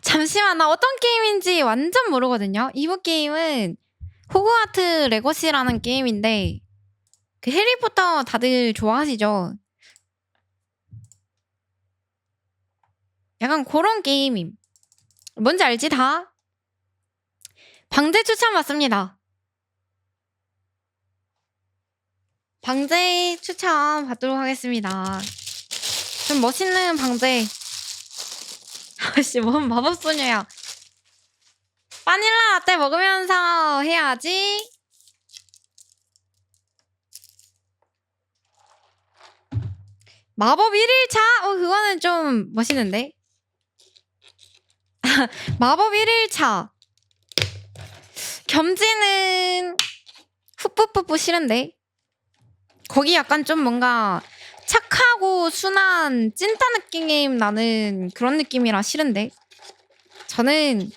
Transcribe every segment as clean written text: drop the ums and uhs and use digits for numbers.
잠시만, 나 어떤 게임인지 완전 모르거든요. 이부 게임은 호그와트 레거시라는 게임인데 그 해리포터 다들 좋아하시죠? 약간 그런 게임임. 뭔지 알지 다? 방제 추천 받습니다. 방제 추천 받도록 하겠습니다. 좀 멋있는 방제. 아씨, 뭔 마법소녀야. 바닐라 라떼 먹으면서 해야지. 마법 1일차? 그거는 좀 멋있는데. 마법 1일차. 겸지는 푸뿌뿌뿌 싫은데. 거기 약간 좀 뭔가 착하고 순한 찐따 느낌 나는 그런 느낌이라 싫은데. 저는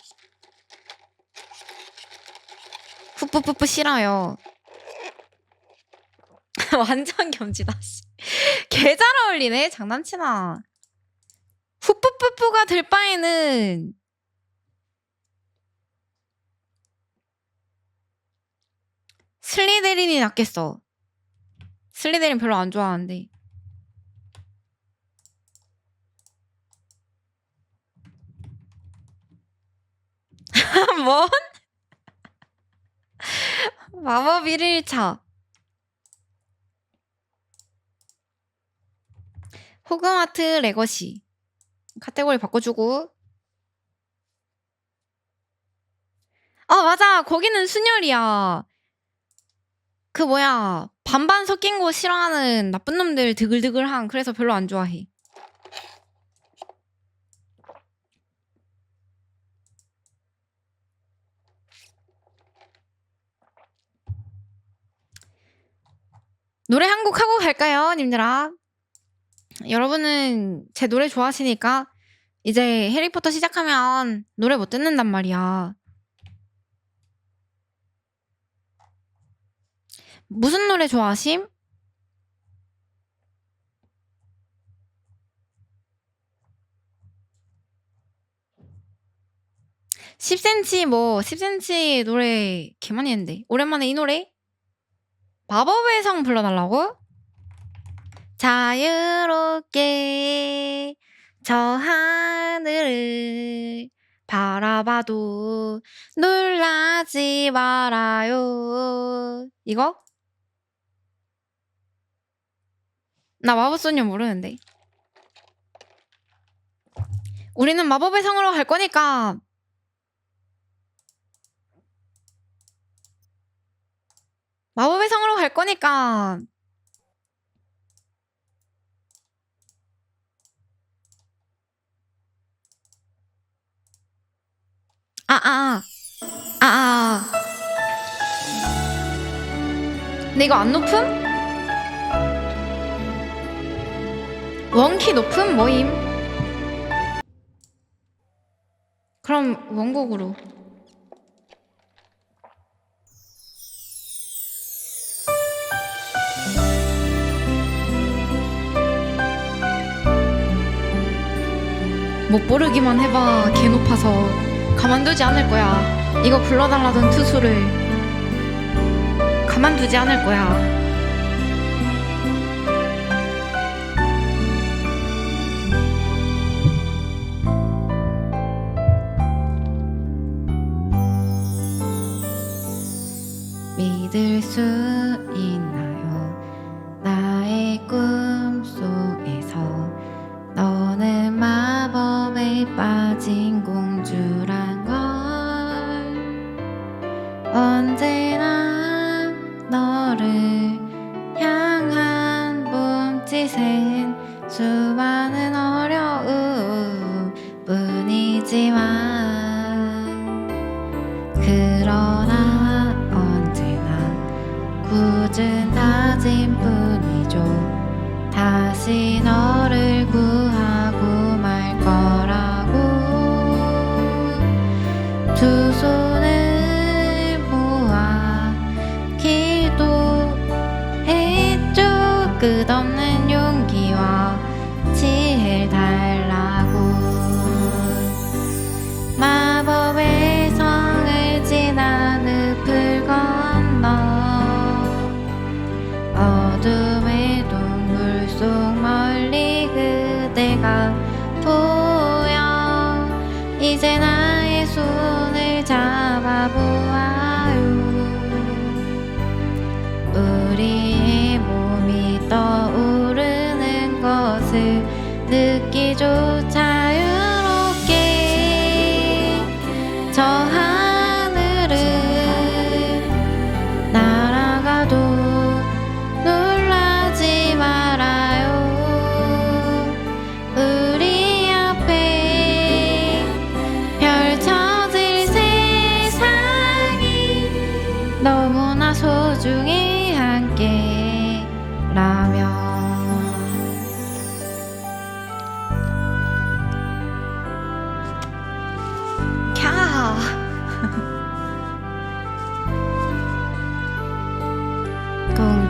푸뿌뿌뿌 싫어요. 완전 겸지다. 개 잘 어울리네. 장난치나. 푸뿌뿌뿌가 될 바에는 슬리데린이 낫겠어. 슬리데린 별로 안 좋아하는데. 뭔? 마법 1일차. 호그와트 레거시. 카테고리 바꿔주고. 맞아. 거기는 순열이야. 그 뭐야. 반반 섞인 거 싫어하는 나쁜 놈들 드글드글한. 그래서 별로 안 좋아해. 노래 한 곡 하고 갈까요, 님들아? 여러분은 제 노래 좋아하시니까 이제 해리포터 시작하면 노래 못 듣는단 말이야. 무슨 노래 좋아하심? (10cm) 노래 개 많이 했는데. 오랜만에 이 노래? 마법의 성 불러달라고? 자유롭게 저 하늘을 바라봐도 놀라지 말아요. 이거? 나 마법소녀 모르는데. 우리는 마법의 성으로 갈 거니까 마법의 성으로 갈 거니까 근데 이거 안 높음? 원키 높음? 뭐임? 그럼 원곡으로. 못 부르기만 해봐. 개 높아서 가만두지 않을 거야. 이거 불러달라던 투수를 가만두지 않을 거야. 믿을 수 있나요? 나의 꿈속에서 너는 마법에 빠진 공주란 걸. 언제나 너를 향한 몸짓엔 수많은 어려움 뿐이지만 그러나 굳은 다짐뿐이죠. 다시 너를 구하고 말 거라고. 두 손을 모아 기도했죠. 끝없는 용기와 지혜를 달라고.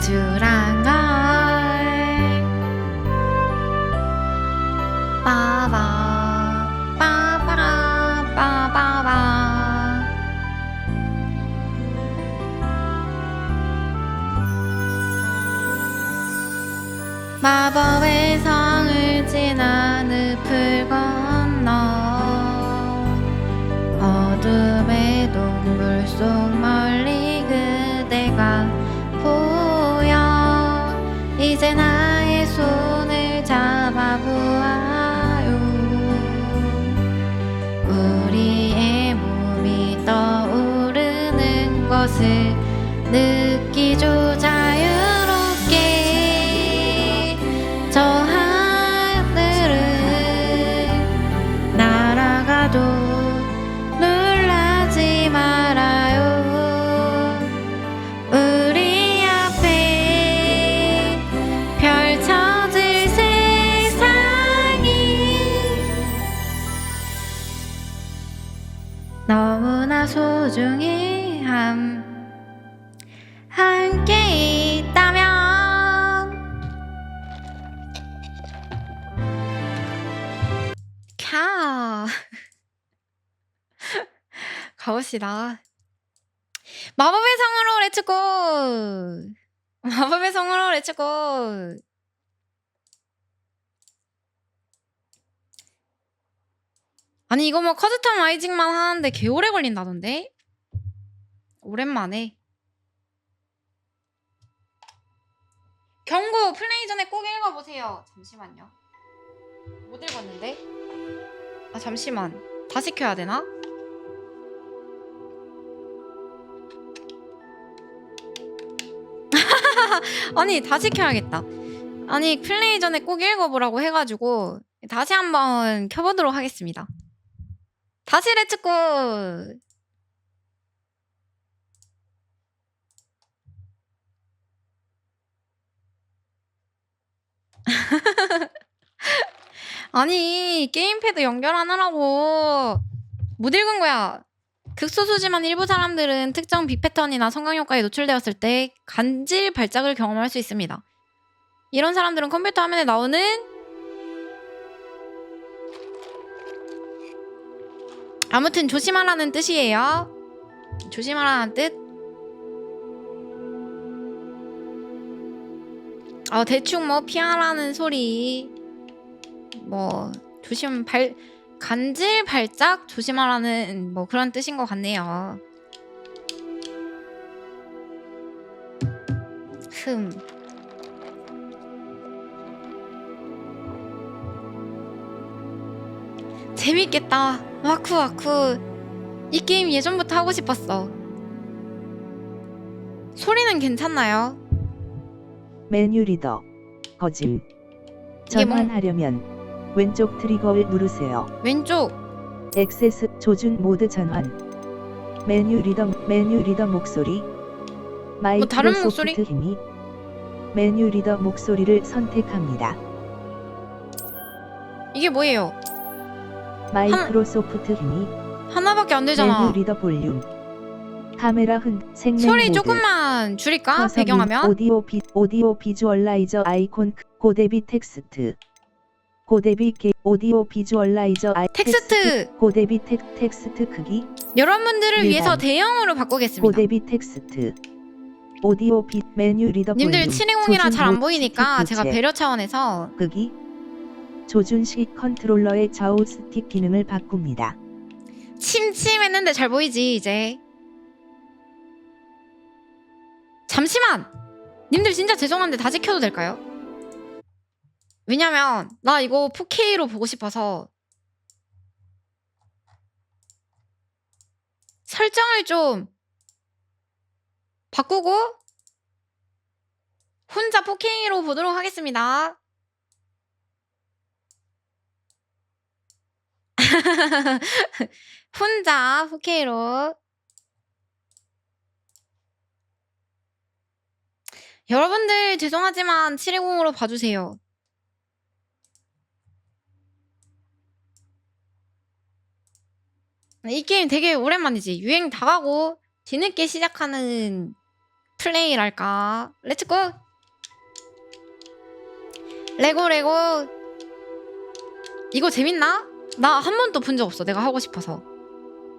우주란 걸 빠바 빠바라 빠바바 마법의 성을 지나 늪을 건너 어둠의 동굴 속 멀리 그대가 보여 이제 나의 손을 잡아보아요 우리의 몸이 떠오르는 것을 느끼죠 자유롭게 저 하늘을 날아가도 놀라지 말아요 우리 앞에 펼쳐질 세상이 너무나 소중해 함께 있다면 캬 가봅시다 마법의 성으로 렛츠고 마법의 성으로 렛츠고 아니 이거 뭐 커스텀 라이징만 하는데 개오래 걸린다던데 오랜만에 경고 플레이 전에 꼭 읽어보세요 잠시만요 못 읽었는데 아 잠시만 다시 켜야 되나? 아니 다시 켜야겠다 아니 플레이 전에 꼭 읽어보라고 해가지고 다시 한번 켜보도록 하겠습니다 다시 렛츠고 아니 게임패드 연결하느라고 못 읽은 거야 극소수지만 일부 사람들은 특정 빛 패턴이나 성광 효과에 노출되었을 때 간질 발작을 경험할 수 있습니다. 이런 사람들은 컴퓨터 화면에 나오는 아무튼 조심하라는 뜻이에요. 조심하라는 뜻. 대충 뭐 피하라는 소리. 뭐 간질 발작 조심하라는 뭐 그런 뜻인 것 같네요. 재밌겠다. 와쿠와쿠. 이 게임 예전부터 하고 싶었어. 소리는 괜찮나요? 메뉴 리더 거짐. 전환하려면 왼쪽 트리거를 누르세요. 왼쪽. 액세스 조준 모드 전환. 메뉴 리더 목소리. 마이크로소프트 힘이. 메뉴 리더 목소리를 선택합니다. 이게 뭐예요? 마이크로소프트 힘이. 하나밖에 안 되잖아. 메뉴 리더 볼륨. 카메라 생명 소리 모드. 조금만 줄일까? 배경화면. 오디오 비주얼라이저 아이콘 고대비 텍스트. 고대비 오디오 비주얼라이저 텍스트. 고대비 텍스트 크기. 여러분들을 위해서 대형으로 바꾸겠습니다. 고대비 텍스트. 오디오 메뉴 리더 볼륨. 님들 720이라 잘 안 보이니까 제가 배려 차원에서 크기. 조준식 컨트롤러의 좌우 스틱 기능을 바꿉니다. 침침했는데 잘 보이지 이제. 잠시만! 님들 진짜 죄송한데 다시 켜도 될까요? 왜냐면 나 이거 4K로 보고 싶어서 설정을 좀 바꾸고 혼자 4K로 보도록 하겠습니다. 혼자 4K로. 여러분들 죄송하지만 720으로 봐주세요. 이 게임 되게 오랜만이지. 유행 다 가고 뒤늦게 시작하는 플레이랄까. 렛츠고. 레고. 이거 재밌나? 나 한 번도 본 적 없어. 내가 하고 싶어서.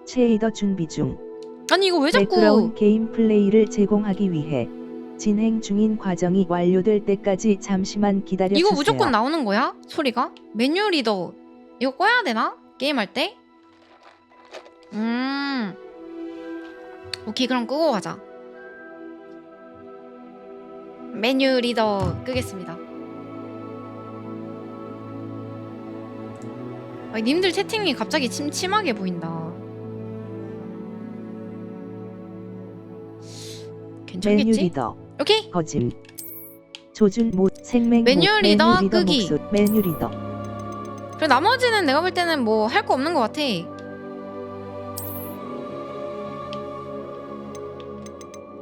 쉐이더 준비 중. 아니 이거 왜 자꾸 백그라운드 게임 플레이를 제공하기 위해 진행 중인 과정이 완료될 때까지 잠시만 기다려주세요. 이거 무조건 나오는 거야? 소리가? 메뉴 리더 이거 꺼야 되나? 게임할 때? 오케이 그럼 끄고 가자. 메뉴 리더 끄겠습니다. 아니, 님들 채팅이 갑자기 침침하게 보인다. 괜찮겠지? 메뉴 리더. 오케이. 거짐. 조준 모 생맹 메뉴 모, 리더 메뉴 리더 끄기. 목소, 메뉴 리더. 그리고 나머지는 내가 볼 때는 뭐 할 거 없는 것 같아.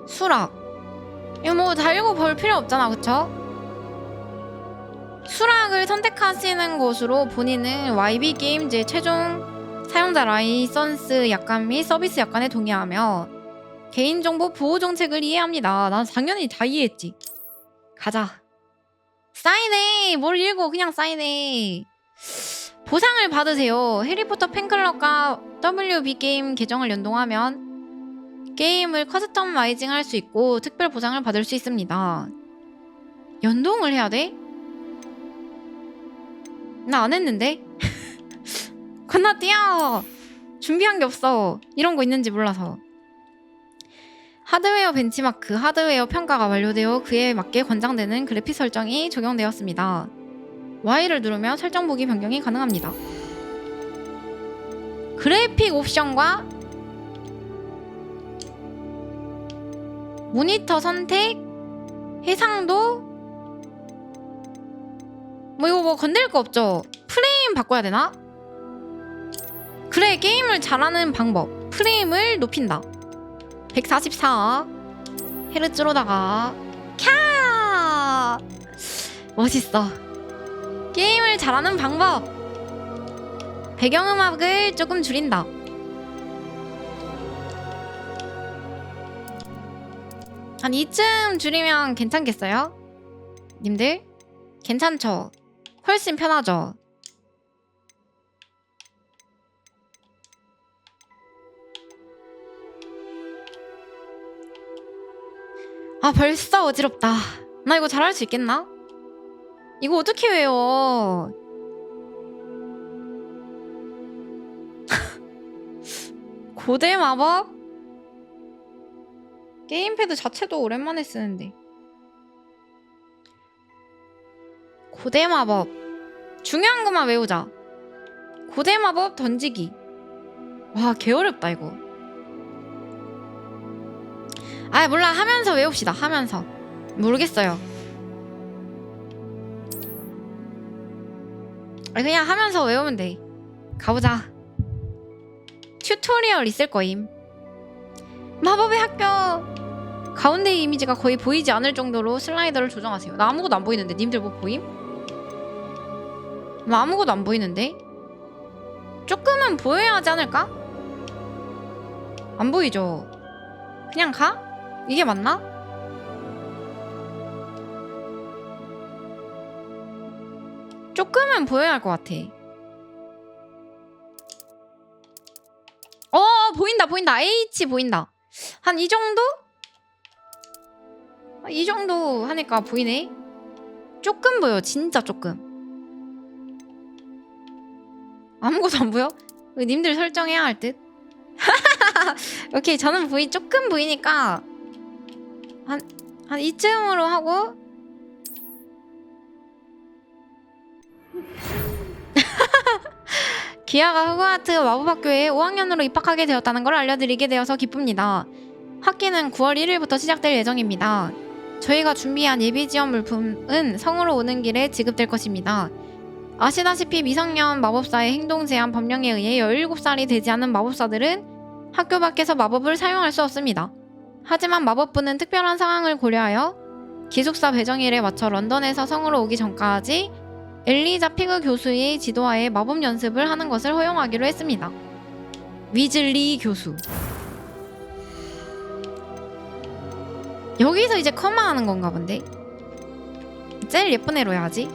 수락. 이거 뭐 다 읽어볼 필요 없잖아, 그쵸? 수락을 선택하시는 것으로 본인은 YB 게임즈의 최종 사용자 라이선스 약관 및 서비스 약관에 동의하며 개인정보 보호 정책을 이해합니다. 난 당연히 다 이해했지. 가자. 사인해. 뭘 읽어. 그냥 사인해. 보상을 받으세요. 해리포터 팬클럽과 WB 게임 계정을 연동하면 게임을 커스터마이징 할 수 있고 특별 보상을 받을 수 있습니다. 연동을 해야 돼? 나 안 했는데? 건너뛰어! 준비한 게 없어. 이런 거 있는지 몰라서. 하드웨어 벤치마크, 하드웨어 평가가 완료되어 그에 맞게 권장되는 그래픽 설정이 적용되었습니다. Y를 누르면 설정 보기 변경이 가능합니다. 그래픽 옵션과 모니터 선택, 해상도 뭐 이거 뭐 건들 거 없죠? 프레임 바꿔야 되나? 그래 게임을 잘하는 방법. 프레임을 높인다. 144 헤르츠로다가 캬 멋있어. 게임을 잘하는 방법. 배경음악을 조금 줄인다. 한 이쯤 줄이면 괜찮겠어요? 님들? 괜찮죠? 훨씬 편하죠? 아 벌써 어지럽다. 나 이거 잘할 수 있겠나? 이거 어떻게 외워? 고대 마법? 게임패드 자체도 오랜만에 쓰는데. 고대 마법. 중요한 것만 외우자. 고대 마법 던지기. 와, 개 어렵다 이거. 아, 몰라. 하면서 외웁시다. 하면서. 모르겠어요. 그냥 하면서 외우면 돼. 가보자. 튜토리얼 있을 거임. 마법의 학교. 가운데 이미지가 거의 보이지 않을 정도로 슬라이더를 조정하세요. 나 아무것도 안 보이는데. 님들 뭐 보임? 나 아무것도 안 보이는데? 조금은 보여야 하지 않을까? 안 보이죠? 그냥 가? 이게 맞나? 조금은 보여야 할 것 같아. 보인다. H 보인다. 한 이 정도? 이 정도 하니까 보이네. 조금 보여. 진짜 조금. 아무것도 안 보여? 님들 설정해야 할 듯. 오케이, 저는 조금 보이니까 한 이쯤으로 하고. 기아가 호그와트 마법학교에 5학년으로 입학하게 되었다는 걸 알려드리게 되어서 기쁩니다. 학기는 9월 1일부터 시작될 예정입니다. 저희가 준비한 예비 지원 물품은 성으로 오는 길에 지급될 것입니다. 아시다시피 미성년 마법사의 행동 제한 법령에 의해 17살이 되지 않은 마법사들은 학교 밖에서 마법을 사용할 수 없습니다. 하지만 마법부는 특별한 상황을 고려하여 기숙사 배정일에 맞춰 런던에서 성으로 오기 전까지 엘리자 피그 교수의 지도하에 마법 연습을 하는 것을 허용하기로 했습니다. 위즐리 교수. 여기서 이제 커마하는 건가 본데. 제일 예쁜 애로 해야지.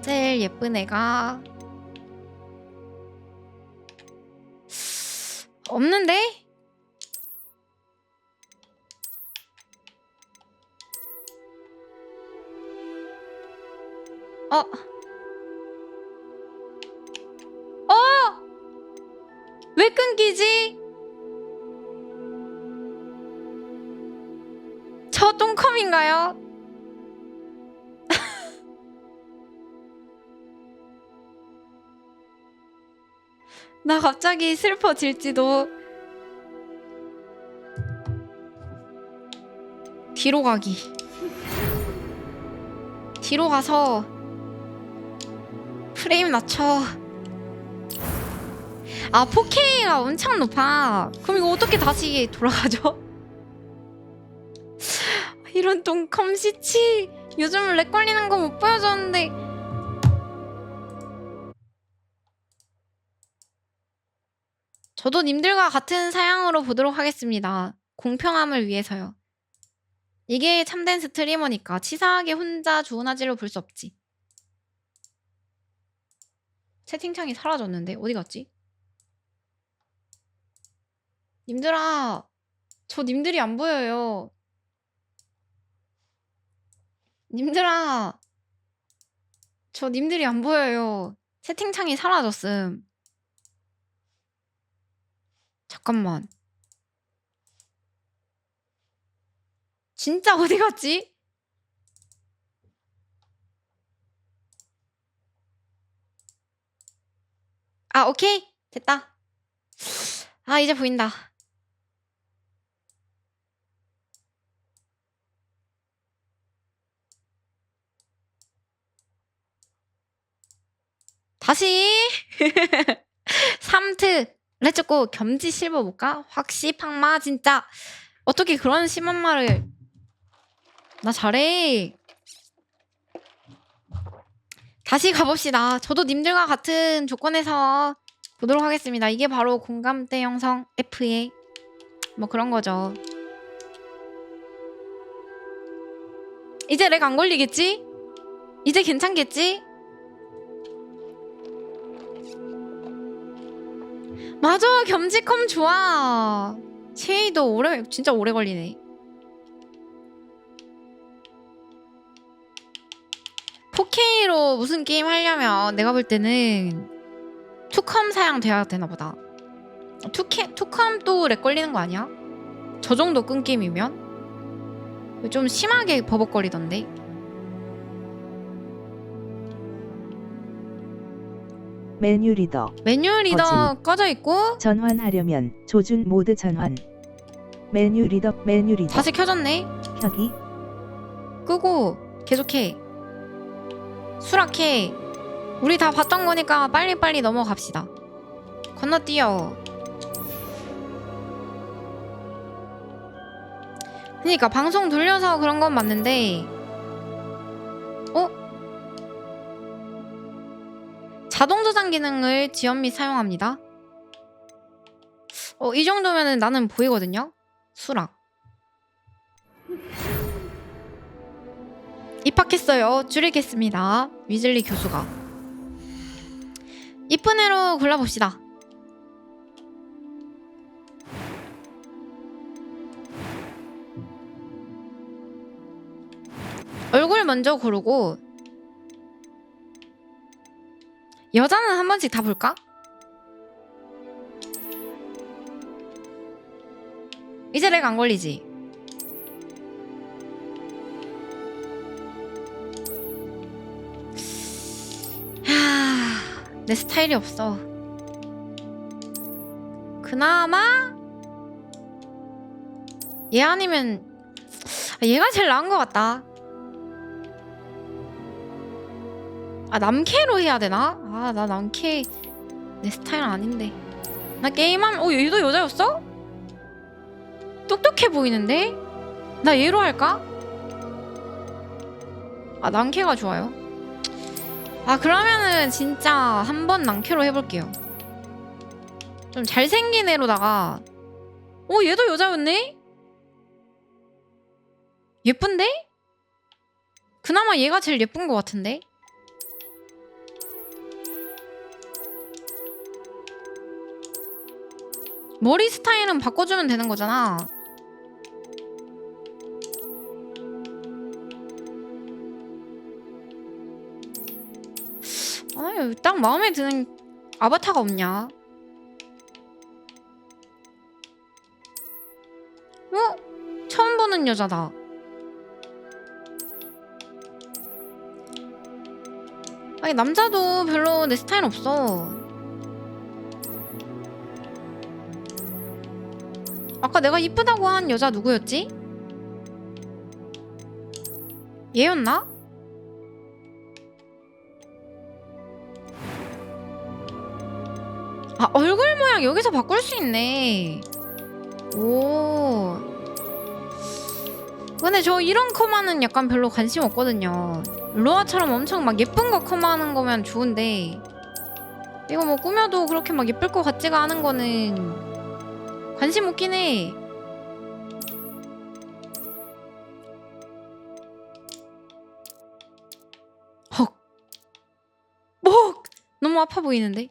제일 예쁜 애가 없는데? 어? 왜 끊기지? 저 똥컴인가요? 나 갑자기 슬퍼질지도. 뒤로 가기. 뒤로 가서 프레임 낮춰. 아, 4K가 엄청 높아. 그럼 이거 어떻게 다시 돌아가죠? 이런 똥컴 시치. 요즘 렉 걸리는 거 못 보여줬는데. 저도 님들과 같은 사양으로 보도록 하겠습니다. 공평함을 위해서요. 이게 참된 스트리머니까 치사하게 혼자 좋은 화질로 볼 수 없지. 채팅창이 사라졌는데 어디 갔지? 님들아, 저 님들이 안 보여요. 님들아, 저 님들이 안 보여요. 채팅창이 사라졌음. 잠깐만. 진짜 어디 갔지? 아, 오케이. 됐다. 아, 이제 보인다. 다시 3트 렛츠고. 겸지 실버 볼까? 확시 팡마 진짜. 어떻게 그런 심한 말을. 나 잘해. 다시 가봅시다. 저도 님들과 같은 조건에서 보도록 하겠습니다. 이게 바로 공감대 형성 F의 뭐 그런 거죠. 이제 렉 안 걸리겠지? 이제 괜찮겠지? 맞아, 겸지컴 좋아. 쉐이도 진짜 오래 걸리네. 4K로 무슨 게임 하려면 내가 볼 때는 투컴 사양돼야 되나 보다. 투컴도 렉 걸리는 거 아니야? 저 정도 끊김이면? 좀 심하게 버벅거리던데. 메뉴 리더 꺼져 있고. 전환하려면 조준 모드 전환. 메뉴 리더 다시 켜졌네. 켜기 끄고 계속해. 수락해. 우리 다 봤던 거니까 빨리빨리 넘어갑시다. 건너뛰어. 그러니까 방송 돌려서 그런 건 맞는데, 자동 저장 기능을 지연 및 사용합니다. 이 정도면은 나는 보이거든요. 수락. 입학했어요. 줄이겠습니다. 위즐리 교수가. 이쁜 애로 골라봅시다. 얼굴 먼저 고르고. 여자는 한 번씩 다 볼까? 이제 렉 안 걸리지? 내 스타일이 없어. 그나마 얘 아니면 얘가 제일 나은 것 같다. 남캐로 해야 되나? 나 남캐 내 스타일 아닌데. 나 게임하면 얘도 여자였어? 똑똑해 보이는데? 나 얘로 할까? 남캐가 좋아요. 그러면은 진짜 한번 남캐로 해볼게요. 좀 잘생긴 애로다가 얘도 여자였네? 예쁜데? 그나마 얘가 제일 예쁜 것 같은데? 머리 스타일은 바꿔주면 되는 거잖아. 아유, 딱 마음에 드는 아바타가 없냐? 처음 보는 여자다. 아니, 남자도 별로 내 스타일 없어. 아까 내가 이쁘다고 한 여자 누구였지? 얘였나? 아, 얼굴 모양 여기서 바꿀 수 있네. 오. 근데 저 이런 커마는 약간 별로 관심 없거든요. 로아처럼 엄청 막 예쁜 거 커마하는 거면 좋은데, 이거 뭐 꾸며도 그렇게 막 예쁠 것 같지가 않은 거는 관심 없긴 해. 헉. 뭐? 너무 아파 보이는데?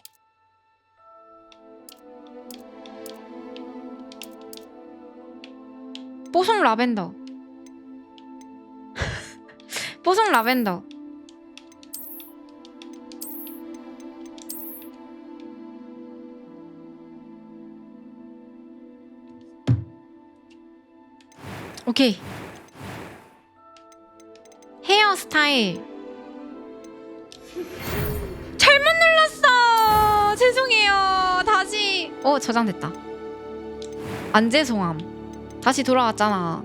뽀송 라벤더. 뽀송 라벤더. 오케이. 헤어스타일. 잘못 눌렀어. 죄송해요. 다시. 저장됐다. 안 죄송함. 다시 돌아왔잖아.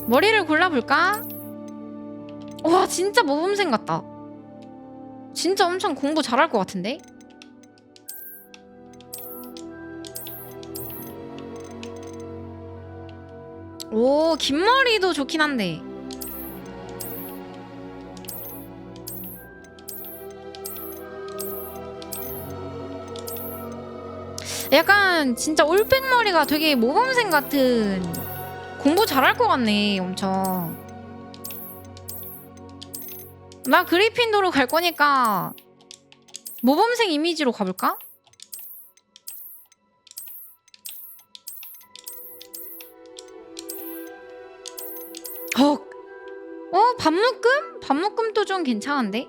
머리를 골라볼까? 와, 진짜 모범생 같다. 진짜 엄청 공부 잘할 것 같은데? 오, 긴 머리도 좋긴 한데. 약간 진짜 올백머리가 되게 모범생 같은, 공부 잘할 것 같네, 엄청. 나 그리핀도로 갈 거니까 모범생 이미지로 가볼까? 헉. 밤묶음? 밤묶음도 좀 괜찮은데?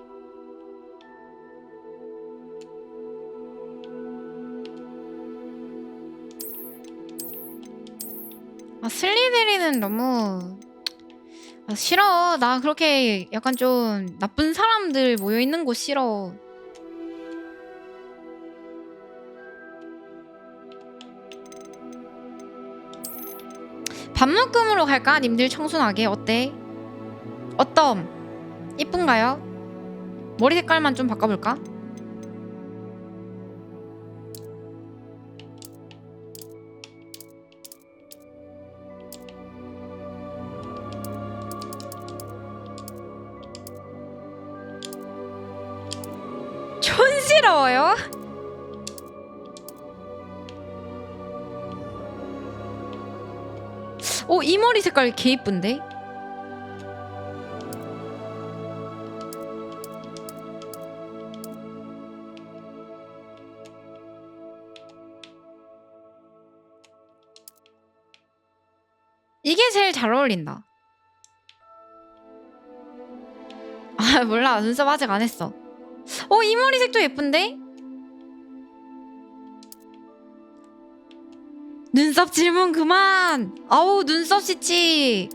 아, 슬리데리는 너무 싫어. 나 그렇게 약간 좀 나쁜 사람들 모여있는 곳 싫어. 밤묶음으로 갈까? 님들 청순하게 어때? 어떤? 이쁜가요? 머리 색깔만 좀 바꿔볼까? 촌스러워요? 이 머리 색깔 개 이쁜데? 이게 제일 잘 어울린다. 아, 몰라. 눈썹 아직 안 했어. 이 머리색도 예쁜데? 눈썹 질문 그만! 아우, 눈썹 씻지!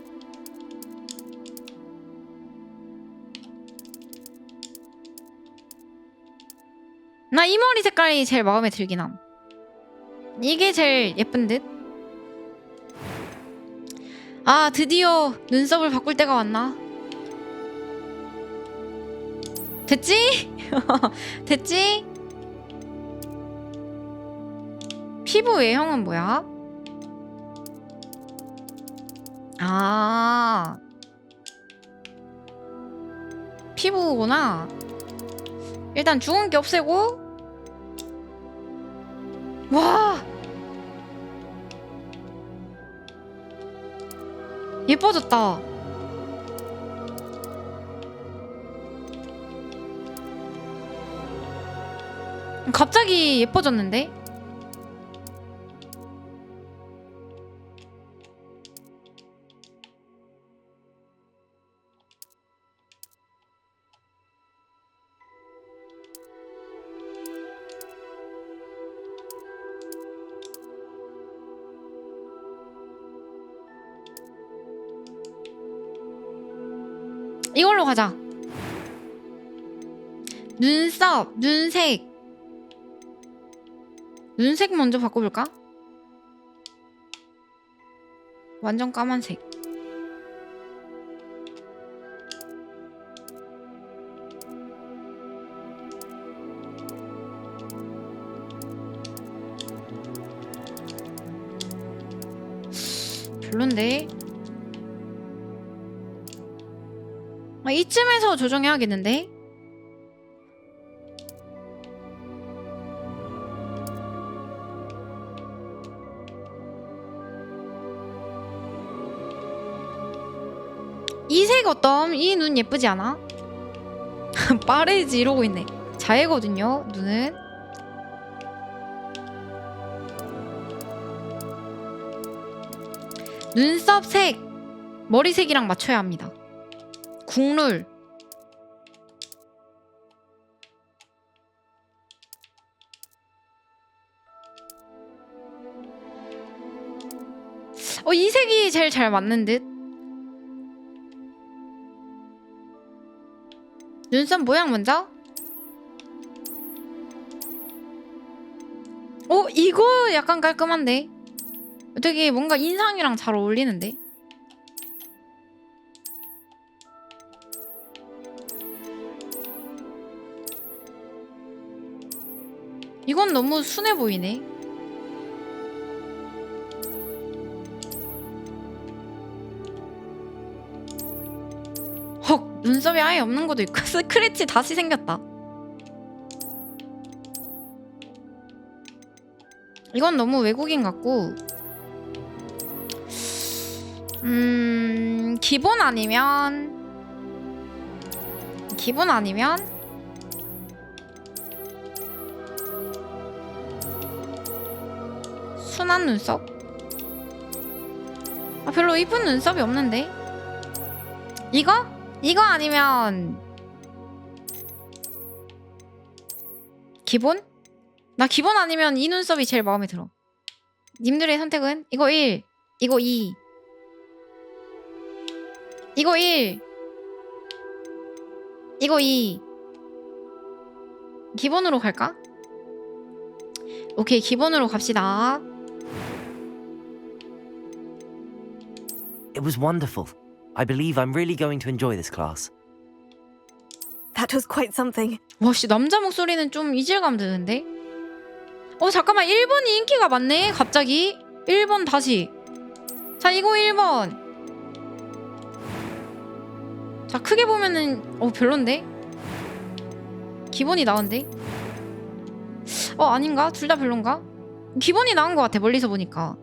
나 이 머리 색깔이 제일 마음에 들긴 함. 이게 제일 예쁜 듯? 아, 드디어 눈썹을 바꿀 때가 왔나? 됐지? 됐지? 피부 외형은 뭐야? 아, 피부구나. 일단 주근깨 없애고. 와, 예뻐졌다. 갑자기 예뻐졌는데? 이걸로 가자. 눈썹, 눈색. 눈색 먼저 바꿔볼까? 완전 까만색. 별론데? 아, 이쯤에서 조정해야겠는데? 이 색 어떤? 이 눈 예쁘지 않아? 빠르지 이러고 있네. 자해거든요, 눈은. 눈썹 색, 머리색이랑 맞춰야 합니다. 국룰. 이 색이 제일 잘 맞는 듯? 눈썹 모양 먼저? 이거 약간 깔끔한데? 되게 뭔가 인상이랑 잘 어울리는데? 이건 너무 순해 보이네. 헉, 눈썹이 아예 없는 것도 있고 스크래치 다시 생겼다. 이건 너무 외국인 같고 기본 아니면 순한 눈썹? 별로 이쁜 눈썹이 없는데? 이거? 이거 아니면 기본? 나 기본 아니면 이 눈썹이 제일 마음에 들어. 님들의 선택은? 이거 1, 이거 2, 이거 1, 이거 2. 기본으로 갈까? 오케이, 기본으로 갑시다. It was wonderful. I believe I'm really going to enjoy this class. That was quite something. 와씨, 남자 목소리는 좀 이질감 드는데? 잠깐만, 1번이 인기가 많네 갑자기. 1번 다시. 자, 이거 1번. 자, 크게 보면은 별론데? 기본이 나은데? 아닌가? 둘 다 별론가? 기본이 나은 것 같아, 멀리서 보니까.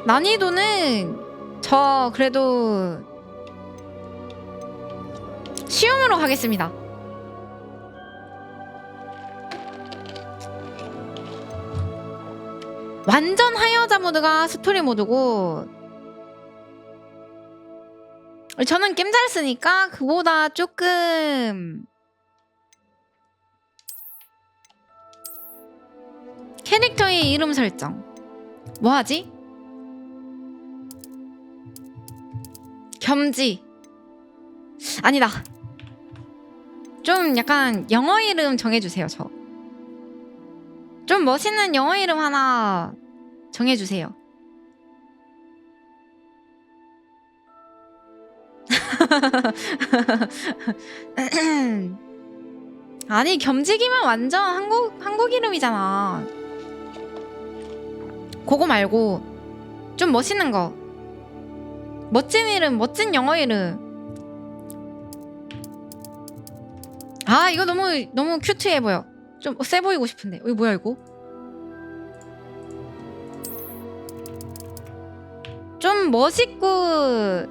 난이도는 저 그래도 쉬움으로 가겠습니다. 완전 하여자 모드가 스토리 모드고, 저는 게임 잘 쓰니까 그보다 조금 캐릭터의 이름 설정 뭐하지? 겸지. 아니다, 좀 약간 영어 이름 정해주세요. 좀 멋있는 영어 이름 하나 정해주세요. 아니, 겸직이면 완전 한국 이름이잖아. 그거 말고 좀 멋있는 거, 멋진 이름, 멋진 영어 이름. 아 이거 너무 큐트해 보여. 좀 세 보이고 싶은데. 이거 뭐야 이거? 좀 멋있고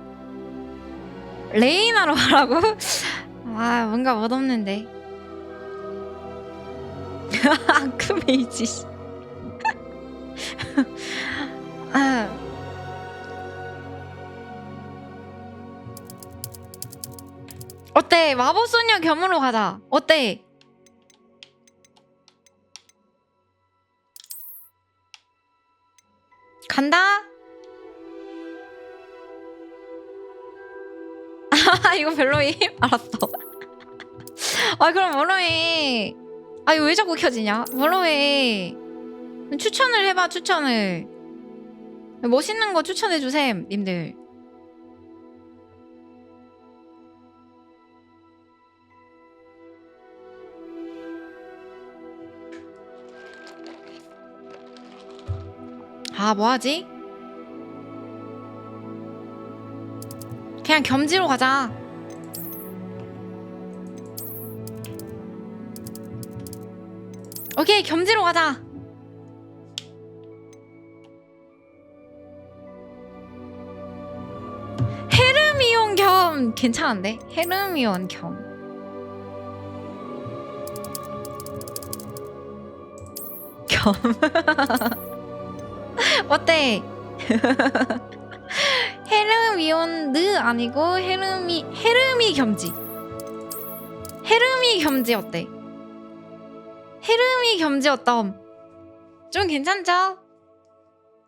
레이나로 하라고? 아 뭔가 멋없는데. 아크메이지. 아. 어때? 마법소녀 겸으로 가자. 어때? 간다? 이거 별로임? 알았어. 아 그럼 뭐로 해? 아 이거 왜 자꾸 켜지냐? 뭐로 해? 추천을 해봐 추천을. 멋있는 거 추천해주셈 님들. 아 뭐하지? 그냥 겸지로 가자. 오케이 겸지로 가자. 헤르미온 겸 괜찮은데? 헤르미온 겸 어때? 헤르미온느 아니고 헤르미 겸지. 헤르미 겸지 어때? 헤르미 겸지 어떤? 좀 괜찮죠?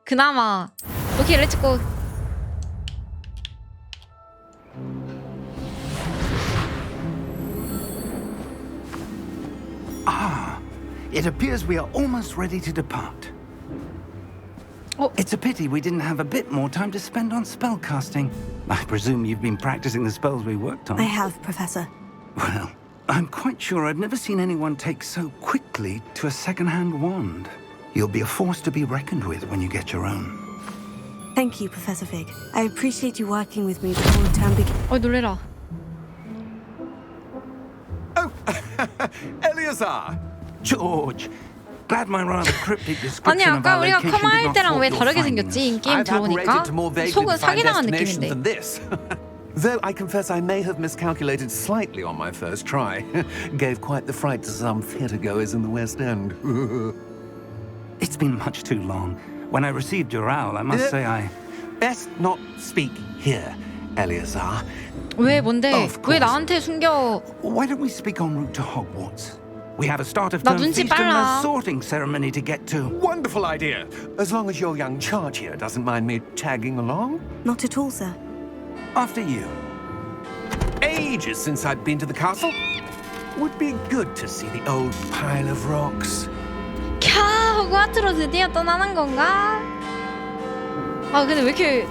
그나마. 오케이 렛츠고. It appears we are almost ready to depart. Oh. It's a pity we didn't have a bit more time to spend on spellcasting. I presume you've been practicing the spells we worked on. I have, Professor. Well, I'm quite sure I've never seen anyone take so quickly to a second-hand wand. You'll be a force to be reckoned with when you get your own. Thank you, Professor Fig. I appreciate you working with me before the term begins. 놀래라. Oh, Eleazar! George, glad my rather cryptic description 아니 of 아까 our 우리가 location did 커마일 not 때랑 왜 thwart your 다르게 findings. 생겼지? 인게임 I've 들어오니까 operated to more vaguely 속은 defined 사기당한 destinations 느낌인데. than this. Though I confess I may have miscalculated slightly on my first try. Gave quite the fright to some theatregoers in the West End. It's been much too long. When I received your owl, I must say I... Best not speak here, Eleazar. 왜 뭔데? Of 왜 course. 나한테 숨겨? Why don't we speak en route to Hogwarts? We have a start of 나 term 눈치 feast and 빨라. a sorting ceremony to get to. Wonderful idea. As long as your young charge here doesn't mind me tagging along. Not at all, sir. After you. Ages since I'd been to the castle. Would be good to see the old pile of rocks. 캬, 호그와트로 드디어 떠나는 건가? 아 근데 왜 이렇게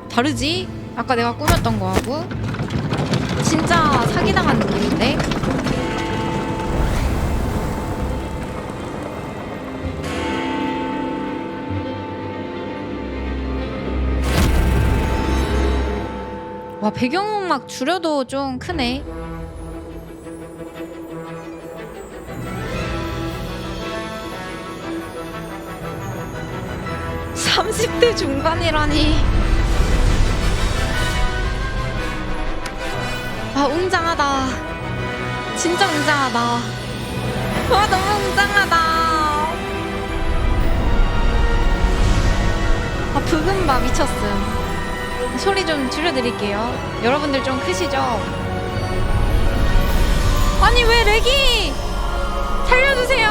다르지? 아까 내가 꾸몄던 거하고 진짜 사기당한 느낌인데? 와 배경음악 줄여도 좀 크네. (30대) 중반이라니. 아 웅장하다. 진짜 웅장하다. 와 너무 웅장하다. 아 부금바 미쳤음. 소리 좀 줄여드릴게요. 여러분들 좀 크시죠? 아니 왜 렉이! 살려주세요!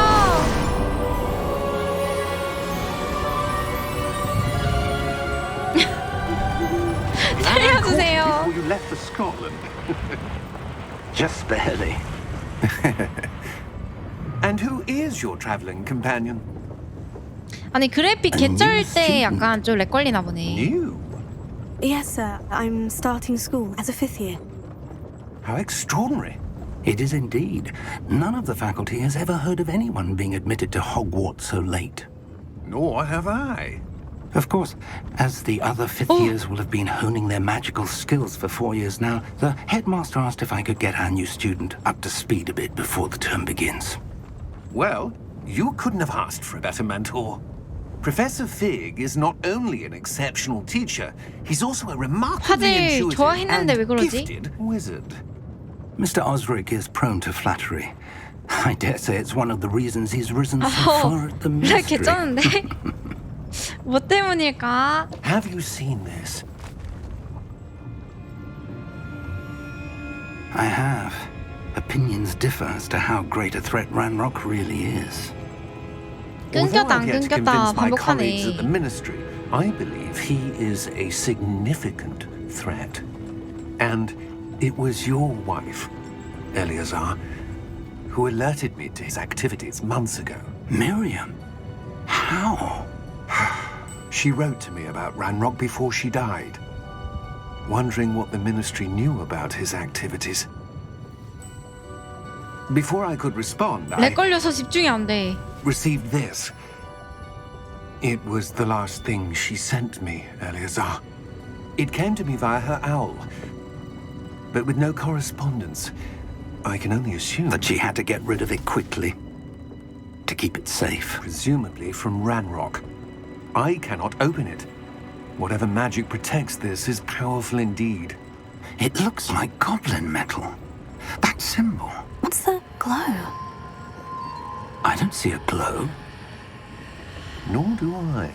살려주세요. Before you left for Scotland. Just barely. And who is your traveling companion? 아니 그래픽 개쩔 때 약간 좀 렉 걸리나 보네. New. Yes, sir. I'm starting school as a 5th year. How extraordinary. It is indeed. None of the faculty has ever heard of anyone being admitted to Hogwarts so late. Nor have I. Of course, as the other fifth years will have been honing their magical skills for 4 years now, the headmaster asked if I could get our new student up to speed a bit before the term begins. Well, you couldn't have asked for a better mentor. Professor Fig is not only an exceptional teacher, he's also a remarkably 화질 intuitive 좋아했는데 왜 and 그러지? gifted wizard. Mr. Osric is prone to flattery. I dare say it's one of the reasons he's risen so far at the 래 ministry. 괜찮은데? 뭐 때문일까? Have you seen this? I have. Opinions differ as to how great a threat Ranrock really is. Although 끊겼다 안 I've yet to 끊겼다 convince my colleagues at the 반복하네. ministry, I believe he is a significant threat. And it was your wife, Eleazar, who alerted me to his activities months ago. Miriam? How? She wrote to me about Ranrock before she died, wondering what the ministry knew about his activities. Before I could respond, 렉 걸려서 집중이 안 돼. received this. It was the last thing she sent me, Eleazar. It came to me via her owl, but with no correspondence. I can only assume That she had to get rid of it quickly to keep it safe. presumably from Ranrock. I cannot open it. Whatever magic protects this is powerful indeed. It looks like goblin metal. That symbol. What's the glow? I don't see a glow. Nor do I.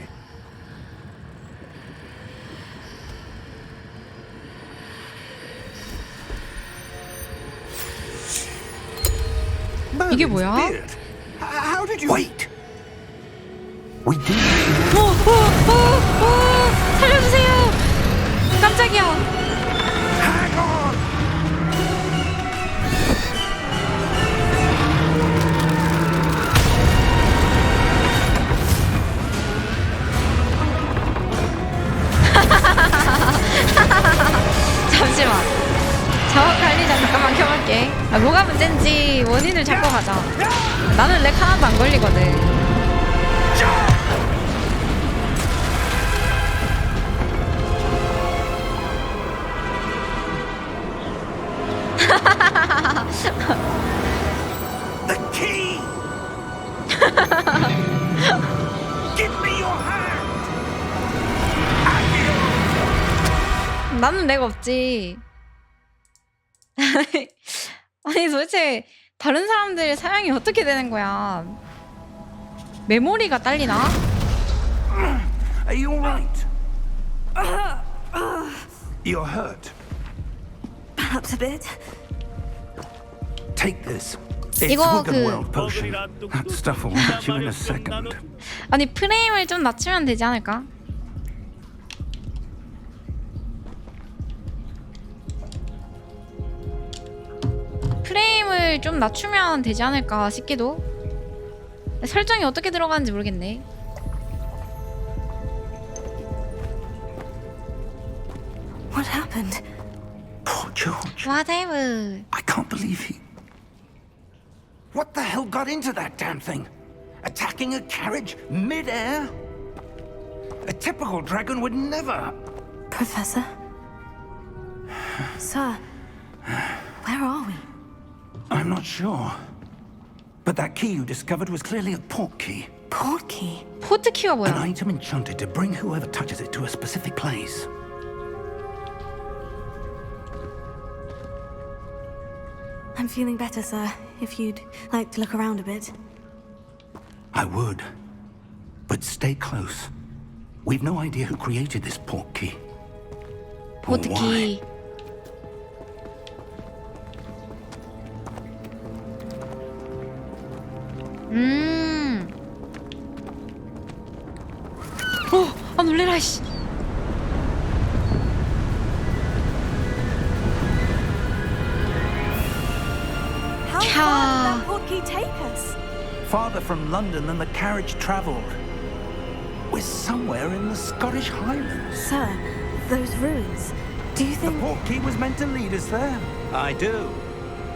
이게 뭐야? Beard. How did you... Wait! We did. 살려주세요! 깜짝이야. Hang on! 잠시만. 자원 관리자 잠깐만 켜볼게. 뭐가 문제인지 원인을 잡고 가자. 나는 렉 하나도 안 걸리거든. The key! Give me your hand! 나는 렉 없지. 아니 도대체 다른 사람들 사양이 어떻게 되는 거야? 메모리가 딸리나? Are you alright? You're hurt. Perhaps a bit. Take this. It's 이거 Wiggenweld potion. That stuff will hurt you in a second. 아니 프레임을 좀 낮추면 되지 않을까? 프레임을 좀 낮추면 되지 않을까 싶기도. 설정이 어떻게 들어가는지 모르겠네. What happened? Poor George. Whatever. I can't believe he... What the hell got into that damn thing? Attacking a carriage mid-air? A typical dragon would never... Professor? Sir, where are we? I'm not sure. But that key you discovered was clearly a port key. Port key? 포트키가 An 뭐야? item enchanted to bring whoever touches it to a specific place. I'm feeling better, sir. If you'd like to look around a bit. I would. But stay close. We've no idea who created this port key. Or why. 포트키. 아 놀래라 씨. How 캬. far did that port key take us? Farther from London than the carriage travelled. We're somewhere in the Scottish Highlands. Sir, those ruins. Do you The think... port key was meant to lead us there. I do.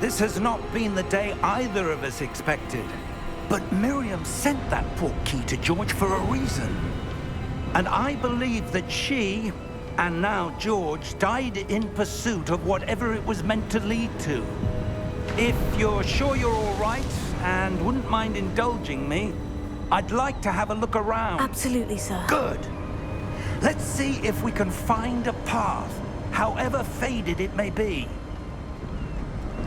This has not been the day either of us expected. But Miriam sent that port key to George for a reason. And I believe that she, and now George, died in pursuit of whatever it was meant to lead to. If you're sure you're all right and wouldn't mind indulging me, I'd like to have a look around. Absolutely, sir. Good. Let's see if we can find a path, however faded it may be.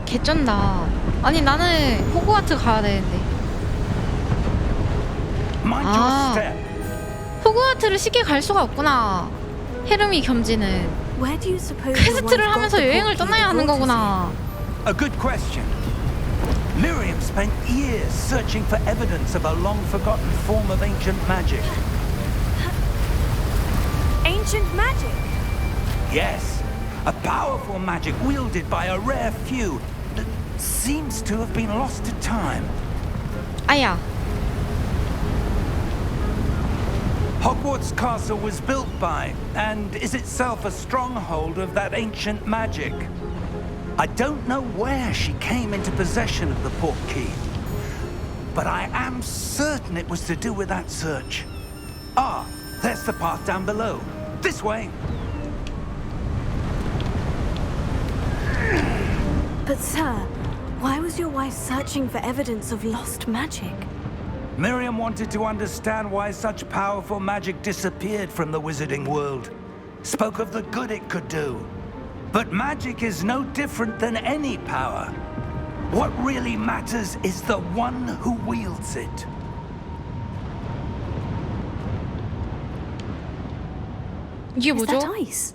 개쩐다. 아니 나는 호그와트 가야 되는데. Mind Ah. your step. 호그와트를 쉽게 갈 수가 없구나. 헤름이 겸지는 Where do you suppose the 퀘스트를 ones 하면서 got the 여행을 portkey 떠나야 that 하는 brought us 거구나. A good question. Miriam spent years searching for evidence of a long-forgotten form of ancient magic. here? Ancient magic? Yes, a powerful magic wielded by a rare few that seems to have been lost to time. 아야. Hogwarts Castle was built by, and is itself a stronghold of that ancient magic. I don't know where she came into possession of the portkey, but I am certain it was to do with that search. Ah, there's the path down below. This way. But, sir, why was your wife searching for evidence of lost magic? Miriam wanted to understand why such powerful magic disappeared from the wizarding world. Spoke of the good it could do. But magic is no different than any power. What really matters is the one who wields it. 이게 Is 뭐죠? that ice?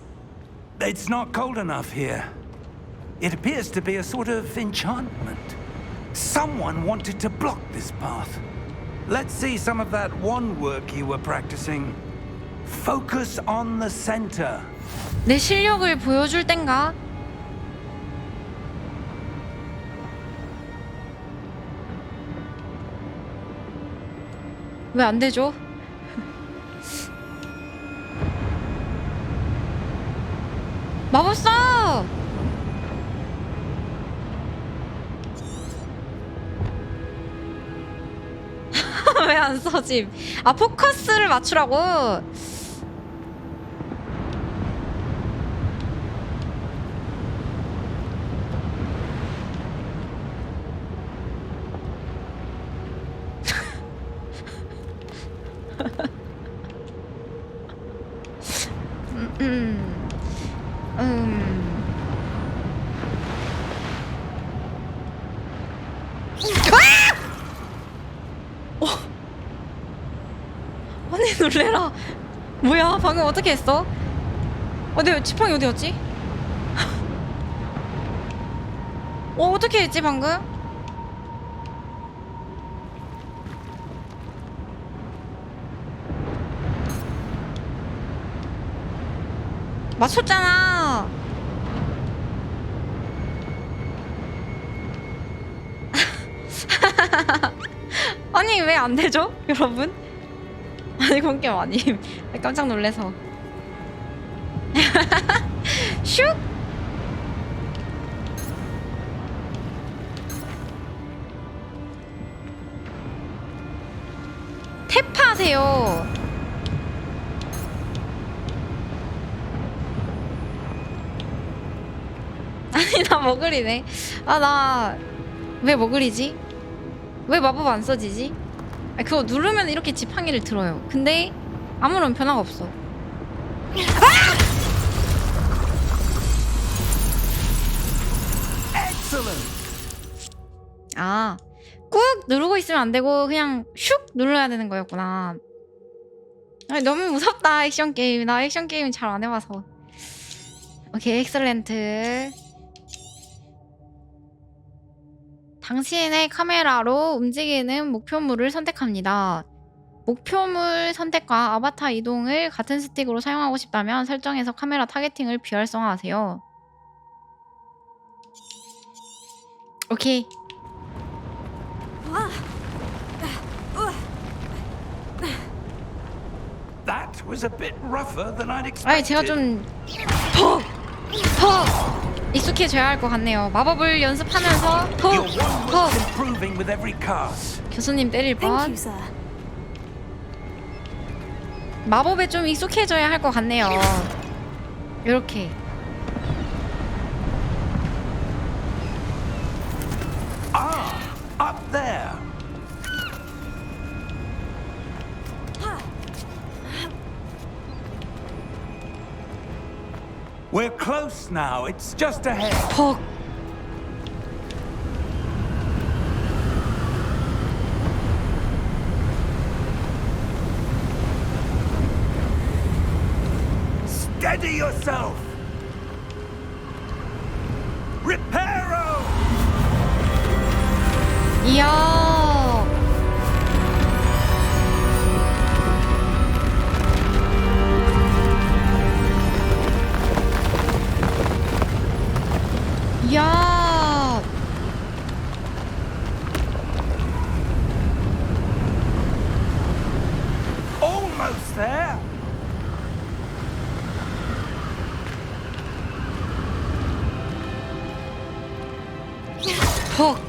It's not cold enough here. It appears to be a sort of enchantment. Someone wanted to block this path. Let's see some of that wand work you were practicing. Focus on the center. 내 실력을 보여줄 땐가? 왜 안 되죠? 마법사! 왜 안 써짐? 아 포커스를 맞추라고? 아니 놀래라. 뭐야 방금 어떻게 했어? 내 지팡이 어디였지? 어떻게 했지 방금? 맞췄잖아. 아니 왜 안 되죠 여러분? 아니 본게 아님. 깜짝 놀래서. 슉. 탭하세요. 아니 나 머글이네. 아 나 왜 머글이지? 왜 마법 안 써지지? 아, 그거 누르면 이렇게 지팡이를 들어요. 근데 아무런 변화가 없어. 아, 꾹 누르고 있으면 안 되고 그냥 슉 눌러야 되는 거였구나. 아니, 너무 무섭다 액션 게임. 나 액션 게임 잘 안 해봐서. 오케이, 엑셀렌트. 당신의 카메라로 움직이는 목표물을 선택합니다. 목표물 선택과 아바타 이동을 같은 스틱으로 사용하고 싶다면 설정에서 카메라 타겟팅을 비활성화하세요. 오케이. That was a bit rougher than I'd 아니 제가 expected. 좀 익숙해져야 할 것 같네요. 마법을 연습하면서 Your wand was improving with every cast. 교수님 때릴 Thank 뻔. you, sir. 마법에 좀 익숙해져야 할 것 같네요. 이렇게. Ah, up there. We're close now. It's just ahead. 퍽. Steady yourself. Reparo. 이야. 이야. Almost there. 퍽.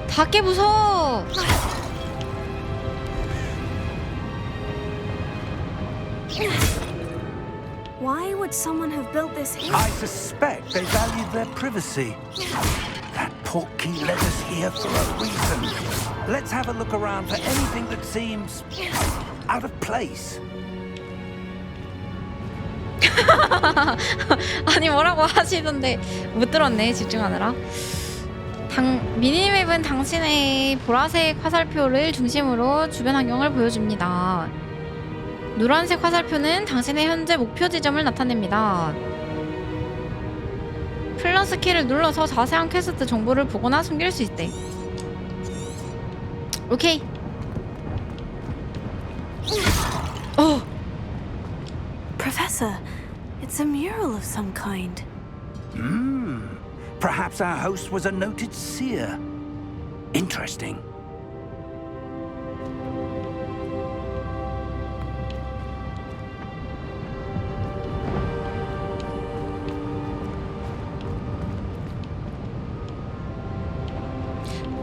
다 깨부숴. Why would someone have built this here? I suspect they valued their privacy. That portkey led us here for a reason. Let's have a look around for anything that seems out of place. 아니 뭐라고 하시던데 못 들었네. 집중하느라. 미니맵은 당신의 보라색 화살표를 중심으로 주변 환경을 보여줍니다. 노란색 화살표는 당신의 현재 목표 지점을 나타냅니다. 플러스 키를 눌러서 자세한 퀘스트 정보를 보거나 숨길 수 있대. 오케이. Professor, it's a mural of some kind. Perhaps our host was a noted seer. Interesting.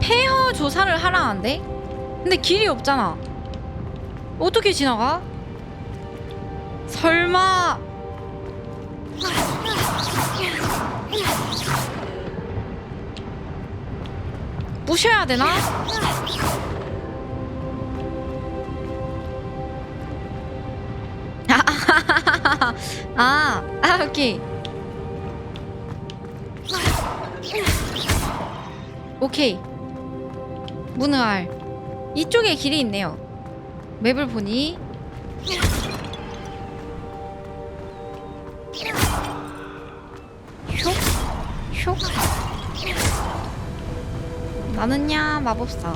폐허 조사를 하라는데? 근데 길이 없잖아. 어떻게 지나가? 설마. 부셔야 되나? 오케이. 오케이. 문의할. 이쪽에 길이 있네요. 맵을 보니 슉. 나는야 마법사.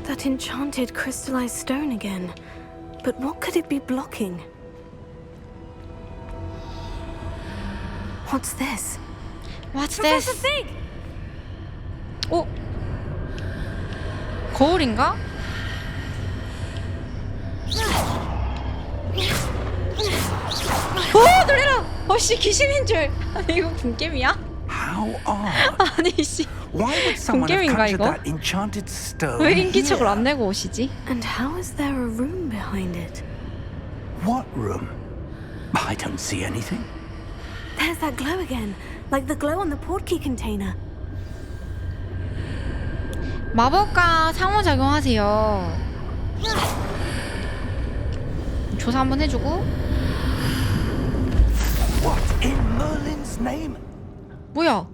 That enchanted crystallized stone again. But what could it be blocking? What's this? What's Professor this? Fig! 어? 거울인가? 오 놀래라! 어씨 귀신인 줄. 아니 이거 분겜이야? How odd. 아니 씨. Why would someone have 분겜인가 conjured 이거? that enchanted stone 왜 인기척을 here? 안 내고 오시지? And how is there a room behind it? What room? I don't see anything. There's that glow again, like the glow on the portkey container. 마법과 상호작용하세요. 조사 한번 해주고. What in Merlin's name? 뭐야?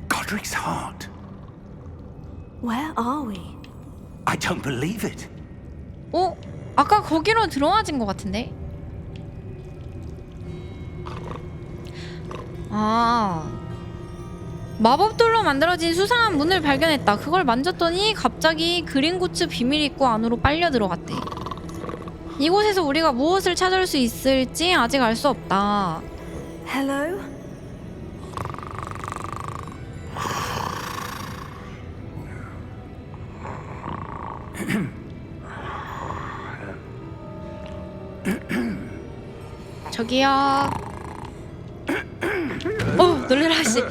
Godric's heart. Where are we? I don't believe it. 어? 아까 거기로 들어와진 것 같은데? 아 마법돌로 만들어진 수상한 문을 발견했다. 그걸 만졌더니 갑자기 그린고츠 비밀 입구 안으로 빨려 들어갔대. 이곳에서 우리가 무엇을 찾을 수 있을지 아직 알 수 없다. Hello? 저기요. 놀래라 씨.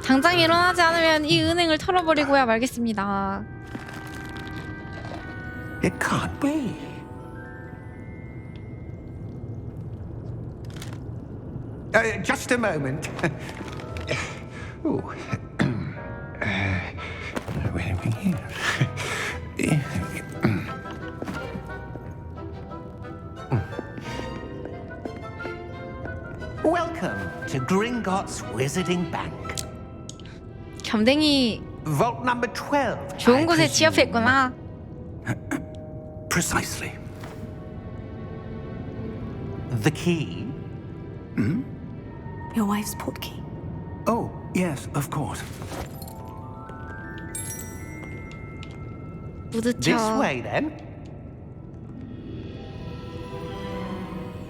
당장 일어나지 않으면 이 은행을 털어버리고야 말겠습니다. It can't be. Just a moment. Ooh. Where are we here? Welcome to Gringotts Wizarding Bank. 겸댕이 Vault number 12. 좋은 I 곳에 presume. 취업했구나. Precisely. The key? Your wife's portkey. Oh, yes, of course. This 부딪혀. way, then.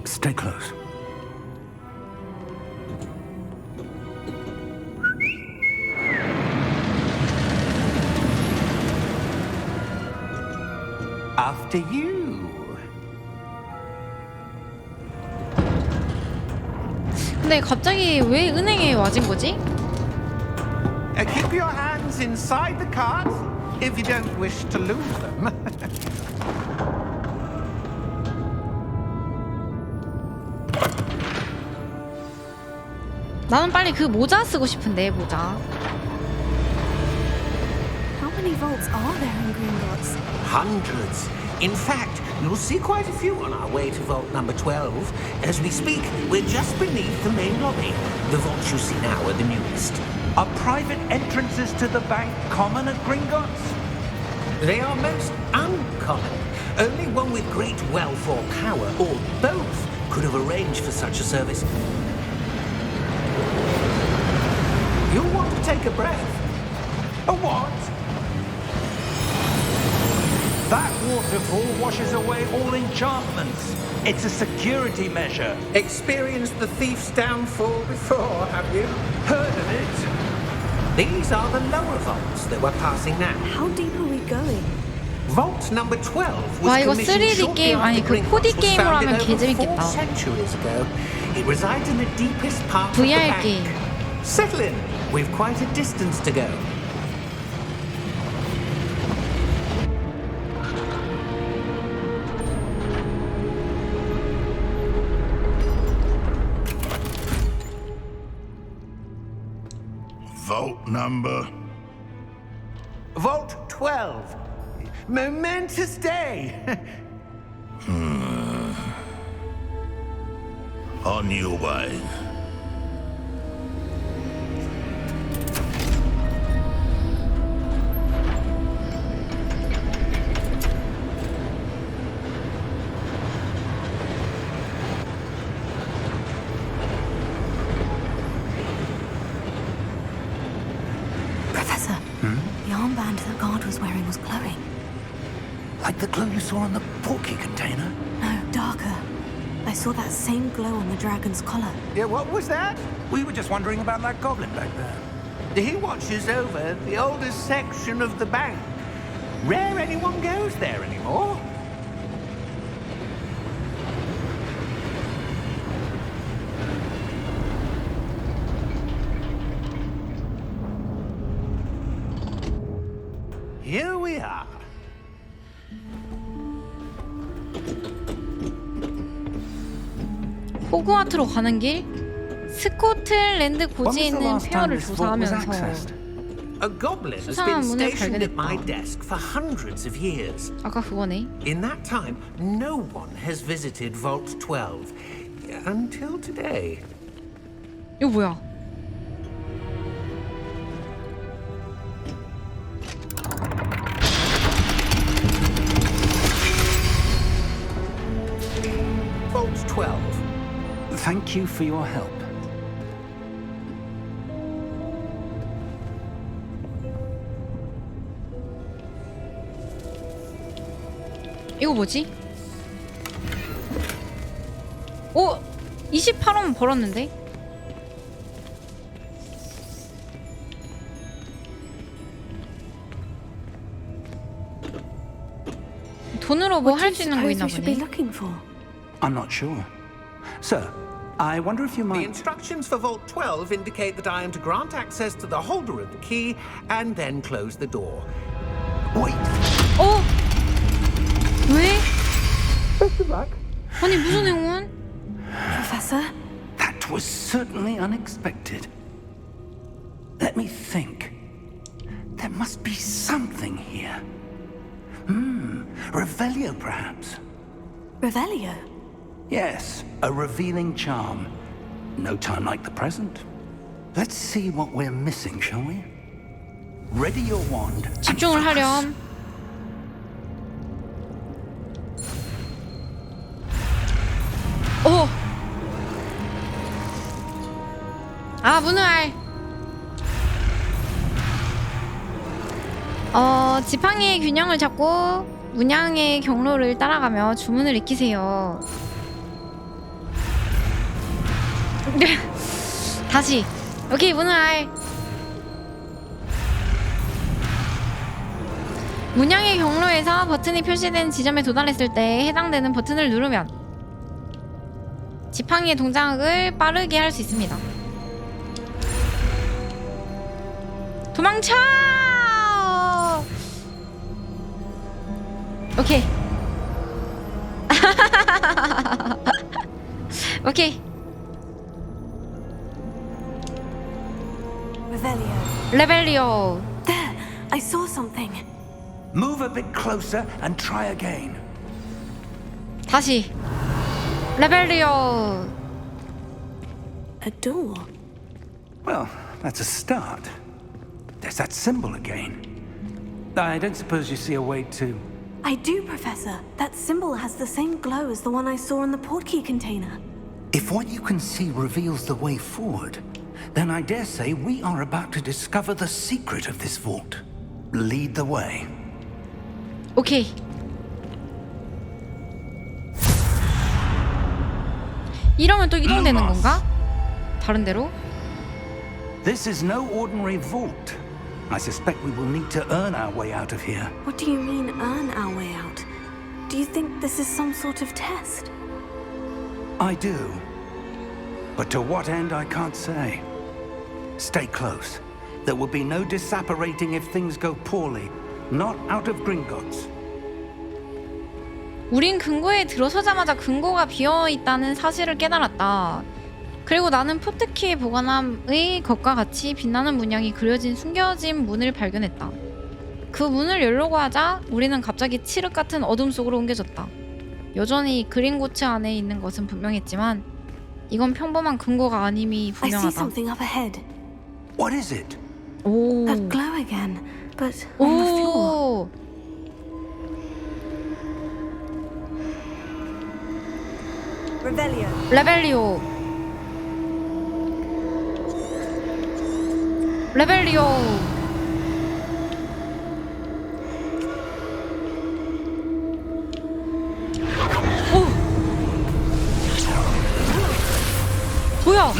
Stay close. After you. 근데 갑자기 왜 은행에 와진 거지? Keep your hands inside the carts if you don't wish to lose them. 나는 빨리 그 모자 쓰고 싶은데 모자. How many vaults are there in Gringotts? Hundreds. In fact, you'll see quite a few on our way to vault number 12. As we speak, we're just beneath the main lobby. The vaults you see now are the newest. Are private entrances to the bank common at Gringotts? They are most uncommon. Only one with great wealth or power, or both, could have arranged for such a service. You'll want to take a breath. A what? That waterfall washes away all enchantments. It's a security measure. Experienced the thief's downfall before, have you? Heard of it? These are the lower vaults that we're passing now. How deep are we going? Vault number 12 was 와, 이거 commissioned 3D shortly 게임, 아니, after 그 Gringotts 4D was 게임으로 founded 하면 over 개재밌겠다. 4 centuries ago. It resides in the deepest part of the VR bank. 게임. Settle in. We've quite a distance to go. Vault number. Vault 12. Momentous day. On your way. Professor, the armband that guard was wearing was glowing. Like the glow you saw on the porky container? No, darker. I saw that same glow on the dragon's collar. Yeah, what was that? We were just wondering about that goblin back there. He watches over the oldest section of the bank. Rare anyone goes there anymore. Here we are. 호그와트로 가는 길? 스코틀랜드 When 고지에 was the 있는 last time 폐허를 this vault was 조사하면서 accessed? A goblin has 수상한 been 문을 stationed at my 발견했다. desk for hundreds of years. 아까 그거네. In that time, no one has visited Vault 12 until today. 이거 뭐야? Vault 12. Thank you for your help. 이거 뭐지? 오! 28원 벌었는데? 돈으로 뭐 할 수 있는 거 Suppose 있나 we should be 보네. looking for. I'm not sure. Sir, I wonder if you The might... instructions for Vault 12 indicate that I am to grant access to the holder of the key and then close the door. Wait! 오! 왜? 아니 무슨 행운? Professor? That was certainly unexpected. Let me think. There must be something here. Revelio, perhaps. Revelio? Yes, a revealing charm. No time like the present. Let's see what we're missing, shall we? Ready your wand. and 집중을 focus. 하렴. 오! 아, 문을 지팡이의 균형을 잡고 문양의 경로를 따라가며 주문을 익히세요. 다시. 오케이, 문을 문양의 경로에서 버튼이 표시된 지점에 도달했을 때 해당되는 버튼을 누르면 지팡이의 동작을 빠르게 할 수 있습니다. 도망쳐! 오케이. 오케이. Revelio. 레벨리오. There! I saw something. Move a bit closer and try again. 다시. 레벨리오. A door. Well, that's a start. There's that symbol again. I don't suppose you see a way to... I do, Professor. That symbol has the same glow as the one I saw in the portkey container. If what you can see reveals the way forward, then I dare say we are about to discover the secret of this vault. Lead the way. 오케이. 이러면 또 이동되는 건가? 다른 데로? This is no ordinary vault. I suspect we will need to earn our way out of here. What do you mean, earn our way out? Do you think this is some sort of test? I do. But to what end, I can't say. Stay close. There will be no disapparating if things go poorly. Not out of Gringotts. 우린 금고에 들어서자마자 금고가 비어있다는 사실을 깨달았다. 그리고 나는 포트키에 보관함의 것과 같이 빛나는 문양이 그려진 숨겨진 문을 발견했다. 그 문을 열려고 하자 우리는 갑자기 칠흑 같은 어둠 속으로 옮겨졌다. 여전히 그린고츠 안에 있는 것은 분명했지만 이건 평범한 금고가 아님이 I see 분명하다. something up ahead. What is it? 오. That glow again, but on the floor. 오. Revelio. 레벨리오. 레벨리오. 오. 뭐야?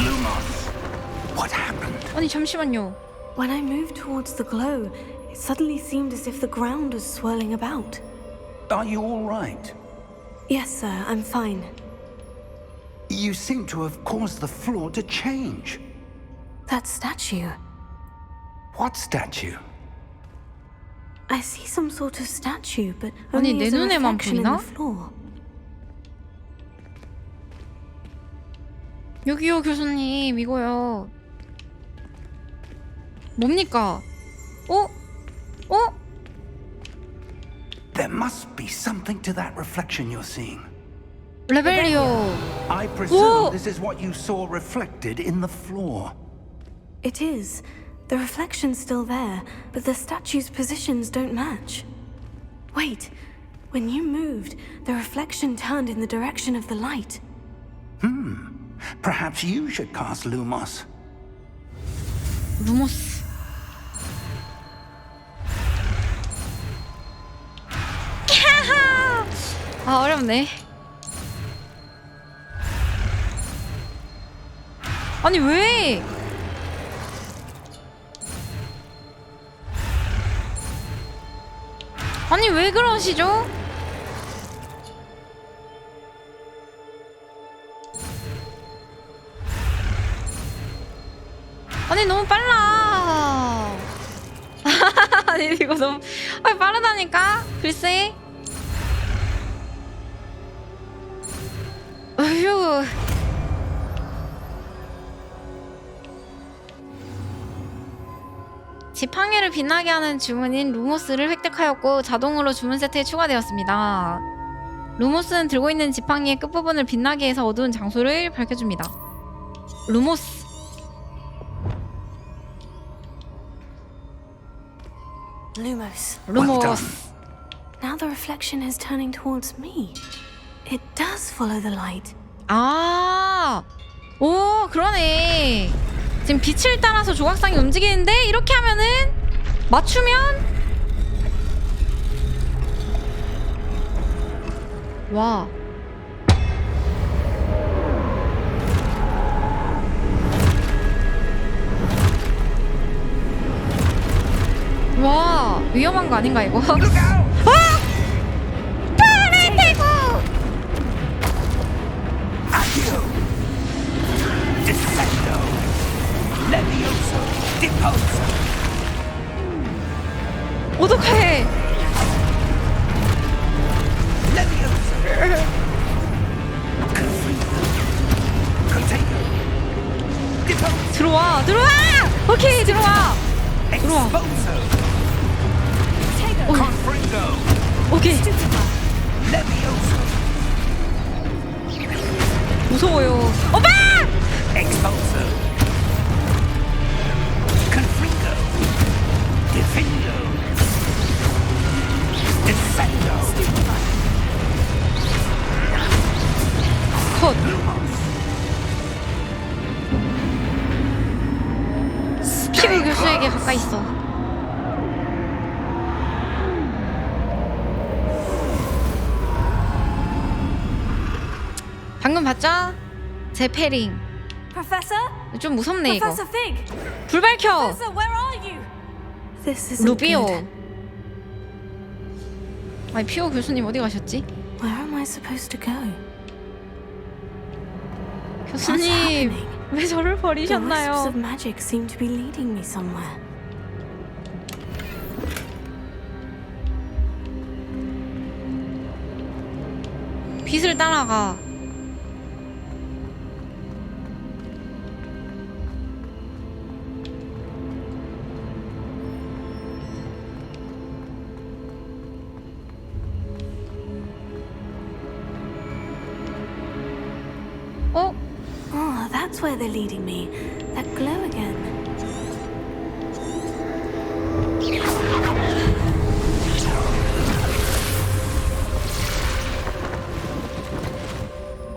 What happened? 아니 잠시만요. When I moved towards the glow, it suddenly seemed as if the ground was swirling about. Are you all right? Yes, sir, I'm fine. You seem to have caused the floor to change. That statue. What statue? I see some sort of statue, but 아니, only 내 as a 눈에만 reflection in 보이나? the floor. 여기요 교수님 이거요. 뭡니까? 어? 어? There must be something to that reflection you're seeing. 레벨리오. I presume Whoa. this is what you saw reflected in the floor. It is. The reflection's still there, but the statue's positions don't match. Wait. When you moved, the reflection turned in the direction of the light. Perhaps you should cast Lumos. 루모스. 아 어렵네. 아니 왜? 아니 왜 그러시죠? 아니 너무 빨라. 아니 이거 너무 빠르다니까? 글쎄. 휴. 지팡이를 빛나게 하는 주문인 루모스를 획득하였고 자동으로 주문 세트에 추가되었습니다. 루모스는 들고 있는 지팡이의 끝부분을 빛나게 해서 어두운 장소를 밝혀줍니다. 루모스. Lumos. 루모스. Now the reflection is turning towards me. It does follow the light. 아, 오, 그러네. 지금 빛을 따라서 조각상이 움직이는데 이렇게 하면은 맞추면 와. 와, 위험한 거 아닌가 이거? 아! 불을 대고! Descendo. Levioso. Deposo. 어떡해? Levioso. Confringo. Contago. Deposo. 들어와, 들어와! 오케이, 들어와. 들어와. Exposo. Confringo. 오케이. Levioso. 무서워요. 오빠! Exposo. Confringo. Defendo. Descendo. 컷. 피부 교수에게 가까이 있어. 방금 봤죠? 제 패링. Professor? 좀 무섭네 이거. Professor Fig! 불 밝혀. Professor, where are you? This isn't 루비오. good. 아니 피오 교수님 어디 가셨지? Where am I supposed to go? 교수님 왜 저를 The wisps 버리셨나요? of magic seem to be leading me somewhere. 빛을 따라가. 어? Oh, that's where they're leading me. That glow again.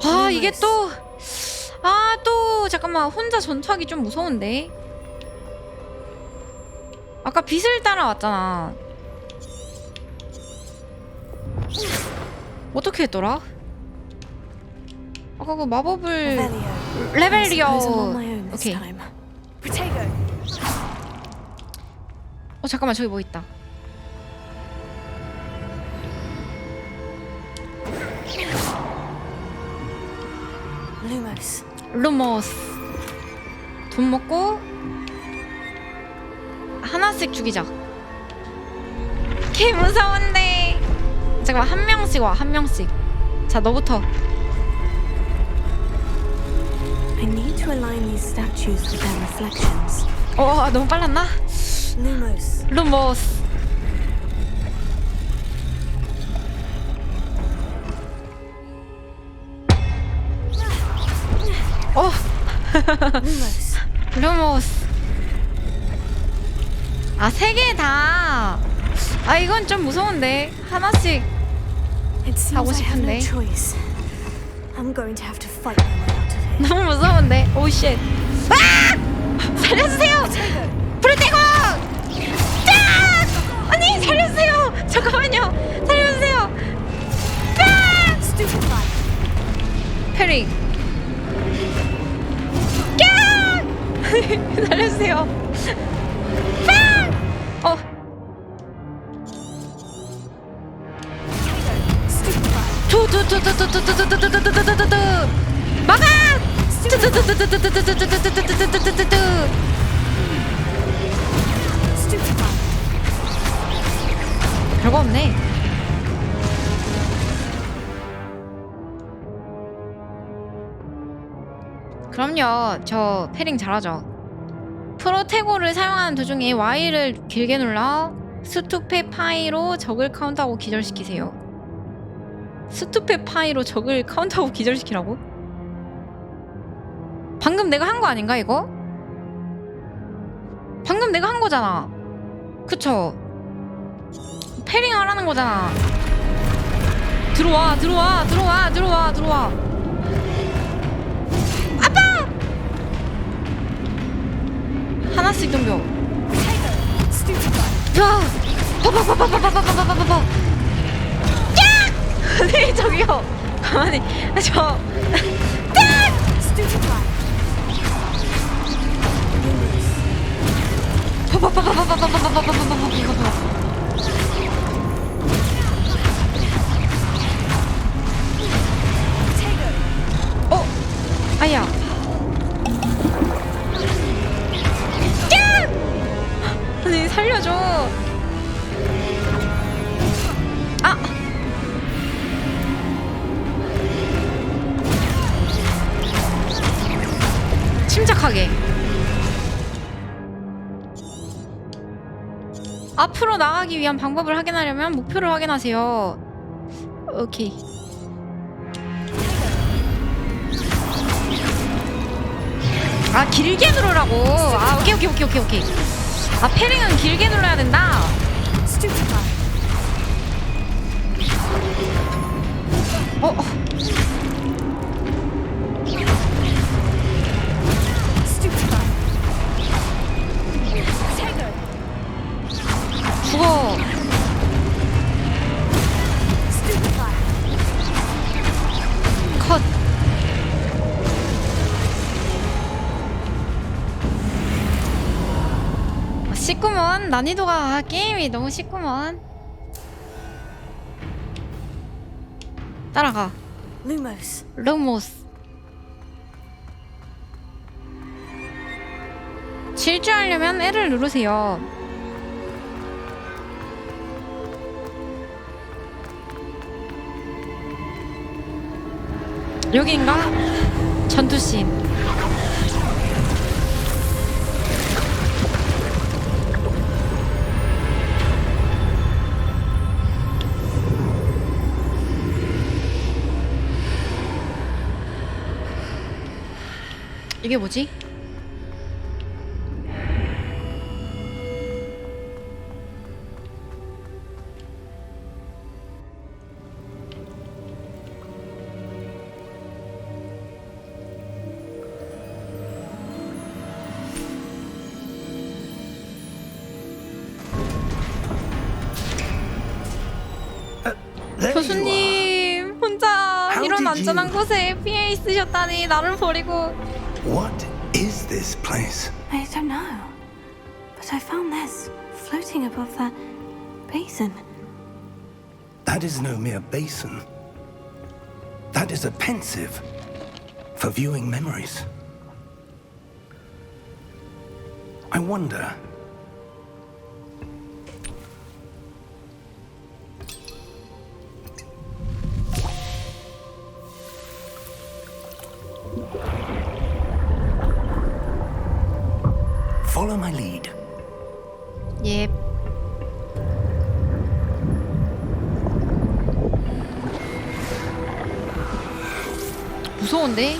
아 이게 또 잠깐만 혼자 전투하기 좀 무서운데. 아까 빛을 따라왔잖아. 어떻게 했더라? 아까 그 마법을 Revelio. 레벨리오. I suppose I'm on my own this 오케이. time. Protego. 잠깐만 저기 뭐 있다. Lumos. 루모스. 돈 먹고 하나씩 죽이자. 개 무서운데. 잠깐만 한 명씩 와, 한 명씩. 자 너부터. I need to align these statues with their reflections. 너무 빨랐나? Lumos. 루모스. Lumos. 루모스. 아, 세 개 다. 아, 이건 좀 무서운데. 하나씩. It seems 하고 I have no 싶은데. choice. I'm going to have to fight my way out of here. 너무 무서운데. 오 쉣. 아! 살려주세요. 불을 떼고. 짜! 아니, 살려주세요. 잠깐만요. 살려주세요. 짜! Stupefy. 페리. 까! 살려주세요. 까! Stupefy. 두두두두두두두두두두두두두두 막아! 두두두두두두두두두두두두두두두 Stupefy. 별거 없네. 그럼요. 저 패링 잘하죠. 프로테고를 사용하는 도중에 Y를 길게 눌러 스투페 파이로 적을 카운트하고 기절시키세요. 스투페 파이로 적을 카운트하고 기절시키라고? 방금 내가 한 거 아닌가 이거? 방금 내가 한 거잖아. 그쵸? 패링 하라는 거잖아. 들어와 들어와 들어와 들어와 들어와. 아빠! 하나씩 덤벼. 야! 봐봐봐봐봐봐봐봐봐봐. 야! 네 저기요. 가만히 저. 어? 아야. 아니 살려줘. 아. 침착하게. 앞으로 나가기 위한 방법을 확인하려면 목표를 확인하세요. 오케이. 아 길게 누르라고. 아 오케이 오케이 오케이 오케이 오케이. 아 패링은 길게 눌러야 된다. 어. 죽어. 컷. 쉽구먼. 난이도가 게임이 너무 쉽구먼. 따라가. Lumos. 루모스. 질주하려면 L을 누르세요. 여기인가? 전투씬. 이게 뭐지? 교수님 혼자 이런 안전한 곳에 피해 있으셨다니 나를 버리고. What is this place? I don't know. But I found this floating above that basin. That is no mere basin. That is a pensive for viewing memories. I wonder. Follow my lead. 예. 무서운데?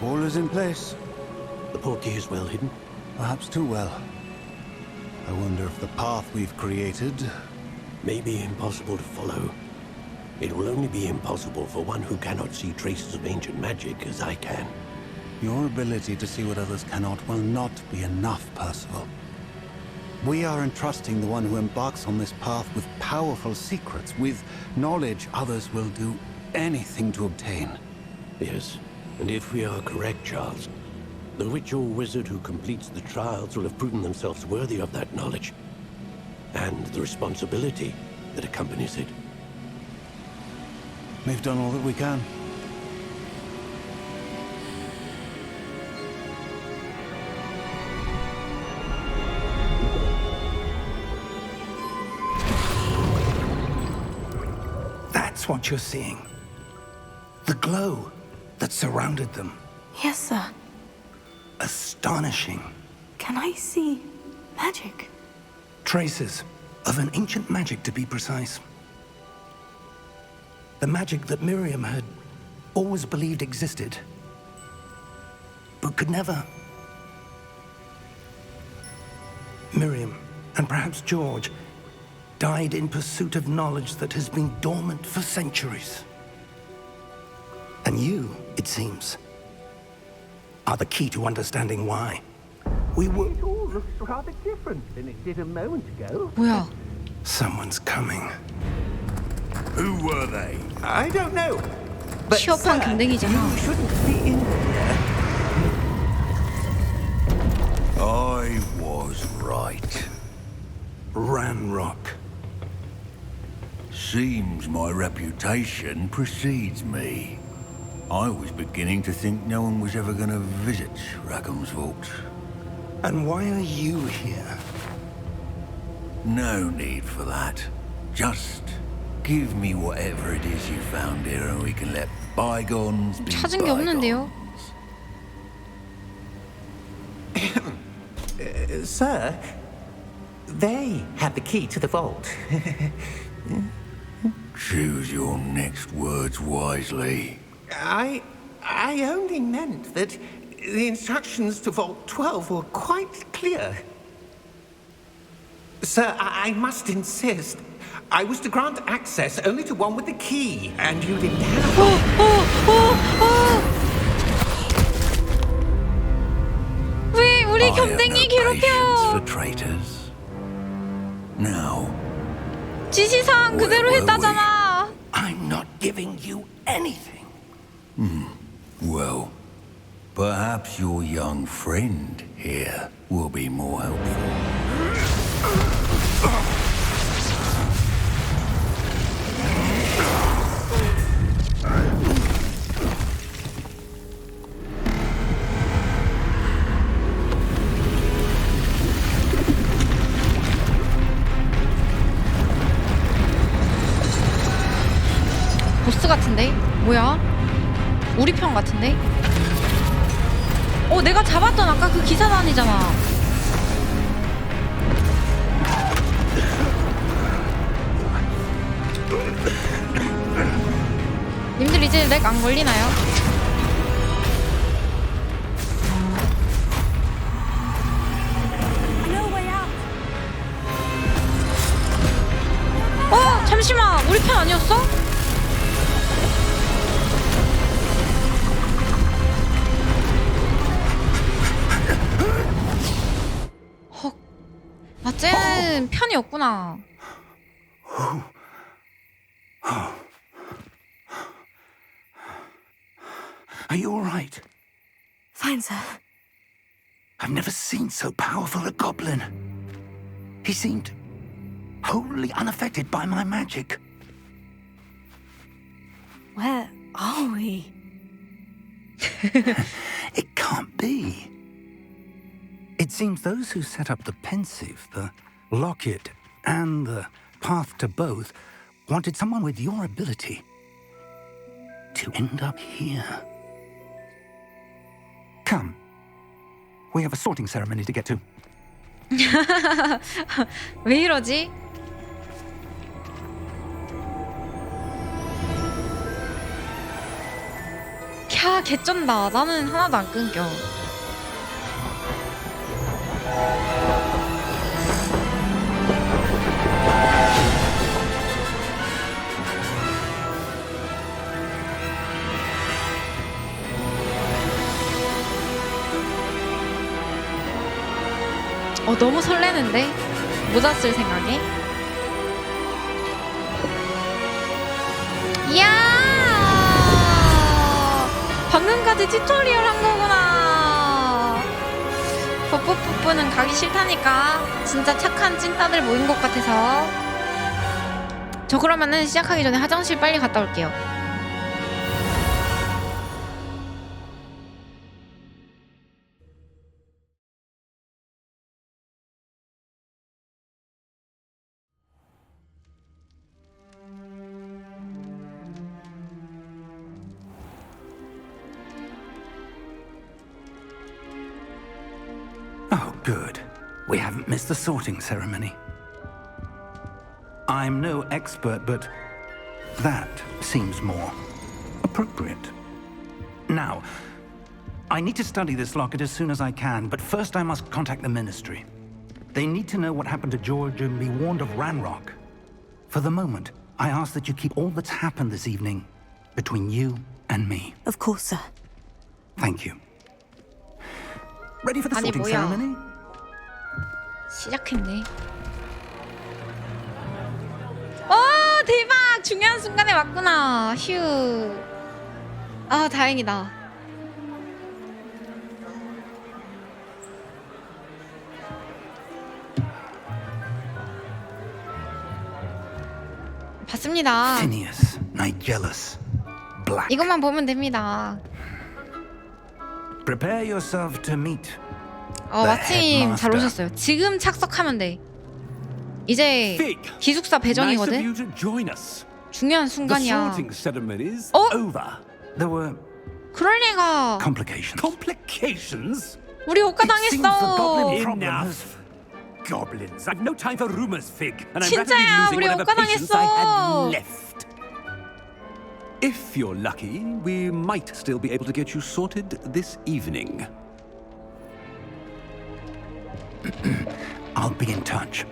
All is in place. The portkey is well hidden. Perhaps too well. I wonder if the path we've created... May be impossible to follow. It will only be impossible for one who cannot see traces of ancient magic as I can. Your ability to see what others cannot will not be enough, Percival. We are entrusting the one who embarks on this path with powerful secrets, with knowledge others will do anything to obtain. Yes, and if we are correct, Charles, the witch or wizard who completes the trials will have proven themselves worthy of that knowledge, and the responsibility that accompanies it. We've done all that we can. That's what you're seeing. The glow that surrounded them. Yes, sir. Astonishing. Can I see magic? Traces of an ancient magic, to be precise. The magic that Miriam had always believed existed, but could never. Miriam, and perhaps George, died in pursuit of knowledge that has been dormant for centuries. And you, it seems, are the key to understanding why. We were... It all looks rather different than it did a moment ago. 뭐야? Someone's coming. Who were they? I don't know. But 취업한 sir, 금댕이잖아. you shouldn't be in here. I was right. Ranrock. Seems my reputation precedes me. I was beginning to think no one was ever going to visit Rackham's vault. And why are you here? No need for that. Just give me whatever it is you found here and we can let bygones be 찾은 게 없는데요. Sir, they had the key to the vault. Choose your next words wisely. I only meant that the instructions to Vault 12 were quite clear. Sir, I must insist. I was to grant access only to one with the key, and you didn't have 왜 우리 I have 겸댕이 no patience for 괴롭혀? traitors. Now, 지시사항 그대로 Where were 했다잖아. I'm not giving you anything. well, perhaps your young friend here will be more helpful. 보스 같은데? 뭐야? 우리 편 같은데? 내가 잡았던 아까 그 기사단이잖아. 님들 이제 렉 안 걸리나요? 잠시만, 우리 편 아니었어? 헉, 쟤는 편이 없구나. Are you all right? Fine, sir. I've never seen so powerful a goblin. He seemed wholly unaffected by my magic. Where are we? It can't be. It seems those who set up the pensive, the locket, and the path to both wanted someone with your ability to end up here. Come. We have a sorting ceremony to get to. 왜 이러지? 캬, 개쩐다. 나는 하나도 안 끊겨. 너무 설레는데? 모자 쓸 생각에? 이야! 방금까지 튜토리얼 한 거구나. 버프뿌뿌는 가기 싫다니까. 진짜 착한 찐따들 모인 것 같아서. 저 그러면은 시작하기 전에 화장실 빨리 갔다 올게요. Oh, good. We haven't missed the sorting ceremony. I'm no expert, but that seems more appropriate. Now, I need to study this locket as soon as I can, but first I must contact the Ministry. They need to know what happened to George and be warned of Ranrock. For the moment, I ask that you keep all that's happened this evening between you and me. Of course, sir. Thank you. Ready for the 아니, sorting 뭐야. ceremony? 시작했네. 대박! 중요한 순간에 왔구나. 휴. 아, 다행이다. 봤습니다. Phineas, Nigellus, Black. 이것만 보면 됩니다. Prepare yourself to meet. 마침 잘 오셨어요. 지금 착석하면 돼. 이제 기숙사 배정이거든. 중요한 순간이야. There were 그럴 리가. complications. 우리 억까 당했어. Enough. Goblins. I've no time for rumors, Fig. And I'm 진짜야, rapidly 우리 losing whatever 억까 patience I 당했어. had left. If you're lucky, we might still be able to get you sorted this evening. I'll be in touch.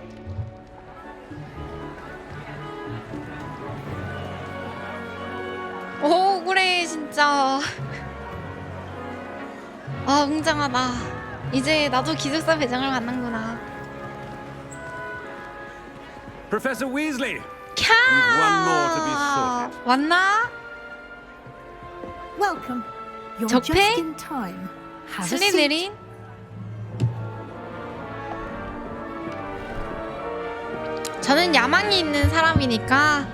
억울해 진짜. 아, 웅장하다. 이제 나도 기숙사 배정을 받는구나. Professor Weasley. 캬. We've one more to be sorted. 왔나? Welcome. You're 적폐? just in time. Have a seat. 슬리데린? 저는 야망이 있는 사람이니까.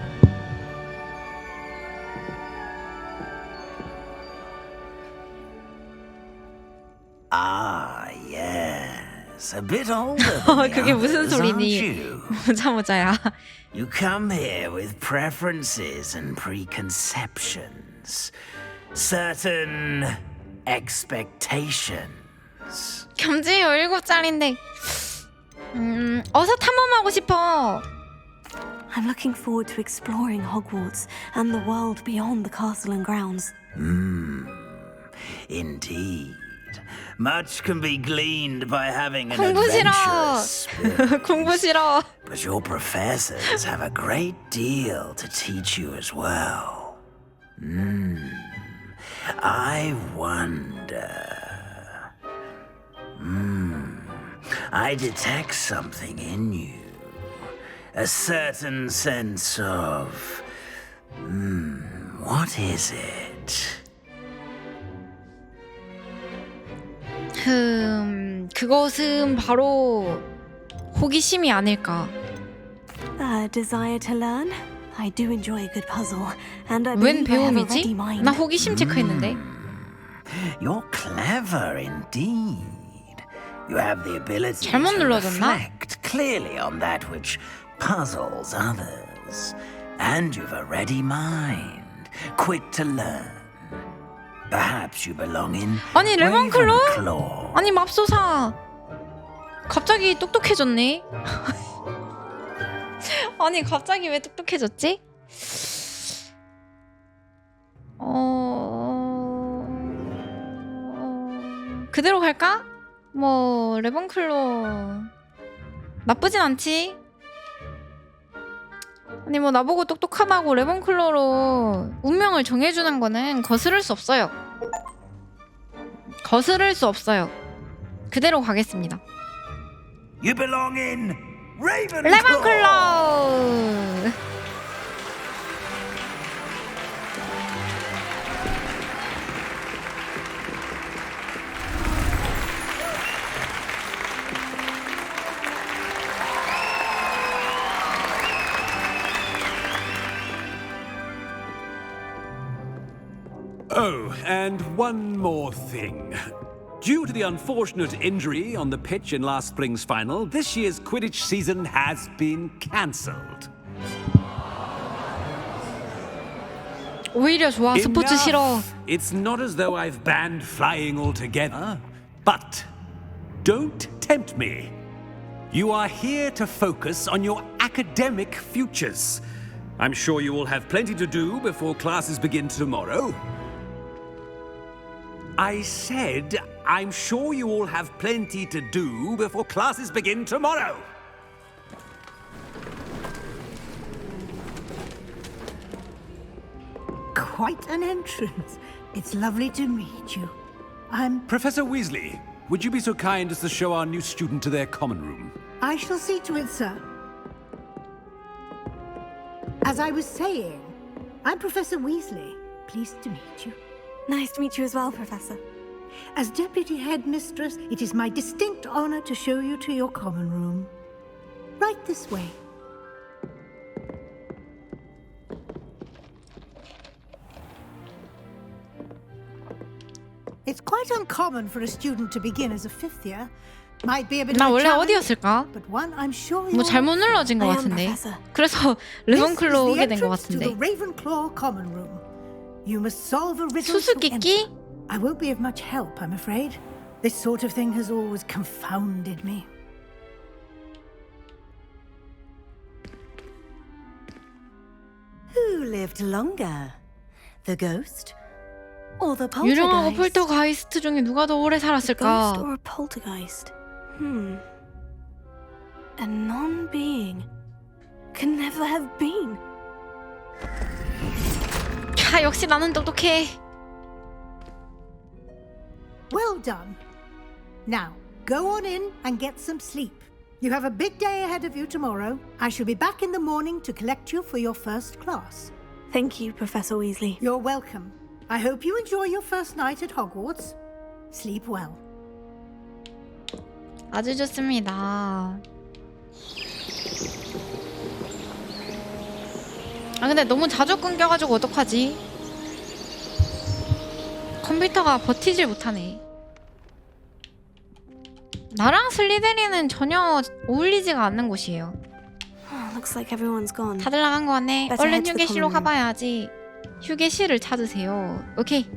Ah, yes. A bit older than the 그게 무슨 others, aren't 소리니? you? 모자모자야. You come here with preferences and preconceptions. Certain expectations. 겸지 17살인데. 어서 탐험하고 싶어. I'm looking forward to exploring Hogwarts and the world beyond the castle and grounds. Indeed. Much can be gleaned by having an 공부 싫어. adventurous spirit. 공부 싫어. But your professors have a great deal to teach you as well. I wonder. I detect something in you. A certain sense of. What is it? 그것은 바로 호기심이 아닐까. A desire to learn? I do enjoy a good puzzle, and I 웬 believe I have a ready 배움이지? mind. 나 호기심 체크했는데. You're clever indeed. You have the ability 잘못 to 눌러줬나? reflect clearly on that which puzzles others. And you've a ready mind, quick to learn. Perhaps you belong in 아니 레몬클로? Ravenclaw. 아니 맙소사. 갑자기 똑똑해졌네. 아니 갑자기 왜 똑똑해졌지? 그대로 갈까? 뭐 레몬클로 나쁘진 않지. 아니 뭐 나보고 똑똑하다고 레몬클로로 운명을 정해주는 거는 거스를 수 없어요. 거스를 수 없어요. 그대로 가겠습니다. You belong in Ravenclaw. 레몬클로. Oh, and one more thing. Due to the unfortunate injury on the pitch in last spring's final, this year's Quidditch season has been cancelled. 오히려 좋아. 스포츠 싫어. It's not as though I've banned flying altogether, but don't tempt me. You are here to focus on your academic futures. I'm sure you will have plenty to do before classes begin tomorrow. I said, I'm sure you all have plenty to do before classes begin tomorrow. Quite an entrance. It's lovely to meet you. Professor Weasley, would you be so kind as to show our new student to their common room? I shall see to it, sir. As I was saying, I'm Professor Weasley. Pleased to meet you. Nice to meet you as well, Professor. As Deputy Headmistress, it is my distinct honor to show you to your common room. Right this way. It's quite uncommon for a student to begin as a fifth year. Might be a bit 나 of a 원래 challenge, 어디였을까? but one I'm sure 뭐 you'll 잘못 눌러진 것 I am 같은데. Professor. 그래서 This is 르번클로 the 오게 된 것 entrance to the 같은데. Ravenclaw common room. You must solve a riddle to enter. 수수께끼? I won't be of much help, I'm afraid. This sort of thing has always confounded me. Who lived longer? The ghost or the 유령하고 poltergeist? 폴터가이스트 중에 누가 더 오래 Ghost 살았을까? or a poltergeist? A non-being can never have been. 야, 역시 나는 똑똑해. Well done. Now, go on in and get some sleep. You have a big day ahead of you tomorrow. I shall be back in the morning to collect you for your first class. Thank you, Professor Weasley. You're welcome. I hope you enjoy your first night at Hogwarts. Sleep well. 아주 좋습니다. 아 근데 너무 자주 끊겨가지고 어떡하지? 컴퓨터가 버티질 못하네. 나랑 슬리데린은 전혀 어울리지가 않는 곳이에요. Looks like everyone's gone. 다들 나간 거 같네. Better 얼른 head to the 휴게실로 common room. 가봐야지. 휴게실을 찾으세요. 오케이.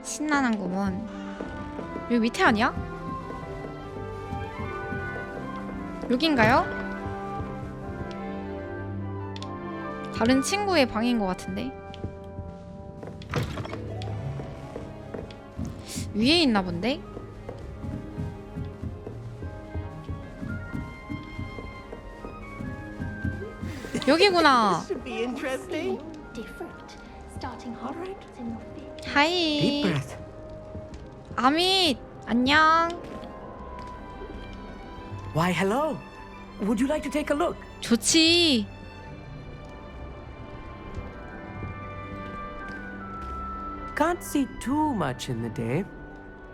신나는구먼. 여기 밑에 아니야? 여긴가요? 다른 친구의 방인 것 같은데. 위에 있나 본데? 여기구나. Should be interesting. different. Starting hot in your feet. Deep 하이. breath. 아밋 안녕. Why, hello. Would you like to take a look? 좋지. Can't see too much in the day.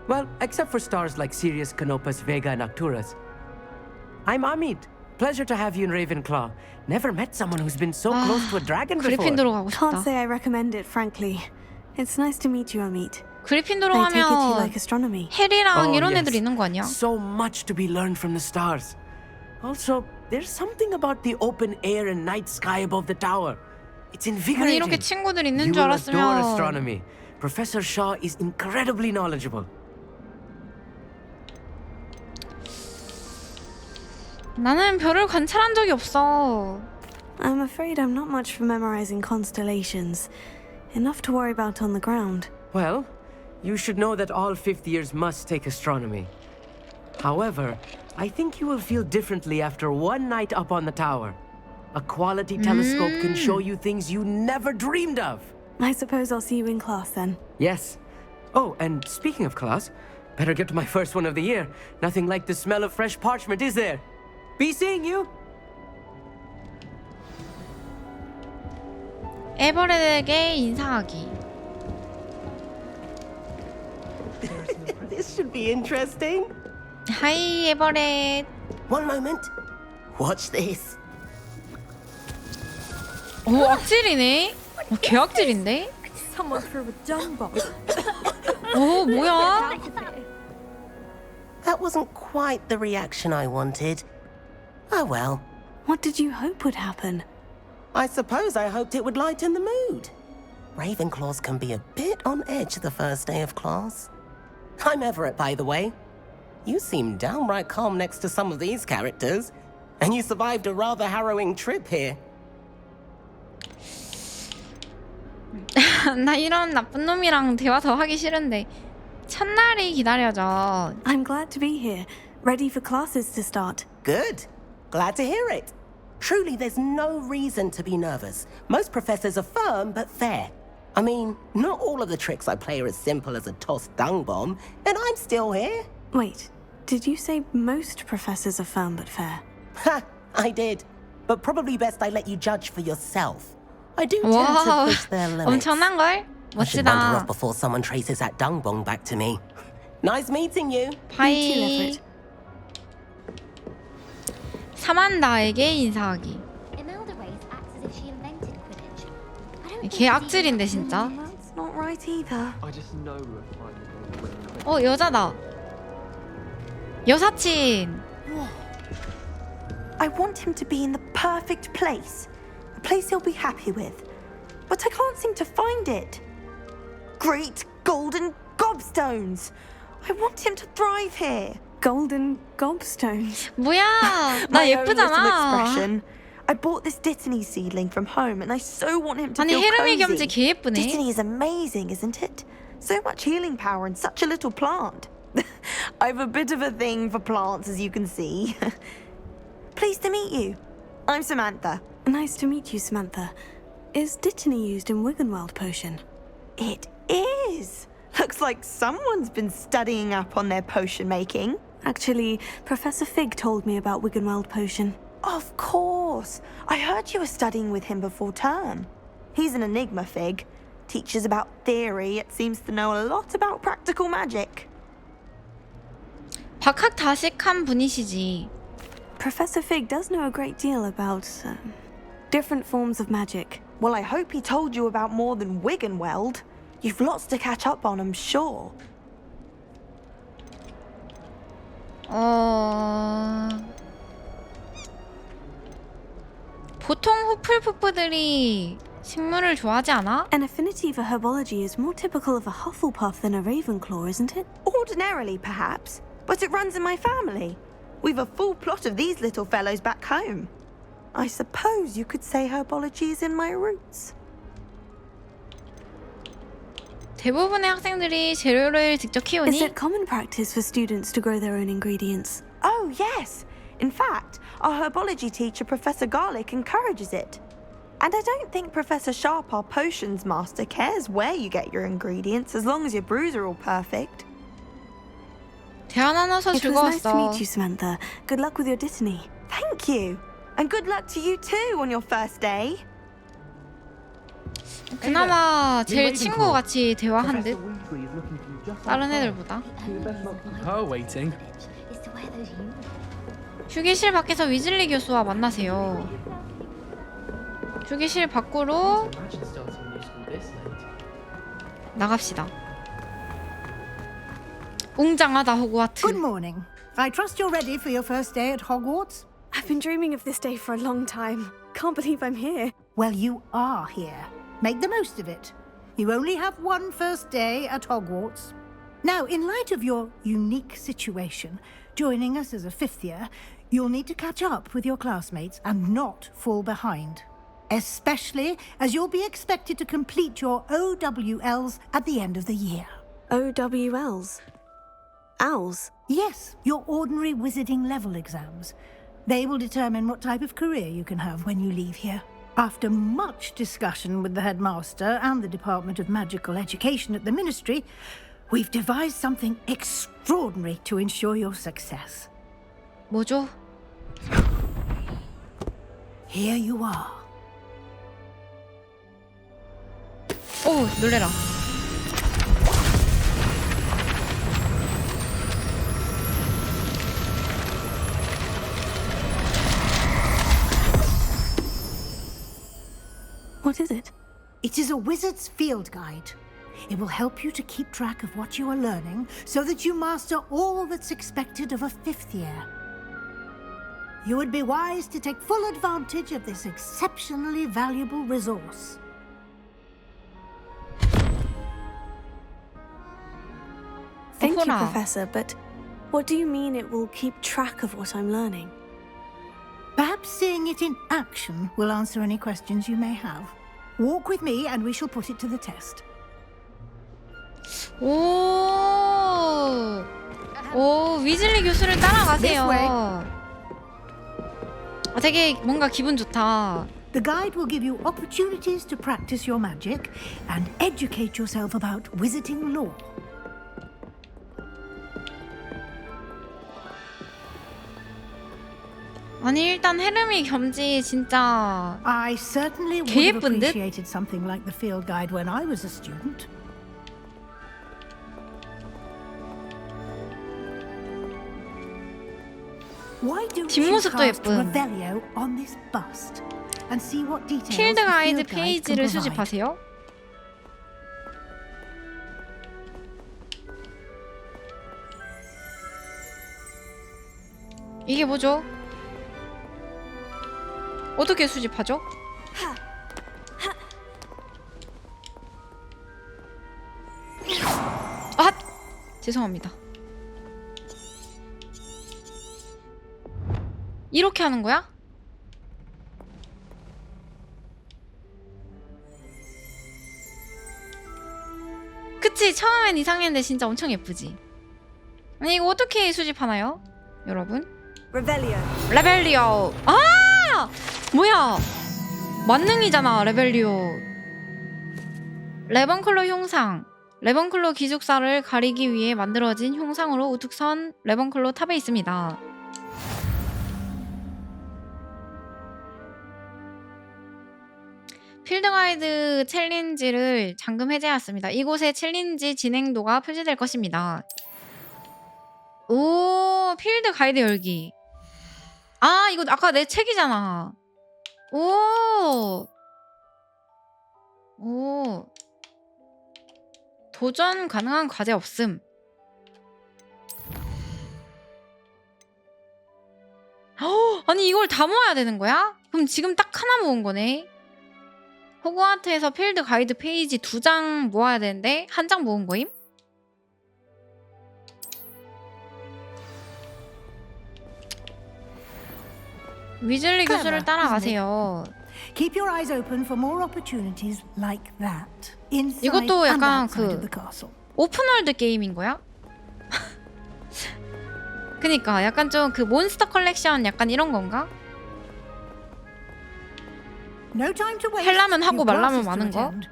Well, except for stars like Sirius, Canopus, Vega, and Arcturus. I'm Amit. Pleasure to have you in Ravenclaw. Never met someone who's been so close to a dragon before. 그리핀도로 가고 Can't 싶다. say I recommend it, frankly. It's nice to meet you, Amit. 그리핀도로 I take it you 가면 like astronomy. 해리랑 Oh, 이런 yes. 애들 있는 거 아니야? So much to be learned from the stars. Also, there's something about the open air and night sky above the tower. It's 아니 invigorating. 이렇게 친구들 있는 You 줄 will adore 알았으면 astronomy. Professor Shaw is incredibly knowledgeable. 나는 별을 관찰한 적이 없어. I'm afraid I'm not much for memorizing constellations. Enough to worry about on the ground. Well, you should know that all fifth years must take astronomy. However, I think you will feel differently after one night up on the tower. A quality telescope can show you things you never dreamed of. I suppose I'll see you in class then. Yes. Oh, and speaking of class, better get to my first one of the year. Nothing like the smell of fresh parchment, is there? Be seeing you. 에버레드에게 인사하기. This should be interesting. 하이 에버레드. One moment. Watch this. 오 악질이네. 개 악질인데? Someone threw a dung bomb. 오 뭐야? That wasn't quite the reaction I wanted. Oh well. What did you hope would happen? I suppose I hoped it would lighten the mood. Ravenclaws can be a bit on edge the first day of class. I'm Everett, by the way. You seem downright calm next to some of these characters, and you survived a rather harrowing trip here. 나 이런 나쁜 놈이랑 대화 더 하기 싫은데 첫날이 기다려져. I'm glad to be here, ready for classes to start. Good. Glad to hear it. Truly, there's no reason to be nervous. Most professors are firm but fair. I mean, not all of the tricks I play are as simple as a tossed dung bomb, and I'm still here. Wait, did you say most professors are firm but fair? Ha! I did. But probably best I let you judge for yourself. I do tend to push their limits. 엄청난걸? I should wander off 멋지다. before someone traces that dung bomb back to me. Nice meeting you. 바이. 사만다에게 인사하기. Imelda Race acts as if she invented Quidditch. I don't 걔 악질인데 진짜. That's not right either. I just know 여자다. 여사친. I want him to be in the perfect place. A place he'll be happy with. But I can't seem to find it. Great golden gobstones! I want him to thrive here. Golden gobstones. 뭐야? 나 My own little 예쁘잖아. expression. I bought this Dittany seedling from home and I so want him to 아니 feel 헤르미 cozy. 겸지 개 예쁘네. Dittany is amazing, isn't it? So much healing power in such a little plant. I've a bit of a thing for plants, as you can see. Pleased to meet you. I'm Samantha. Nice to meet you, Samantha. Is Dittany used in Wiggenweld potion? It is. Looks like someone's been studying up on their potion making. Actually, Professor Fig told me about Wiggenweld potion. Of course. I heard you were studying with him before term. He's an enigma, Fig. Teaches about theory, yet seems to know a lot about practical magic. 박학다식한 분이시지. Professor Fig does know a great deal about different forms of magic. Well, I hope he told you about more than Wiggenweld. You've lots to catch up on, I'm sure. 보통 후플푸프들이 식물을 좋아하지 않아? An affinity for herbology is more typical of a Hufflepuff than a Ravenclaw, isn't it? Ordinarily, perhaps, but it runs in my family. We've a full plot of these little fellows back home. I suppose you could say herbology is in my roots. 대부분의 학생들이 재료를 직접 Is 키우니? it common practice for students to grow their own ingredients? Oh, yes. In fact, our herbology teacher, Professor Garlick, encourages it. And I don't think Professor Sharp, our potions master, cares where you get your ingredients as long as your brews are all perfect. 대화 나눠서 It was nice to 즐거웠어. meet you, Samantha. Good luck with your Dittany. Thank you. And good luck to you too on your first day. 그나마 제일 친구같이 대화한 듯. 다른 애들보다. Her waiting. Is to wear those uniforms. 휴게실 밖에서 위즐리 교수와 만나세요. 휴게실 밖으로 Imagine starting new school this late. 나갑시다. 웅장하다 호그와트. Good morning. I trust you're ready for your first day at Hogwarts? I've been dreaming of this day for a long time. Can't believe I'm here. Well, you are here. Make the most of it. You only have one first day at Hogwarts. Now, in light of your unique situation, joining us as a fifth year, you'll need to catch up with your classmates and not fall behind. Especially as you'll be expected to complete your OWLs at the end of the year. OWLs? Owls? Yes, your ordinary wizarding level exams. They will determine what type of career you can have when you leave here. After much discussion with the headmaster and the Department of Magical Education at the Ministry, we've devised something extraordinary to ensure your success. 뭐죠? Here you are. 오, 놀래라. What is it? It is a wizard's field guide. It will help you to keep track of what you are learning so that you master all that's expected of a fifth year. You would be wise to take full advantage of this exceptionally valuable resource. Thank you, 오호라. Professor, but what do you mean it will keep track of what I'm learning? Perhaps seeing it in action will answer any questions you may have. Walk with me and we shall put it to the test. 오, 위즐리 교수를 따라가세요. 되게 뭔가 기분 좋다. The guide will give you opportunities to practice your magic and educate yourself about wizarding lore. 아니 일단 헤르미 겸지 진짜 I certainly would 개 have 예쁜 듯? appreciated something like the field guide when I was a student. Why don't you 뒷모습도 cast 예쁨. Revelio on this bust and see what details 필드 the 가이드 field guide can 페이지를 provide. 수집하세요. 이게 뭐죠? 어떻게 수집하죠? 아! 죄송합니다. 이렇게 하는 거야? 그치? 처음엔 이상했는데 진짜 엄청 예쁘지? 아니 이거 어떻게 수집하나요? 여러분? 레벨리오. 아! 뭐야? 만능이잖아 레벨리오. 레번클로 흉상. 레번클로 기숙사를 가리기 위해 만들어진 흉상으로 우뚝 선 레번클로 탑에 있습니다. 필드 가이드 챌린지를 잠금 해제하였습니다. 이곳에 챌린지 진행도가 표시될 것입니다. 오, 필드 가이드 열기. 아, 이거 아까 내 책이잖아. 오. 오. 도전 가능한 과제 없음. 허, 아니 이걸 다 모아야 되는 거야? 그럼 지금 딱 하나 모은 거네. 호그와트에서 필드 가이드 페이지 2장 모아야 되는데 1장 모은 거임? 위즐리 교수를 따라가세요. Keep your eyes open for more opportunities like that. Inside 이것도 and 약간 outside of 그 the castle. 오픈월드 게임인 거야? 그니까 약간 좀 그 몬스터 컬렉션 약간 이런 건가? No time to wait. 하려면 하고 Your 말라면 classes to 마는 거? attend.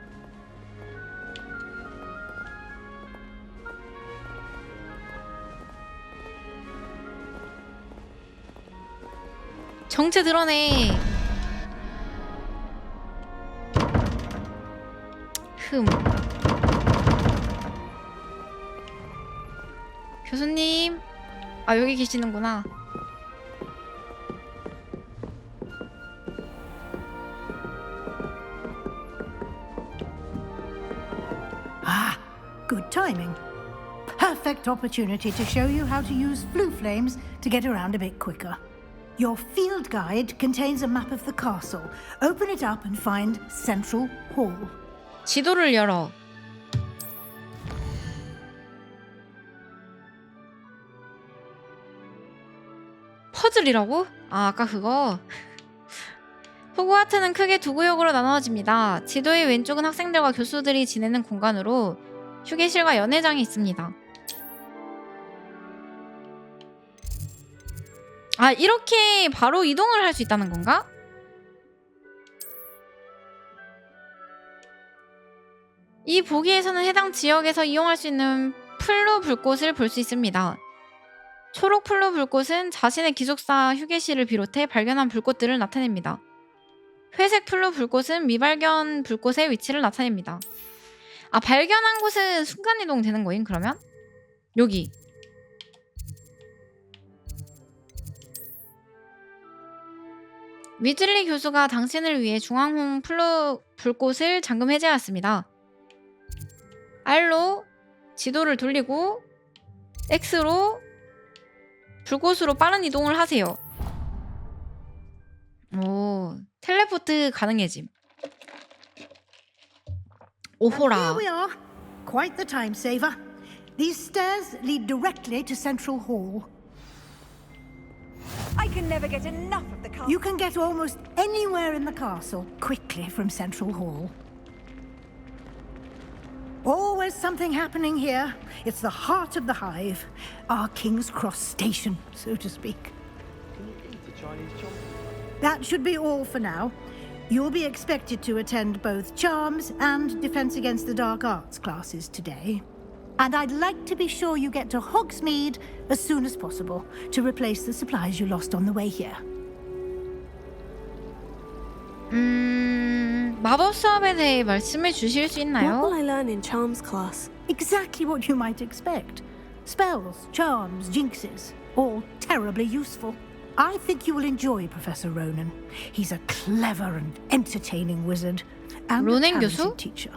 정체 드러내. 흠. 교수님. 아, 여기 계시는구나. Ah, good timing. Perfect opportunity to show you how to use flue flames to get around a bit quicker. Your field guide contains a map of the castle. Open it up and find Central Hall. 지도를 열어. 퍼즐이라고? 아, 아까 그거. 호그와트는 크게 두 구역으로 나눠집니다. 지도의 왼쪽은 학생들과 교수들이 지내는 공간으로 휴게실과 연회장이 있습니다. 아, 이렇게 바로 이동을 할 수 있다는 건가? 이 보기에서는 해당 지역에서 이용할 수 있는 플루 불꽃을 볼 수 있습니다. 초록 플루 불꽃은 자신의 기숙사 휴게실을 비롯해 발견한 불꽃들을 나타냅니다. 회색 플루 불꽃은 미발견 불꽃의 위치를 나타냅니다. 아, 발견한 곳은 순간이동 되는 거임 그러면? 여기. 위즐리 교수가 당신을 위해 중앙홍 플루 불꽃을 잠금 해제하였습니다. R로 지도를 돌리고 X로 불꽃으로 빠른 이동을 하세요. 오, 텔레포트 가능해짐. 오호라. Here we are. Quite the time saver. These stairs lead directly to Central Hall. I can never get enough of the castle. You can get almost anywhere in the castle quickly from Central Hall. Always something happening here. It's the heart of the hive, our King's Cross station, so to speak. That should be all for now. You'll be expected to attend both Charms and Defense Against the Dark Arts classes today. And I'd like to be sure you get to Hogsmeade as soon as possible to replace the supplies you lost on the way here. 마법 수업에 대해 말씀해 주실 수 What 있나요? will I learn in Charms class? Exactly what you might expect. Spells, charms, jinxes, all terribly useful. I think you will enjoy Professor Ronan. He's a clever and entertaining wizard and a 로넨 talented 교수? teacher.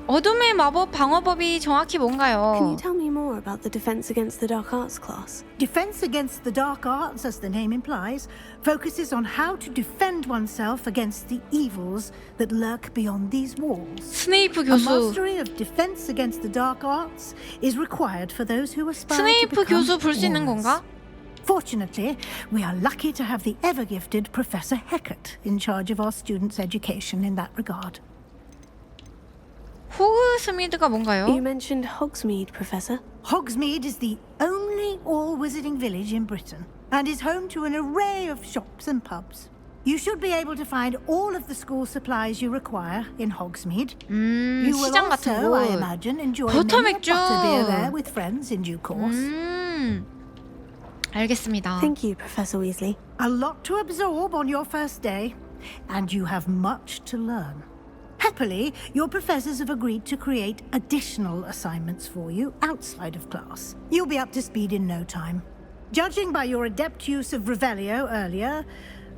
어둠의 마법 방어법이 정확히 Can you 뭔가요? tell me more about the Defense Against the Dark Arts class? Defense Against the Dark Arts, as the name implies, focuses on how to defend oneself against the evils that lurk beyond these walls. 스네이프 A 교수. mastery of Defense Against the Dark Arts is required for those who aspire to 스네이프 become 교수 볼 수 있는 warriors. 건가? Fortunately, we are lucky to have the ever-gifted Professor Hecat in charge of our students' education in that regard. 호그스미드가 뭔가요? You mentioned Hogsmeade, Professor. Hogsmeade is the only all-wizarding village in Britain and is home to an array of shops and pubs. You should be able to find all of the school supplies you require in Hogsmeade. You will 시장 같은 also, I 곳. imagine, enjoy 버터 many a 맥주. butterbeer there with friends in due course. 알겠습니다. Thank you, Professor Weasley. A lot to absorb on your first day, and you have much to learn. Happily, your professors have agreed to create additional assignments for you outside of class. You'll be up to speed in no time. Judging by your adept use of Revelio earlier,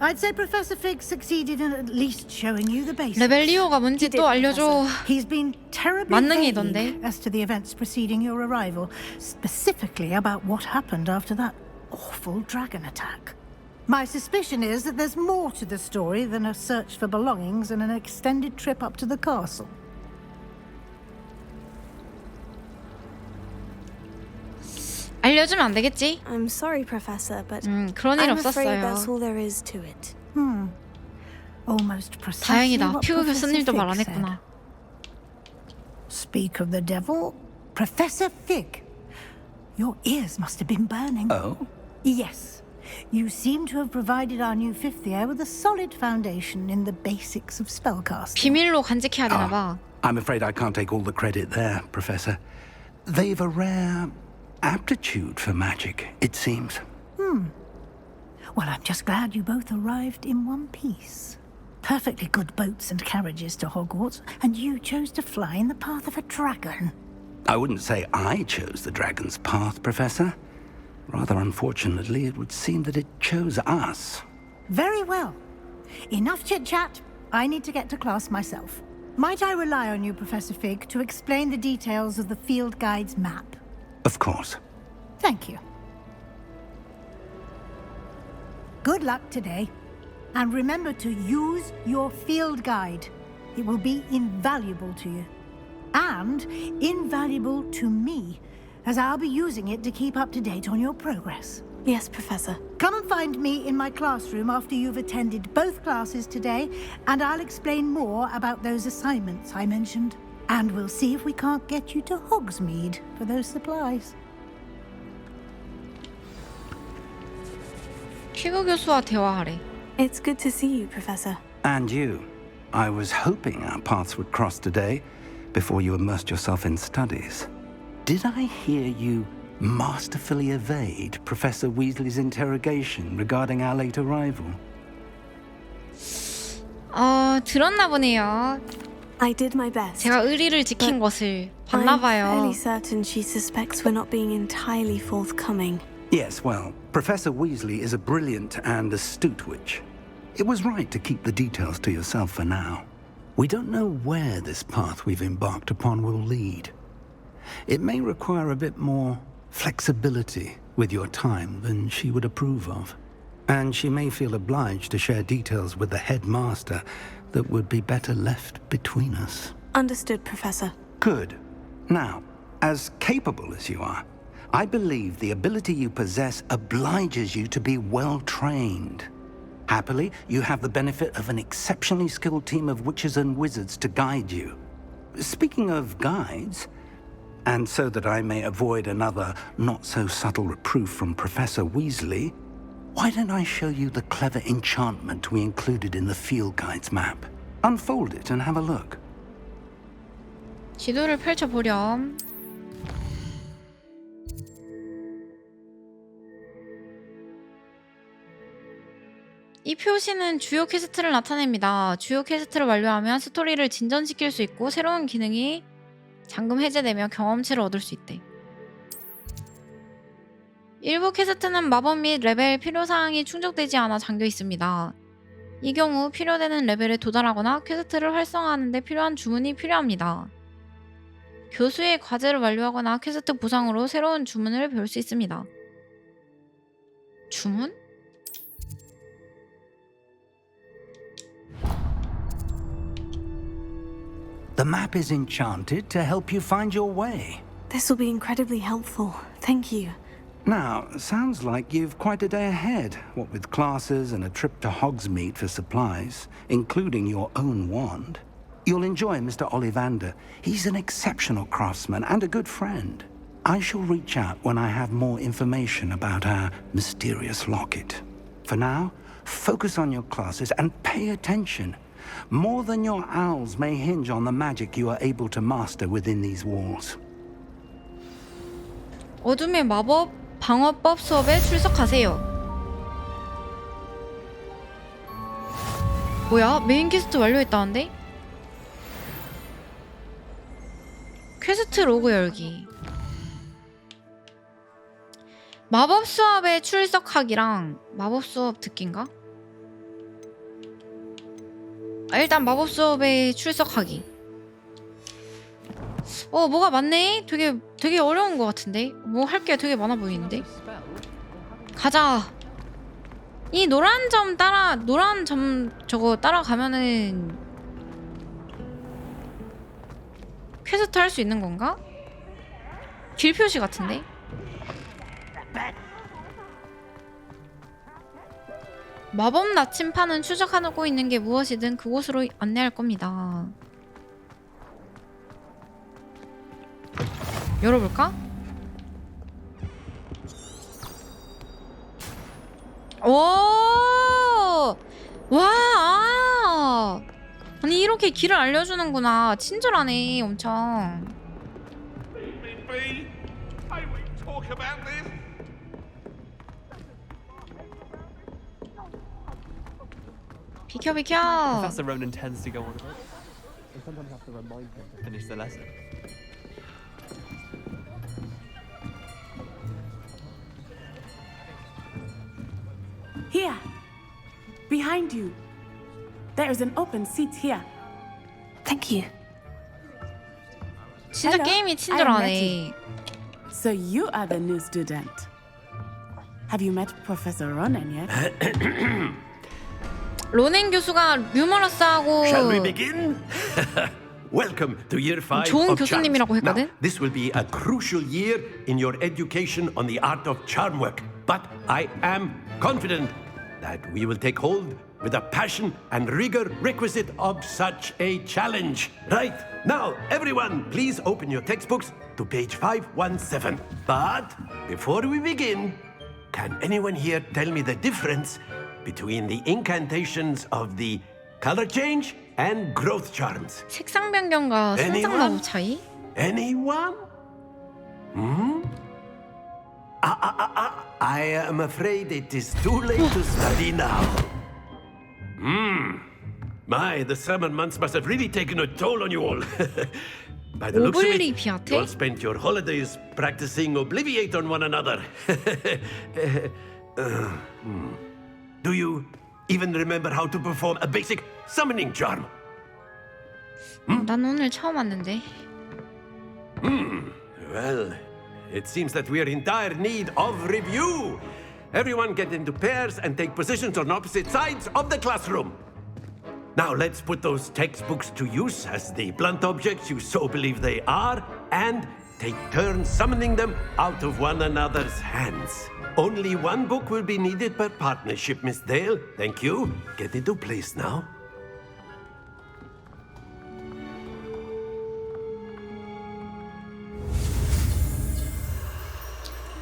I'd say Professor Fig succeeded in at least showing you the basics. 레벨리오가 뭔지 또 알려줘. He's been terribly 만능이던데. vague as to the events preceding your arrival, specifically about what happened after that awful dragon attack. My suspicion is that there's more to the story than a search for belongings and an extended trip up to the castle. 알려주면 안 되겠지? I'm sorry, Professor, but 그런 일 I'm afraid 없었어요. that's all there is to it. Almost precisely 다행이다. what 피부 Professor 교수님도 Fig 말 안 said. 했구나. Speak of the devil, Professor Fig. Your ears must have been burning. Oh? Yes. You seem to have provided our new fifth year with a solid foundation in the basics of spellcasting. 비밀로 간직해야 되나 봐. I'm afraid I can't take all the credit there, Professor. They've a rare aptitude for magic, it seems. Well, I'm just glad you both arrived in one piece. Perfectly good boats and carriages to Hogwarts, and you chose to fly in the path of a dragon. I wouldn't say I chose the dragon's path, Professor. Rather unfortunately, it would seem that it chose us. Very well. Enough chit-chat. I need to get to class myself. Might I rely on you, Professor Fig, to explain the details of the field guide's map? Of course. Thank you. Good luck today. And remember to use your field guide. It will be invaluable to you. And invaluable to me, as I'll be using it to keep up to date on your progress. Yes, Professor. Come and find me in my classroom after you've attended both classes today, and I'll explain more about those assignments I mentioned. And we'll see if we can't get you to Hogsmeade for those supplies. 퀴그 교수와 대화하래. It's good to see you, Professor. And you. I was hoping our paths would cross today before you immersed yourself in studies. Did I hear you masterfully evade Professor Weasley's interrogation regarding our late arrival? 들었나 보네요. I did my best. 제가 의리를 지킨 것을 봤나 I'm 봐요. fairly certain she suspects we're not being entirely forthcoming. Yes, well, Professor Weasley is a brilliant and astute witch. It was right to keep the details to yourself for now. We don't know where this path we've embarked upon will lead. It may require a bit more flexibility with your time than she would approve of. And she may feel obliged to share details with the headmaster that would be better left between us. Understood, Professor. Good. Now, as capable as you are, I believe the ability you possess obliges you to be well trained. Happily, you have the benefit of an exceptionally skilled team of witches and wizards to guide you. Speaking of guides, and so that I may avoid another not-so-subtle reproof from Professor Weasley, why don't I show you the clever enchantment we included in the field guide's map? Unfold it and have a look. 지도를 펼쳐보렴. 이 표시는 주요 퀘스트를 나타냅니다. 주요 퀘스트를 완료하면 스토리를 진전시킬 수 있고 새로운 기능이 잠금 해제되며 경험치를 얻을 수 있대. 일부 퀘스트는 마법 및 레벨 필요사항이 충족되지 않아 잠겨 있습니다. 이 경우 필요되는 레벨에 도달하거나 퀘스트를 활성화하는 데 필요한 주문이 필요합니다. 교수의 과제를 완료하거나 퀘스트 보상으로 새로운 주문을 배울 수 있습니다. 주문? The map is enchanted to help you find your way. This will be incredibly helpful. Thank you. Now, sounds like you've quite a day ahead, what with classes and a trip to Hogsmeade for supplies, including your own wand. You'll enjoy Mr. Ollivander. He's an exceptional craftsman and a good friend. I shall reach out when I have more information about our mysterious locket. For now, focus on your classes and pay attention. More than your owls may hinge on the magic you are able to master within these walls. 어둠의 마법 방어법 수업에 출석하세요. 뭐야? 메인 퀘스트 완료했다는데? 퀘스트 로그 열기. 마법 수업에 출석하기랑 마법 수업 듣기인가? 일단 마법 수업에 출석하기. 뭐가 많네? 되게 어려운 것 같은데? 뭐 할 게 되게 많아 보이는데? 가자. 이 노란 점 저거 따라가면은 퀘스트 할 수 있는 건가? 길 표시 같은데? 마법 나침판은 추적하고 있는 게 무엇이든 그곳으로 안내할 겁니다. 열어볼까? 오! 와! 아니 이렇게 길을 알려주는구나. 친절하네 엄청. 비켜. Professor Ronan tends to go on a bit. I sometimes have to remind him to finish the lesson. Here, behind you. There is an open seat here. Thank you. 진짜 게임이 친절하네. So you are the new student. Have you met Professor Ronan yet? 로넨 교수가 유머러스하고 Shall we begin? Welcome to year 5 좋은 of 교수님이라고 charms. 했거든. Now, this will be a crucial year in your education on the art of charm work. But I am confident that we will take hold with the passion and rigor requisite of such a challenge. Right, now everyone, please open your textbooks to page 517. But before we begin, can anyone here tell me the difference between the incantations of the color change and growth charms? 색상 변경과 상상 마법 차이? Anyone? I am afraid it is too late to study now. My, the summer months must have really taken a toll on you all. By the looks of it, you all spent your holidays practicing Obliviate on one another. Do you even remember how to perform a basic summoning charm? 난 오늘 처음 왔는데. Well, it seems that we are in dire need of review. Everyone get into pairs and take positions on opposite sides of the classroom. Now let's put those textbooks to use as the blunt objects you so believe they are and take turns summoning them out of one another's hands. Only one book will be needed per partnership, Miss Dale. Thank you. Get into place now.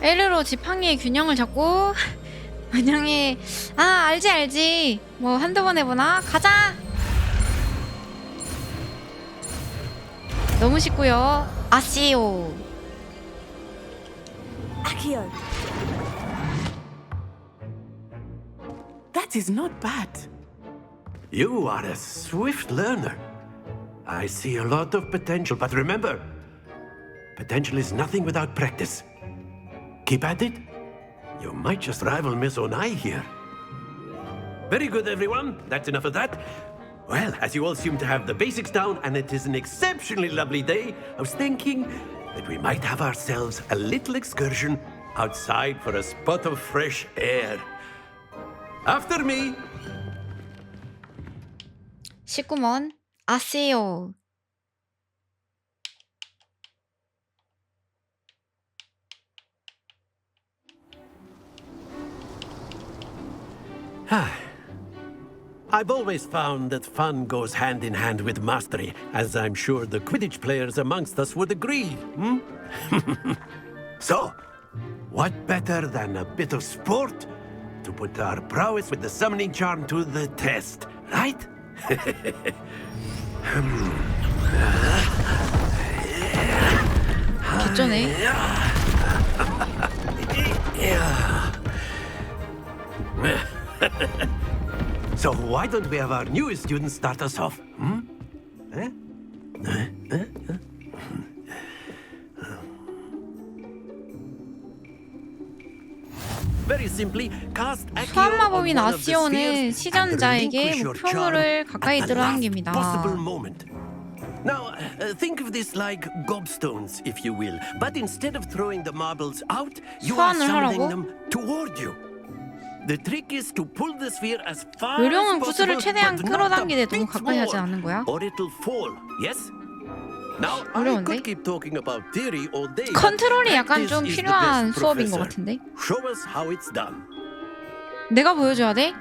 L로 지팡이의 균형을 잡고 균형에 알지 뭐 한두 번 해보나? 가자! 너무 쉽고요. 아시오. Accio. That is not bad. You are a swift learner. I see a lot of potential, but remember, potential is nothing without practice. Keep at it. You might just rival Miss Onai here. Very good, everyone. That's enough of that. Well, as you all seem to have the basics down, and it is an exceptionally lovely day, I was thinking that we might have ourselves a little excursion outside for a spot of fresh air. After me. 19번 아시오. I've always found that fun goes hand in hand with mastery, as I'm sure the Quidditch players amongst us would agree. So, what better than a bit of sport to put our prowess with the summoning charm to the test, right? 개쩌네. So why don't we have our newest student start us off? Very simply, cast 수학 마법인 아시오는 시전자에게 목표물을 가까이 들어당깁니다. Now, think of this like gobstones, if you will. But instead of throwing the marbles out, you are summoning them toward you. The trick is to pull the sphere as far as 요령은 possible, 구슬을 최대한 but not 끌어당기되 a 너무 bit 가까이 하지 more, 않는 거야? or it'll fall. Yes? Now, I 어려운데? could keep talking about theory all day. but 컨트롤이 약간 practice 좀 is the 필요한 best 수업인 것 professor. 같은데? Show us how it's done. 내가 보여줘야 돼?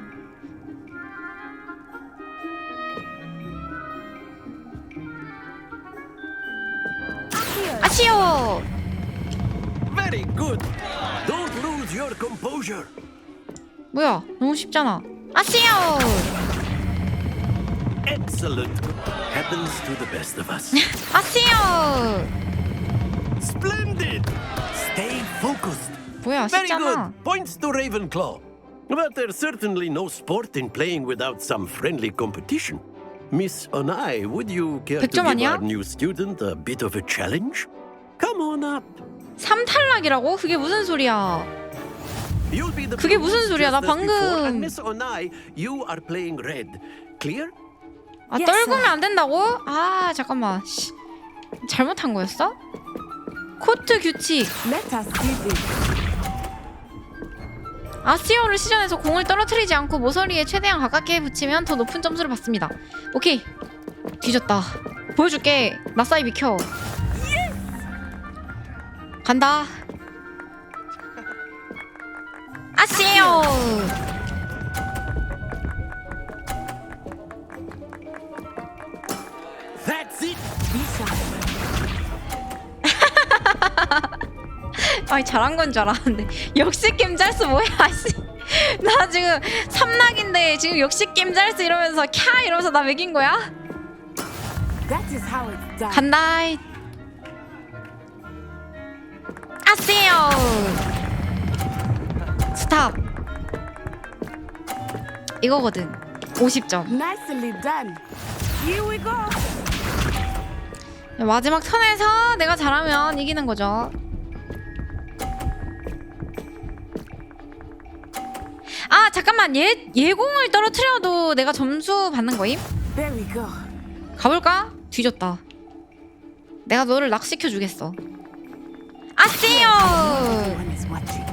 아시오! Very good. Don't lose your composure. 뭐야? 너무 쉽잖아. 아시오! Excellent. Happens to the best of us. 아시오! Splendid. Stay focused. 뭐야? Very 쉽잖아. good. Points to Ravenclaw. But there's certainly no sport in playing without some friendly competition. Miss Onai, would you care to 100점 give 아니야? our new student a bit of a challenge? Come on up. 3탈락이라고? 그게 무슨 소리야? You'll be the 그게 무슨 소리야? 나 just as before, and 방금 Miss Onai, you are playing red. Clear? 떨구면 안 된다고? 아 잠깐만. 씨. 잘못한 거였어? 코트 규칙. 아시오를 시전해서 공을 떨어뜨리지 않고 모서리에 최대한 가깝게 붙이면 더 높은 점수를 받습니다. 오케이. 뒤졌다. 보여줄게. 나사이 비켜. 간다. 아시오. That's it. 아니 잘한 건 줄 알았는데 역시 겜잘스 뭐야 씨. 나 지금 삼락인데 지금 역시 겜잘스 이러면서 캬 이러면서 나 매긴 거야? That is how it's done. 간다. 아세요. 스탑. 이거거든. 50점. Nicely done. Here we go. 마지막 턴에서 내가 잘하면 이기는 거죠. 아 잠깐만 예공을 떨어뜨려도 내가 점수 받는 거임? There we go. 가볼까? 뒤졌다. 내가 너를 락시켜 주겠어. 아세요. Everyone is watching,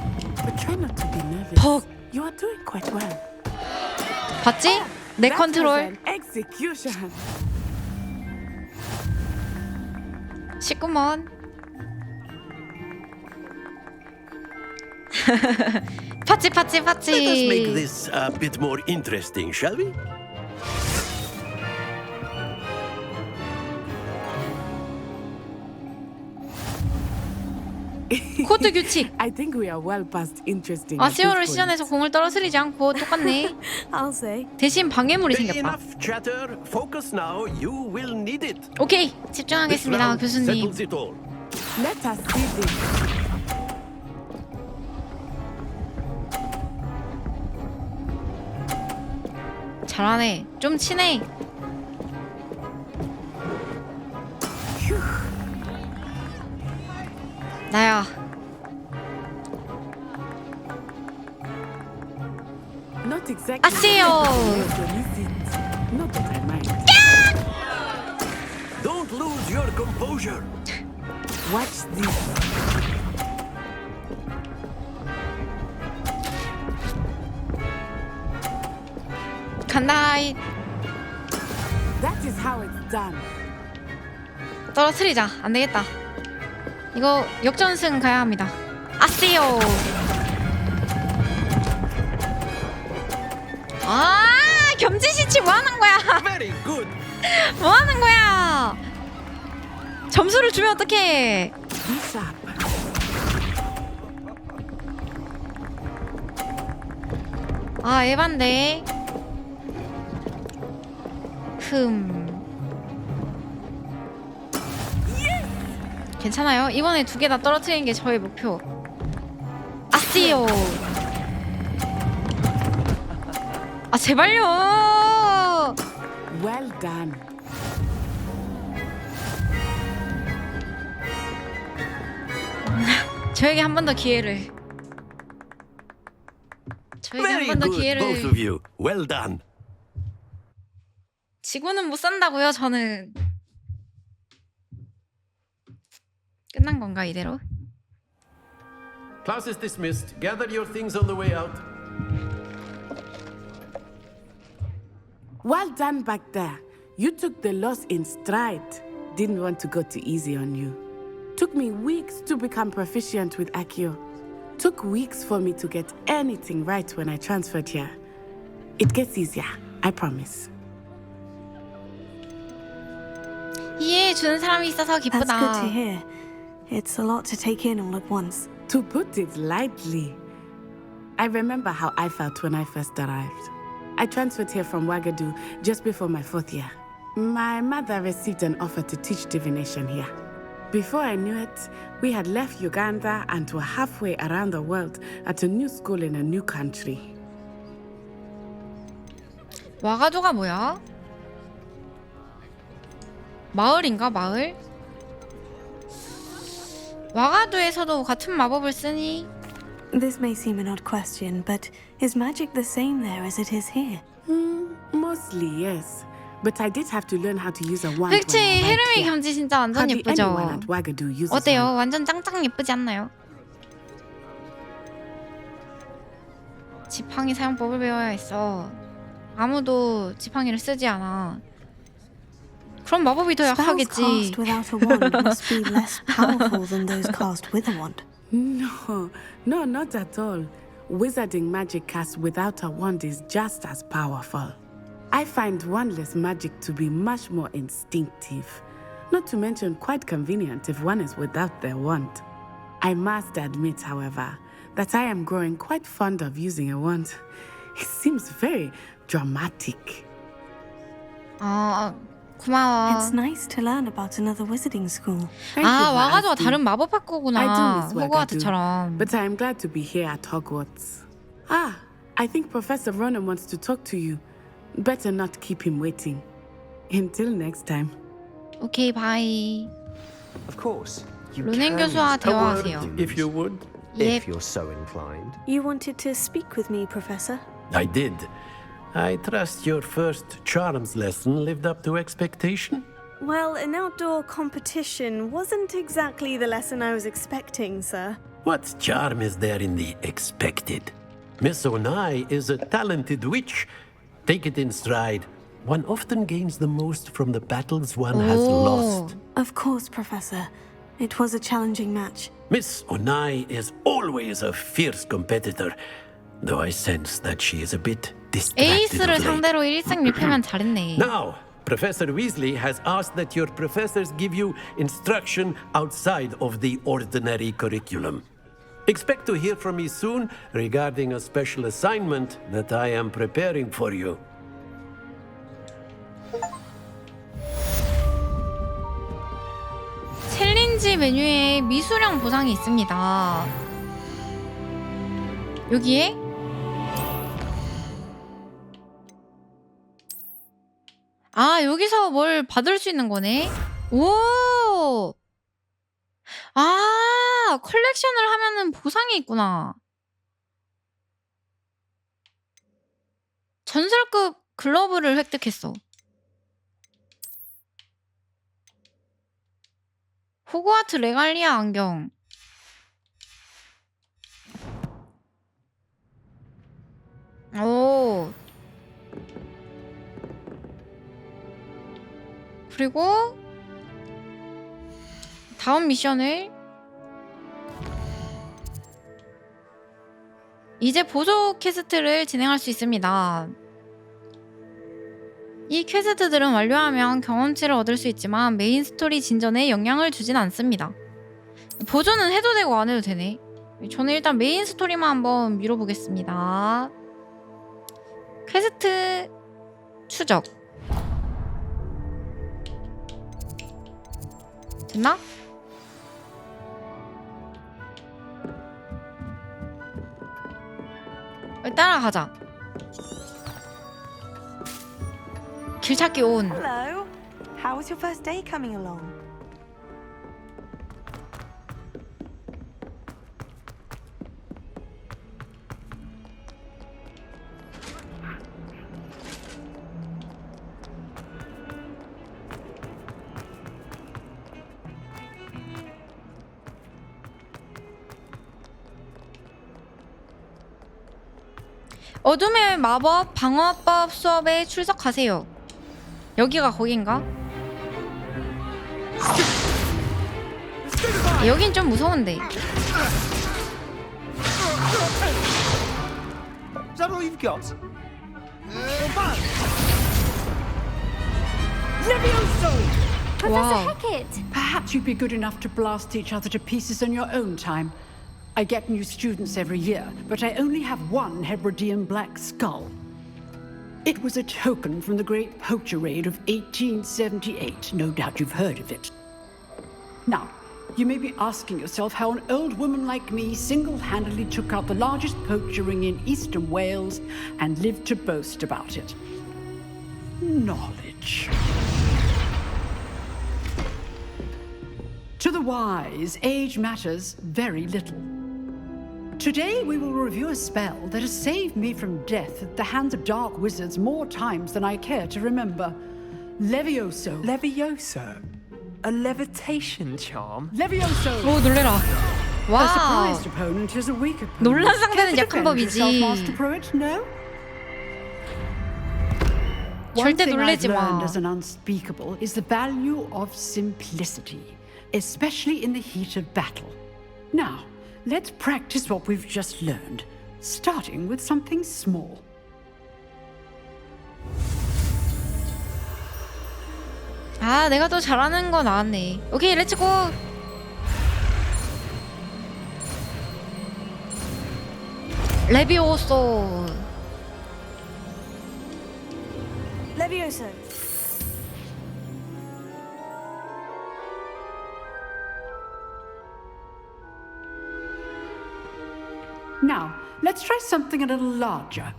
but try not to be nervous. 퍽. You are doing quite well. 봤지? 내 That was 컨트롤. an execution. 19번 파치. Let us make this a bit more interesting, shall we? 코드 규칙. I think we are well past interesting. 아시오를 시전해서 공을 떨어뜨리지 않고 똑같네. I'll say. 대신 방해물이 생겼다. Enough chatter. Focus now. You will need it. 오케이, 집중하겠습니다, 교수님. Settles it all. Let us see this. 잘하네. 좀 치네. 나야. Not exactly. 아시오. Not that I mind. Don't lose your composure. Watch this. 간다. That is how it's done. 떨어뜨리자. 안 되겠다. 이거 역전승 가야 합니다. 아세요. 아, 겸지시치 뭐 하는 거야? Very good. 뭐 하는 거야? 점수를 주면 어떡해? 아, 에반데. 괜찮아요. 이번에 2개 다 떨어뜨리는 게 저의 목표. 아씨요. 아, 제발요. Well done. 저에게 한 번 더 기회를. 저에게 한 Very 번 더 good, 기회를. both of you. Well done. 지구는 못 산다고요, 저는. 끝난 건가 이대로? Class is dismissed. Gather your things on the way out. Well done back there. You took the loss in stride. Didn't want to go too easy on you. Took me weeks to become proficient with Accio. Took weeks for me to get anything right when I transferred here. It gets easier, I promise. 이해해 주는 사람이 있어서 기쁘다. That's good to hear. It's a lot to take in all at once. To put it lightly, I remember how I felt when I first arrived. I transferred here from Wagadu just before my 4th year. My mother received an offer to teach divination here. Before I knew it, we had left Uganda and were halfway around the world at a new school in a new country. 와가두가 뭐야? 마을인가, 마을? 와가두에서도 같은 마법을 쓰니? This may seem an odd question, but is magic the same there as it is here? Mostly, yes. But I did have to learn how to use a wand. 그치, 헤르미 겸지 진짜 완전 Hardly 예쁘죠? anyone at Wagadu uses 어때요? one. 완전 짱짱 예쁘지 않나요? 지팡이 사용법을 배워야 했어. 아무도 지팡이를 쓰지 않아. 그럼 마법이 더 Spells 약하겠지. cast without a wand must be less powerful than those cast with a wand. No, not at all. Wizarding magic cast without a wand is just as powerful. I find wandless magic to be much more instinctive. Not to mention quite convenient if one is without their wand. I must admit, however, that I am growing quite fond of using a wand. It seems very dramatic. 고마워. It's nice to learn about another wizarding school. 아, 와가지고 다른 마법 학교구나. I do miss Wagadu, 호그와트처럼. but I am glad to be here at Hogwarts. Ah, I think Professor Ronan wants to talk to you. Better not keep him waiting. Until next time. 오케이, 바이. Of course. You 로넨 can 교수와 use a word 대화하세요. If you would. Yep. If you're so inclined. You wanted to speak with me, Professor? I did. I trust your first charms lesson lived up to expectation. Well, an outdoor competition wasn't exactly the lesson I was expecting, sir. What charm is there in the expected? Miss Onai is a talented witch. Take it in stride. One often gains the most from the battles one has lost. Of course, Professor. It was a challenging match. Miss Onai is always a fierce competitor, though I sense that she is a bit distracted 에이스를 of late. 상대로 1승 1패면 잘했네. Now, Professor Weasley has asked that your professors give you instruction outside of the ordinary curriculum. Expect to hear from me soon regarding a special assignment that I am preparing for you. 챌린지 메뉴에 미수령 보상이 있습니다. 여기에 아, 여기서 뭘 받을 수 있는 거네. 오! 아, 컬렉션을 하면은 보상이 있구나. 전설급 글러브를 획득했어. 호그와트 레갈리아 안경. 오. 그리고 다음 미션을 이제 보조 퀘스트를 진행할 수 있습니다. 이 퀘스트들은 완료하면 경험치를 얻을 수 있지만 메인 스토리 진전에 영향을 주진 않습니다. 보조는 해도 되고 안 해도 되네. 저는 일단 메인 스토리만 한번 밀어보겠습니다. 퀘스트 추적. 됐나? 따라가자. 길 찾기 온. Hello. How was your first day coming along? 어둠의 마법 방어법 수업에 출석하세요. 여기가 거긴가? 여긴 좀 무서운데. Is that all you've got? Professor Wow. Hecat! Perhaps you'd be good enough to blast each other to pieces on your own time. I get new students every year, but I only have one Hebridean black skull. It was a token from the Great Poacher Raid of 1878. No doubt you've heard of it. Now, you may be asking yourself how an old woman like me single-handedly took out the largest poacher ring in eastern Wales and lived to boast about it. Knowledge. To the wise, age matters very little. Today we will review a spell that has saved me from death at the hands of dark wizards more times than I care to remember. Levioso. Levioso? A levitation charm? Levioso! 오, 놀래라. A 와우. surprised opponent is a weak opponent. 놀란 상대는 Care to 약한 defend yourself, 법이지. Master Pruitt? No? 절대 One thing I've 놀래지 learned 마. as an unspeakable is the value of simplicity, especially in the heat of battle. Now, let's practice what we've just learned, starting with something small. 아, 내가 더 잘하는 거 나왔네. 오케이, 렛츠고. 레비오소. Levioso. Now, let's try something a little larger.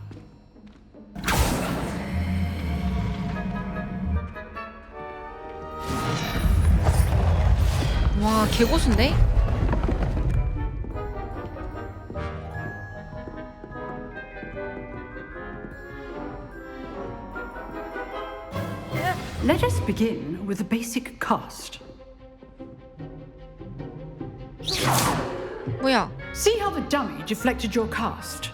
와, 개고수인데? Let us begin with the basic cast. 뭐야? See how the dummy deflected your cast?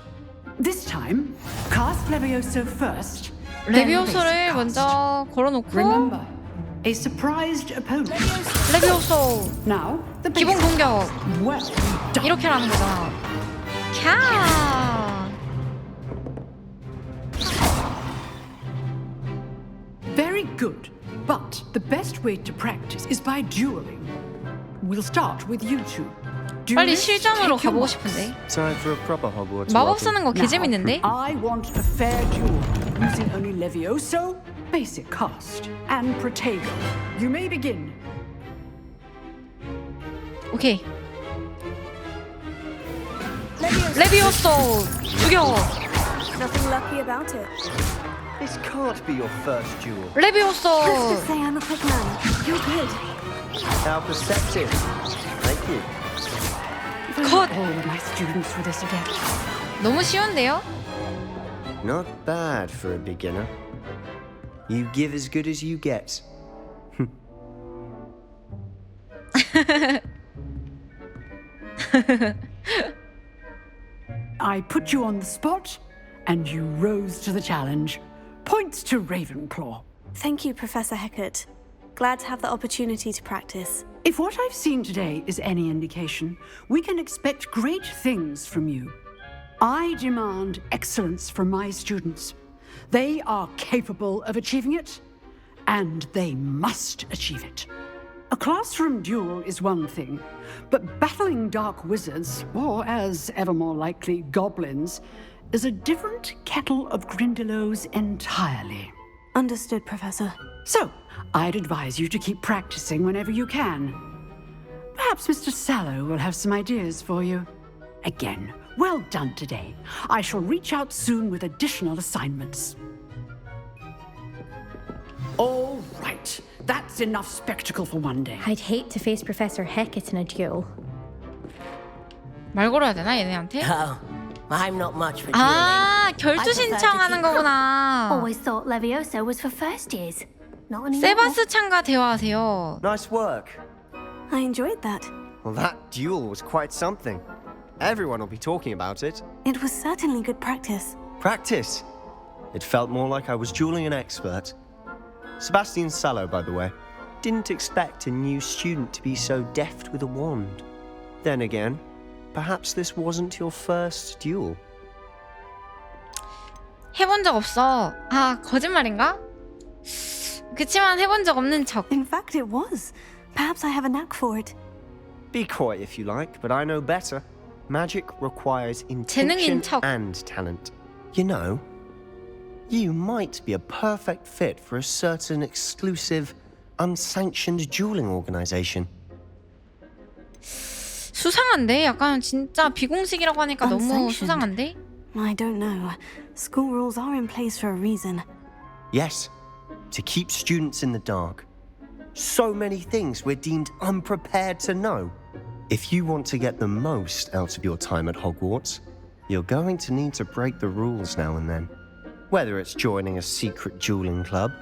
This time, cast Levioso first. then 레비오소를 basic cast. 먼저 걸어놓고 Remember, A surprised opponent. 레비오소. Now, the 기본 공격. Well done. 이렇게 하는 거잖아. 캬. Very good. But the best way to practice is by dueling. We'll start with you two. 빨리 실전으로 가보고 싶은데. Time for a proper Hogwarts. 마법 쓰는 거 개재밌는데? I want a fair duel using only Levioso, basic cast, and Protego. You may begin. 오케이. 레비오소 죽여. Nothing lucky about it. This can't be your first duel. 레비오소. Let's say I'm a quick man. You're good. How perceptive. Thank you. 컷. All my students for this again. 너무 쉬운데요? Not bad for a beginner. You give as good as you get. I put you on the spot, and you rose to the challenge. Points to Ravenclaw. Thank you, Professor Hecat. Glad to have the opportunity to practice. If what I've seen today is any indication, we can expect great things from you. I demand excellence from my students. They are capable of achieving it, and they must achieve it. A classroom duel is one thing, but battling dark wizards, or as ever more likely, goblins, is a different kettle of Grindylows entirely. Understood, Professor. So, I'd advise you to keep practicing whenever you can. Perhaps Mr. Sallow will have some ideas for you. Again, well done today. I shall reach out soon with additional assignments. All right. That's enough spectacle for one day. I'd hate to face Professor Hecat in a duel. 말 걸어야 되나 얘네한테? Oh, I'm not much for 아, dueling. 결투 신청하는 거구나. Always thought Levioso was for first years. Not anymore. 세바스 찬과 대화하세요. Nice work. I enjoyed that. Well, that duel was quite something. Everyone will be talking about it. It was certainly good practice. Practice. It felt more like I was dueling an expert. Sebastian Sallow, by the way. Didn't expect a new student to be so deft with a wand. Then again, perhaps this wasn't your first duel. 해본 적 없어. 아, 거짓말인가? 그치만 해본 적 없는 척. In fact, it was. Perhaps I have a knack for it. Be coy if you like, but I know better. Magic requires intention and talent. You know, you might be a perfect fit for a certain exclusive, unsanctioned dueling organization. 수상한데? 약간 진짜 비공식이라고 하니까 너무 수상한데? I don't know. School rules are in place for a reason. Yes, to keep students in the dark. So many things we're deemed unprepared to know. If you want to get the most out of your time at Hogwarts, you're going to need to break the rules now and then. Whether it's joining a secret dueling club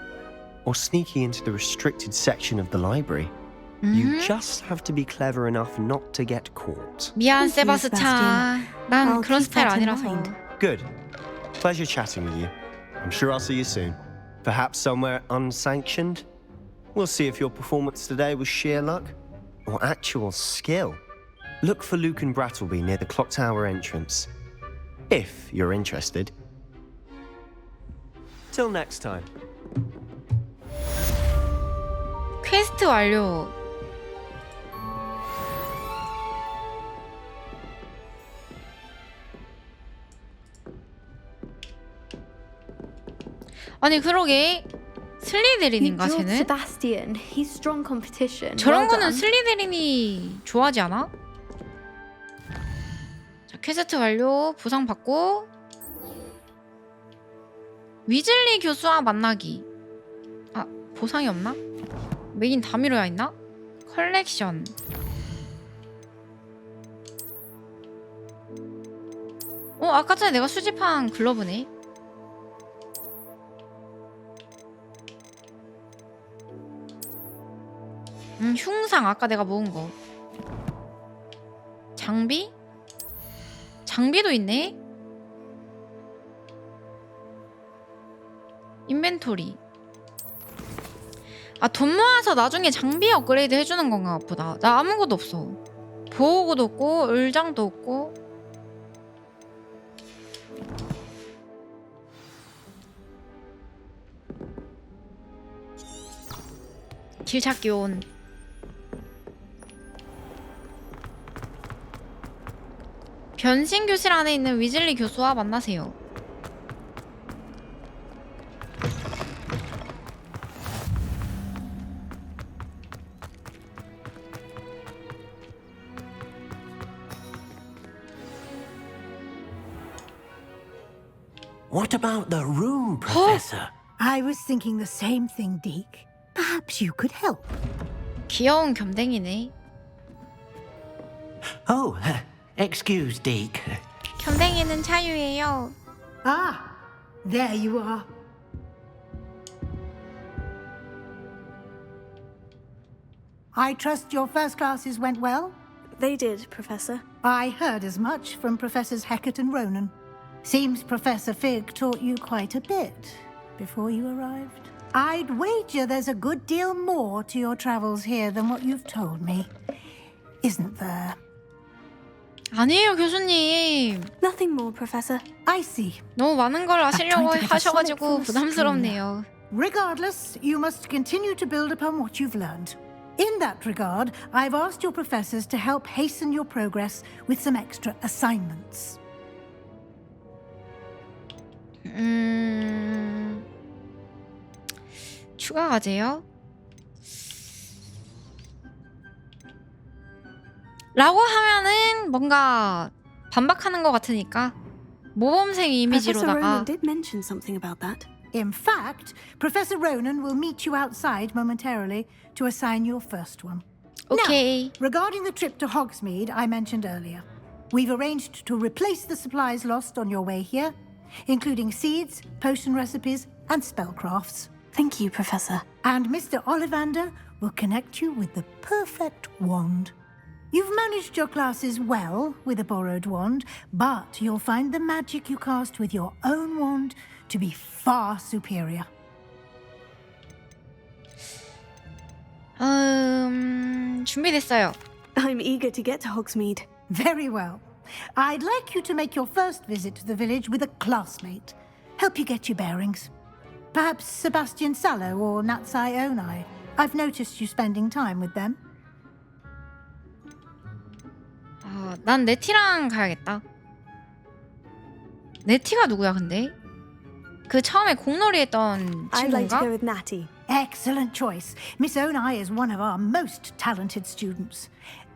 or sneaking into the restricted section of the library, you just have to be clever enough not to get caught. 미안, 세바스찬. 난 그런 스타일 아니라서. Good. Pleasure chatting with you. I'm sure I'll see you soon. Perhaps somewhere unsanctioned? We'll see if your performance today was sheer luck or actual skill. Look for Luke and Brattleby near the clock tower entrance. If you're interested. Till next time. 퀘스트 완료. 아니 그러게 슬리데린인가 You 쟤는? Sebastian. He's strong competition. 저런 Well 거는 done. 슬리데린이 좋아하지 않아? 자, 퀘스트 완료. 보상 받고 위즐리 교수와 만나기. 아, 보상이 없나? 메인 다 밀어야 했나? 컬렉션. 아까 전에 내가 수집한 글러브네. 흉상 아까 내가 모은 거. 장비? 장비도 있네. 인벤토리. 아, 돈 모아서 나중에 장비 업그레이드 해주는 건가 보다. 나 아무것도 없어. 보호구도 없고 을장도 없고. 길 찾기 온. 변신 교실 안에 있는 위즐리 교수와 만나세요. What about the room, Professor? I was thinking the same thing, Deke. Perhaps you could help. 귀여운 겸댕이네. Oh, excuse, Deke. 겸댕이는 자유예요. Ah, there you are. I trust your first classes went well? They did, Professor. I heard as much from Professors Hecat and Ronan. Seems Professor Fig taught you quite a bit before you arrived. I'd wager there's a good deal more to your travels here than what you've told me. Isn't there? 아니에요, 교수님. Nothing more, Professor. I see. 너무 많은 걸 아시려고 trying to get a 하셔가지고 solid full 부담스럽네요. Regardless, you must continue to build upon what you've learned. In that regard, I've asked your professors to help hasten your progress with some extra assignments. 추가 과제요? 라고 하면은 뭔가 반박하는 것 같으니까 모범생 Professor 이미지로다가 Ronan did mention something about that. In fact, Professor Ronan will meet you outside momentarily to assign your first one. Okay. Now, regarding the trip to Hogsmeade I mentioned earlier, we've arranged to replace the supplies lost on your way here, including seeds, potion recipes, and spellcrafts. Thank you, Professor. And Mr. Ollivander will connect you with the perfect wand. You've managed your classes well with a borrowed wand, but you'll find the magic you cast with your own wand to be far superior. 준비됐어요. I'm eager to get to Hogsmeade. Very well. I'd like you to make your first visit to the village with a classmate. Help you get your bearings. Perhaps Sebastian Sallow or Natsai Onai. I've noticed you spending time with them. 난 네티랑 가야겠다. 네티가 누구야, 근데? 그 처음에 공놀이 했던 I'd like to 친구인가? go with Natty. Excellent choice. Miss Onai is one of our most talented students.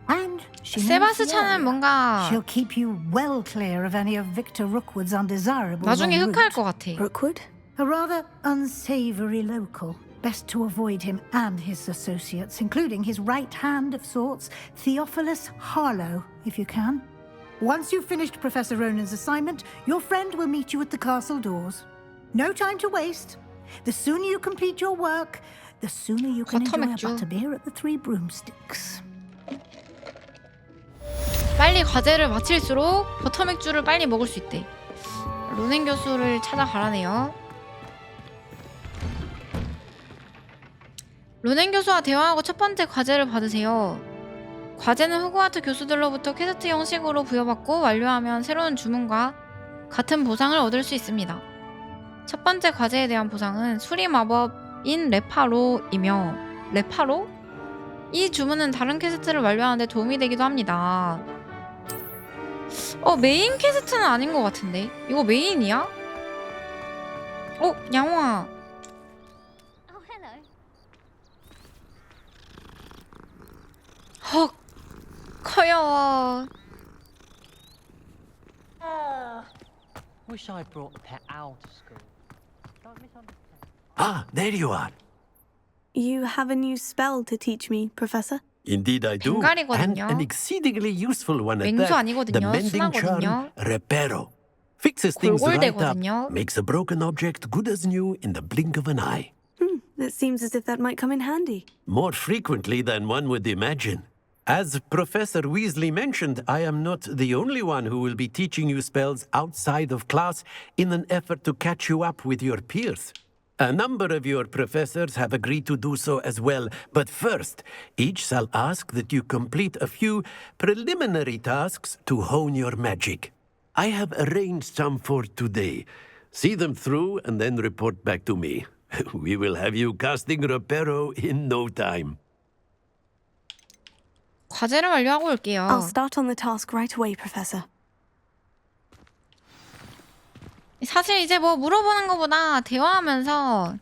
And she knows the 세바스찬은 area. 뭔가 She'll keep you well clear of any of Victor Rookwood's undesirables. 나중에 en 흑할 route. 것 같아. Rookwood? A rather unsavory local. Best to avoid him and his associates, including his right hand of sorts, Theophilus Harlow, if you can. Once you've finished Professor Ronan's assignment, your friend will meet you at the castle doors. No time to waste. The sooner you complete your work, the sooner you can enjoy a 버터맥주. butterbeer at the Three Broomsticks. 빨리 과제를 마칠수록 버터맥주를 빨리 먹을 수 있대. 로넨 교수를 찾아가라네요. 로넨 교수와 대화하고 첫 번째 과제를 받으세요. 과제는 호그와트 교수들로부터 퀘스트 형식으로 부여받고 완료하면 새로운 주문과 같은 보상을 얻을 수 있습니다. 첫 번째 과제에 대한 보상은 수리 마법인 레파로이며 레파로? 이 주문은 다른 퀘스트를 완료하는 데 도움이 되기도 합니다. 메인 퀘스트는 아닌 것 같은데? 이거 메인이야? 양호아. Oh, hello. 헉, 커요. Wish I brought the pet owl to school. Don't misunderstand. Ah, there you are. You have a new spell to teach me, Professor? Indeed I do. And 뱅갈이거든요. an exceedingly useful one at 맹수 that. 아니거든요. The mending charm, 순하거든요. reparo. Fixes things right up. 골골대거든요. Makes a broken object good as new in the blink of an eye. That seems as if that might come in handy. More frequently than one would imagine. As Professor Weasley mentioned, I am not the only one who will be teaching you spells outside of class in an effort to catch you up with your peers. A number of your professors have agreed to do so as well, but first, each shall ask that you complete a few preliminary tasks to hone your magic. I have arranged some for today. See them through and then report back to me. We will have you casting Reparo in no time. 과제를 완료하고 올게요. I'll start on the task right away, Professor. 사실 이제 뭐 물어보는 것보다 대화하면서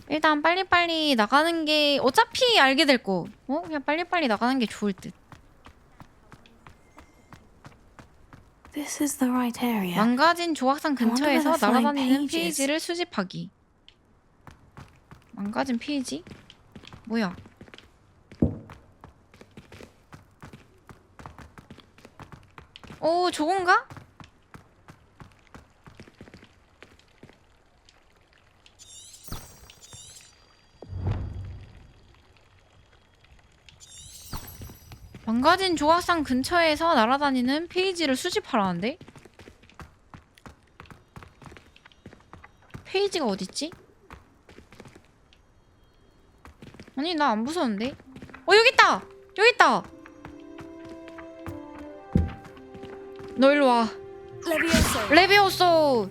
일단 빨리빨리 나가는 게 어차피 알게 될 거. 그냥 빨리빨리 나가는 게 좋을 듯. This is the right area. 망가진 조각상 근처에서 wonder where the 날아다니는 flying page is. 페이지를 수집하기. 망가진 페이지? 뭐야? 오, 저건가? 망가진 조각상 근처에서 날아다니는 페이지를 수집하라는데? 페이지가 어딨지? 아니 나 안 무서운데? 여기 있다! 여기 있다! 너 일로 와. 레비오소. 레비오소!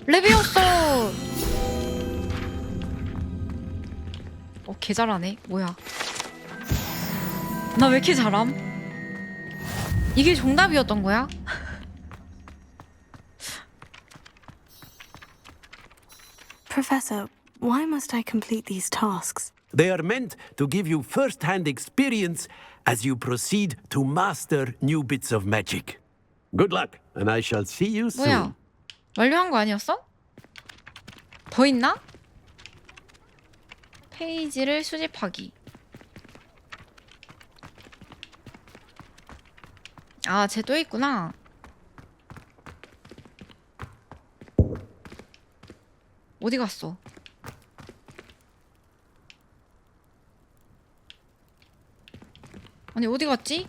레비오소! 개 잘하네. 뭐야? 나 왜 이렇게 잘함? 이게 정답이었던 거야? Professor, why must I complete these tasks? They are meant to give you first-hand experience as you proceed to master new bits of magic. Good luck, and I shall see you soon. 뭐야? 완료한 거 아니었어? 더 있나? 페이지를 수집하기. 아, 쟤 또 있구나. 어디 갔어? 아니, 어디 갔지?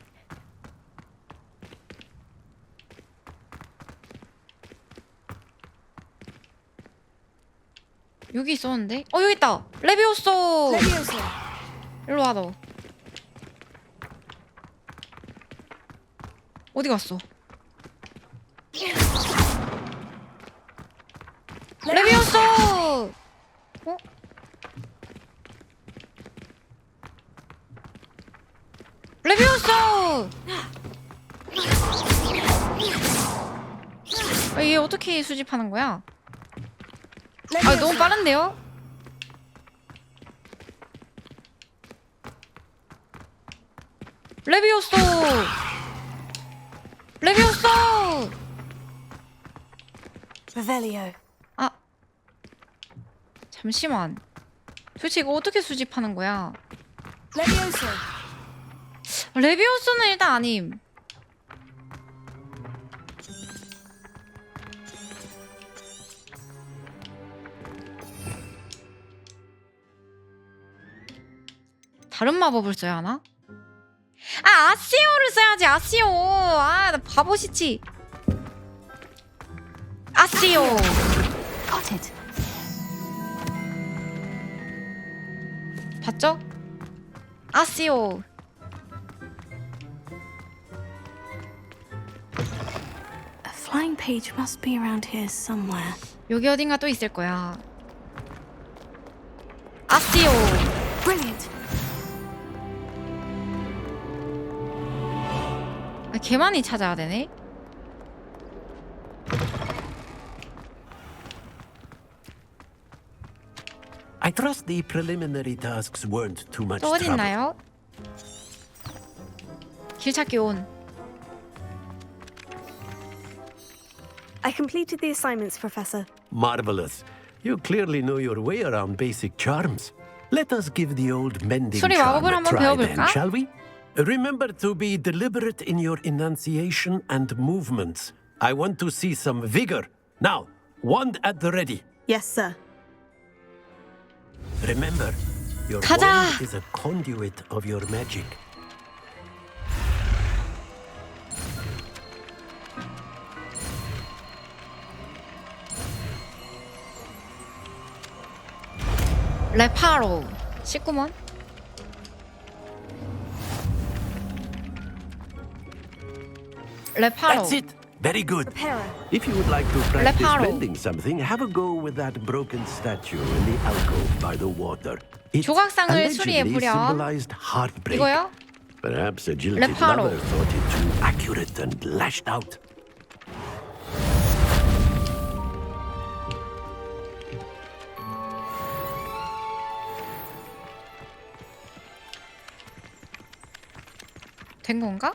여기 있었는데? 여기 있다! 레비오소! 레비오소. 일로 와, 너. 어디 갔어? 레비오소! 레비오소! 얘 어떻게 수집하는 거야? 아, 너무 빠른데요? 레비오소! 레비오소! Revelio. 아, 잠시만. 도대체 이거 어떻게 수집하는 거야? 레비오소. 레비오소는 일단 아님. 다른 마법을 써야 하나? 아, 아시오를 써야지. 아시오. 아, 나 바보시치. 아시오. Got it. 봤죠? 아시오. A flying page must be around here somewhere. 여기 어딘가 또 있을 거야. 아시오. Brilliant. 아, 개 많이 찾아야 되네. I trust the preliminary tasks weren't too much 또 어디 trouble. 있나요? 길 찾기 온. I completed the assignments, Professor. Marvelous. You clearly know your way around basic charms. Let us give the old mending 소리 charm 마법을 a 한번 try then, 배워볼까? shall we? Remember to be deliberate in your enunciation and movements. I want to see some vigor. Now, wand at the ready. Yes, sir. Remember, your 가자. wand is a conduit of your magic. 레파로 19번. 레파로. That's it. Very good. If you would like to practice Reparo. mending something, have a go with that broken statue in the alcove by the water. It 조각상을 allegedly 수리해보렴. symbolized heartbreak. 이거요? Perhaps a jilted Reparo. lover thought it too accurate and lashed out. 된 건가?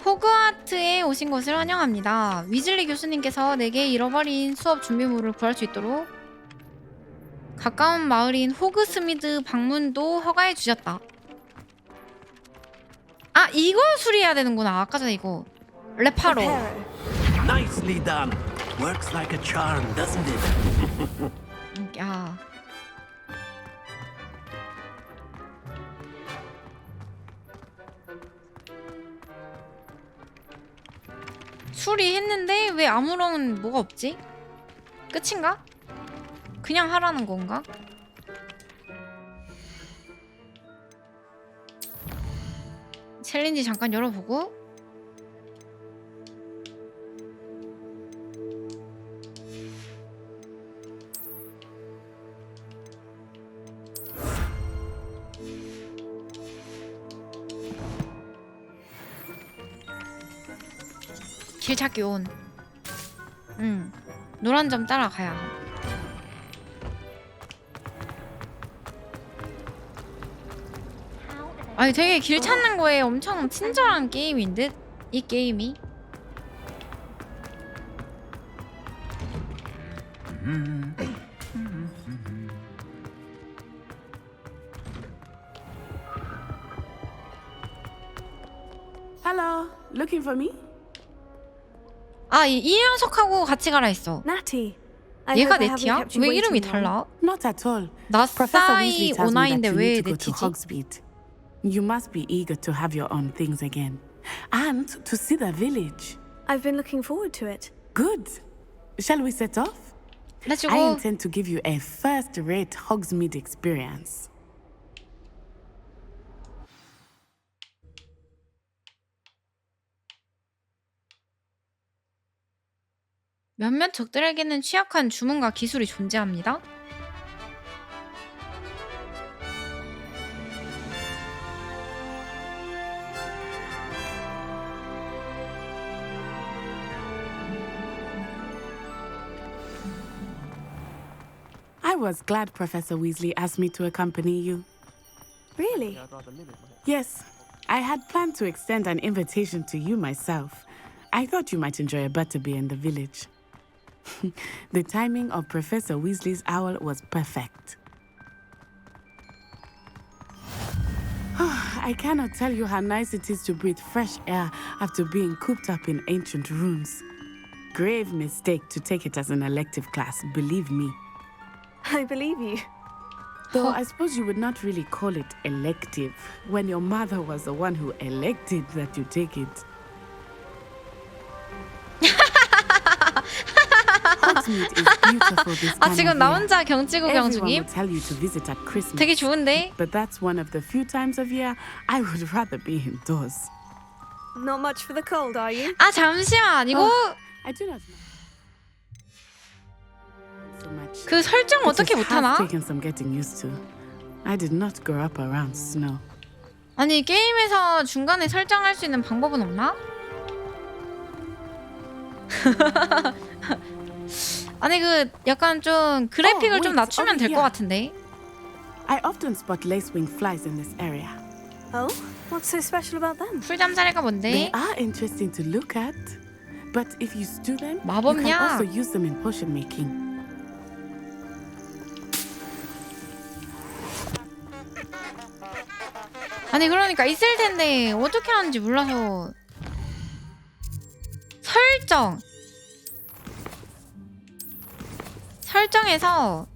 호그와트에 오신 것을 환영합니다. 위즐리 교수님께서 내게 잃어버린 수업 준비물을 구할 수 있도록 가까운 마을인 호그스미드 방문도 허가해 주셨다. 아, 이거 수리해야 되는구나. 아까 전에 이거 레파로. Nicely done. Works like a charm, doesn't it? 야. 수리했는데 왜 아무런 뭐가 없지? 끝인가? 그냥 하라는 건가? 챌린지 잠깐 열어보고. 길 찾기 온. 노란 점 따라가야 함. 아니 되게 길 찾는 거에 엄청 친절한 게임인 듯? 이 게임이. Hello, looking for me? 아, 이 녀석하고 같이 가라 했어. Natty. 얘가 네티야? 왜 이름이 달라? Not at all. 나사이 Weasley tells me 오나인데 that you 왜 need to go to 네티지? Hogsmeade. You must be eager to have your own things again. And to see the village. I've been looking forward to it. Good. Shall we set off? Let's I go. intend to give you a first-rate Hogsmeade experience. 몇몇 적들에게는 취약한 주문과 기술이 존재합니다. I was glad Professor Weasley asked me to accompany you. Really? Yes, I had planned to extend an invitation to you myself. I thought you might enjoy a butterbeer in the village. The timing of Professor Weasley's owl was perfect. I cannot tell you how nice it is to breathe fresh air after being cooped up in ancient rooms. Grave mistake to take it as an elective class, believe me. I believe you. Though I suppose you would not really call it elective when your mother was the one who elected that you take it. Hogsmeade is beautiful this 아, time 지금 of 나 year. 혼자 경치구 Everyone 경중임? would tell you to visit at Christmas. 되게 좋은데? But that's one of the few times of year I would rather be indoors. Not much for the cold, are you? 아, 잠시만. 이거 I do not so much. 그 설정 어떻게 It has 못하나? taken some getting used to. I did not grow up around snow. 아니, 게임에서 중간에 설정할 수 있는 방법은 없나? 아니, 그 약간 좀 그래픽을 좀 낮추면 될 것 같은데. I often spot lacewing flies in this area. Oh? What's so special about them? 풀잠자리가 They 뭔데? are interesting to look at, but if you stew them, you can 마법약. also use them in potion making. 아니, 그러니까 있을 텐데 어떻게 하는지 몰라서. 설정에서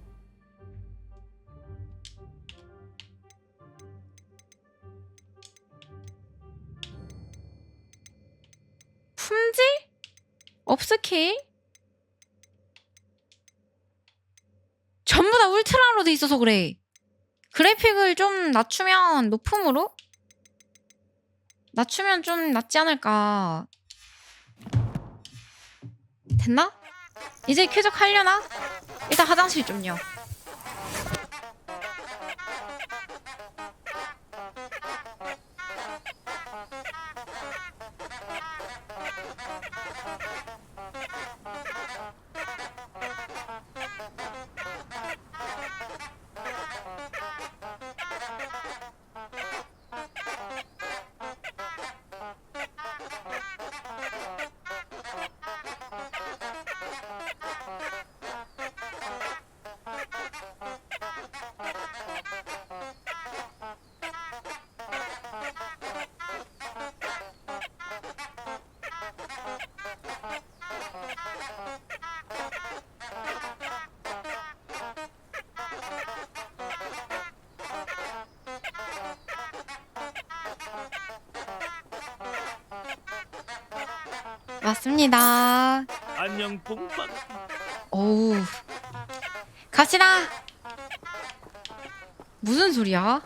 품질? 업스케일? 전부 다 울트라로 돼 있어서 그래. 그래픽을 좀 낮추면 높음으로? 낮추면 좀 낫지 않을까. 됐나? 이제 쾌적하려나? 일단 화장실 좀요. 맞습니다. 안녕 뽕빵. 어우. 갑시다. 무슨 소리야?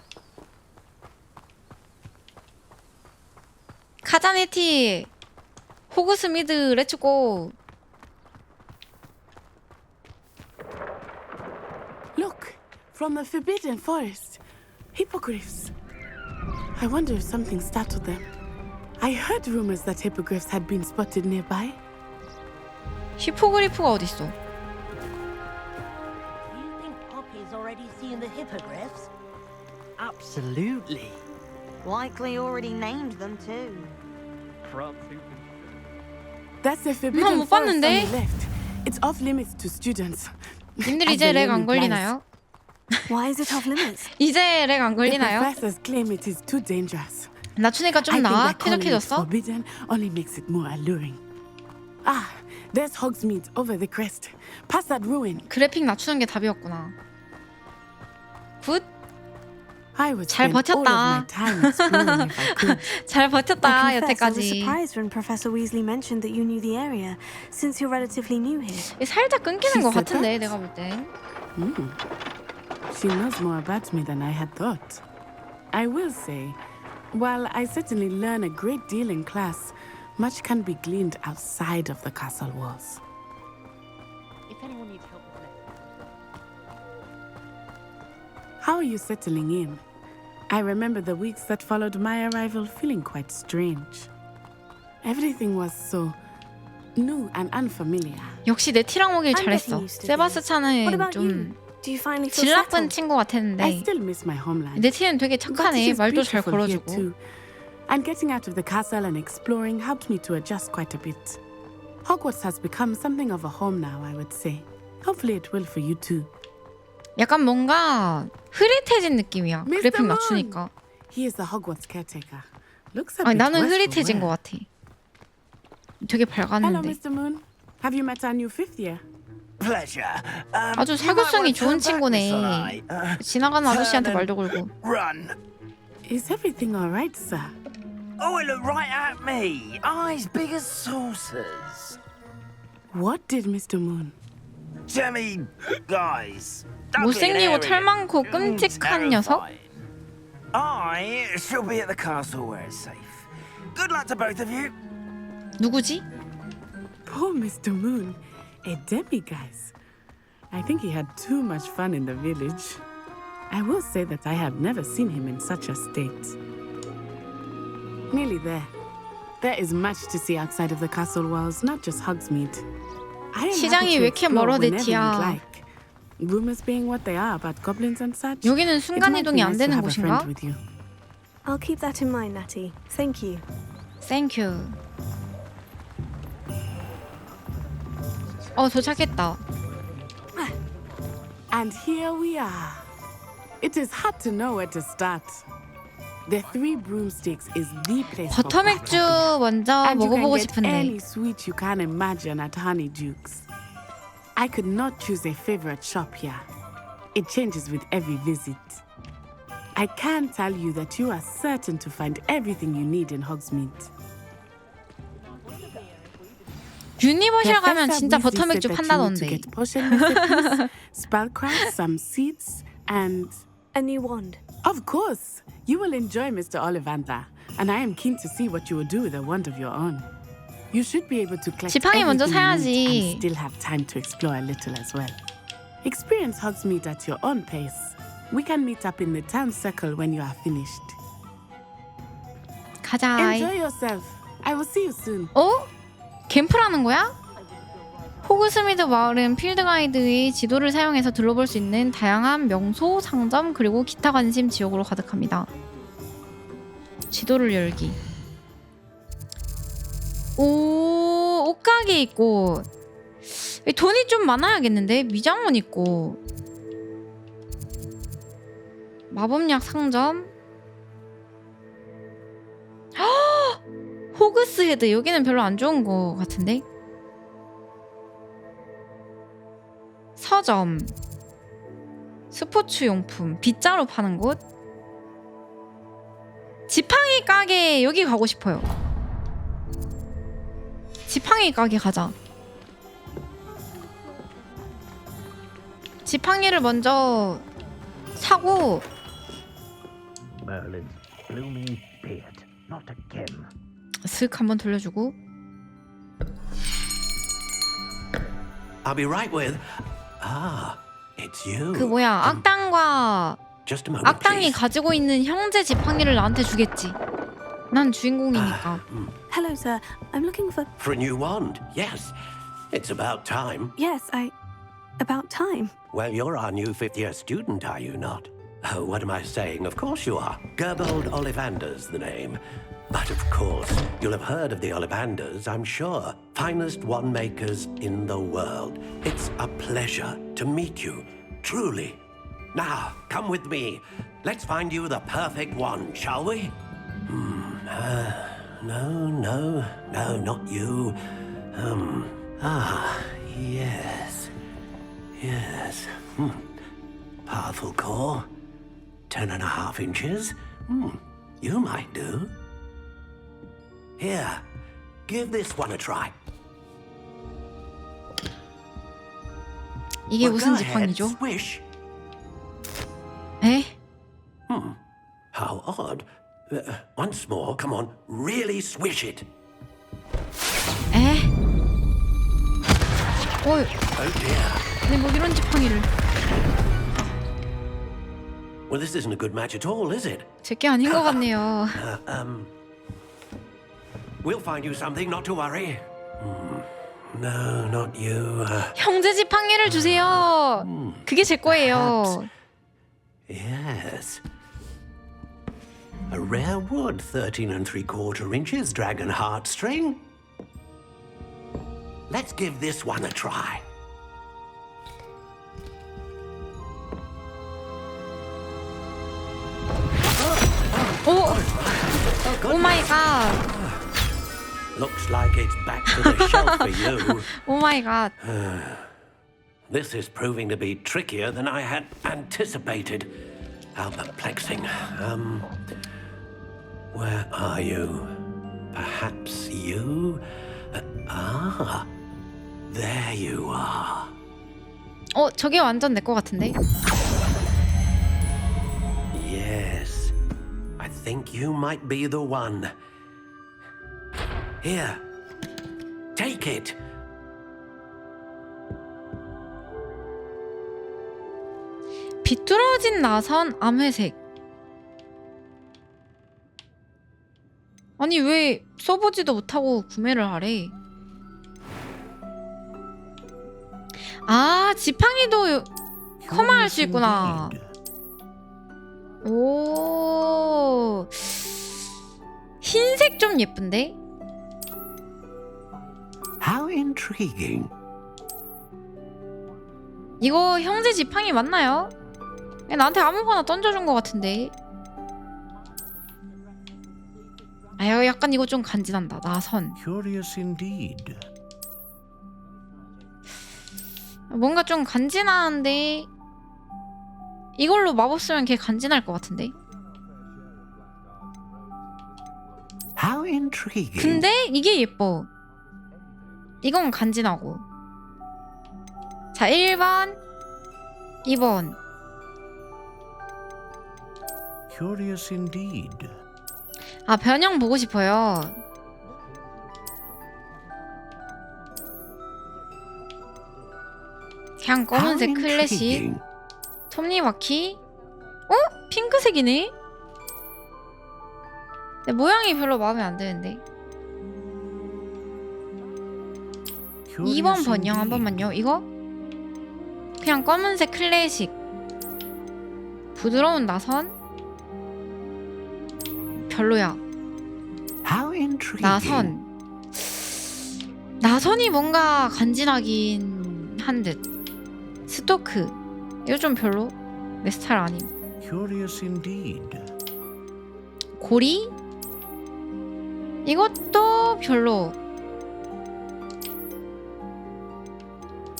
카자네티 호그스미드 렛츠고. Look, from the forbidden forest. Hippogriffs. I wonder if something startled them. I heard rumors that hippogriffs had been spotted nearby. 히포그리프가 어딨어? You think Poppy's already seen the hippogriffs? Absolutely. Likely already named them too. That's the forbidden 못 forest on 봤는데? the left. It's off limits to students. 님들 As 이제 the 렉 name 안 implies. 걸리나요? Why is it off limits? 이제 렉 안 The 걸리나요? professors claim it is too dangerous. 낮추니까 좀 I think 나아? that calling it 쾌적해졌어? forbidden only makes it more alluring. Ah, there's Hogsmeade over the crest. Past that ruin. 그래픽 낮추는 게 답이었구나. 굿. I would 잘 spend all of my 버텼다. time exploring if I could. 잘 I 버텼다 confess I was 여태까지. surprised when Professor Weasley mentioned that you knew the area, since you're relatively new here. 살짝 끊기는 She 것 said 같은데 that? 내가 볼 땐. She knows more about me than I had thought. I will say, while I certainly learn a great deal in class, much can be gleaned outside of the castle walls. If anyone needs help with How are you settling in? I remember the weeks that followed my arrival feeling quite strange. Everything was so new and unfamiliar. 역시 내 티랑 오길 I'm 잘했어. getting used to things. What 세바스찬은 about 좀 you? Do you finally feel 질 나쁜 settled? 친구 I 같았는데 still miss my homeland. 내 티는 되게 But it 착하네. is 말도 잘 beautiful here 걸어주고. too. And getting out of the castle and exploring helped me to adjust quite a bit. Hogwarts has become something of a home now, I would say. Hopefully it will for you too. 약간 뭔가 흐릿해진 느낌이야. Mr. 그래픽 Moon! 낮추니까. He is the Hogwarts caretaker. Looks a 아니, bit 나는 worse for 흐릿해진 것 wear. 같아. 되게 Hello, 밝았는데. Mr. Moon. Have you met our new fifth year? Pleasure. 아주 you might 사교성이 want to 좋은 turn back this 친구네. eye. 지나가는 아저씨한테 turn 말도 걸고. Run. Is everything all right, sir? Oh, it looked right at me. Eyes big as saucers. What did Mr. Moon? Jemmy, guys. 못생기고 털 많고 끔찍한 녀석? I shall be at the castle where it's safe. Good luck to both of you. 누구지? Poor Mr. Moon. A demiguise. I think he had too much fun in the village. I will say that I have never seen him in such a state. Nearly there. There is much to see outside of the castle walls, not just Hogsmeade. I am 시장이 happy to 왜 이렇게 explore 멀어, 내 whenever 티야. you'd like. Rumors being what they are about goblins and such. 여기는 it might be 순간이동이 안 nice to 되는 have a friend 곳인가? with you. I'll keep that in mind, Natty. Thank you. Thank you. 도착했다. And here we are. It is hard to know where to start. The Three Broomsticks is the place for 버터맥주 partying. 먼저 And you can 먹어보고 get 싶은데. any sweet you can imagine at Honeydukes. I could not choose a favorite shop here. It changes with every visit. I can tell you that you are certain to find everything you need in Hogsmeade. 유니버셜 가면 Professor 진짜 Weasley 버터맥주 said that you need 판다던데. to get potion recipes, spellcraft, some seeds, and a new wand. Of course, you will enjoy Mr. Ollivander, and I am keen to see what you will do with a wand of your own. You should be able to collect 지팡이 먼저 everything you need 사야지. and still have time to explore a little as well. Experience Hogsmeade at your own pace. We can meet up in the town circle when you are finished. 가자. Enjoy yourself. I will see you soon. 어? 캠프라는 거야? 호그스미드 마을은 필드 가이드의 지도를 사용해서 둘러볼 수 있는 다양한 명소, 상점, 그리고 기타 관심 지역으로 가득합니다. 지도를 열기. 오, 옷가게 있고. 돈이 좀 많아야겠는데? 미장원 있고. 마법약 상점. 헉! 호그스 헤드. 여기는 별로 안 좋은 거 같은데? 서점. 스포츠 용품. 빗자루 파는 곳. 지팡이 가게. 여기 가고 싶어요. 지팡이 가게 가자. 지팡이를 먼저 사고. Merlin's blooming beard, not again. 슥 한번 돌려주고. I'll be right with. Ah, it's you. 그 뭐야, 악당과 Just a moment, 악당이 please. 가지고 있는 형제 지팡이를 나한테 주겠지. 난 주인공이니까. Hello, sir. I'm looking for. For a new wand, yes. It's about time. Yes, about time. Well, you're our new fifth-year student, are you not? Oh, what am I saying? Of course you are. Gerbold Ollivander's the name. But of course, you'll have heard of the Ollivanders, I'm sure. Finest wand makers in the world. It's a pleasure to meet you, truly. Now, come with me. Let's find you the perfect wand, shall we? No, not you. Yes. Powerful core. 10.5 inches. You might do. Here, give this one a try. 이게 무슨 지팡이죠? Swish. 에? How odd. Once more, come on, really swish it. 에? 어이. Oh dear. 근데 뭐 이런 지팡이를. Well, this isn't a good match at all, is it? 제게 아닌 것 같네요. We'll find you something, not to worry. No, not you. 형제 지팡이를 주세요. 그게 제 거예요. Yes. A rare wood, 13 3/4 inches, dragon heartstring. Let's give this one a try. 오 마이 갓. Looks like it's back to the shelf for you. 오 마이 갓. This is proving to be trickier than I had anticipated. How perplexing. Where are you? Perhaps you? There you are. 저게 완전 내 거 같은데? Yes, I think you might be the one. Here, take it. 비뚤어진 나선 암회색. 아니 왜 써보지도 못하고 구매를 하래? 아, 지팡이도 커마할 수 있구나. 오, 흰색 좀 예쁜데? How intriguing. 이거 형제 지팡이 맞나요? 나한테 아무거나 던져준 것 같은데. 아, 약간 이거 좀 간지난다. 나선. Curious indeed. 뭔가 좀 간지나는데 이걸로 마법 쓰면 걔 간지날 것 같은데. How intriguing. 근데 이게 예뻐. 이건 간지나고. 자, 1번, 2번. Curious indeed. 아, 변형 보고 싶어요. 그냥 검은색 클래식. 톱니바퀴. 어? 핑크색이네? 근데 모양이 별로 마음에 안 드는데. 2번 번영 한 번만요. 이거? 그냥 검은색 클래식. 부드러운 나선? 별로야. 나선. 나선이 뭔가 간지나긴 한 듯. 스토크. 이거 좀 별로? 내 스타일 아님. Curious indeed. 고리? 이것도 별로.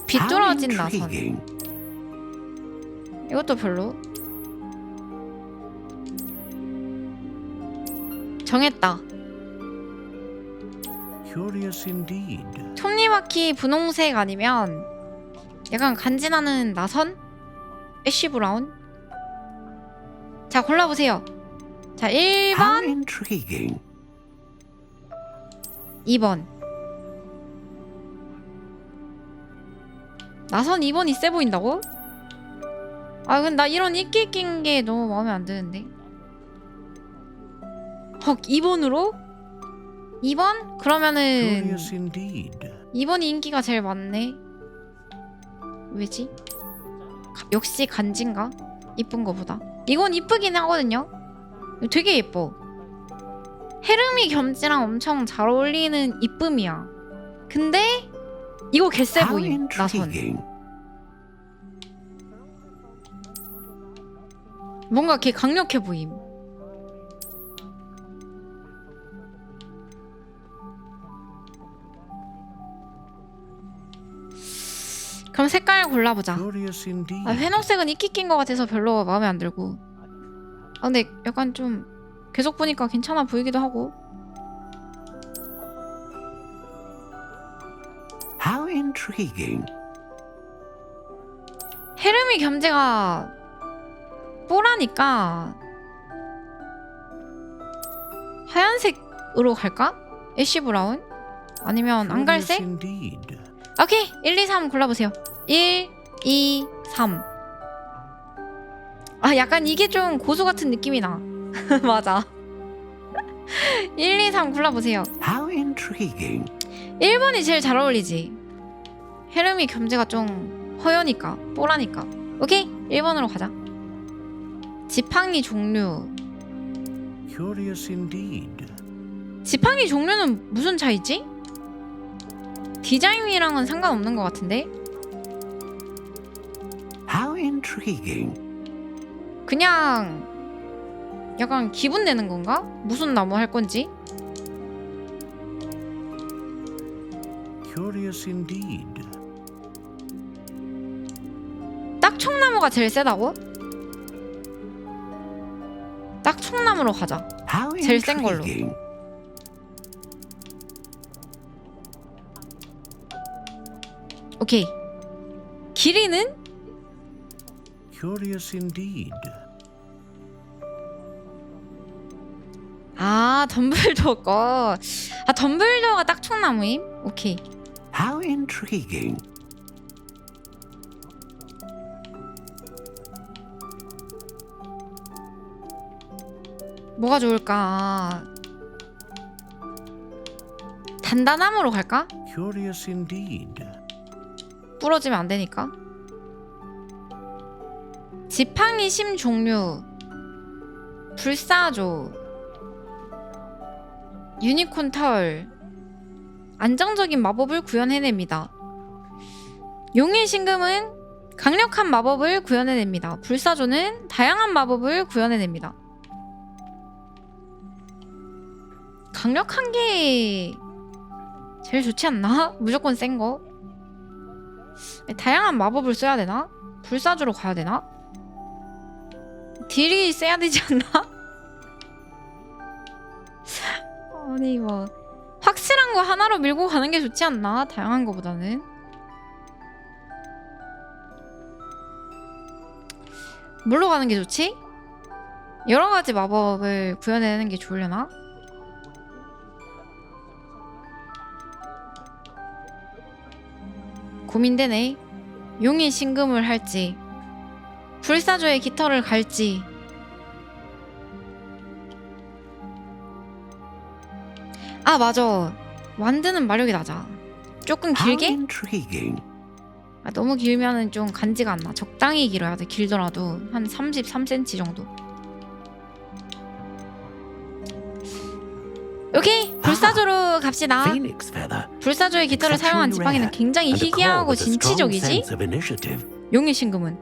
비뚤어진 나선. 이것도 별로. 정했다. Curious indeed. 톱니바퀴 분홍색 아니면 약간 간지나는 나선? 애쉬 브라운? 자, 골라보세요. 자, 1번, 2번. 나선 2번이 세 보인다고? 아, 근데 나 이런 이끼 낀 게 너무 마음에 안 드는데. 헉, 2번으로? 2번? 그러면은 2번이 인기가 제일 많네. 왜지? 역시 간지인가? 이쁜 거보다. 이건 이쁘긴 하거든요. 이거 되게 예뻐. 헤르미 겸지랑 엄청 잘 어울리는 이쁨이야. 근데 이거 개쎄 보임. 나선. 뭔가 개 강력해 보임. 그럼 색깔 골라보자. 아, 회록색은 이끼 낀 것 같아서 별로 마음에 안 들고. 아, 근데 약간 좀 계속 보니까 괜찮아 보이기도 하고. How intriguing. 헤르미 겸재가 뽀라니까 하얀색으로 갈까? 애쉬 브라운? 아니면 앙갈색? 오케이, 1, 2, 3 골라보세요. 1, 2, 3. 아, 약간 이게 좀 고수 같은 느낌이 나. 맞아. 1, 2, 3 골라보세요. How intriguing. 1번이 제일 잘 어울리지. 헤르미 겸재가 좀 허여니까, 뽀라니까. 오케이, 1번으로 가자. 지팡이 종류. Curious indeed. 지팡이 종류는 무슨 차이지? 디자인이랑은 상관없는 것 같은데? How intriguing. 그냥 약간 기분 내는 건가? 무슨 나무 할 건지? Curious indeed. 딱총나무가 제일 세다고? 딱총나무로 가자. 제일 센 걸로. 오케이. 길이는? Curious indeed. 아, 덤블도어 거. 아, 덤블도어가 딱총나무임? 오케이. How intriguing. 뭐가 좋을까? 단단함으로 갈까? Curious indeed. 부러지면 안 되니까. 지팡이 심 종류. 불사조. 유니콘 털. 안정적인 마법을 구현해냅니다. 용의 신금은 강력한 마법을 구현해냅니다. 불사조는 다양한 마법을 구현해냅니다. 강력한 게 제일 좋지 않나? 무조건 센 거. 다양한 마법을 써야 되나? 불사조로 가야 되나? 딜이 세야 되지 않나? 아니 뭐 확실히 확실한 거 하나로 밀고 가는 게 좋지 않나? 다양한 거보다는. 뭘로 가는 게 좋지? 여러 가지 마법을 구현해내는 게 좋으려나? 고민되네. 용의 신금을 할지 불사조의 깃털을 갈지. 아 맞아, 완드는 마력이 낮아. 조금 길게? 아, 너무 길면은 좀 간지가 안 나. 적당히 길어야 돼. 길더라도 한 33cm 정도. 오케이, 불사조로 갑시다. 불사조의 깃털을 사용한 지팡이는 굉장히 희귀하고 진취적이지? 용의 신금은?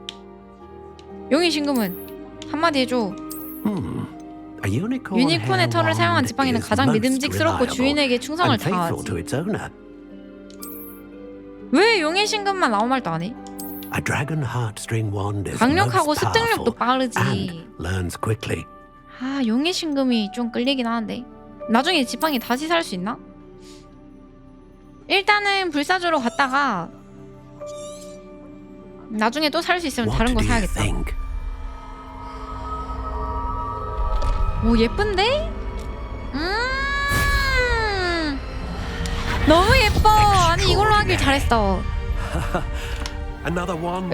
용의 신금은 한마디 해줘. 유니콘의 털을 사용한 지팡이는 가장 믿음직스럽고 주인에게 충성을 다하지. 왜 용의 신금만 아무 말도 안 해? 강력하고 습득력도 빠르지. 아, 용의 신금이 좀 끌리긴 하는데 나중에 지팡이 다시 살 수 있나? 일단은 불사조로 갔다가 나중에 또 살 수 있으면 다른 거 사야겠다. 오, 예쁜데? 너무 예뻐. 아니, 이걸로 하길 잘했어.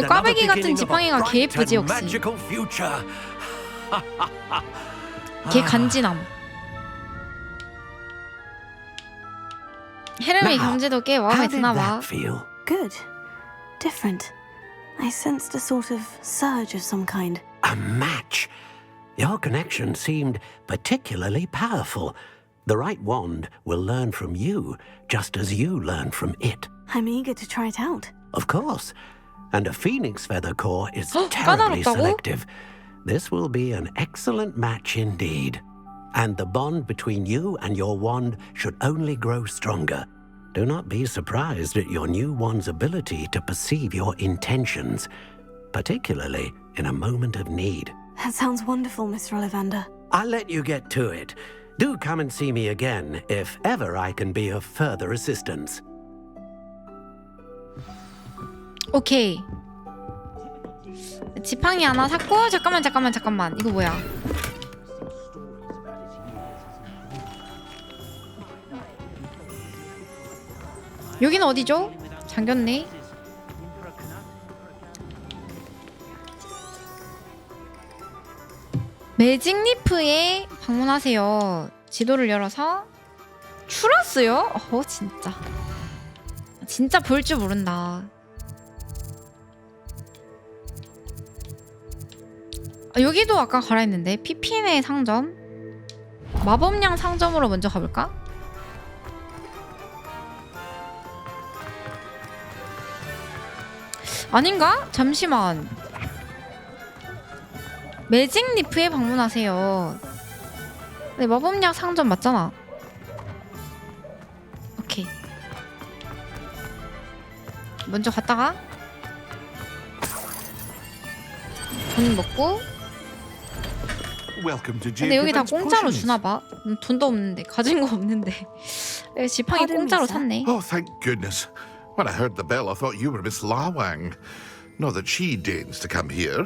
꽈배기 같은 지팡이가 개 예쁘지 역시. 개 간지남. 헤르미 경제도 꽤 마음에 드나봐. Good. Different. I sensed a sort of surge of some kind. A match? Your connection seemed particularly powerful. The right wand will learn from you, just as you learn from it. I'm eager to try it out. Of course. And a phoenix feather core is terribly selective. This will be an excellent match indeed. And the bond between you and your wand should only grow stronger. Do not be surprised at your new wand's ability to perceive your intentions, particularly in a moment of need. That sounds wonderful, Mr. Ollivander. I'll let you get to it. Do come and see me again if ever I can be of further assistance. 오케이. 지팡이 하나 샀고, 잠깐만. 이거 뭐야? 여기는 어디죠? 잠겼네. 매직리프에 방문하세요. 지도를 열어서 추러스요? 진짜 볼 줄 모른다. 여기도 아까 가라 했는데. 피핀의 상점, 마법량 상점으로 먼저 가볼까? 아닌가? 잠시만. 매직리프에 방문하세요. 네, 마법약 상점 맞잖아. 오케이. 먼저 갔다가 돈 먹고. 근데 여기 다 공짜로 주나봐. 돈도 없는데, 가진 거 없는데. 지팡이 공짜로 샀네. Oh, thank goodness. When I heard the bell, I thought you were Miss Lawang. Not that she deigns to come here.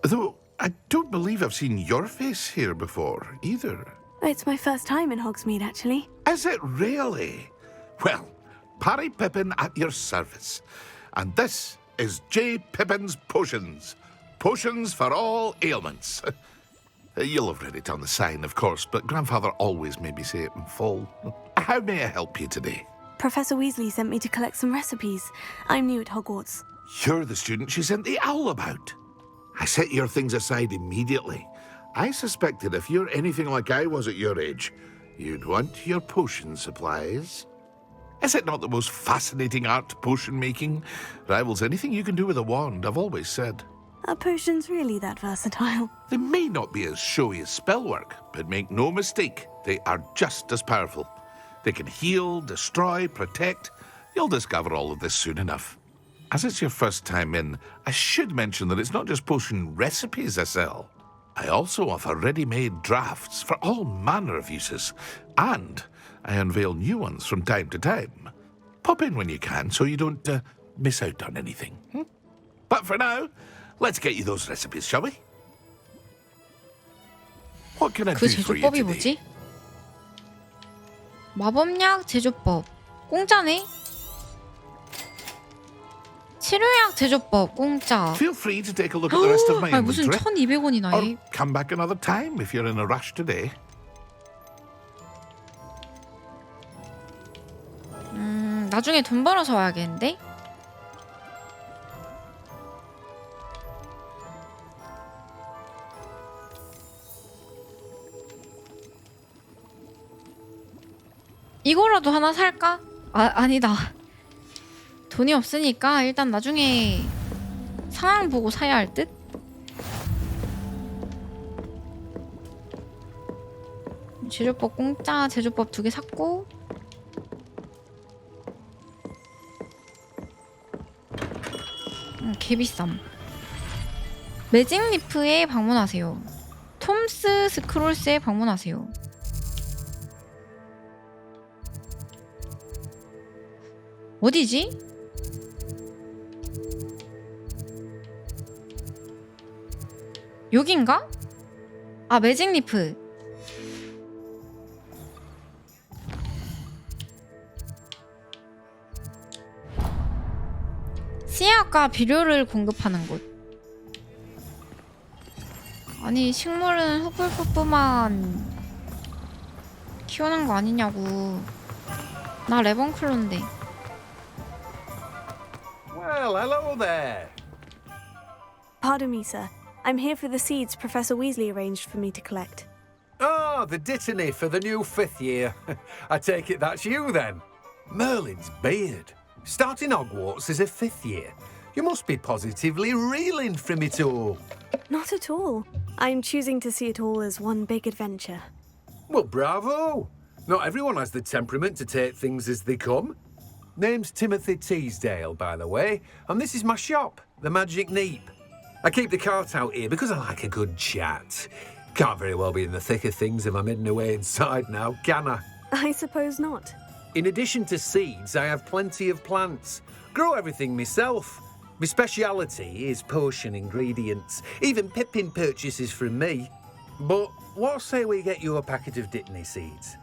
Though I don't believe I've seen your face here before, either. It's my first time in Hogsmeade, actually. Is it really? Well, Parry Pippin at your service. And this is J. Pippin's Potions. Potions for all ailments. You'll have read it on the sign, of course, but Grandfather always made me say it in full. How may I help you today? Professor Weasley sent me to collect some recipes. I'm new at Hogwarts. You're the student she sent the owl about. I set your things aside immediately. I suspected if you're anything like I was at your age, you'd want your potion supplies. Is it not the most fascinating art, potion making? Rivals anything you can do with a wand, I've always said. Are potions really that versatile? They may not be as showy as spellwork, but make no mistake, they are just as powerful. They can heal, destroy, protect. You'll discover all of this soon enough. As it's your first time in, I should mention that it's not just potion recipes I sell. I also offer ready-made drafts for all manner of uses. And I unveil new ones from time to time. Pop in when you can so you don't miss out on anything. But for now, let's get you those recipes, shall we? What can I 그 do for you 제조법이 today? 뭐지? 마법약 제조법 공짜네? 치료약 제조법 공짜. Feel free to take a look at the rest of my 아니, 무슨 inventory. 1,200원이나 해. Or come back another time if you're in a rush today. 나중에 돈 벌어서 와야겠는데? 이거라도 하나 살까? 아니다. 돈이 없으니까 일단 나중에 상황 보고 사야 할 듯? 제조법 공짜 제조법 2개 샀고 개비쌈. 매직 리프에 방문하세요. 톰스 스크롤스에 방문하세요. 어디지? 여긴가? 아, 매직 리프. 씨앗과 비료를 공급하는 곳. 아니, 식물은 후불푸푸만 키우는 거 아니냐고. 나 레번클로인데. Well, hello there. Pardon me, sir. I'm here for the seeds Professor Weasley arranged for me to collect. Oh, the dittany for the new 5th year. I take it that's you then. Merlin's beard. Starting Hogwarts as a 5th year. You must be positively reeling from it all. Not at all. I'm choosing to see it all as one big adventure. Well, bravo. Not everyone has the temperament to take things as they come. Name's Timothy Teasdale, by the way, and this is my shop, the Magic Neep. I keep the cart out here because I like a good chat. Can't very well be in the thick of things if I'm hidden away inside now, can I? I suppose not. In addition to seeds, I have plenty of plants. Grow everything myself. My speciality is potion ingredients. Even Pippin purchases from me. But what say we get you a packet of Dittany seeds?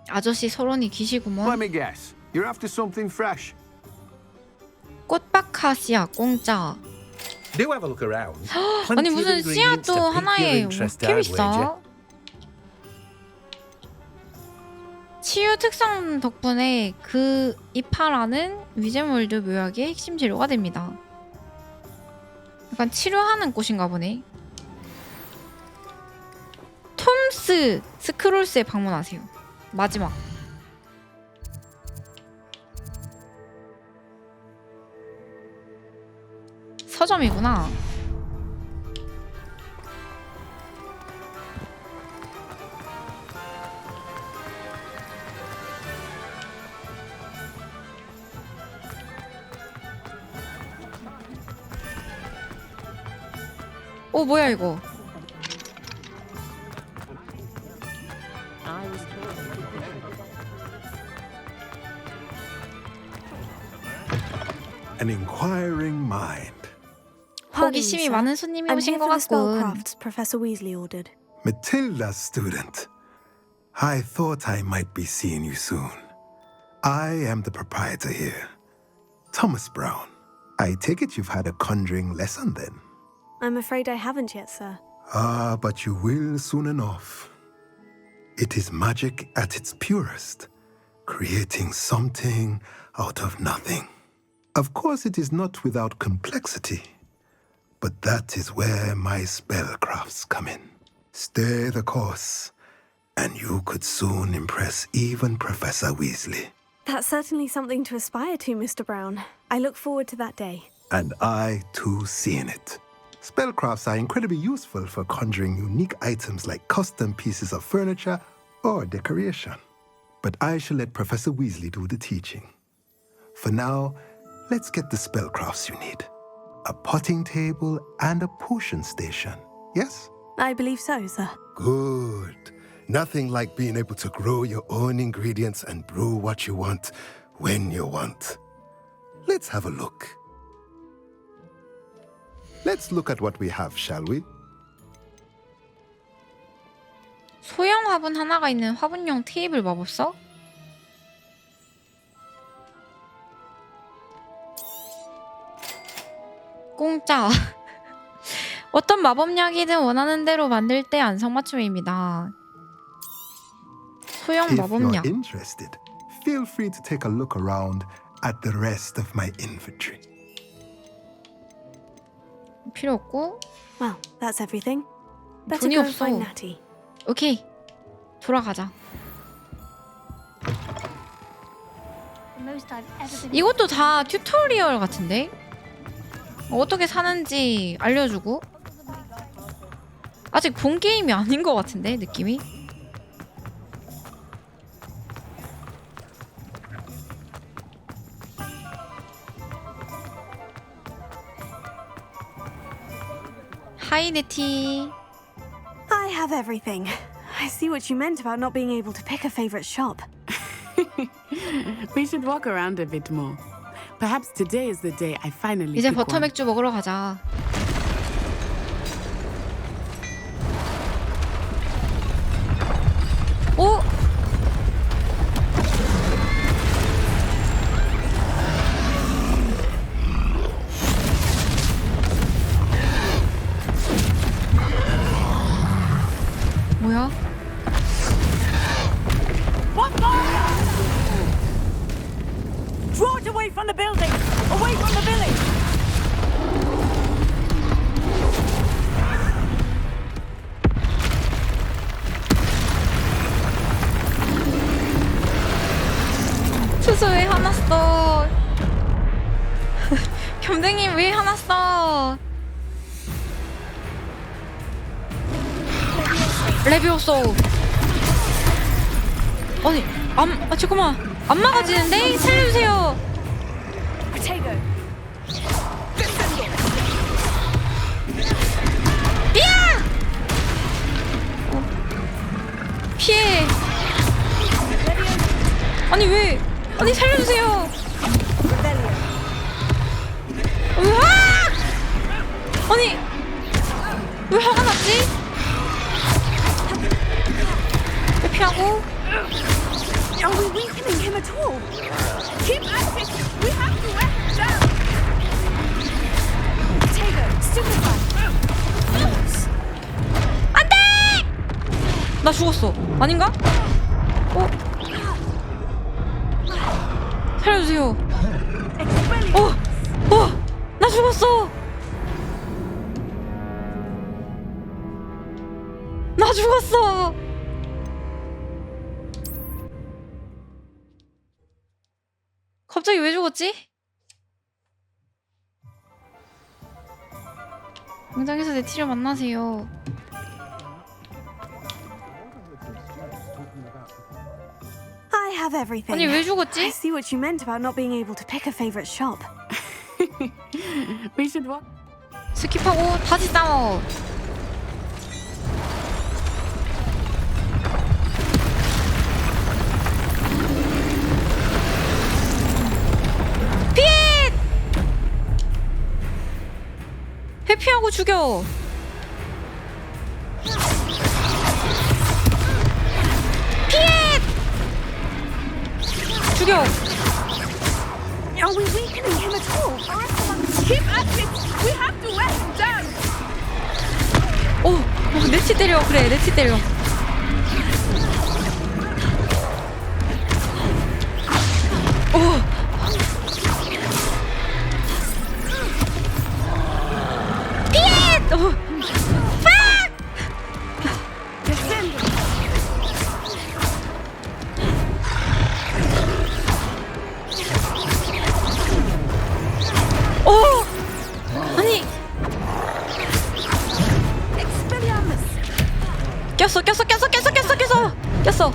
아저씨 서론이 기시구먼. Let me guess. You're after something fresh. 꽃박하씨앗 공짜. Do have a look around. 아니 무슨 씨앗도 하나에 꽤 비싸. 치유 특성 덕분에 그 이파라는 위제몰드 묘약의 핵심 재료가 됩니다. 약간 치료하는 꽃인가 보네. 톰스 스크롤스에 방문하세요. 마지막. 서점이구나. 오 뭐야 이거. An inquiring mind. 호기심이 많은 손님이 I'm 오신 here 것 for the 같군. spellcrafts Professor Weasley ordered. Matilda's student. I thought I might be seeing you soon. I am the proprietor here, Thomas Brown. I take it you've had a conjuring lesson then? I'm afraid I haven't yet, sir. Ah, but you will soon enough. It is magic at its purest, creating something out of nothing. Of course, it is not without complexity, but that is where my spellcrafts come in. Stay the course, and you could soon impress even Professor Weasley. That's certainly something to aspire to, Mr. Brown. I look forward to that day. And I, too, seeing it. Spellcrafts are incredibly useful for conjuring unique items like custom pieces of furniture or decoration. But I shall let Professor Weasley do the teaching. For now, let's get the spellcrafts you need. A potting table and a potion station, yes? I believe so, sir. Good. Nothing like being able to grow your own ingredients and brew what you want when you want. Let's have a look. Let's look at what we have, shall we? 소형 화분 하나가 있는 화분용 테이블 마법서? 공짜. 어떤 마법약이든 원하는 대로 만들 때 안성맞춤입니다. 소형 If 마법약. you're interested, feel free to take a look around at the rest of my inventory. 필요 없고. Well, that's everything. Better 돈이 go 없어. find Natty. 오케이. 돌아가자. The most I've ever been. 이것도 다 튜토리얼 같은데? 어떻게 사는지 알려주고. 아직 본 게임이 아닌 것 같은데 느낌이. 하이 네티. I have everything. I see what you meant about not being able to pick a favorite shop. We should walk around a bit more. Perhaps today is the day I finally 이제 pick one. 버터맥주 먹으러 가자. 오! 뭐야? Draw it away from the building! Away from the village! 수수 왜 화났어? 겸댕님 왜 화났어? 레비오소. 아니 잠깐만 안 막아지는데? 살려주세요. 야! 피해. 아니 왜? 아니 살려주세요. 으악! 아니 왜 화가 났지? 왜 피하고? Are we weakening him at all? Keep at it! We have to wear him down! Potato, stupefy! 안돼! 나 죽었어. 아닌가? 살려주세요. 나 죽었어. 나 죽었어. 갑자기 왜 죽었지? 공장에서 네티를 만나세요. I have everything. 아니 왜 죽었지? I see what you meant about not being able to pick a favorite shop. We should walk. 스킵하고 다시 싸워. 피해! 회피하고 죽여. 피해! 죽여. Are we weakening him at all? Keep at it! We have to wear him down! 네티 때려. 그래 네티 때려. 피해! 아니 꼈어.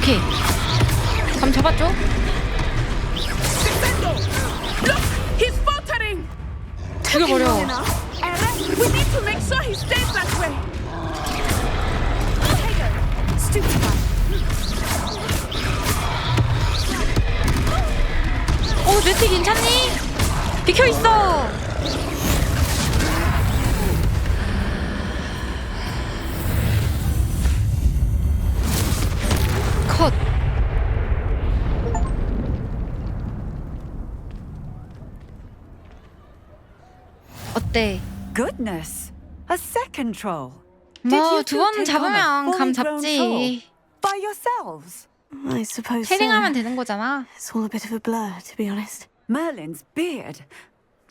오케이. 감 잡았죠? Look, he's faltering. 죽여버려. We need to make sure he stays that way. 네티 괜찮니? 비켜 있어. 컷. 어때? Goodness, a second troll. 뭐 두 번 잡으면 감 잡지. By yourselves. I suppose 패링하면 되는 거잖아. It's all a bit of a blur, to be honest. Merlin's beard.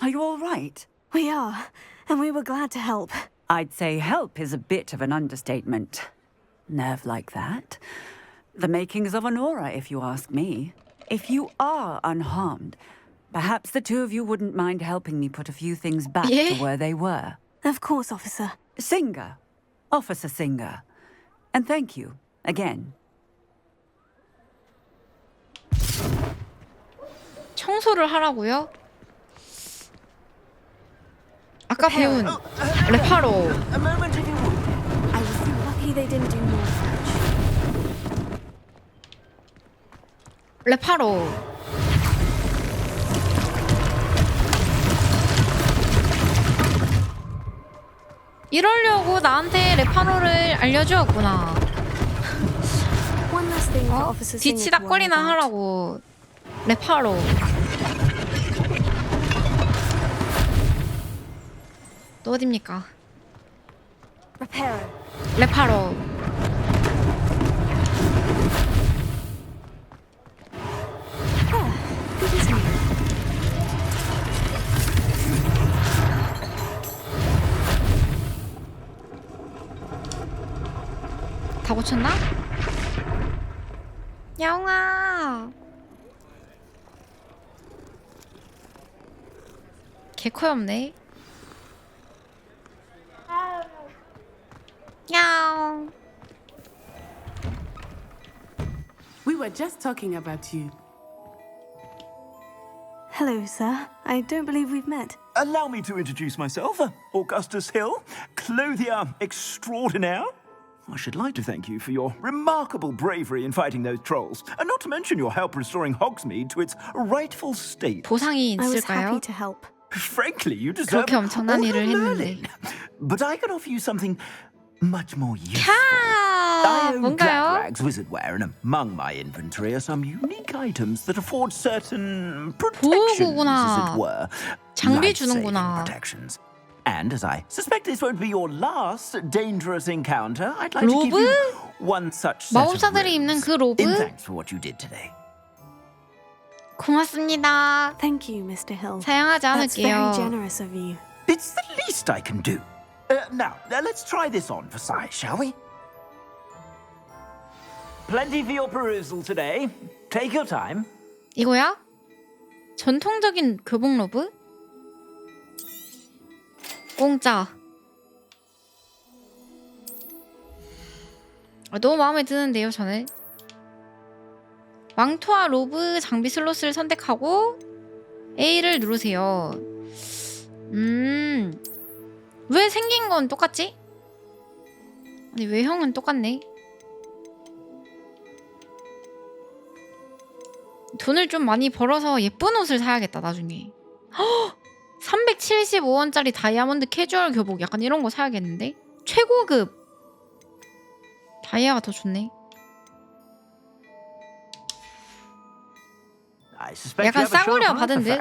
Are you all right? We are, and we were glad to help. I'd say help is a bit of an understatement. Nerve like that. The makings of an aura, if you ask me. If you are unharmed, perhaps the two of you wouldn't mind helping me put a few things back to where they were. Of course, officer. Singer. Officer Singer. And thank you, again. 청소를 하라고요? 아까 배운 레파로. A moment if you would. I was lucky they didn't do more. 레파로. 이러려고 나한테 레파로를 알려주었구나. One last thing for Officer Singer to worry 뒤치다꺼리나 about. 하라고. 레파로. 또 어딥니까? 레파로. 다 고쳤나? 야옹아. 개코엽네. 야옹. We were just talking about you. Hello, sir. I don't believe we've met. Allow me to introduce myself, Augustus Hill, clothier extraordinaire. I should like to thank you for your remarkable bravery in fighting those trolls, and not to mention your help restoring Hogsmeade to its rightful state. 보상이 I was 있을까요? happy to help. Frankly, you deserve 그렇게 엄청난 all 일을 the 했는데. learning. But I can offer you something much more useful. 캬, I own 뭔가요? Black Rag's wizardware, and among my inventory are some unique items that afford certain protections, as it were. 장비 Life-saving 주는구나. protections. And as I suspect this won't be your last dangerous encounter, I'd like to give 로브? you one such set of 마법사들이 입는 그 robes in 로브? thanks for what you did today. 고맙습니다. Thank you, Mr. Hill. 사양하지 That's very 않을게요. generous of you. It's the least I can do. Now, let's try this on for size, shall we? Plenty for your perusal today. Take your time. 이거야? 전통적인 교복 로브? 공짜. 너무 마음에 드는데요, 저는. 망토와 로브 장비 슬롯을 선택하고 A를 누르세요. 왜 생긴 건 똑같지? 아니, 외형은 똑같네. 돈을 좀 많이 벌어서 예쁜 옷을 사야겠다, 나중에. 헉! 375원짜리 다이아몬드 캐주얼 교복 약간 이런 거 사야겠는데? 최고급 다이아가 더 좋네. 약간 싸구려 받은 듯?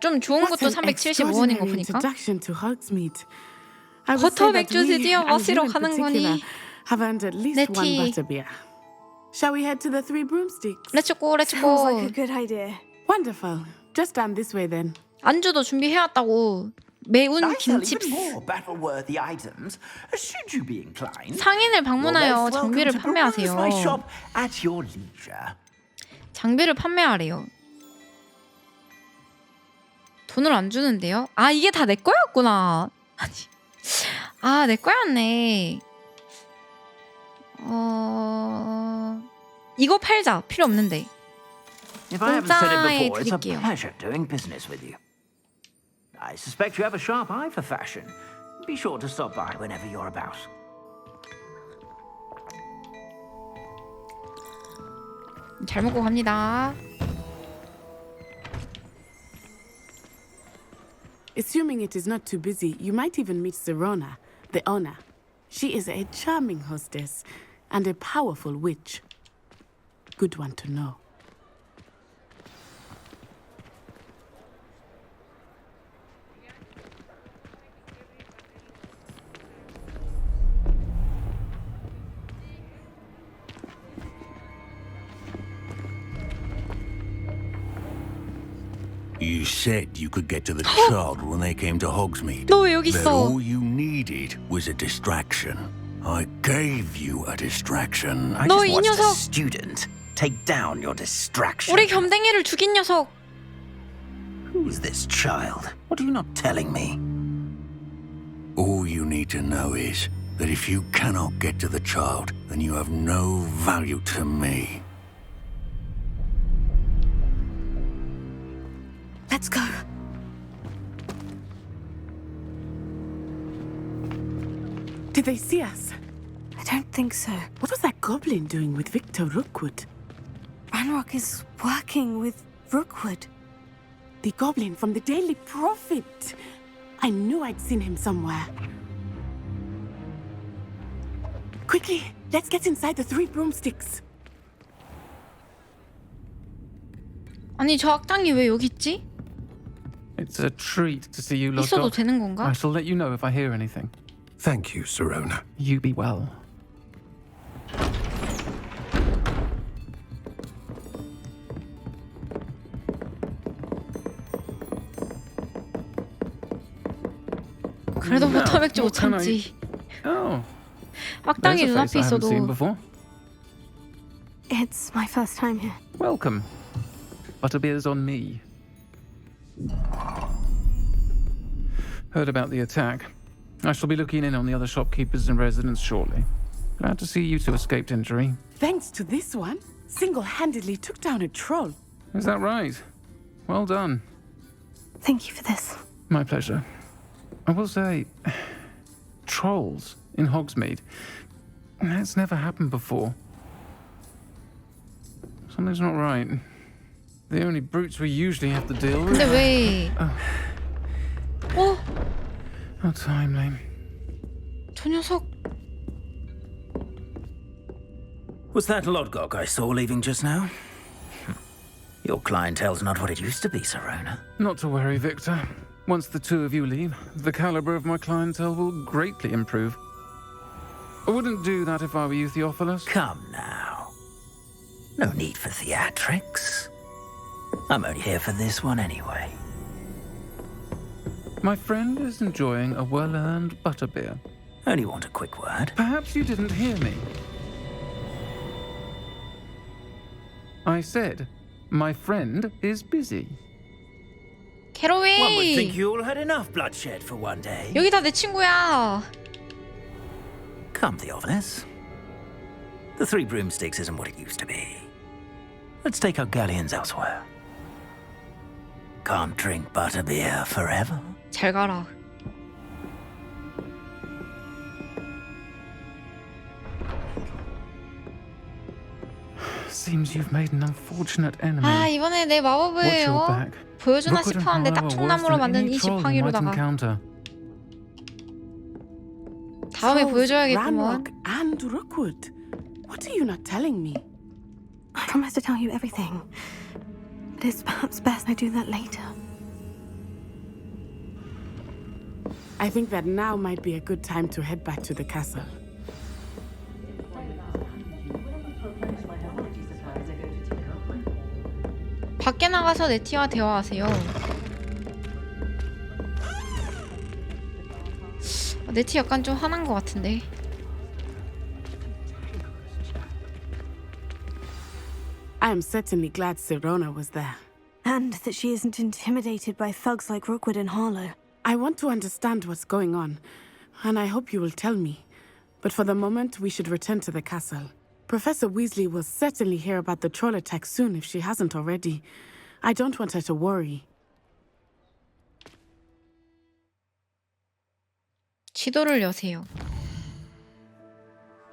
좀 좋은 것도 375원인 거 보니까. Introduction to Hogsmeade. I would 버터 say that 맥주 we, 드디어 and 마시러 you in 가는 particular, 거니. have earned at least one 네티. butterbeer. Shall we head to the Three Broomsticks? 렛츠고 Sounds like a 렛츠고. good idea. Wonderful. Just down this way then. 안주도 준비해왔다고. 매운 I sell even 김칩스. more battle-worthy items. Should you be inclined, 상인을 you're 방문하여 most welcome 장비를 to peruse my 판매하세요. shop at your leisure. 장비를 판매하래요. 돈을 안 주는데요? 아, 이게 다 내 거였구나. 아니, 내 거였네. 이거 팔자. 필요 없는데. If I haven't said it 공짜에 before, it's a 드릴게요. pleasure doing business with you. I suspect you have a sharp eye for fashion. Be sure to stop by whenever you're about. 잘 먹고 갑니다. Assuming it is not too busy, you might even meet Sirona, the owner. She is a charming hostess and a powerful witch. Good one to know. You said you could get to the child when they came to Hogsmeade. 너 왜 여기 That 있어? all you needed was a distraction. I gave you a distraction. 너 이 녀석! Student, take down your distraction. 우리 겸댕이를 죽인 녀석. Who's this child? What are you not telling me? All you need to know is that if you cannot get to the child, then you have no value to me. Let's go. Did they see us? I don't think so. What was that goblin doing with Victor Rookwood? Ranrock is working with Rookwood. The goblin from the Daily Prophet. I knew I'd seen him somewhere. Quickly, let's get inside the 3 broomsticks. 아니 저 악당이 왜 여기 있지? It's a treat to see you logged 있어도 off. 되는 건가? I shall let you know if I hear anything. Thank you, Sirona. You be well. 그래도 버터 맥주 못 참지. Oh. 악당이 There's a face 눈앞에 I haven't seen 있어도. before. It's my first time here. Welcome. Butterbeer's on me. Heard about the attack. I shall be looking in on the other shopkeepers and residents shortly. Glad to see you two escaped injury. Thanks to this one, single-handedly took down a troll. Is that right? Well done. Thank you for this. My pleasure. I will say, trolls in Hogsmeade. That's never happened before. Something's not right. The only brutes we usually have to deal with. 근데 왜? 어? How timely. 저 녀석. Was that Lodgok I saw leaving just now? Your clientele's not what it used to be, Sirona. Not to worry, Victor. Once the two of you leave, the caliber of my clientele will greatly improve. I wouldn't do that if I were you, Theophilus. Come now. No need for theatrics. I'm only here for this one anyway. My friend is enjoying a well-earned butterbeer. Only want a quick word. Perhaps you didn't hear me. I said, my friend is busy. 캐로웨이. One would think you all had enough bloodshed for one day. 여기 다 내 친구야. Come, Theophilus. The 3 broomsticks isn't what it used to be. Let's take our galleons elsewhere. Can't drink butterbeer forever. 잘 가라. Seems you've made an unfortunate enemy. 아 이번에 내 Watch your 마법을 back. 보여주나 Rookwood and 싶었는데 딱 Harlow are worse 총나무로 than 만든 any 이 troll you might 지팡이로다가 encounter. 다음에 Trolls, 보여줘야겠구먼. Ranrock and Rookwood. What are you not telling me? I promise to tell you everything. But it's perhaps best I do that later. I think that now might be a good time to head back to the castle. 밖에 나가서 네티와 대화하세요. 네티 약간 좀 화난 것 같은데. I am certainly glad Sirona was there. And that she isn't intimidated by thugs like Rookwood and Harlow. I want to understand what's going on, and I hope you will tell me. But for the moment, we should return to the castle. Professor Weasley will certainly hear about the troll attack soon if she hasn't already. I don't want her to worry. 지도를 여세요.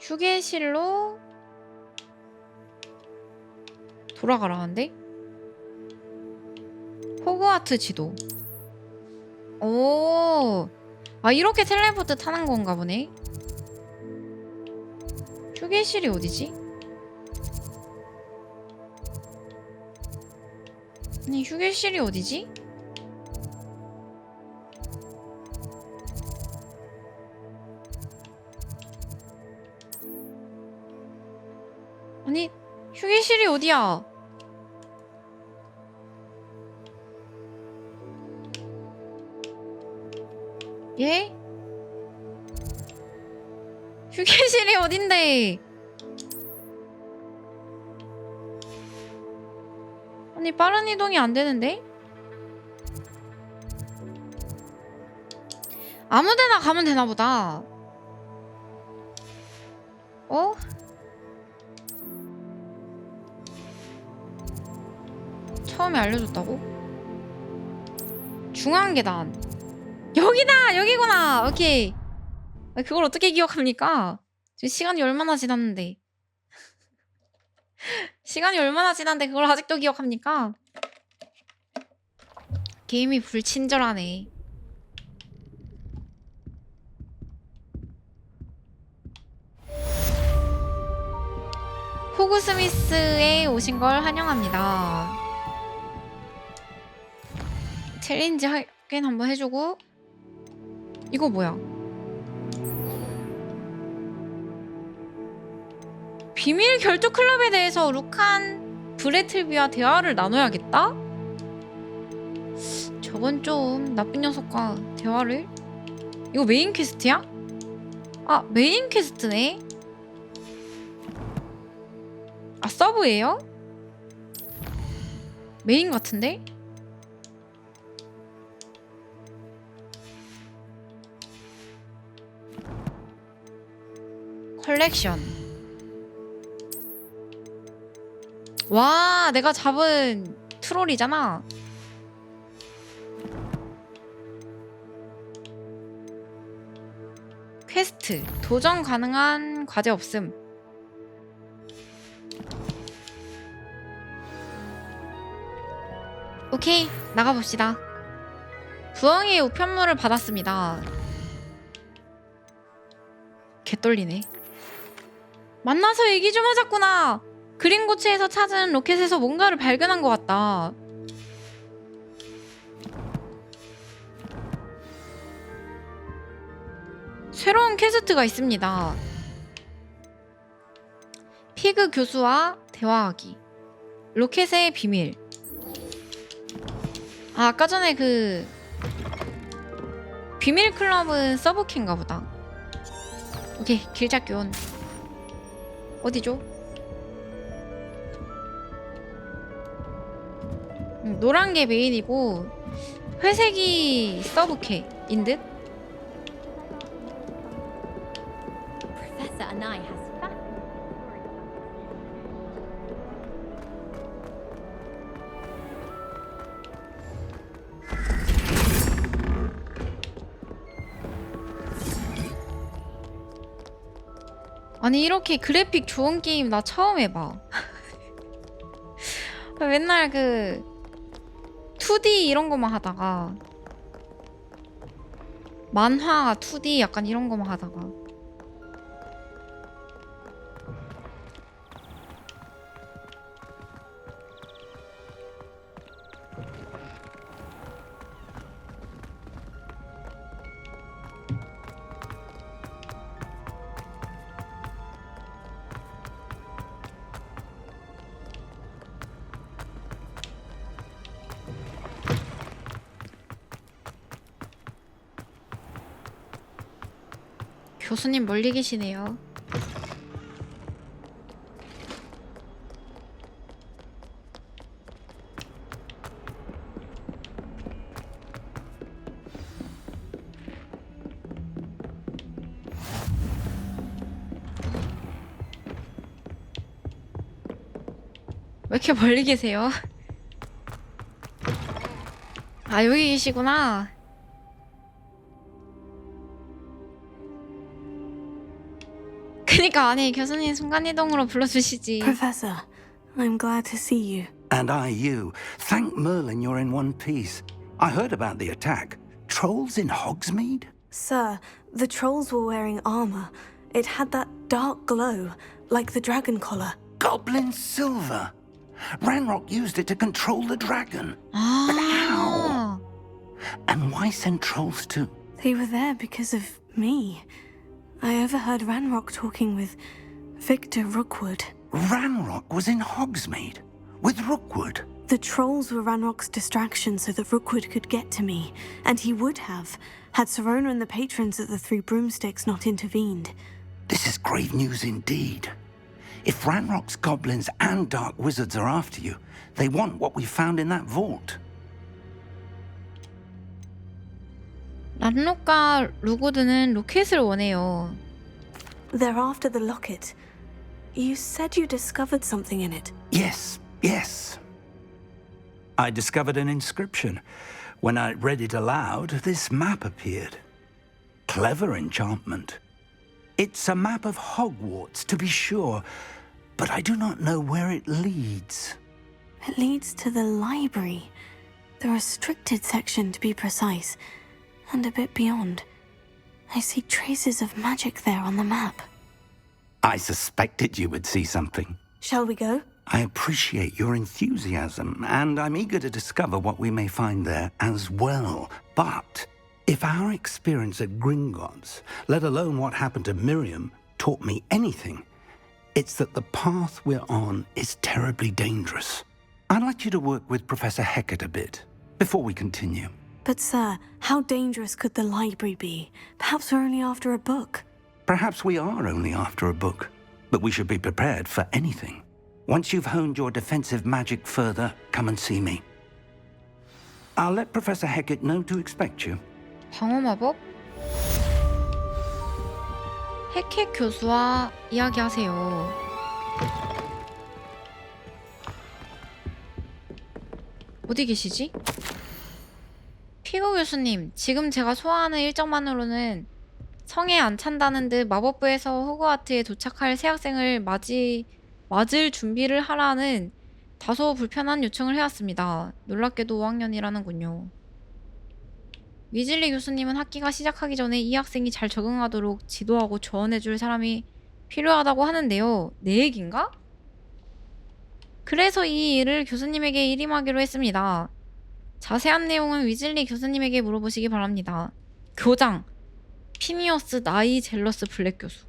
휴게실로 돌아가라는데? 호그와트 지도. 오, 아 이렇게 텔레포트 타는 건가 보네. 휴게실이 어디지? 아니 휴게실이 어디지? 아니 휴게실이 어디야? 예? 휴게실이 어딘데? 아니 빠른 이동이 안 되는데? 아무데나 가면 되나 보다. 어? 처음에 알려줬다고? 중앙 계단. 여기다! 여기구나! 오케이. 그걸 어떻게 기억합니까? 지금 시간이 얼마나 지났는데. 시간이 얼마나 지났는데 그걸 아직도 기억합니까? 게임이 불친절하네. 호그 스미스에 오신 걸 환영합니다. 챌린지 확인 한번 해주고. 이거 뭐야? 비밀 결투 클럽에 대해서 룩한 브레틀비와 대화를 나눠야겠다? 저건 좀 나쁜 녀석과 대화를? 이거 메인 퀘스트야? 아 메인 퀘스트네? 아 서브예요? 메인 같은데? 컬렉션. 와 내가 잡은 트롤이잖아. 퀘스트 도전 가능한 과제 없음. 오케이 나가봅시다. 부엉이의 우편물을 받았습니다. 개떨리네. 만나서 얘기 좀 하자꾸나. 그린고치에서 찾은 로켓에서 뭔가를 발견한 것 같다. 새로운 퀘스트가 있습니다. 피그 교수와 대화하기. 로켓의 비밀. 아, 아까 전에 그 비밀 클럽은 서브키인가 보다. 오케이, 길잡기 온. 어디죠? 노란 게 메인이고 회색이 서브캐인 듯? Professor Anai has fat. 아니 이렇게 그래픽 좋은 게임 나 처음 해봐. 맨날 그 2D 이런 거만 하다가 만화 2D 약간 이런 거만 하다가 교수님 멀리 계시네요. 왜 이렇게 멀리 계세요? 아, 여기 계시구나. 그니까 아니 교수님 순간이동으로 불러주시지. Professor, I'm glad to see you. And I you. Thank Merlin you're in one piece. I heard about the attack. Trolls in Hogsmeade? Sir, the trolls were wearing armor. It had that dark glow, like the dragon collar. Goblin silver. Ranrock used it to control the dragon. But how? And why send trolls too? They were there because of me. I overheard Ranrock talking with Victor Rookwood. Ranrock was in Hogsmeade with Rookwood. The trolls were Ranrock's distraction so that Rookwood could get to me, and he would have, had Serona and the patrons at the Three Broomsticks not intervened. This is grave news indeed. If Ranrock's goblins and dark wizards are after you, they want what we found in that vault. 란록과 루고드는 로켓을 원해요. They're after the locket. You said you discovered something in it. Yes. I discovered an inscription. When I read it aloud, this map appeared. Clever enchantment. It's a map of Hogwarts, to be sure, but I do not know where it leads. It leads to the library. The restricted section, to be precise. And a bit beyond. I see traces of magic there on the map. I suspected you would see something. Shall we go? I appreciate your enthusiasm, and I'm eager to discover what we may find there as well. But if our experience at Gringotts, let alone what happened to Miriam, taught me anything, it's that the path we're on is terribly dangerous. I'd like you to work with Professor Hecat a bit before we continue. But sir, how dangerous could the library be? Perhaps we're only after a book. Perhaps we are only after a book, but we should be prepared for anything. Once you've honed your defensive magic further, come and see me. I'll let Professor Hecat know to expect you. 방어 마법? 헤켓 교수와 이야기하세요. 어디 계시지? 피고 교수님, 지금 제가 소화하는 일정만으로는 성에 안 찬다는 듯 마법부에서 호그와트에 도착할 새 학생을 맞을 준비를 하라는 다소 불편한 요청을 해왔습니다. 놀랍게도 5학년이라는군요. 위즐리 교수님은 학기가 시작하기 전에 이 학생이 잘 적응하도록 지도하고 조언해줄 사람이 필요하다고 하는데요. 내 얘긴가? 그래서 이 일을 교수님에게 일임하기로 했습니다. 자세한 내용은 위즐리 교수님에게 물어보시기 바랍니다. 교장 피니어스 나이 젤러스 블랙 교수.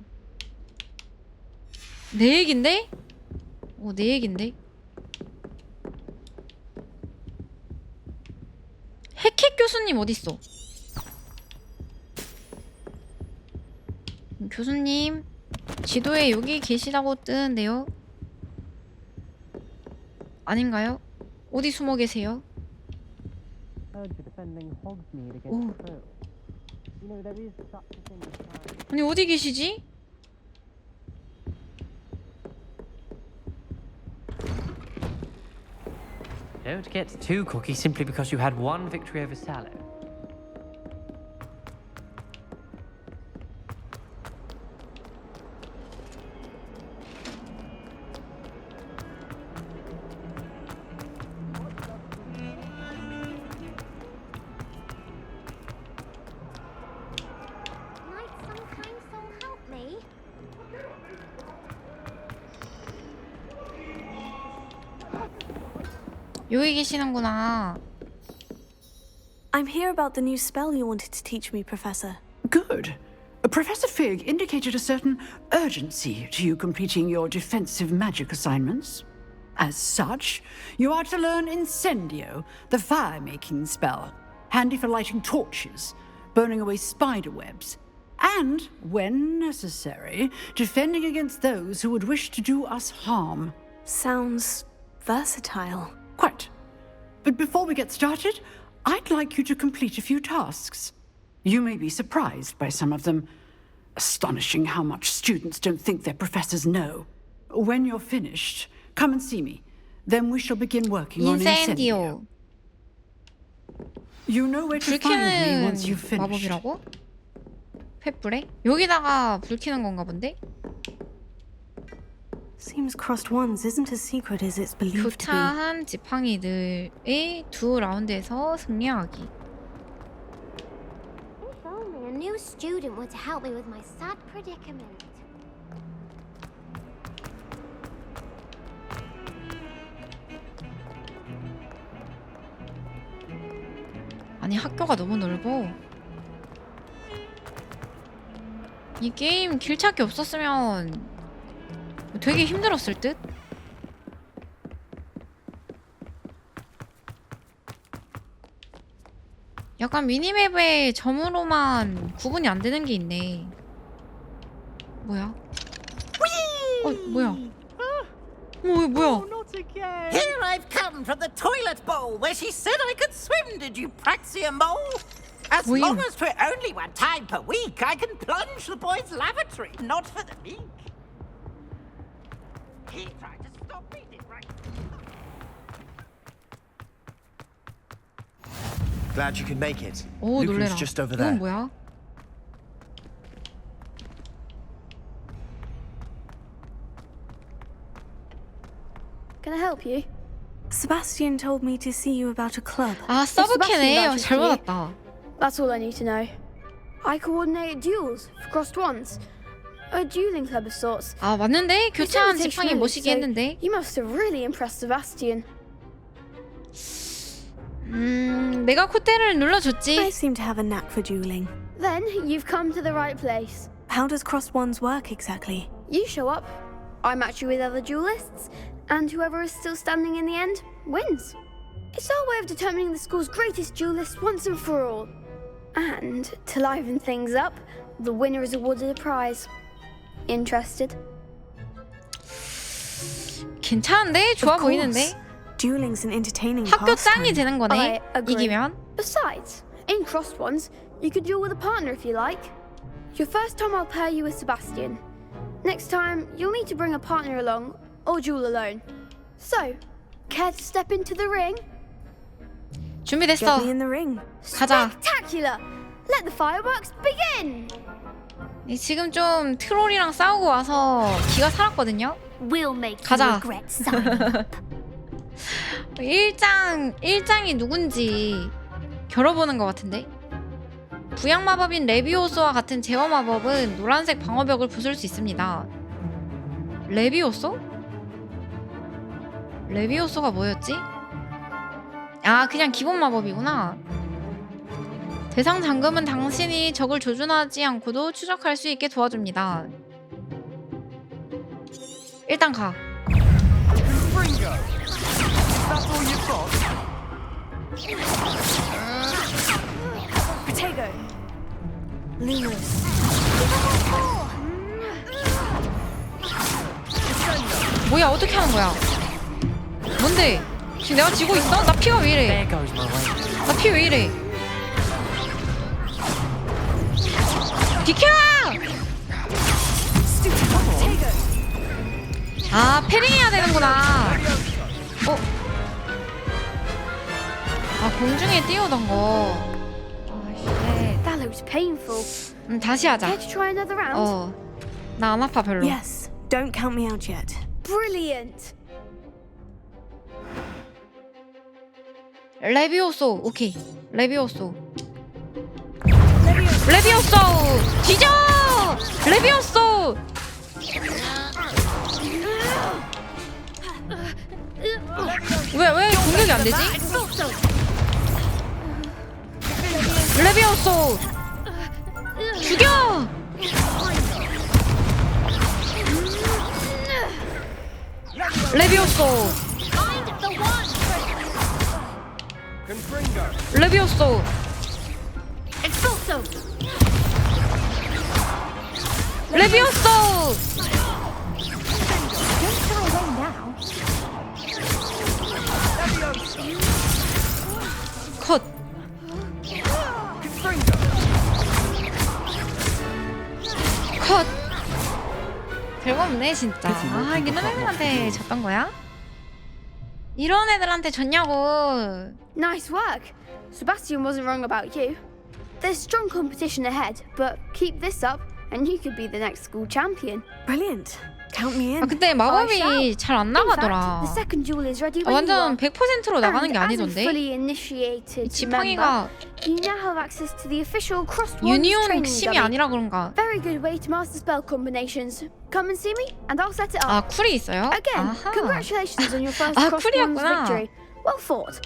내 얘긴데? 내 얘긴데? 헤켓 교수님 어딨어? 교수님 지도에 여기 계시다고 뜨는데요? 아닌가요? 어디 숨어 계세요? 오. 아니 어디 계시지? Don't get too cocky simply because you had one victory over Sallow. 여기 계시는구나. I'm here about the new spell you wanted to teach me, Professor. Good. Professor Fig indicated a certain urgency to you completing your defensive magic assignments. As such, you are to learn Incendio, the fire-making spell, handy for lighting torches, burning away spider webs, and, when necessary, defending against those who would wish to do us harm. Sounds versatile. Quite. But before we get started, I'd like you to complete a few tasks. You may be surprised by some of them. Astonishing how much students don't think their professors know. When you're finished, come and see me. Then we shall begin working on incendio. 인센디오. You know where to 불 find me 켜는 once you've finished. 마법이라고? 횃불에? 여기다가 불 켜는 건가 본데? Seems crossed ones isn't as secret as it's believed to be. 교차한 지팡이들의 두 라운드에서 승리하기. If only a new student were to help me with my sad predicament. 아니 학교가 너무 넓어. 이 게임 길 찾기 없었으면 되게 힘들었을 듯? 약간 미니맵에 점으로만 구분이 안 되는 게 있네. 뭐야? 뭐야? 뭐야? Here I've come from the toilet bowl where she said I could swim, did you praxia mole? As long as 'twere only one time per week, I can plunge the boys' lavatory, not for the meek. He tried to stop me, did right? Glad you could make it. 오, Lucan's 놀래라. just over 이건 there. 뭐야? Can I help you? Sebastian told me to see you about a club. 아, 서브캐네. 잘 받았다. That's all I need to know. I coordinate duels for crossed ones. A dueling club of sorts. 아, 맞는데? 교차한 지팡이 모시기 했는데. You must have really impressed Sebastian. 내가 콧대를 눌러줬지. I seem to have a knack for dueling. Then you've come to the right place. How does crossed ones work exactly? You show up, I match you with other duelists, and whoever is still standing in the end wins. It's our way of determining the school's greatest duelist once and for all. And to liven things up, the winner is awarded a prize. Interested? 괜찮은데? 좋아 보이는데? Dueling's an entertaining 학교 pastime. 짱이 되는 거네. I agree. 이기면. Besides, in crossed ones, you could duel with a partner if you like. Your first time I'll pair you with Sebastian. Next time, you'll need to bring a partner along, or duel alone. So, care to step into the ring? 준비됐어. Get me in the ring. 가자. Spectacular! Let the fireworks begin! 지금 좀 트롤이랑 싸우고 와서 기가 살았거든요. We'll make 가자. you regret signing up. 일장이 누군지 겨뤄보는 것 같은데. 부양 마법인 레비오소와 같은 제어 마법은 노란색 방어벽을 부술 수 있습니다. 레비오소? 레비오소가 뭐였지? 아, 그냥 기본 마법이구나. 대상 잠금은 당신이 적을 조준하지 않고도 추적할 수 있게 도와줍니다. 일단 가. Potato. Lumos. 뭐야, 어떻게 하는 거야? 뭔데? 지금 내가 지고 있어? 나 피가 왜 이래? 나 피 왜 이래? 비켜! 아, 패링해야 되는구나. 아, 공중에 띄우던 거. That looks painful. 다시 하자. Care to try another round? 나 안 아파 별로. Yes. Don't count me out yet. Brilliant. 레비오소. 오케이. 레비오소. 레비오소! 뒤져! 레비오소! 왜 공격이 안 되지? 레비오소! 죽여! 레비오소! 레비오소! 레비오소! 컷! 컷! 별거 없네 진짜. 아, 이게 너네들한테 졌던 거야? 이런 애들한테 졌냐고. Nice work. Sebastian wasn't wrong about you. There's strong competition ahead, but keep this up and you could be the next school champion. Brilliant. Count me in. 아 근데 마법이 잘 안 나가더라. The second duel is ready 아, when you 완전 are. 100%로 나가는 게 And as a 아니던데. fully initiated 이 지팡이가 member, you now have access to the official crossed wands 유니온 training 심이 dummy. 아니라 그런가. Very good way to master spell combinations. Come and see me, and I'll set it up. 아 쿨이 있어요? Again, 아하. congratulations on your first 아, crossed wands 쿨이었구나. victory. Well fought.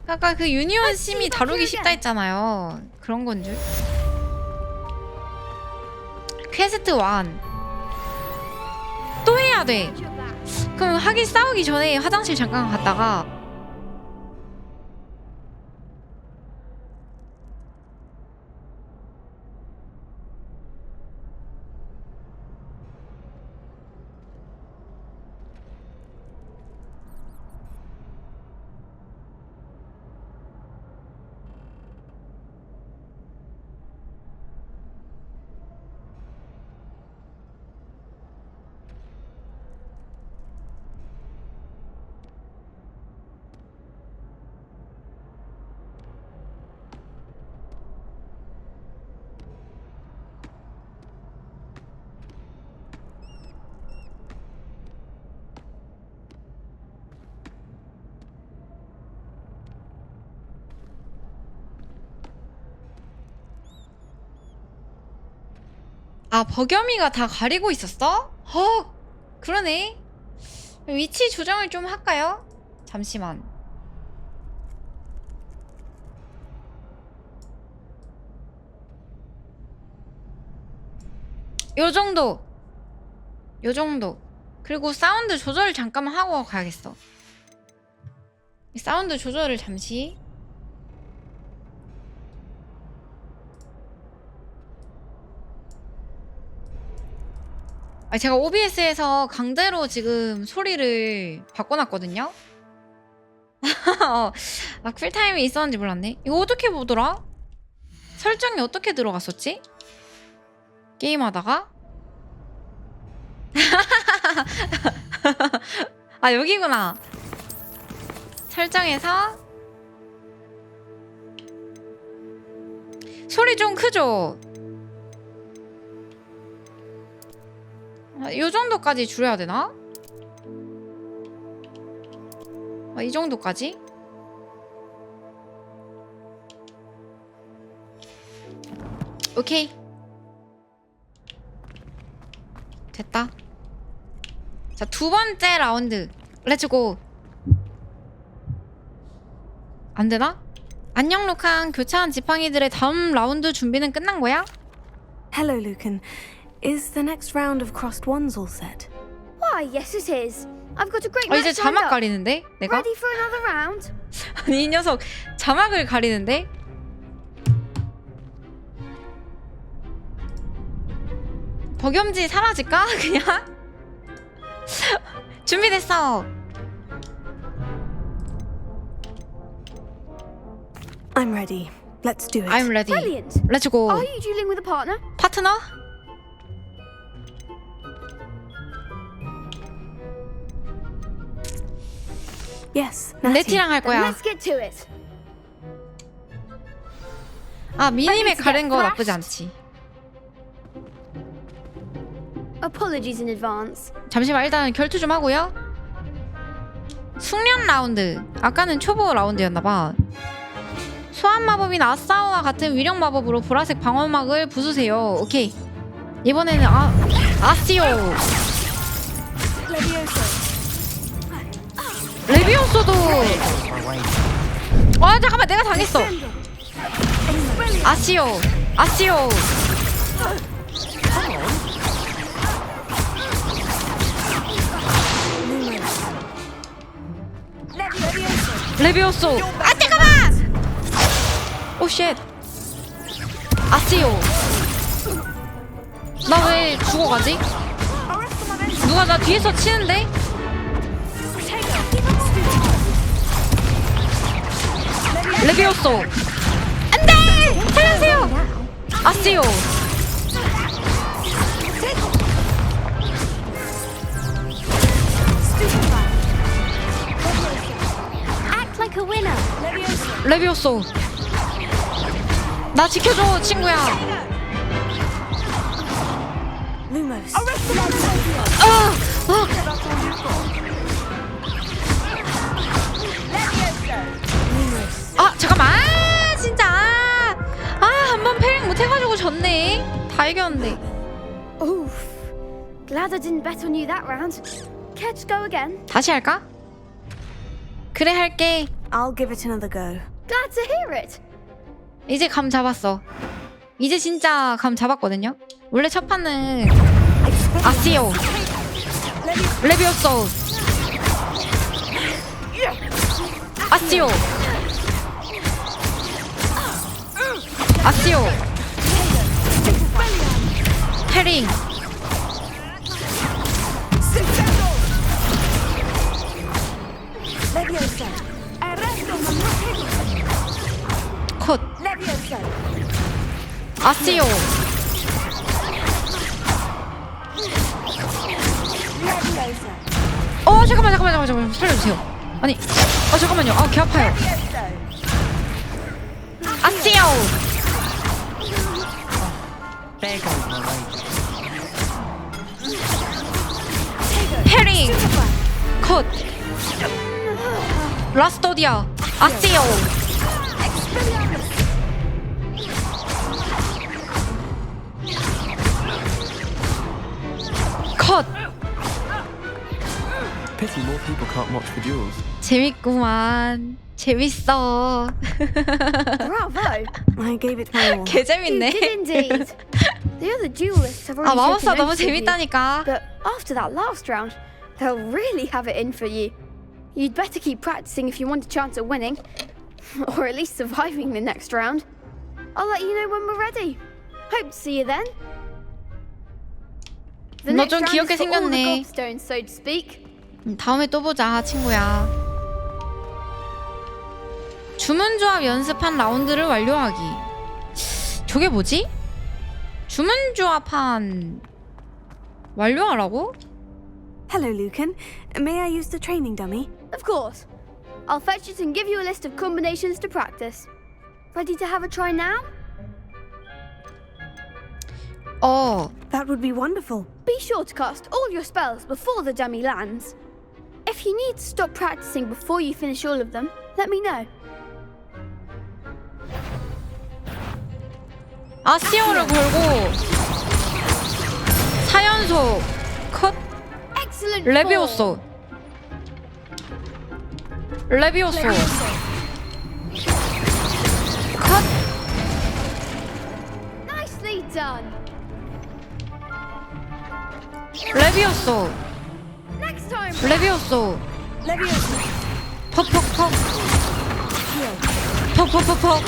아까 그 유니온 심이 다루기 쉽다 했잖아요. 그런 건 줄. 퀘스트 1. 또 해야 돼. 그럼 하긴 싸우기 전에 화장실 잠깐 갔다가 아 버겸이가 다 가리고 있었어? 헉 그러네. 위치 조정을 좀 할까요? 잠시만. 요정도 요정도. 그리고 사운드 조절 잠깐만 하고 가야겠어. 이 사운드 조절을 잠시. 아, 제가 OBS에서 강제로 지금 소리를 바꿔놨거든요? 아, 쿨타임이 있었는지 몰랐네. 이거 어떻게 보더라? 설정이 어떻게 들어갔었지? 게임하다가? 아, 여기구나. 설정에서 소리 좀 크죠? 이 정도까지 줄여야 되나? 이 정도까지? 오케이. 됐다. 자, 두 번째 라운드. 렛츠고. 안 되나? 안녕, 루칸. 교차한 지팡이들의 다음 라운드 준비는 끝난 거야? Hello, Lucan. Is the next round of crossed wands all set? Why, yes it is. I've got a great 이제 match lined 자막 up. 가리는데? 내가? Ready for another round? 아니 이 녀석 자막을 가리는데? 버겸지 사라질까? 그냥? 준비됐어. I'm ready. Let's do it. I'm ready. Brilliant. Let's go. Are you dueling with a partner? 파트너? Yes. 네티랑 할 거야. Let's get to it. 아 미니맵 가린 거 나쁘지 않지. Apologies in advance. 잠시만 일단 결투 좀 하고요. 숙련 라운드. 아까는 초보 라운드였나봐. 소환 마법인 아싸오와 같은 위력 마법으로 보라색 방어막을 부수세요. 오케이. 이번에는 아시오. 레비오소도. 아 잠깐만 내가 당했어. 아시오. 아시오. 레비오소. 아 잠깐만. 오 쉣. 아시오. 나 왜 죽어가지? 누가 나 뒤에서 치는데? 레비오소. 안돼! 살려주세요. 아시오. 레비오소. 나 지켜줘 친구야. 잠깐만. 진짜 한번 패링 못해가지고 졌네. 다 이겼는데. Oof. Glad I didn't bet on you that round. Care to go again? 다시 할까? 그래 할게. I'll give it another go. Glad to hear it. 이제 감 잡았어. 이제 진짜 감 잡았거든요. 원래 첫 판은 아시오 레비오소 아시오 아시오 패링 컷 아시오 잠깐만 살려주세요. 아니 잠깐만요. 개 아파요. 아시오 패링 컷 라스토디아 아시오 컷. Pity more people can't watch the duels. 재밌구만. 재밌어. Bravo! I gave it my all. 개 재밌네. You did indeed. The other duelists have already 마법사 taken 너무 notice of you. 재밌다니까. But after that last round, they'll really have it in for you. You'd better keep practicing if you want a chance at winning, or at least surviving the next round. I'll let you know when we're ready. Hope to see you then. The 너 next 좀 round 귀엽게 is for all the 생겼네. gobstones, so to speak. 다음에 또 보자 친구야. 주문조합 연습한 라운드를 완료하기. 저게 뭐지? 주문조합한 완료하라고? Hello, Lucan. May I use the training dummy? Of course. I'll fetch it and give you a list of combinations to practice. Ready to have a try now? That would be wonderful. Be sure to cast all your spells before the dummy lands. If you need to stop practicing before you finish all of them, let me know. 아시오를 걸고 4연속 컷. Excellent. 레비오소 컷. Nicely done. 레비오소 Next time. 레비오소 Levioso. 퍽퍽퍽 퍽퍽퍽퍽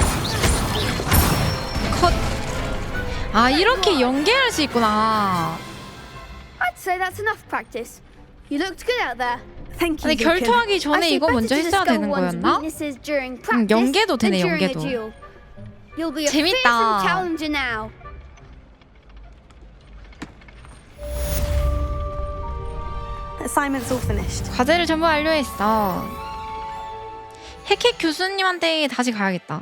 컷. 이렇게 연계할 수 있구나. I'd say that's enough practice. You looked good out there. Thank you, 아니 Lucan. 결투하기 전에 이거 먼저 했어야 되는 거였나? 연계도 되네, 연계도. You'll be a 재밌다. fearsome challenger now. Assignment's all finished. 과제를 전부 완료했어. 해켓 교수님한테 다시 가야겠다.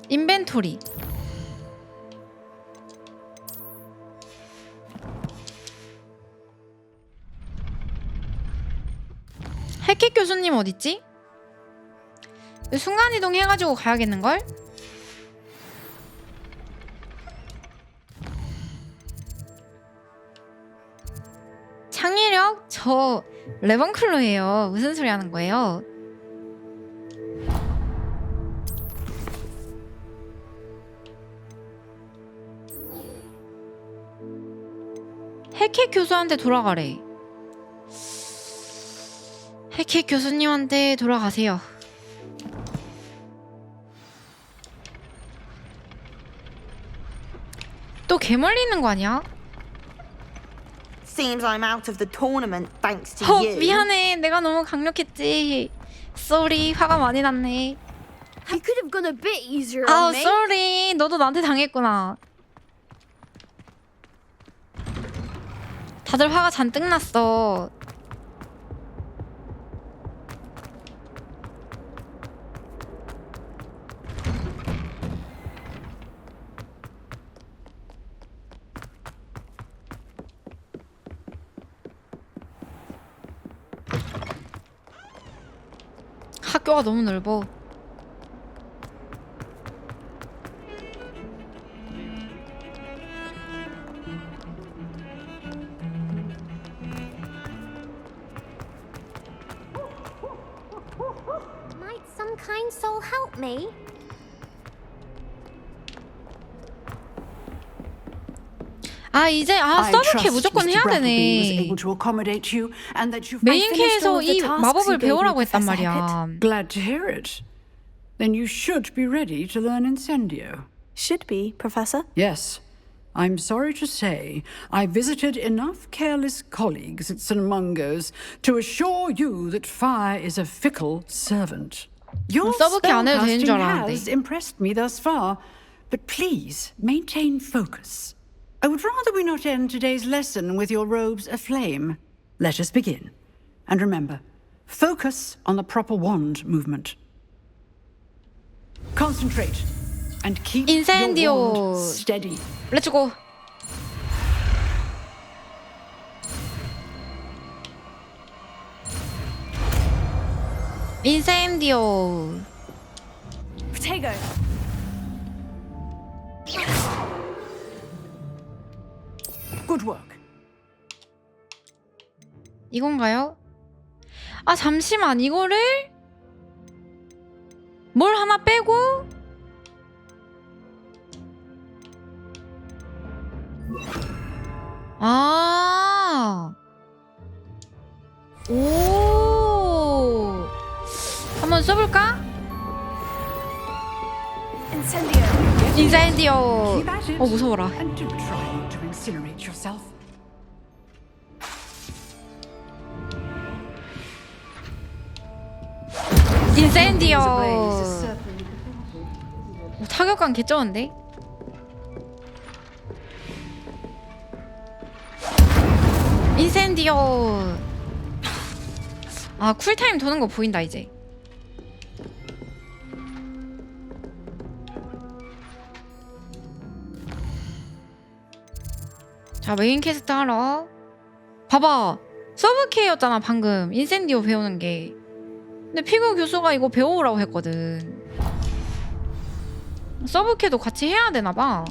인벤토리. 해켓 교수님 어딨지? 순간이동 해가지고 가야겠는걸? 창의력? 저 레번클로예요. 무슨 소리 하는 거예요? 해켓 교수한테 돌아가래. 해켓 교수님한테 돌아가세요. 또 개멀리 있는 거 아니야? Seems I'm out of the tournament thanks to you. 미안해. 내가 너무 강력했지. 쏘리. 화가 많이 났네. You could have gone a bit easier on me. 쏘리. 너도 나한테 당했구나. 다들 화가 잔뜩 났어. 학교가 너무 넓어. Might some kind soul help me? 아 이제 서브캐 무조건 해야 되네. 메인캐에서 이 마법을 배우라고 했단 말이야. Glad to hear it. Then you should be ready to learn Incendio. Should be, Professor. Yes. I'm sorry to say, I visited enough careless colleagues at St. Mungo's to assure you that fire is a fickle servant. Your 서브캐 안 해도 되는 줄 spellcasting 알았는데. has impressed me thus far, but please maintain focus. I would rather we not end today's lesson with your robes aflame. Let us begin. And remember, focus on the proper wand movement. Concentrate and keep your 인센디오. wand steady. 렛츠고. 인센디오. Protego. Good work. 이건가요? 아 잠시만 이거를 뭘 하나 빼고 아 오 한번 써볼까? 인센디오. 무서워라. And do try to incinerate yourself. 인센디오. 타격감 개쩌는데? 인센디오. 아 쿨타임 도는 거 보인다 이제. 자 메인 캐스트 하러. 봐봐 서브캐였잖아 방금 인센디오 배우는 게. 근데 피그 교수가 이거 배워오라고 했거든. 서브캐도 같이 해야 되나봐.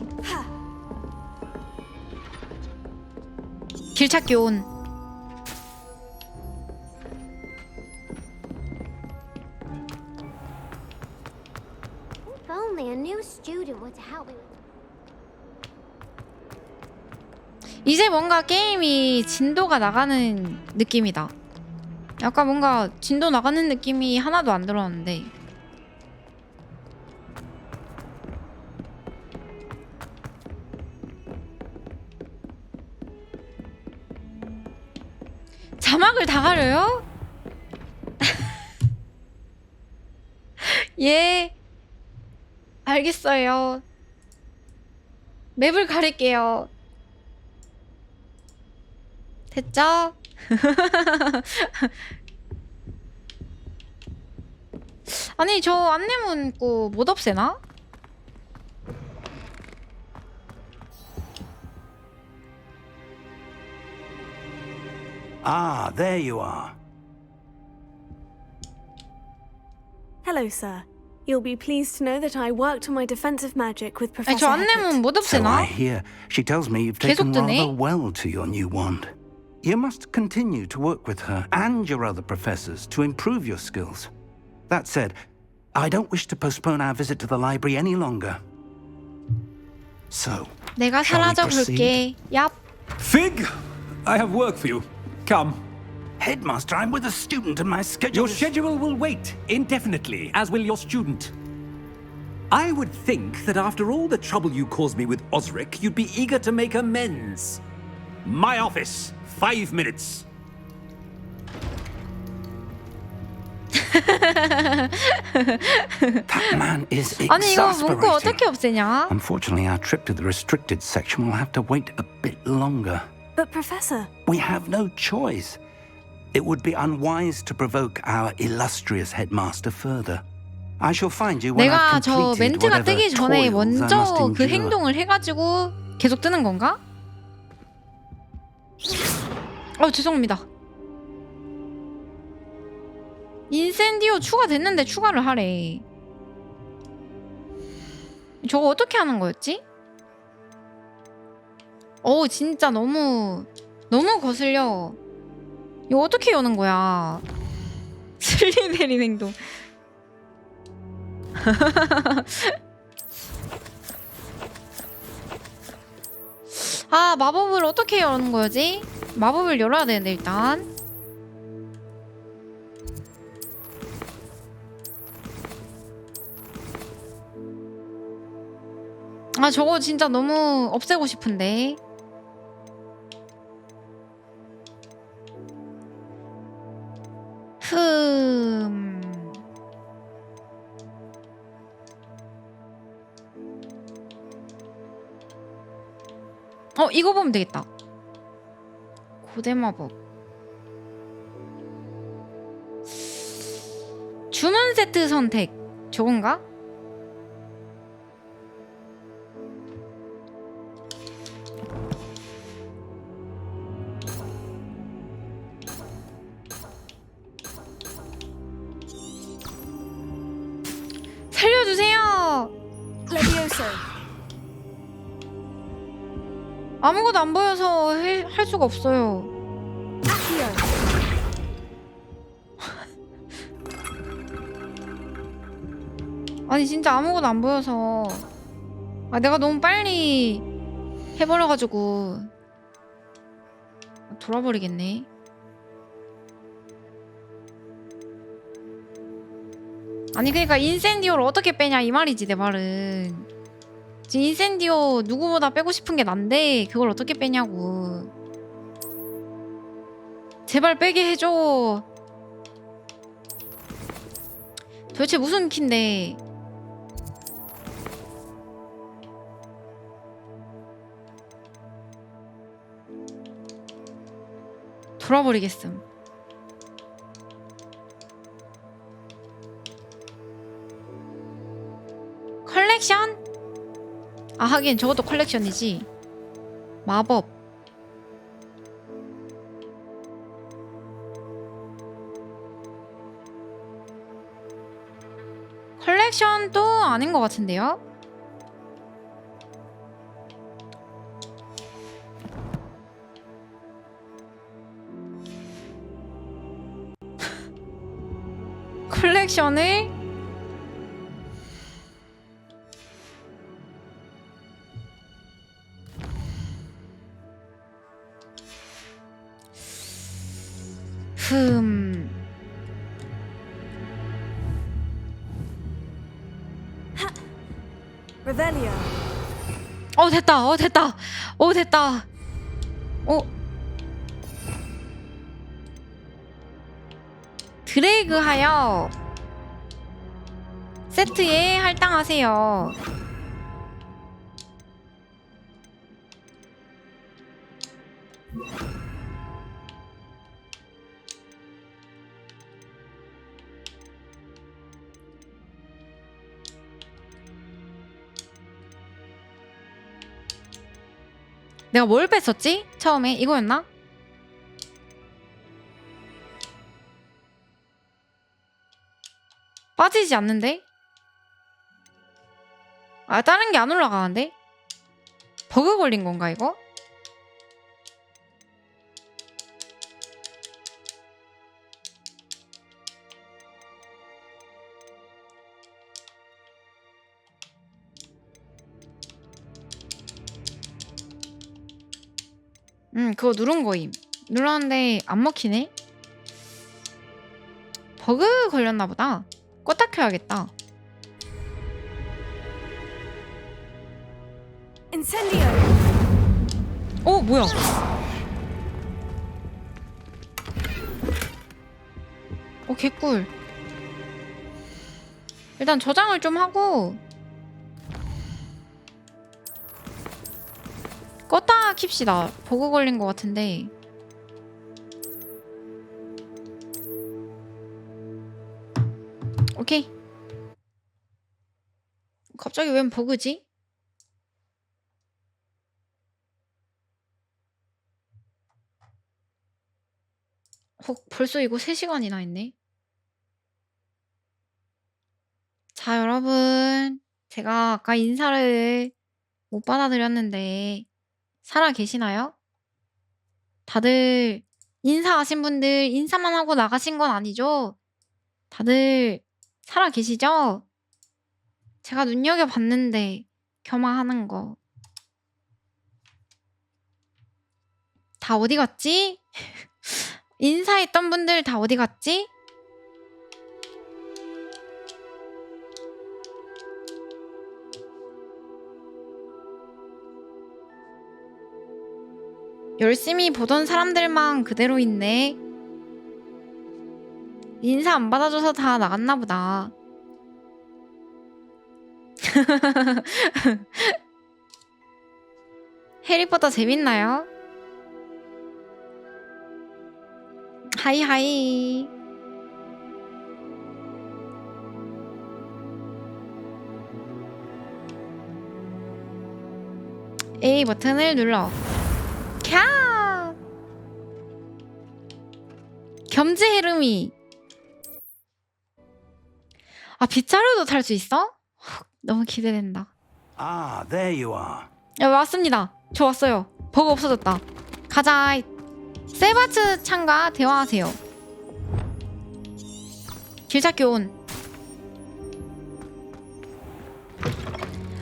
길찾기 온. If only a new student were to help me with. 이제 뭔가 게임이 진도가 나가는 느낌이다. 약간 뭔가 진도 나가는 느낌이 하나도 안 들었는데. 자막을 다 가려요? 예. 알겠어요. 맵을 가릴게요. 됐죠? 아니 저 안내문 못 없애나? Ah, there you are. Hello, sir. You'll be pleased to know that I worked on my defensive magic with 아니 Professor 저 안내문 못 So I 없애나? hear. She tells me you've 계속 taken 뜨네? rather well to your new wand. You must continue to work with her and your other professors to improve your skills. That said, I don't wish to postpone our visit to the library any longer. So, 내가 shall we 사라져 proceed? 볼게. 얍. Fig, I have work for you. Come. Headmaster, I'm with a student and my schedule Your schedule will wait indefinitely, as will your student. I would think that after all the trouble you caused me with Osric, you'd be eager to make amends. My office, 5 minutes. That man is 아니 이거 문구 exasperating. 어떻게 없애냐? Unfortunately, our trip to the restricted section will have to wait a bit longer. But Professor... We have no choice. It would be unwise to provoke our illustrious headmaster further. I shall find you when 내가 I've 저 completed 멘트가 whatever 뜨기 전에 toils I must 먼저 그 endure. 행동을 해가지고 계속 뜨는 건가? 죄송합니다. 인센디오 추가됐는데 추가를 하래. 저거 어떻게 하는 거였지? 진짜 너무 거슬려. 이거 어떻게 여는 거야? 슬리데린 행동. 마법을 어떻게 여는 거지? 마법을 열어야 되는데 일단. 저거 진짜 너무 없애고 싶은데. 이거 보면 되겠다. 고대 마법. 주문 세트 선택. 저건가? 살려주세요. Levioso. 아무것도 안 보여서 할 수가 없어요. 아니 진짜 아무것도 안 보여서 내가 너무 빨리 해버려가지고 돌아버리겠네. 아니 그러니까 인센디오를 어떻게 빼냐 이 말이지 내 말은. 지금 인센디오 누구보다 빼고 싶은 게 난데 그걸 어떻게 빼냐고. 제발 빼게 해줘. 도대체 무슨 키인데. 돌아버리겠음. 컬렉션? 하긴 저것도 컬렉션이지. 마법. 컬렉션도 아닌 것 같은데요? 컬렉션을 Revelio. 됐다. 됐다. 됐다. 드래그하여 세트에 할당하세요. 내가 뭘 뺐었지? 처음에 이거였나? 빠지지 않는데? 다른 게 안 올라가는데? 버그 걸린 건가 이거? 그거 누른 거임. 눌렀는데 안 먹히네? 버그 걸렸나 보다. 껐다 켜야겠다. Incendio. 뭐야? 개꿀. 일단 저장을 좀 하고 껐다 인사 킵시다. 버그 걸린 것 같은데. 오케이. 갑자기 웬 버그지? 벌써 이거 3시간이나 했네. 자, 여러분. 제가 아까 인사를 못 받아드렸는데 살아 계시나요? 다들 인사하신 분들 인사만 하고 나가신 건 아니죠? 다들 살아 계시죠? 제가 눈여겨봤는데 겸하하는 거. 다 어디 갔지? 인사했던 분들 다 어디 갔지? 열심히 보던 사람들만 그대로 있네. 인사 안 받아줘서 다 나갔나 보다. 해리포터 재밌나요? 하이하이. A 버튼을 눌러. 캬! 겸지 헤르미. 아, 빗자루도 탈 수 있어? 너무 기대된다. Ah, there you are. 야, 왔습니다. 저 왔어요. 버그 없어졌다. 가자. 세바스 창과 대화하세요. 길찾기 온.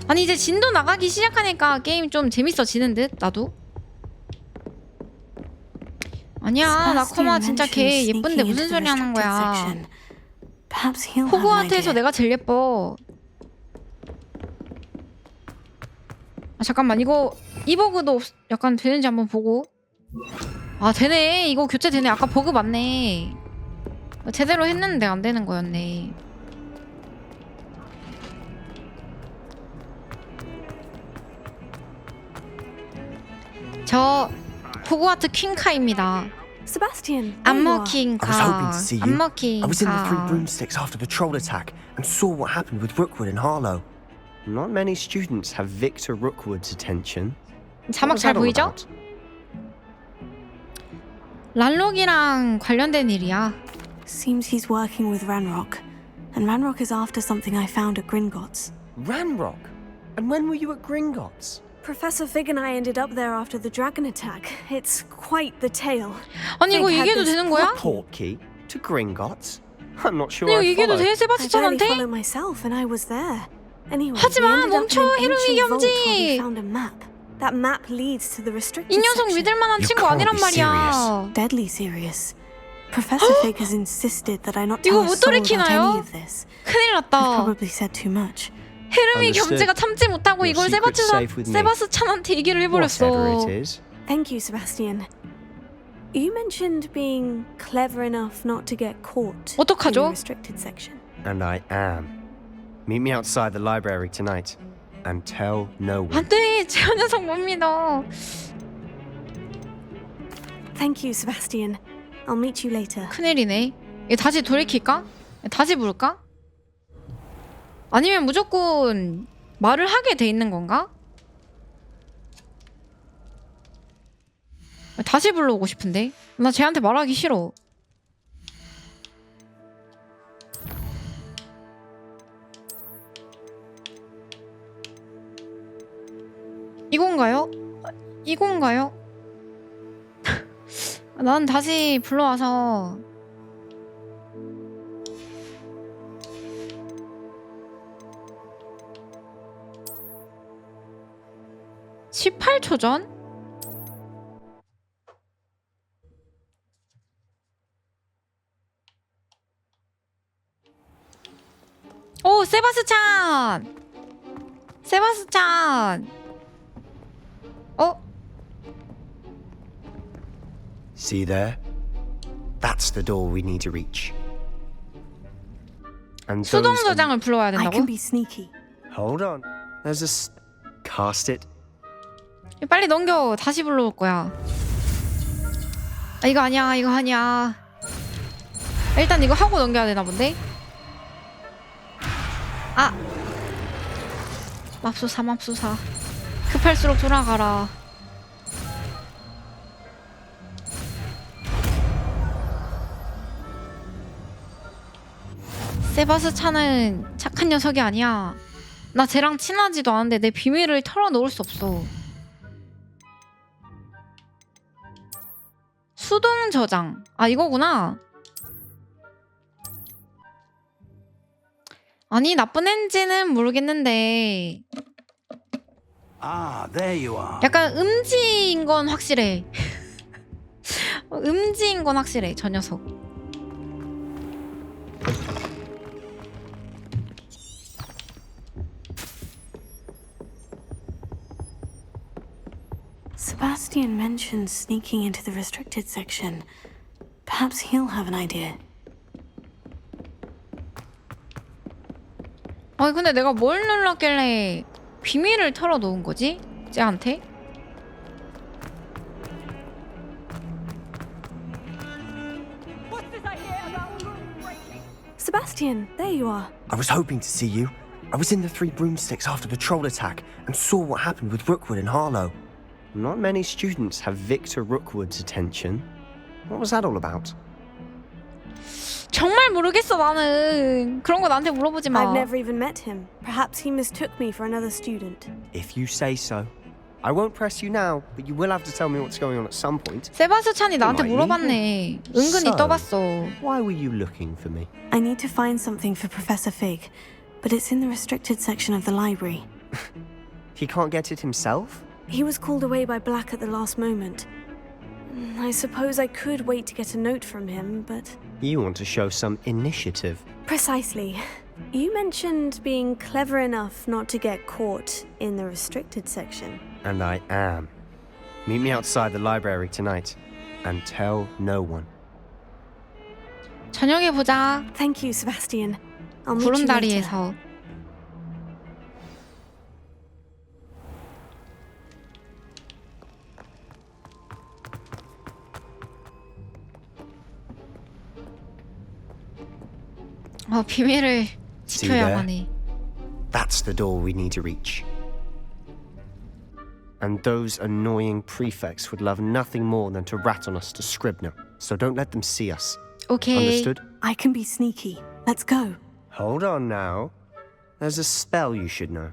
아니, 이제 진도 나가기 시작하니까 게임 좀 재밌어지는 듯, 나도. 아니야, 나코마 진짜 걔 예쁜데 무슨 소리 하는 거야. 호그와트에서 내가 제일 예뻐. 아, 잠깐만, 이거 이 버그도 약간 되는지 한번 보고. 아, 되네. 이거 교체되네. 아까 버그 맞네. 제대로 했는데 안 되는 거였네. 저 호그와트 퀸카입니다. Sebastian, 안머 I was 퀸카. hoping to see you. 안머 I was in the Three 퀸카. Broomsticks after the troll attack and saw what happened with Rookwood and Harlow. Not many students have Victor Rookwood's attention. 자막 잘 보이죠? 란록이랑 관련된 일이야. Seems he's working with Ranrock, and Ranrock is after something I found at Gringotts. Ranrock? And when were you at Gringotts? Professor Fig and I ended up there after the dragon attack. It's quite the tale. 아니, 이거 Fig had 얘기해도 this 되는 거야? Portkey to Gringotts? I'm not sure 이거 I 얘기해도 follow. 돼? I barely 세바스찬한테? follow myself, and I was there. Anyway, 하지 we 마, ended up 멈춰, in an 헤르미 ancient vault where we 겸지. found a map. That map leads to the restricted 이 녀석 section. 믿을 만한 친구 아니란 말이야. Deadly serious. Professor Fig has insisted that I not 이거 tell a 못 soul about 돌이키나요? any of this. 큰일 I've 났다. probably said too much. 헤르미 Understood. 겸제가 참지 못하고 Your 이걸 secret's safe with me. 세바스찬한테 얘기를 Whatever 해버렸어. it is. Thank you, Sebastian. You mentioned being clever enough not to get caught in 어떡하죠? the restricted section. And I am. Meet me outside the library tonight. And tell no one. 안돼, 저 녀석 못 믿어. Thank you, Sebastian. I'll meet you later. 큰일이네. 이거 다시 돌이킬까? 다시 부를까? 아니면 무조건 말을 하게 돼 있는 건가? 다시 불러오고 싶은데? 나 쟤한테 말하기 싫어. 이건가요? 이건가요? 난 다시 불러와서 18초 전? 오, 세바스찬! 세바스찬! 어? See there? That's the door we need to reach. And 수동 those 저장을 불러와야 I 된다고? can be sneaky. Hold on. There's a cast it. 빨리 넘겨. 다시 불러올 거야. 아, 이거 아니야. 이거 아니야. 일단 이거 하고 넘겨야 되나 본데? 아! 맙소사 맙소사. 급할수록 돌아가라. 세바스찬은 착한 녀석이 아니야. 나 쟤랑 친하지도 않은데 내 비밀을 털어놓을 수 없어. 수동 저장. 아, 이거구나. 아니, 나쁜 앤지는 모르겠는데 Ah, there you are. 약간 음지인 건 확실해. 음지인 건 확실해, 저 녀석. Sebastian mentioned sneaking into the restricted section. Perhaps he'll have an idea. 아니, 근데 내가 뭘 눌렀길래 비밀을 털어놓은 거지? 쟤한테? Sebastian, there you are. I was hoping to see you. I was in the Three Broomsticks after the troll attack and saw what happened with Rookwood and Harlow. Not many students have Victor Rookwood's attention. What was that all about? 정말 모르겠어, 나는. 그런 거 나한테 물어보지 마. I've never even met him. Perhaps he mistook me for another student. If you say so. I won't press you now, but you will have to tell me what's going on at some point. 세바스찬이 나한테 물어봤네. 은근히 떠봤어. Why were you looking for me? I need to find something for Professor Fig, but it's in the restricted section of the library. He can't get it himself? He was called away by Black at the last moment. I suppose I could wait to get a note from him, but... You want to show some initiative. Precisely. You mentioned being clever enough not to get caught in the restricted section. And I am. Meet me outside the library tonight. And tell no one. 저녁에 보자. Thank you, Sebastian. I'll meet you later. 구름다리에서. 비밀을 지켜야만 해. That's the door we need to reach. And those annoying prefects would love nothing more than to rat on us to Scribner. So don't let them see us. Okay. Understood? I can be sneaky. Let's go. Hold on now. There's a spell you should know.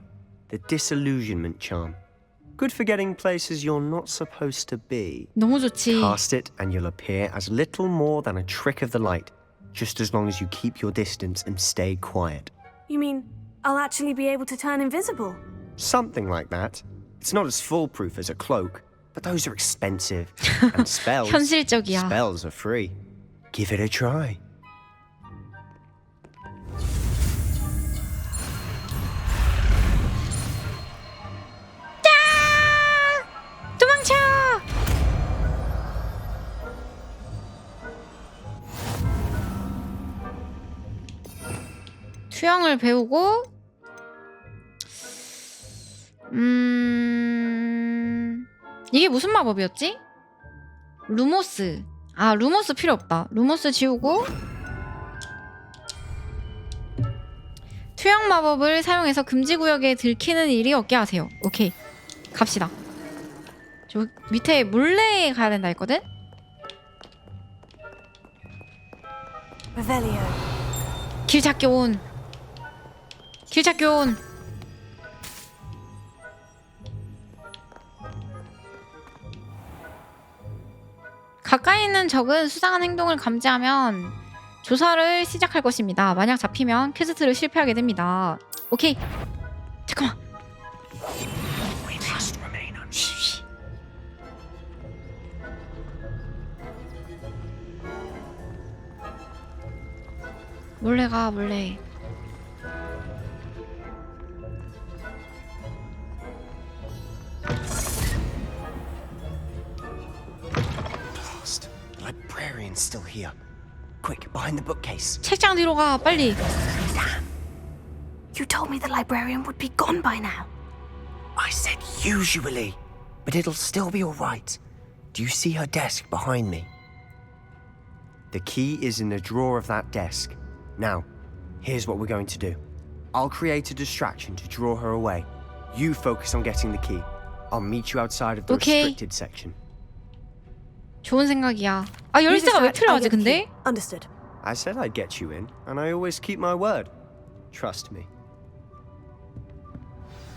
The Disillusionment Charm. Good for getting places you're not supposed to be. 너무 좋지. Cast it and you'll appear as little more than a trick of the light. Just as long as you keep your distance and stay quiet. You mean I'll actually be able to turn invisible? Something like that. It's not as foolproof as a cloak, but those are expensive. And spells, 현실적이야. spells are free. Give it a try. 도망쳐! 투영을 배우고 이게 무슨 마법이었지? 루모스. 아, 루모스 필요 없다. 루모스 지우고 투영 마법을 사용해서 금지 구역에 들키는 일이 없게 하세요. 오케이. 갑시다. 저 밑에 몰래 가야 된다 했거든? 길 찾기 온. 길 찾기 온. 가까이 있는 적은 수상한 행동을 감지하면 조사를 시작할 것입니다. 만약 잡히면 퀘스트를 실패하게 됩니다. 오케이. 잠깐만. 몰래 가, 몰래. Blast. The librarian's still here. Quick, behind the bookcase. 책장 뒤로 가, 빨리. You told me the librarian would be gone by now. I said usually. but it'll still be all right. Do you see her desk behind me? The key is in the drawer of that desk. Now, here's what we're going to do. I'll create a distraction to draw her away. You focus on getting the key. I'll meet you outside of the restricted section. 좋은 생각이야. 아, 열쇠가 왜 필요하지 근데? Understood. I said I'd get you in, and I always keep my word. Trust me.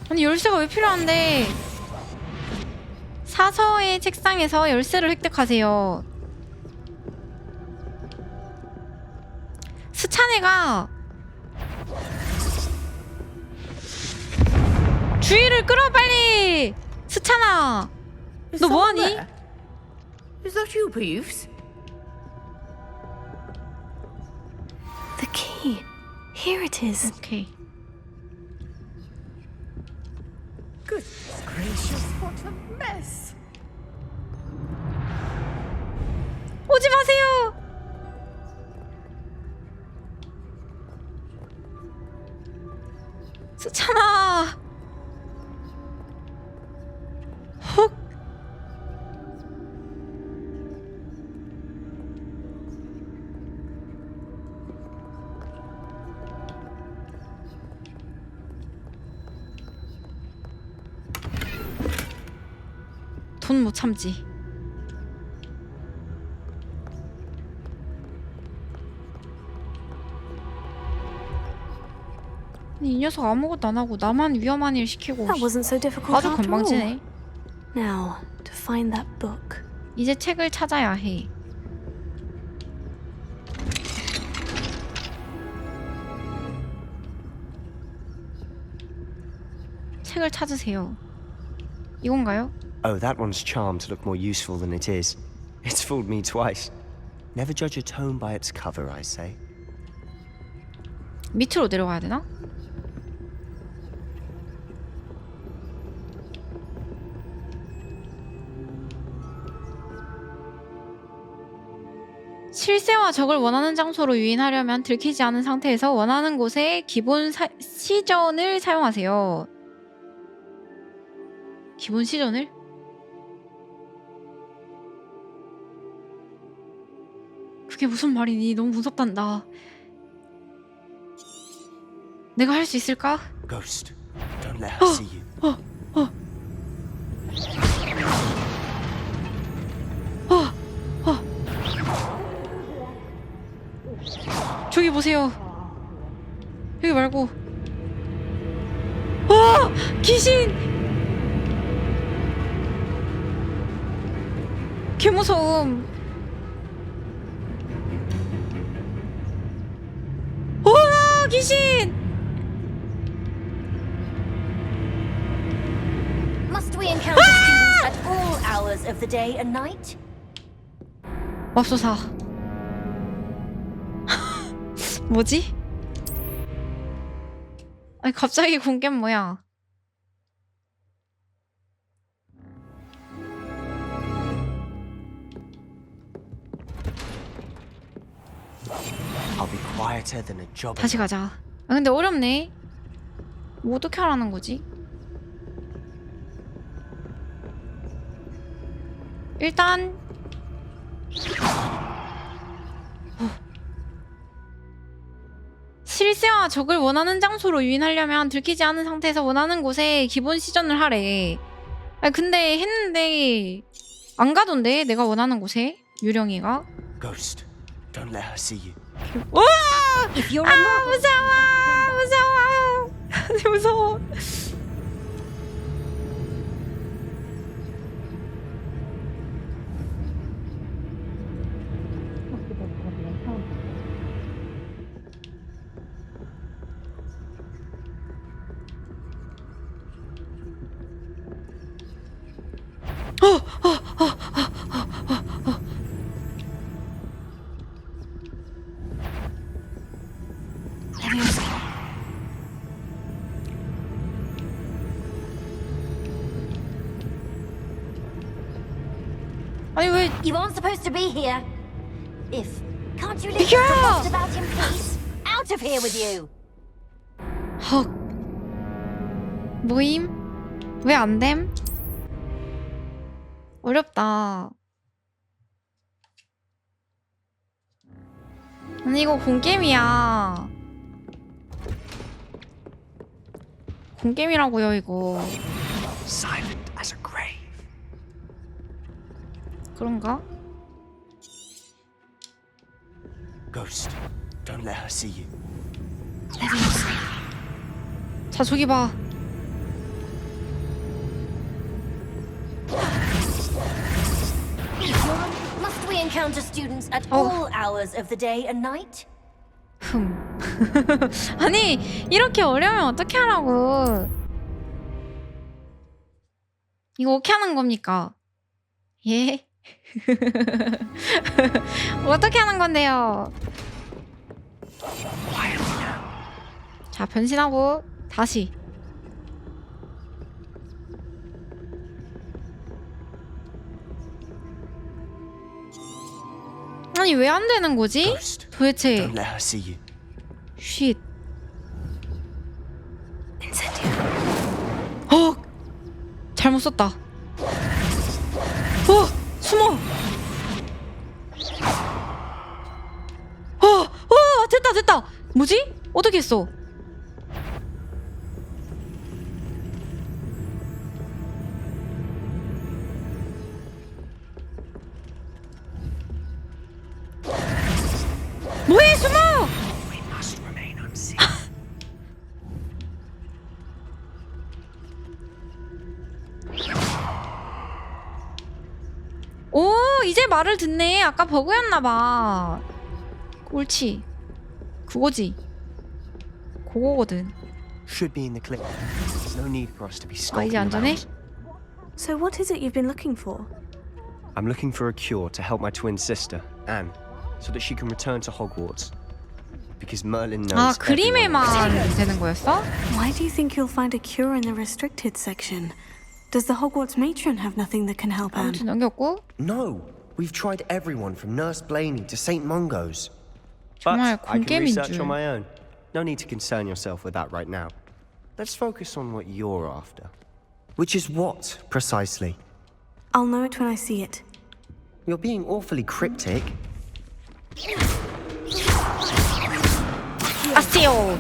아니 열쇠가 왜 필요한데? 사서의 책상에서 열쇠를 획득하세요. 스차네가 주의를 끌어 빨리. 스차나, 너 뭐하니? Is that you, Peeves? The key. Here it is. 오케이. Goodness gracious, what a mess! 오지 마세요. 스차나. 헉. 돈 못 참지. 이 녀석 아무것도 안 하고 나만 위험한 일 시키고. That wasn't so difficult 아주 after all. 건방지네. Now, to find that book. 이제 책을 찾아야 해. 책을 찾으세요. 이건가요? Oh, that one's charmed to look more useful than it is. It's fooled me twice. Never judge a tome by its cover, I say. 밑으로 내려가야 되나? 실세와 적을 원하는 장소로 유인하려면 들키지 않은 상태에서 원하는 곳에 기본 시전을 사용하세요. 기본 시전을? 그게 무슨 말이니? 너무 무섭단다. 내가 할 수 있을까? Ghost, don't let her see you. 저기 보세요. 여기 말고. 귀신! 개 무서움. 귀신! Must we encounter students at all hours of the day and night? 맙소사. 뭐지? 아니 갑자기 공개 뭐야? I'll be quieter than a job. 다시 가자. 아 근데 어렵네. 뭐 어떻게 하라는 거지? 일단 실세와 적을 원하는 장소로 유인하려면 들키지 않은 상태에서 원하는 곳에 기본 시전을 하래. 아 근데 했는데 안 가던데 내가 원하는 곳에 유령이가. Ghost, don't let her see you. 우와! 아 무서워 무서워 무서워. 아니 왜? You aren't supposed to be here. If can't you leave 비켜! us about him, please? Out of here with you. 헉. 모임? 왜 안 됨? 어렵다. 아니 이거 공게임이야. 공게임이라고요 이거. Silent as a grave. 그런가? Ghost, don't let her see you. 자 저기 봐. Must we encounter students at all hours of the day and night? 아니 이렇게 어려우면 어떻게 하라고. 이거 어떻게 하는 겁니까? 예? 어떻게 하는 건데요? 자 변신하고 다시. 아니 왜 안 되는 거지? 도대체. Don't let her see you. 쉿. 어! 잘못 썼다. 숨어. 됐다. 뭐지? 어떻게 했어? 뭐해 숨어! 오 이제 말을 듣네. 아까 버그였나봐. 옳지. 그거지. 그거거든. Should be in the clip. No need for us to be 아 이제 skulking 안전해? around. So what is it you've been looking for? I'm looking for a cure to help my twin sister, Anne, so that she can return to Hogwarts. Because Merlin knows 아 그림에만 되는 거였어? Why do you think you'll find a cure in the restricted section? Does the Hogwarts matron have nothing that can help Anne? 아무튼 넘겼고. No, we've tried everyone from Nurse Blaney to St. Mungo's. 정말 But I can 공개인 research 줄. on my own. No need to concern yourself with that right now. Let's focus on what you're after. Which is what, precisely? I'll know it when I see it. You're being awfully cryptic. 아세요.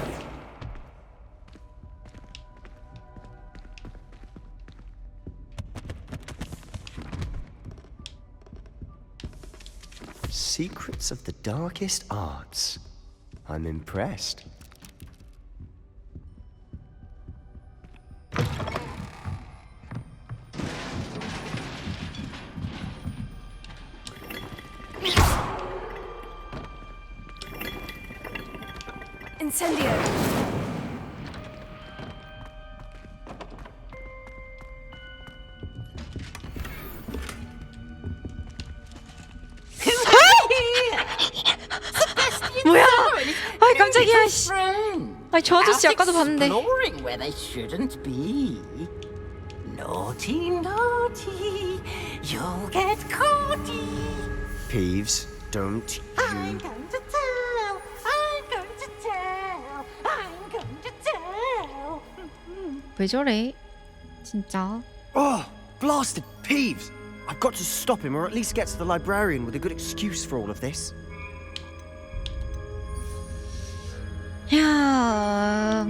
Secrets of the darkest arts. I'm impressed. Incendio! 뭐야? 아 깜짝이야. 씨. 아 저 아저씨 Out 아까도 봤는데. exploring where they shouldn't be. Naughty, naughty, you'll get caughty. Peeves, don't I'm you... going to tell. I'm going to tell. I'm going to tell. 왜 저래? 진짜. Oh, blasted Peeves! I've got to stop him, or at least get to the librarian with a good excuse for all of this. 야.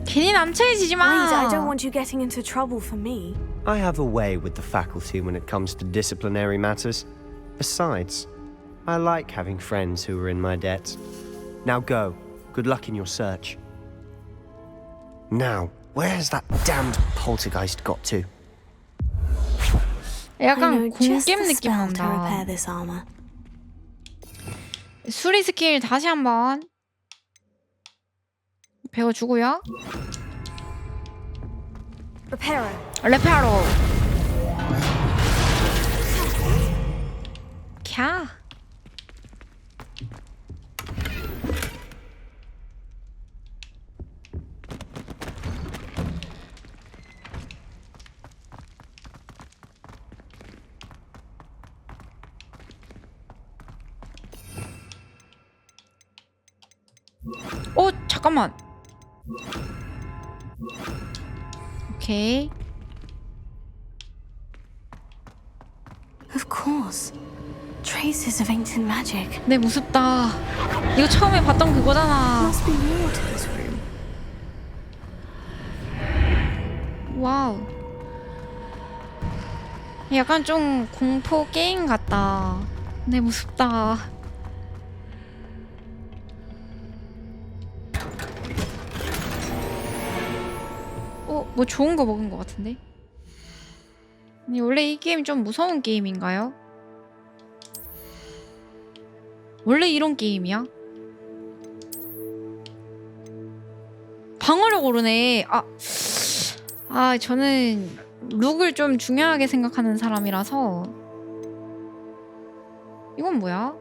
괜히 남체해지지 마. Please, I don't want you getting into trouble for me. I have a way with the faculty when it comes to disciplinary matters. Besides, I like having friends who are in my debt. Now go. Good luck in your search. Now, where has that damned poltergeist got to? I 약간 know just 공겜 the 느낌 spell to repair 난다. this armor. 수리 스킬 다시 한번 배워주고요. Reparo. 레파로. 캬. 잠깐만. 오케이. Of course. Traces of ancient magic. 네, 무섭다. 이거 처음에 봤던 그거잖아. Must be more to this room. 와우. 약간 좀 공포 게임 같다. 네, 무섭다. 뭐 좋은 거 먹은 것 같은데? 아니, 원래 이 게임 좀 무서운 게임인가요? 원래 이런 게임이야? 방어력 오르네. 저는 룩을 좀 중요하게 생각하는 사람이라서. 이건 뭐야?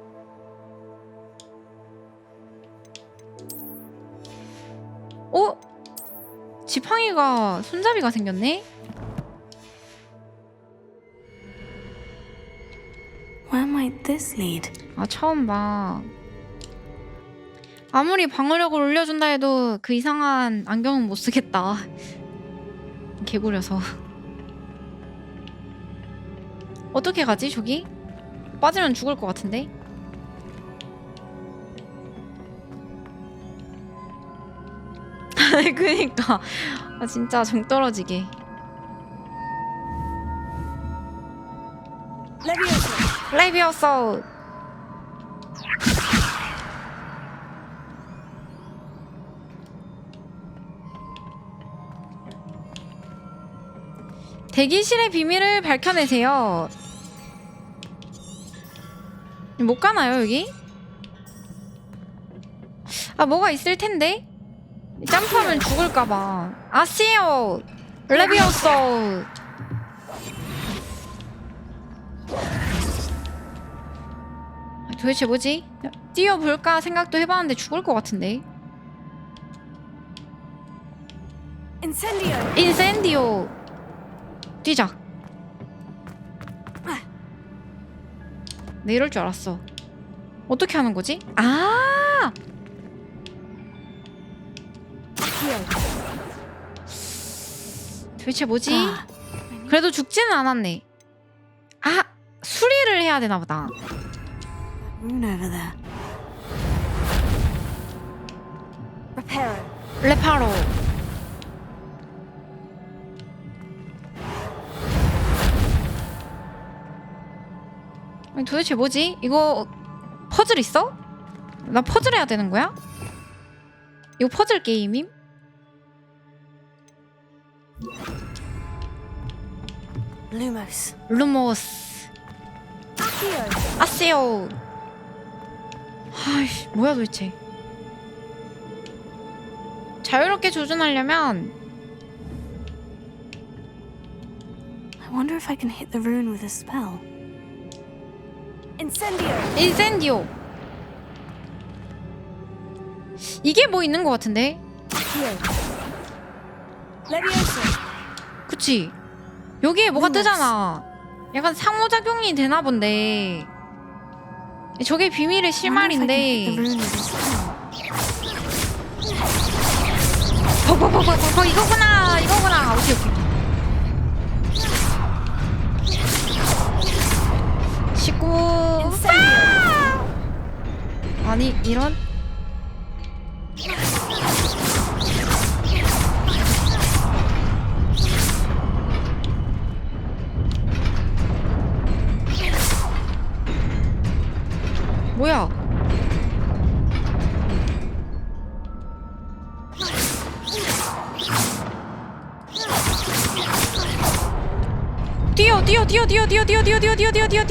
지팡이가 손잡이가 생겼네? Where might this lead? 처음 봐. 아무리 방어력을 올려준다 해도 그 이상한 안경은 못 쓰겠다. 개구려서. 어떻게 가지, 저기? 빠지면 죽을 것 같은데? 그니까. 진짜 정 떨어지게. 레비오소! 대기실의 비밀을 밝혀내세요. 못 가나요, 여기? 뭐가 있을 텐데? 점프하면 죽을까봐. 아시오! 레비오소! 도대체 뭐지? 뛰어볼까 생각도 해봤는데 죽을 것 같은데. 인센디오! 뛰자. 내 이럴 줄 알았어. 어떻게 하는 거지? 도대체 뭐지? 그래도 죽지는 않았네. 수리를 해야 되나 보다. 레파로. 아니, 도대체 뭐지? 이거 퍼즐 있어? 나 퍼즐 해야 되는 거야? 이거 퍼즐 게임임? 루모스. 아세요. 아이씨, 뭐야 도대체. 자유롭게 조준하려면 I wonder if I can hit the rune with a spell. 인센디오. 이게 뭐 있는 것 같은데? 그치? 여기에 뭐가 뜨잖아. 약간 상호작용이 되나 본데. 저게 비밀의 실마리인데. 이거구나. 오케이. 19. 아니, 이런. 뭐야?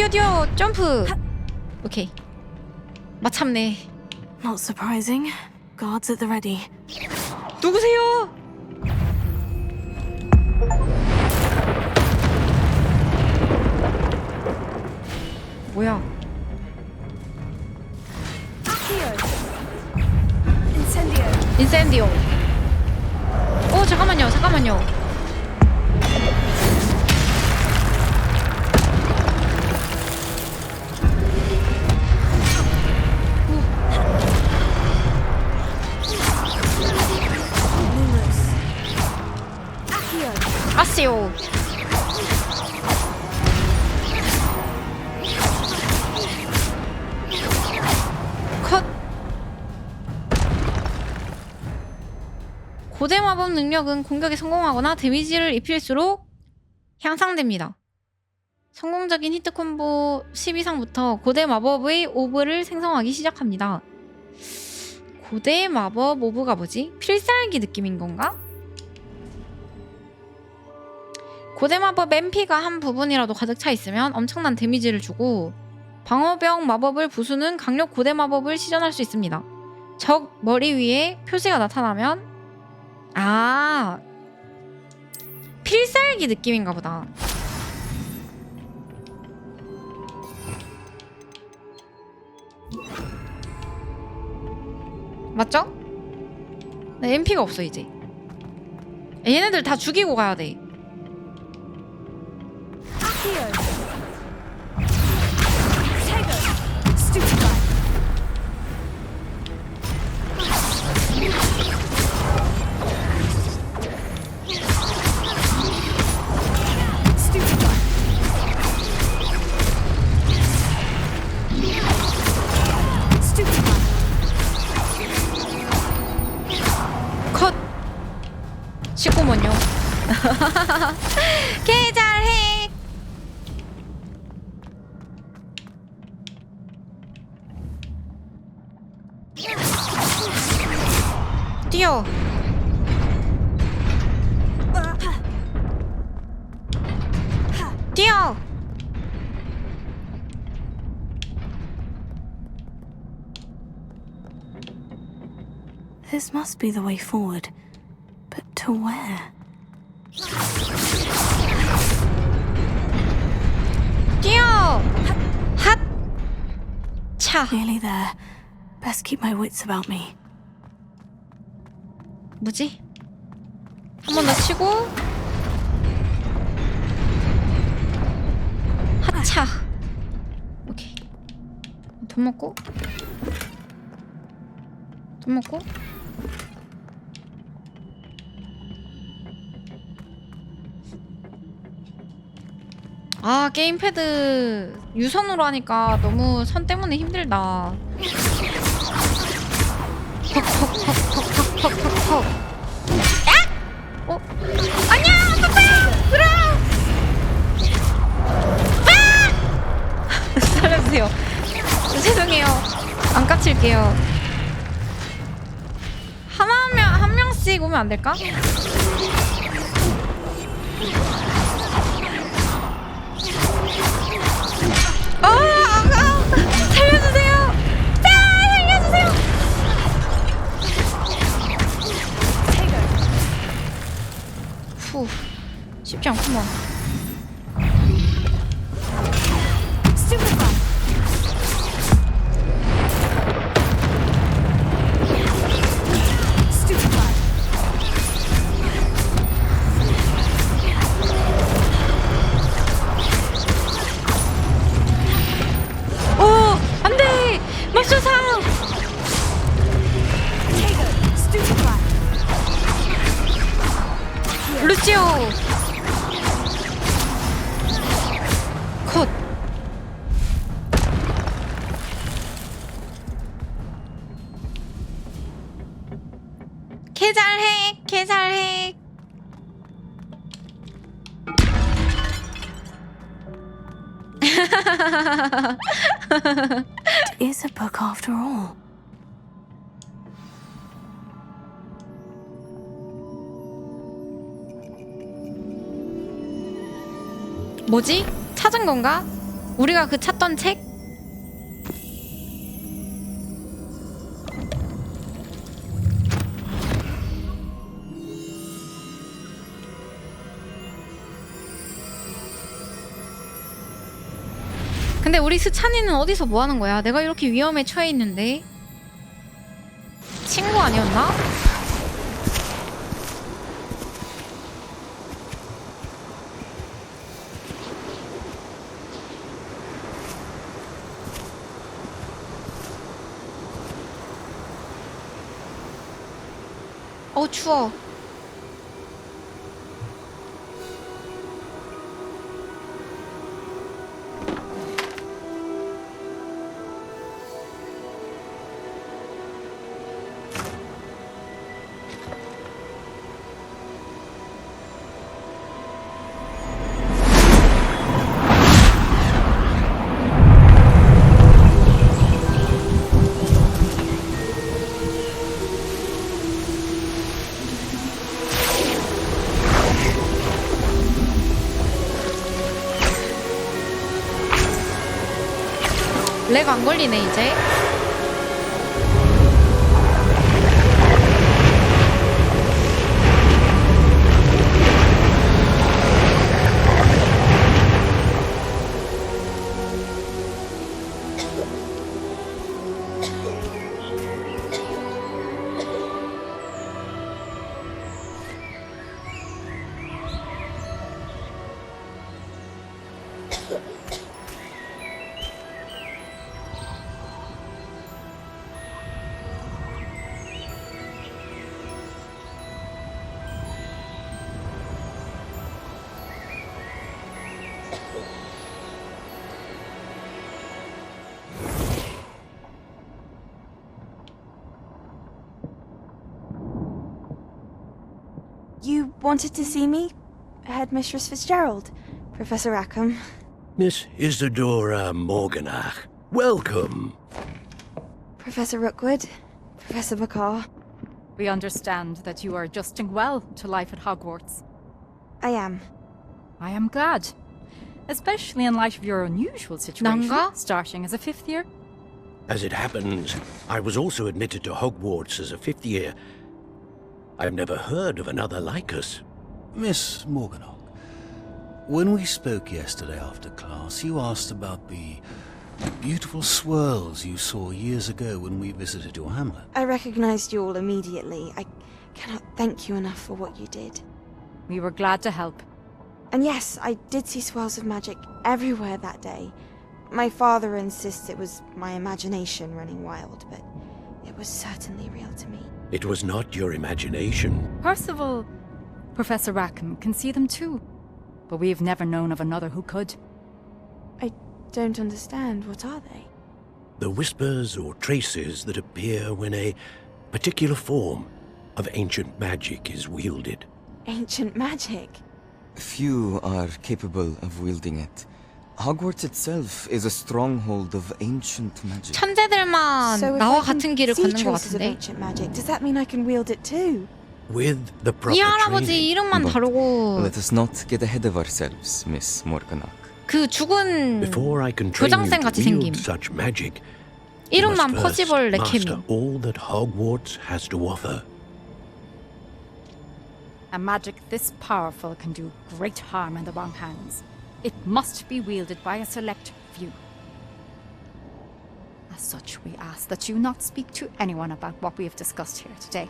뛰어. 점프. 오케이. 마참네. Not surprising. Guards at the ready. 누구세요? 뭐야? 인센디오. 잠깐만요. 고대 마법 능력은 공격에 성공하거나 데미지를 입힐수록 향상됩니다. 성공적인 히트 콤보 10 이상부터 고대 마법의 오브를 생성하기 시작합니다. 고대 마법 오브가 뭐지? 필살기 느낌인 건가? 고대 마법 MP가 한 부분이라도 가득 차 있으면 엄청난 데미지를 주고 방어병 마법을 부수는 강력 고대 마법을 시전할 수 있습니다. 적 머리 위에 표시가 나타나면 아 필살기 느낌인가 보다. 맞죠? 네, MP가 없어 이제. 얘네들 다 죽이고 가야 돼. 컷! 19번요. 개 잘해! 뛰어! 뛰어! This must be the way forward. But to where? 뛰어! 핫! 차! Nearly there. Best keep my wits about me. 뭐지? 한 번 더 치고 하차. 오케이. 돈 먹고 돈 먹고 아 게임패드 유선으로 하니까 너무 선 때문에 힘들다. 퍽퍽퍽퍽퍽퍽퍽퍽. 야! 어? 아니야! 아빠야! 들어! 아! 살려주세요. 죄송해요. 안 까칠게요. 한 명씩 오면 안 될까? 살려주세요! 살려주세요! 후, 쉽지 않구만. 오! 안 돼! 맙소사! 루시오! 컷! 개 잘해! 개 잘해! It is a book after all. 뭐지? 찾은 건가? 우리가 그 찾던 책? 근데 우리 스찬이는 어디서 뭐 하는 거야? 내가 이렇게 위험에 처해 있는데. 친구 아니었나? 추워. 렉 안 걸리네 이제. You wanted to see me? Headmistress Fitzgerald? Professor Rackham? Miss Isadora Morganach, welcome. Professor Rookwood? Professor Bakar? We understand that you are adjusting well to life at Hogwarts. I am. I am glad. Especially in light of your unusual situation, Nanga? starting as a 5th year. As it happens, I was also admitted to Hogwarts as a 5th year. I've never heard of another like us. Miss Morganach, when we spoke yesterday after class, you asked about the beautiful swirls you saw years ago when we visited your hamlet. I recognized you all immediately. I cannot thank you enough for what you did. We were glad to help. And yes, I did see swirls of magic everywhere that day. My father insists it was my imagination running wild, but it was certainly real to me. It was not your imagination. Percival, Professor Rackham can see them too. But we've never known of another who could. I don't understand. What are they? The whispers or traces that appear when a particular form of ancient magic is wielded. Ancient magic? Few are capable of wielding it. Hogwarts itself is a stronghold of ancient magic. 천재들만 So if 나와 I can 같은 길을 see 걷는 것 traces of 같은데. ancient magic, does that mean I can wield it too? With the 이 proper 할아버지 training. 이름만 다르고 Let us not get ahead of ourselves, Miss Morganach. 그 죽은 Before I can train you 교장쌤 to 같이 wield 생김. such magic, you must 이름만 first 퍼지벌 master 레케미. all that Hogwarts has to offer. A magic this powerful can do great harm in the wrong hands. It must be wielded by a select few. As such, we ask that you not speak to anyone about what we have discussed here today.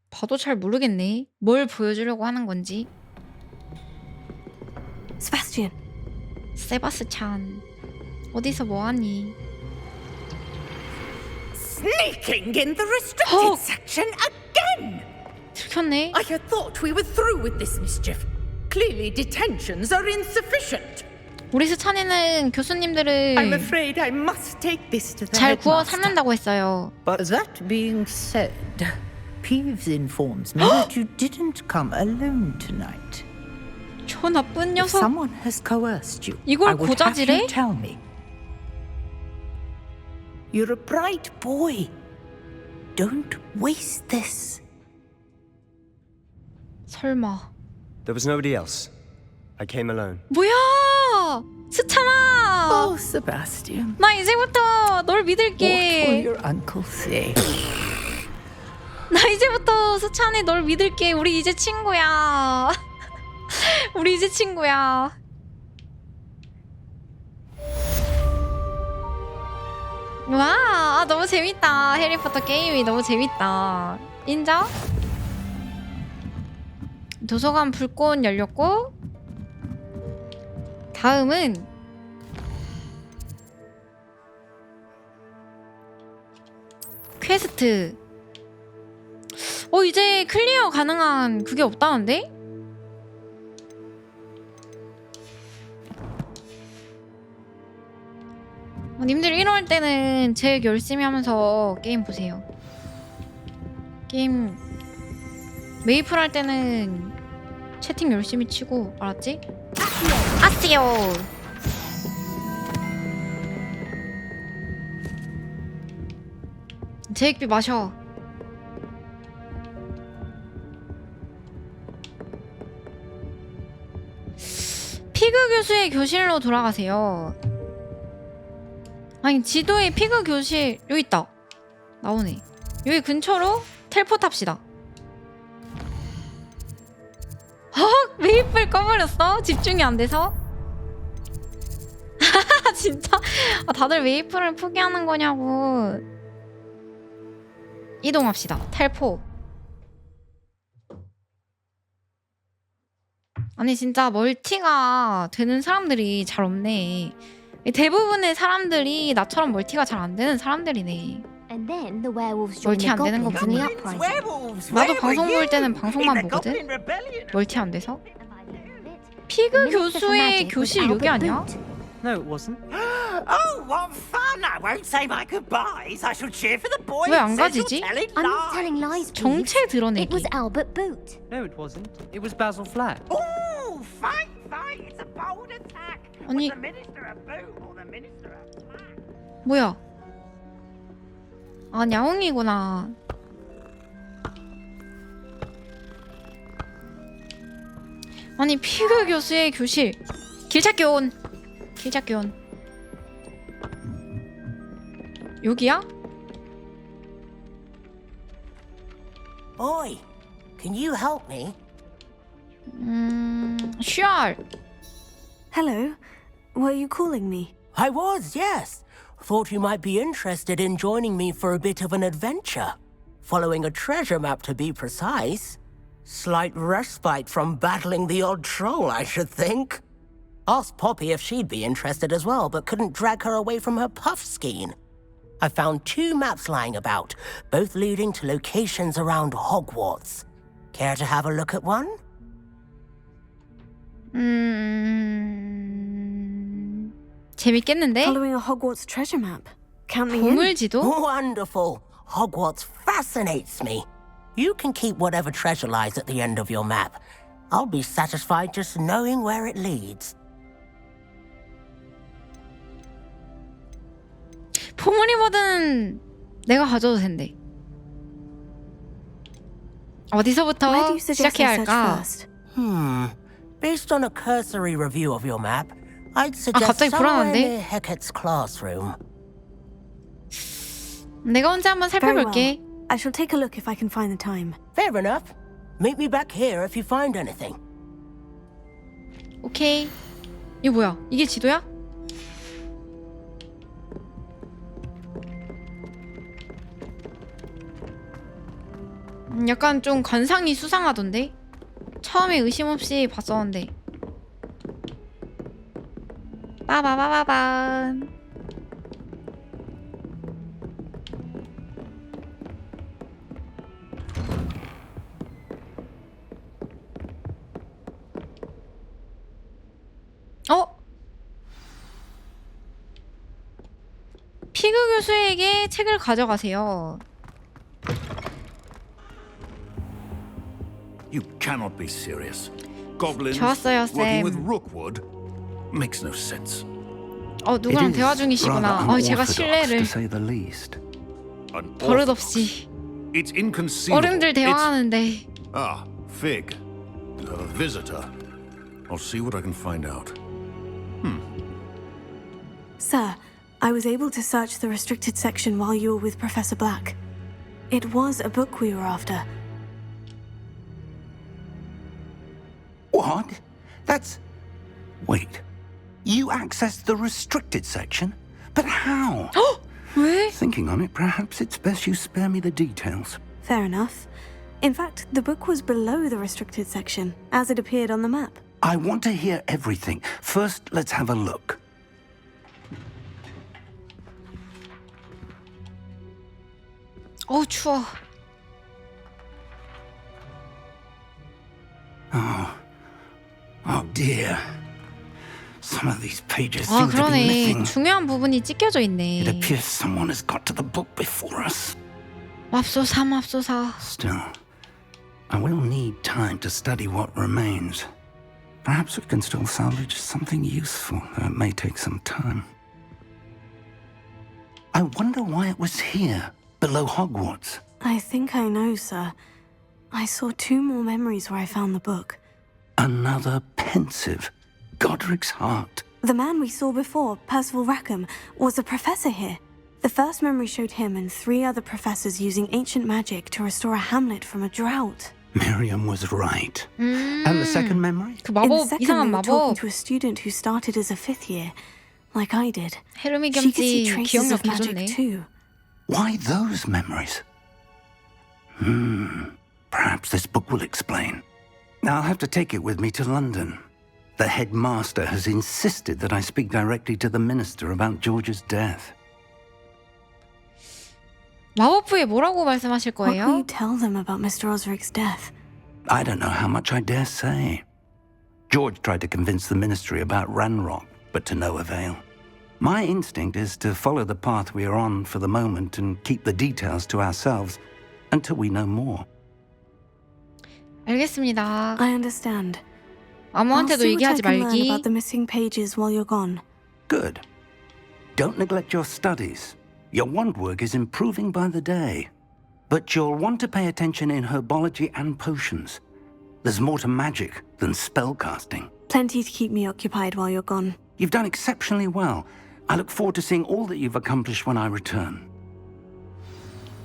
봐도 잘 모르겠네. 뭘 보여주려고 하는 건지. Sebastian. 세바스찬. 어디서 뭐하니? Sneaking in the restricted section again! 들켰네. I had thought we were through with this mischief. Clearly detentions are insufficient. 우리 스찬이는 교수님들을 I'm afraid I must take this to the 잘 구워 headmaster. 삶는다고 했어요. But that being said, Peeves informs me that you didn't come alone tonight. 저 나쁜 If 녀석. someone has coerced you, 이걸 I would have 고자질해? you tell me. You're a bright boy. Don't waste this. 설마. There was nobody else. I came alone. 뭐야? 스찬아. Oh, Sebastian. 나 이제부터 널 What will 믿을게. your uncle say? 나 이제부터 스찬이 널 믿을게. 우리 이제 친구야. 우리 이제 친구야. 와, 너무 재밌다. 해리포터 게임이 너무 재밌다. 인정? 도서관 불꽃 열렸고, 다음은 퀘스트. 이제 클리어 가능한 그게 없다는데? 님들 이럴 때는 제일 열심히 하면서 게임 보세요. 게임 메이플 할 때는 채팅 열심히 치고, 알았지? 아스요. 제익비 마셔. 교수의 교실로 돌아가세요. 아니 지도에 피그 교실 여기 있다. 나오네. 여기 근처로 텔포트 합시다. 메이플 꺼버렸어? 집중이 안 돼서? 진짜? 다들 메이플을 포기하는 거냐고. 이동합시다. 텔포. 아니 진짜 멀티가 되는 사람들이 잘 없네. 대부분의 사람들이 나처럼 멀티가 잘 안 되는 사람들이네. 멀티 안 되는 거 보니 나도 방송 볼 때는 방송만 보거든? 멀티 안 돼서? 피그 교수의 교실 여기 아니야? No, it wasn't. Oh, what fun! I won't say my goodbyes. I shall cheer for the boys. 왜 안 가지지? I'm not telling lies. 정체 드러내기. It was Albert Boot. No, it wasn't. It was Basil Flat. Oh, fight! It's a bold attack. 아니 Was the minister a boot or the minister a flat? 뭐야? 아 야옹이구나. 아니 피그 교수의 교실. 길찾기 온. 길찾기 온. 여기야? Boy, can you help me? Sure. Hello. Were you calling me? I was, yes. Thought you might be interested in joining me for a bit of an adventure. Following a treasure map, to be precise. Slight respite from battling the odd troll, I should think. Asked Poppy if she'd be interested as well, but couldn't drag her away from her puff skein. I found 2 maps lying about, both leading to locations around Hogwarts. Care to have a look at one? 재밌겠는데? Following a Hogwarts treasure map. Count me in. 보물지도? Wonderful. Hogwarts fascinates me. You can keep whatever treasure lies at the end of your map. I'll be satisfied just knowing where it leads. 보물이거든 내가 가져도 된대. 어디서부터 시작해야 할까? Based on a cursory review of your map, I'd suggest 갑자기 somewhere 불안한데? near Hecat's classroom. 내가 혼자 한번 Very well. 살펴볼게. I shall take a look if I can find the time. Fair enough. Meet me back here if you find anything. 오케이. 이거 뭐야? 이게 지도야? 약간 좀 관상이 수상하던데? 처음에 의심 없이 봤었는데. 빠바바바반. 피그 교수에게 책을 가져가세요. You cannot be serious. Goblins 좋았어요, working 쌤. with Rookwood makes no sense. 누구랑 대화 중이시구나. 제가 신뢰를 to say the least. 버릇없이 It's inconceivable. 어른들 대화하는데. Ah, Fig. You have a visitor. I'll see what I can find out. Sir, I was able to search the restricted section while you were with Professor Black. It was a book we were after. What? That's... Wait. You accessed the restricted section? But how? 왜? Thinking on it, perhaps it's best you spare me the details. Fair enough. In fact, the book was below the restricted section, as it appeared on the map. I want to hear everything. First, let's have a look. 추워. Oh dear. Some of these pages seem to be 그러네. missing. 중요한 부분이 찢겨져 있네. It appears someone has got to the book before us. 맙소사 맙소사. Still, I will need time to study what remains. Perhaps we can still salvage something useful, though it may take some time. I wonder why it was here, below Hogwarts. I think I know, sir. I saw 2 more memories where I found the book. Another pensive. Godric's heart. The man we saw before, Percival Rackham, was a professor here. The first memory showed him and 3 other professors using ancient magic to restore a hamlet from a drought. Miriam was right. And the second memory? 그 In the 마법, second, 이상한 they were talking 마법. to a student who started as a 5th year, like I did. 헤르미 She could see 겸지 traces 기억력 of magic 개좋네. too. Why those memories? Perhaps this book will explain. I'll have to take it with me to London. The headmaster has insisted that I speak directly to the minister about George's death. 마법부에 뭐라고 말씀하실 What will 거예요? you tell them about Mr. Osric's death? I don't know how much I dare say. George tried to convince the ministry about Ranrock, but to no avail. My instinct is to follow the path we are on for the moment and keep the details to ourselves until we know more. 알겠습니다. I understand. I'll 아무한테도 see what I 얘기하지 can learn 말기. about the missing pages while you're gone. Good. Don't neglect your studies. Your wand work is improving by the day. But you'll want to pay attention in herbology and potions. There's more to magic than spellcasting. Plenty to keep me occupied while you're gone. You've done exceptionally well. I look forward to seeing all that you've accomplished when I return.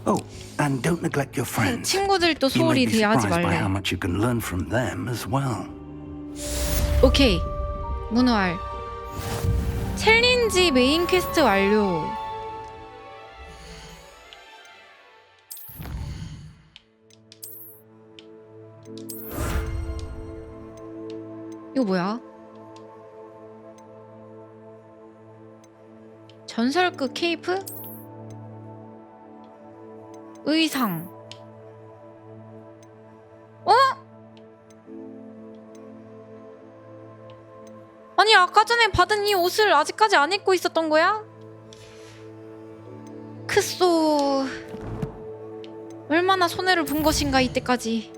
Oh, and don't neglect your friends. 친구들도 You may 소홀히 be 대하지 surprised by how 말래. much you can learn from them as well. 오케이. 문활. 챌린지 메인 퀘스트 완료. 이거 뭐야? 전설급 케이프? 의상. 어? 아니 아까 전에 받은 이 옷을 아직까지 안 입고 있었던 거야? 크소. 얼마나 손해를 본 것인가 이때까지.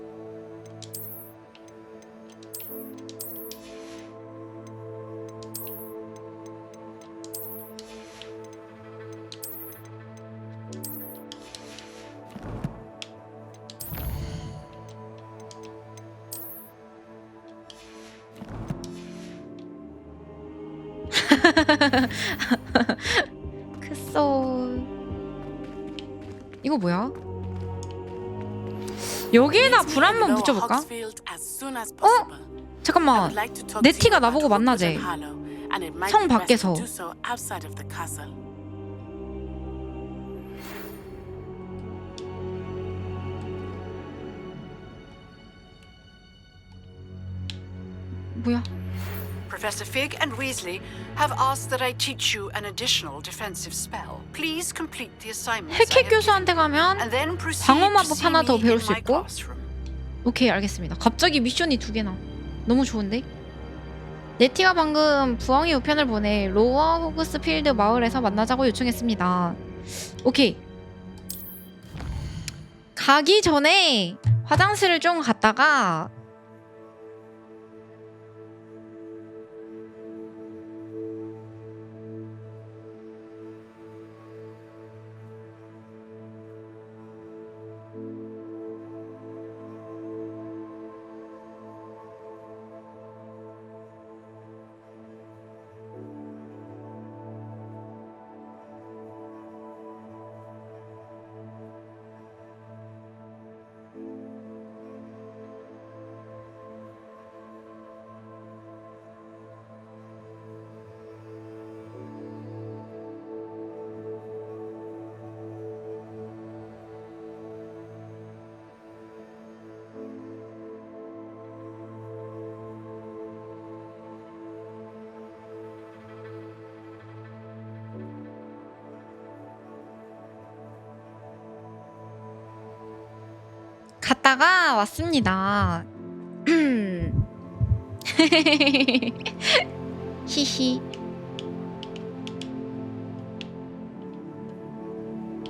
크소. 이거 뭐야? 여기에다 불 한번 붙여볼까? 어? 잠깐만. 네티가 나보고 만나재. 성 밖에서. 뭐야? Professor Fig and Weasley have asked that I teach you an additional defensive spell. Please complete the assignments. 헬켓 교수한테 가면 방어 마법 하나 더 배울 수 있고. 오케이, 알겠습니다. 갑자기 미션이 2개나. 너무 좋은데? 네티가 방금 부엉이 우편을 보내 로어 호그스필드 마을에서 만나자고 요청했습니다. 오케이. 가기 전에 화장실을 좀 갔다가 갔다가 왔습니다. 히히.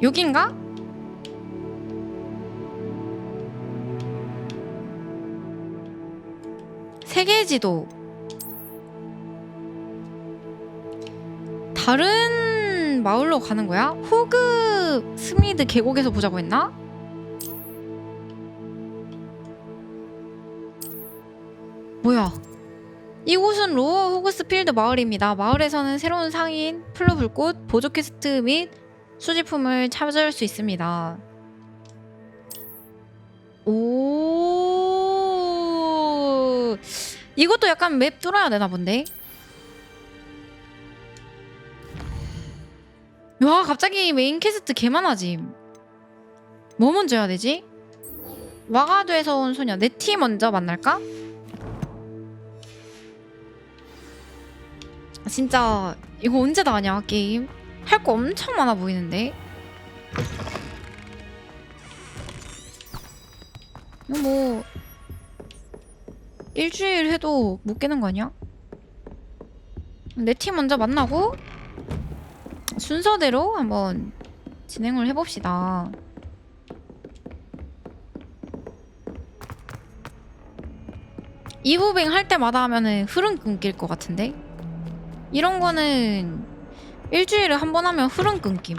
여긴가? 세계지도. 다른 마을로 가는 거야? 호그 스미드 계곡에서 보자고 했나? 뭐야? 이곳은 로어 호그스필드 마을입니다. 마을에서는 새로운 상인, 플루 불꽃, 보조 퀘스트 및 수집품을 찾을 수 있습니다. 오, 이것도 약간 맵 뚫어야 되나 본데? 와, 갑자기 메인 퀘스트 개 많아짐. 뭐 먼저 해야 되지? 와가드에서 온 소녀 네티 먼저 만날까? 진짜 이거 언제 다 하냐 게임? 할 거 엄청 많아 보이는데? 이거 뭐 일주일 해도 못 깨는 거 아니야? 네티 먼저 만나고 순서대로 한번 진행을 해봅시다. 이부빙 할 때마다 하면은 흐름 끊길 것 같은데? 이런 거는 일주일에 한 번 하면 흐름 끊김.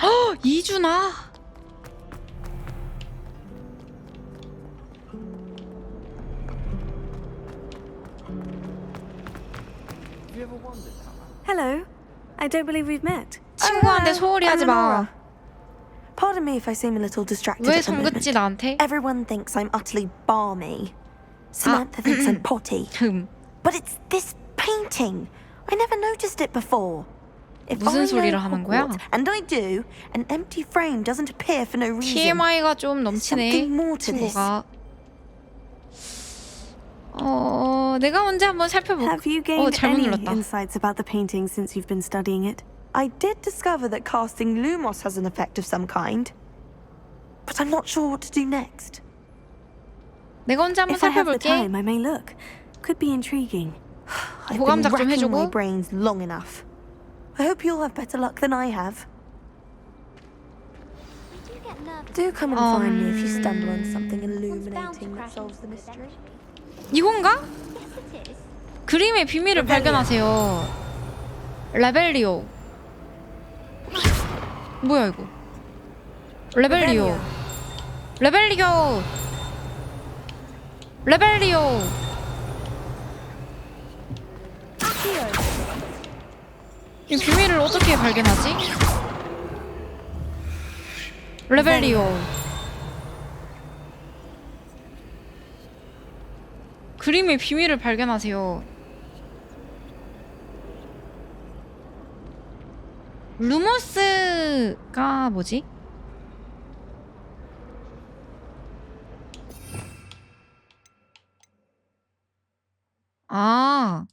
헉! 2주나? Hello. I don't believe we've met. 친구한테 소홀히 하지 마. Pardon me if I seem a little distracted 왜 at the moment. 성긋지 나한테? Everyone thinks I'm utterly balmy. Samantha thinks I'm potty. But it's this painting. I never noticed it before. If 무슨 I 소리를 know 하는 거야? Hogwarts, and I do, an empty frame doesn't appear for no reason. TMI가 좀 넘치네. Something more to this. 친구가. 내가 언제 한번 살펴볼까? Have you gained 잘못 any 눌렀다. insights about the painting since you've been studying it? I did discover that casting Lumos has an effect of some kind, but I'm not sure what to do next. 내가 언제 한번 If I have the 살펴볼게. time, I may look. Could be intriguing. I've been 호감작 좀 racking my 해주고. brains long enough. I hope you'll have better luck than I have. Do come and find me if you stumble on something illuminating that solves the mystery. 이건가? 그림의 비밀을 발견하세요. 레벨리오. 뭐야 이거? 레벨리오. 레벨리오. 레벨리오. 이 비밀을 어떻게 발견하지? 레벨리오. 그림의 비밀을 발견하세요. 루머스가 뭐지? 아,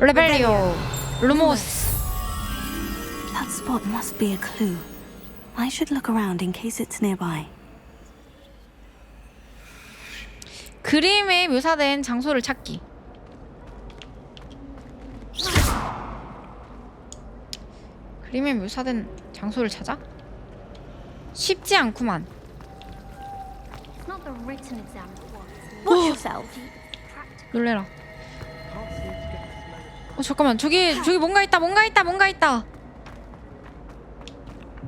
레벨리오. 루머스. That spot must be a clue. I should look around in case it's nearby. 그림에 묘사된 장소를 찾기. 그림에 묘사된 장소를 찾아? 쉽지 않구만. 놀래라. 잠깐만, 저기 뭔가 있다.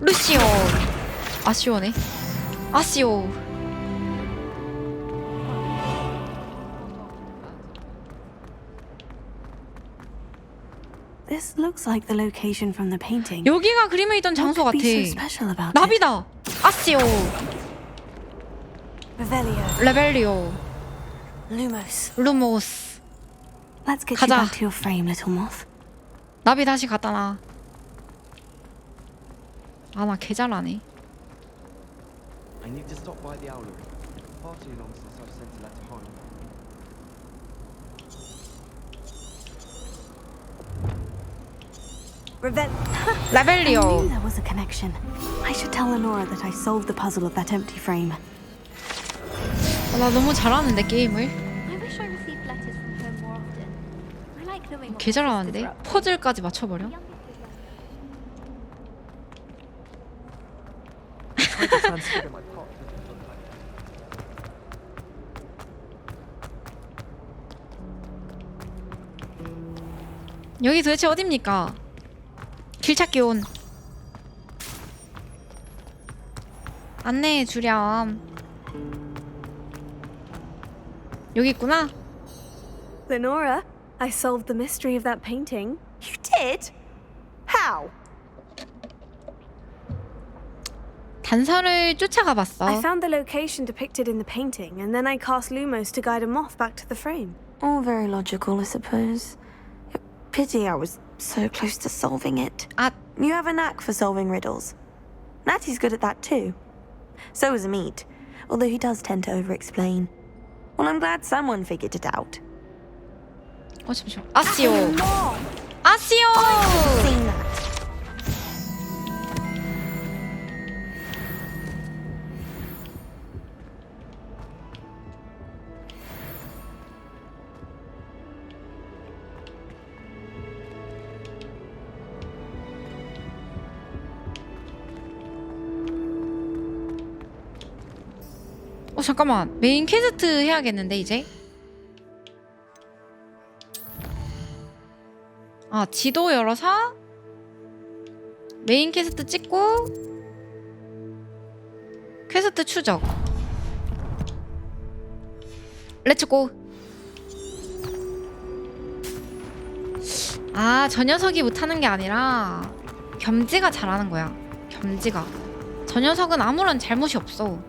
루시오. 아쉬워네. 아쉬워. This looks like the location from the painting. 여기가 그림에 있던 장소 같아. What could be so special about it? 나비다. 아쉬워. Revelio. 레벨리오. Lumos. 루모스. Let's get 가자. you back to your frame, little moth. 나비 다시 갖다 놔. 아, 나 개 잘하네. I need to stop by the owlery. Far too long since I've sent a letter home. 레벨리오. I knew there was a connection. I should tell Lenora that I solved the puzzle of that empty frame. 나 너무 잘하는데 게임을. I wish I received letters from home more often. I like knowing what 개 잘하는데 퍼즐까지 맞춰버려. Trying to transfigure my pot. 여기 도대체 어딥니까? 길찾기 온. 안내해 주렴. 여기 있구나. Lenora, I solved the mystery of that painting. You did? How? 단서를 쫓아가 봤어. I found the location depicted in the painting, and then I cast Lumos to guide a moth back to the frame. All very logical, I suppose. Pity I was so close to solving it. You have a knack for solving riddles. Natty's good at that too. So is Amit, although he does tend to over-explain. Well, I'm glad someone figured it out. 잠시만. 아시오. 아시오. Seen that. 잠깐만. 메인 퀘스트 해야겠는데 이제? 지도 열어서 메인 퀘스트 찍고 퀘스트 추적. 렛츠고. 저 녀석이 못하는 게 아니라 겸지가 잘하는 거야. 겸지가. 저 녀석은 아무런 잘못이 없어.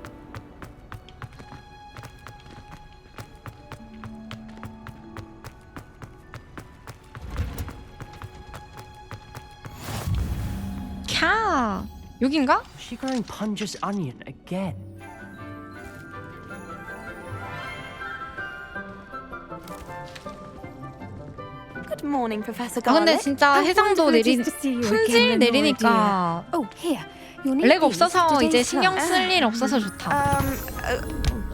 여긴가? Is she growing Punja's onion again? Good morning, Professor 근데 Garlic. 진짜 해상도 품질 내리니까 렉 없어서 이제 신경 쓸 일 없어서 좋다.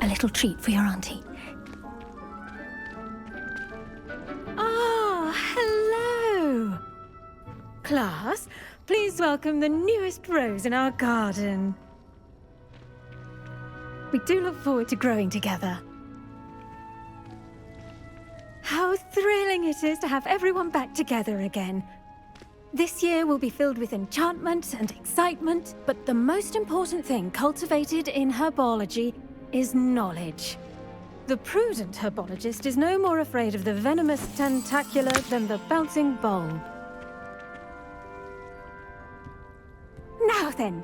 A little treat for your auntie. Ah, hello. Class, please welcome the newest rose in our garden. We do look forward to growing together. How thrilling it is to have everyone back together again. This year will be filled with enchantment and excitement, but the most important thing cultivated in herbology is knowledge. The prudent herbologist is no more afraid of the venomous tentacula than the bouncing bulb. Now then,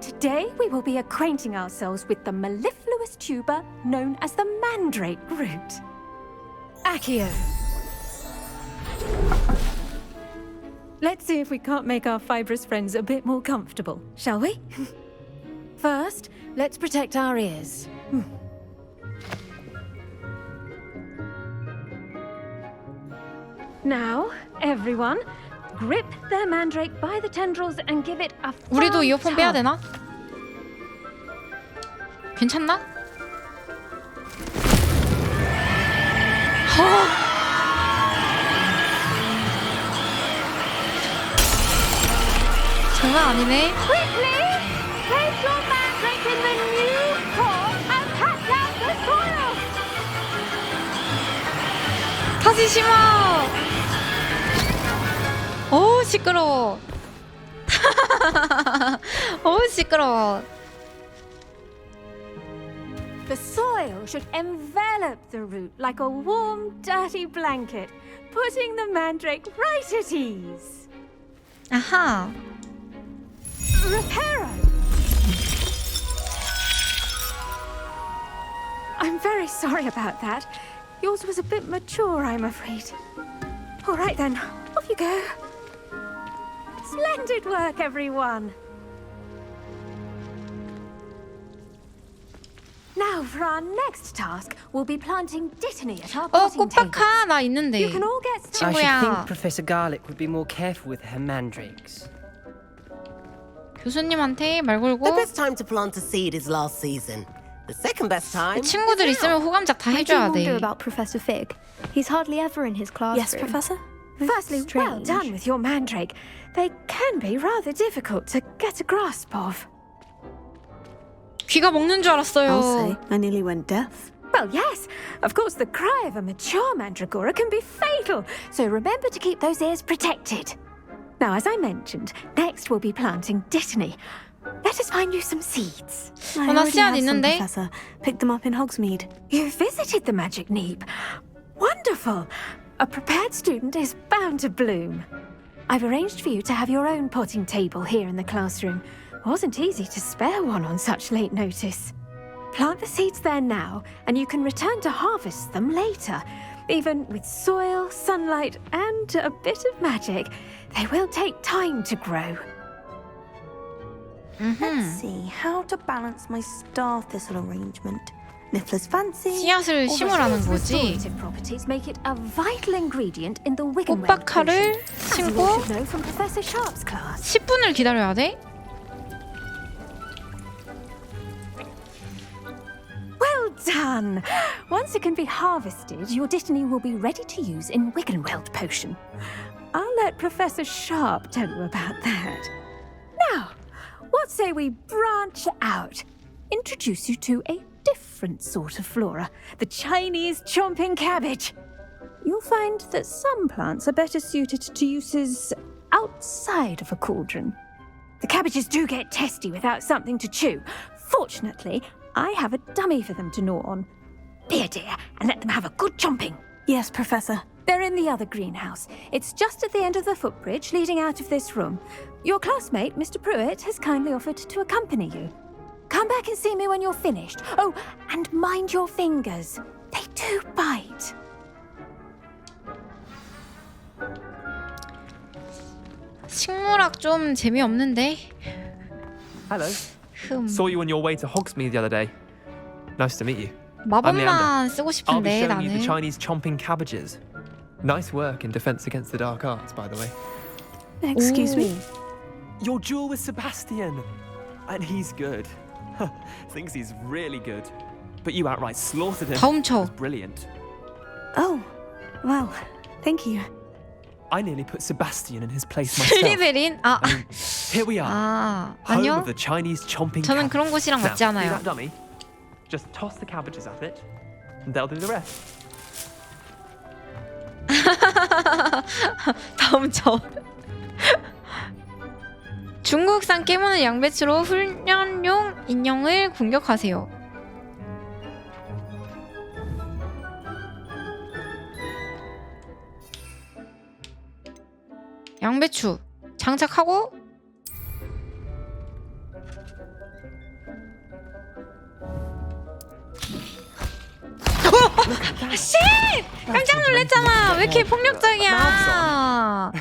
today we will be acquainting ourselves with the mellifluous tuber known as the mandrake root. Accio. Let's see if we can't make our fibrous friends a bit more comfortable, shall we? First, let's protect our ears. Now, everyone, grip their mandrake by the tendrils and give it a 우리도 firm 이어폰 빼야 tug. 되나? 괜찮나? 장난 아니네. Quickly! Place your mandrake in the new pot and pat down the soil! 다시 심어. 어우 시끄러워. 어우 시끄러워. The soil should envelop the root like a warm, dirty blanket, putting the mandrake right at ease. 아하. Reparo! I'm very sorry about that. Yours was a bit mature, I'm afraid. All right then, off you go. Splendid work, everyone. Now, for our next task, we'll be planting dittany at our potting table. 꽃박하 나 있는데. You can all get I should 친구야. think Professor Garlic would be more careful with her mandrakes. 교수님한테 말 걸고. The best time to plant a seed is last season. The second best time. 친구들 있으면 호감작 다 I do 해줘야 wonder 돼. about Professor Fig. He's hardly ever in his classroom. Yes, Professor? This Firstly, is well strange. done with your mandrake. They can be rather difficult to get a grasp of. 귀가 먹는 줄 알았어요. I'll say, I nearly went deaf. Well, yes. Of course, the cry of a mature mandragora can be fatal, so remember to keep those ears protected. Now, as I mentioned, next we'll be planting Dittany. Let us find you some seeds. I 나 already 씨앗 have some, 있는데? Professor. Picked them up in Hogsmeade. You visited the Magic Neep. Wonderful! A prepared student is bound to bloom. I've arranged for you to have your own potting table here in the classroom. Wasn't easy to spare one on such late notice. Plant the seeds there now, and you can return to harvest them later. Even with soil, sunlight, and a bit of magic, they will take time to grow. Let's see how to balance my star thistle arrangement. Niffler's fancy. 씨앗을 심으라는 거지. Restorative properties make it a vital ingredient in the Wiggenweld 꽃박하를 potion, as you 심고 should know from Professor Sharp's class. 10분을 기다려야 돼? Well done! Once it can be harvested, your Dittany will be ready to use in Wiggenweld potion. I'll let Professor Sharp tell you about that. Now, what say we branch out? Introduce you to a different sort of flora, the Chinese chomping cabbage. You'll find that some plants are better suited to uses outside of a cauldron. The cabbages do get testy without something to chew. Fortunately, I have a dummy for them to gnaw on. Be a dear and let them have a good chomping. Yes, Professor. They're in the other greenhouse. It's just at the end of the footbridge leading out of this room. Your classmate, Mr. Pruitt, has kindly offered to accompany you. Come back and see me when you're finished. Oh, and mind your fingers. They do bite. 식물학 좀 재미없는데. Hello. Saw you on your way to Hogsmeade the other day. Nice to meet you. 마법만 쓰고 I'll be 싶은데 showing you the 나는. Chinese chomping cabbages. Nice work in Defense Against the Dark Arts, by the way. Excuse me? Your duel with Sebastian. And he's good. Thinks he's really good. But you outright slaughtered him. 다 훔쳐. It was brilliant. Oh, well, thank you. I nearly put Sebastian in his place myself. 슬리데린? 아, Here we are. 아, Home 아니요. of the Chinese chomping 저는 cabbage. 그런 곳이랑 Now, 맞지 see 않아요. that dummy? Just toss the cabbages at it, and they'll do the rest. 다 훔쳐. 중국산 깨무는 양배추로 훈련용 인형을 공격하세요. 양배추 장착하고 씨! 깜짝 놀랐잖아. 왜 이렇게 폭력적이야?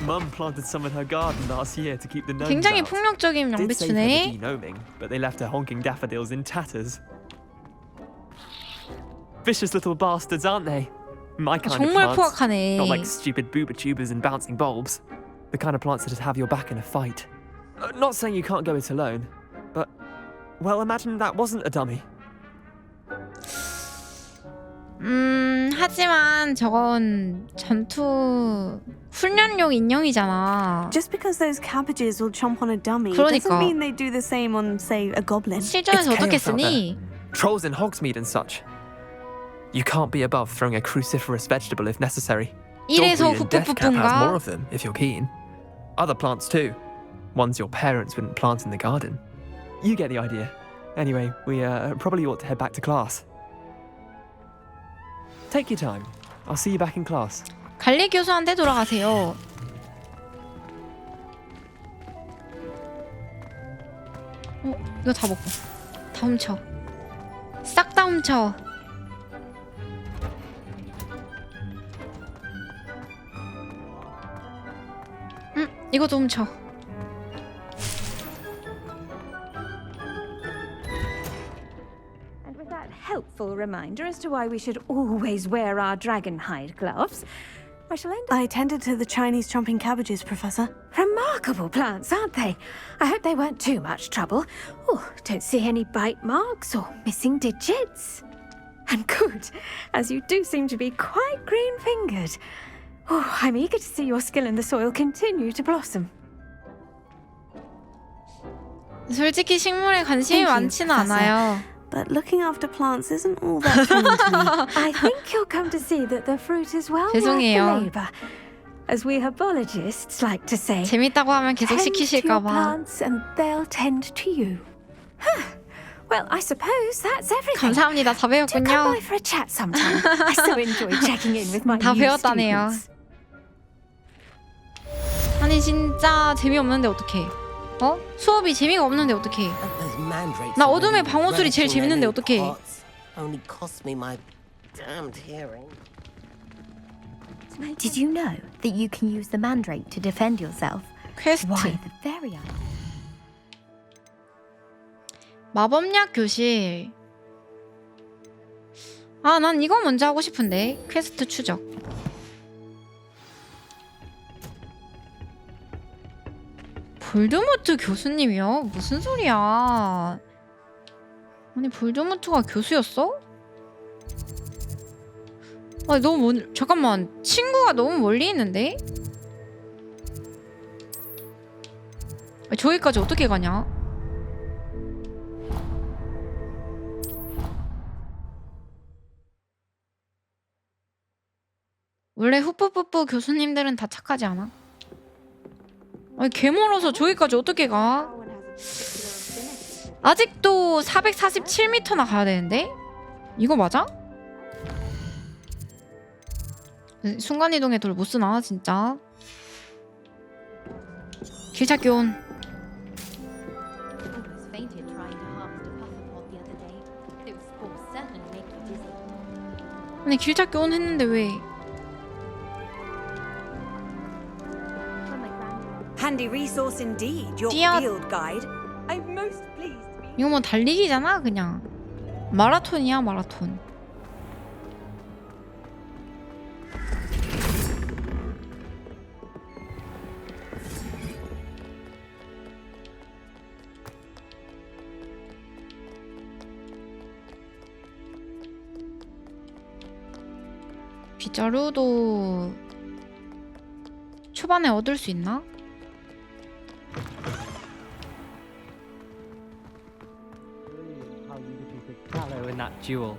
Mum planted some in her garden last year to keep the gnomes 굉장히 out. 폭력적인 Did save her the 양배추네. de-gnoming, but they left her honking daffodils in tatters. Vicious little bastards, aren't they? My kind 정말 of plants. 포악하네. Not like stupid booba tubers and bouncing bulbs. The kind of plants that'd have your back in a fight. Not saying you can't go it alone, but, well, imagine that wasn't a dummy. 하지만 저건 전투 훈련용 인형이잖아. Just because those cabbages will chomp on a dummy 그러니까. doesn't mean they do the same on, say, a goblin. 실전에서 어떻게 chaos out 쓰니? Trolls in Hogsmeade and such. You can't be above throwing a cruciferous vegetable if necessary. 이래서 Dogweed and deathcap has more 후프푸푼가? of them if you're keen. Other plants too. Ones your parents wouldn't plant in the garden. You get the idea. Anyway, we probably ought to head back to class. Take your time. I'll see you back in class. 관리 교수한테 돌아가세요. 이거 다 먹고 다 훔쳐. 싹 다 훔쳐. 이것도 훔쳐. And with that helpful reminder as to why we should always wear our dragon hide gloves, I shall end up... I attended to the Chinese chomping cabbages, Professor. Remarkable plants, aren't they? I hope they weren't too much trouble. Oh, don't see any bite marks or missing digits. And good, as you do seem to be quite green-fingered. Oh, I'm eager to see your skill in the soil continue to blossom. 솔직히 식물에 관심이 많지는 않아요. But looking after plants isn't all that thrilling to me. I think you'll come to see that the fruit is well worth the 죄송해요. labor. as we herbologists like to say. 재밌다고 하면 계속 Tend to your 시키실까 봐. plants and they'll tend to you. Well, I suppose that's everything. 감사합니다. 다 Do come 배웠군요. by for a chat sometime. I so enjoy checking in with my 다 new 배웠다네요. students. 아니 진짜 재미없는데 어떡해. 어? 수업이 재미가 없는데 어떡해. 나 어둠의 방어술이 제일 재밌는데 어떡해. Only cost me my damned hearing. Did you know that you can use the mandrake to defend yourself? 퀘스트. Why, the very idea. 마법약 교실. 아, 난 이거 먼저 하고 싶은데. 퀘스트 추적. 볼드모트 교수님이요? 무슨 소리야? 아니 볼드모트가 교수였어? 아니 너무 잠깐만, 친구가 너무 멀리 있는데? 아니, 저기까지 어떻게 가냐? 원래 후뿌뿌뿌 교수님들은 다 착하지 않아? 아니 개 멀어서 저기까지 어떻게 가? 아직도 447m나 가야 되는데? 이거 맞아? 순간이동의 돌 못쓰나 진짜? 길 찾기 온. 아니 길 찾기 온 했는데 왜? Handy resource indeed, your 뛰어. field guide. I'm most pleased to be. 이거 뭐 달리기잖아 그냥. 마라톤이야 마라톤. 빗자루도 초반에 얻을 수 있나? How you defeated Gallo in that duel.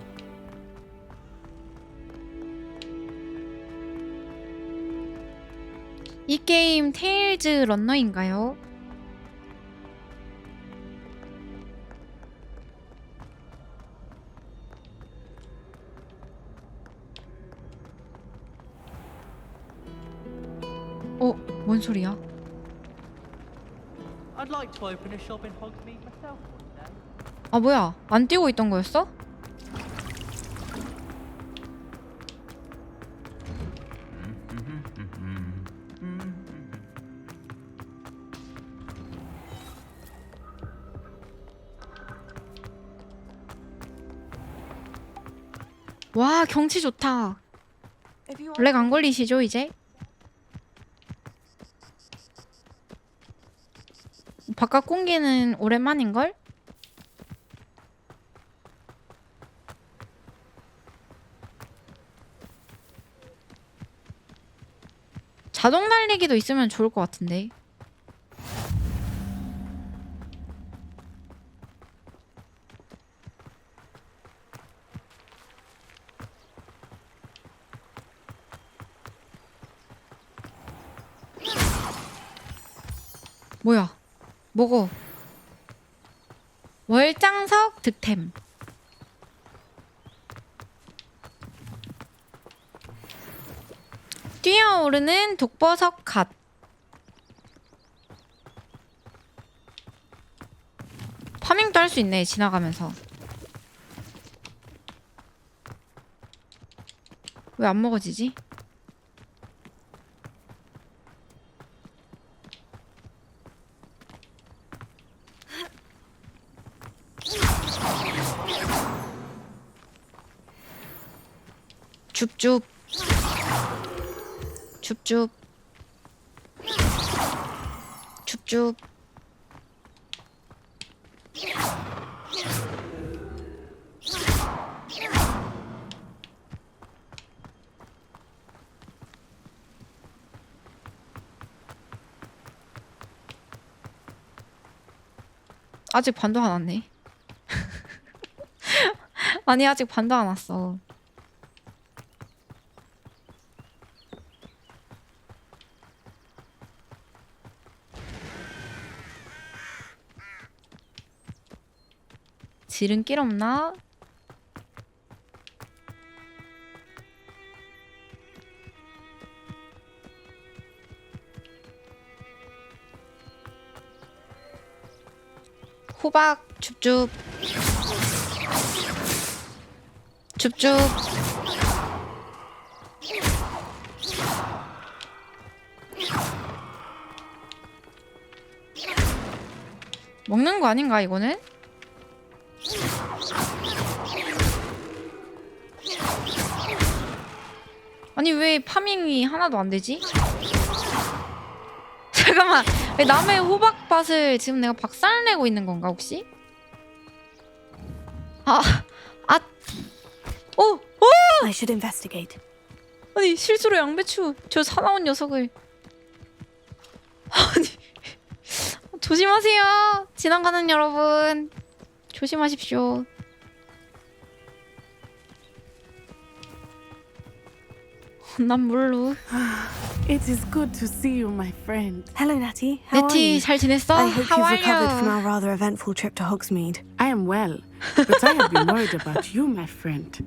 이 게임 테일즈 런너인가요? 뭔 소리야? I'd like to open a shop in Hogsmeade myself one day. 아 뭐야? 안 뛰고 있던 거였어? 와 경치 좋다. 렉 안 걸리시죠 이제? 바깥 공기는 오랜만인걸? 자동 달리기도 있으면 좋을 것 같은데. 뭐야? 먹어. 월장석 득템. 뛰어오르는 독버섯 갓. 파밍도 할 수 있네 지나가면서. 왜 안 먹어지지? 줍줍 줍줍 줍줍. 아직 반도 안 왔네. 아니 아직 반도 안 왔어. 지름길 없나? 호박 줍줍 줍줍. 먹는 거 아닌가 이거는? 아니 왜 파밍이 하나도 안 되지? 잠깐만, 왜 남의 호박밭을 지금 내가 박살내고 있는 건가 혹시? I should investigate. 아니 실수로 양배추 저 사나운 녀석을. 아니 조심하세요. 지나가는 여러분 조심하십시오. 난 뭘로? It is good to see you, my friend. Hello, Natty. How are 네티 you? 잘 지냈어? I hope How you've are recovered from you? our rather eventful trip to Hogsmeade. I am well, but I have been worried about you, my friend.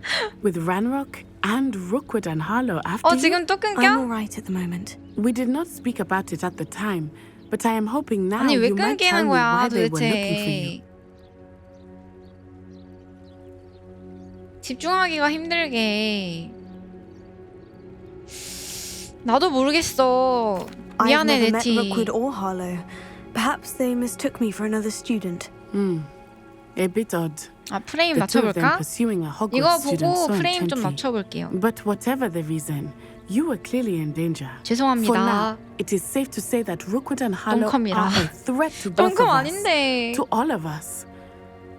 With Ranrock and Rookwood and Harlow after 지금 또 I'm 끊겨? all right at the moment. We did not speak about it at the time, but I am hoping now 아니 왜 you might tell 끊기는 me 거야 why they were looking for you. 도대체. 집중하기가 힘들게. 나도 모르겠어. I've 미안해 never met 네티. Rookwood or Harlow. Perhaps they mistook me for another student. A bit odd. 아 프레임 The two of them 낮춰볼까? pursuing a 이거 Hogwarts student 보고 so 프레임 좀 intently. 낮춰볼게요. But whatever the reason, you were clearly in danger. 죄송합니다. For now, it is safe to say that Rookwood and Harlow 똥컴이라. are a threat to both 똥컴 of us. 아닌데. To all of us.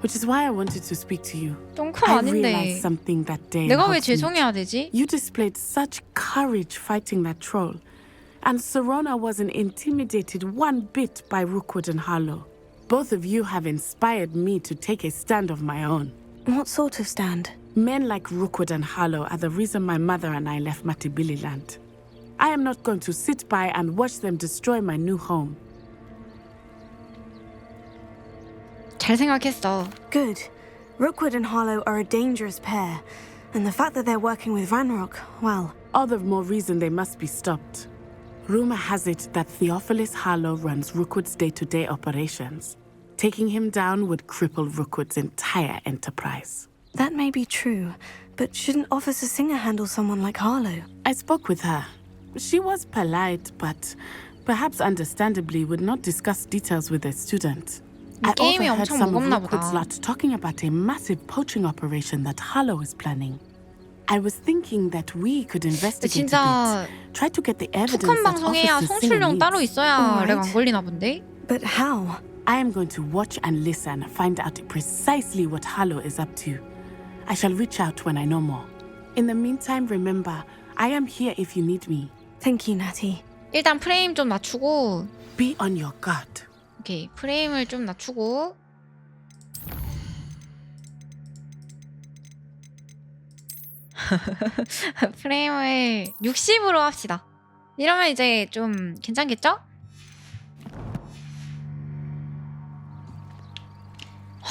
Which is why I wanted to speak to you. 똥컴 I 아닌데. realized something that day in 내가 왜 Hogsmeade. 죄송해야 되지? You displayed such courage fighting that troll. And Serona wasn't intimidated one bit by Rookwood and Harlow. Both of you have inspired me to take a stand of my own. What sort of stand? Men like Rookwood and Harlow are the reason my mother and I left Matabeleland. I am not going to sit by and watch them destroy my new home. 잘 생각했어. Good. Rookwood and Harlow are a dangerous pair. And the fact that they're working with Ranrock, well... All the more reason they must be stopped. Rumor has it that Theophilus Harlow runs Rookwood's day-to-day operations. Taking him down would cripple Rookwood's entire enterprise. That may be true, but shouldn't Officer Singer handle someone like Harlow? I spoke with her. She was polite, but perhaps understandably would not discuss details with a student. I 게임이 overheard 엄청 some of 무겁나 Rookwood's 보다. lot talking about a massive poaching operation that Harlow is planning. I was thinking that we could investigate 진짜 a bit. Try to get the evidence 투컴 that 방송해야 Officer Singer 송출용 따로 needs. 있어야 렉 안 걸리나 본데? But how? I am going to watch and listen, find out precisely what Harlow is up to. I shall reach out when I know more. In the meantime, remember, I am here if you need me. Thank you, Natty. 일단 프레임 좀 낮추고. Be on your guard. 오케이, 프레임을 좀 낮추고. 프레임을 60으로 합시다. 이러면 이제 좀 괜찮겠죠?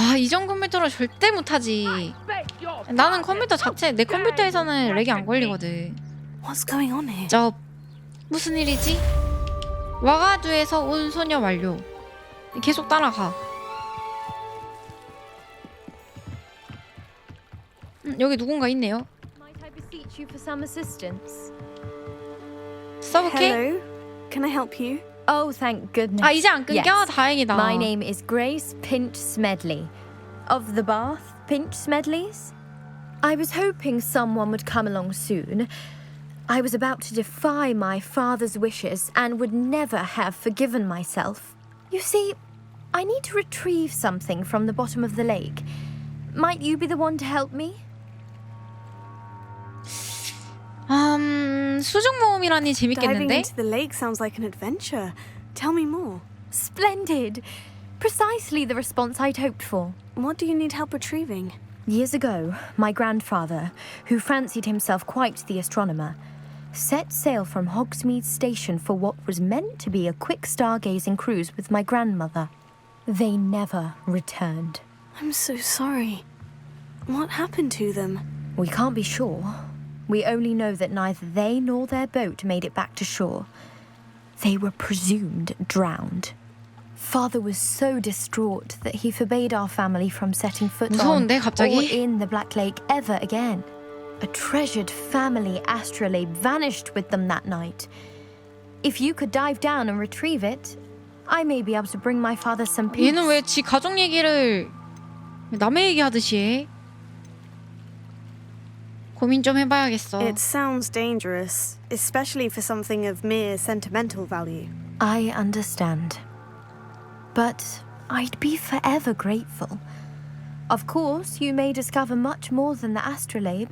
와, 이전 컴퓨터로 절대 못하지. 나는 컴퓨터 자체, 내 컴퓨터에서는 렉이 안 걸리거든. What's going on here? 저 무슨 일이지? 와가두에서 온 소녀 완료. 계속 따라가. 여기 누군가 있네요. Might I beseech you for some assistance? 써볼게. Hello. Can I help you? Oh, thank goodness. 아, 이제 안 끊겨? Yes. 다행이다. My name is Grace Pinch Smedley, of the Bath Pinch Smedleys. I was hoping someone would come along soon. I was about to defy my father's wishes and would never have forgiven myself. You see, I need to retrieve something from the bottom of the lake. Might you be the one to help me? 수중 모험이라니 Diving 재밌겠는데? into the lake sounds like an adventure. Tell me more. Splendid! Precisely the response I'd hoped for. What do you need help retrieving? Years ago, my grandfather, who fancied himself quite the astronomer, set sail from Hogsmeade Station for what was meant to be a quick stargazing cruise with my grandmother. They never returned. I'm so sorry. What happened to them? We can't be sure. We only know that neither they nor their boat made it back to shore. They were presumed drowned. Father was so distraught that he forbade our family from setting foot on 무서운데, 갑자기? or in the Black Lake ever again. A treasured family astrolabe vanished with them that night. If you could dive down and retrieve it, I may be able to bring my father some peace. 얘는 왜 지 가족 얘기를 남의 얘기하듯이 해? 고민 좀 해봐야겠어. It sounds dangerous, especially for something of mere sentimental value. I understand. But I'd be forever grateful. Of course, you may discover much more than the astrolabe.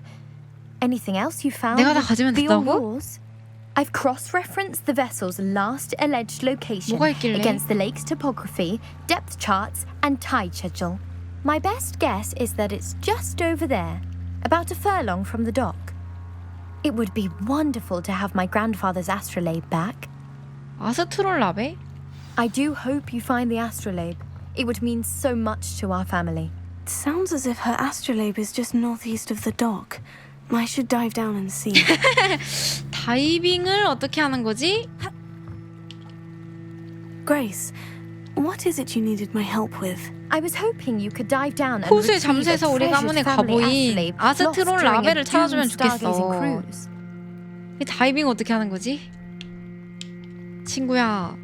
Anything else you found 내가 다 가지면 be all 된다고? yours. I've cross-referenced the vessel's last alleged location 뭐가 있길래? against the lake's topography, depth charts, and tide schedule. My best guess is that it's just over there, about a furlong from the dock. It would be wonderful to have my grandfather's astrolabe back. 아스트롤라베? I do hope you find the astrolabe. It would mean so much to our family. It sounds as if her astrolabe is just northeast of the dock. I should dive down and see. 다이빙을 어떻게 하는 거지? Grace, what is it you needed my help with? I was hoping you could dive down and 호수에 retrieve a 잠수해서 우리 가문의 treasured family 가보인 astrolabe lost 아스트롤 during a 라벨을 찾아주면 doomed stargazing 좋겠어. cruise. 이 다이빙 어떻게 하는 거지? 친구야,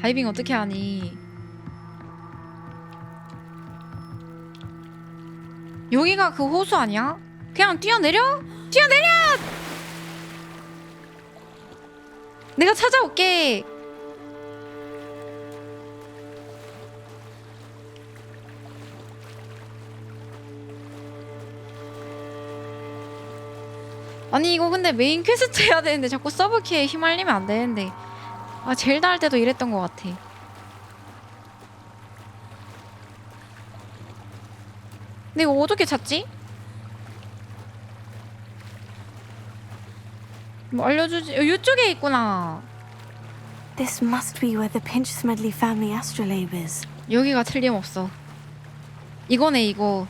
다이빙 어떻게 하니? 여기가 그 호수 아니야? 그냥 뛰어내려? 뛰어내려! 내가 찾아올게. 아니 이거 근데 메인 퀘스트 해야 되는데 자꾸 서브키에 휘말리면 안 되는데. 아 젤다 할 때도 이랬던 것 같아. 근데 이거 어떻게 찾지? 뭐 알려주지. 이쪽에 있구나. This must be where the Pinch Smedley family astrolabe is. 여기가 틀림없어. 이거네 이거.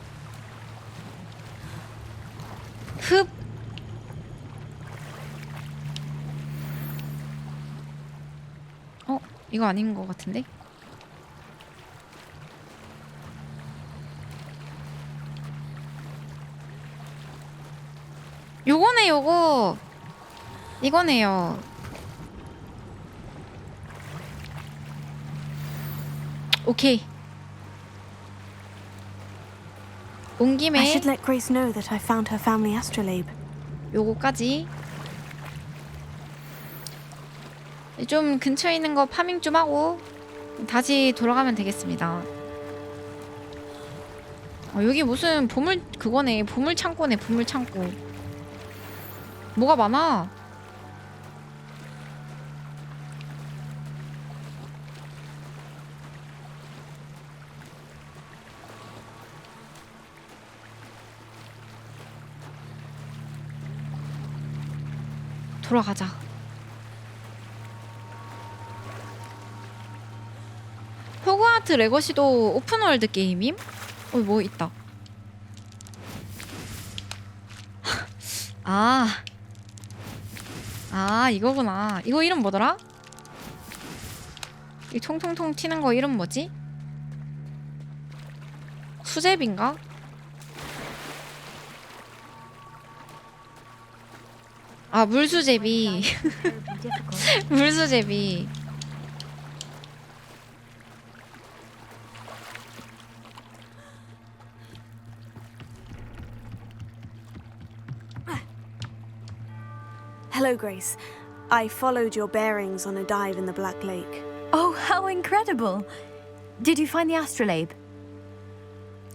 흡. 이거 아닌 것 같은데? 요거네 요거. 이거네요. 오케이. 온 김에 I should let Grace know that I found her family astrolabe. 요거까지. 좀 근처에 있는 거 파밍 좀 하고 다시 돌아가면 되겠습니다. 여기 무슨 보물 그거네. 보물 창고네. 보물 창고. 뭐가 많아. 돌아가자. 호그와트 레거시도 오픈월드 게임임? 뭐 있다. 이거구나. 이거 이름 뭐더라? 이 통통통 튀는 거 이름 뭐지? 수제비인가? 물수제비. 물수제비. Hello, Grace. I followed your bearings on a dive in the Black Lake. Oh, how incredible! Did you find the astrolabe?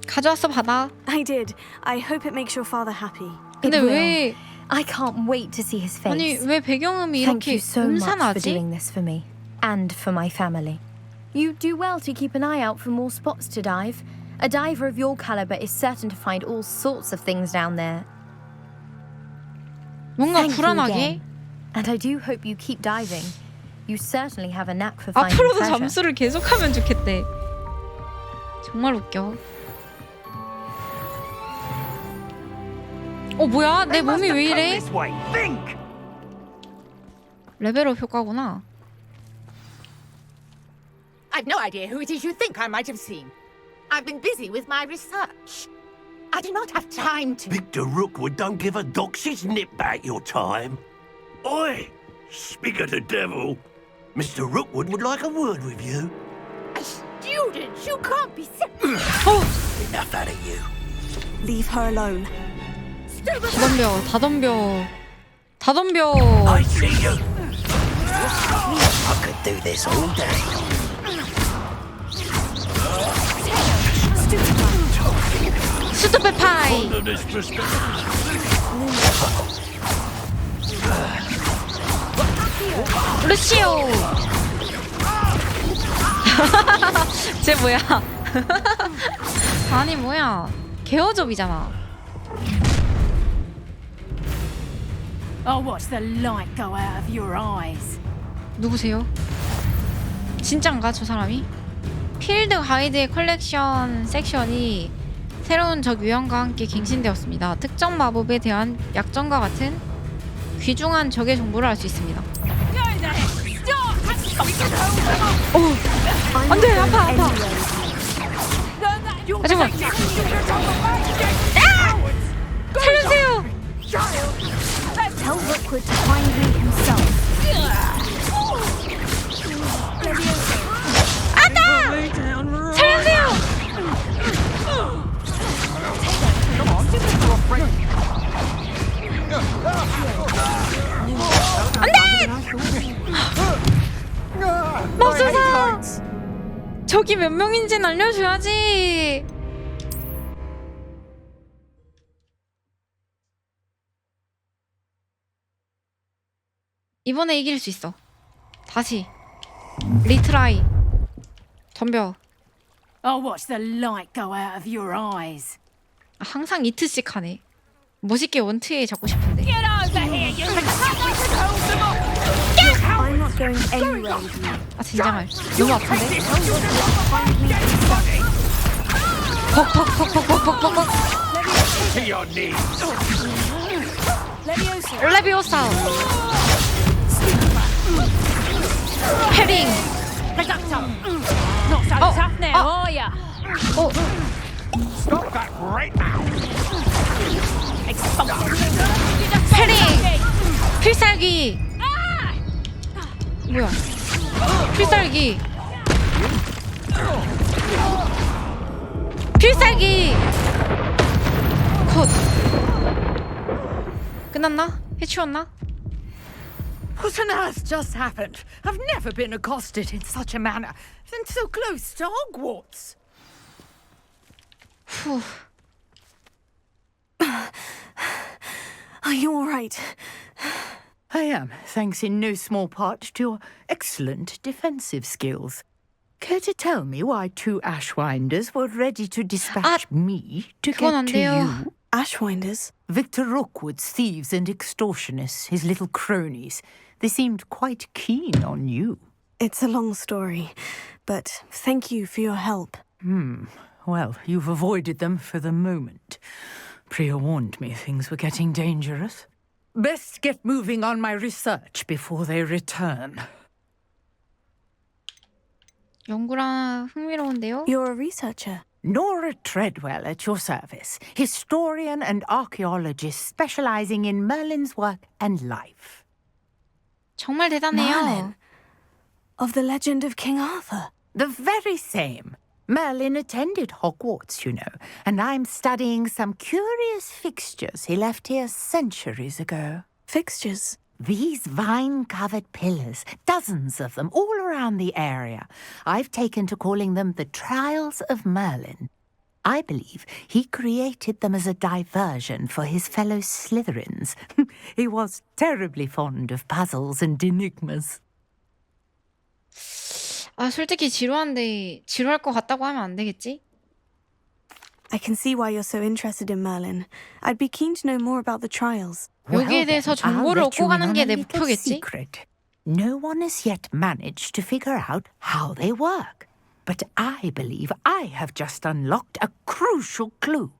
가져왔어, 받아. I did. I hope it makes your father happy. 근데 It will. 왜 I can't wait to see his face. 아니 왜 배경음이 Thank 이렇게 you so much for 음산하지? doing this for me and for my family. You do well to keep an eye out for more spots to dive. A diver of your caliber is certain to find all sorts of things down there. 뭔가 Thank you 불안하게. again. And I do hope you keep diving. You certainly have a knack for finding 앞으로도 treasure. 잠수를 계속하면 좋겠대. 정말 웃겨. 뭐야? 내 They must 몸이 have 왜 come 이래? this way. Think. 레벨업 효과구나. I've no idea who it is you think I might have seen. I've been busy with my research. I do not have time to... Victor Rookwood don't give a doxy's nip back your time. Oi! Speak of the devil. Mr. Rookwood would like a word with you. A student? You can't be... Enough out of you. Leave her alone. 다 덤벼. 다 덤벼. I see you. I could do this all day. 스투페 파이. Under this perspective. 루시오. 쟤 뭐야? 아니 뭐야? 개어접이잖아. I'll watch the light go out of your eyes. 누구세요? 진짠가 저 사람이? 필드 가이드의 컬렉션 섹션이 새로운 적 유형과 함께 갱신되었습니다. 특정 마법에 대한 약점과 같은 귀중한 적의 정보를 알 수 있습니다. 안돼 아파. 잠깐만. 살려주세요. Tell Rookwood to find me himself. 안돼. 살려주세요. 안돼. 맙소사. 저기 몇 명인지는 알려줘야지. 이번에 이길 수 있어. 다시 리트라이. 덤벼. I'll watch the light go out of your eyes. 항상 이트씩 하네. 멋있게 원트에 잡고 싶은데. Get over here, you I'm not going anywhere with you. 아 진정할. 너무 아픈데? 벅벅벅벅벅벅벅벅. To your knees. 레비오사. 패링. Not so tough now, are ya? Stop that right now. 패링. 필살기. 뭐야? 필살기. 필살기. 컷. 끝났나? 해치웠나? What on earth just happened? I've never been accosted in such a manner, and so close to Hogwarts. 후. Are you all right? I am, thanks in no small part to your excellent defensive skills. Care to tell me why two Ashwinders were ready to dispatch me to get to you? Ashwinders? Victor Rookwood's thieves and extortionists, his little cronies. They seemed quite keen on you. It's a long story, but thank you for your help. Well, you've avoided them for the moment. Priya warned me things were getting dangerous. Best get moving on my research before they return. 연구랑 흥미로운데요? You're a researcher. Nora Treadwell at your service, historian and archaeologist specializing in Merlin's work and life. 정말 대단해요. Merlin? Of the legend of King Arthur? The very same. Merlin attended Hogwarts, you know, and I'm studying some curious fixtures he left here centuries ago. Fixtures? These vine-covered pillars, dozens of them, all around the area. I've taken to calling them the Trials of Merlin. I believe he created them as a diversion for his fellow Slytherins. He was terribly fond of puzzles and enigmas. 아 솔직히 지루한데 지루할 것 같다고 하면 안 되겠지? I can see why you're so interested in Merlin. I'd be keen to know more about the trials. 여기에 대해서 정보를 얻고 가는 게 내 목표겠지? No one has yet managed to figure out how they work. But I believe I have just unlocked a crucial clue.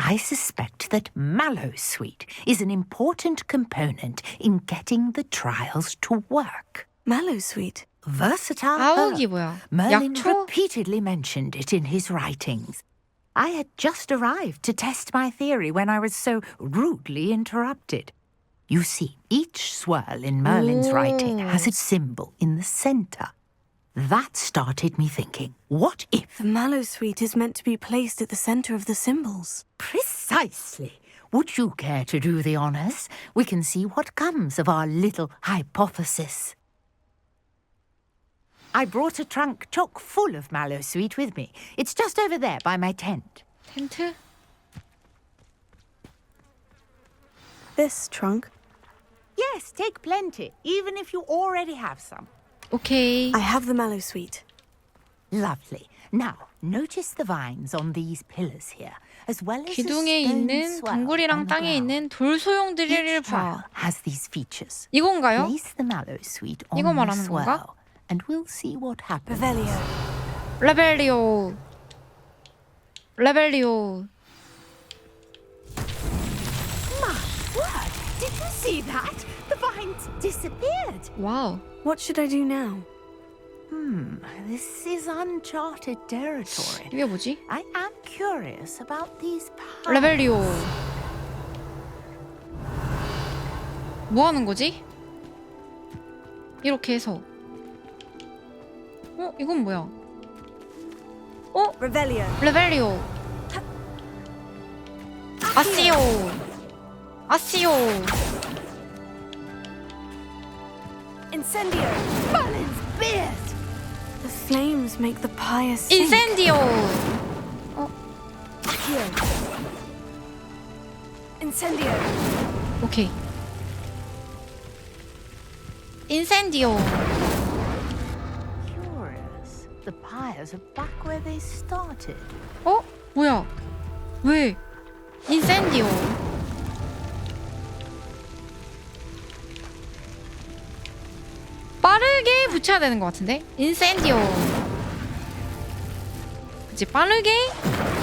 I suspect that mallowsweet is an important component in getting the trials to work. Mallowsweet? Versatile 아욱이 herb. 뭐야? Merlin 약초? repeatedly mentioned it in his writings. I had just arrived to test my theory when I was so rudely interrupted. You see, each swirl in Merlin's writing has a symbol in the center. That started me thinking, what if... The mallowsweet is meant to be placed at the center of the symbols. Precisely. Would you care to do the honors? We can see what comes of our little hypothesis. I brought a trunk chock full of mallowsweet with me. It's just over there by my tent. 텐트? This trunk? Yes, take plenty, even if you already have some. 오케이. I have the mallowsweet. Lovely. Now, notice the vines on these pillars here, as well as 기둥에 the stone 있는 swell 동굴이랑 on the 땅에 ground. 있는 돌 소용들이를 Each trial 봐. has these features. 이건가요? Place the mallowsweet on 이거 the 말하는 건가? swell, and we'll see what happens. Revelio. 레벨리오. 레벨리오. My word! Did you see that? The vines disappeared. 와우. What should I do now? This is uncharted territory. 이게 뭐지? I am curious about these powers. 레벨리오. 뭐 하는 거지? 이렇게 해서. 이건 뭐야? Revelio. 레벨리오. 아시오. 아시오. Incendio. Merlin's beard. The flames make the pyre sink. 인센디오. Accio. Incendio. 오케이. 인센디오. Curious. The pyres are back where they started. 뭐야? 왜? 인센디오. 빠르게 붙여야 되는 것 같은데? 인센디오. 그치, 빠르게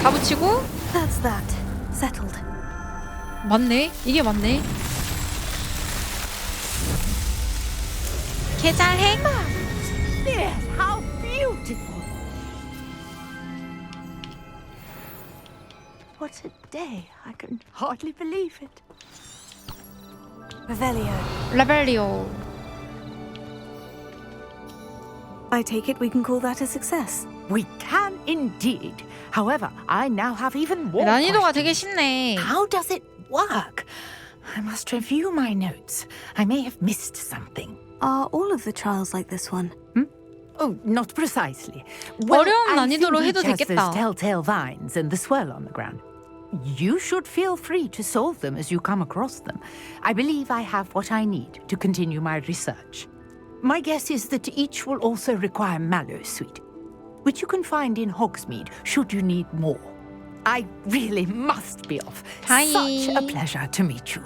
다 붙이고. That's that. Settled. 맞네. 이게 맞네. 개 잘해. Yes, how beautiful. What a day. I can hardly believe it. Revelio. 레벨리오. I take it we can call that a success. We can indeed. However, I now have even more 난이도가 되게 questions. 쉽네. How does it work? I must review my notes. I may have missed something. Are all of the trials like this one? Oh, not precisely. 어려운 I 난이도로 think 해도 each has 되겠다. those telltale vines and the swirl on the ground. You should feel free to solve them as you come across them. I believe I have what I need to continue my research. My guess is that each will also require mallowsweet, which you can find in Hogsmeade should you need more. I really must be off. Bye. Such a pleasure to meet you.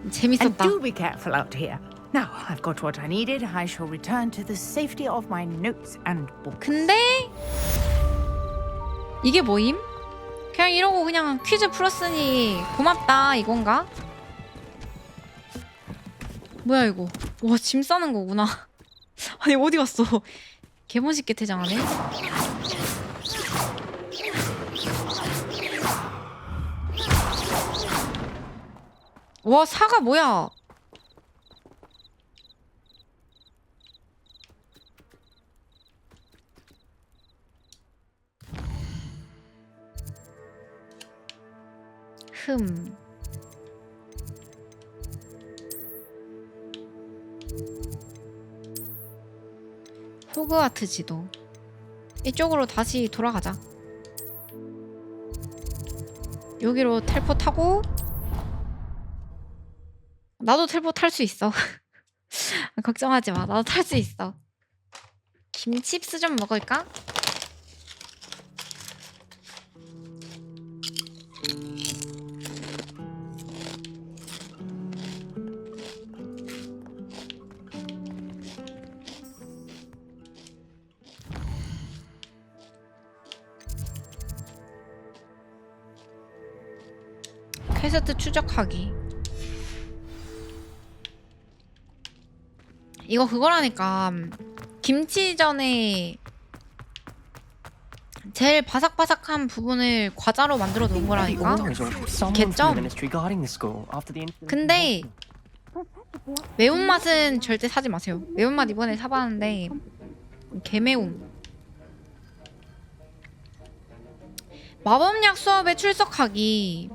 And 재밌었다. do be careful out here. Now, I've got what I needed. I shall return to the safety of my notes and books. 근데 이게 뭐임? 그냥 이러고 그냥 퀴즈 풀었으니 고맙다 이건가? 뭐야 이거? 와, 짐 싸는 거구나. 아니 어디 갔어? 개 멋있게 퇴장하네. 와, 사과 뭐야? 호그와트 지도. 이쪽으로 다시 돌아가자. 여기로 텔포 타고. 나도 텔포 탈 수 있어. 걱정하지 마. 나도 탈 수 있어. 김칩스 좀 먹을까? 퀘스트 추적하기. 이거 그거라니까. 김치전에 제일 바삭바삭한 부분을 과자로 만들어 놓은 거라니까. 개점. 근데 매운맛은 절대 사지 마세요. 매운맛 이번에 사봤는데 개매움. 마법약 수업에 출석하기.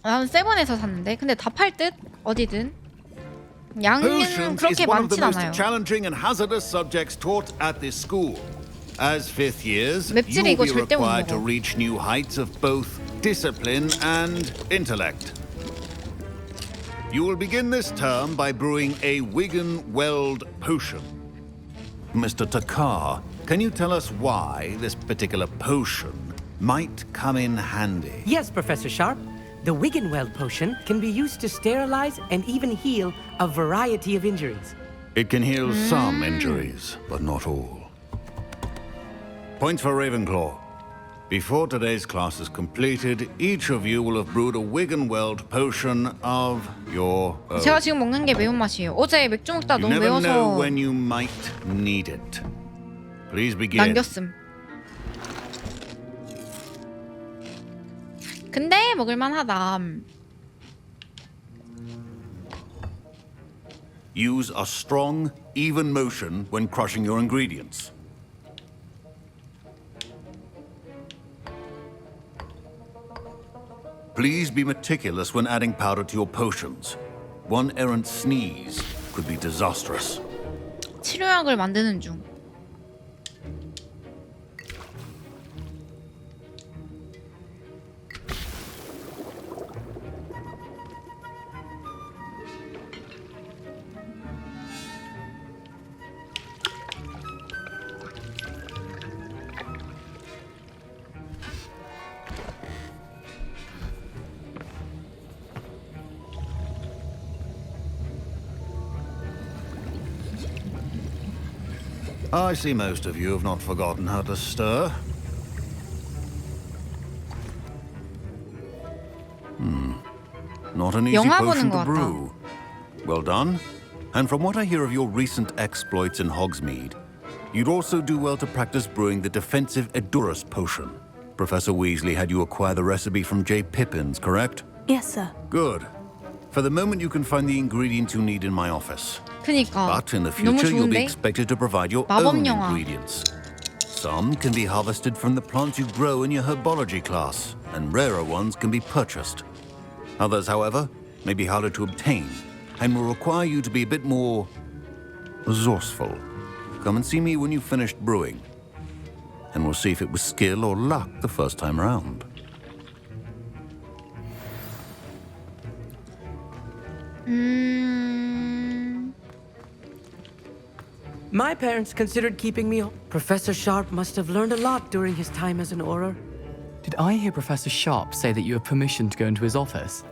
나는 세븐에서 샀는데 근데 다 팔 듯? 어디든. 양은 Potions 그렇게 is one of the 많진 most 않아요. challenging and hazardous subjects taught at this school. As fifth years, you 맵찔이 will 이거 be 절대 못 required to 먹어. reach new heights of both discipline and intellect. You will begin this term by brewing a Wigan-Weld potion. Mr. Takar, can you tell us why this particular potion might come in handy? Yes, Professor Sharp. The Wigan-Weld potion can be used to sterilize and even heal a variety of injuries. It can heal some injuries, but not all. Points for Ravenclaw. Before today's class is completed, each of you will have brewed a Wigan-Weld potion of your own. 제가 지금 먹는 게 매운맛이에요. 어제 맥주 먹다 You 너무 never know 매워서 when you might need it. Please begin. 남겼음. 근데 먹을만하다. Use a strong, even motion when crushing your ingredients. Please be meticulous when adding powder to your potions. One errant sneeze could be disastrous. 치료약을 만드는 중. I see most of you have not forgotten how to stir. Not an easy 영화 potion 보는 것 to 같다. brew. Well done. And from what I hear of your recent exploits in Hogsmeade, you'd also do well to practice brewing the defensive Edurus potion. Professor Weasley had you acquire the recipe from J. Pippins, correct? Yes, sir. Good. For the moment, you can find the ingredients you need in my office. 그니까 But in the 너무 future, you'll be 좋은데? expected to provide your 마법 own 영화. ingredients. Some can be harvested from the plants you grow in your herbology class, and rarer ones can be purchased. Others, however, may be harder to obtain, and will require you to be a bit more resourceful. Come and see me when you've finished brewing, and we'll see if it was skill or luck the first time round. My parents considered keeping me. Professor Sharp must have learned a lot during his time as an Auror. Did I hear Professor Sharp say that you have permission to go into his office?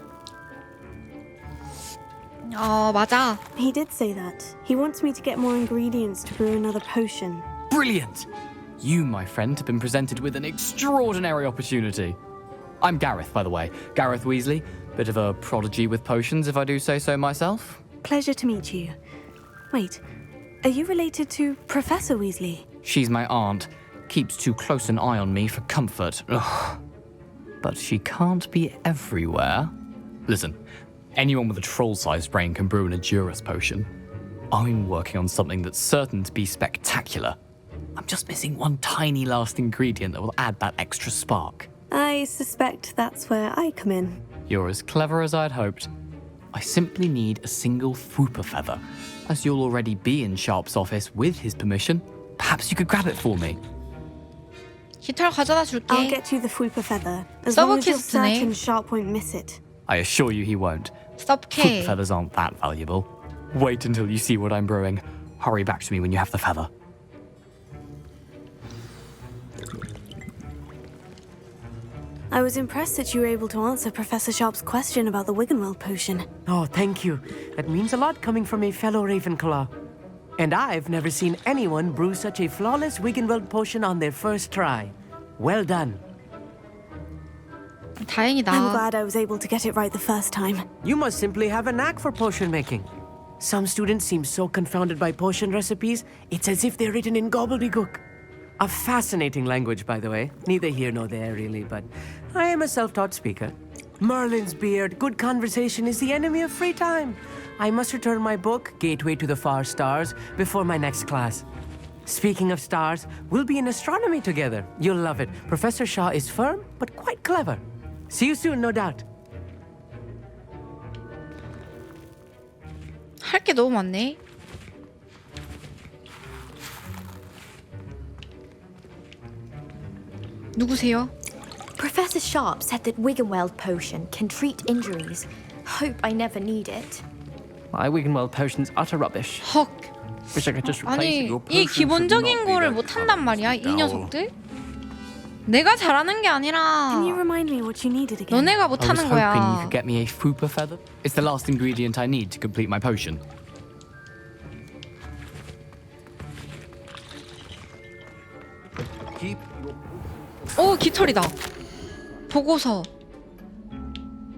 맞아. He did say that. He wants me to get more ingredients to brew another potion. Brilliant! You, my friend, have been presented with an extraordinary opportunity. I'm Gareth, by the way. Gareth Weasley. Bit of a prodigy with potions, if I do say so myself. Pleasure to meet you. Wait, are you related to Professor Weasley? She's my aunt. Keeps too close an eye on me for comfort. Ugh. But she can't be everywhere. Listen, anyone with a troll-sized brain can brew an Edurus potion. I'm working on something that's certain to be spectacular. I'm just missing one tiny last ingredient that will add that extra spark. I suspect that's where I come in. You're as clever as I'd hoped. I simply need a single Fwooper feather. As you'll already be in Sharp's office with his permission, perhaps you could grab it for me. 깃털 가져다 줄게. I'll get you the Fwooper feather, as long as you're 서브퀘스트네. certain Sharp won't miss it. I assure you he won't. 섭케. Fwooper feathers aren't that valuable. Wait until you see what I'm brewing. Hurry back to me when you have the feather. I was impressed that you were able to answer Professor Sharp's question about the Wiggenweld potion. Oh, thank you. That means a lot coming from a fellow Ravenclaw. And I've never seen anyone brew such a flawless Wiggenweld potion on their first try. Well done. 다행이다. I'm glad I was able to get it right the first time. You must simply have a knack for potion making. Some students seem so confounded by potion recipes, it's as if they're written in gobbledygook. A fascinating language, by the way. Neither here nor there, really, but I am a self-taught speaker. Merlin's beard, good conversation is the enemy of free time. I must return my book, Gateway to the Far Stars, before my next class. Speaking of stars, we'll be in astronomy together. You'll love it. Professor Shaw is firm, but quite clever. See you soon, no doubt. 할 게 너무 많네. 누구세요? Professor Sharp said that Wiggenweld potion can treat injuries. Hope I never need it. My Wiggenweld potion's utter rubbish. 헉. Wish I could just replace 아니 it. 이 기본적인 거를 못 한단 말이야 이 녀석들? 내가 잘하는 게 아니라 Can you remind me what you needed again? 너네가 I was 못하는 hoping you 거야. could get me a fupa feather. It's the last ingredient I need to complete my potion. 오 깃털이다. 보고서.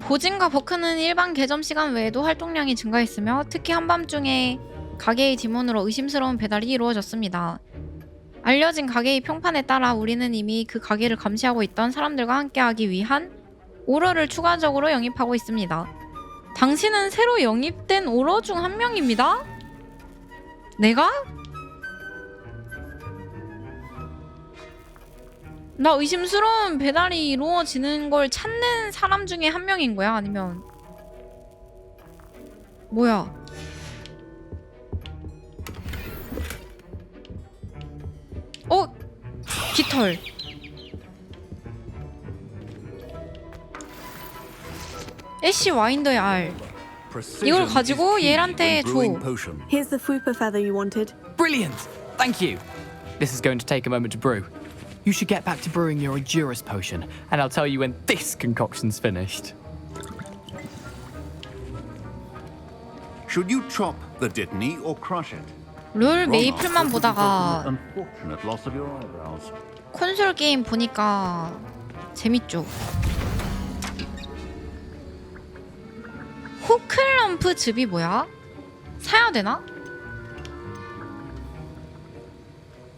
보진과 버크는 일반 개점 시간 외에도 활동량이 증가했으며 특히 한밤중에 가게의 디몬으로 의심스러운 배달이 이루어졌습니다. 알려진 가게의 평판에 따라 우리는 이미 그 가게를 감시하고 있던 사람들과 함께하기 위한 오러를 추가적으로 영입하고 있습니다. 당신은 새로 영입된 오러 중 한 명입니다. 내가? 나 의심스러운 배달이 이루어지는 걸 찾는 사람 중에 한 명인 거야? 아니면 뭐야? 깃털. 애쉬 와인더의 알. 이걸 가지고 얘한테 줘. Here's the fupa feather you wanted. Brilliant! Thank you. This is going to take a moment to brew. You should get back to brewing your Edurus potion, and I'll tell you when this concoction's finished. Should you chop the dittany or crush it? 룰 메이플만 보다가 Unfortunate loss of your eyebrows. 콘솔 게임 보니까 재밌죠. 호클럼프 즙이 뭐야? 사야 되나?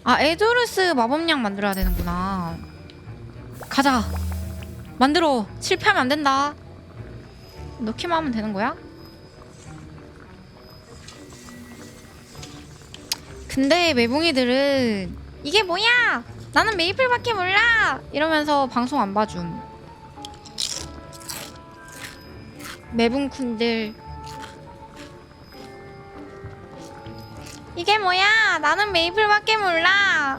아 에도르스 마법약 만들어야 되는구나. 가자. 만들어. 실패하면 안 된다. 넣기만 하면 되는 거야? 근데 매봉이들은 이게 뭐야? 나는 메이플밖에 몰라! 이러면서 방송 안 봐줌. 매봉쿤들 이게 뭐야? 나는 메이플밖에 몰라.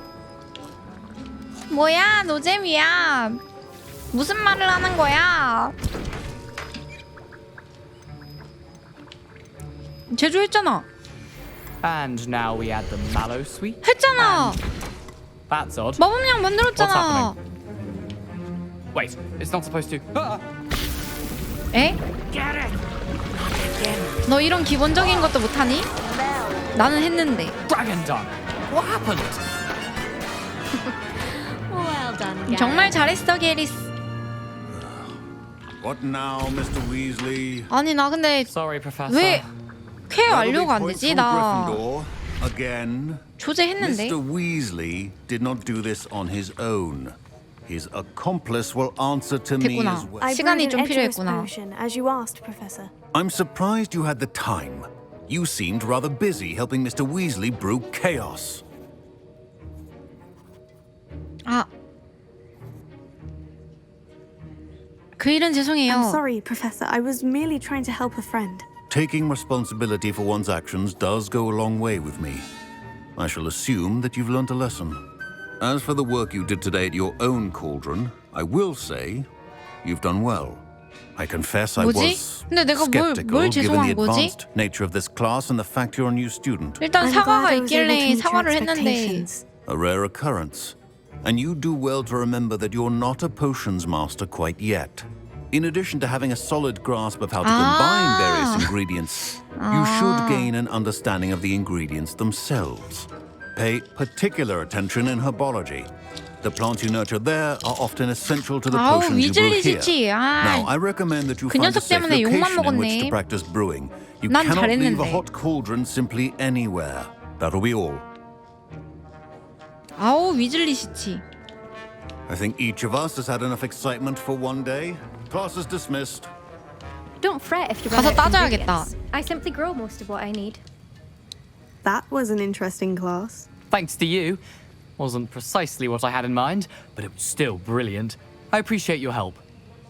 뭐야? 노잼이야. 무슨 말을 하는 거야? 제조했잖아. And now we add the mallow sweet. 했잖아. That's odd. 마법약 What's 만들었잖아. happening? Wait, it's not supposed to. 에? 너 이런 기본적인 것도 못하니? 나는 했는데. Dragon done. What happened? Well done, Gareth. 정말 잘했어, 게리스. What now, Mr. Weasley? 아니 나 근데 Sorry, Professor. 왜 쾌 완료가 안 되지? 나 Again. 조제했는데. Mr. Weasley did not do this on his own. His accomplice will answer to me 됐구나. as well. I 시간이 brewed 좀 an Edurus 필요했구나. potion, as you asked, Professor. I'm surprised you had the time. You seemed rather busy helping Mr. Weasley brew chaos. 아. 그 일은 죄송해요. I'm sorry, Professor. I was merely trying to help a friend. Taking responsibility for one's actions does go a long way with me. I shall assume that you've learnt a lesson. As for the work you did today at your own cauldron, I will say you've done well. I confess I 뭐지? was 근데 내가 skeptical 뭘 given the 죄송한 거지? advanced nature of this class and the fact you're a new student. 일단 I'm 사과가 glad I was able to 있길래 meet your 사과를 했는데 expectations. A rare occurrence. And you do well to remember that you're not a potions master quite yet. In addition to having a solid grasp of how to combine various ingredients, you should gain an understanding of the ingredients themselves. Pay particular attention in herbology. The plants you nurture there are often essential to the 아우, potions you brew 위즐리 here. 시치. Now, 아, I recommend that you 그 find a 녀석 safe 때문에 욕만 location in which to 먹었네. practice brewing. You 난 cannot leave a 잘했는데. hot cauldron simply anywhere. That'll be all. 아우, 위즐리 시치. I think each of us has had enough excitement for one day. Class is dismissed. Don't fret if you 가서 run out of 따져야겠다. ingredients. I simply grow most of what I need. That was an interesting class. Thanks to you. Wasn't precisely what I had in mind, but it was still brilliant. I appreciate your help.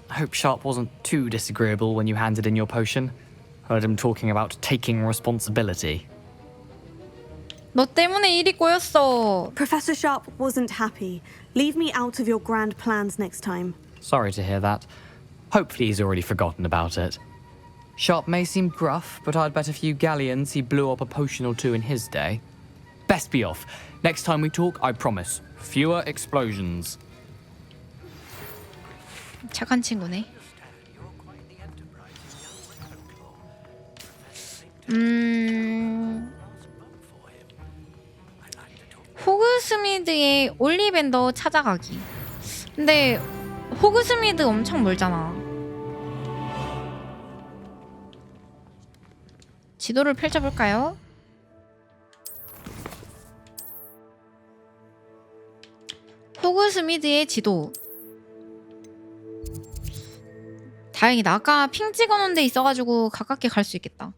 I hope Sharp wasn't too disagreeable when you handed in your potion. Heard him talking about taking responsibility. 너 때문에 일이 꼬였어. Professor Sharp wasn't happy. Leave me out of your grand plans next time. Sorry to hear that. Hopefully he's already forgotten about it. Sharp may seem gruff, but I'd bet a few galleons he blew up a potion or two in his day. Best be off. Next time we talk, I promise. Fewer explosions. 착한 친구네. 호그스미드의 올리벤더 찾아가기. 근데 호그스미드 엄청 멀잖아. 지도를 펼쳐볼까요? 호그스미드의 지도. 다행이다. 아까 핑 찍어놓은 데 있어가지고 가깝게 갈 수 있겠다.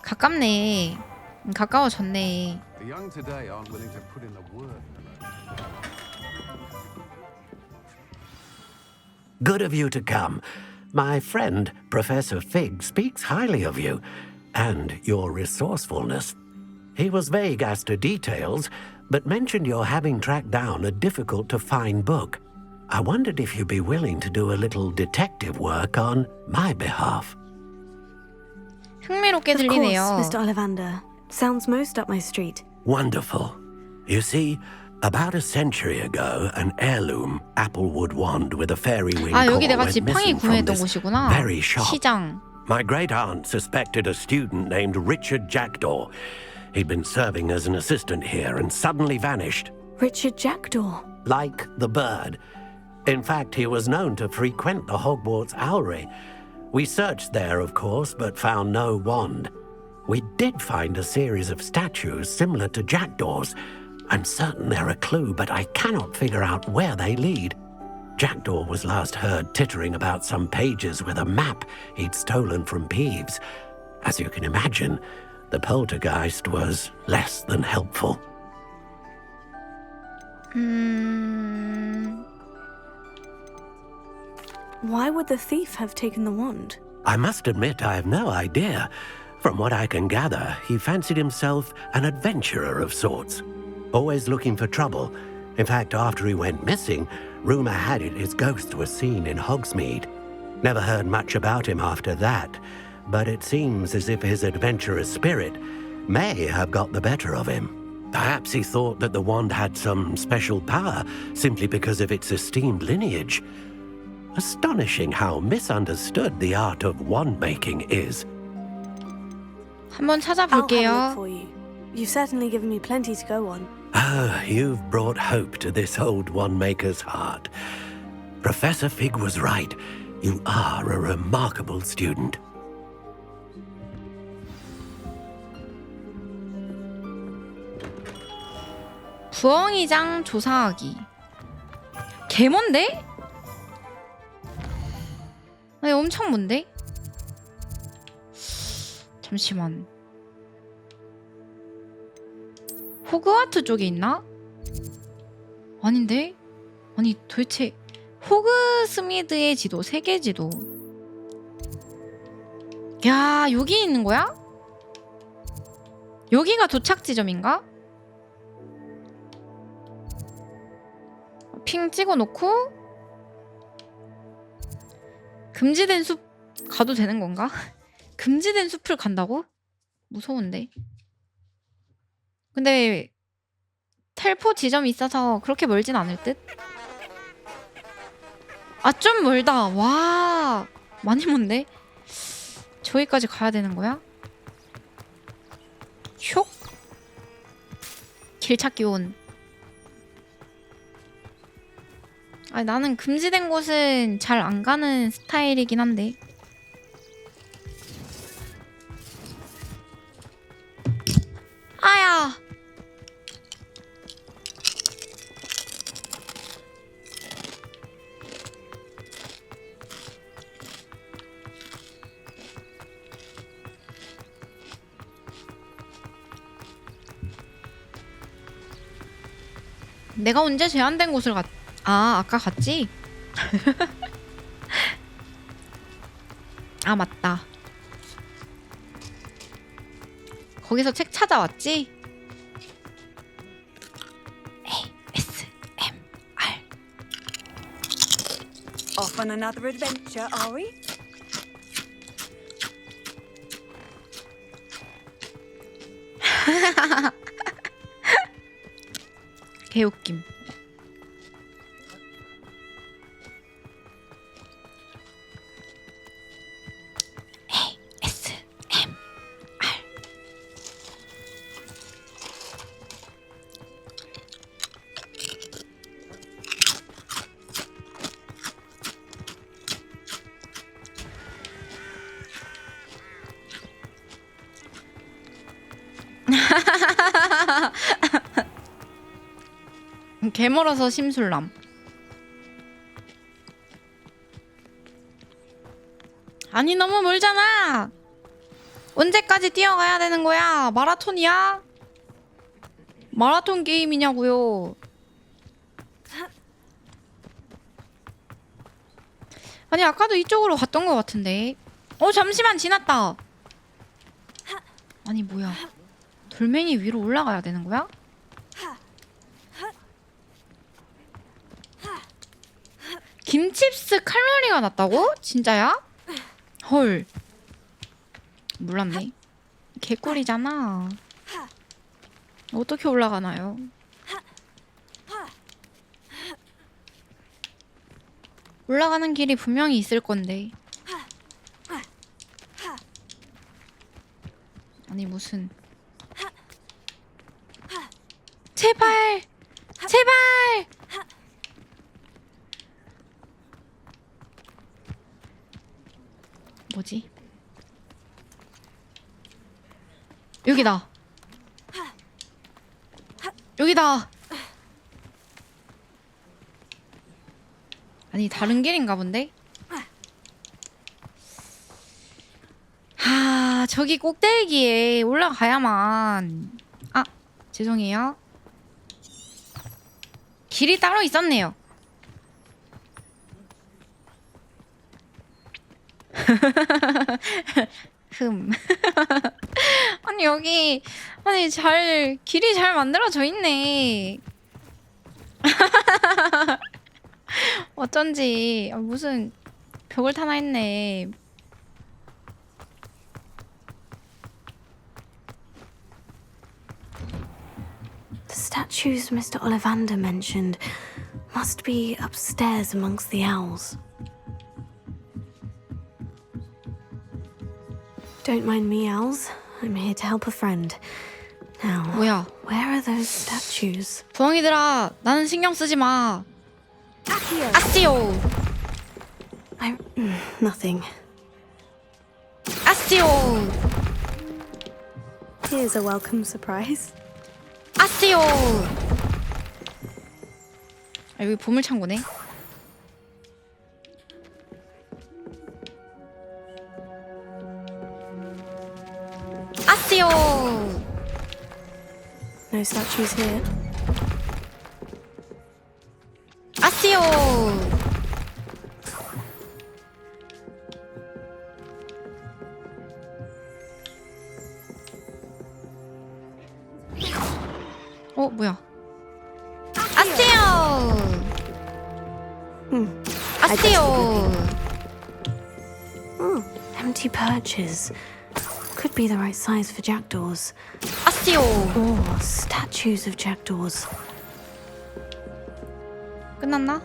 가깝네. 가까워졌네. The young today aren't willing to put in the work. Good of you to come. My friend, Professor Fig, speaks highly of you and your resourcefulness. He was vague as to details, but mentioned your having tracked down a difficult-to-find book. I wondered if you'd be willing to do a little detective work on my behalf. 흥미롭게 Of 들리네요. course, Mr. Ollivander. Sounds most up my street. Wonderful. You see, about a century ago, an heirloom applewood wand with a fairy wing 아, core 여기 내가 went 지팡이 missing from 구매했던 this 곳이구나. very shop. 시장. My great-aunt suspected a student named Richard Jackdaw. He'd been serving as an assistant here and suddenly vanished. Richard Jackdaw. Like the bird. In fact, he was known to frequent the Hogwarts Owlery. We searched there, of course, but found no wand. We did find a series of statues similar to Jackdaw's. I'm certain they're a clue, but I cannot figure out where they lead. Jackdaw was last heard tittering about some pages with a map he'd stolen from Peeves. As you can imagine, the poltergeist was less than helpful. Why would the thief have taken the wand? I must admit I have no idea. From what I can gather, he fancied himself an adventurer of sorts. Always looking for trouble. In fact, after he went missing, rumour had it his ghost was seen in Hogsmeade. Never heard much about him after that, but it seems as if his adventurous spirit may have got the better of him. Perhaps he thought that the wand had some special power simply because of its esteemed lineage. Astonishing how misunderstood the art of wand-making is. 한번 I'll have a look 찾아볼게요. for you. You've certainly given me plenty to go on. Ah, you've brought hope to this old wand-maker's heart. Professor Fig was right. You are a remarkable student. 부엉이장 조사하기. 개몬데? 아니, 엄청 뭔데? 잠시만. 호그와트 쪽에 있나? 아닌데? 아니 도대체 호그스미드의 지도, 세계 지도. 야, 여기 있는 거야? 여기가 도착 지점인가? 핑 찍어놓고 금지된 숲 가도 되는 건가? 금지된 숲을 간다고? 무서운데. 근데 텔포 지점이 있어서 그렇게 멀진 않을 듯? 아, 좀 멀다. 와. 많이 먼데? 저기까지 가야 되는 거야? 슉? 길 찾기 온. 아니, 나는 금지된 곳은 잘 안 가는 스타일이긴 한데. 아야! 내가 언제 제한된 곳을 아까 갔지? 아, 맞다. 거기서 책 찾아왔지? ASMR. Off on another adventure, are we? 개웃김. 개멀어서 심술남. 아니, 너무 멀잖아. 언제까지 뛰어가야 되는 거야? 마라톤이야? 마라톤 게임이냐고요. 아니, 아까도 이쪽으로 갔던 것 같은데. 잠시만, 지났다. 아니, 뭐야. 돌멩이 위로 올라가야 되는 거야? 김칩스 칼로리가 낮다고? 진짜야? 헐. 몰랐네. 개꿀이잖아. 어떻게 올라가나요? 올라가는 길이 분명히 있을 건데. 아니, 무슨. 제발! 제발! 뭐지? 여기다. 여기다. 아니, 다른 길인가 본데? 저기 꼭대기에 올라가야만. 아, 죄송해요. 길이 따로 있었네요. 아니, 여기 아니, 길이 잘 만들어져 있네. 어쩐지 무슨 벽을 타나 했네. The statues Mr. Ollivander mentioned must be upstairs amongst the owls. Don't mind me, owls. I'm here to help a friend. Now, 뭐야? where are those statues? 부엉이들아, 나는 신경 쓰지 마. 아시오. Nothing. 아시오. Here's a welcome surprise. 아시오. 여기 보물창고네. 아시오. No statues here. 아시오. 뭐야? 아시오. 아시오. Empty perches. Could be the right size for jackdaws. 아시오. Or statues of jackdaws. 끝났나?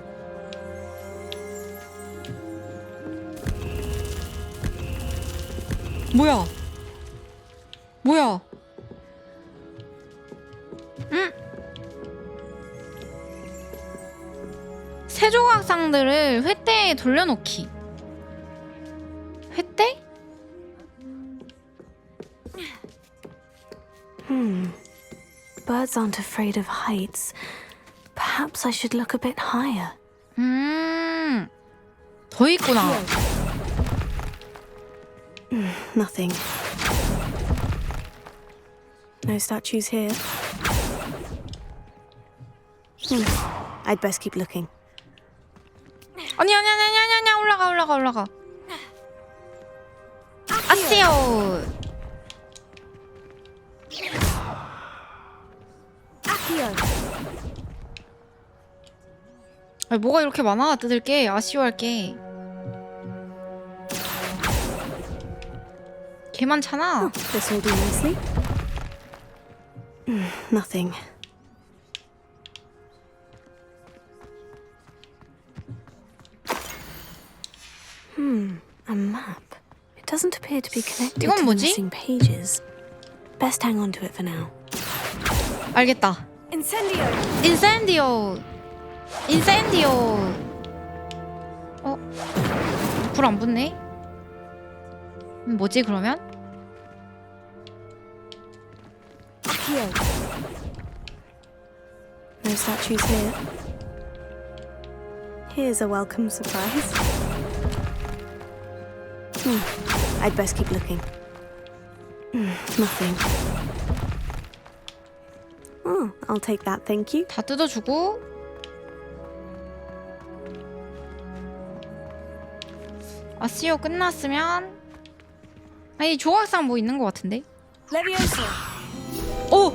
뭐야? 뭐야? 응? 새 조각상들을 횃대에 돌려놓기. 횃대? Birds aren't afraid of heights. Perhaps I should look a bit higher. 더 있구나. Nothing. No statues here. I'd best keep looking. 아니 올라가. 아세요. 아니, 뭐가 이렇게 많아? 뜯을 게 아쉬워할 게. 개 많잖아. This will do nicely. Nothing. A map. It doesn't appear to be connected 이건 to the 뭐지? missing pages. Best hang on to it for now. 알겠다. 인센디오. 불 안 붙네. 뭐지 그러면? No statues here. Here's a welcome surprise. I'd best keep looking. Nothing. Oh, I'll take that, thank you. 다 뜯어주고. 아시오 끝났으면 아니 조각상 뭐 있는 것 같은데? 오!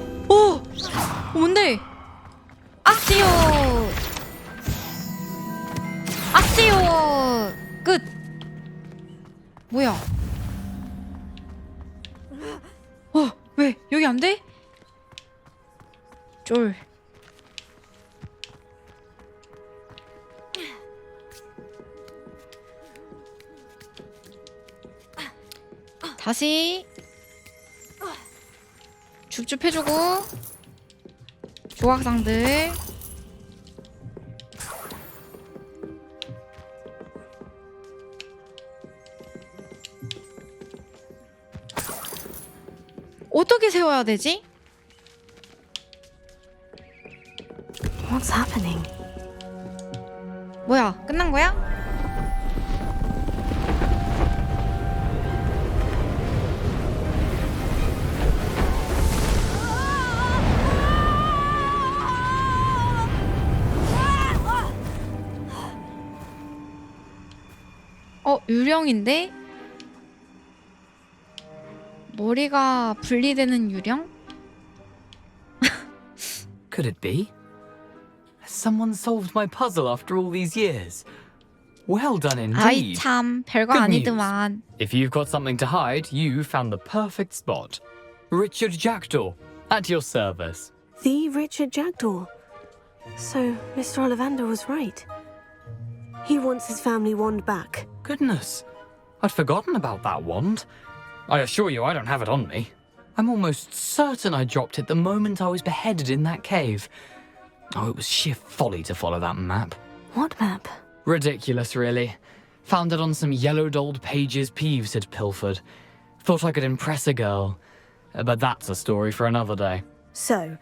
뭔데? 아시오 끝. 뭐야? 왜 여기 안 돼? 쫄. 다시 줍줍 해주고 조각상들 어떻게 세워야 되지? What's happening? 뭐야? 끝난 거야? 유령인데? 머리가 분리되는 유령? Could it be? Has someone solved my puzzle after all these years? Well done 아이 indeed. 참 별거 Good news. 아니더만. If you've got something to hide, you found the perfect spot. Richard Jackdaw, at your service. The Richard Jackdaw. So, Mr. Ollivander was right. He wants his family wand back. Goodness, I'd forgotten about that wand. I assure you I don't have it on me. I'm almost certain I dropped it the moment I was beheaded in that cave. Oh, it was sheer folly to follow that map. What map? Ridiculous, really. Found it on some yellowed old pages Peeves had pilfered. Thought I could impress a girl. But that's a story for another day. So,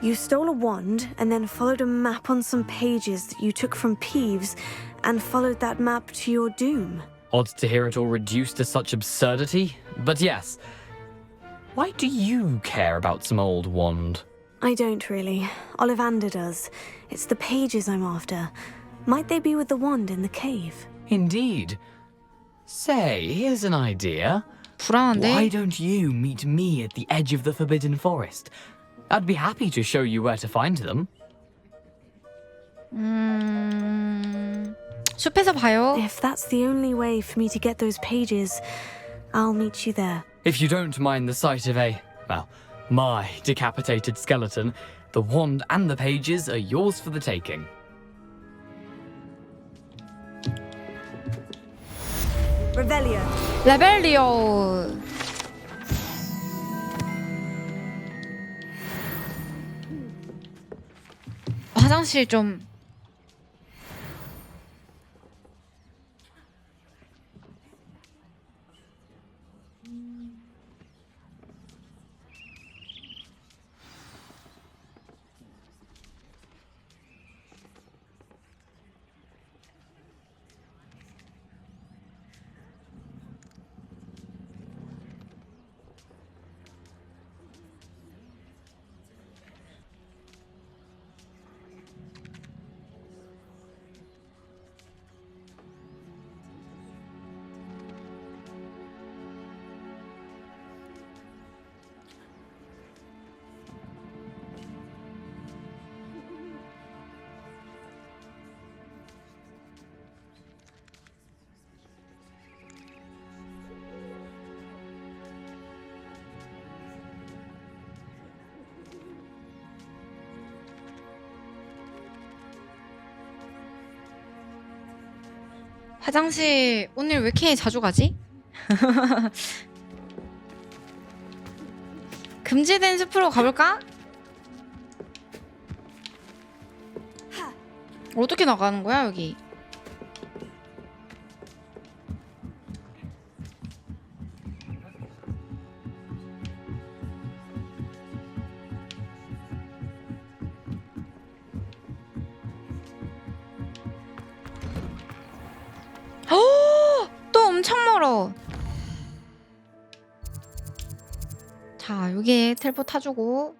you stole a wand and then followed a map on some pages that you took from Peeves and followed that map to your doom. Odd to hear it all reduced to such absurdity, but yes. Why do you care about some old wand? I don't really. Ollivander does. It's the pages I'm after. Might they be with the wand in the cave? Indeed. Say, here's an idea. 불안한데? Why don't you meet me at the edge of the Forbidden Forest? I'd be happy to show you where to find them. 숲에서 봐요. If that's the only way for me to get those pages, I'll meet you there. If you don't mind the sight of my decapitated skeleton, the wand and the pages are yours for the taking. Revelio. 레벨리오. 화장실 좀. 화장실 오늘 왜 이렇게 자주 가지? 금지된 숲으로 가볼까? 어떻게 나가는 거야 여기? 또 엄청 멀어. 자, 여기에 텔포 타주고.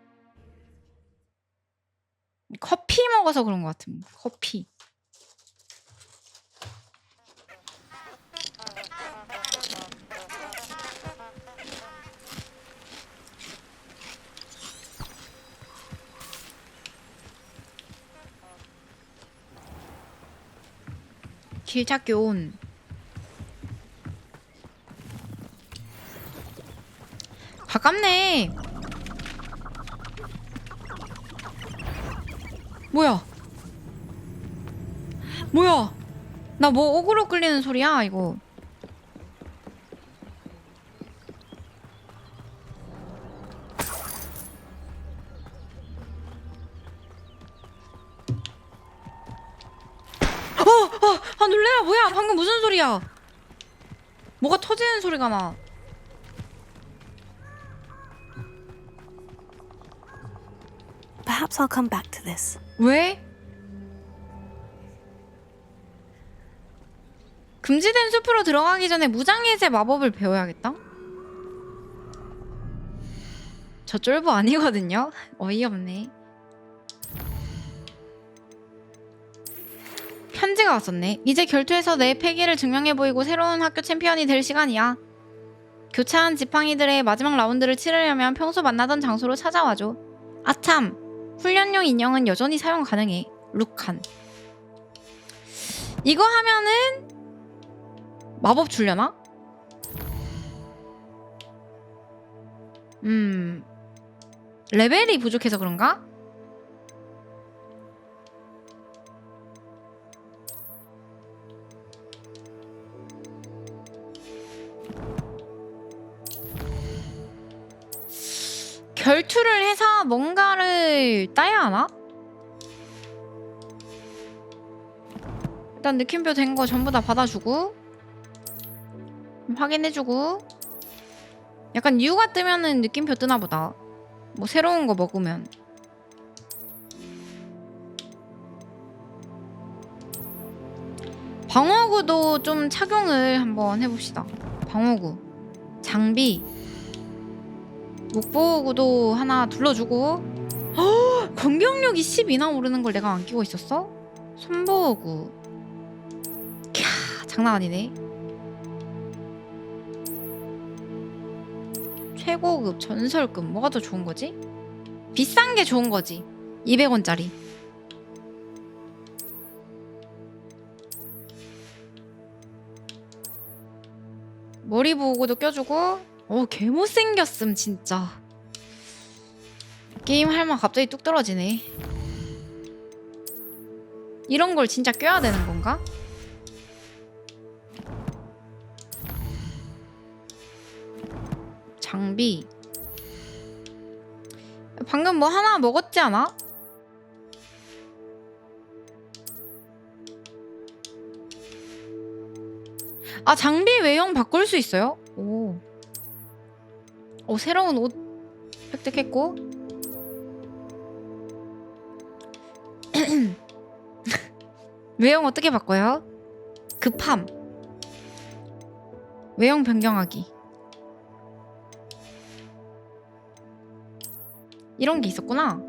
커피 먹어서 그런 것 같은. 커피. 길 찾기 온. 가깝네. 뭐야? 뭐야? 나 뭐 어그로 끌리는 소리야 이거. 아 놀래라. 뭐야? 방금 무슨 소리야? 뭐가 터지는 소리가 나. Perhaps I'll come back to this. 왜? 금지된 숲으로 들어가기 전에 무장해제 마법을 배워야겠다? 저 쫄보 아니거든요? 어이없네. 편지가 왔었네. 이제 결투에서 내 패기를 증명해 보이고 새로운 학교 챔피언이 될 시간이야. 교차한 지팡이들의 마지막 라운드를 치르려면 평소 만나던 장소로 찾아와줘. 아참! 훈련용 인형은 여전히 사용 가능해. 룩한. 이거 하면은 마법 줄려나? 레벨이 부족해서 그런가? 결투를 해서 뭔가를 따야 하나? 일단 느낌표 된 거 전부 다 받아주고 확인해주고. 약간 U가 뜨면은 느낌표 뜨나 보다. 뭐 새로운 거 먹으면. 방어구도 좀 착용을 한번 해봅시다. 방어구, 장비, 목보구도 하나 둘러주고. 공격력이 10이나 오르는 걸 내가 안 끼고 있었어? 손보구. 캬, 장난 아니네. 최고급, 전설급. 뭐가 더 좋은 거지? 비싼 게 좋은 거지. 200원짜리. 머리 보고도 껴주고. 개못생겼음 진짜. 게임 할만 갑자기 뚝 떨어지네. 이런 걸 진짜 껴야 되는 건가? 장비. 방금 뭐 하나 먹었지 않아? 아, 장비 외형 바꿀 수 있어요? 오. 새로운 옷 획득했고. 외형 어떻게 바꿔요? 급함. 외형 변경하기. 이런 게 있었구나.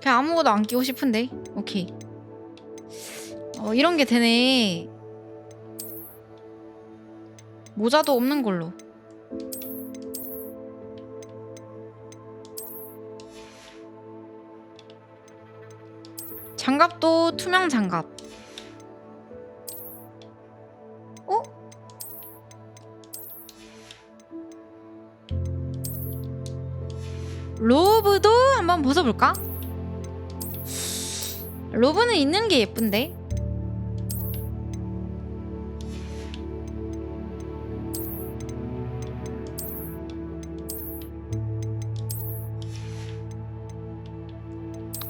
그냥 아무것도 안 끼고 싶은데. 오케이. 이런 게 되네. 모자도 없는 걸로. 장갑도 투명 장갑. 어? 로브도 한번 벗어볼까? 로브는 있는 게 예쁜데?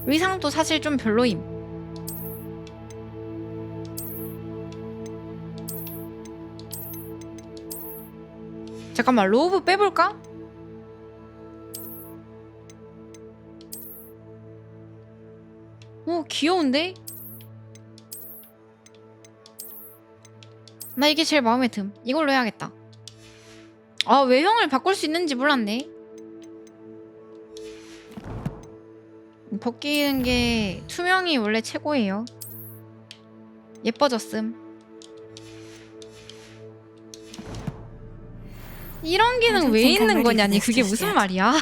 의상도 사실 좀 별로임. 잠깐만, 로브 빼볼까? 오, 귀여운데? 나 이게 제일 마음에 듦. 이걸로 해야겠다. 아, 외형을 바꿀 수 있는지 몰랐네. 벗기는 게 투명이 원래 최고예요. 예뻐졌음. 이런 기능 왜 있는 거냐니, 그게 무슨 말이야?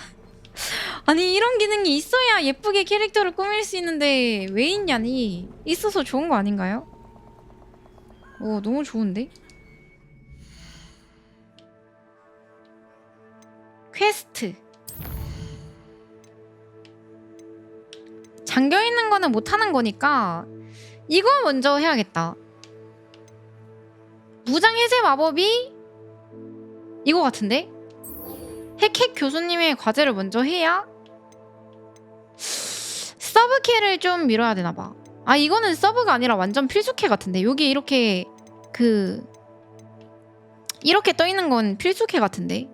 아니, 이런 기능이 있어야 예쁘게 캐릭터를 꾸밀 수 있는데 왜 있냐니. 있어서 좋은 거 아닌가요? 오, 너무 좋은데? 퀘스트. 잠겨있는 거는 못하는 거니까 이거 먼저 해야겠다. 무장 해제 마법이 이거 같은데? 핵핵 교수님의 과제를 먼저 해야 서브캐를 좀 밀어야 되나봐. 아, 이거는 서브가 아니라 완전 필수캐 같은데. 여기 이렇게 이렇게 떠있는 건 필수캐 같은데.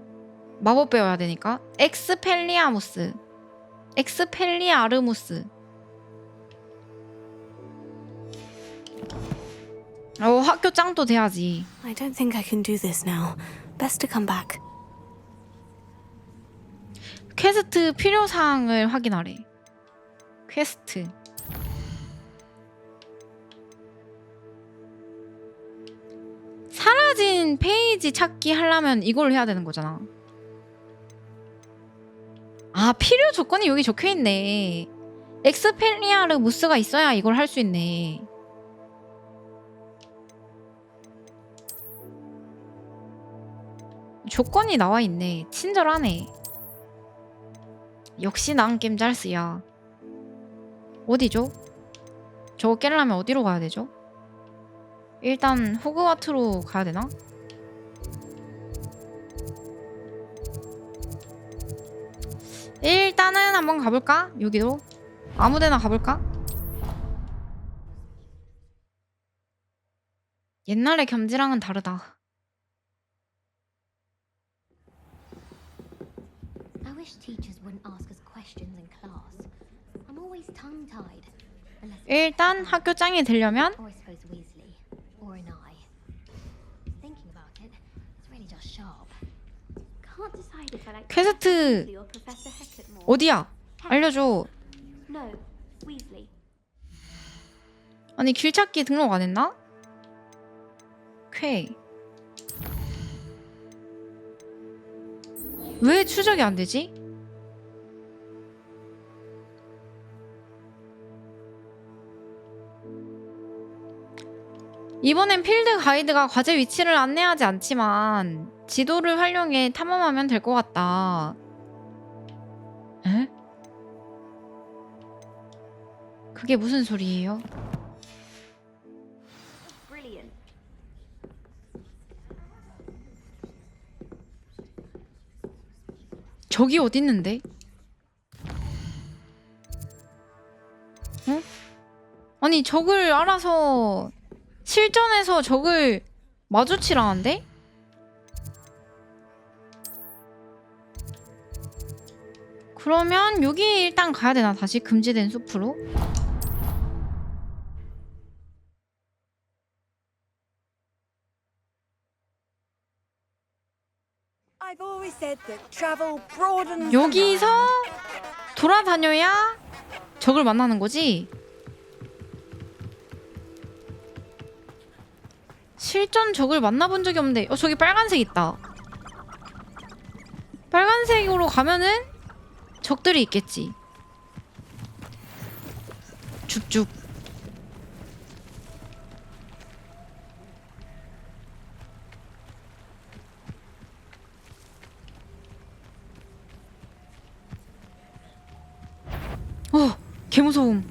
마법 배워야 되니까. 엑스펠리아무스, 엑스펠리아르무스. 학교 짱도 돼야지. I don't think I can do this now. Best to come back. 퀘스트 필요사항을 확인하래. 퀘스트. 사라진 페이지 찾기 하려면 이걸 해야 되는 거잖아. 아, 필요 조건이 여기 적혀있네. 엑스펠리아르 무스가 있어야 이걸 할 수 있네. 조건이 나와있네. 친절하네. 역시 난 게임 잘쓰야. 어디죠? 저거 깨려면 어디로 가야 되죠? 일단 호그와트로 가야 되나? 일단은 한번 가볼까? 여기로 아무데나 가볼까? 옛날의 겸지랑은 다르다. I wish teachers wouldn't ask us questions in class. I'm always tongue-tied. 일단 학교 짱이 되려면 Or I suppose Weasley or an I. Thinking about it, it's really just sharp. Can't decide if I like 퀘스트 Weasley or Professor Hecat more. 어디야? 알려줘. No, Weasley. 아니, 길찾기 등록 안 했나? 왜 추적이 안 되지? 이번엔 필드 가이드가 과제 위치를 안내하지 않지만 지도를 활용해 탐험하면 될 것 같다. 에? 그게 무슨 소리예요? Brilliant. 적이 어디 있는데? 응? 아니 적을 알아서 실전에서 적을 마주치라는데? 그러면 여기 일단 가야 되나? 다시 금지된 숲으로? I've always said that travel broadens. 여기서 돌아다녀야 적을 만나는 거지? 실전 적을 만나본 적이 없는데 저기 빨간색 있다. 빨간색으로 가면은 적들이 있겠지. 쭉쭉. 개무서움.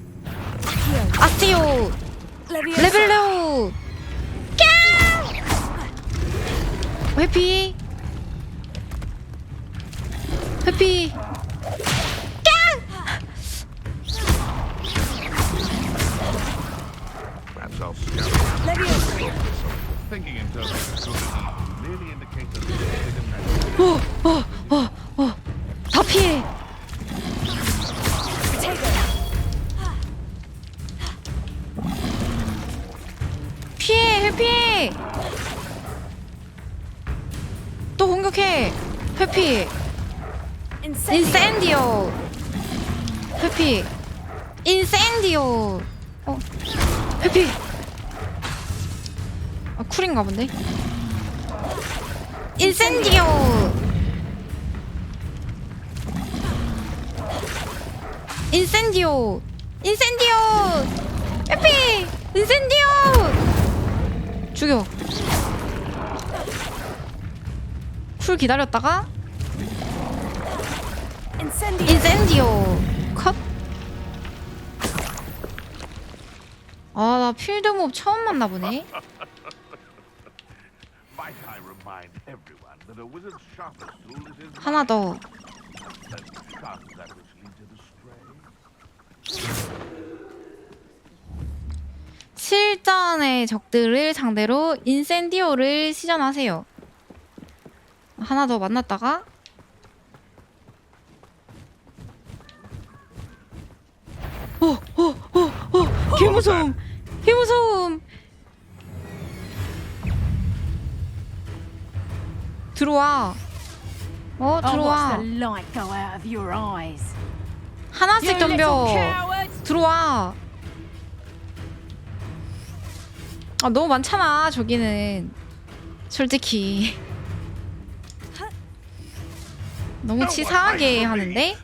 아스티오. 레벨레오. 회피. 회피. Perhaps I'll scout. Thinking in terms of merely indicates a 다 피해. 피해, 회피. 또 공격해. 회피. 인센디오. 회피. 인센디오. 회피. 쿨인가 본데. 인센디오. 인센디오. 인센디오. 회피. 인센디오. 죽여. 쿨 기다렸다가 인센디오 컷. 나 필드몹 처음 만나보네. 하나 더. 실전의 적들을 상대로 인센디오를 시전하세요. 하나 더 만났다가 개무서움. 개무서움. 들어와. 들어와. 하나씩 덤벼. 들어와. 너무 많잖아 저기는. 솔직히 너무 치사하게 하는데?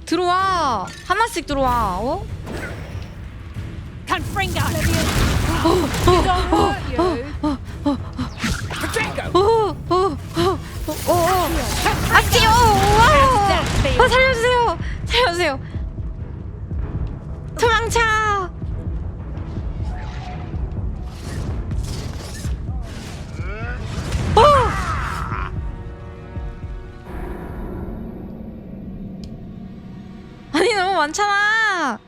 들어와. 하나씩 들어와. 아티오. 살려주세요. 살려주세요. 도망쳐. 아니 너무 많잖아.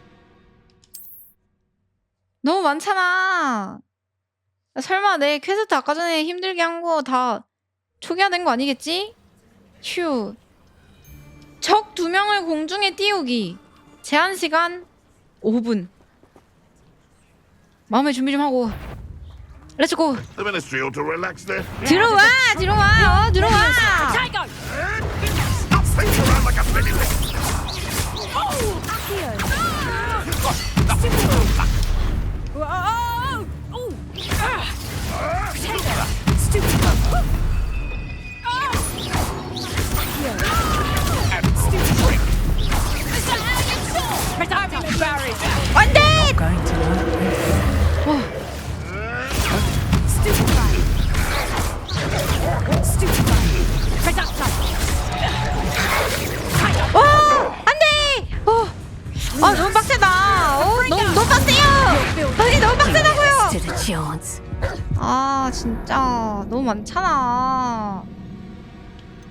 너무 많잖아. 설마 내 퀘스트 아까 전에 힘들게 한 거 다 초기화된 거 아니겠지? 휴. 적 2명을 공중에 띄우기. 제한 시간 5분. 마음의 준비 좀 하고. 렛츠고. 들어와. 들어와. 들어와. 안돼! 안돼! 너무 빡세다. 너무 빡세요. 아니 너무 빡세다고요. 진짜 너무 많잖아.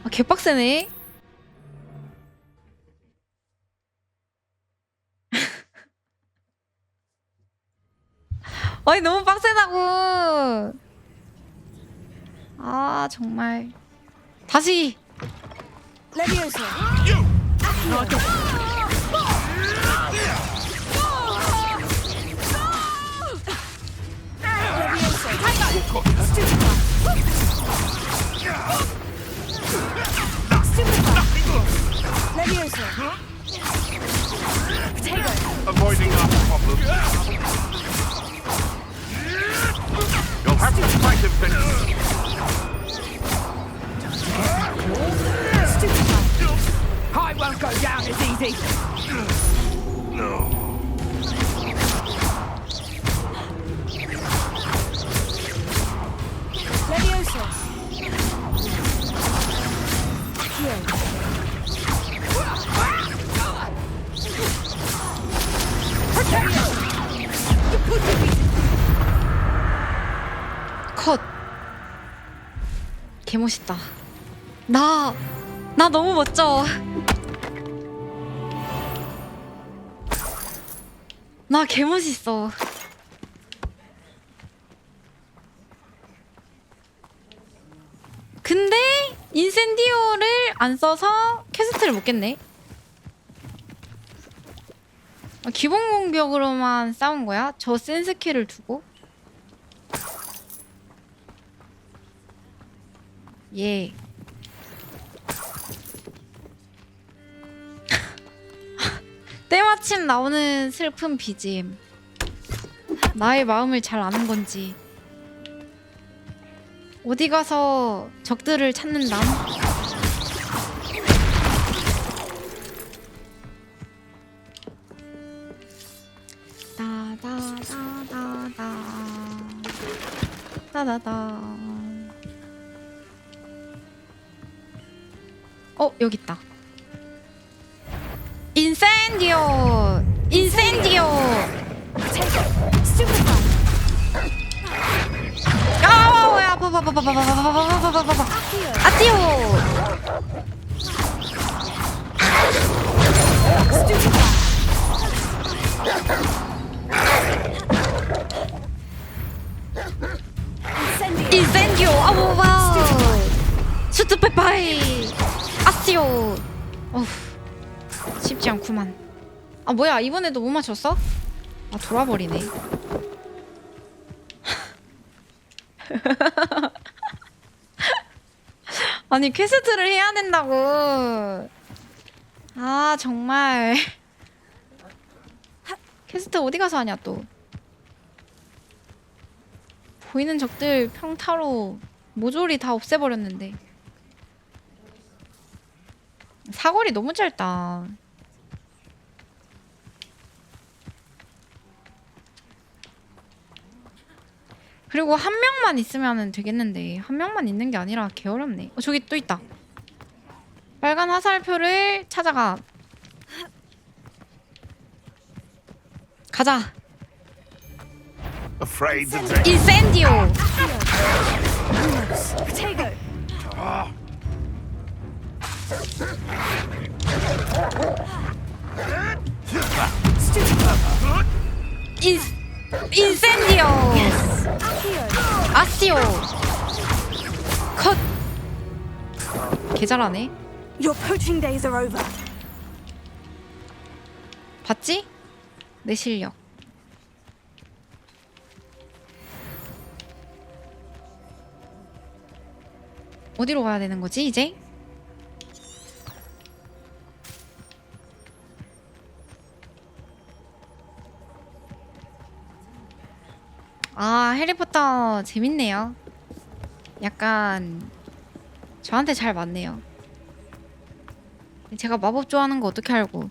아, 개빡세네. 아니 너무 빡세다고. 아 정말. 다시. 레비오사. Avoiding our problems. You'll have to fight him, Vince. I won't go down as easy. Leviosa. 컷. 개멋있다. 나 너무 멋져. 나 개멋있어. 근데 인센디오를 안 써서 퀘스트를 못 깼네. 기본 공격으로만 싸운 거야? 저 센 스킬을 두고? 예. 때마침 나오는 슬픈 BGM. 나의 마음을 잘 아는 건지. 어디 가서 적들을 찾는담? 따다다. 여기 있다. 인센디오! 인센디오! 아, 뭐야? 아띠오! 인센디오! 아우와! 수트페파이! 아띠오! 어후. 쉽지 않구만. 아 뭐야 이번에도 못 맞췄어? 아 돌아버리네. 아니 퀘스트를 해야 된다고. 아 정말. 퀘스트 어디 가서 하냐 또. 보이는 적들 평타로 모조리 다 없애버렸는데. 사거리 너무 짧다. 그리고 한 명만 있으면 되겠는데 한 명만 있는 게 아니라 개어렵네. 저기 또 있다. 빨간 화살표를 찾아가. 가자. 인센디오. 인센디오. 아시오. 컷. 개 잘하네. Your poaching days are over. 봤지? 내 실력. 어디로 가야 되는 거지 이제? 아 해리포터 재밌네요. 약간 저한테 잘 맞네요. 제가 마법 좋아하는 거 어떻게 알고.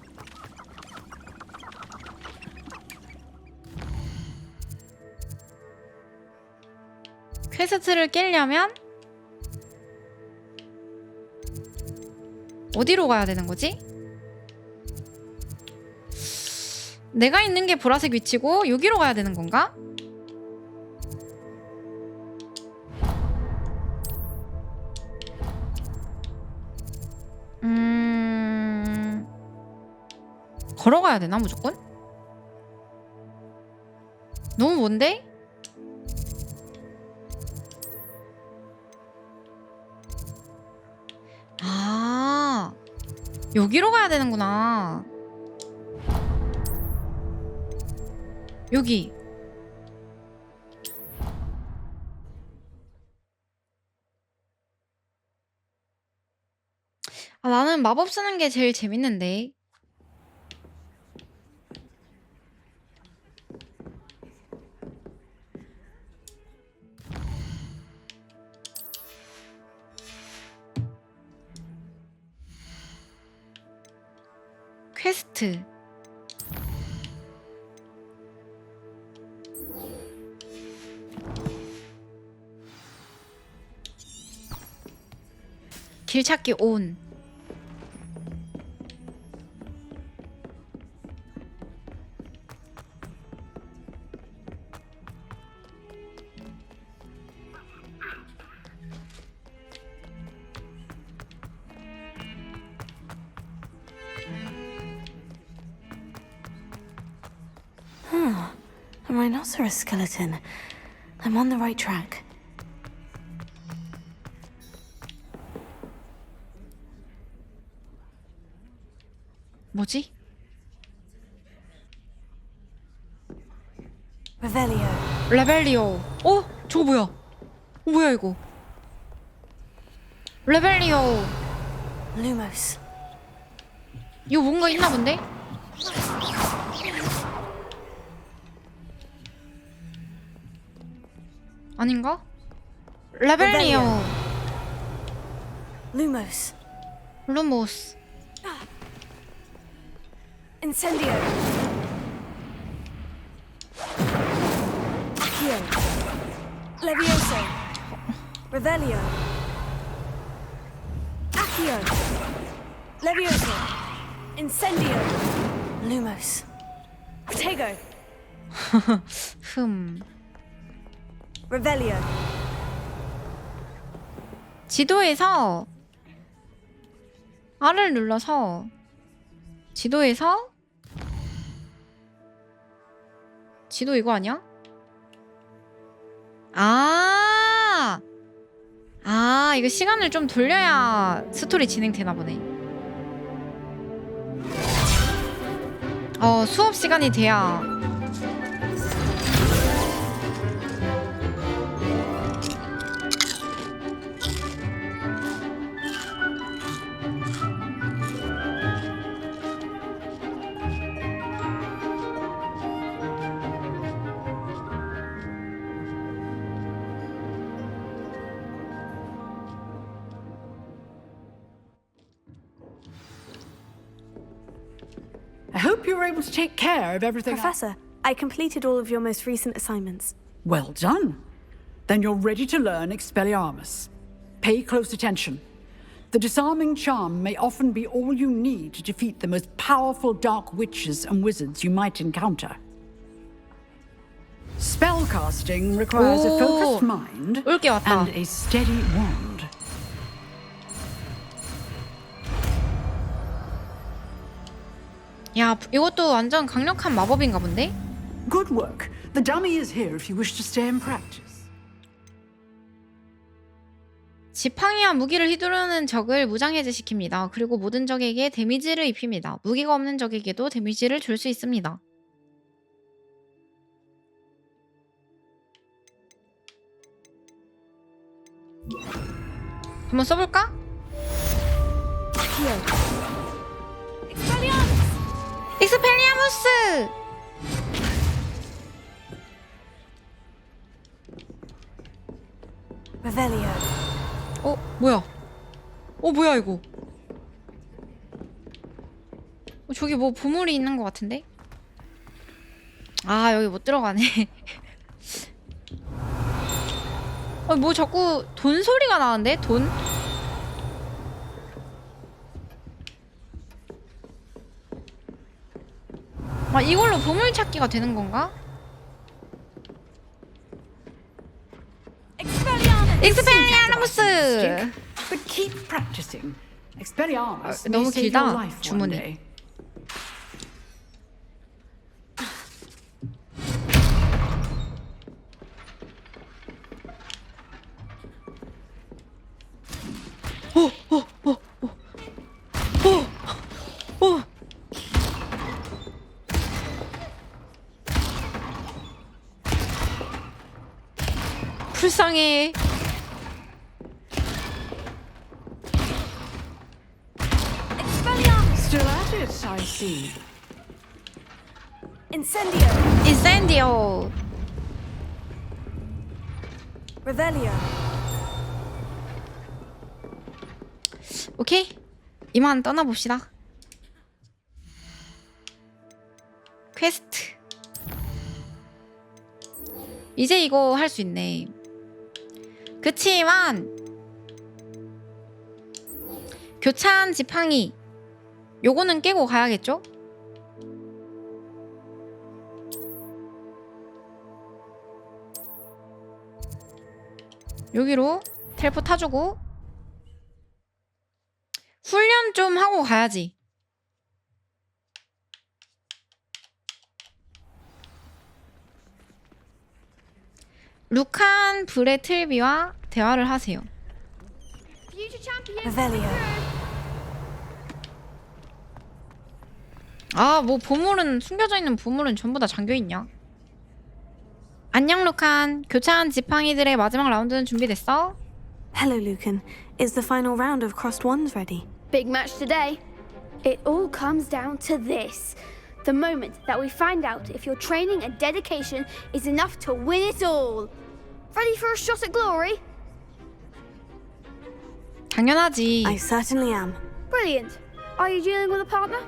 퀘스트를 깨려면 어디로 가야 되는 거지? 내가 있는 게 보라색 위치고 여기로 가야 되는 건가? 걸어가야 되나 무조건? 너무 먼데? 아, 여기로 가야 되는구나. 여기. 아, 나는 마법 쓰는 게 제일 재밌는데. 퀘스트. 길찾기 온. A rhinoceros skeleton. I'm on the right track. 뭐지? Revelio. 레벨리오. 어? 저거 뭐야? 뭐야 이거? 레벨리오. Lumos. 이거 뭔가 있나 본데? 아닌가? 레벨리오. Lumos. 루모스. Incendio. Accio. Levioso. Revelio. Accio. Levioso. Incendio. Lumos. Protego. 흠. Revelio. 지도에서 R을 눌러서 지도에서 지도 이거 아니야? 아, 이거 시간을 좀 돌려야 스토리 진행되나 보네. 수업 시간이 돼야. I hope you were able to take care of everything. Professor, I completed all of your most recent assignments. Well done. Then you're ready to learn Expelliarmus. Pay close attention. The disarming charm may often be all you need to defeat the most powerful dark witches and wizards you might encounter. Spellcasting requires a focused mind and a steady wand. 야, 이것도 완전 강력한 마법인가 본데? Good work. The dummy is here if you wish to stay and practice. 지팡이와 무기를 휘두르는 적을 무장해제시킵니다. 그리고 모든 적에게 데미지를 입힙니다. 무기가 없는 적에게도 데미지를 줄 수 있습니다. 한번 써볼까? 익스펠리아무스! Revelio. 뭐야? 뭐야 이거? 저기 뭐 보물이 있는 것 같은데? 아, 여기 못 들어가네. 뭐 자꾸 돈 소리가 나는데? 돈? 이걸로 보물 찾기가 되는 건가? 익스펠리아무스! But keep practicing. Expelliarmus may 너무 save your 길다, life one 주문이. day. 세상에. Still at it, I see. Incendio. 인센디오. Revelio. 오케이. 이만 떠나봅시다. 퀘스트. 이제 이거 할 수 있네. 그치만 교찬 지팡이 요거는 깨고 가야겠죠? 여기로 텔포 타주고 훈련 좀 하고 가야지. 루칸 브레틀비와 대화를 하세요. Revelio. 아, 뭐 보물은 숨겨져 있는 보물은 전부 다 잠겨 있냐? 안녕 루칸. 교차한 지팡이들의 마지막 라운드는 준비됐어? Hello, Lucan. Is the final round of Crossed Wands ready? Big match today. It all comes down to this. The moment that we find out if your training and dedication is enough to win it all. Ready for a shot at glory? 당연하지. I certainly am. Brilliant. Are you dealing with a partner?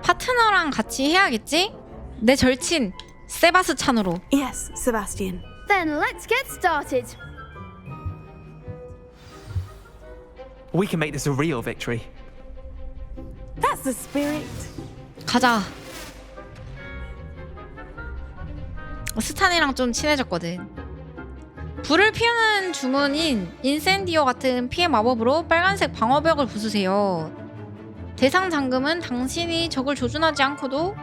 파트너랑 같이 해야겠지? 내 절친 세바스찬으로. Yes, Sebastian. Then let's get started. We can make this a real victory. That's the spirit. 가자. 스탄이랑 좀 친해졌거든. 불을 피우는 주문인 인센디오 같은 피해 마법으로 빨간색 방어벽을 부수세요. 대상 잠금은 당신이 적을 조준하지 않고도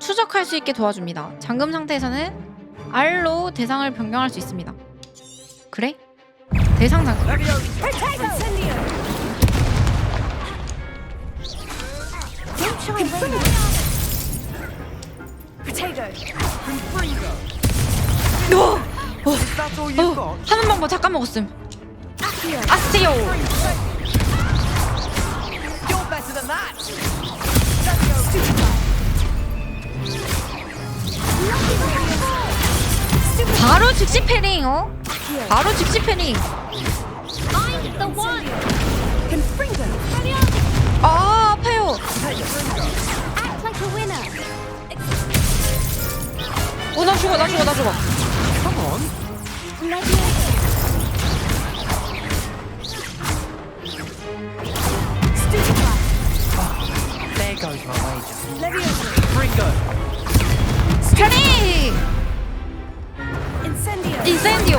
추적할 수 있게 도와줍니다. 잠금 상태에서는 R로 대상을 변경할 수 있습니다. 그래? 대상 잠금. 하는 방법 잠깐 먹었음. 아스티오. 바로 즉시 패링. 바로 즉시 패링. 아, 아파요. 나 죽어. There goes my wager. Leviosa. 패링. 인센디오.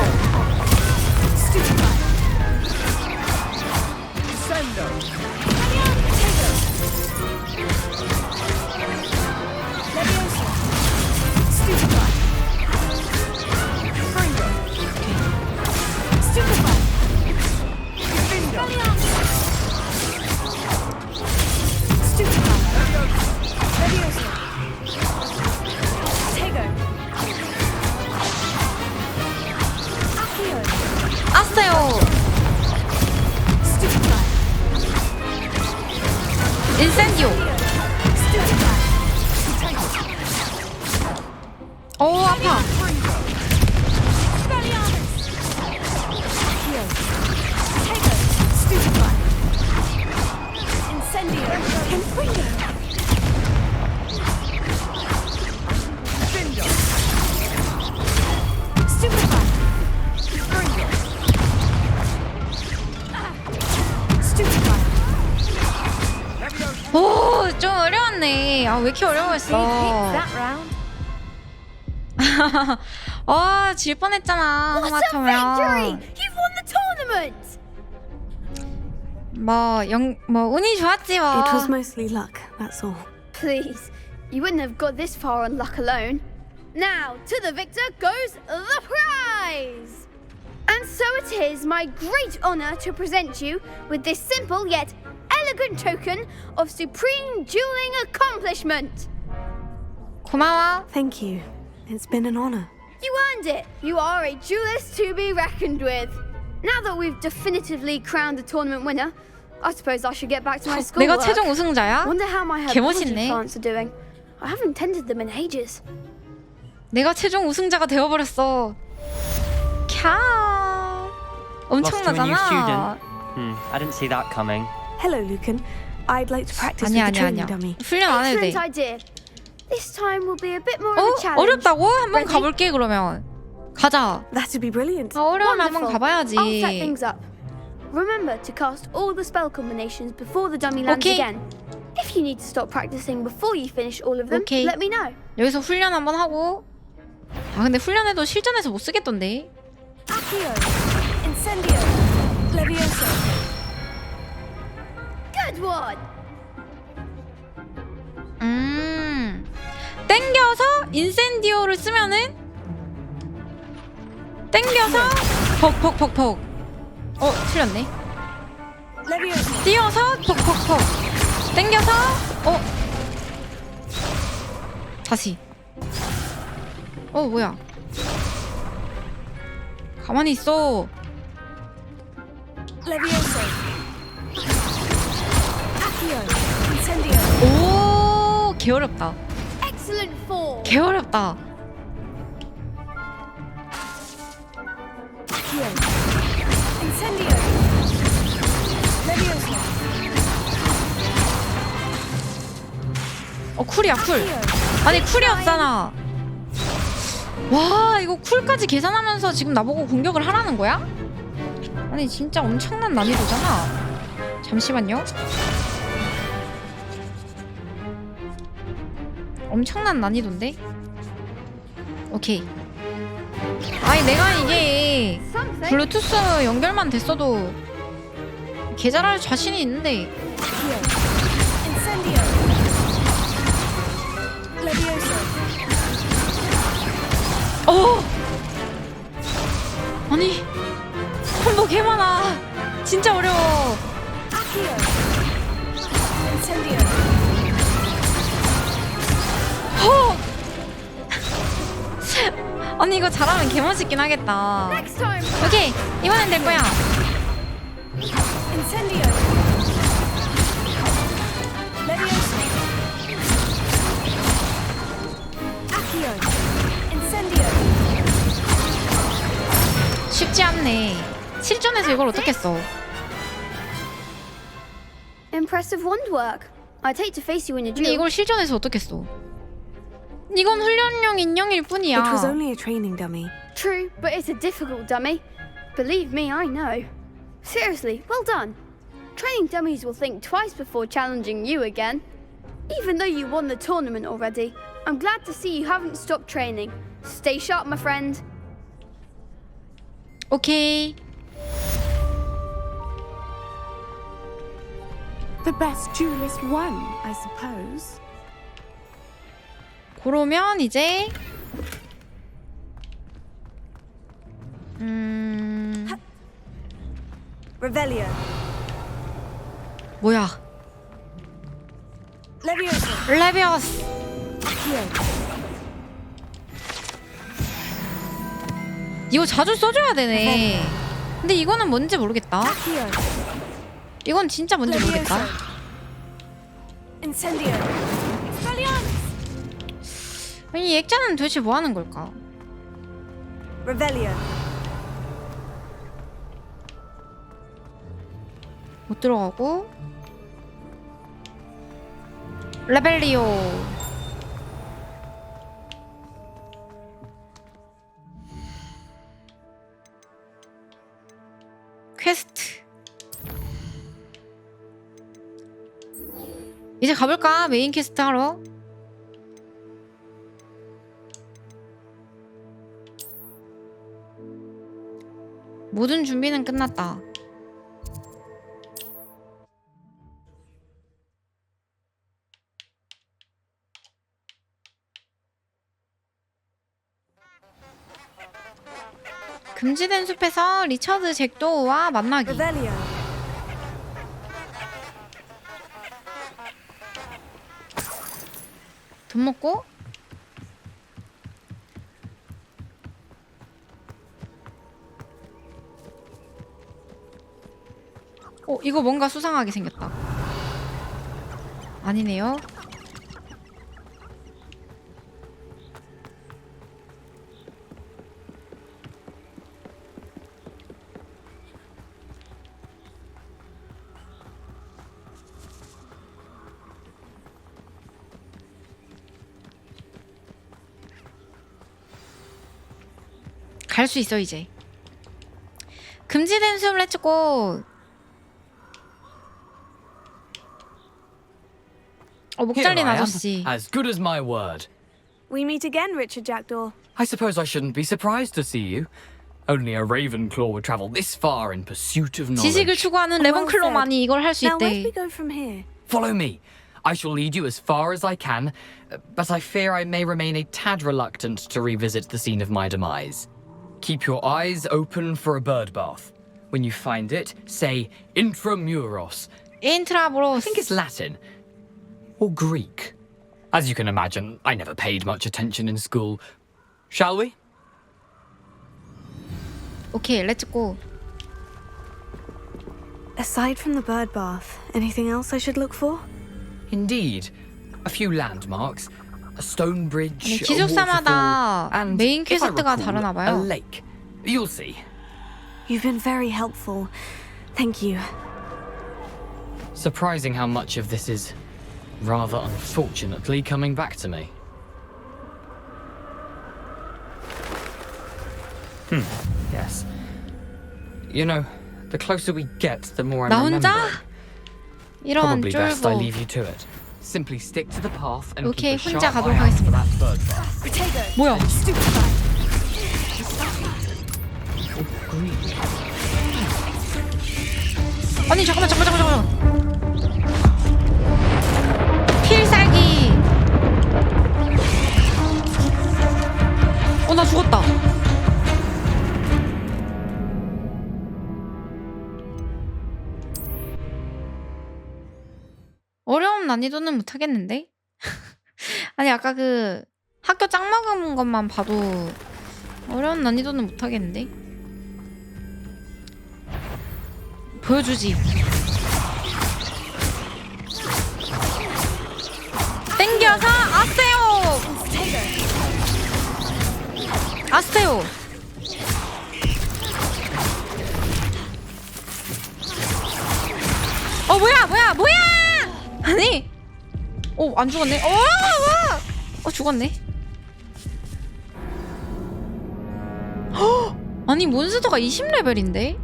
아세요. 인센디오. 아파. 오, 좀 어려웠네. 아, 왜 이렇게 어려웠어? 질 뻔했잖아. What a victory! You've won the tournament! 운이 좋았지 뭐. It was mostly luck, that's all. Please, you wouldn't have got this far on luck alone. Now, to the victor goes the prize! And so it is my great honor to present you with this simple yet elegant token of supreme dueling accomplishment. 고마워. Thank you. It's been an honor. You earned it! You are a duelist to be reckoned with. Now that we've definitively crowned the tournament winner, I suppose I should get back to my schoolwork. 내가 최종 우승자야? Wonder how my 개멋있네. herbology plants are doing. I haven't tended them in ages. 내가 최종 우승자가 되어버렸어. 캬. 엄청나잖아. I didn't see that coming. Hello, Lucan. I'd like to practice 아니야, with the 아니야, training 아니야. dummy. 훈련 안 해도 돼. Excellent idea. This time will be a bit more of a challenge. 어렵다고? 한번 Ready? 가볼게 그러면. 가자. That'd be brilliant. 어려우면 한번 Wonderful. 가봐야지. I'll set things up. Remember to cast all the spell combinations before the dummy lands Okay. again. If you need to stop practicing before you finish all of them, Okay. let me know. 여기서 훈련 한번 하고. 아 근데 훈련해도 실전에서 못 쓰겠던데. Accio. Incendio. Levioso. Good one. 땡겨서 인센디오를 쓰면은 땡겨서 퍽퍽퍽퍽. 틀렸네. Levioso. 띄어서 퍽퍽퍽. 땡겨서 다시. 뭐야? 가만히 있어. Levioso. Accio. Incendio. 오, 개 어렵다. Excellent form. 개 어렵다. Accio. Incendio. Levioso. 쿨이야 쿨. 아니 쿨이었잖아. 와 이거 쿨까지 계산하면서 지금 나보고 공격을 하라는 거야? 아니 진짜 엄청난 난이도잖아. 잠시만요. 엄청난 난이도인데? 오케이. 아니 내가 이게 블루투스 연결만 됐어도 개 잘할 자신이 있는데. Incendio. Levioso. 아니 콤보 개 많아. 진짜 어려워. Accio. Incendio. 아니 이거 잘하면 개 멋있긴 하겠다. 오케이 이번엔 될 거야. Incendio. Levioso. Accio. Incendio. 쉽지 않네. 실전에서 이걸 어떻게 써? Impressive wand work. I'd hate to face you in a 근데 duel. 이걸 실전에서 어떻게 써? 이건 훈련용 인형일 뿐이야. It was only a training dummy. True, but it's a difficult dummy. Believe me, I know. Seriously, well done. Training dummies will think twice before challenging you again. Even though you won the tournament already, I'm glad to see you haven't stopped training. Stay sharp, my friend. 오케이. The best duelist won, I suppose. 그러면 이제 Revelio. 뭐야? Levioso. 레비어스. Accio. 이거 자주 써줘야 되네. 근데 이거는 뭔지 모르겠다. Accio. 이건 진짜 뭔지 모르겠다. Incendio. Expelliarmus. 아니 이 액자는 도대체 뭐 하는 걸까? Revelio. 못 들어가고. 레벨리오. 퀘스트. 이제 가볼까? 메인 퀘스트 하러. 모든 준비는 끝났다. 금지된 숲에서 리처드 잭도우와 만나기. Revelio. 돈 먹고 이거 뭔가 수상하게 생겼다. 아니네요. 갈 수 있어 이제. 금지된 숲 렛츠고. 목잘린 아저씨. As good as my word. We meet again, Richard Jackdaw. I suppose I shouldn't be surprised to see you. Only a Ravenclaw would travel this far in pursuit of knowledge. 지식을 추구하는 레븐클로만이 이걸 할 수 Now where do 있대. we go from here? Follow me. I shall lead you as far as I can, but I fear I may remain a tad reluctant to revisit the scene of my demise. Keep your eyes open for a bird bath. When you find it, say intramuros. 인트라무로스. I think it's Latin. Or Greek. As you can imagine, I never paid much attention in school. Shall we? 오케이, 렛츠고. Aside from the bird bath, anything else I should look for? Indeed. A few landmarks. A stone bridge, 아니, a 기숙사마다 waterfall, and 메인 if I 퀘스트가 recall, 다르나 a 봐요. lake. You'll see. You've been very helpful. Thank you. Surprising how much of this is, rather unfortunately, coming back to me. Yes. You know, the closer we get, the more I'm 나 혼자? remembering. 이런 Probably best I 쫄보. leave you to it. Simply stick to the path and 오케이, keep a 혼자 sharp 가도록 eye out for 하겠습니다. that bird bath. 뭐야? 아니 잠깐만. 필살기. 나 죽었다. 어려운 난이도는 못하겠는데? 아니 아까 그 학교 짱 먹은 것만 봐도 어려운 난이도는 못하겠는데? 보여주지. 땡겨서 아세요. 뭐야? 아니, 안 죽었네. 죽었네. 아니 몬스터가 20레벨인데?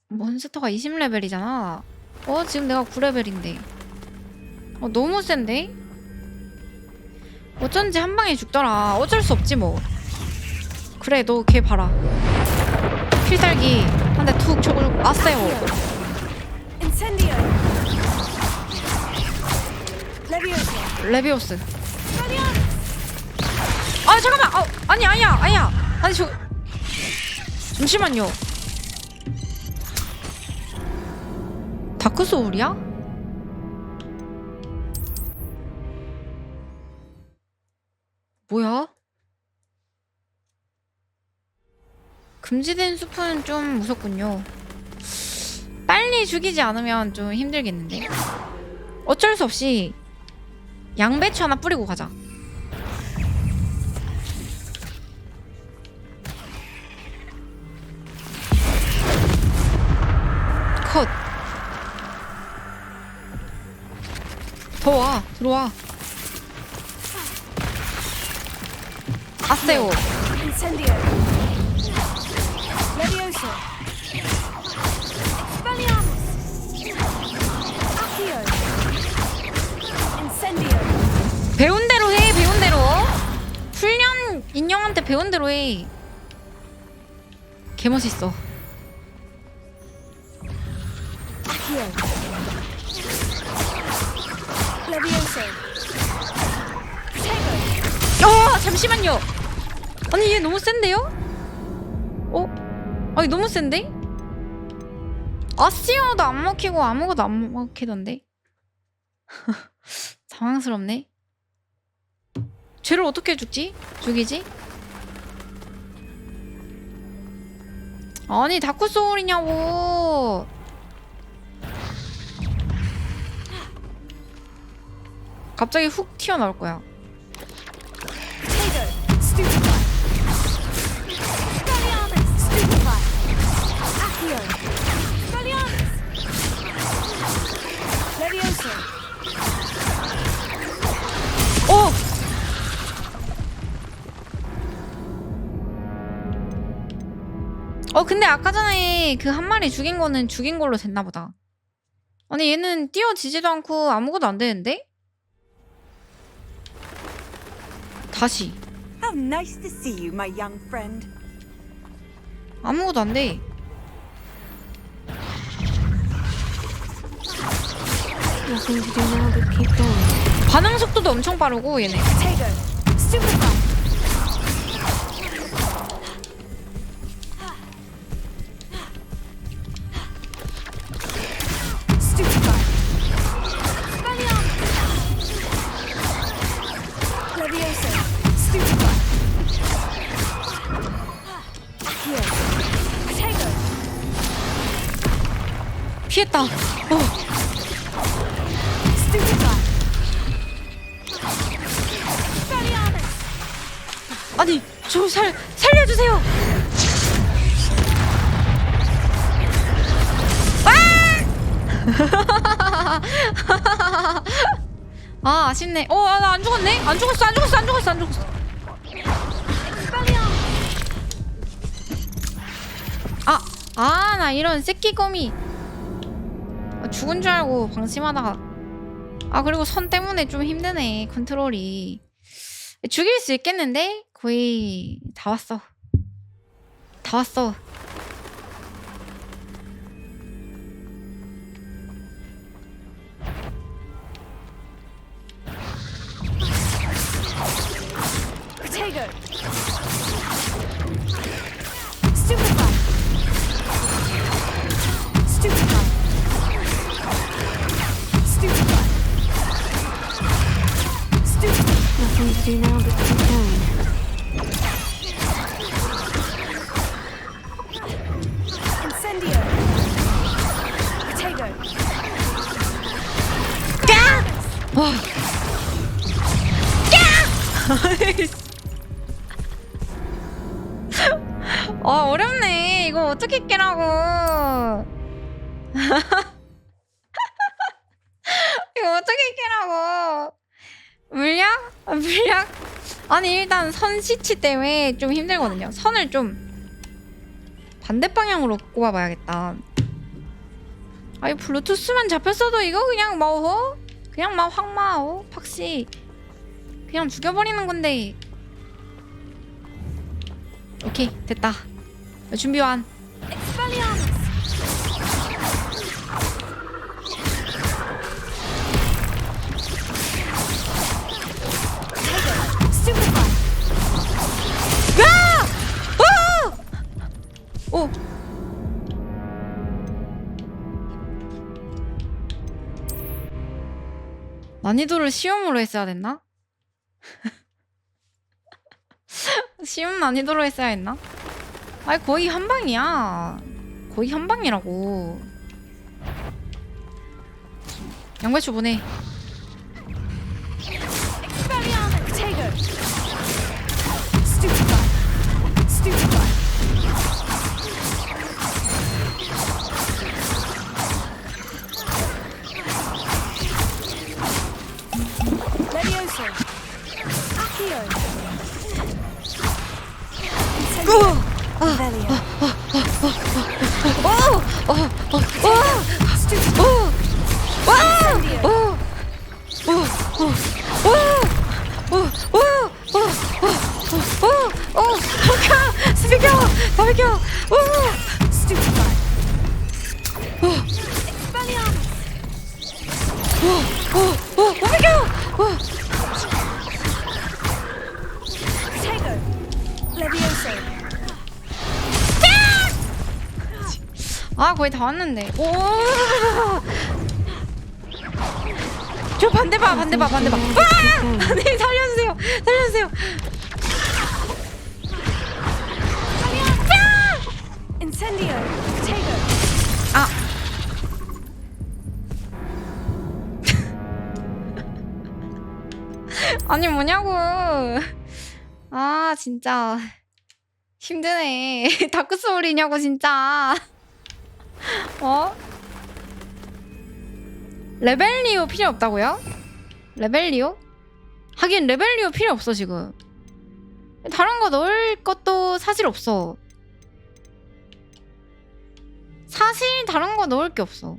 몬스터가 20레벨이잖아. 지금 내가 9레벨인데. 너무 센데? 어쩐지 한 방에 죽더라. 어쩔 수 없지 뭐. 그래, 너 걔 봐라. 필살기 한 대 툭 쳐고 아세요. 레비오스. 잠깐만. 아니야. 아니 잠시만요. 다크 소울이야? 뭐야? 금지된 숲은 좀 무섭군요. 빨리 죽이지 않으면 좀 힘들겠는데? 어쩔 수 없이 양배추 하나 뿌리고 가자. 컷. 더 와. 들어와. 아세요. 배운 대로 해. 배운 대로. 훈련 인형한테 배운 대로 해. 개멋있어. 잠시만요. 아니 얘 너무 센데요? 아니 너무 센데? 아시오도 안 먹히고 아무것도 안 먹히던데? 당황스럽네. 쟤를 어떻게 죽이지? 아니 다크 소울이냐고. 갑자기 훅 튀어나올 거야. 근데 아까 전에 그 한 마리 죽인 거는 죽인 걸로 됐나 보다. 아니 얘는 뛰어지지도 않고 아무것도 안 되는데? 다시. How nice to see you, my young friend. 아무것도 안 돼. Nothing to do now but keep going. 반응 속도도 엄청 빠르고 얘네. Potato. Stupefy. Stupefy. Levioso. Stupefy. Accio. Potato. 피했다. 아니 저 살려주세요. 아 아쉽네. 나 안 죽었네. 안 죽었어. 나 이런 새끼거미. 죽은 줄 알고 방심하다가. 그리고 선 때문에 좀 힘드네 컨트롤이. 죽일 수 있겠는데? 거의 다 왔어. Potato. Stupefy. Stupefy. Stupefy. Stupefy. Nothing to do now but keep going. Incendio. Potato. 어렵네. 이거 어떻게 깨라고. 이거 어떻게 깨라고. 물약? 아니 일단 선 시치 때문에 좀 힘들거든요. 선을 좀 반대 방향으로 꼽아봐야겠다. 아니 블루투스만 잡혔어도 이거 그냥 팍씨 그냥 죽여버리는 건데. 오케이 됐다. 준비 완. 오. 난이도를 쉬움으로 했어야 됐나? 쉬운 난이도로 했어야 했나? 아니 거의 한 방이야. 거의 한 방이라고. 양배추 보내. Potato. Stupefy. Levioso. Accio. 거의 다 왔는데. 오! 저 반대 봐. 네, 살려주세요. Incendio. 아니 뭐냐고. 아 진짜 힘드네. 다크 소울이냐고 진짜. 어? 레벨리오 필요 없다고요? 레벨리오? 하긴 레벨리오 필요 없어 지금. 다른 거 넣을 것도 사실 없어. 사실 다른 거 넣을 게 없어.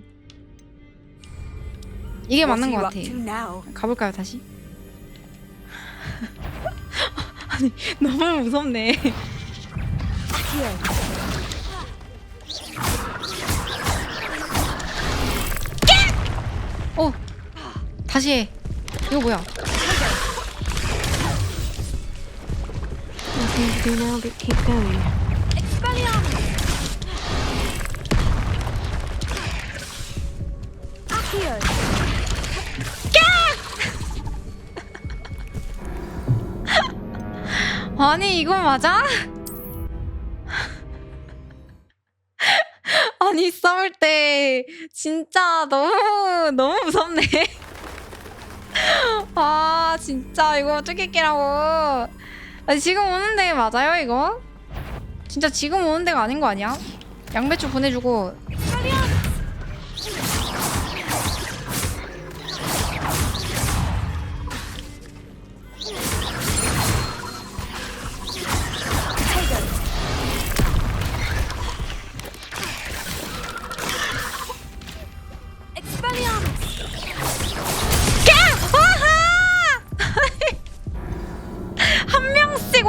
이게 맞는 것 같아. 가볼까요 다시? 아니 너무 무섭네. 어 다시 해. 이거 뭐야? Nothing to do now but keep going. 아니 이거 맞아? 아니 싸울 때 진짜 너무 무섭네. 아 진짜 이거 어떻게 깨라고. 아니 지금 오는 데 맞아요 이거? 진짜 지금 오는 데가 아닌 거 아니야? 양배추 보내주고.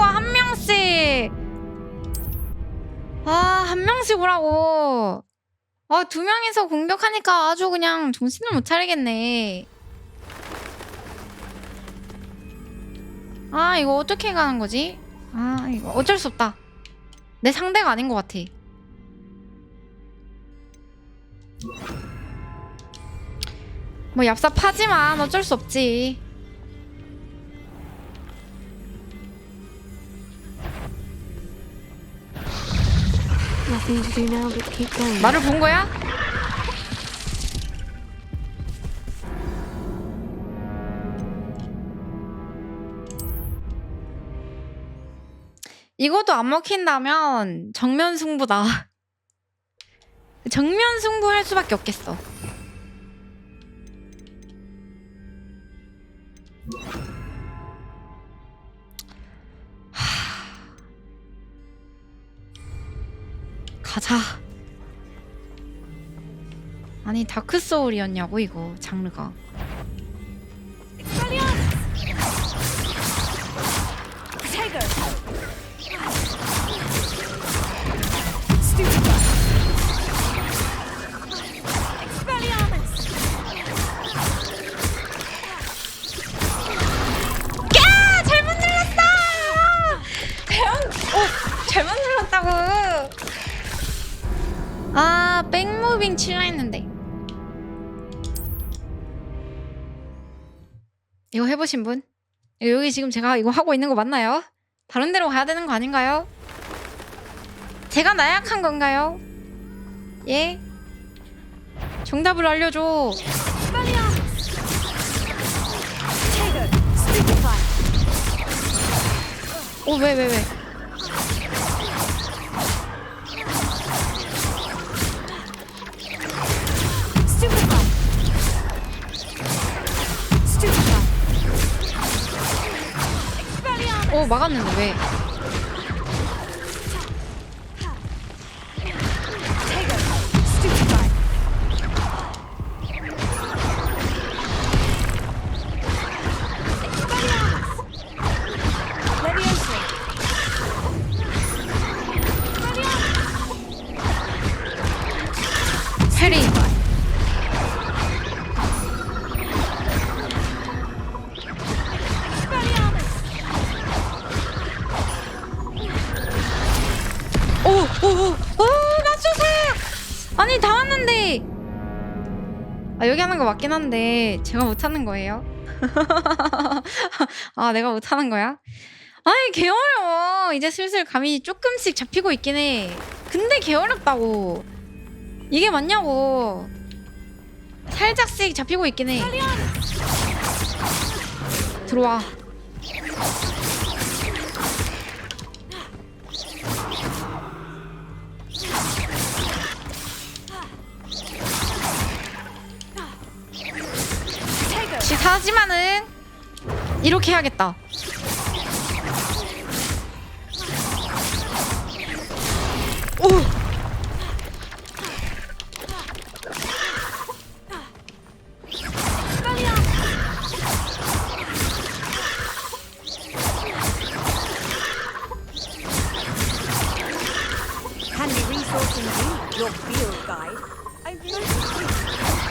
한 명씩. 아, 한 명씩 오라고. 아, 두 명이서 공격하니까 아주 그냥 정신을 못 차리겠네. 아, 이거 어떻게 가는 거지? 아, 이거 어쩔 수 없다. 내 상대가 아닌 것 같아. 뭐 얍삽하지만 어쩔 수 없지. Nothing to do now but keep going. 나를 본 거야? 이것도 안 먹힌다면 정면 승부다. 정면 승부할 수밖에 없겠어. 가자. 아니 다크 소울이었냐고 이거 장르가. 잘못 눌렀다. 잘못 눌렀다고. 아, 백무빙 칠라 했는데. 이거 해보신 분? 여기 지금 제가 이거 하고 있는 거 맞나요? 다른 데로 가야 되는 거 아닌가요? 제가 나약한 건가요? 예? 정답을 알려줘. 오, 왜? 오, 막았는데 왜? 해리. 맞추세요. 아니 다 왔는데. 아 여기 하는 거 맞긴 한데 제가 못하는 거예요. 아 내가 못하는 거야? 아니 개 어려워. 이제 슬슬 감이 조금씩 잡히고 있긴 해. 근데 개 어렵다고. 이게 맞냐고. 살짝씩 잡히고 있긴 해. 들어와. 하지만은 이렇게 해야겠다. 오! Handy resource indeed, your field guide. I've noticed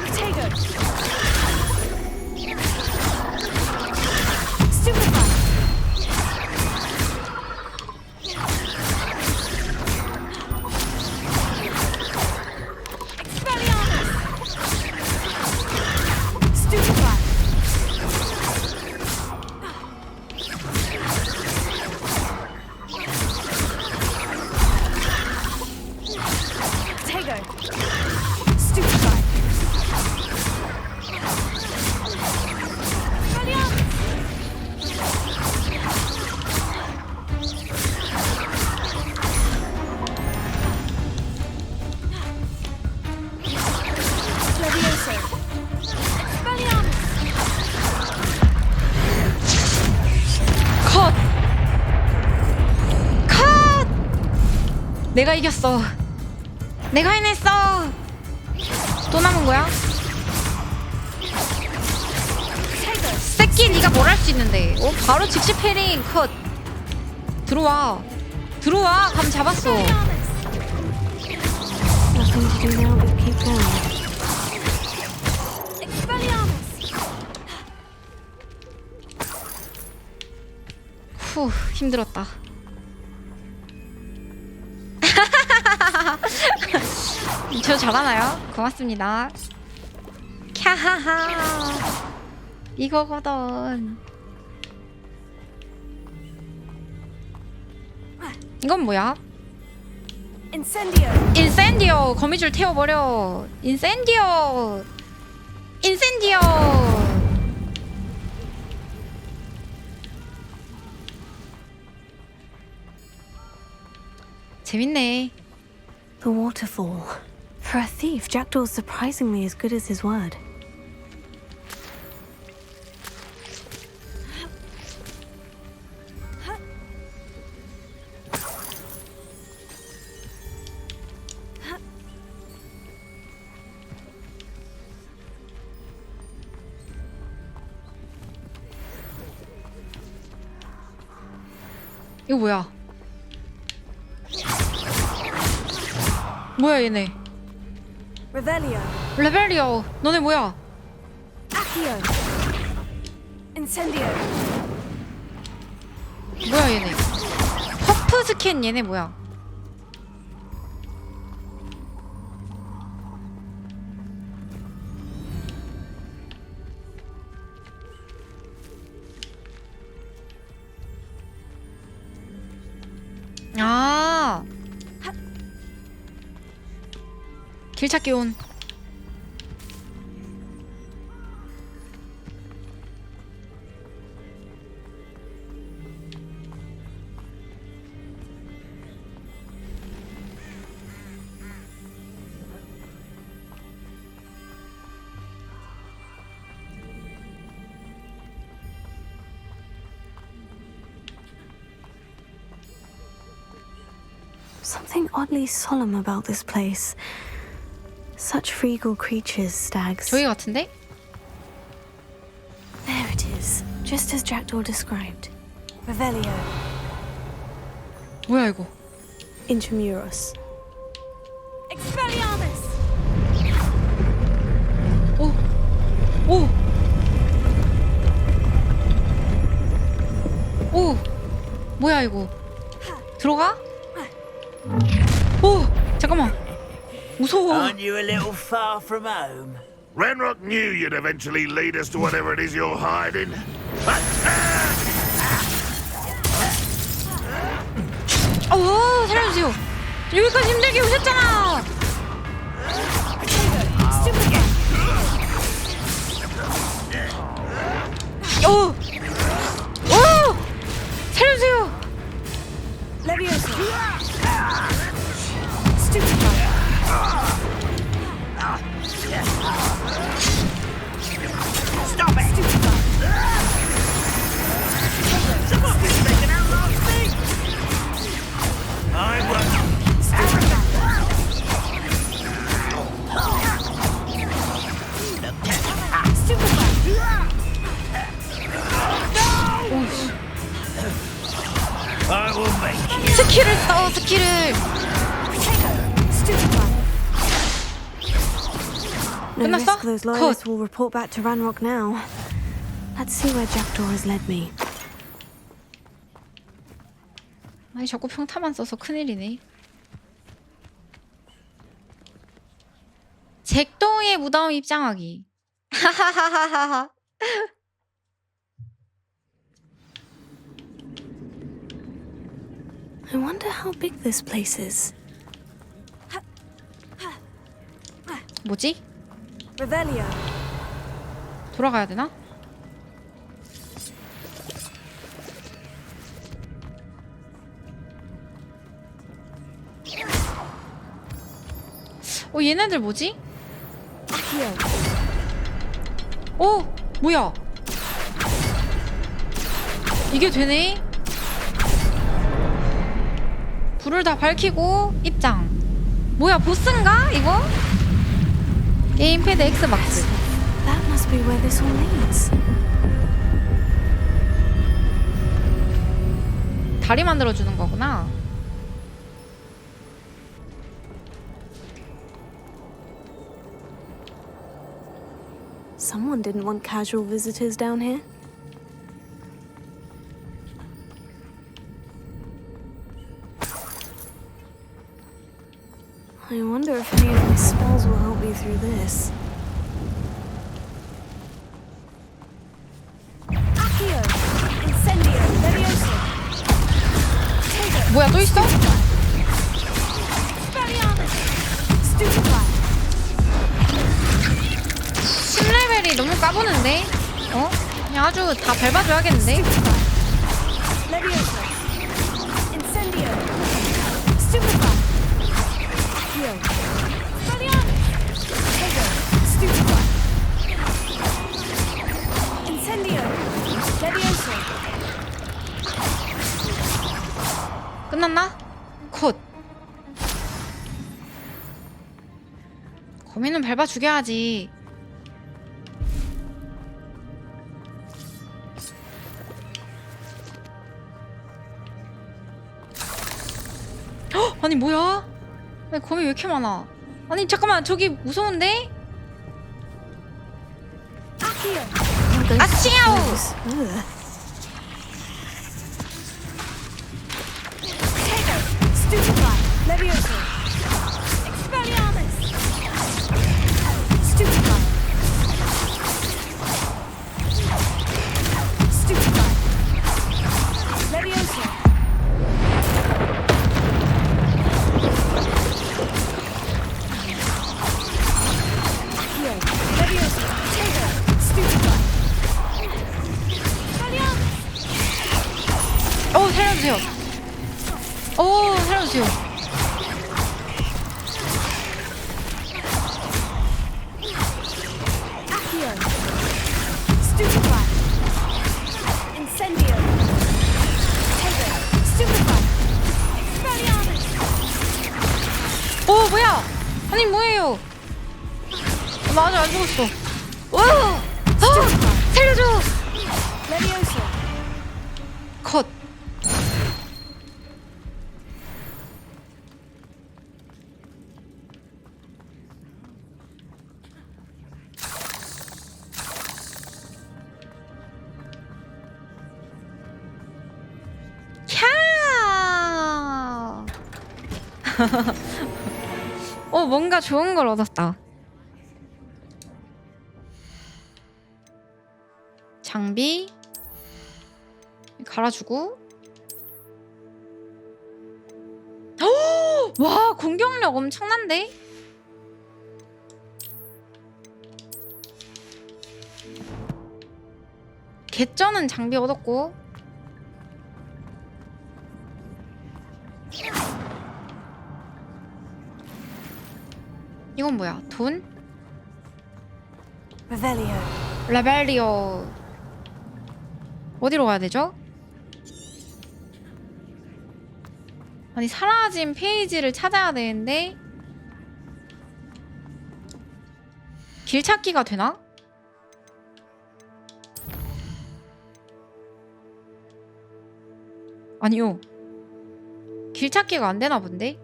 potato. Stupefy. 내가 이겼어. 내가 해냈어. 또 남은 거야? 새끼 네가 뭘 할 수 있는데. 바로 즉시 패링 컷. 들어와. 들어와. 감 잡았어. 후, 힘들었다. 저 잘하나요? 고맙습니다. 캬하하. 이거거든. 이건 뭐야? 인센디오. 거미줄 태워버려. 인센디오. 재밌네. The waterfall. For a thief, Jackdaw's surprisingly as good as his word. 이거 뭐야? 뭐야 얘네? 레벨리오. 너네 뭐야? 뭐야 얘네? 퍼프 스캔 얘네 뭐야? 아, 길찾기 온. Something oddly solemn about this place. Such regal creatures, stags. 저기 같은데? There it is, just as Jackdaw described. Revelio. 뭐야 이거? Intramuros. Expelliarmus. 오, 오, 오. 뭐야 이거? 들어가? 오, 잠깐만. 무서워. Aren't you a little far from home? Renrock knew you'd eventually lead us to whatever it is you're hiding. 살려주세요. 여기까지 힘들게 오셨잖아. 오, 오. I will make you. 스킬을 써, 스킬을. No 끝났어? risk those loyalists will report back to Ranrock now. Let's see where Jackdaw has led me. 아니 자꾸 평타만 써서 큰일이네. 잭도의 무덤 입장하기. 하하하하하. I wonder how big this place is. 뭐지? Revelio. 돌아가야 되나? 얘네들 뭐지? 뭐야? 이게 되네? 불을 다 밝히고 입장. 뭐야, 보스인가? 이거? 게임패드 X박스. That must be where this all leads. 다리 만들어주는 거구나. Someone didn't want casual visitors down here. I wonder if any of these spells will help me through this. Accio! Incendio! Levioso! 뭐야, 또 있어? Expelliarmus! Stupefy! 10레벨이 너무 까부는데? 그냥 아주 다 밟아줘야겠는데? Levioso! Incendio! Stupefy! Accio! Expelliarmus! Stupefy! Incendio! Levioso! 끝났나? 컷. 거미는 밟아 죽여야지. 아니 뭐야? 아니, 거미 왜 이렇게 많아? 아니 잠깐만, 저기 무서운데? 아치야오! Stupefy! Levioso! Expelliarmus! Stupefy! Stupefy! Levioso! Accio! Levioso! Taser! Stupefy! Expelliarmus! 살려주세요. 살려주세요. Accio! Stupefy! Incendio! Taser! Stupefy! Expelliarmus! 뭐야? 아니 뭐예요? 맞아, 안 죽었어. 살려줘. Levioso! 컷. 뭔가 좋은 걸 얻었다. 장비 갈아주고. 와, 공격력 엄청난데? 개쩌는 장비 얻었고. 이건 뭐야? 돈? Revelio. 레벨리오. 어디로 가야 되죠? 아니, 사라진 페이지를 찾아야 되는데 길 찾기가 되나? 아니요. 길 찾기가 안 되나 본데?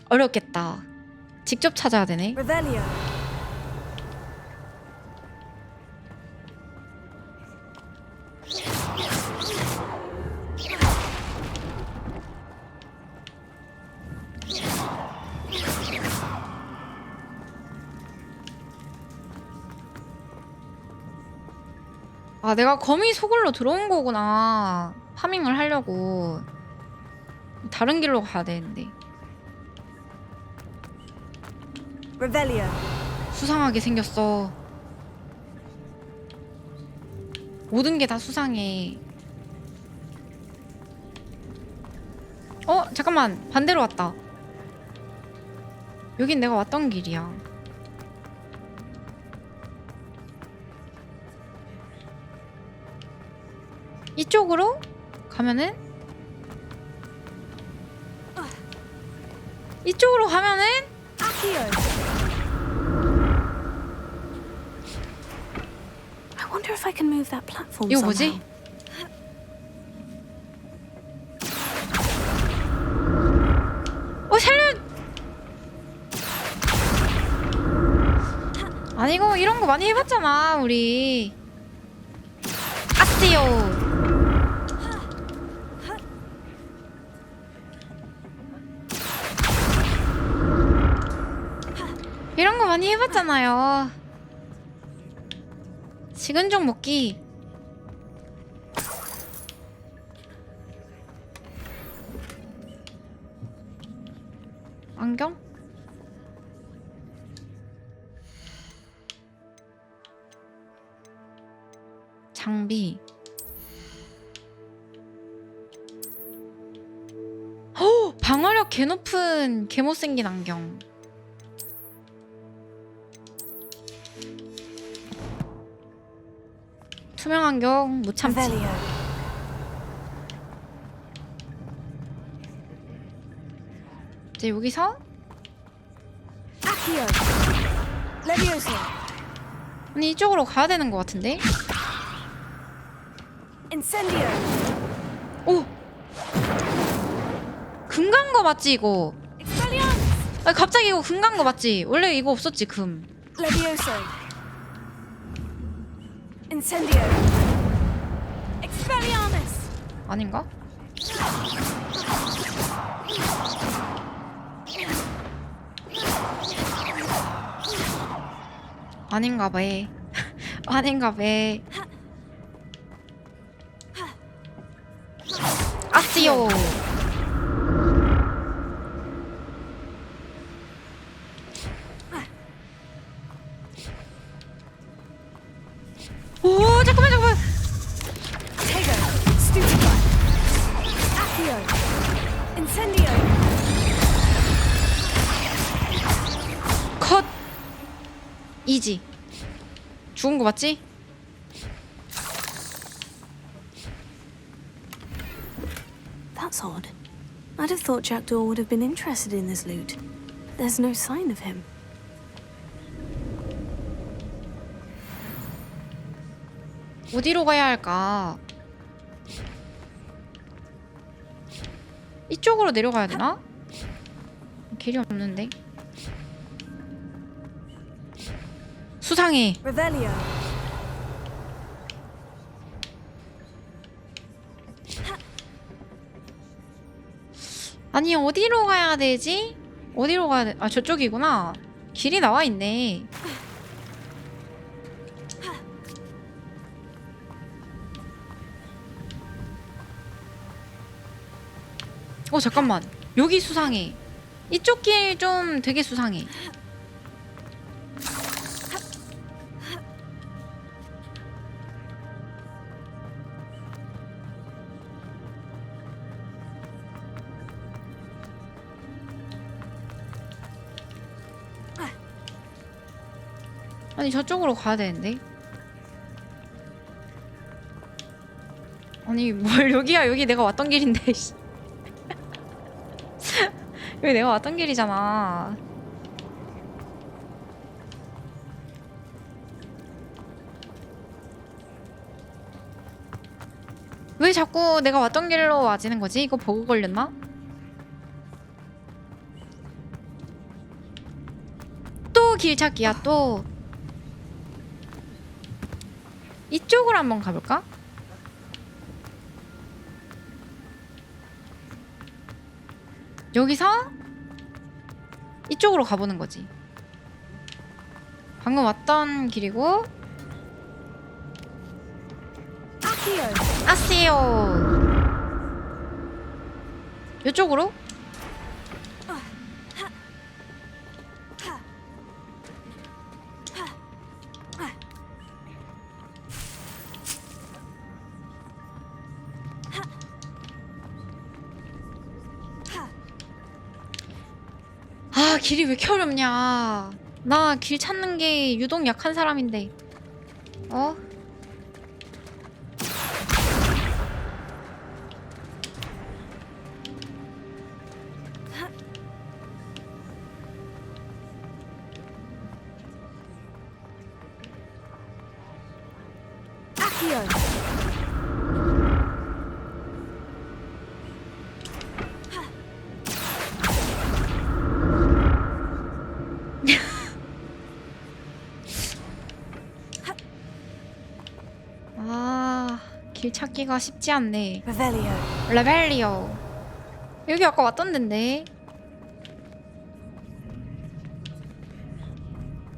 어렵겠다. 직접 찾아야 되네. 아, 내가 거미 소굴로 들어온 거구나. 파밍을 하려고. 다른 길로 가야 되는데. 수상하게 생겼어. 모든 게 다 수상해. 잠깐만. 반대로 왔다. 여긴 내가 왔던 길이야. 이쪽으로 가면은 이쪽으로 가면은 I wonder if I can move that platform 이거 뭐지? somehow. 살려! 아니 이거 이런 거 많이 해봤잖아 우리. 아스요. 이런 거 많이 해봤잖아요. 식은죽 먹기. 안경? 장비. 허! 방어력 개 높은 개 못생긴 안경. 투명 안경 못 참지. 이제 여기서 아니 이쪽으로 가야 되는 것 같은데? 오! 금 간 거 맞지 이거? 아니, 갑자기 이거 금 간 거 맞지? 원래 이거 없었지 금. 아닌가? 아닌가 봐. 아닌가 봐. 아스요. 오, 잠깐만. 컷. 이지. 죽은 거 맞지? That's odd. I'd have thought Jackdaw would have been interested in this loot. There's no sign of him. 어디로 가야 할까? 이쪽으로 내려가야 되나? 길이 없는데. 수상해. 아니 어디로 가야 되지? 어디로 가야 돼? 아 저쪽이구나. 길이 나와 있네. 잠깐만. 여기 수상해. 이쪽 길 좀 되게 수상해. 아니 저쪽으로 가야 되는데. 아니 뭘 여기야. 여기 내가 왔던 길인데. 여기 내가 왔던 길이잖아. 왜 자꾸 내가 왔던 길로 와지는 거지? 이거 버그 걸렸나? 또 길찾기야 또. 이쪽으로 한번 가볼까? 여기서 이쪽으로 가보는 거지. 방금 왔던 길이고. 아세요. 이쪽으로? 아, 길이 왜 이렇게 어렵냐. 나 길 찾는 게 유독 약한 사람인데. 어? 아, 길 찾기가 쉽지 않네. 레벨리오. 여기 아까 왔던 데인데.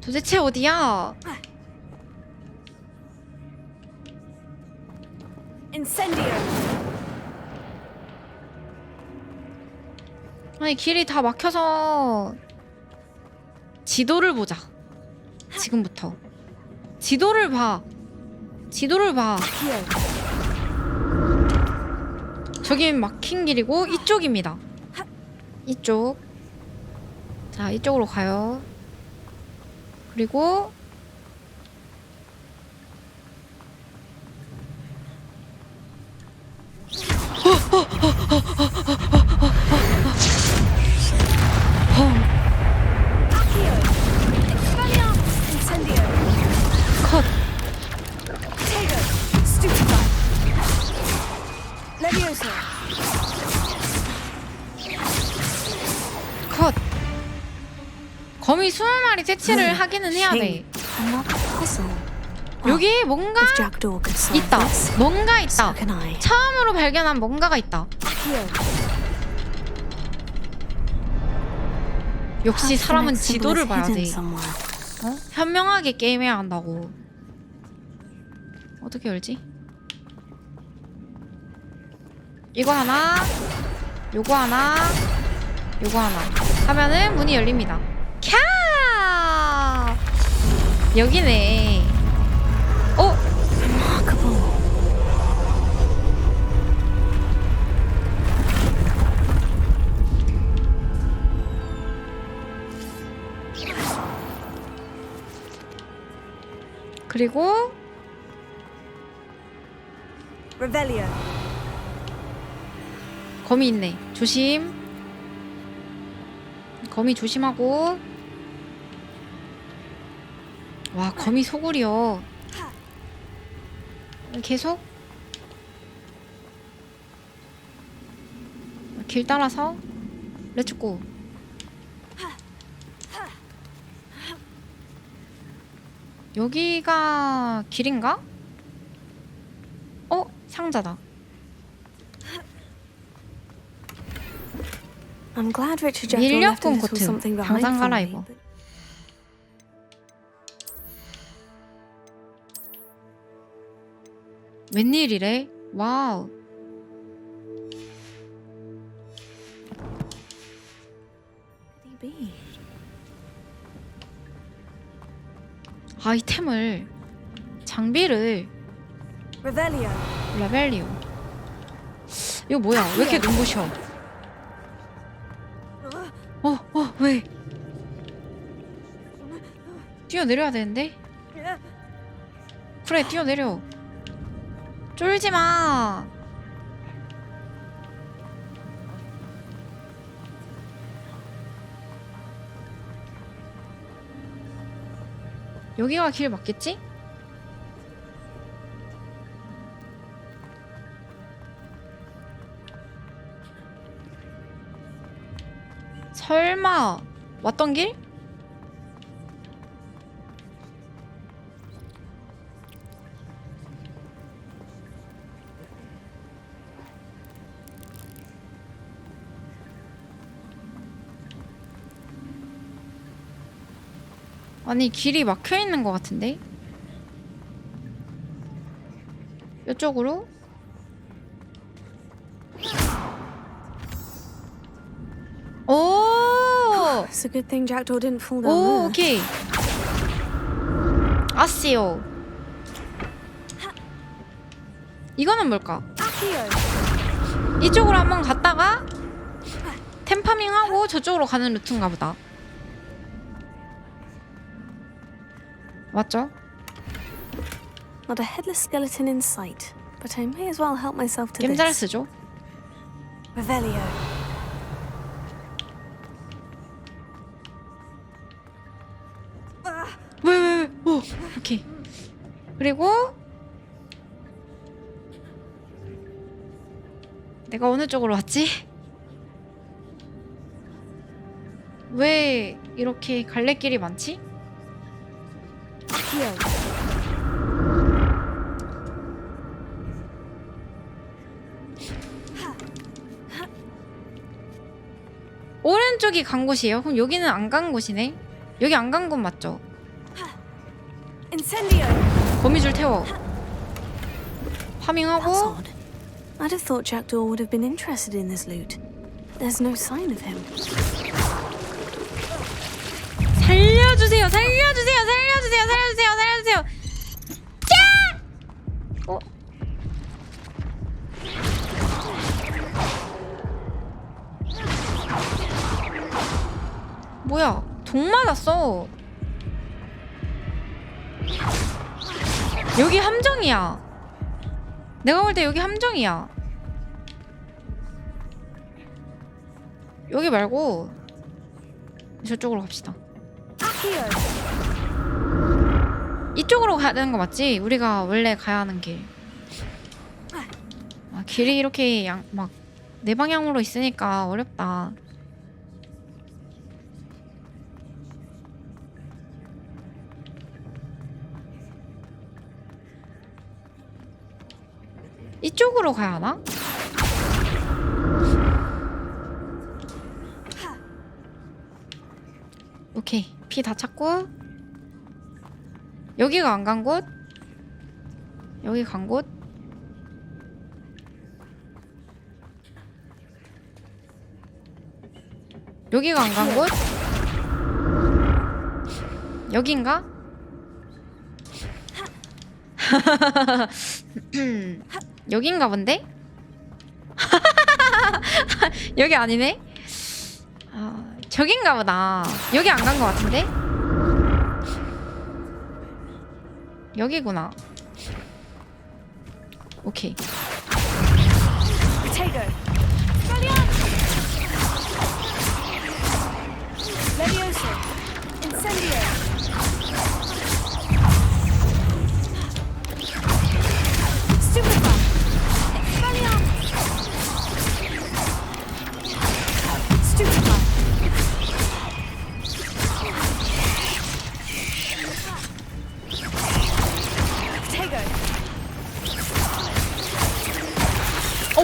도대체 어디야? 아니, 길이 다 막혀서 지도를 보자. 지금부터 지도를 봐. 지도를 봐. 저긴 막힌 길이고 이쪽입니다. 이쪽. 자, 이쪽으로 가요. 그리고 컷. 컷. 거미 20마리 퇴치를 하기는 해야 돼. 여기 뭔가 있다. 뭔가 있다. 처음으로 발견한 뭔가가 있다. 역시 사람은 지도를 봐야 돼. 어? 현명하게 게임해야 한다고. 어떻게 열지? 이거 하나, 요거 하나, 요거 하나 하면은 문이 열립니다. 캬! 여기네. 어? 그리고 거미 있네. 조심. 거미 조심하고. 와, 거미 소굴이요. 계속 길 따라서 렛츠고. 여기가 길인가? 어? 상자다. I'm glad Richard Jeffrey left a 밀렵군 little 코트. something behind 당장 for me. 갈아입어. 웬일이래? 와우. 아이템을, 장비를. 레벨리오. 이거 뭐야? 왜 이렇게 눈부셔? 왜? 뛰어내려야 되는데? 그래, 뛰어내려. 쫄지 마. 여기가 길 맞겠지? 설마 왔던 길? 아니 길이 막혀 있는 것 같은데? 이쪽으로? 오! It's a good thing Jackdaw didn't fall down 오, there. 오케이. 아씨요. 이거는 뭘까? 이쪽으로 한번 갔다가 템파밍하고 저쪽으로 가는 루트인가 보다. 맞죠? Not a headless skeleton in sight, but I may as well help myself to 게임 잘 this. 쓰죠? Revelio. 왜? 오, 오케이. 그리고 내가 어느 쪽으로 왔지? 왜 이렇게 갈래길이 많지? 오른쪽이 간 곳이에요? 그럼 여기는 안 간 곳이네? 여기 안 간 곳 맞죠? 거미줄 태워. 파밍하고. That's odd. I'd have thought Jackdaw would have been interested in this loot. There's no sign of him. 살려주세요! 살려주세요! 살려주세요! 살려주세요! 살려주세요! 짜! 어? 뭐야? 독 맞았어. 여기 함정이야. 내가 볼 때 여기 함정이야. 여기 말고 저쪽으로 갑시다. 이쪽으로 가야 되는 거 맞지? 우리가 원래 가야 하는 길. 아, 길이 이렇게 막 네 방향으로 있으니까 어렵다. 이쪽으로 가야 하나? 오케이. 피 다 찾고. 여기가 안 간 곳? 여기 간 곳? 여기가 안 간 곳? 여긴가? 여긴가 본데? 여기 아니네? 저긴가 보다. 여기 안 간 것 같은데? 여기구나. 오케이. Potato. Levioso. Incendio. Stupefy. Expelliarmus. Stupefy.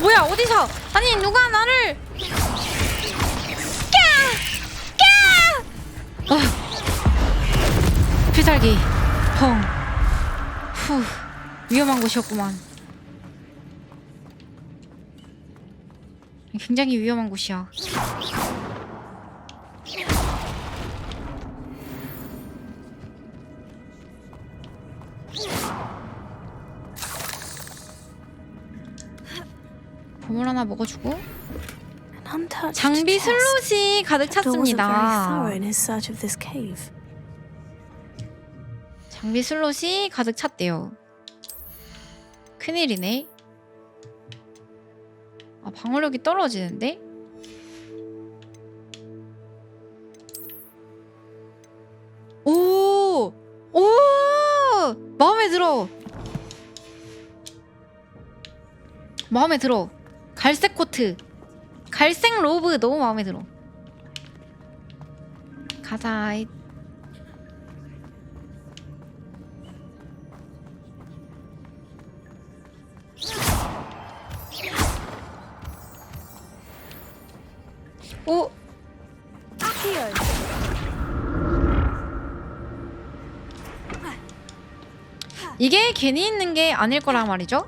뭐야 어디서 아니 누가 나를 필살기 펑 위험한 곳이었구만. 굉장히 위험한 곳이야. 보물 하나 먹어주고. 장비 슬롯이 가득 찼습니다. 장비 슬롯이 가득 찼대요. 큰일이네. 아, 방어력이 떨어지는데? 오! 마음에 들어. 마음에 들어. 갈색 코트, 갈색 로브 너무 마음에 들어. 가자. 오! 이게 괜히 있는 게 아닐 거란 말이죠?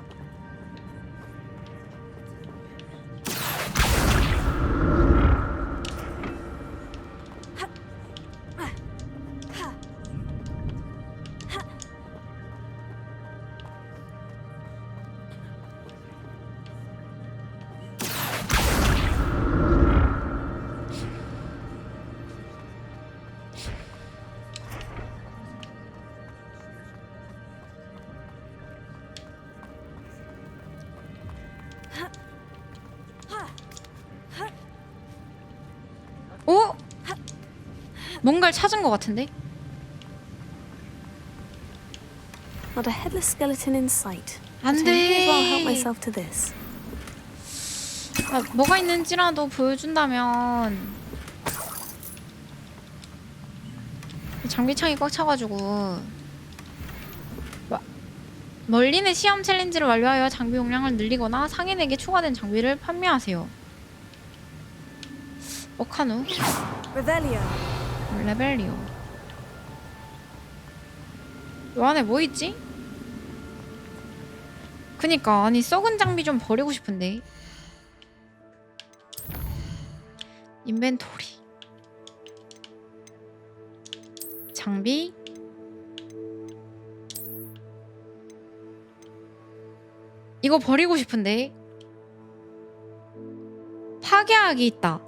오? 뭔가를 찾은 것 같은데? Not a headless skeleton in sight. 안 But I may as well help 돼. myself to this. 아, 뭐가 있는지라도 보여준다면. 장비창이 꽉 차가지고. 멀린의 시험 챌린지를 완료하여 장비 용량을 늘리거나 상인에게 추가된 장비를 판매하세요. 어카누? 레벨리오. 요 안에 뭐 있지? 그니까 아니 썩은 장비 좀 버리고 싶은데. 인벤토리. 장비. 이거 버리고 싶은데. 파괴하기 있다.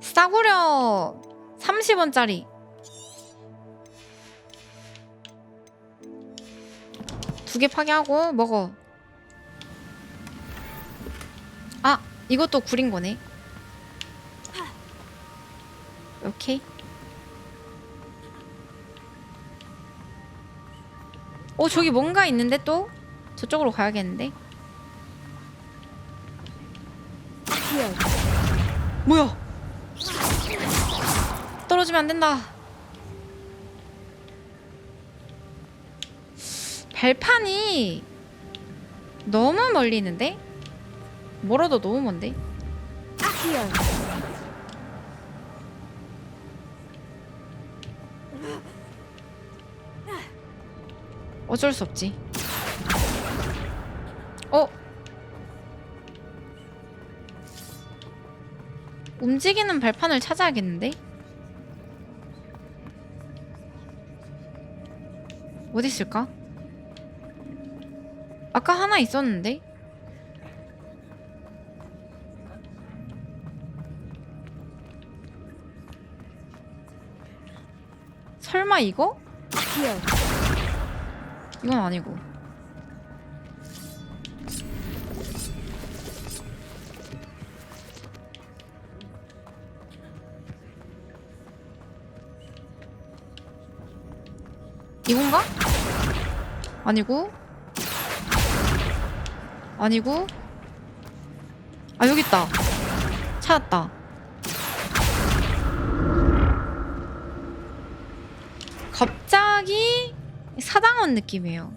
싸구려 30원짜리. 두 개 파괴하고 먹어. 아, 이것도 구린 거네. 오케이. 오, 저기 뭔가 있는데 또? 저쪽으로 가야겠는데? 뭐야? 떨어지면 안 된다. 발판이 너무 멀리 있는데? 멀어도 너무 먼데? 어쩔 수 없지. 움직이는 발판을 찾아야겠는데? 어디 있을까? 아까 하나 있었는데? 설마 이거? 이건 아니고. 이건가? 아니고. 아니고. 아, 여기 있다. 찾았다. 갑자기 사당원 느낌이에요.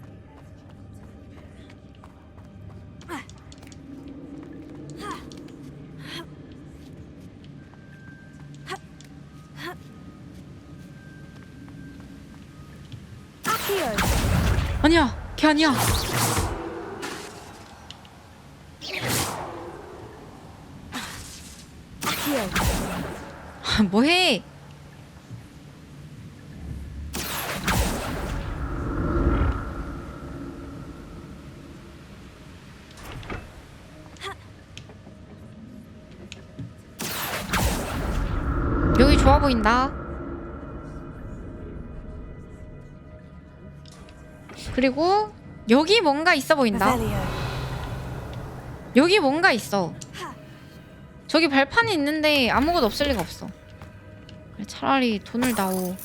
아니야, 걔 아니야. 뭐해? 여기 좋아 보인다. 그리고 여기 뭔가 있어 보인다. 여기 뭔가 있어. 저기 발판이 있는데 아무것도 없을 리가 없어. 차라리 돈을 다오.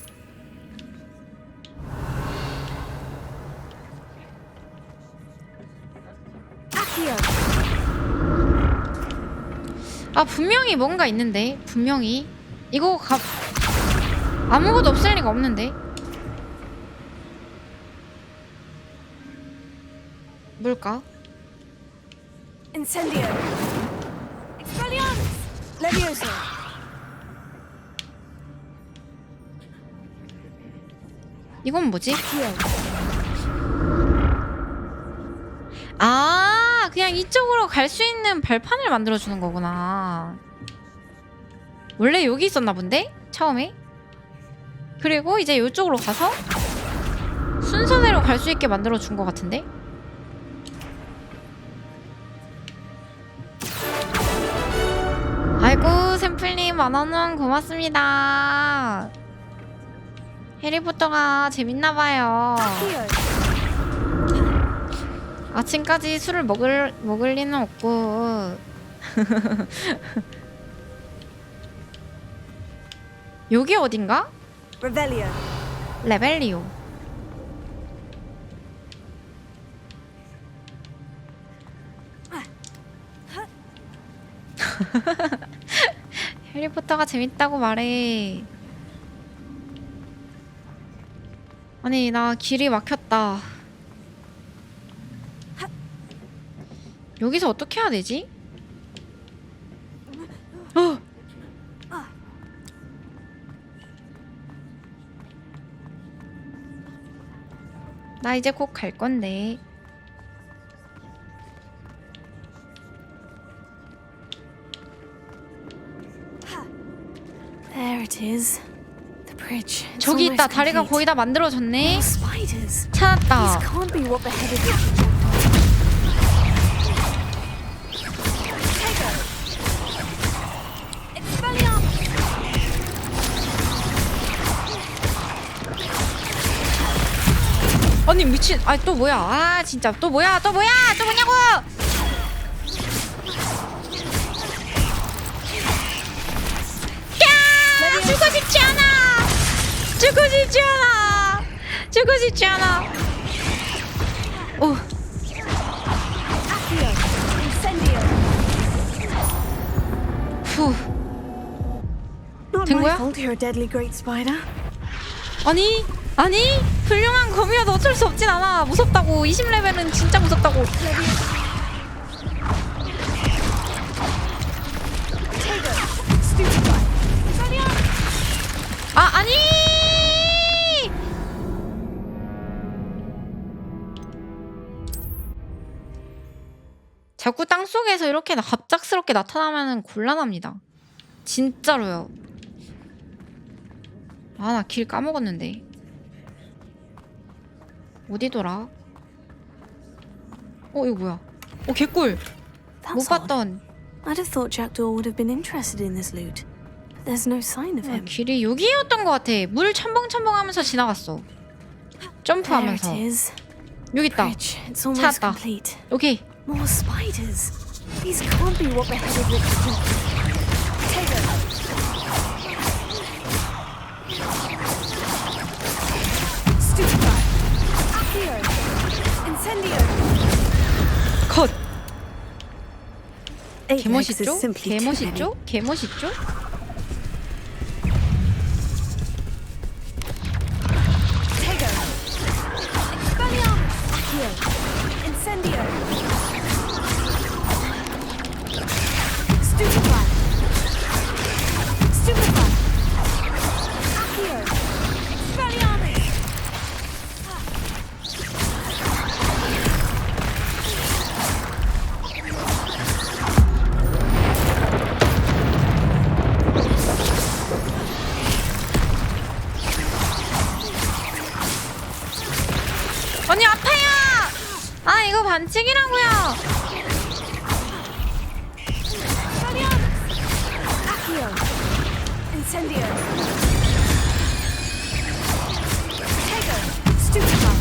아 분명히 뭔가 있는데 분명히 이거 아무것도 없을 리가 없는데. 뭘까? Incendio. Expelliarmus. Levioso. 이건 뭐지? 아 그냥 이쪽으로 갈 수 있는 발판을 만들어주는 거구나. 원래 여기 있었나 본데? 처음에? 그리고 이제 이쪽으로 가서 순서대로 갈 수 있게 만들어준 것 같은데? 아이고 샘플님 10,000원 고맙습니다. 해리포터가 재밌나봐요. 아침까지 술을 먹을 리는 없고. 여기 어딘가? 레벨리오. 해리포터가 재밌다고 말해. 아니 나 길이 막혔다. 여기서 어떻게 해야 되지? 나 이제 곧 갈 건데. There it is. The bridge. It's 저기 있다. almost 다리가 complete. 거의 다 만들어졌네. Spiders. 찾았다. These can't be what beheaded Richard. 아니 미친. 아 또 뭐야? 아 진짜 또 뭐야? 또 뭐야? 또 뭐냐고? 야! 죽고 싶지 않아. 죽고 싶지 않아. 죽고 싶지 않아. 오. 후. Not 된 my 거야? fault you're a deadly great spider. 아니 훌륭한 거미여도 어쩔 수 없진 않아. 무섭다고. 20레벨은 진짜 무섭다고. 아 아니 자꾸 땅속에서 이렇게 갑작스럽게 나타나면 곤란합니다. 진짜로요. 아 나 길 까먹었는데. 어디더라? 이거 뭐야? 개꿀. 못 봤던. I'd have thought Jackdaw would have been interested in this loot. But there's no sign of him. 길이 여기였던 것 같아. 물 첨벙첨벙하면서 지나갔어. 점프하면서. There it is. 여기 있다. Bridge. It's almost 찾았다. complete. 오케이. More spiders. These can't be what beheaded Richard. Take it. Stupefy. Accio. Incendio. 컷. Eight legs is 개멋있죠? simply too heavy. 개멋있죠? 개멋있죠? Tego. Expelliarmus. Accio. Incendio. Stupefy. Stupefy. Accio. Expelliarmus. 언니 아파요! 아 이거 반칙이라고요. Accio. Incendio. Tego. Stupefy.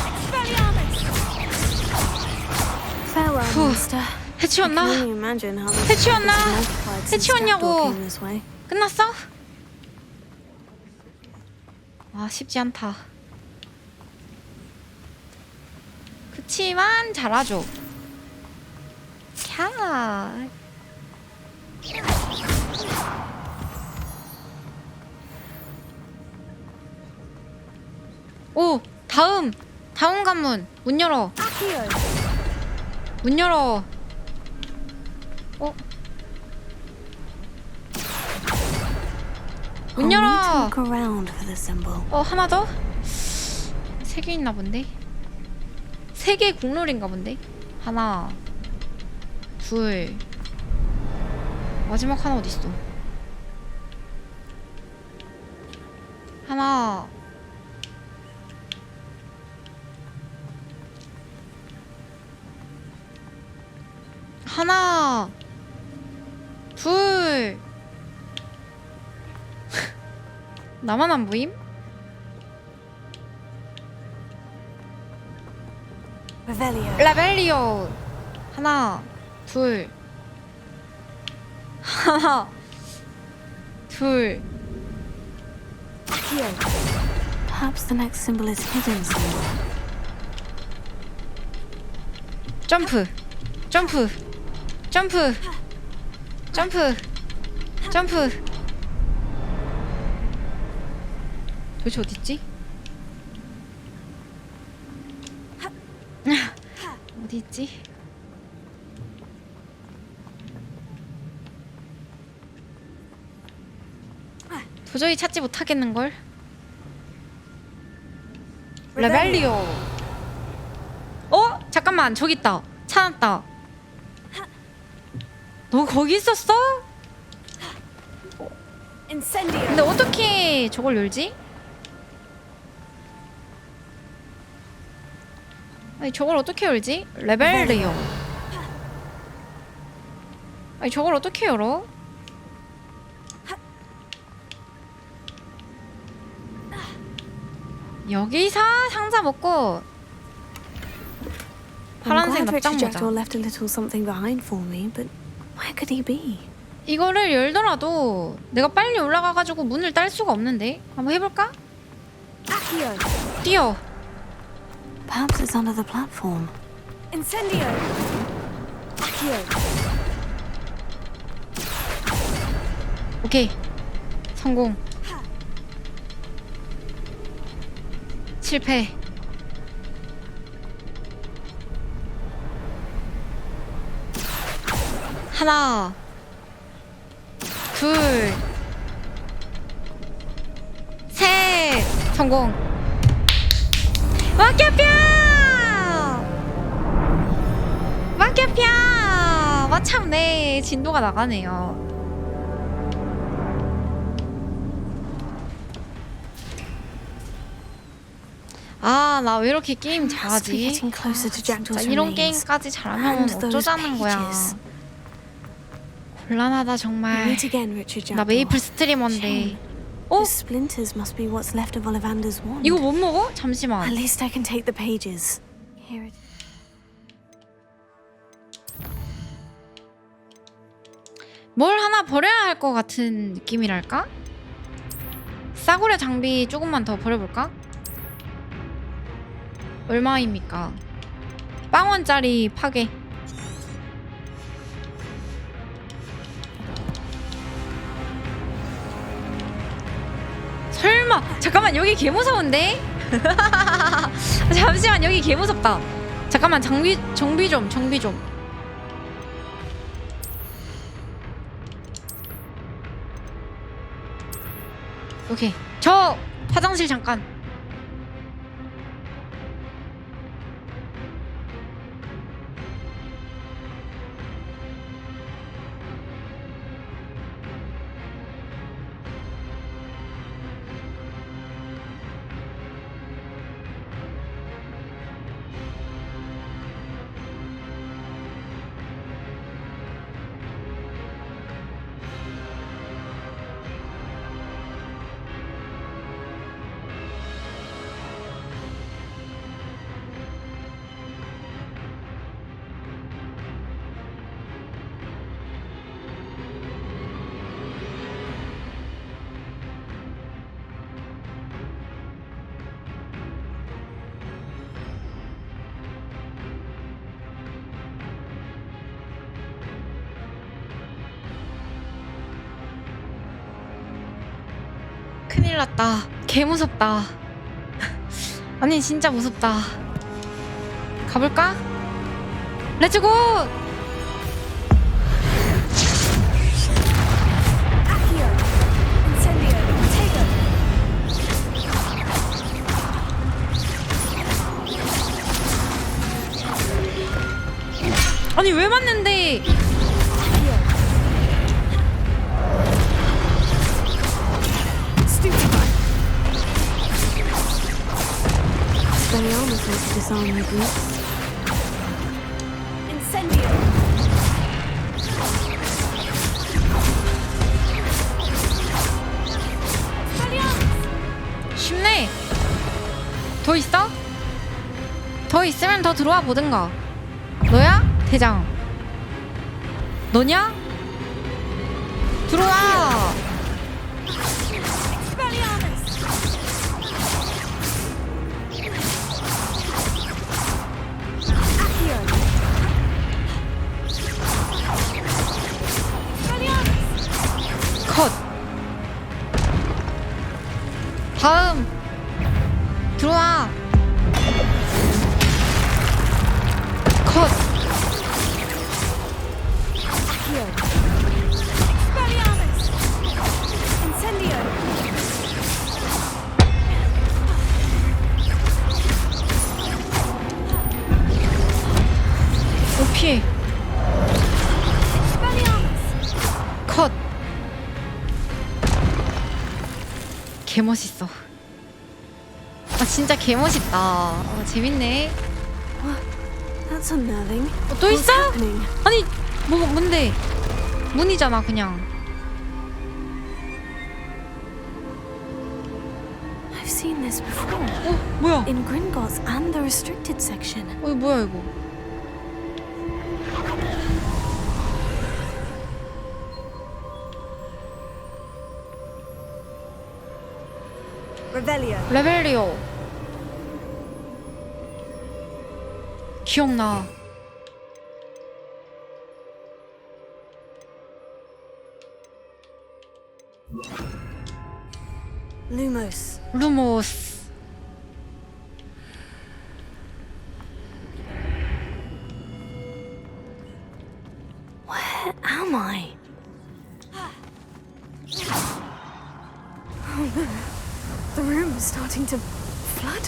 Expelliarmus. Farewell, monster. 해치웠나? I can only imagine how this 해치웠나? has multiplied since 해치웠냐고. Jackdaw came this way. 끝났어? 아 쉽지 않다. 그치만 잘하죠. 캬. 오, 다음 관문 문 열어. 문 열어. 문 열어. 하나 더? 3개 있나 본데? 3개 국룰인가 본데? 하나, 둘, 마지막 하나 어딨어? 하나, 둘. 나만 안 보임? 레벨리오. 하나, 둘. 하나, 둘. Perhaps the next symbol is hidden somewhere. 점프. 점프. 점프. 점프. 점프. 도대체 어딨지? 어디 있지? 도저히 찾지 못하겠는걸? 레벨리오. 잠깐만, 저기 있다. 찾았다. 너 거기 있었어? 근데 어떻게 저걸 열지? 아니 저걸 어떻게 열지? 레벨리오. 아니 저걸 어떻게 열어? 여기서 상자 먹고 파란색 납작 모자. 이거를 열더라도 내가 빨리 올라가가지고 문을 딸 수가 없는데 한번 해볼까? 뛰어. Perhaps it's under the platform. Incendio. 오케이, 성공. 실패. 하나, 둘, 셋. 성공. 막혀펴! 막혀펴! 마참네 진도가 나가네요. 아, 나 왜 이렇게 게임 잘하지? 진짜 이런 게임까지 잘하면 어쩌자는 거야. 곤란하다 정말. 나 메이플 스트리머인데. 이거 못 먹어? 잠시만. 뭘 하나 버려야 할 것 같은 느낌이랄까? 싸구려 장비 조금만 더 버려볼까? 얼마입니까? 빵원짜리 파괴. 설마. 잠깐만, 여기 개 무서운데? 잠시만, 여기 개 무섭다. 잠깐만, 정비 좀. 오케이, 저 화장실 잠깐. 큰일 났다. 개 무섭다. 아니 진짜 무섭다. 가볼까? 렛츠고! 아니 왜 맞는데? Expelliarmus wants to disarm your boots. Incendio. 쉽네. 더 있어? 더 있으면 더 들어와 보든가. 너야? 대장. 너냐? 들어와. 컷. 다음. 들어와. 컷. 오케이. 컷. 개멋있어. 아 진짜 개멋있다. 재밌네. That's unnerving. 또 있어? What's happening? 아니 뭔데? 문이잖아 그냥. I've seen this before. 뭐야? In Gringotts and the restricted section. 이거 뭐야 이거? Revelio. 레벨리오. 기억나. Lumos. 루모스. Where am I? Oh no. The room is starting to flood.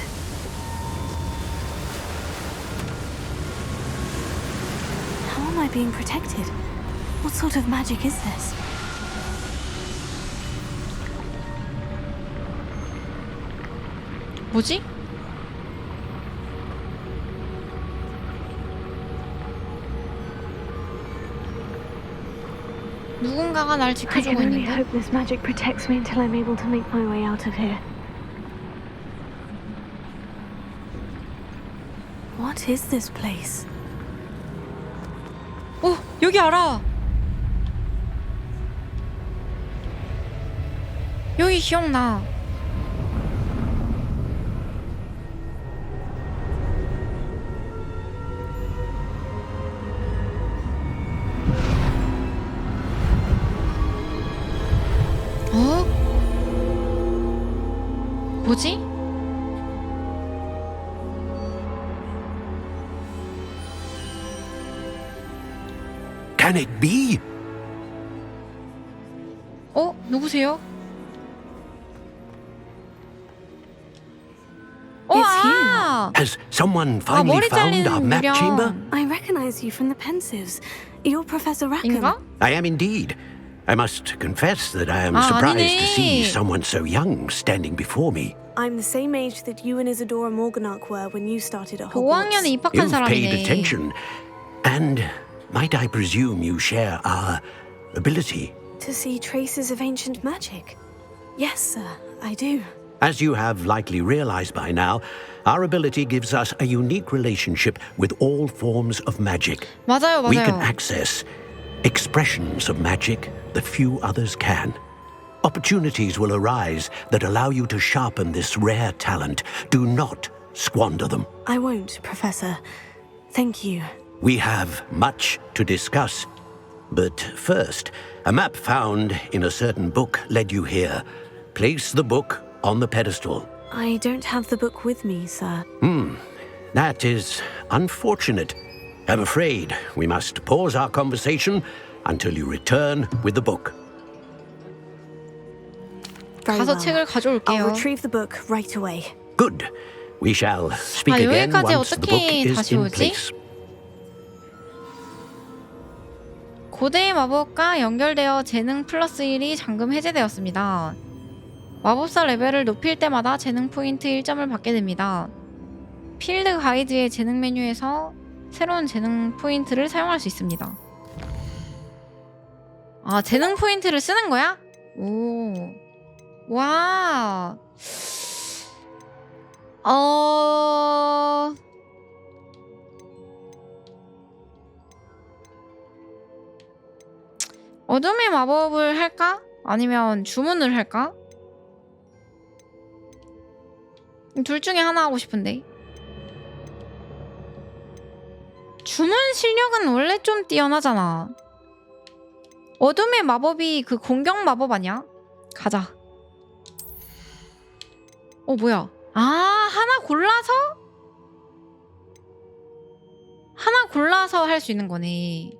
How am I being protected? What sort of magic is this? 뭐지? 누군가가 날 I 지켜주고 can only 있는데? hope this magic protects me until I'm able to make my way out of here. What is this place? 여기 알아. 여기 기억나. 뭐지? Can it be? 누구세요? It's you. Has someone finally found our map chamber? I recognize you from the Pensives. You're Professor Rackham. I am indeed. I must confess that I am Ah, surprised to see 아니네. someone so young standing before me. I'm the same age that you and Isadora Morganach were when you started at Hogwarts. 5학년에 입학한 You've paid 사람이네. attention. And might I presume you share our ability? To see traces of ancient magic. Yes, sir, I do. As you have likely realized by now, our ability gives us a unique relationship with all forms of magic. 맞아요, We can 맞아요. access expressions of magic that few others can. Opportunities will arise that allow you to sharpen this rare talent. Do not squander them. I won't, Professor. Thank you. We have much to discuss. But first, a map found in a certain book led you here. place the book on the pedestal. I don't have the book with me, sir. That is unfortunate. I'm afraid we must pause our conversation until you return with the book. Very 가서 well. 책을 가져올게요. I'll retrieve the book right away. Good. We shall speak 아, again 여기까지 once the book 어떻게 is 다시 in 오지? place. 고대의 마법과 연결되어 재능 플러스 1이 잠금 해제되었습니다. 마법사 레벨을 높일 때마다 재능 포인트 1점을 받게 됩니다. 필드 가이드의 재능 메뉴에서 새로운 재능 포인트를 사용할 수 있습니다. 아, 재능 포인트를 쓰는 거야? 오. 와. 어둠의 마법을 할까? 아니면 주문을 할까? 둘 중에 하나 하고 싶은데. 주문 실력은 원래 좀 뛰어나잖아. 어둠의 마법이 그 공격 마법 아니야? 가자. 뭐야? 아, 하나 골라서 할 수 있는 거네.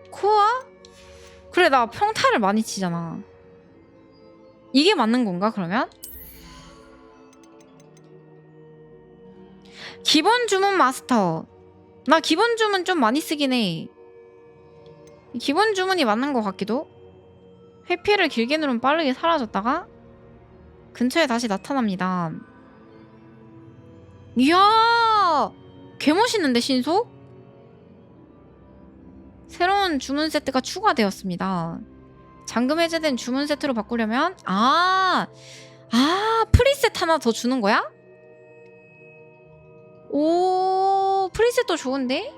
코어? 그래, 나 평타를 많이 치잖아. 이게 맞는 건가, 그러면? 기본 주문 마스터. 나 기본 주문 좀 많이 쓰긴 해. 기본 주문이 맞는 것 같기도. 회피를 길게 누르면 빠르게 사라졌다가 근처에 다시 나타납니다. 이야! 개멋있는데, 신속? 새로운 주문 세트가 추가되었습니다. 잠금 해제된 주문 세트로 바꾸려면 프리셋 하나 더 주는 거야? 오, 프리셋도 좋은데?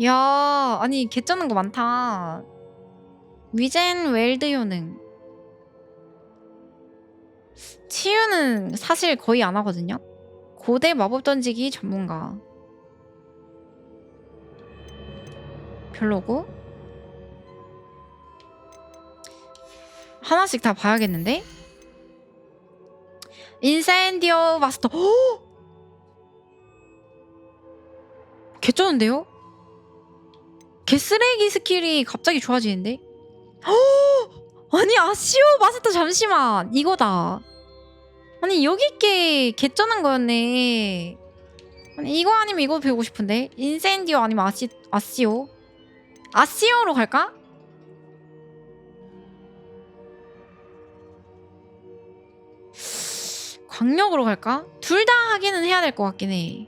야, 아니 개쩌는 거 많다. 위젠 웰드 효능. 치유는 사실 거의 안 하거든요. 고대 마법 던지기 전문가. 별로고. 하나씩 다 봐야겠는데? 인센디오 마스터. 개쩌는데요? 개쓰레기 스킬이 갑자기 좋아지는데? 아니, 아시오 마스터 잠시만. 이거다. 아니, 여기 있게 개쩌는 거였네. 아니, 이거 아니면 이거 배우고 싶은데. 인센디오 아니면 아시오. 아시오로 갈까? 광력으로 갈까? 둘 다 하기는 해야 될 것 같긴 해.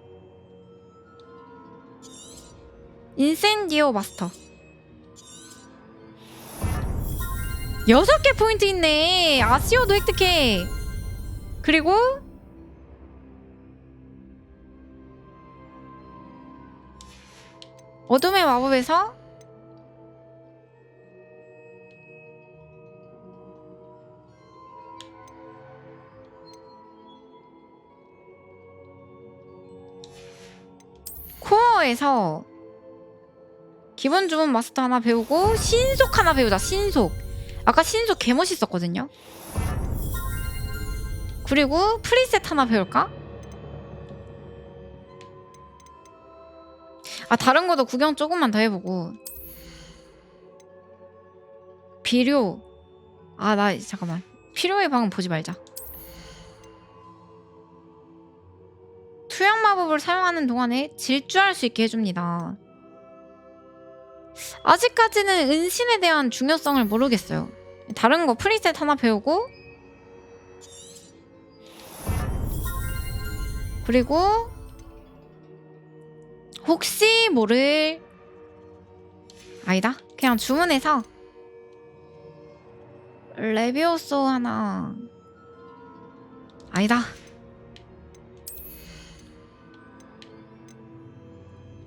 인센디오 마스터. 6개 포인트 있네. 아시오도 획득해. 그리고 어둠의 마법에서 코어에서 기본 주문 마스터 하나 배우고 신속 하나 배우자. 신속. 아까 신속 개멋있었거든요. 그리고 프리셋 하나 배울까? 다른 것도 구경 조금만 더 해보고. 비료. 나 잠깐만. 필요의 방은 보지 말자. 투영 마법을 사용하는 동안에 질주할 수 있게 해줍니다. 아직까지는 은신에 대한 중요성을 모르겠어요. 다른 거 프리셋 하나 배우고, 그리고 혹시 모를, 아니다, 그냥 주문해서 레비오소 하나, 아니다,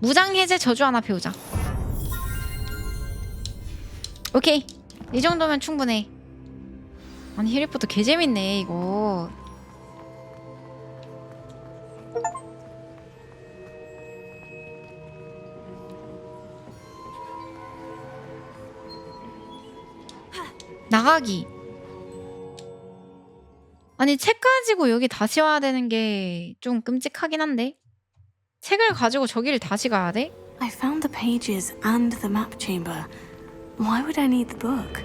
무장해제 저주 하나 배우자. 오케이, 이 정도면 충분해. 아니, 해리포터 개재밌네 이거. 나가기. 아니 책 가지고 여기 다시 와야 되는 게 좀 끔찍하긴 한데. 책을 가지고 저기를 다시 가야 돼? I found the pages and the map chamber. Why would I need the book?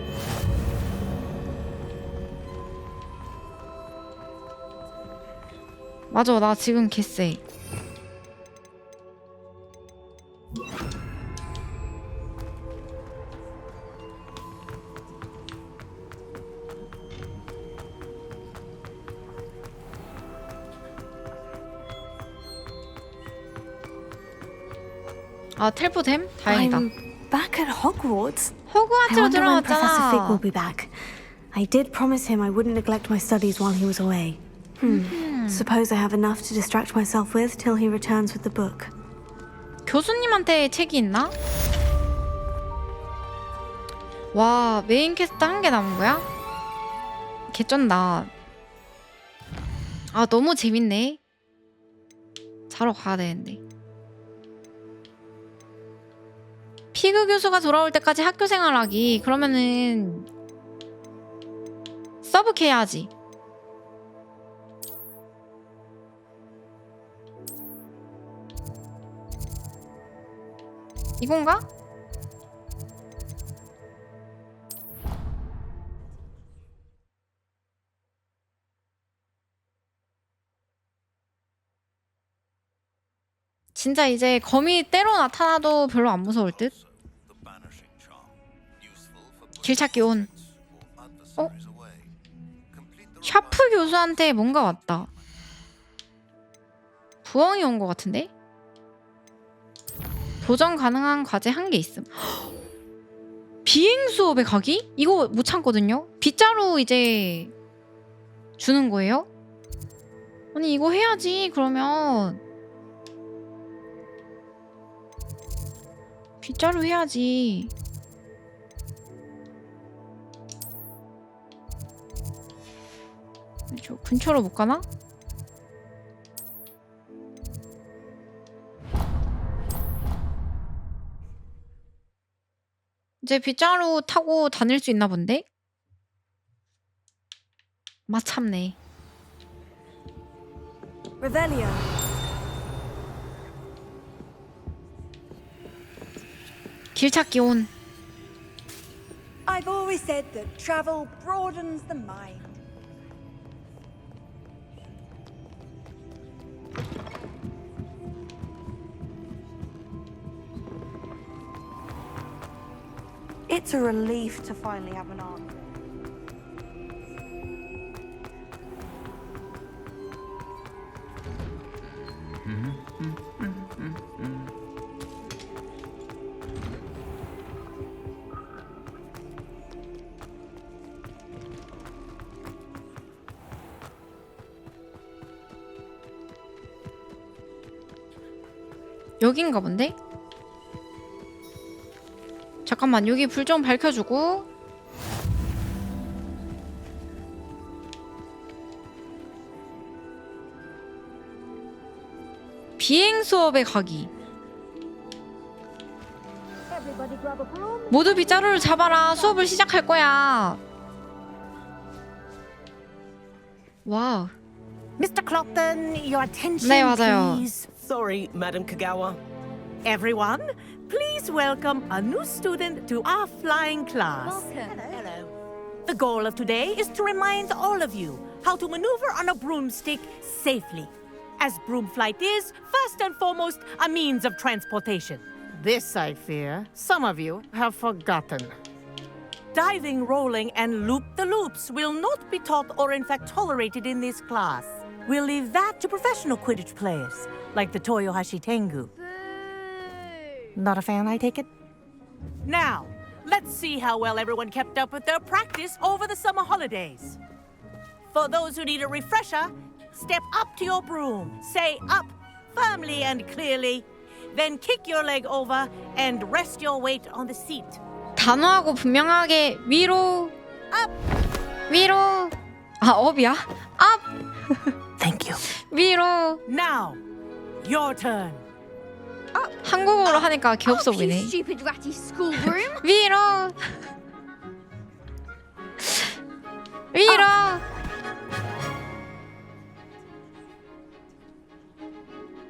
맞아, 나 지금 개쎄. 아, 텔포됨? 다행이다. I'm back at Hogwarts. I 호그와트로 wonder when Professor Fig 들어왔잖아. will be back. I did promise him I wouldn't neglect my studies while he was away. Suppose I have enough to distract myself with till he returns with the book. 교수님한테 책이 있나? 와, 메인 퀘스트 1개 남은 거야? 개쩐다. 아, 너무 재밌네. 자러 가야 되는데. 피그 교수가 돌아올 때까지 학교 생활하기. 그러면은 서브캐 해야지. 이건가? 진짜 이제 거미 때로 나타나도 별로 안 무서울 듯? 길찾기 온. 어? 샤프 교수한테 뭔가 왔다. 부엉이 온 것 같은데? 도전 가능한 과제 1개 있음. 비행 수업에 가기? 이거 못 참거든요? 빗자루 이제 주는 거예요? 아니 이거 해야지. 그러면 빗자루 해야지. 저 근처로 못 가나? 이제 빗자루 타고 다닐 수 있나 본데? 마참네. Revelio. 길찾기 온. I've always said that travel broadens the mind. It's a relief to finally have an answer. 여긴가 본데? 잠깐만, 여기 불 좀 밝혀주고. 비행 수업에 가기. 모두 빗자루를 잡아라. 수업을 시작할 거야. 와우. Mr. Clopton, your attention, 네, 맞아요. please. Sorry, Madam Kagawa. Everyone, please welcome a new student to our flying class. Welcome. Hello. The goal of today is to remind all of you how to maneuver on a broomstick safely. As broom flight is, first and foremost, a means of transportation. This, I fear, some of you have forgotten. Diving, rolling, and loop-the-loops will not be taught or in fact tolerated in this class. We'll leave that to professional Quidditch players, like the Toyohashi Tengu. Not a fan, I take it? Now, let's see how well everyone kept up with their practice over the summer holidays. For those who need a refresher, step up to your broom, say up firmly and clearly, then kick your leg over and rest your weight on the seat. 단호하고 분명하게 위로. up. 위로. 아, 업이야? up. Thank you. 위로. Now, your turn. 한국어로 하니까 귀엽어 보이네. Stupid ratty schoolroom. 위로. 위로.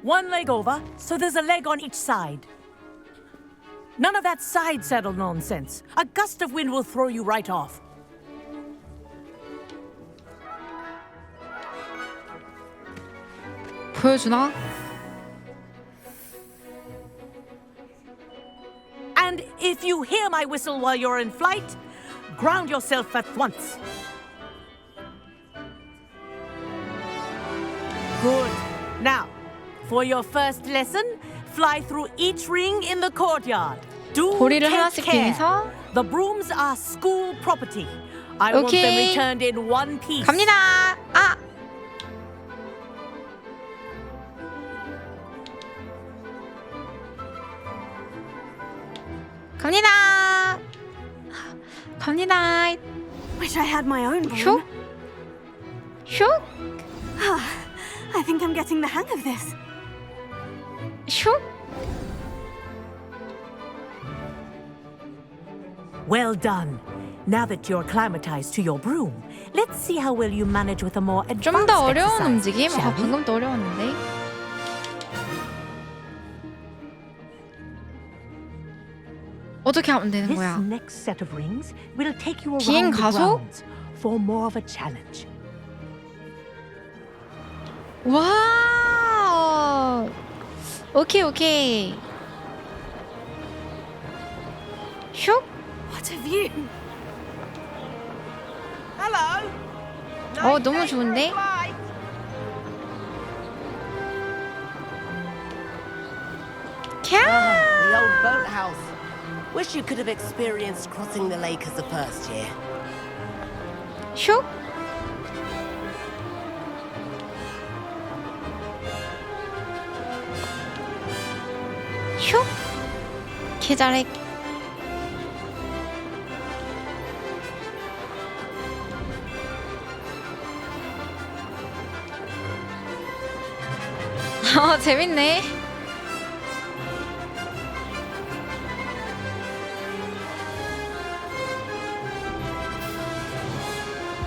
One leg over, so there's a leg on each side. None of that side saddle nonsense. A gust of wind will throw you right off. 보여주나? And if you hear my whistle while you're in flight, ground yourself at once. Good. Now, for your first lesson, fly through each ring in the courtyard. Do 고리를 take 하나씩 care. 빌면서. The brooms are school property. I want them 오케이. returned in one piece. 갑니다. 아. 갑니다. 갑니다. Wish I had my own 슉. broom. 슉. I think I'm getting the hang of this. 슉. Well done. Now that you're acclimatized to your broom, let's see how well you manage with a more 좀 advanced 더 어려운 exercise, 움직임? shall we? 방금 더 어려웠는데. 어떻게 하면 되는 This 거야? next set of rings will take you 비행 around the 가속? grounds for more of a challenge. 와. 오케이 오케이. 슉. What a view! Hello. 너무 좋은데? 캬. The old boathouse. Wish you could have experienced crossing the lake as a first year. 슉. 슉. 개 잘해. 재밌네.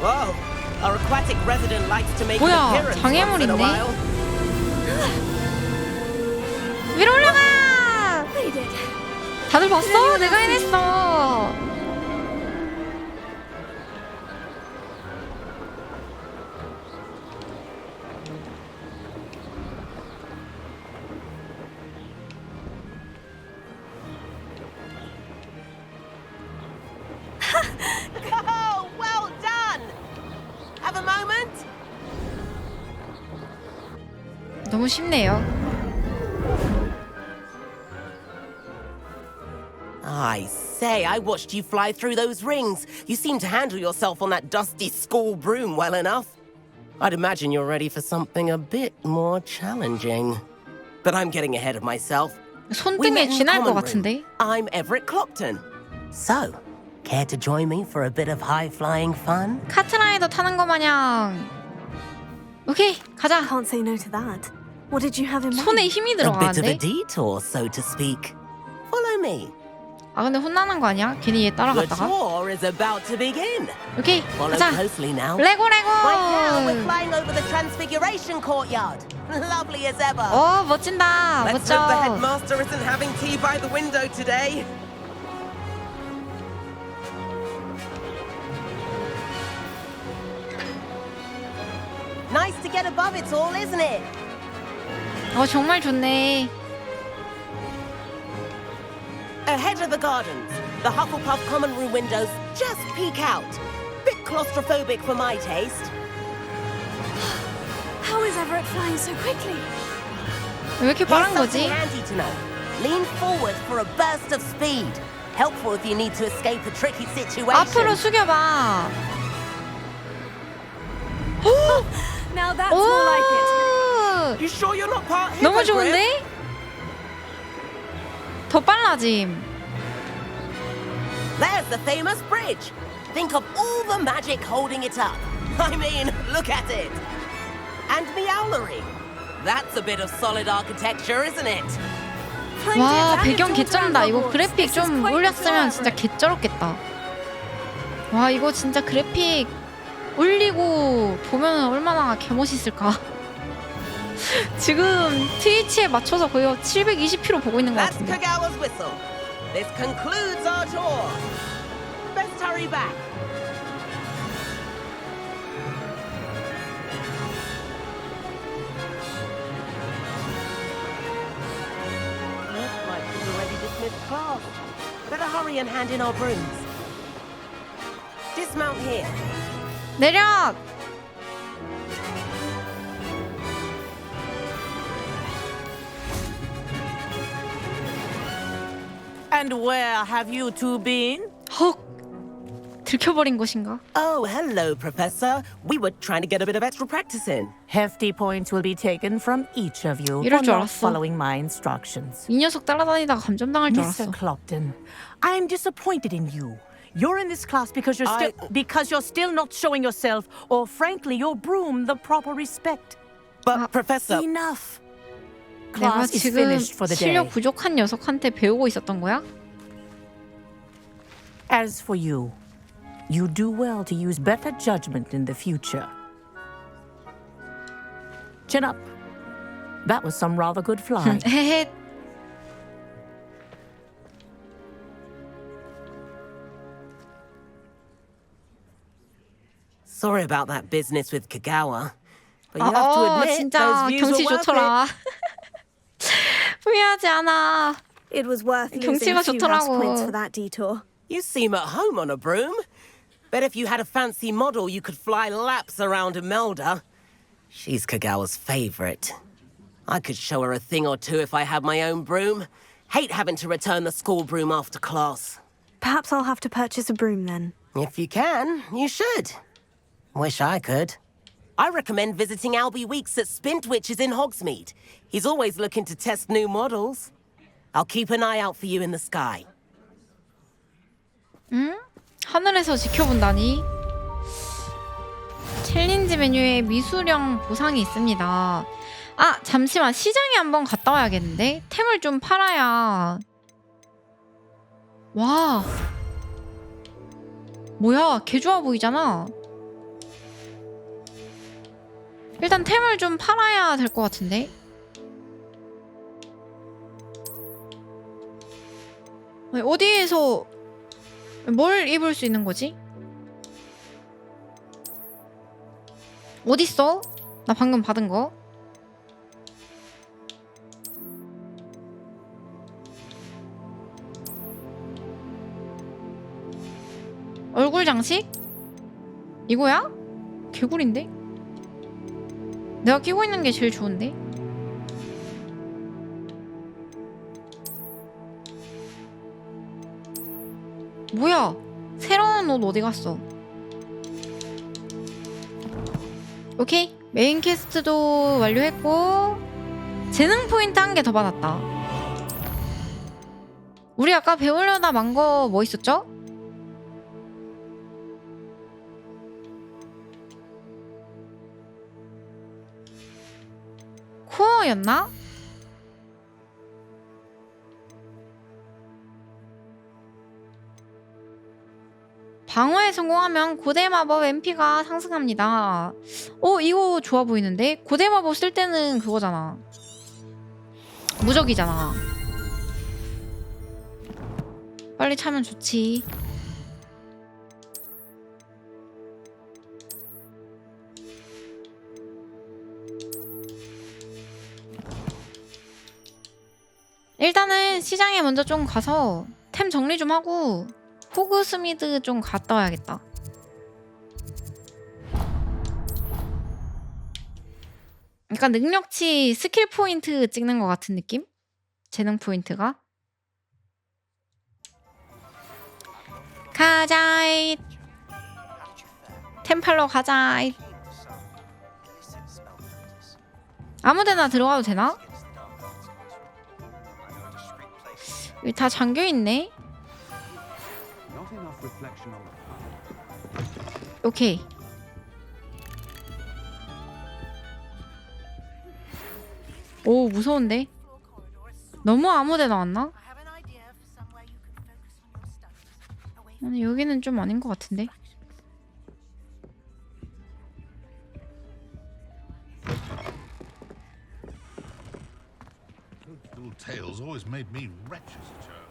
Whoa. Our aquatic resident likes to make an 뭐야, appearance 장애물 once in a 있네. while. 위로 올라가! 다들 봤어? 내가 해냈어. Oh, well done. Have a moment. 너무 쉽네요. I say, I watched you fly through those rings. You seem to handle yourself on that dusty school broom well enough. I'd imagine you're ready for something a bit more challenging. But I'm getting ahead of myself. We 손등에 met in 쥐날 것 common room. 같은데? I'm Everett Clopton. So, care to join me for a bit of high-flying fun? 카트라이더 타는 거 마냥. 오케이, 가자. Can't say no to that. What did you have in mind? 손에 힘이 A bit of a 들어가는데? detour, so to speak. Follow me. 아 근데 혼나는 거 아니야? 괜히 얘 The 따라갔다가. tour is about to begin. 오케이, Follow 가자. closely now. 레고 레고. Right now, we're flying over the Transfiguration courtyard. Lovely as ever. 오 멋진다. Let's hope the 멋져. headmaster isn't having tea by the window today. Nice to get above it all, isn't it? 정말 좋네. Ahead of the gardens, the Hufflepuff common room windows just peek out. Bit claustrophobic for my taste. How is Everett flying so quickly? 왜 이렇게 빠른 Here's something 거지? handy to know. Lean forward for a burst of speed. Helpful if you need to escape a tricky situation. 앞으로 숙여봐. Now that's more like it. You sure you're not part 너무 hippogriff? 좋은데? 더 빨라짐. There's the famous bridge. Think of all the magic holding it up. I mean, look at it. And Meowlery. That's a bit of solid architecture, isn't it? 와 배경 개쩔다. 이거 그래픽 좀 올렸으면 진짜 개쩔었겠다. 와 이거 진짜 그래픽 올리고 보면 얼마나 개멋있을까. 지금 트위치에 맞춰서 거의 720p로 보고 있는 것 That's 같은데. Kagawa's whistle. This concludes our tour. Best hurry back. Looks like we've already dismissed class. Better hurry and hand in our brooms. Dismount here. 내려! And where have you two been? 헉! 들켜버린 것인가? Oh, hello, Professor. We were trying to get a bit of extra practice in. Hefty points will be taken from each of you 이럴 for 줄 not 알았어. following my instructions. 이 녀석 따라다니다가 감점당할 줄 알았어. Mr. Clopton, I'm disappointed in you. You're in this class because you're still not showing yourself, or frankly, your broom the proper respect. But Professor, enough. 내가 Class is 지금 finished for the day. 실력 부족한 녀석한테 배우고 있었던 거야? As for you, you do well to use better judgment in the future. Chin up. That was some rather good flying. 헤헤. sorry about that business with Kagawa. But you have to admit, 진짜 those views 경치 were worth 좋더라. it. 후회하지 않아. It was worth losing 경치가 a few house 좋더라고. points for that detour. You seem at home on a broom. Bet if you had a fancy model, you could fly laps around Imelda. She's Kagawa's favorite. I could show her a thing or two if I had my own broom. Hate having to return the school broom after class. Perhaps I'll have to purchase a broom then. If you can, you should. Wish I could. I recommend visiting Albie Weeks at Spintwitches in Hogsmeade. He's always looking to test new models. I'll keep an eye out for you in the sky. 응? 하늘에서 지켜본다니? 챌린지 메뉴에 미수령 보상이 있습니다. 아, 잠시만. 시장에 한번 갔다 와야겠는데? 템을 좀 팔아야. 와. 뭐야, 개 좋아 보이잖아. 일단 템을 좀 팔아야 될 것 같은데? 어디에서 뭘 입을 수 있는 거지? 어딨어? 나 방금 받은 거. 얼굴 장식? 이거야? 개구리인데? 내가 끼고 있는 게 제일 좋은데? 뭐야? 새로운 옷 어디 갔어? 오케이. 메인 퀘스트도 완료했고 재능 포인트 한 개 더 받았다. 우리 아까 배우려다 만 거 뭐 있었죠? 코어였나? 방어에 성공하면 고대 마법 MP가 상승합니다. 이거 좋아 보이는데? 고대 마법 쓸 때는 그거잖아. 무적이잖아. 빨리 차면 좋지. 일단은 시장에 먼저 좀 가서 템 정리 좀 하고 호그스미드 좀 갔다 와야겠다. 약간 능력치 스킬 포인트 찍는 것 같은 느낌? 재능 포인트가. 가자잇. 템 팔러 가자잇. 아무데나 들어가도 되나? 여기 다 잠겨있네. 오케이. 오, 무서운데? 너무 아무데 나왔나? 아니, 여기는 좀 아닌 것 같은데. tales always made me wretched as a child.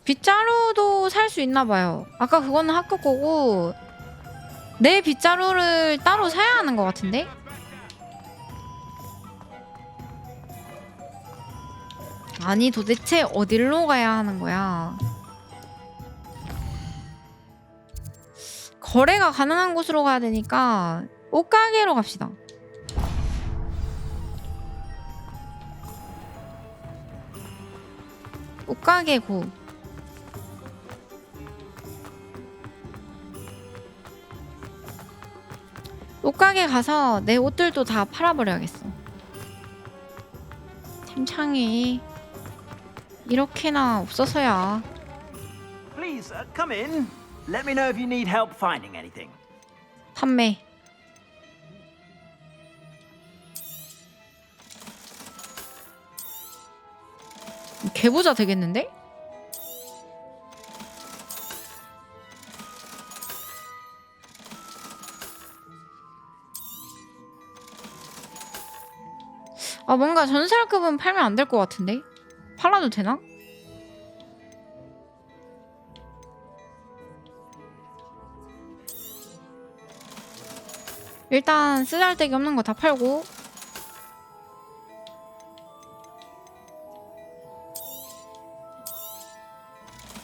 빗자루도 살 수 있나 봐요. 아까 그거는 학교 거고 내 빗자루를 따로 사야 하는 것 같은데? 아니 도대체 어디로 가야 하는 거야? 거래가 가능한 곳으로 가야 되니까 옷가게로 갑시다. 옷가게 고. 옷가게 가서 내 옷들도 다 팔아버려야겠어. 템창이 이렇게나 없어서야. Please, come in. Let me know if you need help finding anything. 판매. 개부자 되겠는데? 아 뭔가 전설급은 팔면 안 될 것 같은데? 팔아도 되나? 일단 쓰잘데기 없는 거 다 팔고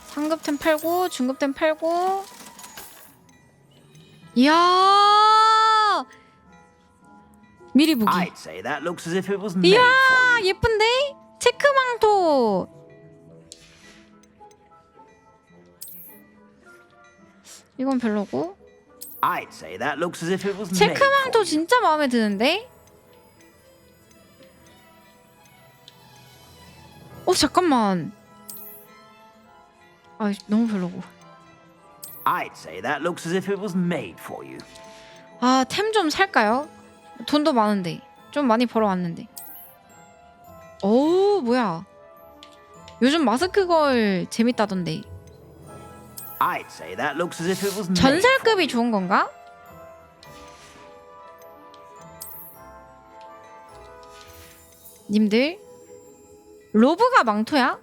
상급템 팔고 중급템 팔고. 이야 미리 보기. I'd say that looks as if it was made 이야 for you. 예쁜데? 체크망토. 이건 별로고. I'd say that looks as if it was made. 체크망토 진짜 마음에 드는데? 잠깐만. 아 너무 별로고. I'd say that looks as if it was made for you. 아 템 좀 살까요? 돈도 많은데 좀 많이 벌어왔는데. 오 뭐야? 요즘 마스크 걸 재밌다던데. I'd say that looks as if it was made. 전설급이 좋은 건가? 님들 로브가 망토야?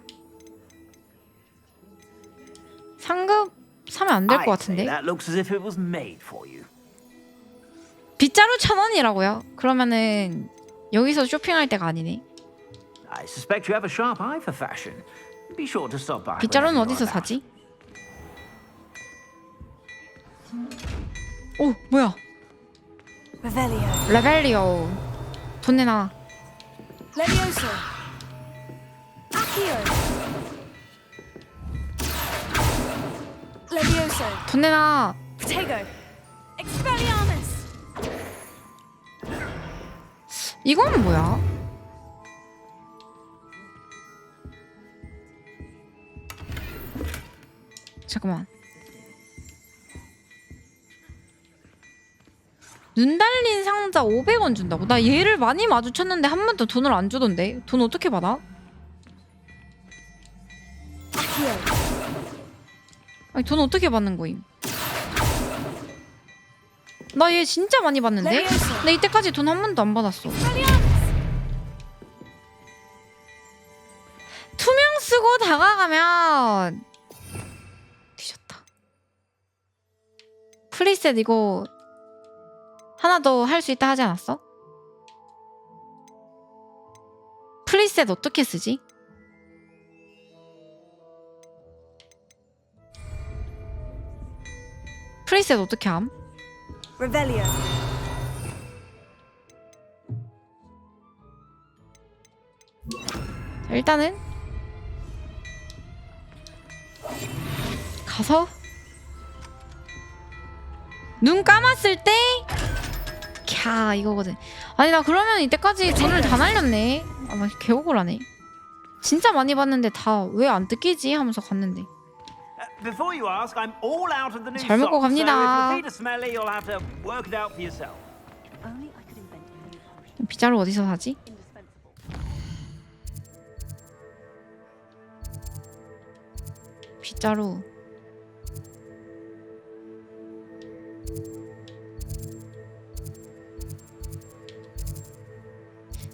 상급 사면 안 될 것 I'd say 같은데. that looks as if it was made for you. 빗자루 1,000원이라고요? 그러면은 여기서 쇼핑할 때가 아니네. I suspect you have a sharp eye for fashion. Be sure to stop by. 빗자루는 whenever 어디서 you're about. 사지? 오 뭐야? Revelio. 레벨리오. 돈 내놔. Levioso. Accio. Levioso. 돈 내놔. Protego. Expelliarmus. 이건 뭐야? 잠깐만. 눈 달린 상자 500원 준다고? 나 얘를 많이 마주쳤는데 한 번도 돈을 안 주던데? 돈 어떻게 받아? 아니 돈 어떻게 받는 거임? 나 얘 진짜 많이 받는데? 근데 이때까지 돈 한 번도 안 받았어. 투명 쓰고 다가가면 뒤졌다. 프리셋 이거 하나 더 할 수 있다 하지 않았어? 프리셋 어떻게 쓰지? 프리셋 어떻게 함? Revelio. 자, 일단은 가서 눈 감았을 때 캬 이거거든. 아니 나 그러면 이때까지 돈을 다 날렸네. 아 나 개억울하네. 진짜 많이 받는데 다 왜 안 뜯기지 하면서 갔는데. Before you ask, I'm all out of the new 잘 먹고 socks, 갑니다. So if your feet are smelly, you'll have to work it out for yourself. 빗자루 어디서 사지? 빗자루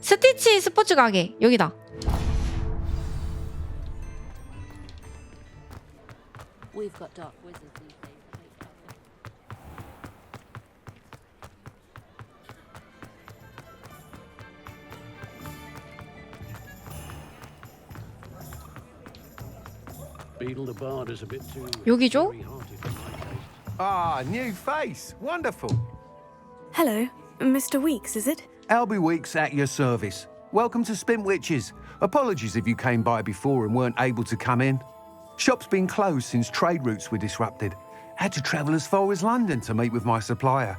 스티치 스포츠 가게 여기다. We've got dark wizards these days. Beetle the Bard is a bit too... 여기죠? Ah, new face. Wonderful. Hello, Mr. Weeks, is it? Albie Weeks at your service. Welcome to Spintwitches. Apologies if you came by before and weren't able to come in. Shop's been closed since trade routes were disrupted. Had to travel as far as London to meet with my supplier.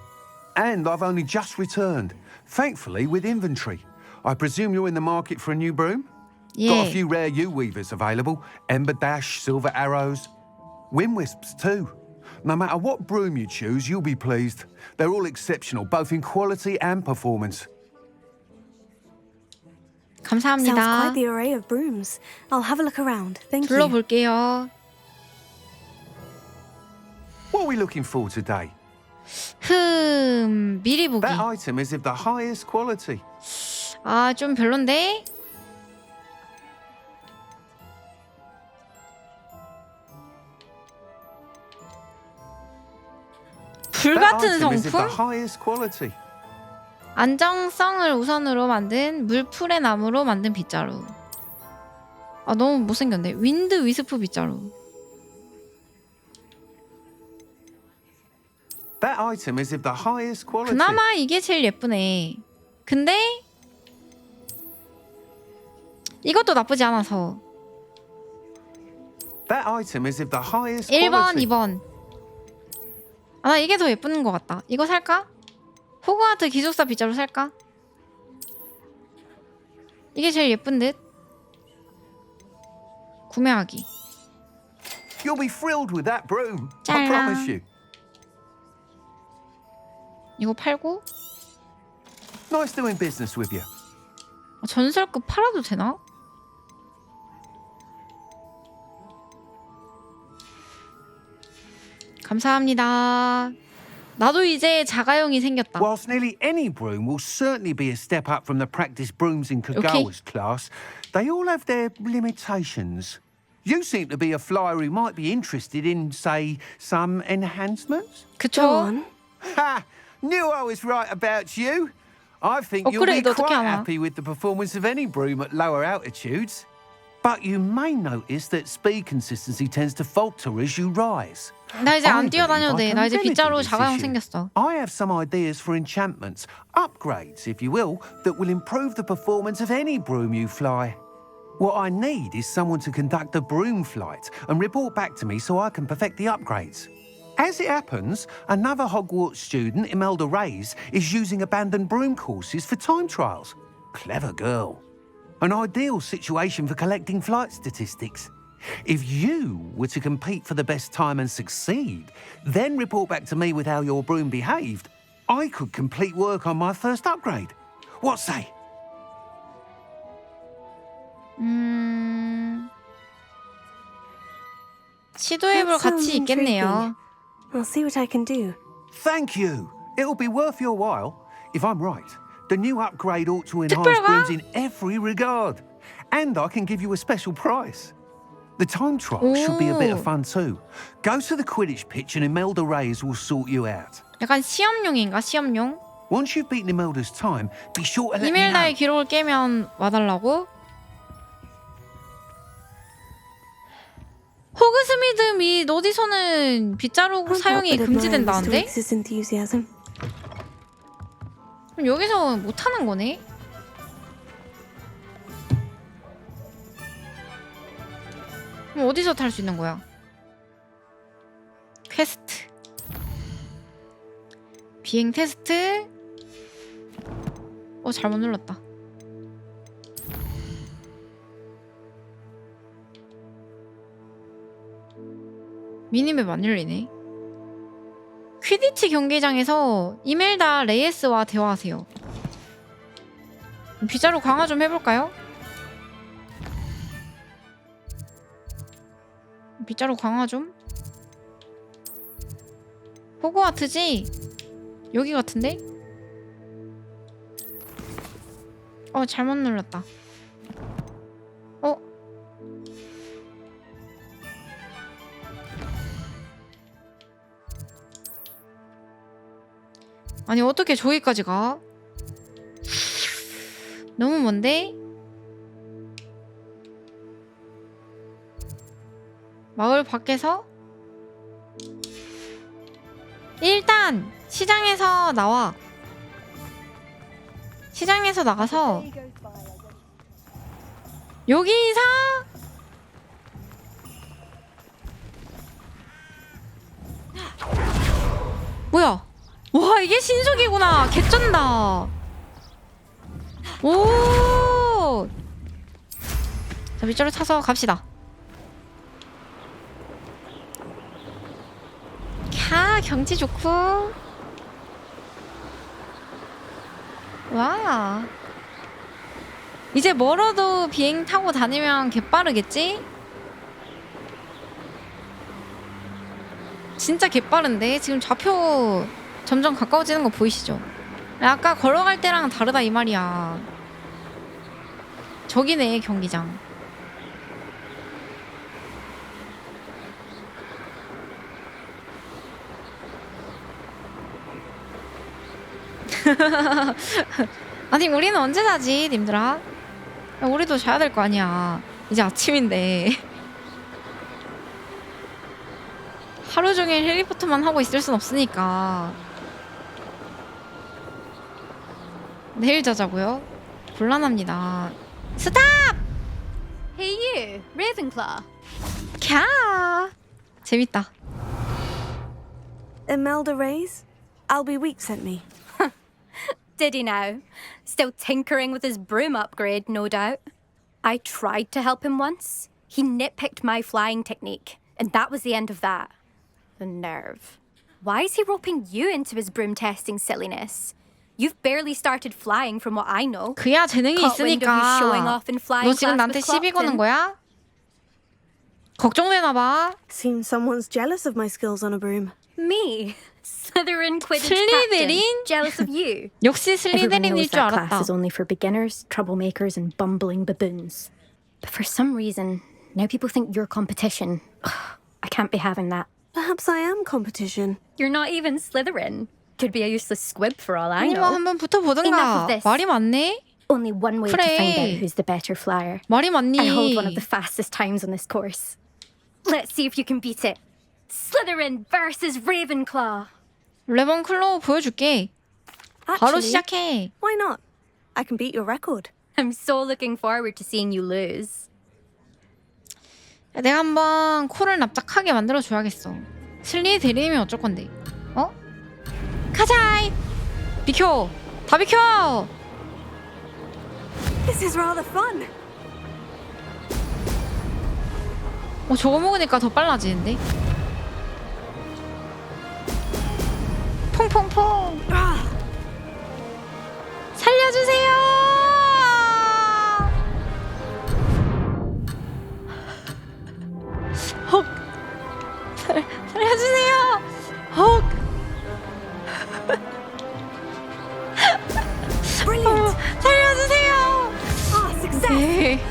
And I've only just returned, thankfully with inventory. I presume you're in the market for a new broom? Got a few rare U-weavers available. Ember Dash, Silver Arrows. Wind Wisps too. No matter what broom you choose, you'll be pleased. They're all exceptional, both in quality and performance. 감사합니다. Sounds quite the array of brooms. I'll have a look around. Thank you. 둘러볼게요. What are we looking for today? 미리 보기. That item is of the highest quality. 아, 좀 별론데? 불같은 성품? 안정성을 우선으로 만든 물풀의 나무로 만든 빗자루. 아, 너무 못생겼네. 윈드 위스프 빗자루. That item is of the highest quality. 그나마 이게 제일 예쁘네. 근데 이것도 나쁘지 않아서. That item is of the highest 1번, quality. 2번. 아, 나 이게 더 예쁜 것 같다. 이거 살까? 호그와트 기숙사 빗자루 살까? 이게 제일 예쁜 듯. 구매하기. You'll be thrilled with that broom. I 짤랑. promise you. 이거 팔고. Nice doing business with you. 전설급 팔아도 되나? 감사합니다. 나도 이제 자가용이 생겼다. Whilst nearly any broom will certainly be a step up from the practice brooms in Kagawa's class, they all have their limitations. You seem to be a flyer who might be interested in, say, some enhancements? 그쵸? Ha! Knew I was right about you. I think you'll be quite happy with the performance of any broom at lower altitudes. But you may notice that speed consistency tends to falter as you rise. 나 이제 안 뛰어다녀도 돼. 나 이제 빗자루 자가용 생겼어. I have some ideas for enchantments, upgrades, if you will, that will improve the performance of any broom you fly. What I need is someone to conduct a broom flight and report back to me so I can perfect the upgrades. As it happens, another Hogwarts student, Imelda Reyes, is using abandoned broom courses for time trials. Clever girl. An ideal situation for collecting flight statistics. If you were to compete for the best time and succeed, then report back to me with how your broom behaved, I could complete work on my first upgrade. What say? 시도해볼 가치 있겠네요. I'll see what I can do. Thank you. It'll be worth your while. If I'm right, the new upgrade ought to enhance brooms in every regard. And I can give you a special price. The time trial should be a bit of fun too. Go to the Quidditch pitch and Imelda Reyes will sort you out. 약간 시험용인가? 시험용? Once you've beaten Imelda's time, be sure to let me know. 이멜다의 기록을 깨면 와달라고? 호그스미드 및 어디서는 빗자루 사용이 금지된다는데? 그럼 여기서 못하는 거네? 그럼 어디서 탈 수 있는 거야? 퀘스트 비행 테스트. 잘못 눌렀다. 미니맵 안 열리네. 퀴디치 경기장에서 이멜다 레이스와 대화하세요. 빗자루 강화 좀 해볼까요? 빗자루 강화 좀? 호그와트지? 여기 같은데? 잘못 눌렀다. 아니 어떻게 저기까지 가? 너무 먼데? 마을 밖에서? 일단 시장에서 나와. 시장에서 나가서 여기서 뭐야? 와 이게 신속이구나. 개쩐다. 오. 자 밑줄을 타서 갑시다. 캬 경치 좋고. 와. 이제 멀어도 비행 타고 다니면 개빠르겠지? 진짜 개빠른데? 지금 좌표 점점 가까워지는 거 보이시죠? 아까 걸어갈 때랑 다르다 이 말이야. 저기네 경기장. 아니 우리는 언제 자지 님들아? 야, 우리도 자야 될 거 아니야. 이제 아침인데. 하루 종일 해리포터만 하고 있을 순 없으니까. 내일 자자고요? 곤란합니다. 스탑! Hey you, Ravenclaw. 캬! 재밌다. Imelda Reyes? Albie Week sent me. Did he now? Still tinkering with his broom upgrade, no doubt. I tried to help him once. He nitpicked my flying technique, and that was the end of that. The nerve. Why is he roping you into his broom testing silliness? You've barely started flying from what I know. 그야 재능이 Caught wind of you showing 있으니까. off in flying 너 지금 class 나한테 with 시비 거는 Clopton. 거야? 걱정되나 봐. Seems someone's jealous of my skills on a broom. Me? Slytherin Quidditch 슬리데린? captain. Jealous of you. 역시 Everyone 슬리데린일 knows 줄 that class 알았다. is only for beginners, troublemakers, and bumbling baboons. But for some reason, now people think you're competition. I can't be having that. Perhaps I am competition. You're not even Slytherin. Could be a useless squib for all I 아니 know. 뭐 한번 붙어보든가. Enough of this. 말이 많네? Only one way to find out 그래. who's the better flyer. 말이 많니? And hold one of the fastest times on this course. Let's see if you can beat it. Slytherin versus Ravenclaw. 레번클로우 보여줄게. 바로 시작해. Why not? I can beat your record. I'm so looking forward to seeing you lose. 내가 한번 코를 납작하게 만들어줘야겠어. 슬리데린이면 어쩔 건데. 어? 가자! 비켜! 다 비켜! This is rather fun. 저거 먹으니까 더 빨라지는데? 퐁퐁퐁! 살려주세요! 헉! 살려주세요! 헉! 살려주세요! Success!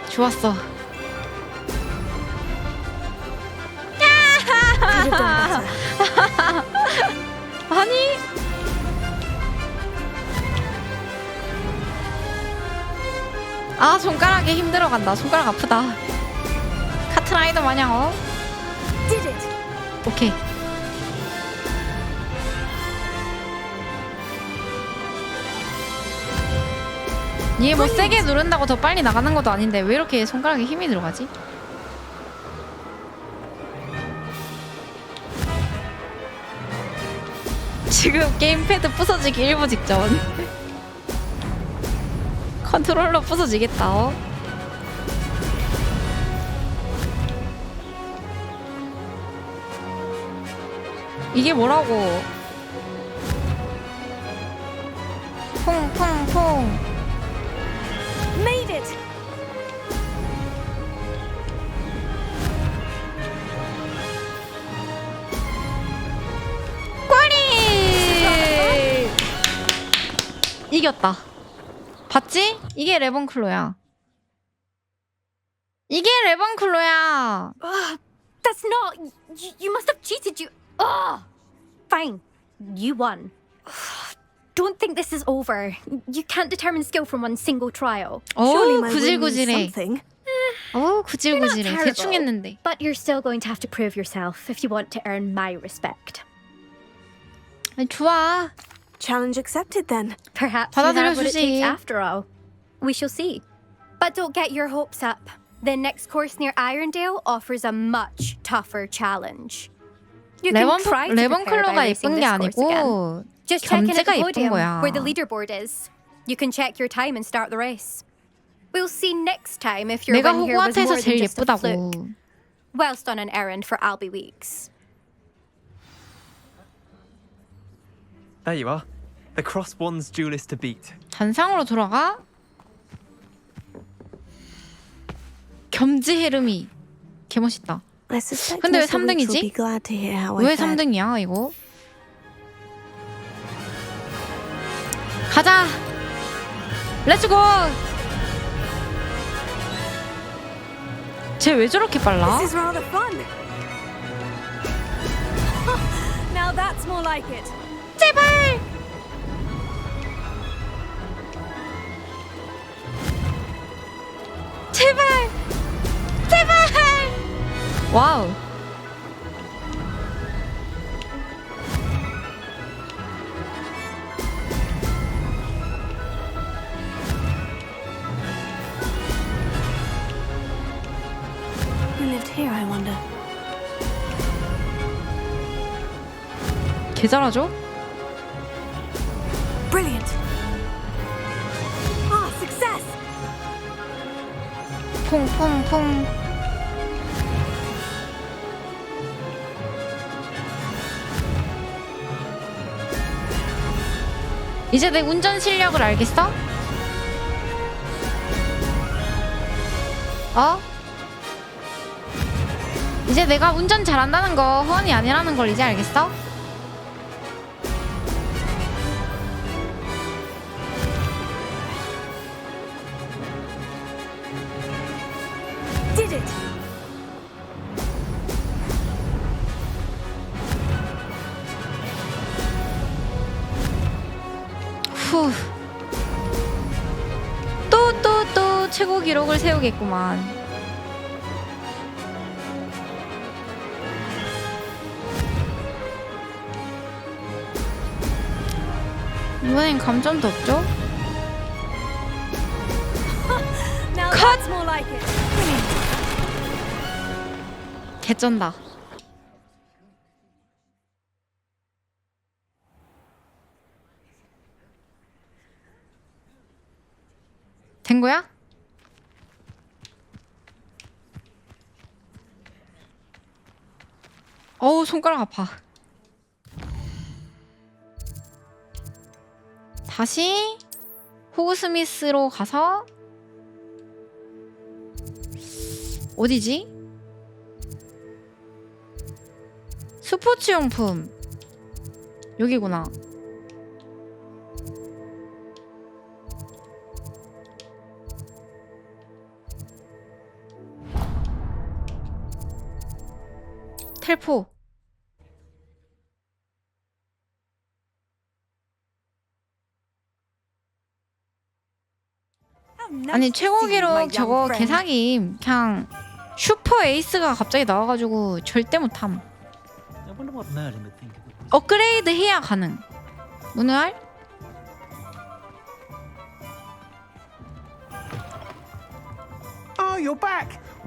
좋았어. 아니? 아 손가락에 힘들어간다. 손가락 아프다. 카트라이더 마냥 Did it. 오케이. 얘 뭐 세게 누른다고 더 빨리 나가는 것도 아닌데 왜 이렇게 손가락에 힘이 들어가지? 지금 게임패드 부서지기 일부 직전. 컨트롤러 부서지겠다. 이게 뭐라고? 퐁퐁퐁. Made it. 이겼다. 봤지? 이게 레번클로야. 이게 레번클로야. That's not. You must have cheated. Fine. You won. Don't think this is over. You can't determine skill from one single trial. 오, 구질구질해. 오, 구질구질해. 대충 했는데. But you're still going to have to prove yourself if you want to earn my respect. 좋아. Challenge accepted then. Perhaps you have what it 받아들여주지. takes after all. We shall see. But don't get your hopes up. The next course near Irondale offers a much tougher challenge. You can try to prepare by 레번클로가 racing 예쁜 게 this course again. 아니고 Just check in at 겸지가 the 예쁜 podium 거야. where the leaderboard is. You can check your time and start the race. We'll see next time if your 내가 win here was 호그와트에서 more than 제일 just a 예쁘다고. fluke. Whilst on an errand for Albie Weeks. There you are. The cross one's duelist to beat. 단상으로 돌아가. 겸지 헤르미. 개멋있다. 근데 왜 3등이지? 왜 3등이야 이거? 가자. 렛츠고. 쟤 왜 저렇게 빨라? This is rather fun. Now that's more like it. 제발. 제발. 제발. 와우. Who lived here, I wonder? 개 잘하죠? Brilliant. Ah, success. 퐁퐁퐁. 이제 내 운전 실력을 알겠어? 이제 내가 운전 잘한다는 거 허언이 아니라는 걸 이제 알겠어? Did it. 후. 또 최고 기록을 세우겠구만. 이번엔 감점도 없죠? Now that's more like it. 개쩐다. 된 거야? 어우, 손가락 아파. 다시 호그스미스로 가서 어디지? 스포츠용품 여기구나. 텔포. 아니 최고 기록 저거 개사김. 그냥 슈퍼 에이스가 갑자기 나와가지고 절대 못함. 업그레이드 해야 가능. 문을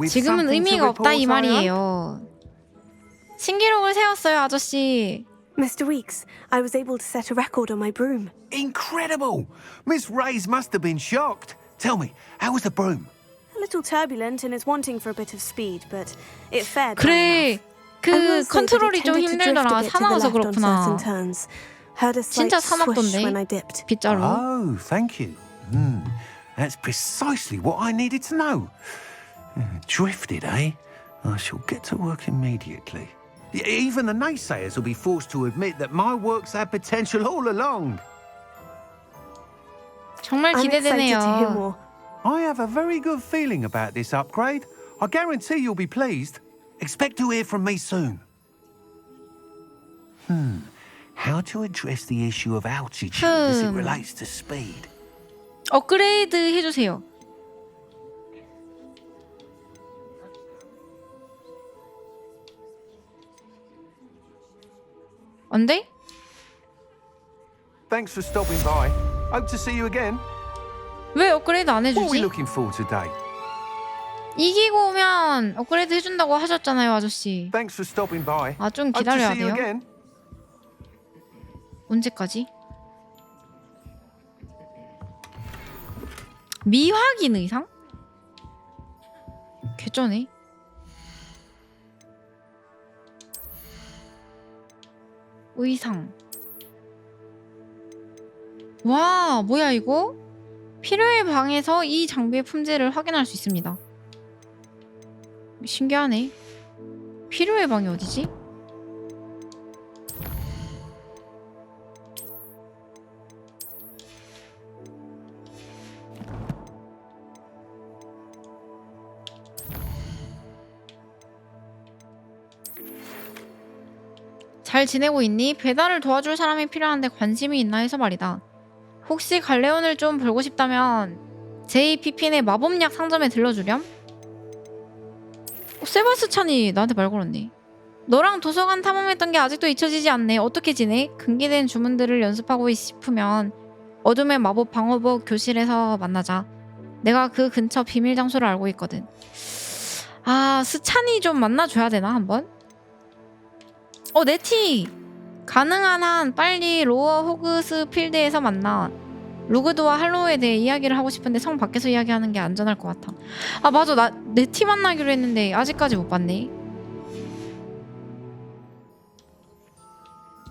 지금은 의미가 없다 이 말이에요. 신기록을 세웠어요, 아저씨. Mr. Weeks, I was able to set a record on my broom. Incredible! Miss Reyes must have been shocked. Tell me, how was the broom? A little turbulent and is wanting for a bit of speed, but it fared 그래, 그 컨트롤이 좀 힘들더라. 사나워서 그렇구나. 진짜 사납던데, 빗자루. Oh, thank you. That's precisely what I needed to know. Drifted, eh? I shall get to work immediately. Even the naysayers will be forced to admit that my work's had potential all along. 정말 I'm excited to hear 기대되네요. more. I have a very good feeling about this upgrade. I guarantee you'll be pleased. Expect to hear from me soon. How to address the issue of altitude as it relates to speed? 업그레이드 해주세요. 안 돼? Thanks for stopping by. Hope to see you again. 왜 업그레이드 안 What are we 해주지? looking for today? 이기고 오면 업그레이드 해준다고 하셨잖아요, 아저씨. Thanks for stopping by. 아, 좀 Hope to 기다려야 see you 돼요. again. 언제까지? 미확인 의상? 개쩌네. 의상. 와, 뭐야 이거? 필요의 방에서 이 장비의 품질을 확인할 수 있습니다. 신기하네. 필요의 방이 어디지? 잘 지내고 있니? 배달을 도와줄 사람이 필요한데 관심이 있나 해서 말이다. 혹시 갈레온을 좀 벌고 싶다면 JPP네 마법약 상점에 들러주렴? 세바스찬이 나한테 말 걸었네. 너랑 도서관 탐험했던 게 아직도 잊혀지지 않네. 어떻게 지내? 금기된 주문들을 연습하고 싶으면 어둠의 마법 방어복 교실에서 만나자. 내가 그 근처 비밀 장소를 알고 있거든. 아, 스찬이 좀 만나줘야 되나 한번? 네티! 가능한 한 빨리 로어 호그스 필드에서 만나. 루그드와 할로우에 대해 이야기를 하고 싶은데 성 밖에서 이야기하는 게 안전할 것 같아. 아 맞아, 나 네티 만나기로 했는데 아직까지 못 봤네.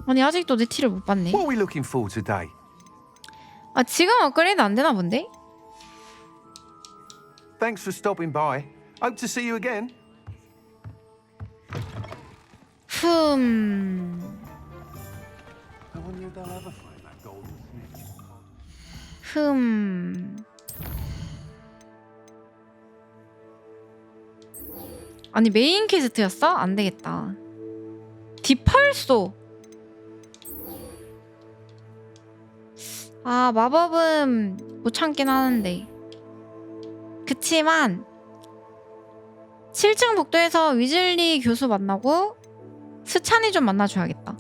아니 아직도 네티를 못 봤네. What are we looking for today? 아 지금 업그레이드 안 되나 본데? Thanks for stopping by. Hope to see you again. I wonder if they'll ever find that golden snitch. 아니 메인 퀘스트였어? 안 되겠다. 디펄소. 아 마법은 못 참긴 하는데. 그치만 7층 복도에서 위즐리 교수 만나고 스찬이 좀 만나줘야겠다.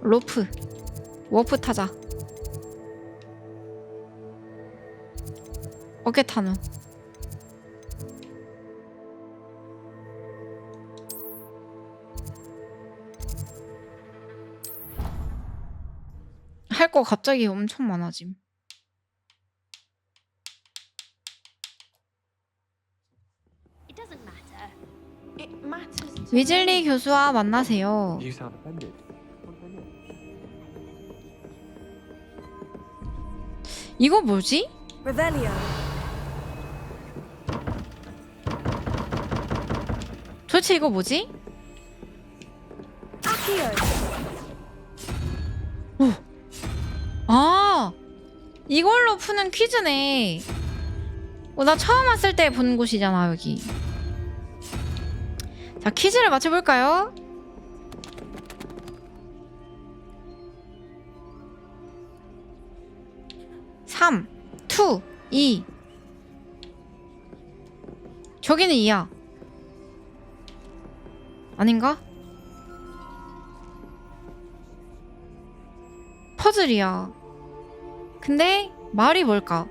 로프 워프 타자. 어깨 타누. 할 거 갑자기 엄청 많아짐. It doesn't matter. It matters. 위즐리 교수와 만나세요. You sound offended. 이거 뭐지? Revelio. 도대체 이거 뭐지? Accio. 아 이걸로 푸는 퀴즈네. 나 처음 왔을 때 본 곳이잖아 여기. 자 퀴즈를 맞춰볼까요? (3) 2 2 저기는 2야 아닌가? 퍼즐이야. 근데 말이 뭘까?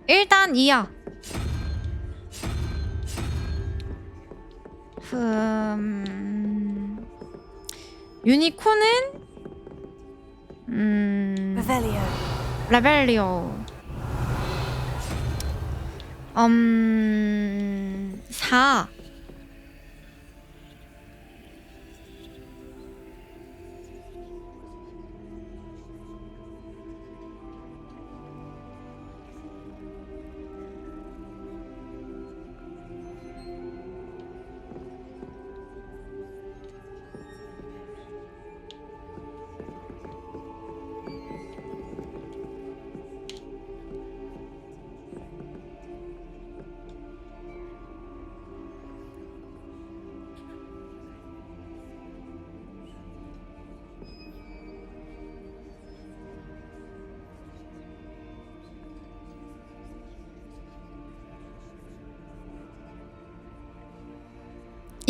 일단 2야. 유니콘은 레벨리오. 4 4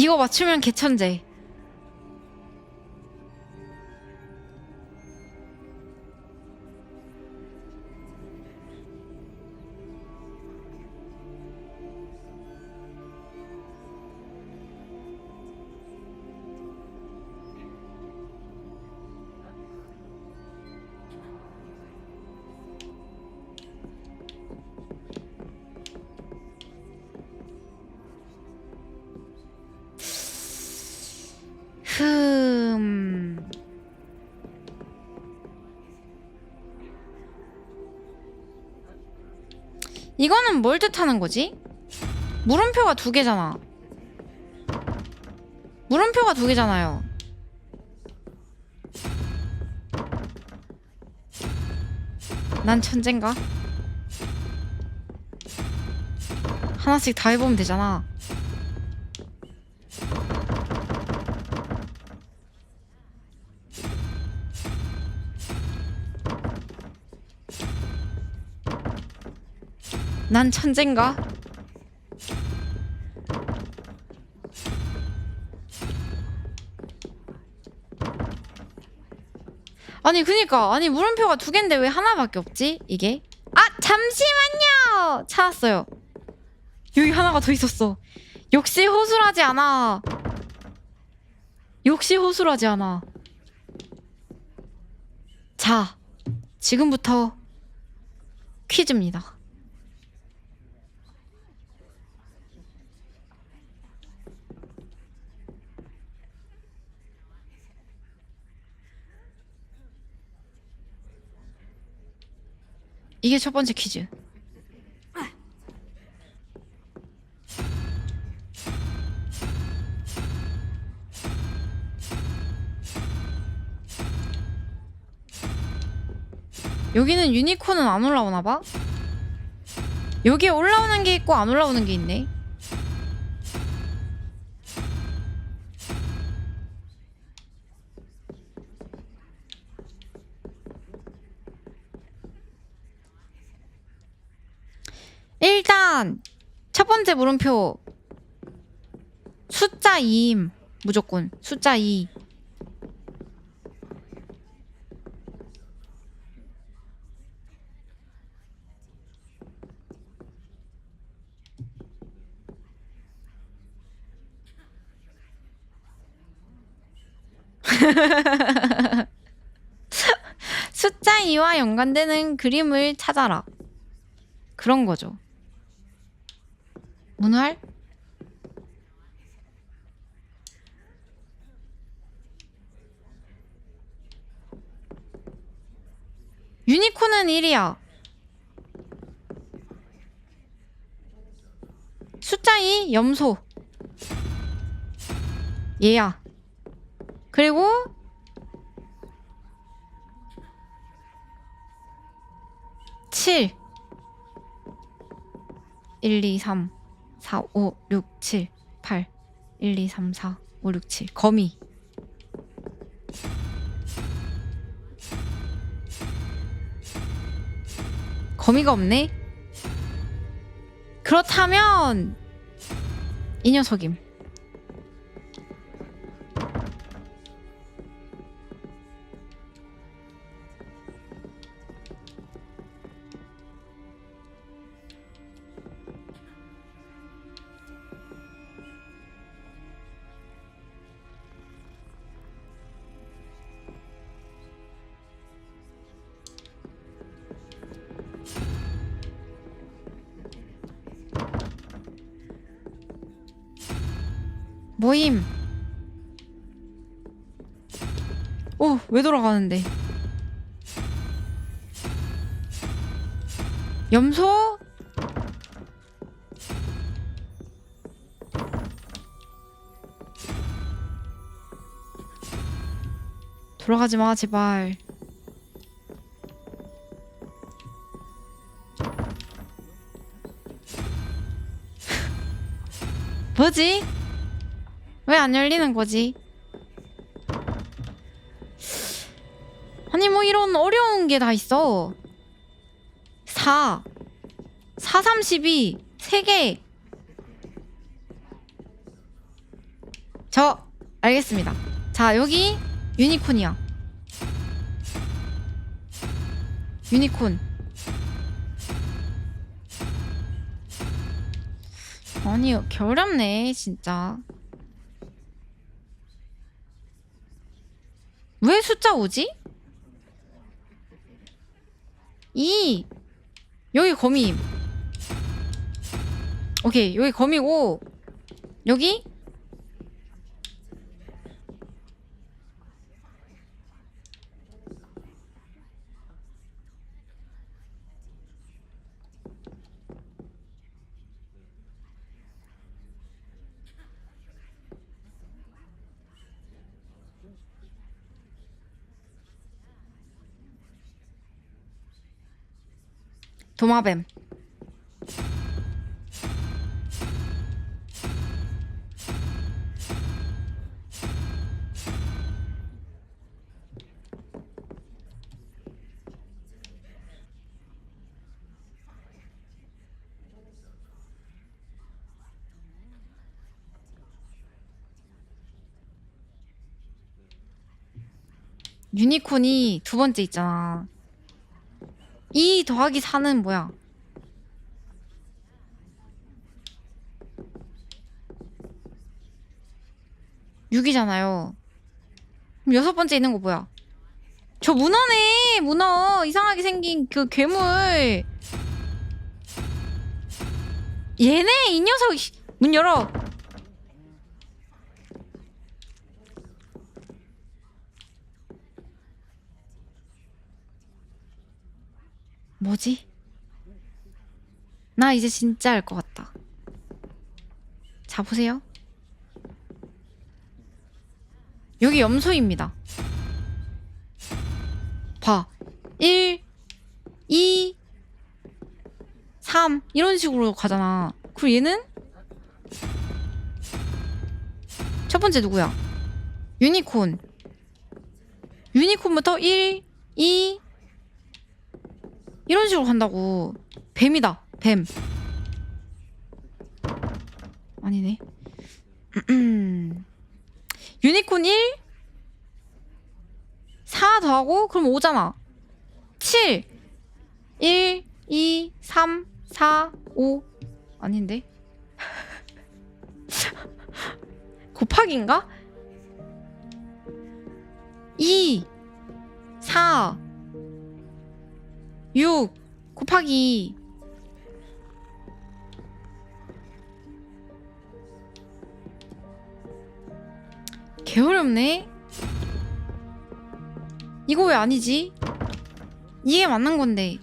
이거 맞추면 개천재. 이거는 뭘 뜻하는 거지? 물음표가 2개잖아. 물음표가 2개잖아요. 난 천재인가? 하나씩 다 해보면 되잖아. 난 천재인가? 아니 그니까 아니 물음표가 2개인데 왜 하나밖에 없지? 이게? 아 잠시만요! 찾았어요. 여기 하나가 더 있었어. 역시 호술하지 않아. 역시 호술하지 않아. 자, 지금부터 퀴즈입니다. 이게 첫 번째 퀴즈. 여기는 유니콘은 안 올라오나봐? 여기에 올라오는 게 있고 안 올라오는 게 있네. 일단 첫 번째 물음표 숫자 2임. 무조건 숫자 2. 숫자 2와 연관되는 그림을 찾아라. 그런 거죠. 문활? 유니콘은 1이야. 숫자 2 염소. 얘야. 그리고 칠 1, 2, 3, 4, 5, 6, 7, 8 1, 2, 3, 4, 5, 6, 7 거미. 거미가 없네? 그렇다면 이 녀석임. 모임. 오, 왜 돌아가는데? 염소? 돌아가지 마, 제발. 뭐지? 왜 안 열리는 거지? 아니 뭐 이런 어려운 게 다 있어. 4 4, 32 3개. 알겠습니다. 자, 여기 유니콘이야. 유니콘. 아니, 어렵네 진짜. 왜 숫자 5지? 2. 여기 거미임. 오케이, 여기 거미고 여기 도마뱀. 유니콘이 두 번째 있잖아. 2 더하기 4는 뭐야? 6이잖아요. 그럼 여섯 번째 있는 거 뭐야? 저 문어네! 문어! 이상하게 생긴 그 괴물! 얘네! 이 녀석! 문 열어! 뭐지? 나 이제 진짜 알 것 같다. 자, 보세요. 여기 염소입니다. 봐. 1, 2, 3 이런 식으로 가잖아. 그리고 얘는 첫 번째 누구야? 유니콘. 유니콘부터 1, 2 이런 식으로 간다고. 뱀이다. 뱀. 아니네. 유니콘 1 4 더하고 그럼 5잖아. 7 1 2 3 4 5 아닌데? 곱하기인가? 2 4 6 곱하기 개 어렵네. 이거 왜 아니지? 이게 맞는 건데.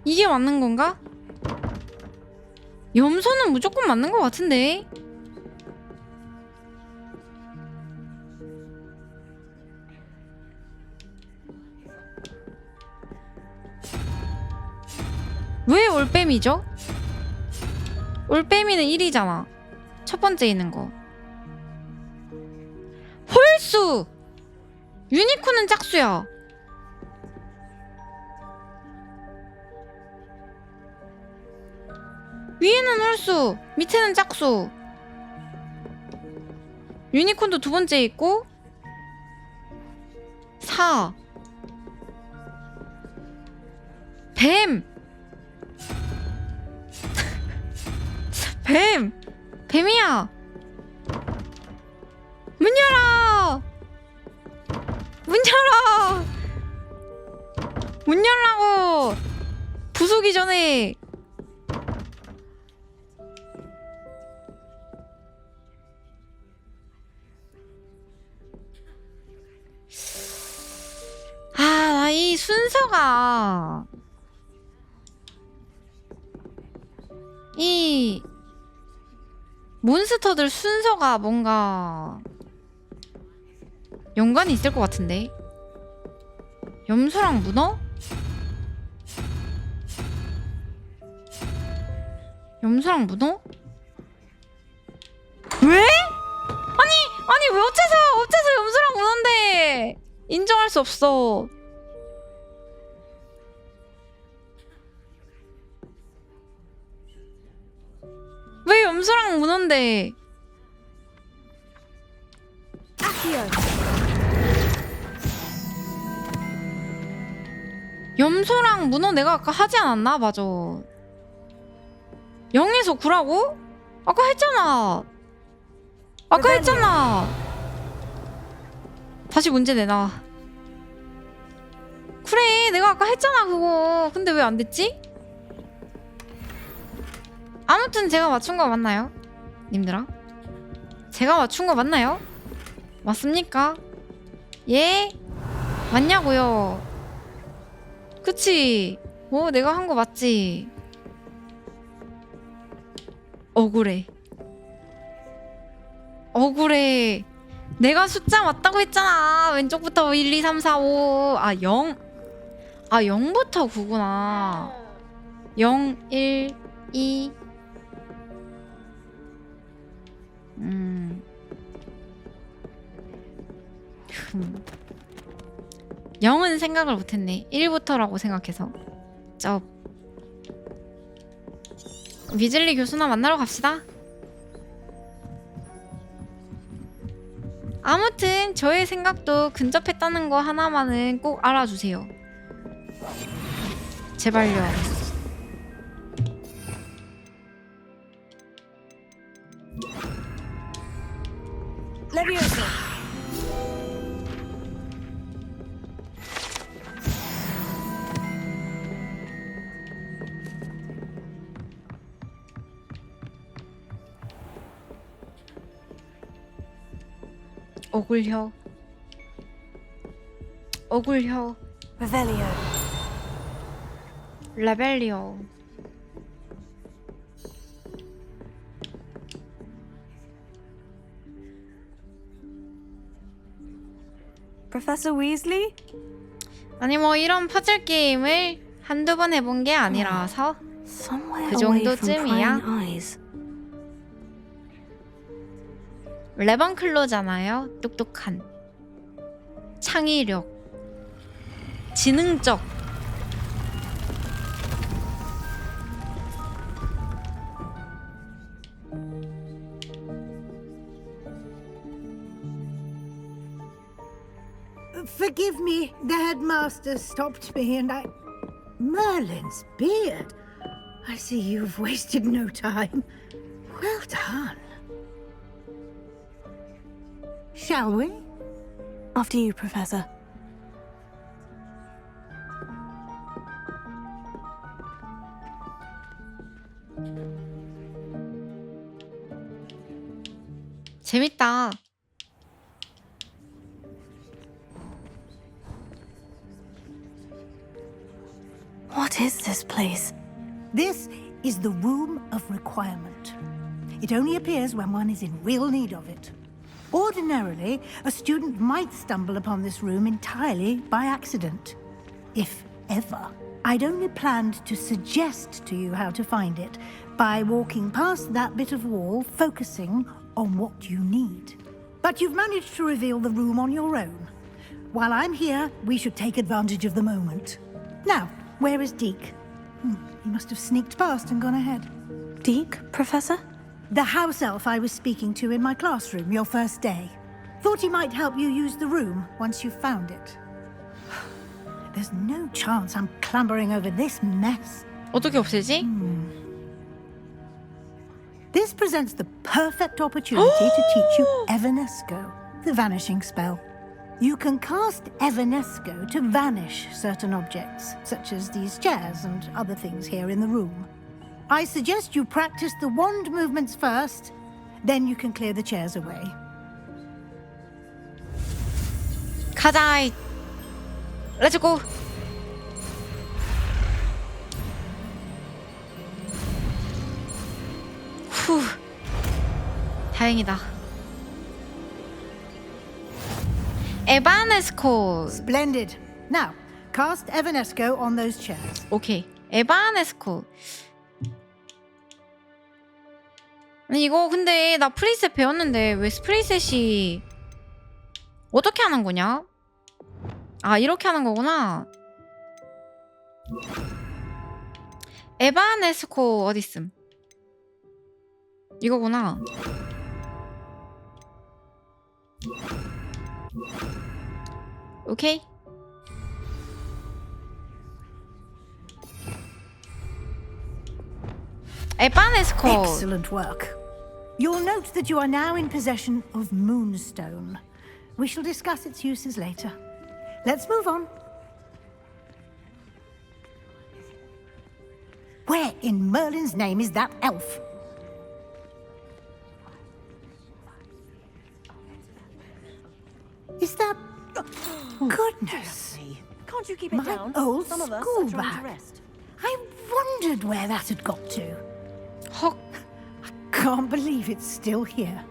이게 맞는 건가? 염소는 무조건 맞는 것 같은데. 왜 올빼미죠? 올빼미는 1이잖아. 첫 번째 있는 거. 홀수! 유니콘은 짝수야. 위에는 홀수, 밑에는 짝수. 유니콘도 두 번째 있고 4 뱀! 뱀! 뱀이야! 문 열어! 문 열어! 문 열라고! 부수기 전에! 나 이 순서가 이 몬스터들 순서가 뭔가 연관이 있을 것 같은데. 염소랑 문어? 염소랑 문어? 왜? 아니 왜 어째서 염소랑 문어인데 인정할 수 없어. 왜 염소랑 문어인데 Levio. 염소랑 문어 내가 아까 하지 않았나? 맞아. 0에서 9라고? 아까 했잖아. 아까 했잖아. 다시 문제 내놔. 그래, 내가 아까 했잖아 그거. 근데 왜 안 됐지? 아무튼 제가 맞춘 거 맞나요? 님들아? 제가 맞춘 거 맞나요? 맞습니까? 예? 맞냐고요? 그치? 내가 한 거 맞지? 억울해. 억울해. 내가 숫자 맞다고 했잖아. 왼쪽부터 1, 2, 3, 4, 5. 아, 0. 아, 0부터 9구나. 0, 1, 2. 0은 생각을 못했네. 1부터라고 생각해서. 위즐리 교수나 만나러 갑시다. 아무튼 저의 생각도 근접했다는 거 하나만은 꼭 알아주세요. 제발요. Leviosa. 억울혀. 억울혀. Revelio. 레벨리오. Professor Weasley? 아니 뭐 이런 퍼즐 게임을 한두 번 해본 게 아니라서 Somewhere 그 away from 정도쯤이야. prying eyes. 레번클로잖아요. 똑똑한. 창의력. 지능적. Forgive me, the headmaster stopped me and I... Merlin's beard. I see you've wasted no time. Well done. Shall we? After you, Professor. 재밌다. What is this place? This is the Room of Requirement. It only appears when one is in real need of it. Ordinarily, a student might stumble upon this room entirely by accident. If ever. I'd only planned to suggest to you how to find it by walking past that bit of wall, focusing on what you need. But you've managed to reveal the room on your own. While I'm here, we should take advantage of the moment. Now, where is Deke? He must have sneaked past and gone ahead. Deke, Professor? The house elf I was speaking to in my classroom your first day. Thought he might help you use the room once you've found it. There's no chance I'm clambering over this mess. 어떻게 없애지? This presents the perfect opportunity to teach you Evanesco, the vanishing spell. You can cast Evanesco to vanish certain objects, such as these chairs and other things here in the room. I suggest you practice the wand movements first, then you can clear the chairs away. 가자. Let's go. 후. 다행이다. 에바네스코. Splendid. Now, cast Evanesco on those chairs. 오케이. 에바네스코. 아니 이거 근데 나 프리셋 배웠는데 왜 프리셋이 어떻게 하는 거냐? 아 이렇게 하는 거구나. 에바네스코 어딨음? 이거구나. 오케이. 에바네스코. Excellent work. You'll note that you are now in possession of Moonstone. We shall discuss its uses later. Let's move on. Where in Merlin's name is that elf? Is that... Goodness. Can't you keep it My down? old Some of us school are trying bag. to rest. I wondered where that had got to. 헉. I can't believe it's still here.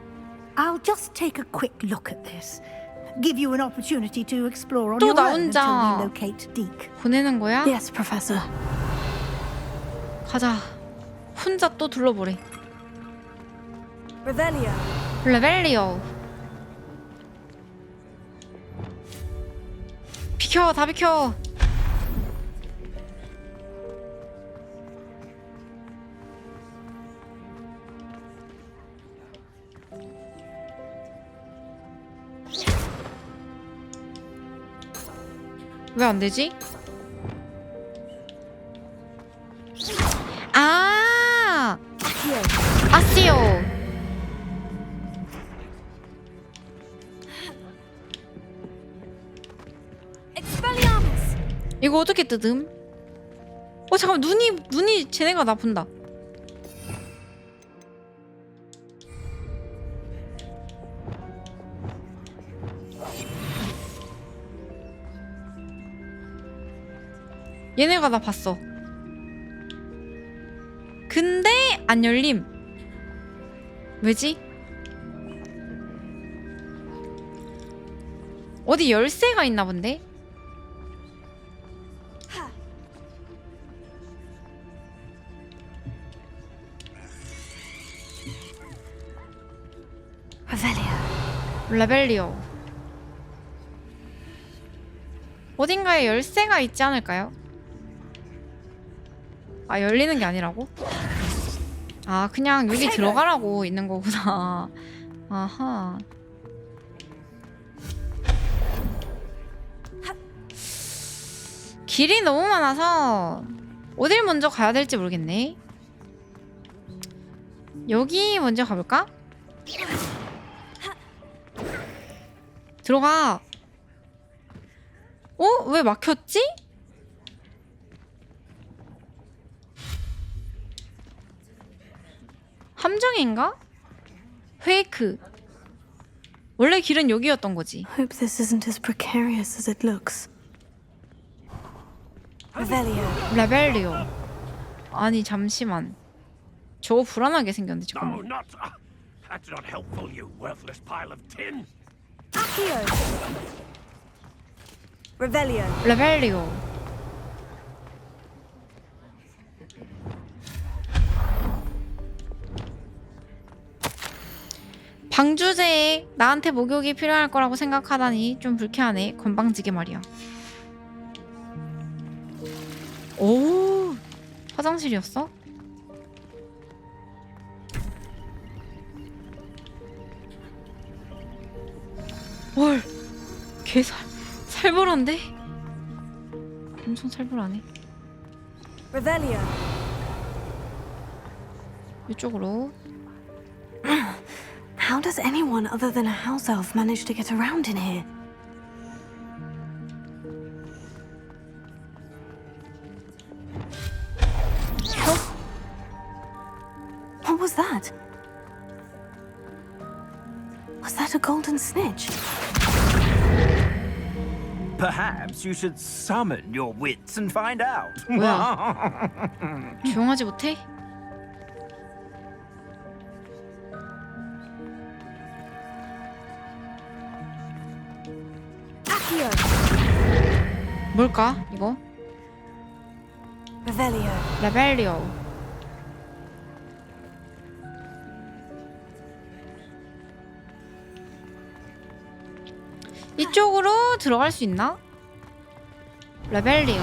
I'll just take a quick look at this. Give you an opportunity to explore on 또 your 나 own until 혼자 we locate Deke. 보내는 거야? Yes, Professor. 가자. 혼자 또 둘러보래. Revelio. 레벨리오. 비켜, 다 비켜. 왜 안 되지? 아! 아시오. Expelliarmus. 이거 어떻게 뜯음? 잠깐 눈이 쟤네가 나 본다. 얘네가 나 봤어. 근데 안 열림. 왜지? 어디 열쇠가 있나 본데? 레벨리오. 어딘가에 열쇠가 있지 않을까요? 아, 열리는 게 아니라고? 아, 그냥 여기 들어가라고 있는 거구나. 아하. 길이 너무 많아서 어딜 먼저 가야 될지 모르겠네. 여기 먼저 가볼까? 들어가. 왜 막혔지? 함정인가? 페이크. 원래 길은 여기였던 거지. Hope this isn't as precarious as it looks. 레벨리오. 아니 잠시만. 저거 불안하게 생겼는데 No, 잠깐만. not. That's not helpful, you worthless pile of tin. Accio. Revelio. 레벨리오. 방주제에 나한테 목욕이 필요할 거라고 생각하다니 좀 불쾌하네. 건방지게 말이야. 오, 화장실이었어? 헐, 개 살벌한데? 엄청 살벌하네. Revelio. 이쪽으로. How does anyone other than a house elf manage to get around in here? What was that? Was that a golden snitch? Perhaps you should summon your wits and find out. 뭐야? 조용하지 못해? Accio. 뭘까? 이거? Revelio. 레벨리오. 이쪽으로 들어갈 수 있나? 레벨리오.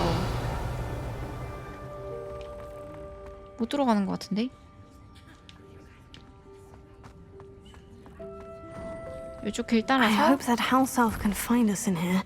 못 들어가는 것 같은데? 이쪽 길 따라서. I hope that house elf can find us in here.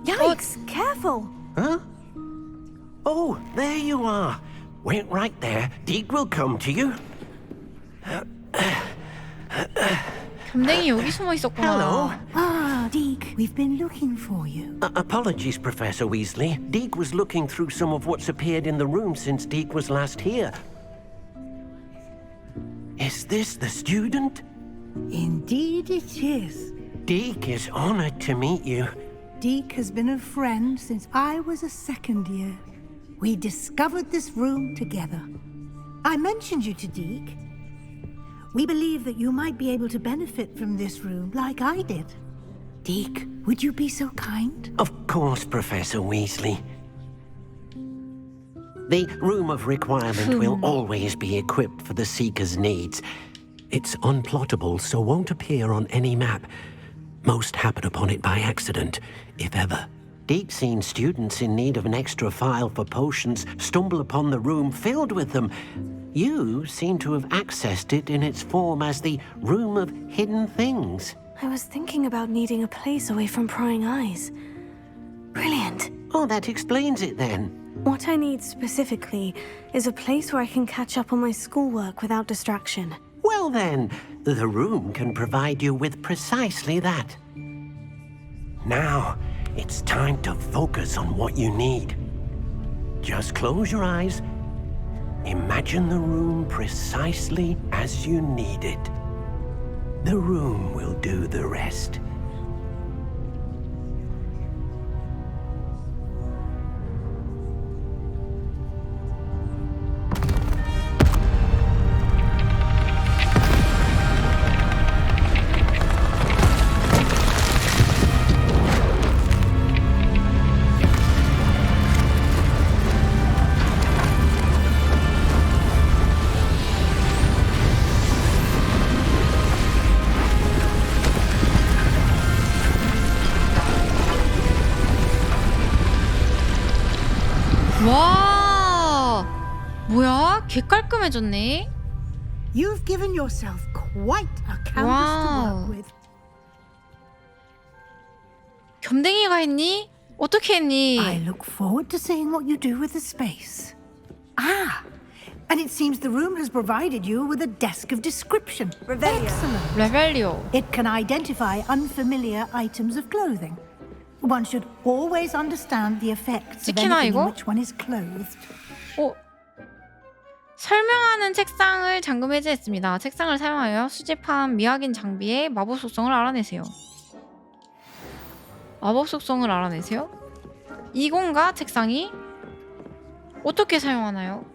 Yikes! Careful! Huh? Oh, there you are. Wait right there. Deke will come to you. 겸댕이 여기 숨어 있었구나. Hello. Ah, Deke, we've been looking for you. Apologies, Professor Weasley. Deke was looking through some of what's appeared in the room since Deke was last here. Is this the student? Indeed it is. Deke is honored to meet you. Deke has been a friend since I was a second year. We discovered this room together. I mentioned you to Deke. We believe that you might be able to benefit from this room like I did. Deke, would you be so kind? Of course, Professor Weasley. The Room of Requirement will always be equipped for the Seeker's needs. It's unplottable, so won't appear on any map. Most happen upon it by accident, if ever. Deke's seen students in need of an extra file for potions stumble upon the room filled with them. You seem to have accessed it in its form as the Room of Hidden Things. I was thinking about needing a place away from prying eyes. Brilliant. Oh, that explains it then. What I need specifically is a place where I can catch up on my schoolwork without distraction. Well then, the room can provide you with precisely that. Now, it's time to focus on what you need. Just close your eyes. Imagine the room precisely as you need it. The room will do the rest. 와, 뭐야? 개 깔끔해졌네. You've given yourself quite a canvas to work with. 겸댕이가 했니? 어떻게 했니? I look forward to seeing what you do with the space. Ah, and it seems the room has provided you with a desk of description. Excellent. 레벨리오. It can identify unfamiliar items of clothing. One should always understand the effects of 찍히나, anything 이거? in which one is clothed. 설명하는 책상을 잠금 해제했습니다. 책상을 사용하여 수집한 미확인 장비의 마법 속성을 알아내세요. 마법 속성을 알아내세요? 이건가? 책상이? 어떻게 사용하나요?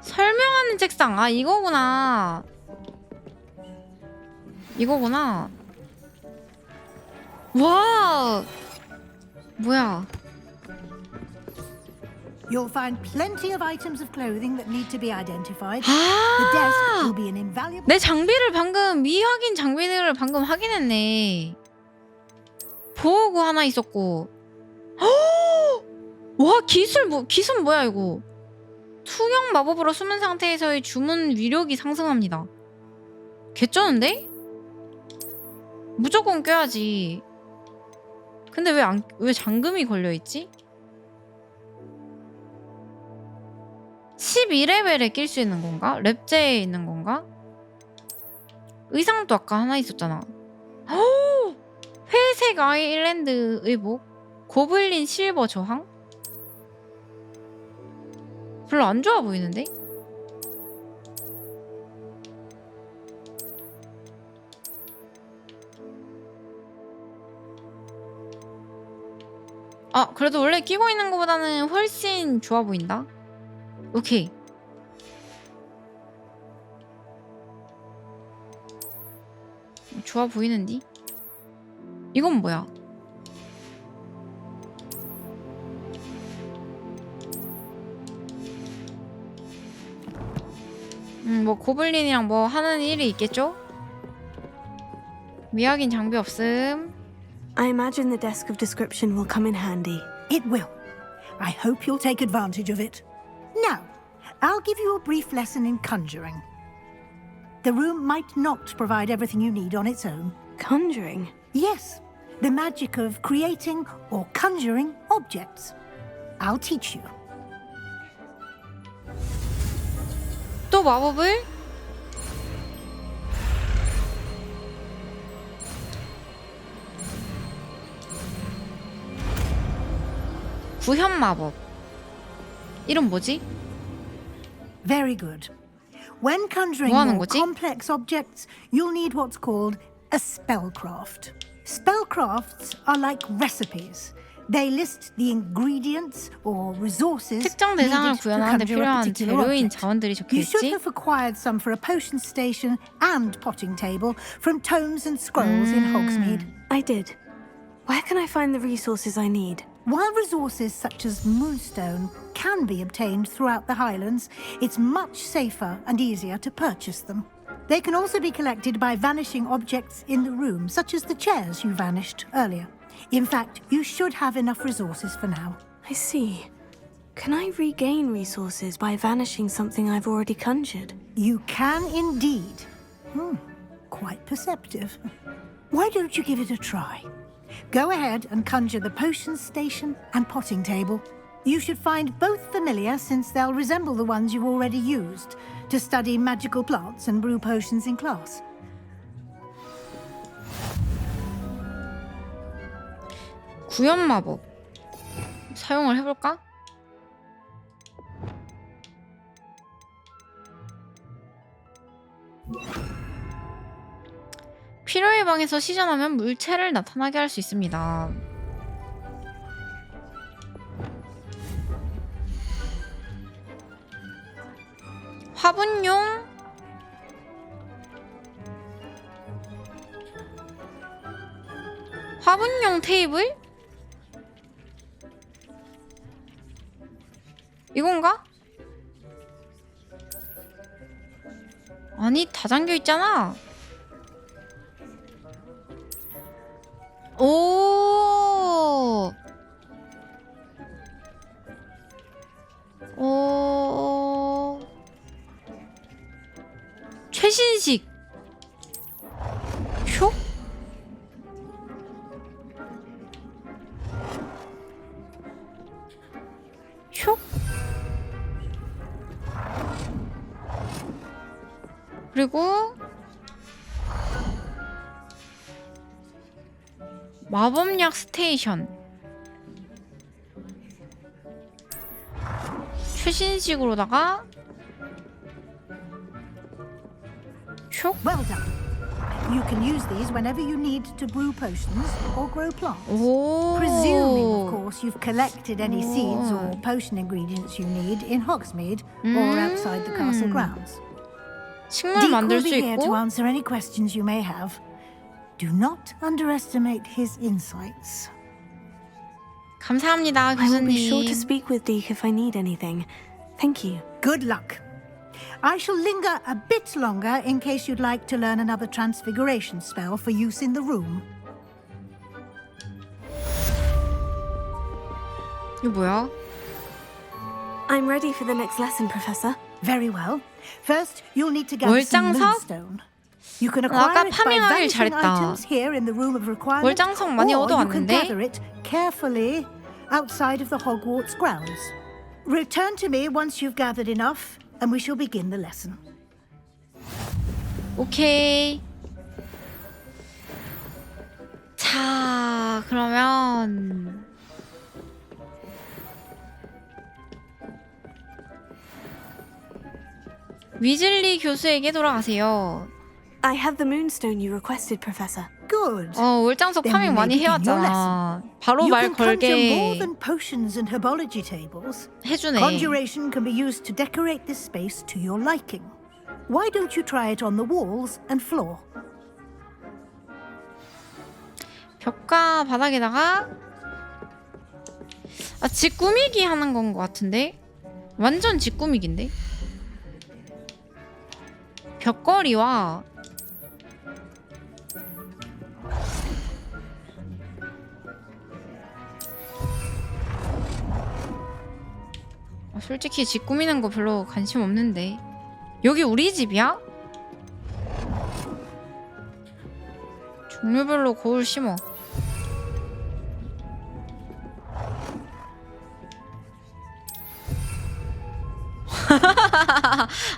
설명하는 책상. 아, 이거구나. 이거구나. 와! 뭐야? You'll find plenty of items of clothing that need to be identified. The desk will be an invaluable. 내 장비를 방금 미확인 장비들을 방금 확인했네. 보호구 하나 있었고. 와, 기술 뭐야 이거? 투명 마법으로 숨은 상태에서의 주문 위력이 상승합니다. 개쩌는데? 무조건 껴야지. 근데 왜 잠금이 걸려있지? 12레벨에 낄 수 있는 건가? 랩제에 있는 건가? 의상도 아까 하나 있었잖아. 회색 아일랜드 의복, 고블린 실버 저항? 별로 안 좋아 보이는데? 아, 그래도 원래 끼고 있는 것보다는 훨씬 좋아 보인다. 오케이. 좋아 보이는디? 이건 뭐야? 뭐 고블린이랑 뭐 하는 일이 있겠죠? 미확인 장비 없음. I imagine the desk of description will come in handy. It will. I hope you'll take advantage of it. Now, I'll give you a brief lesson in conjuring. The room might not provide everything you need on its own. Conjuring? Yes, the magic of creating or conjuring objects. I'll teach you. 또 마법을? 구현 마법. 이름 뭐지? Very good. When conjuring 뭐 하는 more 거지? complex objects, you'll need what's called a spellcraft. Spellcrafts are like recipes. They list the ingredients or resources 특정 대상을 needed to 구현하는데 conjure a 필요한 particular 재료인 object. 자원들이 적혀 You should 있지? have acquired some for a potion station and potting table from tomes and scrolls in Hogsmeade. I did. Where can I find the resources I need? While resources such as moonstone can be obtained throughout the Highlands, it's much safer and easier to purchase them. They can also be collected by vanishing objects in the room, such as the chairs you vanished earlier. In fact, you should have enough resources for now. I see. Can I regain resources by vanishing something I've already conjured? You can indeed. Quite perceptive. Why don't you give it a try? Go ahead and conjure the potion station and potting table. You should find both familiar since they'll resemble the ones you've already used to study magical plants and brew potions in class. 구현 마법. 사용을 해볼까? 필요의 방에서 시전하면 물체를 나타나게 할 수 있습니다. 화분용 테이블? 이건가? 아니 다 잠겨 있잖아. 오. 최신식. 쇼? 쇼? 그리고 마법약 스테이션. 최신식으로다가 쇼? Well done. You can use these whenever you need to brew potions or grow plants. Presuming, of course, you've collected any seeds or potion ingredients you need in Hogsmeade or outside the castle grounds. 식물 Deek 만들 will 수 be here to 있고 answer any questions you may have. Do not underestimate his insights. 감사합니다, I will be sure to 교수님. speak with Deek if I need anything. Thank you. Good luck. I shall linger a bit longer in case you'd like to learn another transfiguration spell for use in the room. 이거 뭐야? I'm ready for the next lesson, Professor. Very well. First, you'll need to gather some 월장석? moonstone. You can acquire 아까 it by 파밍하길 vanishing 잘했다. items here in the room of requirement, 월장석 많이 or you can 얻어왔는데? gather it carefully outside of the Hogwarts grounds. Return to me once you've gathered enough, and we shall begin the lesson. 오케이. 자, 그러면 위즐리 교수에게 돌아가세요. I have the moonstone you requested, Professor. Good. 월장석 Then 파밍 we may 많이 begin your 해왔잖아. lesson. 바로 You 말 can conjure more 걸게 than potions and herbology tables. 해주네. Conjuration can be used to decorate this space to your liking. Why don't you try it on the walls and floor? 벽과 바닥에다가 집 꾸미기 하는 건 것 같은데? 완전 집 꾸미기인데? 벽걸이와 솔직히 집 꾸미는 거 별로 관심 없는데. 여기 우리 집이야? 종류별로 거울 심어.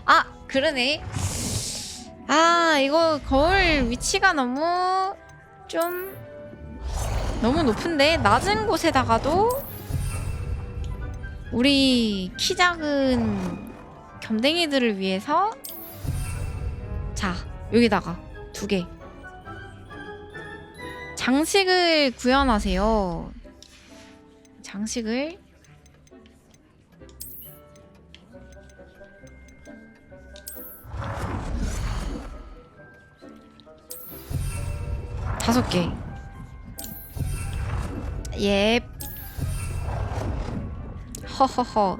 아, 그러네. 아, 이거 거울 위치가 너무 높은데? 낮은 곳에다가도 우리 키 작은 겸댕이들을 위해서 자, 여기다가 2개 장식을 구현하세요. 장식을 다섯 개. 예. 허허허.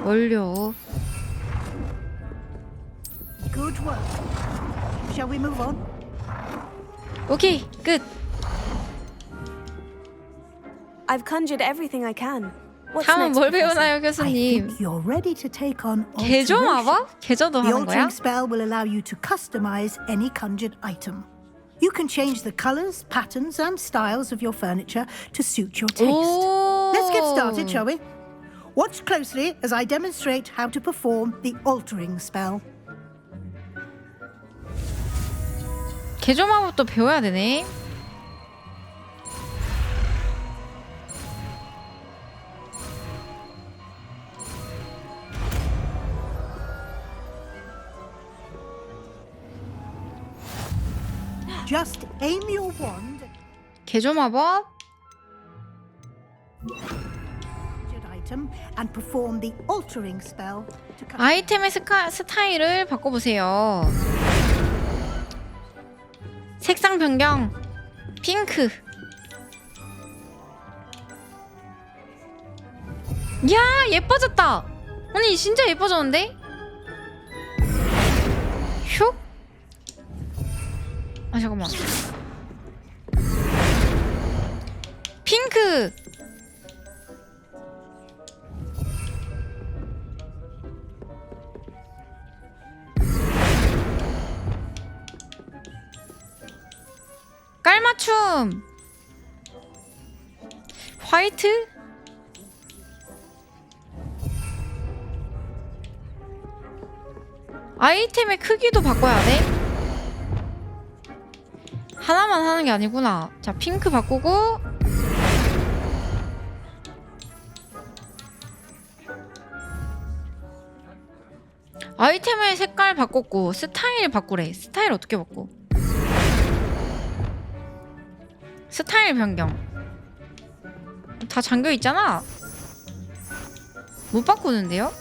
원료. Good work. Shall we move on? 오케이, 끝. I've conjured everything I can. What's 다음은 next, 뭘 Professor? 배우나요, I 교수님? think you're ready to take on 개조 alteration. 마법? 개조도 The 하는 거야? altering spell will allow you to customize any conjured item. You can change the colors, patterns, and styles of your furniture to suit your taste. Let's get started, shall we? Watch closely as I demonstrate how to perform the altering spell. 개조 마법도 배워야 되네. Just aim your wand 개조 마법. item and perform the altering spell to cut. 아이템의 스타일을 바꿔보세요. 색상 변경. 핑크. 야, 예뻐졌다. 아니, 진짜 예뻐졌는데? 슉? 아, 잠깐만. 핑크. 깔맞춤. 화이트. 아이템의 크기도 바꿔야 돼? 하나만 하는 게 아니구나. 자, 핑크 바꾸고 아이템의 색깔 바꿨고 스타일 바꾸래. 스타일 어떻게 바꿔? 스타일 변경. 다 잠겨있잖아. 못 바꾸는데요?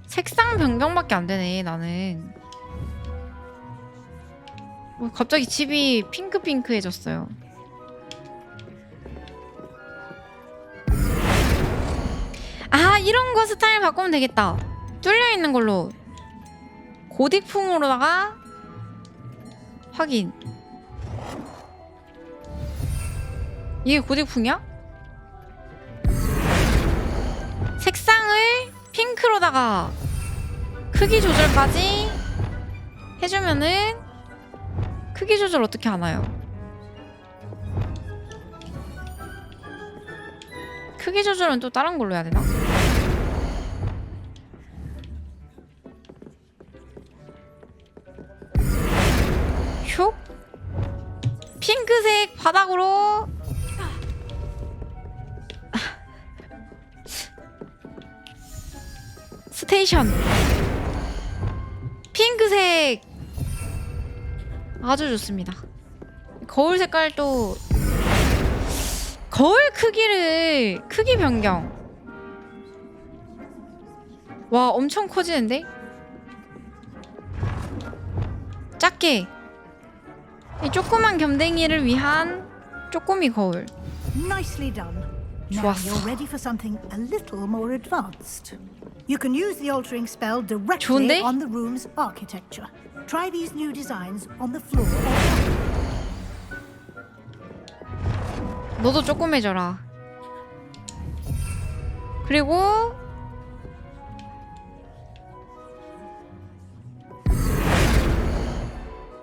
색상 변경밖에 안 되네, 나는. 갑자기 집이 핑크핑크해졌어요. 아, 이런 거 스타일 바꾸면 되겠다. 뚫려있는 걸로 고딕풍으로다가 확인. 이게 고딕풍이야? 색상을 핑크로다가 크기 조절까지 해주면은 크기 조절 어떻게 하나요? 크기 조절은 또 다른 걸로 해야 되나? 슉? 핑크색 바닥으로 스테이션. 핑크색 아주 좋습니다. 거울 색깔도 거울 크기 변경. 와, 엄청 커지는데? 작게. 이 조그만 겸댕이를 위한 쪼꼬미 거울. Nicely done. Now 좋았어. you're ready for something a little more advanced. You can use the altering spell directly 좋은데? on the room's architecture. Try these new designs on the floor. 너도 쪼꼬매져라. 그리고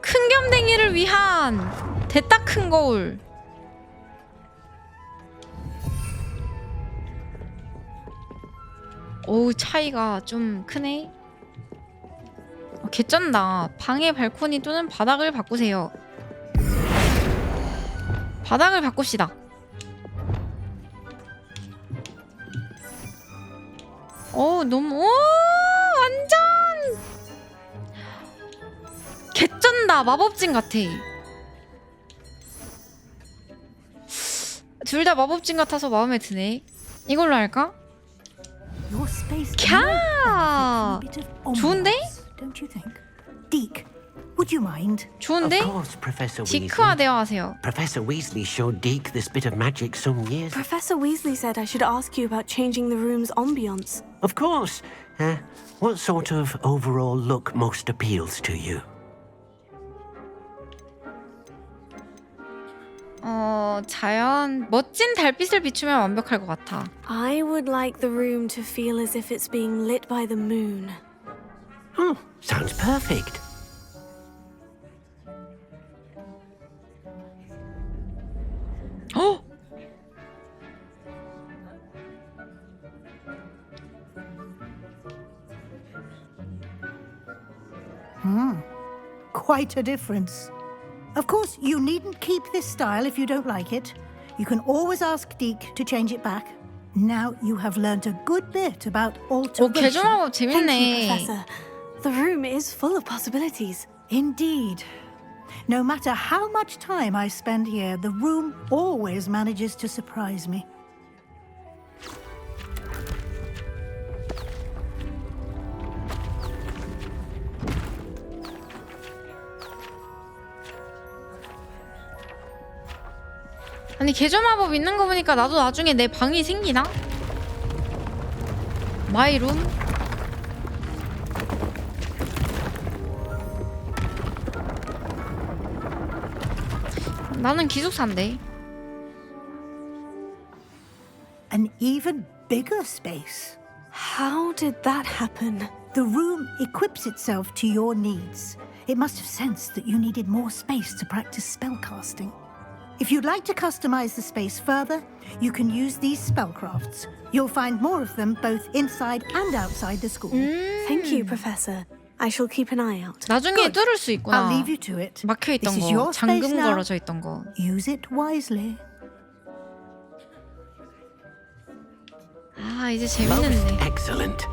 큰 겸댕이를 위한 대따 큰 거울. 오우, 차이가 좀 크네. 개쩐다. 방의 발코니 또는 바닥을 바꾸세요. 바닥을 바꿉시다. 너무 완전 개쩐다. 마법진 같아. 둘 다 마법진 같아서 마음에 드네. 이걸로 할까? Your space 캬! might benefit from a bit of 좋은데? ambiance, don't you think? Deke, would you mind? 좋은데? Of course, Professor Weasley. 디크화되어 하세요. Professor Weasley showed Deke this bit of magic some years. Professor Weasley said I should ask you about changing the room's ambience. Of course. What sort of overall look most appeals to you? 자연 멋진 달빛을 비추면 완벽할 것 같아. I would like the room to feel as if it's being lit by the moon. Sounds perfect. 어? Quite a difference. Of course, you needn't keep this style if you don't like it. You can always ask Deke to change it back. Now you have learnt a good bit about alteration. 개조마법 Thank you, 재밌네. Professor. The room is full of possibilities. Indeed. No matter how much time I spend here, the room always manages to surprise me. 아니 개조마법 있는 거 보니까 나도 나중에 내 방이 생기나? 마이룸? 나는 기숙사인데. An even bigger space. How did that happen? The room equips itself to your needs. It must have sensed that you needed more space to practice spellcasting. If you'd like to customize the space further, you can use these spellcrafts. You'll find more of them both inside and outside the school. Thank you, Professor. I shall keep an eye out. 나중에 뚫을 수 있구나. I'll leave you to it. 막혀 있던 This is 거, your space 잠금 now. 걸어져 있던 거. Use it wisely. 아, 이제 재밌는데. Excellent.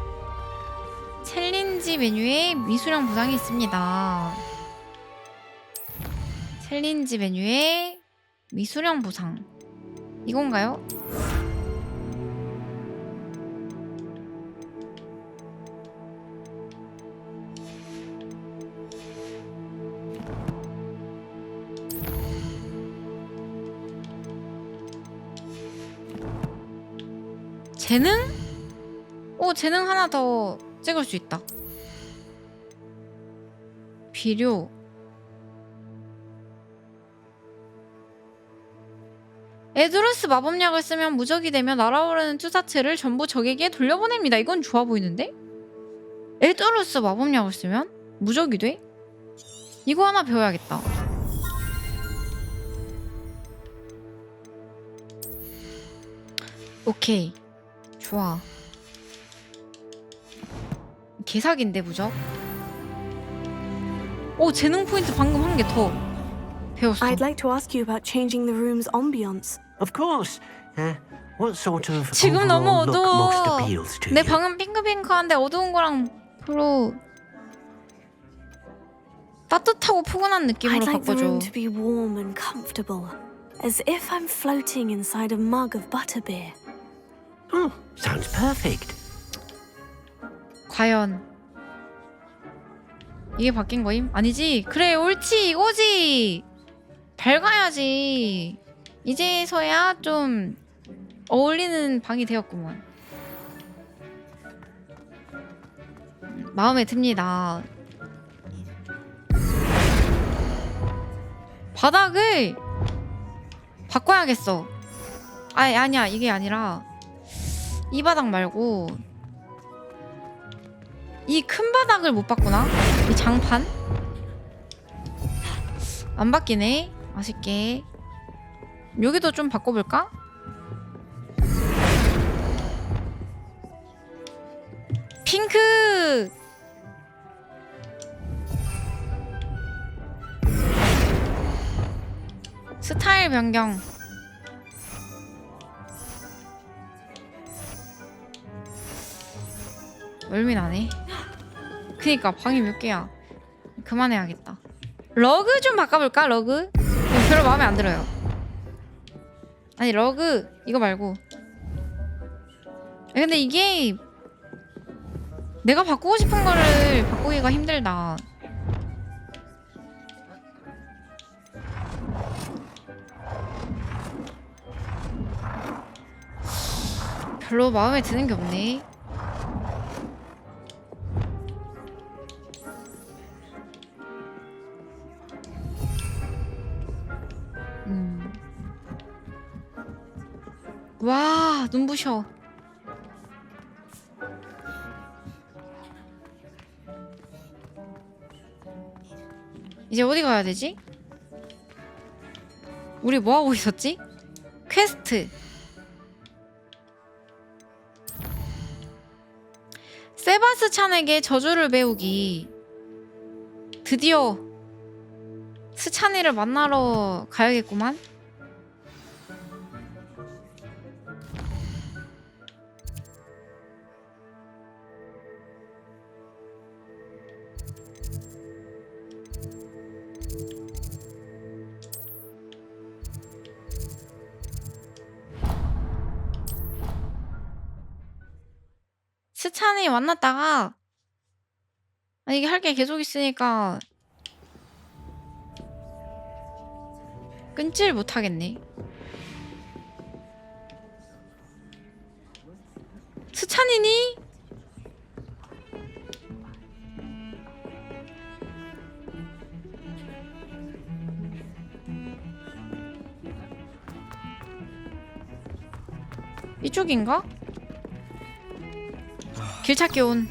챌린지 메뉴에 미수령 보상이 있습니다. 챌린지 메뉴에 미수령 보상. 이건가요? 재능? 오, 재능 하나 더 찍을 수 있다. 비료. 에드루스 마법약을 쓰면 무적이 되며 날아오르는 투사체를 전부 적에게 돌려보냅니다. 이건 좋아 보이는데? 에드루스 마법약을 쓰면 무적이 돼? 이거 하나 배워야겠다. 오케이. 좋아. 개사기인데 무적? 오, 재능 포인트 방금 한 개 더 배웠어. I'd like to ask you about changing the room's ambience. Of course. What sort of 지금 너무 overall look most 어두워. appeals to 내 you? 방은 핑크핑크한데 어두운 거랑 별로 따뜻하고 포근한 느낌으로 I'd like the 바꿔줘. room to be warm and comfortable, as if I'm floating inside a mug of butterbeer. Sounds perfect. 과연 이게 바뀐 거임? 아니지. 그래, 옳지, 이거지. 밝아야지. 이제서야 좀 어울리는 방이 되었구먼. 마음에 듭니다. 바닥을 바꿔야겠어. 아니야, 이게 아니라 이 바닥 말고 이 큰 바닥을 못 바꾸나? 이 장판? 안 바뀌네. 아쉽게. 여기도 좀 바꿔볼까? 핑크! 스타일 변경. 멀미나네. 그니까 방이 몇 개야. 그만해야겠다. 러그 좀 바꿔볼까? 러그? 별로 마음에 안 들어요. 아니 러그 이거 말고. 근데 이게 내가 바꾸고 싶은 거를 바꾸기가 힘들다. 별로 마음에 드는 게 없네. 와, 눈부셔. 이제 어디 가야 되지? 우리 뭐 하고 있었지? 퀘스트. 세바스찬에게 저주를 배우기. 드디어 스찬이를 만나러 가야겠구만. 스찬이 만났다가 이게 할 게 계속 있으니까 끊질 못하겠네. 스찬이니? 이쪽인가? 길 찾기 온.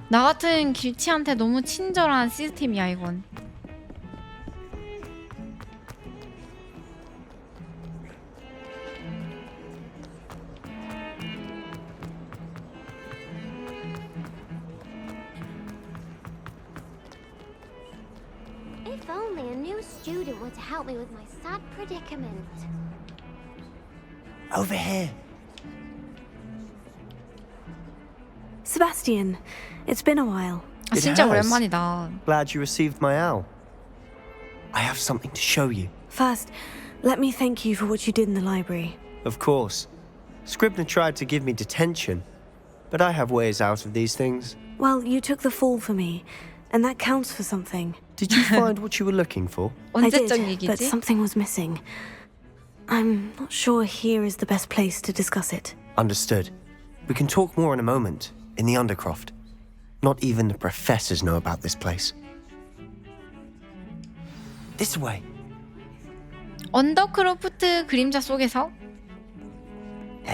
나 같은 길치한테 너무 친절한 시스템이야 이건. If only a new student were to help me with my sad predicament. Over here. Sebastian, it's been a while. 아, 진짜 오랜만이다. Glad you received my owl. I have something to show you. First, let me thank you for what you did in the library. Of course. Scribner tried to give me detention, but I have ways out of these things. Well, you took the fall for me, and that counts for something. Did you find what you were looking for? I did, but something was missing. I'm not sure here is the best place to discuss it. Understood. We can talk more in a moment, in the Undercroft. Not even the professors know about this place. This way. 언더크로프트 그림자 속에서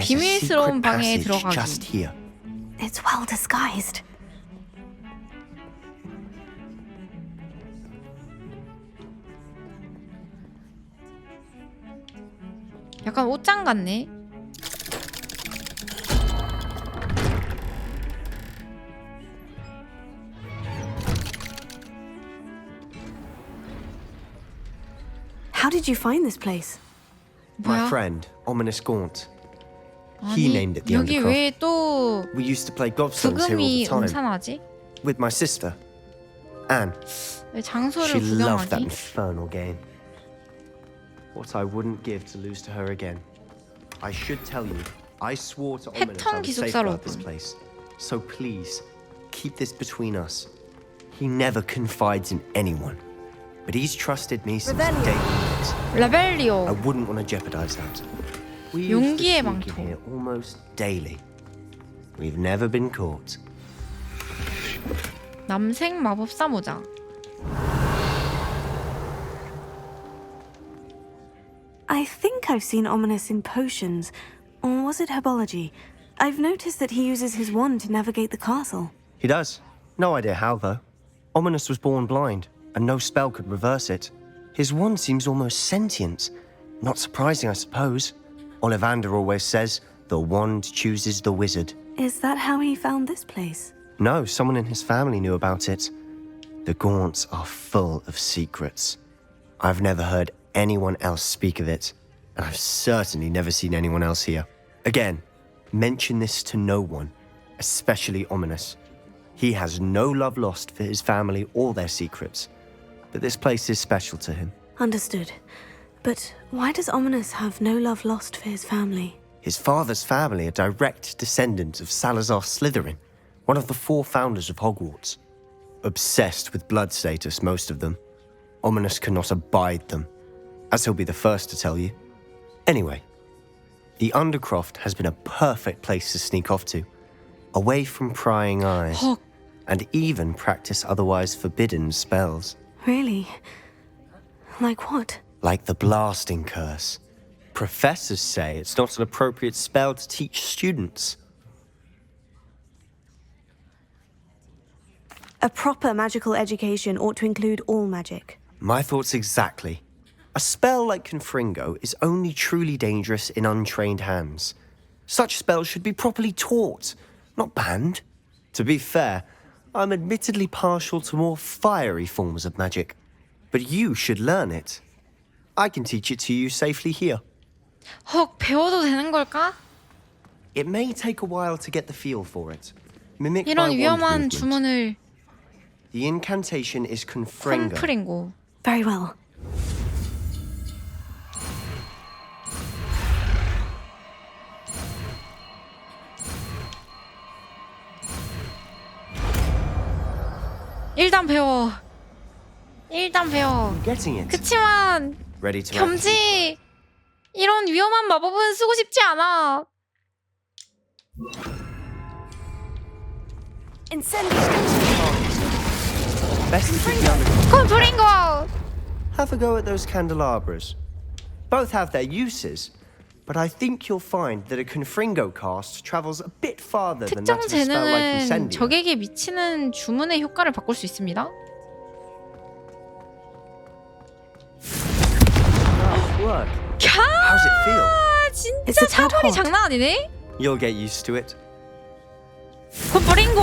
비밀스러운 방에 들어가기. Just here. It's well disguised. 약간 옷장 같네. How did you find this place? My friend, Ominous Gaunt. He 아니, named it the 여기 Undercroft. 왜 또 We used to play gobstones here all 부금이 the time. 음산하지? With my sister, Anne. 왜 장소를 She loved that 구경하기? infernal game. What I wouldn't give to lose to her again. I should tell you, I swore to Ominous I 패턴 would 기숙사로 safeguard this 오픈. place. So please, keep this between us. He never confides in anyone. But he's trusted me since Revelio. day one. 라벨리오. I wouldn't want to jeopardize that. We used to 용기의 sneak in 망토. here almost daily. We've never been caught. 남색 마법사 모자. I think I've seen Ominous in potions. Or was it herbology? I've noticed that he uses his wand to navigate the castle. He does. No idea how, though. Ominous was born blind, and no spell could reverse it. His wand seems almost sentient. Not surprising, I suppose. Ollivander always says, the wand chooses the wizard. Is that how he found this place? No, someone in his family knew about it. The Gaunts are full of secrets. I've never heard anyone else speak of it, and I've certainly never seen anyone else here. Again, mention this to no one, especially Ominous. He has no love lost for his family or their secrets, but this place is special to him. Understood. But why does Ominous have no love lost for his family? His father's family are direct descendants of Salazar Slytherin, one of the 4 founders of Hogwarts. Obsessed with blood status, most of them. Ominous cannot abide them, as he'll be the first to tell you. Anyway, the Undercroft has been a perfect place to sneak off to, away from prying eyes, and even practice otherwise forbidden spells. Really? Like what? Like the blasting curse. Professors say it's not an appropriate spell to teach students. A proper magical education ought to include all magic. My thoughts exactly. A spell like Confringo is only truly dangerous in untrained hands. Such spells should be properly taught, not banned. To be fair, I'm admittedly partial to more fiery forms of magic, but you should learn it. I can teach it to you safely here. 헉, 배워도 되는 걸까? It may take a while to get the feel for it. Mimic my 이런 wand 위험한 movement. 주문을 The incantation is Confringo. 콤프링고. Very well. 일단 배워. 일단 배워. Getting it. 그치만 Ready to 겸지 이런 위험한 마법은 쓰고 싶지 않아. Best to keep the underground. 콤프링고. Have a go at those candelabras. Both have their uses, but I think you'll find that a Confringo cast travels a bit farther than 특정 that of a spell like 재능은 Incendio. 적에게 미치는 주문의 효과를 바꿀 수 있습니다. Nice work. How's it feel? 진짜 차돌이 장난 아니네. You'll get used to it. 콤프링고.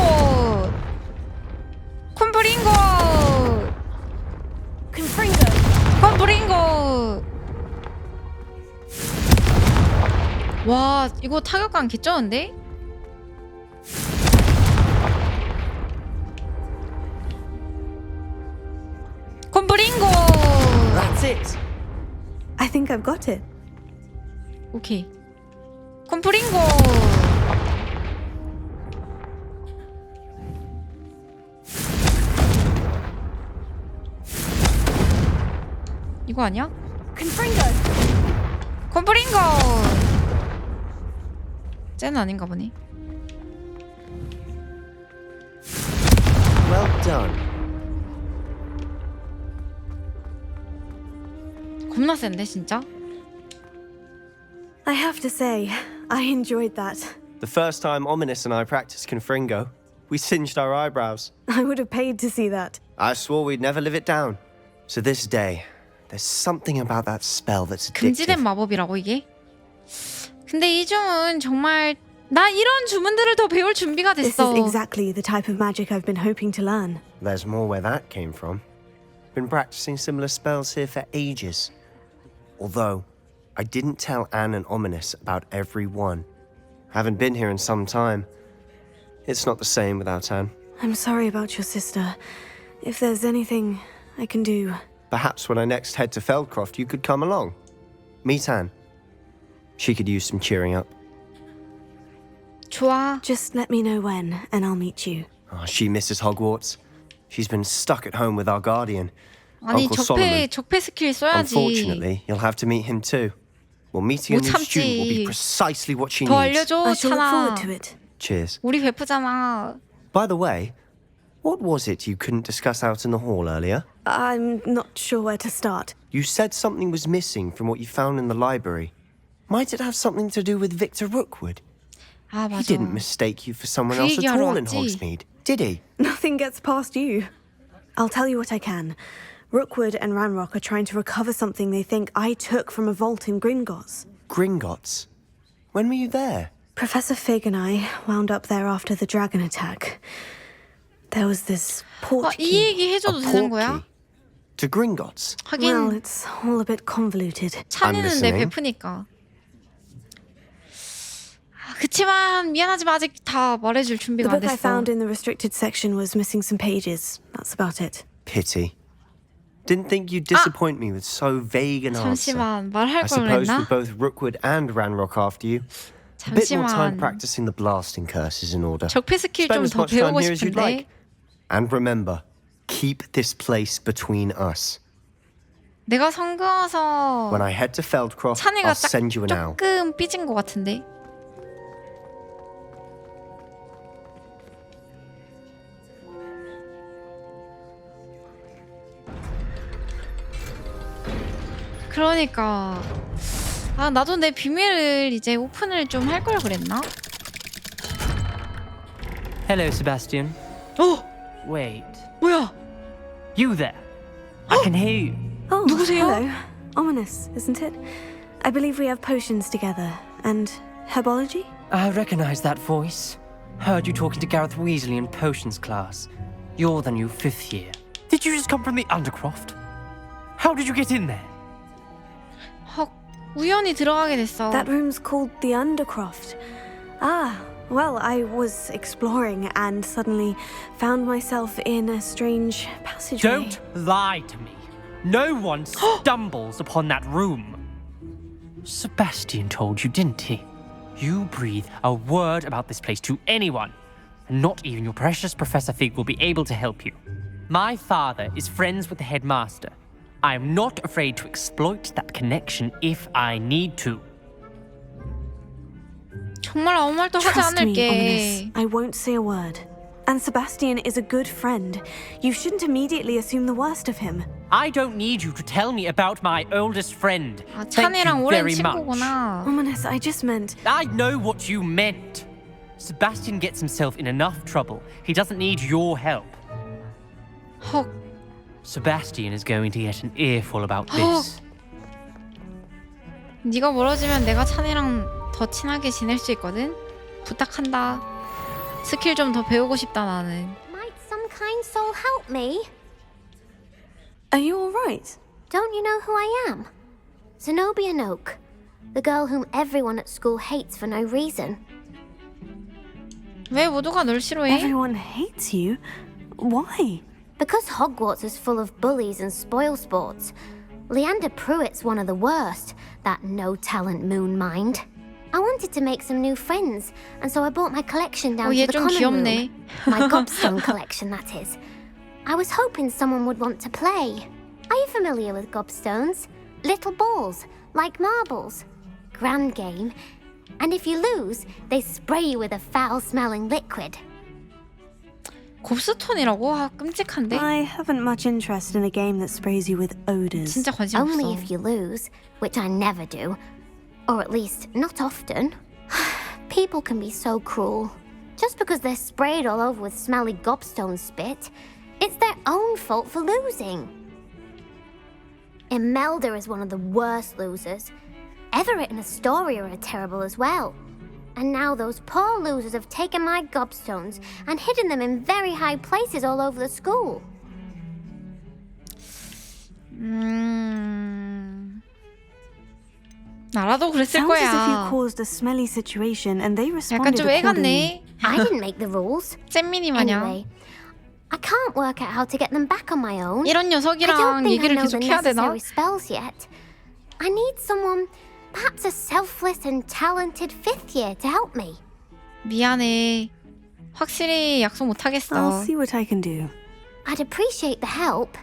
콤프링고. 콤프링고. 와, 이거 타격감 개쩌는데? 콤프링고. That's it. I think I've got it. 오케이. 콤프링고. 이거 아니야? 콤프링고. 쟤는 아닌가 보네. Well done. 겁나 센데 진짜? I have to say, I enjoyed that. The first time Ominous and I practiced Confringo, we singed our eyebrows. I would have paid to see that. I swore we'd never live it down. So this day, there's something about that spell that's addictive. 금지된 마법이라고 이게? 근데 이 주문 정말 나 이런 주문들을 더 배울 준비가 This 됐어. is exactly the type of magic I've been hoping to learn. There's more where that came from. Been practicing similar spells here for ages. Although, I didn't tell Anne and Ominous about every one. Haven't been here in some time. It's not the same without Anne. I'm sorry about your sister. If there's anything I can do... Perhaps when I next head to Feldcroft, you could come along. Meet Anne. She could use some cheering up. 좋아. Just let me know when, and I'll meet you. Oh, she misses Hogwarts. She's been stuck at home with our guardian, 아니 Uncle Solomon. 적폐 스킬 써야지. Unfortunately, you'll have to meet him too. Well, meeting a 못 new student will be 참지. precisely what she 더 needs. 알려줘, I shall look 찬아. forward to it. Cheers. 우리 베프잖아. By the way, what was it you couldn't discuss out in the hall earlier? I'm not sure where to start. You said something was missing from what you found in the library. Might it have something to do with Victor Rookwood? 아 He 맞아. didn't mistake you for someone 그 else at 얘기하러 all in 왔지. Hogsmeade, did he? Nothing gets past you. I'll tell you what I can. Rookwood and Ranrock are trying to recover something they think I took from a vault in Gringotts. Gringotts? When were you there? Professor Fig and I wound up there after the dragon attack. There was this port 이 얘기 해줘도 되는 거야? To Gringotts? Well, it's all a bit convoluted. 찬이는 내 베프니까. 그치만 미안하지만 아직 다 말해줄 The 준비가 안 book I 됐어. found in the restricted section was missing some pages. That's about it. Pity. Didn't think you'd disappoint me with so vague an answer. 잠시만 말할 I 걸 suppose 그랬나? with both Rookwood and Ranrock after you, a bit more time 잠시만. practicing the blasting curse is in order. 적폐 스킬 Spend 좀 as 더 much time 배우고 here as you'd 싶은데. like. And remember, keep this place between us. 내가 성그어서 When I head to Feldcroft, 찬이가 I'll send you an owl. 조금 삐진 것 같은데. 그러니까 아 나도 내 비밀을 이제 오픈을 좀 할 걸 그랬나? Hello, Sebastian. Oh! Wait. 뭐야? You there? I can hear you. Oh, hello. Ominous, isn't it? I believe we have potions together. And herbology? I recognize that voice. Heard you talking to Gareth Weasley in potions class. You're the new 5th year. Did you just come from the Undercroft? How did you get in there? 헉, 우연히 들어가게 됐어. That room's called the Undercroft. Ah, well, I was exploring and suddenly found myself in a strange passageway. Don't lie to me. No one stumbles upon that room. Sebastian told you, didn't he? You breathe a word about this place to anyone, and not even your precious Professor Fig will be able to help you. My father is friends with the headmaster. I am not afraid to exploit that connection if I need to. 정말 아무 말도 하지 Trust me, 않을게. Ominous. I won't say a word. And Sebastian is a good friend. You shouldn't immediately assume the worst of him. I don't need you to tell me about my oldest friend. Thank you 찬이랑 오랜 very much. 친구구나. Ominous, I just meant... I know what you meant. Sebastian gets himself in enough trouble. He doesn't need your help. 헉. Sebastian is going to get an earful about this. 네가 멀어지면 내가 찬이랑 더 친하게 지낼 수 있거든? 부탁한다. 스킬 좀 더 배우고 싶다 나는. Might some kind soul help me? Are you alright? Don't you know who I am? Zenobia Noak, the girl whom everyone at school hates for no reason. 왜 모두가 널 싫어해? Everyone hates you? Why? Because Hogwarts is full of bullies and spoilsports. Leander Pruitt's one of the worst, that no-talent moon mind. I wanted to make some new friends, and so I brought my collection down 얘 to the 좀 common 귀엽네. room. My gobstone collection, that is. I was hoping someone would want to play. Are you familiar with gobstones? Little balls, like marbles. Grand game. And if you lose, they spray you with a foul-smelling liquid. 곱스톤이라고? 아, 끔찍한데? I haven't much interest in a game that sprays you with odors. 진짜 관심 Only 없어. if you lose, which I never do. Or at least, not often. People can be so cruel. Just because they're sprayed all over with smelly gobstone spit, it's their own fault for losing. Imelda is one of the worst losers. Everett and Astoria are terrible as well. And now those poor losers have taken my gobstones and hidden them in very high places all over the school. 나라도 그랬을 Sounds as if you 거야. caused a smelly situation and they 약간 responded 좀 애 accordingly. 같네. I didn't make the rules. 잼민이 마냥. Anyway, I can't work out how to get them back on my own. 이런 I don't 녀석이랑 think I 얘기를 know the 계속 해야 되나? necessary spells yet. I need someone, perhaps a selfless and talented 5th year to help me. 미안해. 확실히 약속 못 하겠어. I'll see what I can do. I'd appreciate the help.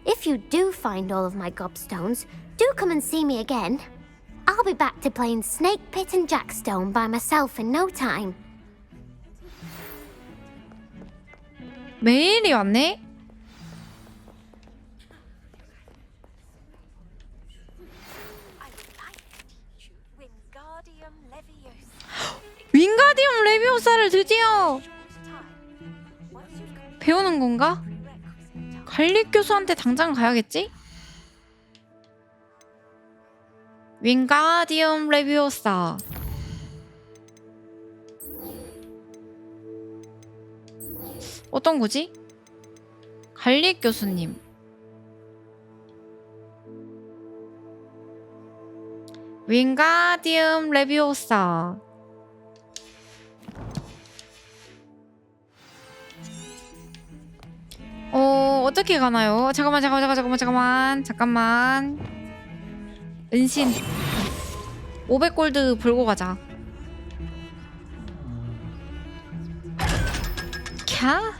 If you do find all of my gobstones, do come and see me again. I'll be back to playing Snake Pit and Jackstone by myself in no time. 메일이 왔네? 윙가디움 레비오사를 드디어 배우는 건가? 관리 교수한테 당장 가야겠지? 윙가디움 레비오사. 어떤 거지? 관리 교수님. 윙가디움 레비오사. 어떻게 가나요? 잠깐만. 은신 500골드 벌고 가자. 캬?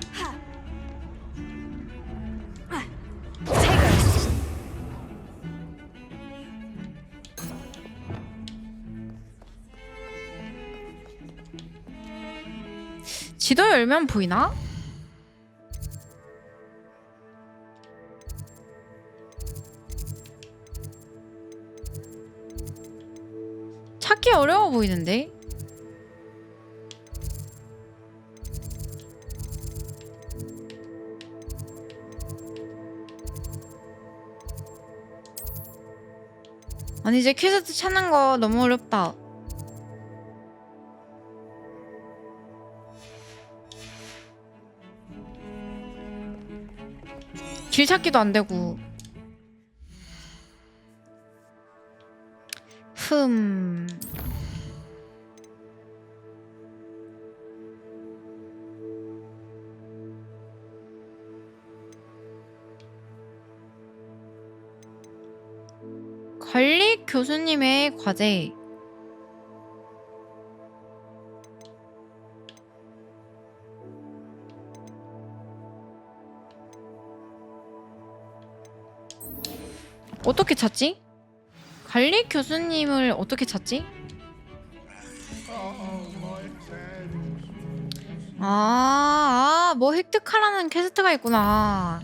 지도 열면 보이나? 찾기 어려워 보이는데? 아니 이제 퀘스트 찾는 거 너무 어렵다. 길 찾기도 안 되고. 관리 교수님의 과제. 어떻게 찾지? 관리 교수님을 어떻게 찾지? 뭐 획득하라는 퀘스트가 있구나.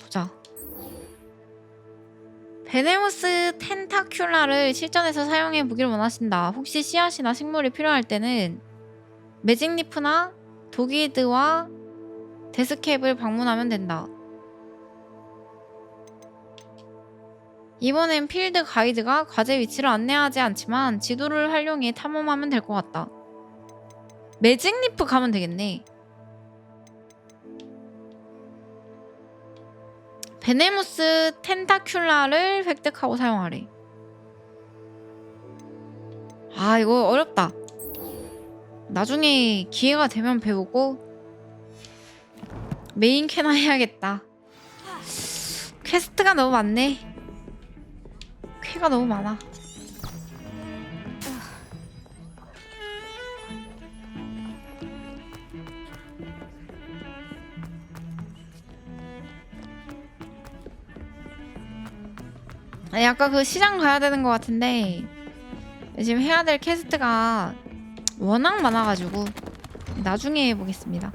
보자. 베네무스 텐타큘라를 실전에서 사용해 보기를 원하신다. 혹시 씨앗이나 식물이 필요할 때는 매직리프나 도기드와 데스캡을 방문하면 된다. 이번엔 필드 가이드가 과제 위치를 안내하지 않지만 지도를 활용해 탐험하면 될 것 같다. 매직리프 가면 되겠네. 베네무스 텐타큘라를 획득하고 사용하래. 이거 어렵다. 나중에 기회가 되면 배우고 메인 캐나 해야겠다. 퀘스트가 너무 많네. 퀘가 너무 많아. 아까 그 시장 가야 되는 것 같은데 지금 해야 될 퀘스트가 워낙 많아가지고 나중에 해보겠습니다.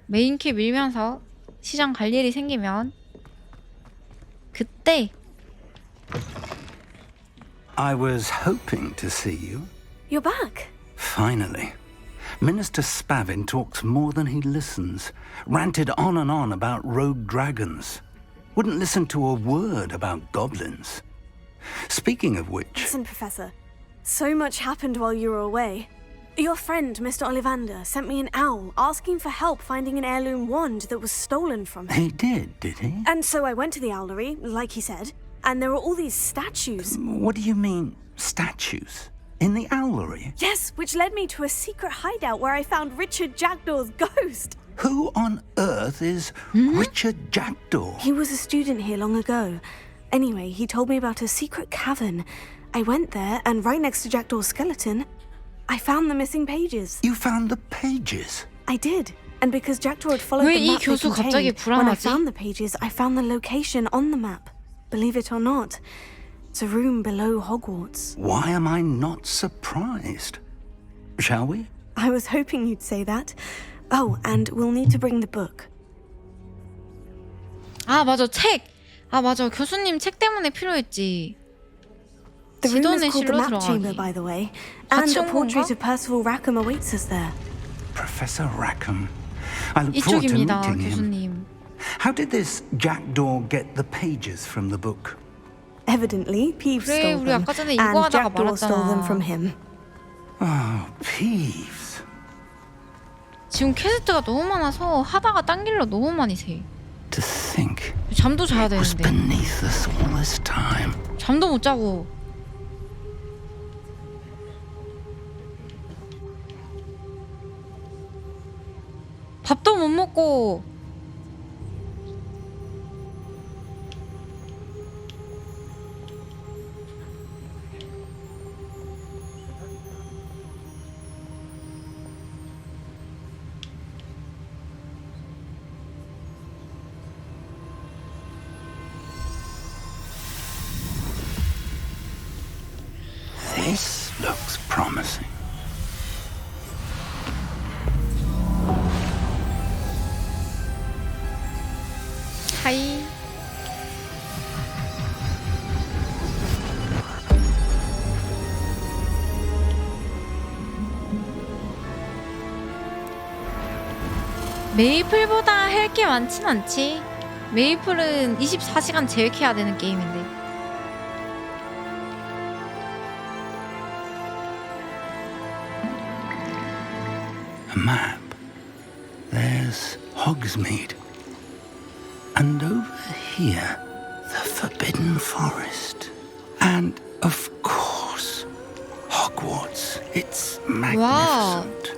메인캐 밀면서 시장 갈 일이 생기면 그때. I was hoping to see you. You're back. Finally. Minister Spavin talks more than he listens. Ranted on and on about rogue dragons. Wouldn't listen to a word about goblins. Speaking of which... Listen, Professor. So much happened while you were away. Your friend, Mr. Ollivander, sent me an owl asking for help finding an heirloom wand that was stolen from him. He did he? And so I went to the owlery, like he said, and there were all these statues. What do you mean, statues? In the owlery? Yes, which led me to a secret hideout where I found Richard Jackdaw's ghost. Who on earth is Richard Jackdaw? He was a student here long ago. Anyway, he told me about a secret cavern. I went there, and right next to Jackdaw's skeleton I found the missing pages. You found the pages? I did. And because Jackdaw had followed 왜 the 이 map they 교수 갑자기 contained, when I 불안하지? found the pages, I found the location on the map. Believe it or not, it's a room below Hogwarts. Why am I not surprised? Shall we? I was hoping you'd say that. Oh, and we'll need to bring the book. 아 맞아 책. 아 맞아 교수님 책 때문에 필요했지. The room is 지도는 called the 실로 map chamber, 들어가기. by the way, and 같이 a 온 portrait 건가? of Percival Rackham awaits us there. Professor Rackham. I look forward to 이쪽입니다 meeting him. 교수님. How did this Jackdaw get the pages from the book? Evidently, Peeves 그래, stole 우리 them, 아까 전에 and 이거 하다가 Jackdaw stole them 말았잖아. from him. Oh, Peeves. 지금 퀘스트가 너무 많아서 하다가 딴 길로 너무 많이 새. To think 잠도 자야 it was 되는데. beneath us all this time. 잠도 못 자고. 밥도 못 먹고. This looks promising. 하이. 메이플보다 할 게 많진 않지. 메이플은 24시간 계획해야 되는 게임인데. A map. There's Hogsmeade. And over here, the Forbidden Forest. And, of course, Hogwarts. It's magnificent.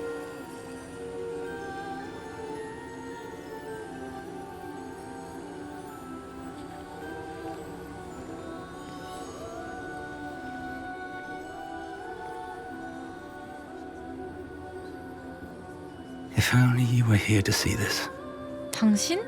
If only you were here to see this. 당신?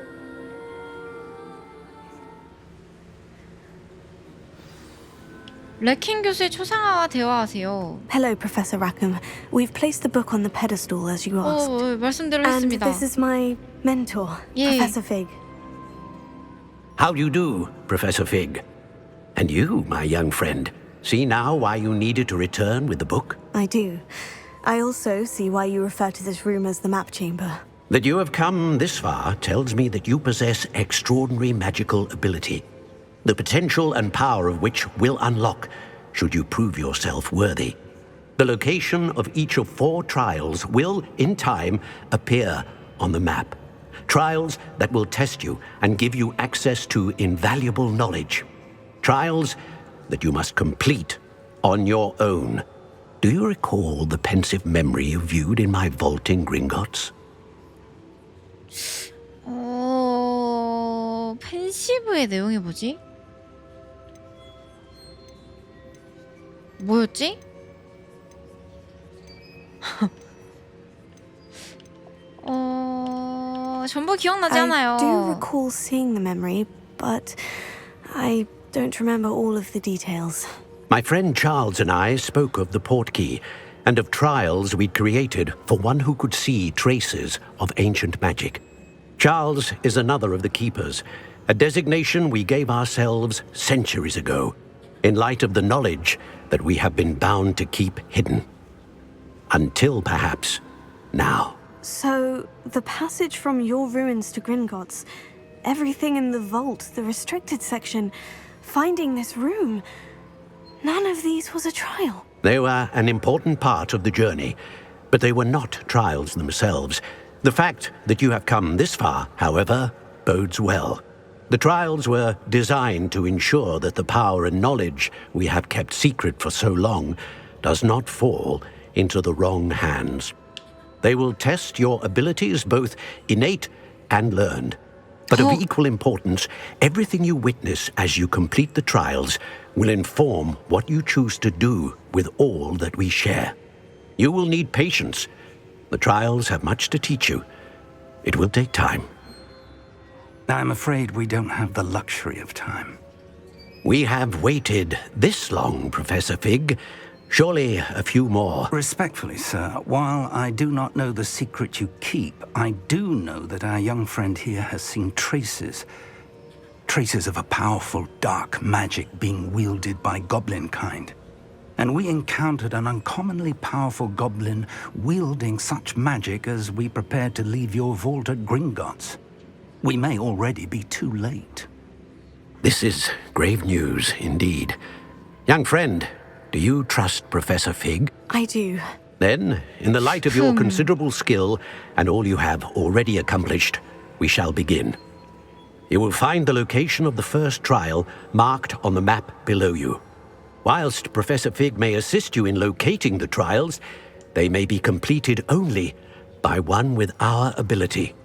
레킨 교수의 초상화와 대화하세요. Hello, Professor Rackham. We've placed the book on the pedestal as you asked. 말씀대로 And 했습니다. this is my mentor, 예. Professor Fig. How do you do, Professor Fig? And you, my young friend, see now why you needed to return with the book? I do. I also see why you refer to this room as the map chamber. That you have come this far tells me that you possess extraordinary magical ability, the potential and power of which will unlock should you prove yourself worthy. The location of each of 4 trials will, in time, appear on the map. Trials that will test you and give you access to invaluable knowledge. Trials that you must complete on your own. Do you recall the pensive memory you viewed in my vault in Gringotts? 펜시브의 내용이 뭐지? 뭐였지? 전부 기억나지 않아요. I do recall seeing the memory, but I don't remember all of the details. My friend Charles and I spoke of the portkey and of trials we'd created for one who could see traces of ancient magic. Charles is another of the keepers, a designation we gave ourselves centuries ago, in light of the knowledge that we have been bound to keep hidden. Until perhaps now. So, the passage from your ruins to Gringotts, everything in the vault, the restricted section, finding this room, none of these was a trial. They were an important part of the journey, but they were not trials themselves. The fact that you have come this far, however, bodes well. The trials were designed to ensure that the power and knowledge we have kept secret for so long does not fall into the wrong hands. They will test your abilities, both innate and learned. But of equal importance, everything you witness as you complete the trials will inform what you choose to do with all that we share. You will need patience. The trials have much to teach you. It will take time. I'm afraid we don't have the luxury of time. We have waited this long, Professor Fig. Surely a few more. Respectfully, sir, while I do not know the secret you keep, I do know that our young friend here has seen traces of a powerful dark magic being wielded by goblin kind. And we encountered an uncommonly powerful goblin wielding such magic as we prepared to leave your vault at Gringotts. We may already be too late. This is grave news indeed. Young friend, do you trust Professor Fig? I do. Then, in the light of your considerable skill and all you have already accomplished, we shall begin. You will find the location of the first trial marked on the map below you. Whilst Professor Fig may assist you in locating the trials, they may be completed only by one with our ability.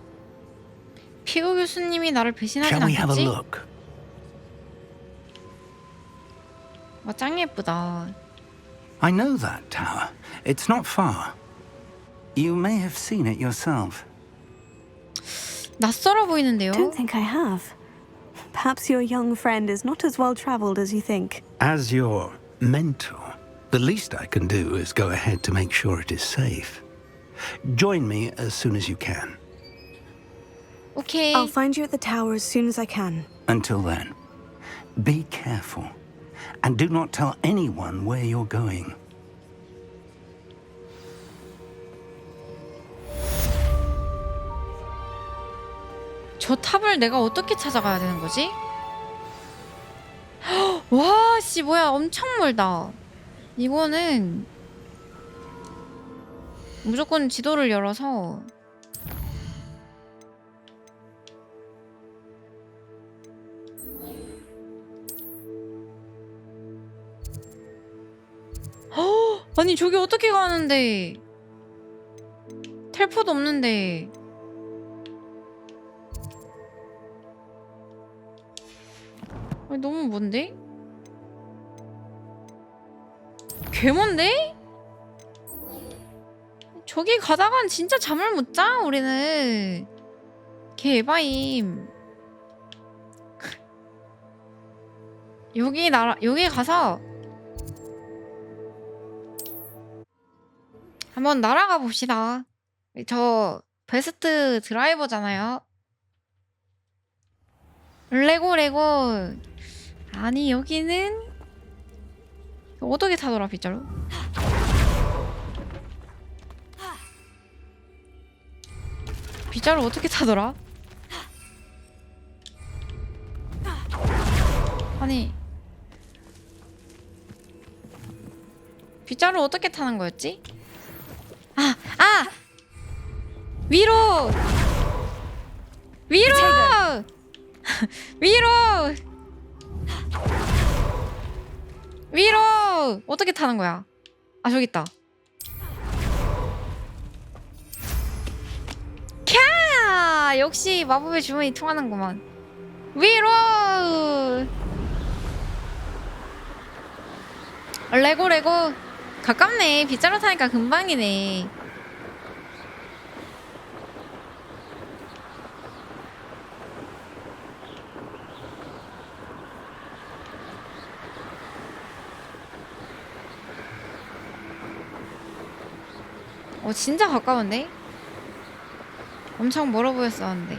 피고 교수님이 나를 배신하진 Shall we have a 않겠지? look? 와, 짱 예쁘다. I know that tower. It's not far. You may have seen it yourself. 낯설어 보이는데요? Don't think I have. Perhaps your young friend is not as well traveled as you think. As your mentor, the least I can do is go ahead to make sure it is safe. Join me as soon as you can. Okay. I'll find you at the tower as soon as I can. Until then, be careful. And do not tell anyone where you're going. 저 탑을 내가 어떻게 찾아가야 되는 거지? 와, 씨, 뭐야, 엄청 멀다. 이거는 무조건 지도를 열어서 아니, 저기 어떻게 가는데? 텔포도 없는데. 아니, 너무 먼데? 개 먼데? 저기 가다간 진짜 잠을 못 자, 우리는. 개 에바임. 여기 가서 한번 날아가 봅시다. 저 베스트 드라이버잖아요. 레고. 아니, 여기는 어떻게 타더라, 빗자루? 빗자루 어떻게 타더라? 아니, 빗자루 어떻게 타는 거였지? 위로! 위로! 어떻게 타는 거야? 아, 저기 있다. 캬! 역시 마법의 주문이 통하는구만. 위로! 레고. 가깝네. 빗자루 타니까 금방이네. 진짜 가까운데? 엄청 멀어 보였었는데.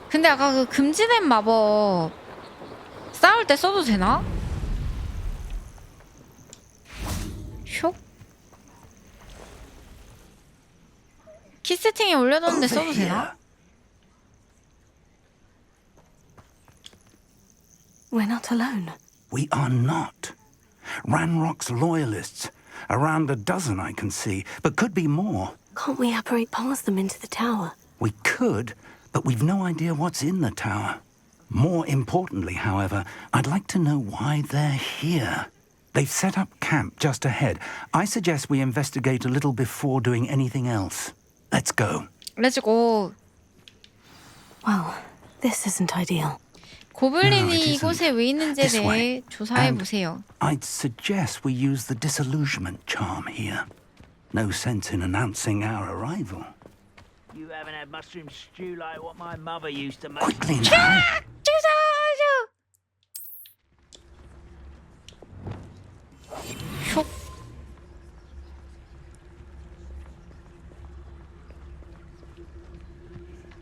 근데 아까 그 금지된 마법 싸울 때 써도 되나? 슉? 키 세팅에 올려뒀는데 써도 되나? We're not alone. We are not. Ranrock's loyalists. Around a dozen I can see, but could be more. Can't we apparate past them into the tower? We could, but we've no idea what's in the tower. More importantly, however, I'd like to know why they're here. They've set up camp just ahead. I suggest we investigate a little before doing anything else. Let's go. Let's go. Well, this isn't ideal. 고블린이 이곳에 왜 있는지에 대해 조사해 보세요. I'd suggest we use the disillusionment charm here. No sense in announcing our arrival. You haven't had mushroom stew like what my mother used to make. Quickly now. 슉.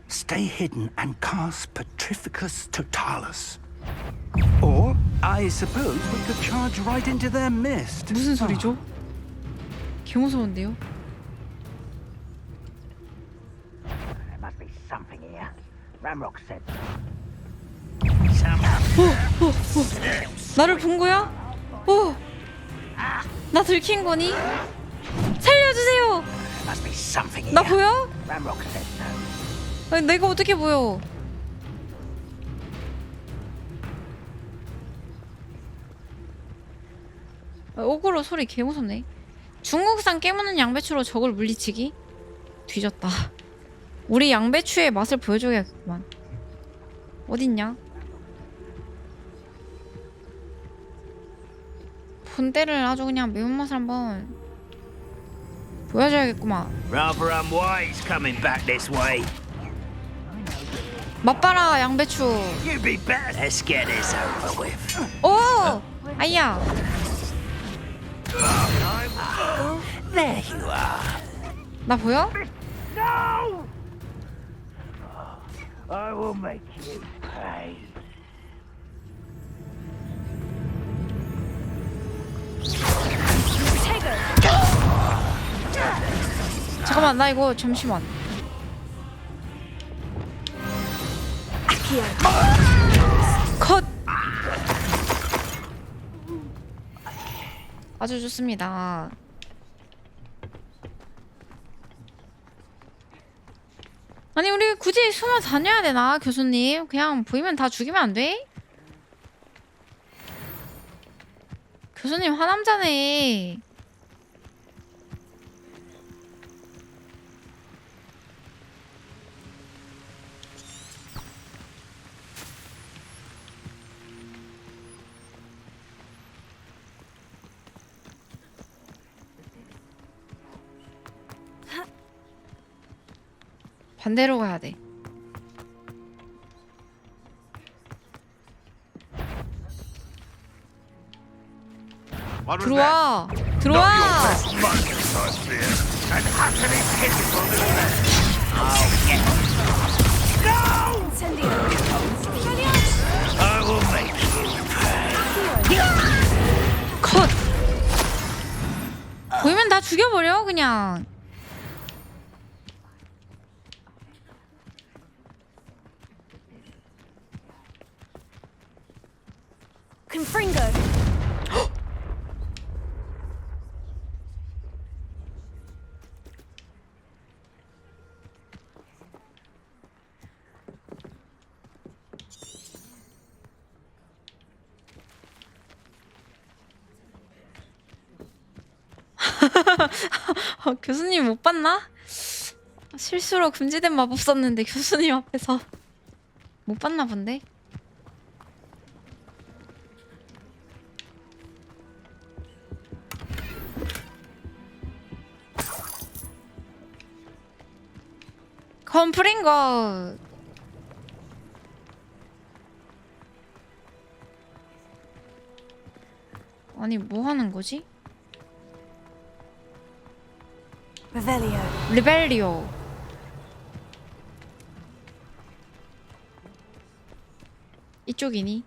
Stay hidden and cast Petrificus Totalis. Or, I suppose we could charge right into their mist. 무슨 소리죠? 개 무서운데요? There must be something here. Ramrock said. 나를 본 거야? 나 들킨 거니? 살려주세요! Must be something here. 나 보여? Ramrock said so. 아니, 내가 어떻게 보여? 오그로 소리 개 무섭네. 중국산 깨무는 양배추로 적을 물리치기? 뒤졌다. 우리 양배추의 맛을 보여줘야겠구만. 어딨냐? 본때를 아주 그냥 매운맛을 한번 보여줘야겠구만. Rather unwise coming back this way. 맛봐라 양배추. You'd be better. Let's get this over with. 오! 아이야. There you are. 나 보여? No! I will make you pay. 잠깐만 나 이거 잠시만. 컷. 아주 좋습니다. 아니 우리 굳이 숨어 다녀야 되나 교수님? 그냥 보이면 다 죽이면 안 돼? 교수님 화남자네. 반대로 가야 돼. 들어와. 들어와. 컷. 보이면 다 죽여버려 그냥. Confringo. 교수님 못 봤나? 실수로 금지된 마법 썼는데 교수님 앞에서 못 봤나 본데? 컴프링거. 아니 뭐 하는 거지? 리벨리오. 이쪽이니?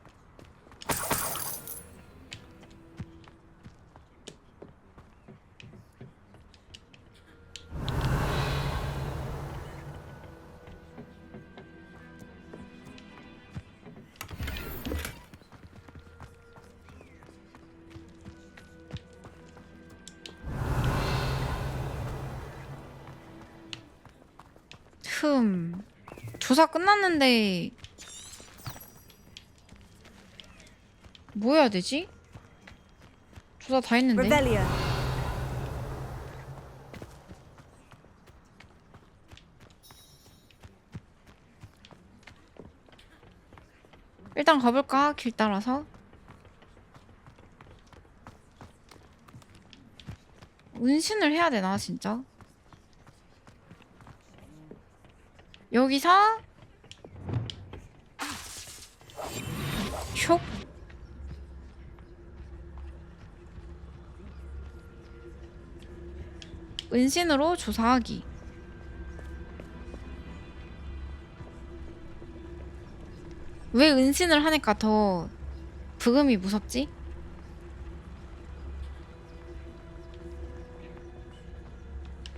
조사 끝났는데 뭐 해야 되지? 조사 다 했는데. Revelio. 일단 가볼까? 길 따라서. 운신을 해야 되나 진짜? 여기서 슉. 은신으로 조사하기. 왜 은신을 하니까 더 부금이 무섭지?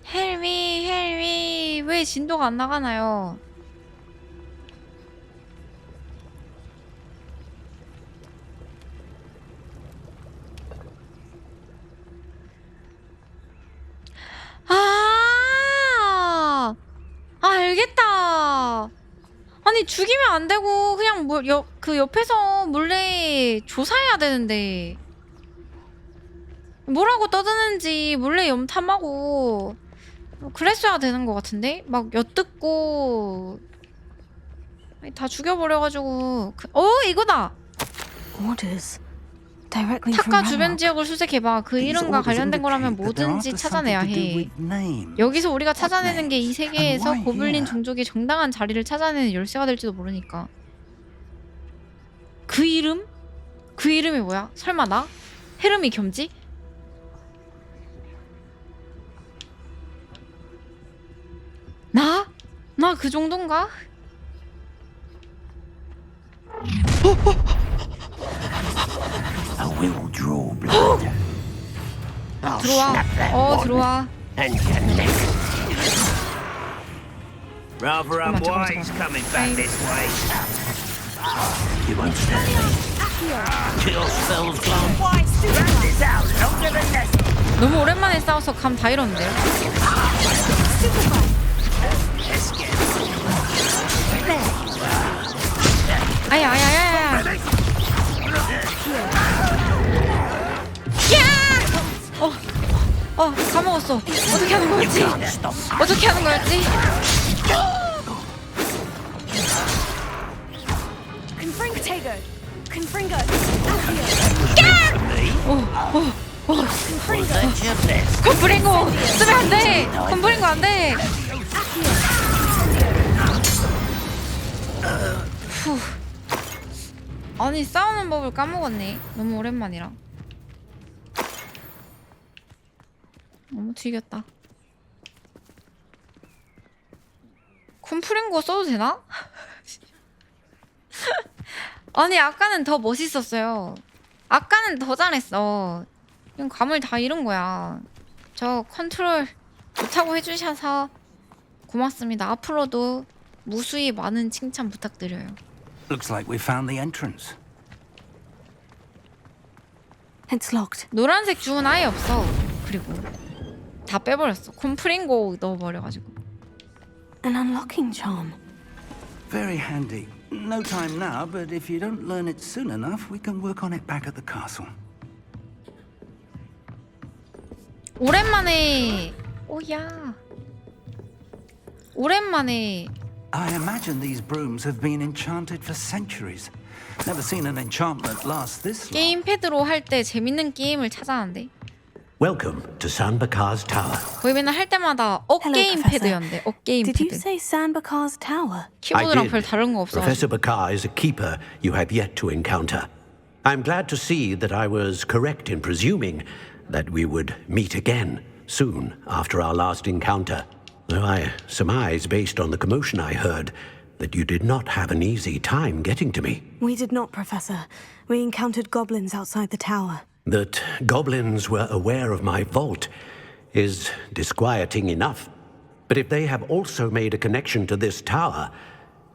헬미 왜 진도가 안 나가나요? 알겠다. 아니 죽이면 안 되고 그냥 그 옆에서 몰래 조사해야 되는데 뭐라고 떠드는지 몰래 염탐하고 그랬어야 되는 것 같은데? 막 엿듣고 다 죽여버려가지고 이거다! Orders. Directly from 탁과 주변 Ranrock. 지역을 수색해봐. 그 이름과 관련된 거라면 뭐든지 찾아내야 해. 여기서 우리가 찾아내는 게 이 세계에서 고블린 종족의 정당한 자리를 찾아내는 열쇠가 될지도 모르니까. 그 이름? 그 이름이 뭐야? 설마 나? 헤르미 겸지? 나? 나 그 정도인가? I will draw blood. I'll 들어와. snap that one 들어와. and connect. Rather unwise coming back this way. You won't stop me. Kill spells gone. Rat this out longer than necessary. 너무 오랜만에 싸워서 감 다 잃었는데요. 아야야야야. 까먹었어. 어떻게 하는 거였지? 어떻게 하는 거였지? Confringo. Confringo. 컴프링고 쓰면 안 돼. 컴프링고 안 돼. 후. 아니 싸우는 법을 까먹었네. 너무 오랜만이라. 너무 튀겼다. 콤프링고 써도 되나? 아니 아까는 더 멋있었어요. 아까는 더 잘했어. 그냥 감을 다 잃은 거야. 저 컨트롤 좋다고 해주셔서 고맙습니다. 앞으로도 무수히 많은 칭찬 부탁드려요. Looks like we found the entrance. It's locked. 노란색 주문 아예 없어. 그리고 다 빼버렸어. 콤프링고 넣어버려가지고. An unlocking charm. Very handy. No time now, but if you don't learn it soon enough, we can work on it back at the castle. 오랜만에 오야. 오랜만에. I imagine these brooms have been enchanted for centuries. Never seen an enchantment last this long. 게임 패드로 할 때 재밌는 게임을 찾아왔는데. Welcome to Sanbakar's Tower. 거의 맨날 할 때마다 게임 패드였는데. 게임 Did you 패드. say Sanbakar's Tower? 키보드랑 별 다른 거 없어. Professor Bakar is a keeper you have yet to encounter. I'm glad to see that I was correct in presuming that we would meet again soon after our last encounter. Though I surmise, based on the commotion I heard, that you did not have an easy time getting to me. We did not, Professor. We encountered goblins outside the tower. That goblins were aware of my vault is disquieting enough. But if they have also made a connection to this tower,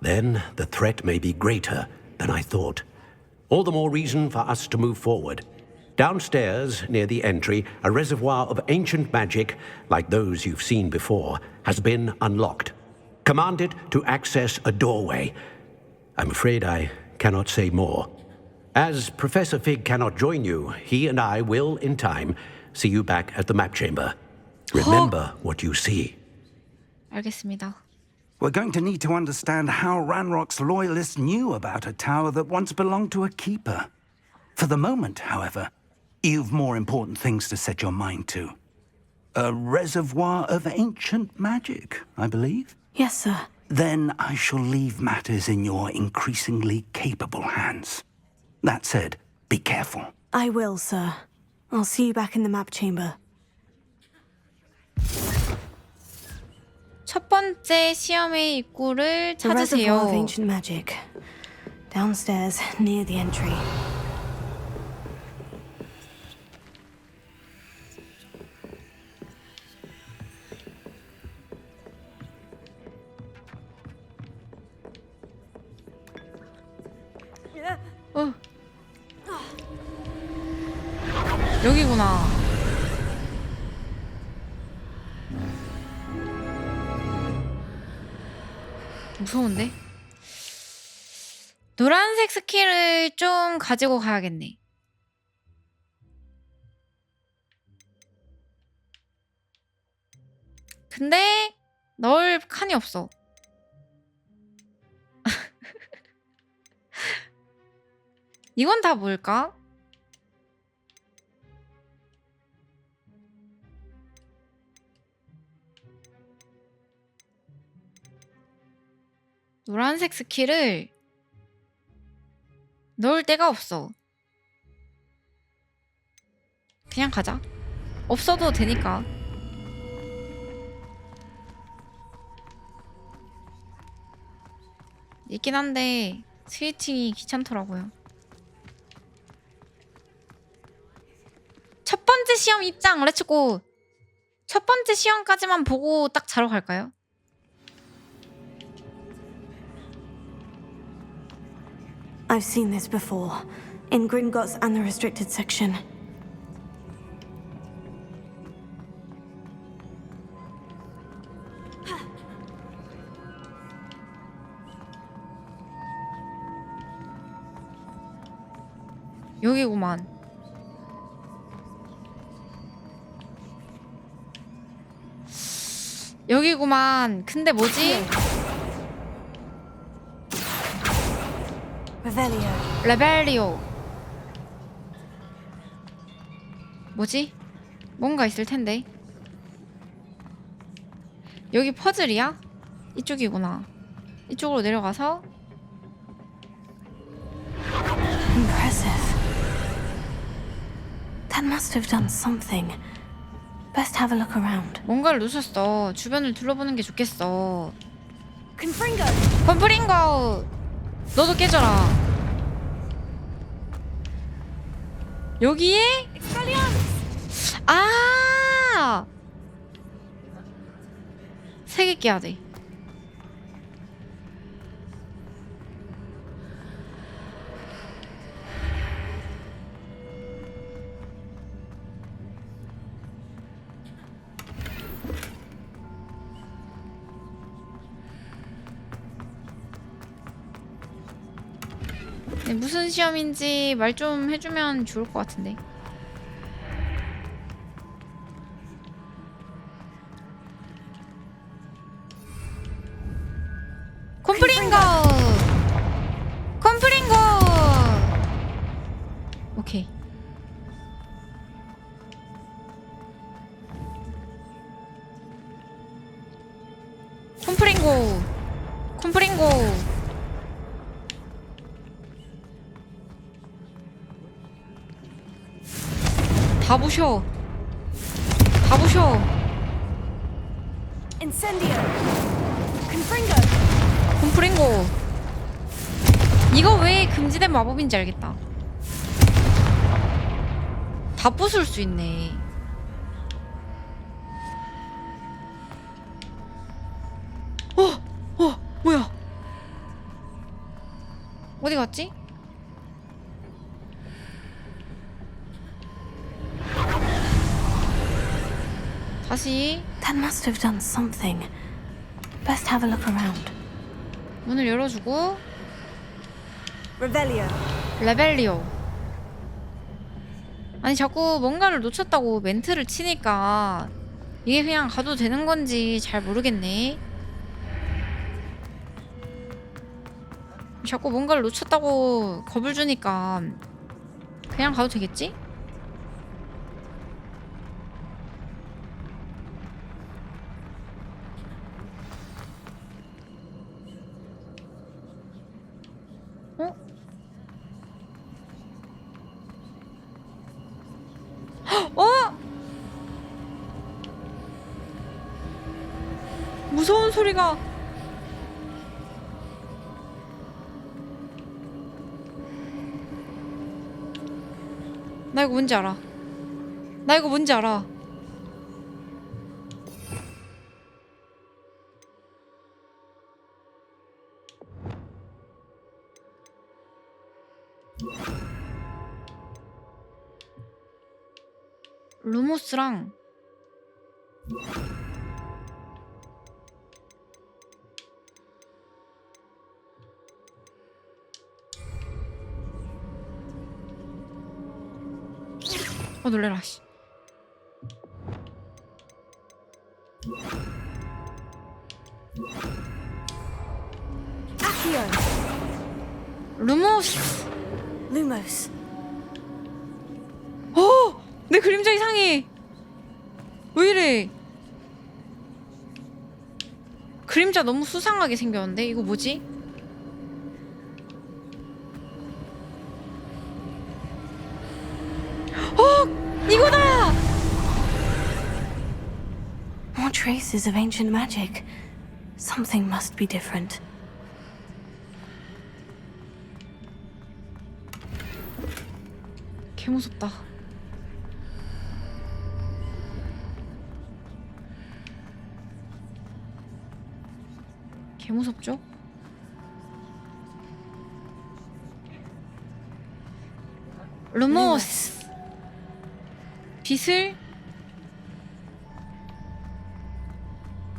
then the threat may be greater than I thought. All the more reason for us to move forward. Downstairs, near the entry, a reservoir of ancient magic, like those you've seen before, has been unlocked. Commanded to access a doorway. I'm afraid I cannot say more. As Professor Fig cannot join you, he and I will, in time, see you back at the map chamber. Remember what you see. 알겠습니다. We're going to need to understand how Ranrock's loyalists knew about a tower that once belonged to a keeper. For the moment, however, you've more important things to set your mind to. A reservoir of ancient magic, I believe? Yes, sir. Then I shall leave matters in your increasingly capable hands. That said, be careful. I will, sir. I'll see you back in the map chamber. 첫 번째 시험의 입구를 The reservoir of 찾으세요. ancient magic. Downstairs, near the entry. 여기구나. 무서운데? 노란색 스킬을 좀 가지고 가야겠네. 근데 넣을 칸이 없어. 이건 다 뭘까? 노란색 스킬을 넣을 데가 없어. 그냥 가자. 없어도 되니까. 있긴 한데 스위칭이 귀찮더라고요. 첫 번째 시험 입장 렛츠고. 첫 번째 시험까지만 보고 딱 자러 갈까요? I've seen this before, in Gringotts and the restricted section. 여기구만. 여기구만. 근데 뭐지? 레벨리오. 뭐지? 뭔가 있을 텐데. 여기 퍼즐이야? 이쪽이구나. 이쪽으로 내려가서. Impressive. That must have done something. Best have a look around. 뭔가를 누셨어. 주변을 둘러보는 게 좋겠어. Confringo. 컴프링고. 너도 깨져라. 여기에? 아! 3개 깨야 돼. 네, 무슨 시험인지 말 좀 해주면 좋을 것 같은데. 콤프링고! 콤프링고! 오케이. 콤프링고! 콤프링고! 다 부셔. 다 부셔. Incendio. Confringo. 콤프링고. 이거 왜 금지된 마법인지 알겠다. 다 부술 수 있네. 뭐야? 어디 갔지? 다시. That must have done something. Best have a look around. 문을 열어주고. Revelio. 레벨리오. 아니 자꾸 뭔가를 놓쳤다고 멘트를 치니까 이게 그냥 가도 되는 건지 잘 모르겠네. 자꾸 뭔가를 놓쳤다고 겁을 주니까 그냥 가도 되겠지? 어? 어? 무서운 소리가. 나 이거 뭔지 알아. 나 이거 뭔지 알아. 루모스랑 놀래라 씨. 루모스. Lumos. 내 그림자 이상해. 왜 이래? 그림자 너무 수상하게 생겼는데? 이거 뭐지? 이거다! More traces of ancient magic. Something must be different. 개 무섭다. 개 무섭죠? 루모스. 빛을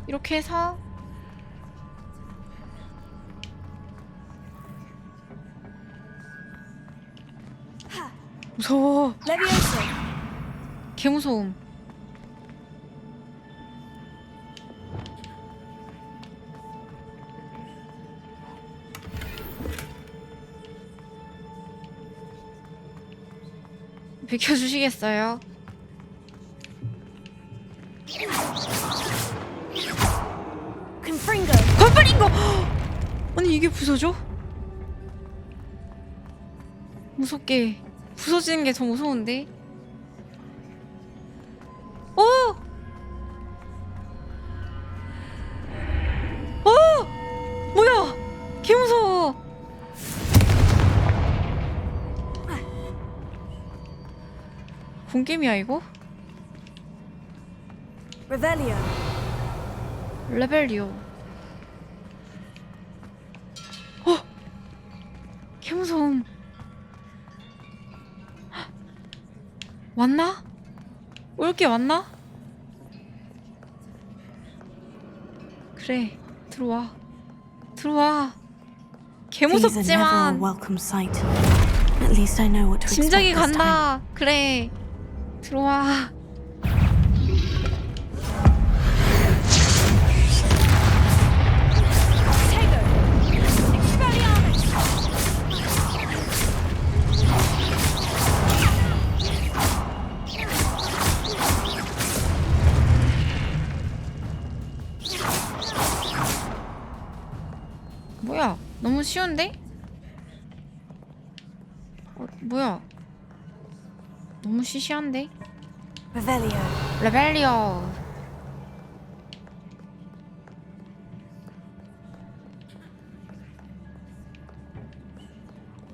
이렇게 해서 무서워. 개 무서움. 비켜주시겠어요? 건프링고! 아니 이게 부서져? 무섭게 부서지는 게 더 무서운데? 어! 뭐야! 개 무서워! 공게임이야 이거? 레벨리오. 개 무서움. 왔나? 올게 왔나? 그래 들어와. 들어와. 개 무섭지만 짐작이 간다. 그래 들어와. 뭐야? 너무 쉬운데? 뭐야? 너무 시시한데? 레벨리오.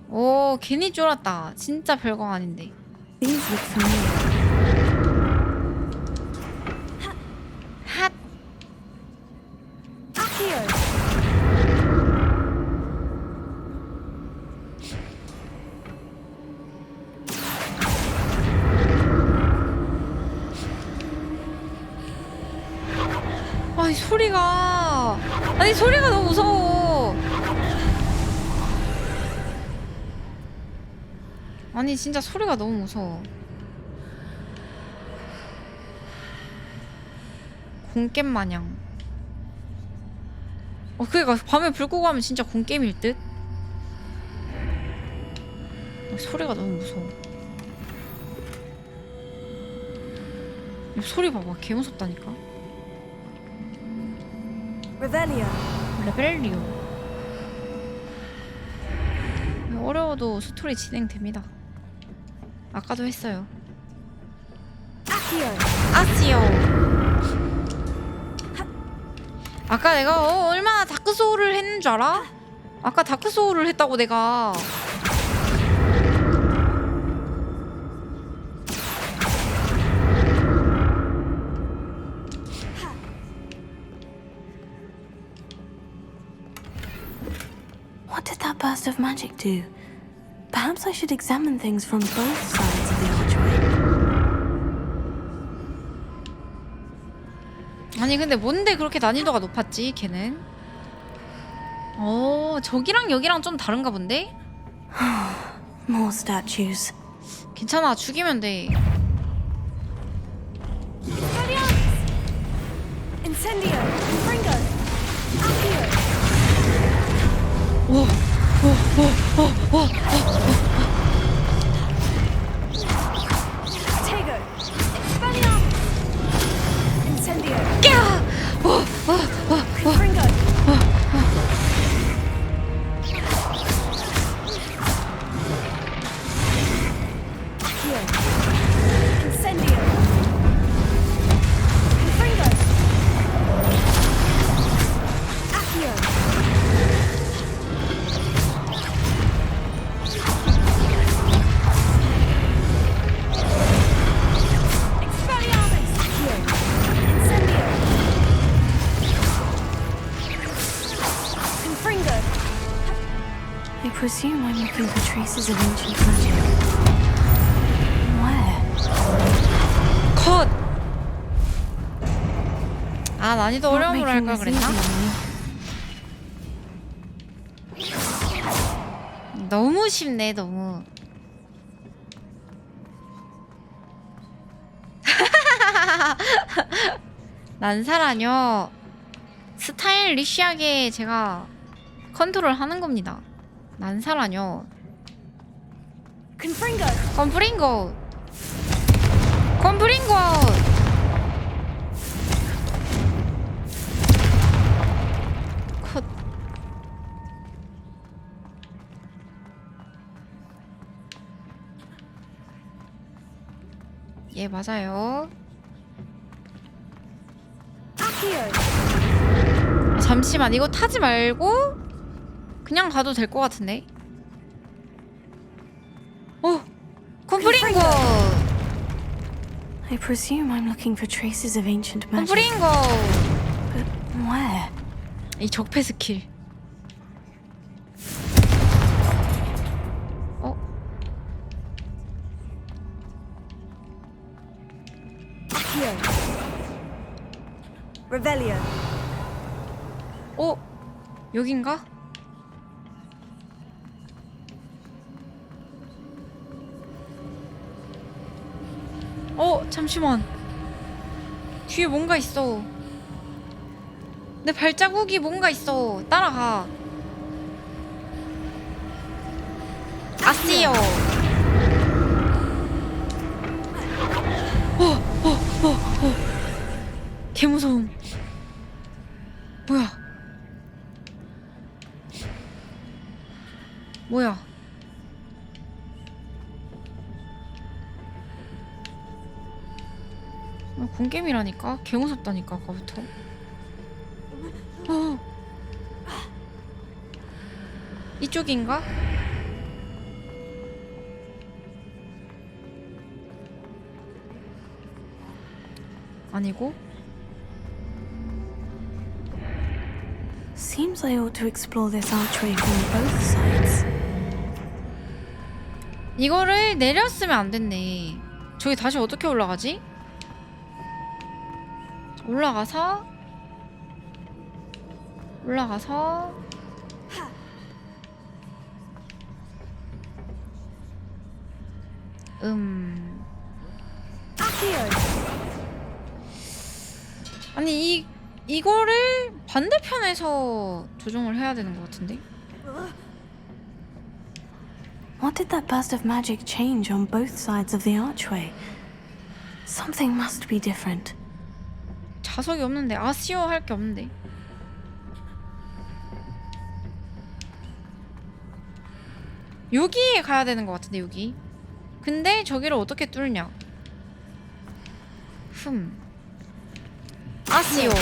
오, 괜히 쫄았다. 진짜 별거 아닌데. 핫. 아니 소리가 너무 무서워. 아니 진짜 소리가 너무 무서워. 공겜 마냥. 그니까 밤에 불 끄고 하면 진짜 공겜일 듯? 소리가 너무 무서워. 이 소리 봐봐, 개 무섭다니까. 레벨리오. 어려워도 스토리 진행됩니다. 아까도 했어요. 아시오. 아까 내가 얼마나 다크 소울을 했는 줄 알아? 아까 다크 소울을 했다고 내가. What did that burst of magic do? Perhaps I should examine things from both sides of the archway. 아니 근데 뭔데 그렇게 난이도가 높았지 걔는? 저기랑 여기랑 좀 다른가 본데? More statues. 괜찮아, 죽이면 돼. Incendio, Fringo, Accio. Tego, Expelliarmus, Incendio. Fringo. Accio, Incendio. Fringo. Accio. I presume I'm looking for traces of ancient magic. Where? 컷! 아, 난이도 어려움으로 할 걸 그랬나? 너무 쉽네, 너무. 난사라뇨. 스타일리시하게 제가 컨트롤 하는 겁니다. 난사라뇨. 컴프링고. 컷. 예, 맞아요. 잠시만, 이거 타지 말고 그냥 가도 될 것 같은데. 콤프링고. I presume I'm looking for traces of ancient magic. 콤프링고. But where? 이 적폐 스킬. Revelio. 여긴가? 잠시만. 뒤에 뭔가 있어. 내 발자국이 뭔가 있어. 따라가. 아시오. 개무서움. 뭐야? 공게임이라니까? 개무섭다니까 아까부터. 이쪽인가? 아니고? Seems I ought to explore this archway from both sides. 이거를 내렸으면 안 됐네. 저기 다시 어떻게 올라가지? 올라가서 아니 이거를 반대편에서 조종을 해야 되는 것 같은데? What did that burst of magic change on both sides of the archway? Something must be different. 자석이 없는데 아쉬워할 게 없는데. 여기에 가야 되는 것 같은데 여기. 근데 저기를 어떻게 뚫냐? 아쉬워.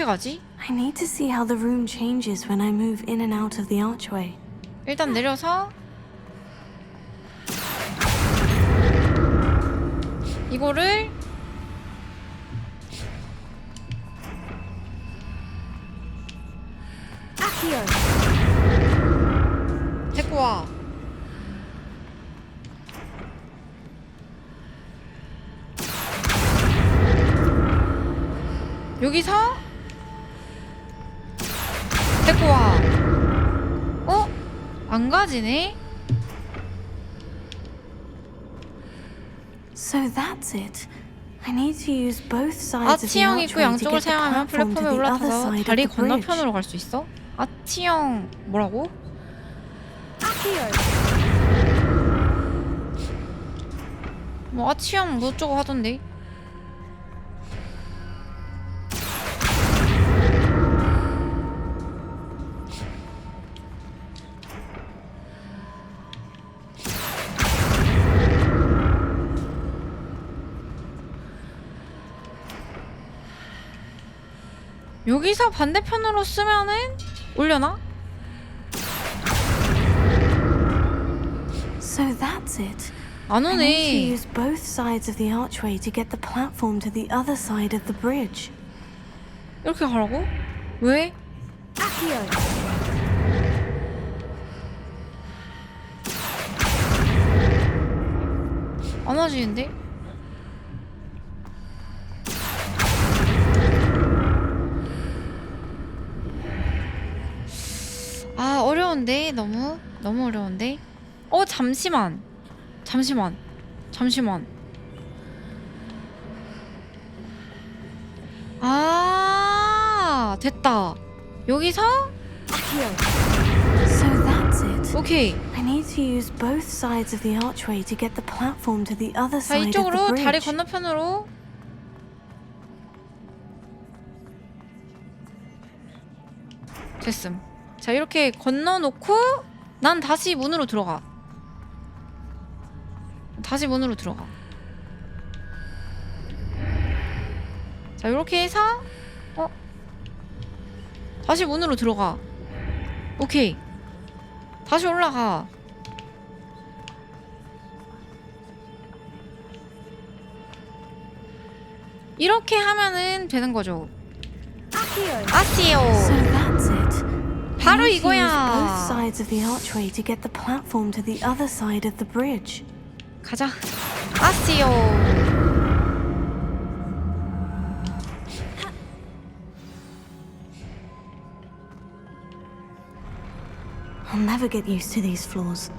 어떻게 가지? I need to see how the room changes when I move in and out of the archway. 일단 내려서 이거를 데리고 와. 여기서 데리고 와. 어? 안 가지네? So that's it. I need to use both sides of the 아치형 입구 archway to 양쪽을 get the 사용하면 platform to 플랫폼에 the other 올라타서 side 다리 of the bridge. 건너편으로 갈 수 있어? 아치형 뭐라고? 뭐 아치형 뭐 어쩌고 하던데? 여기서 반대편으로 쓰면은 올려나? So that's it. 안 I need to 오네. use both sides of the archway to get the platform to the other side of the bridge. 이렇게 가라고? 왜? 안 와지는데? 아 어려운데 너무 어려운데. 잠시만 아 됐다. 여기서 So that's it. 오케이. I need to use both sides of the archway to get the platform to the other 자 side of the 이쪽으로 bridge. 다리 건너편으로. 됐음. 자 이렇게 건너놓고 난 다시 문으로 들어가. 자 이렇게 해서 다시 문으로 들어가. 오케이. 다시 올라가. 이렇게 하면은 되는 거죠. 아시오. So that's it. 바로 I need to use 이거야. both sides of the archway to get the platform to the other side of the bridge. 가자. 아시오. I'll never get used to these floors.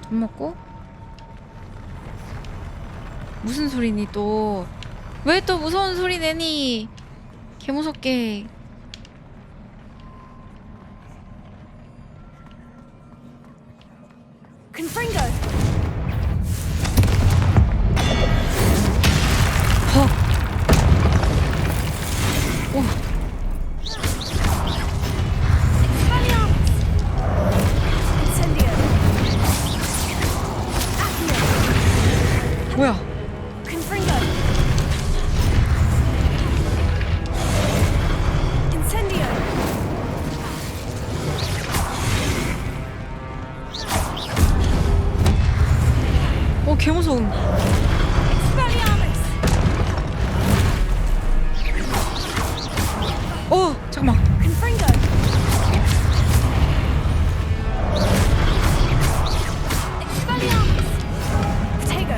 돈 먹고? 무슨 소리니 또? 왜 또 무서운 소리 내니? 개 무섭게. Confringo! 뭐야? Confringo! Incendio! 개 무서움. Expelliarmus! 잠깐만. Confringo! Expelliarmus! Protego!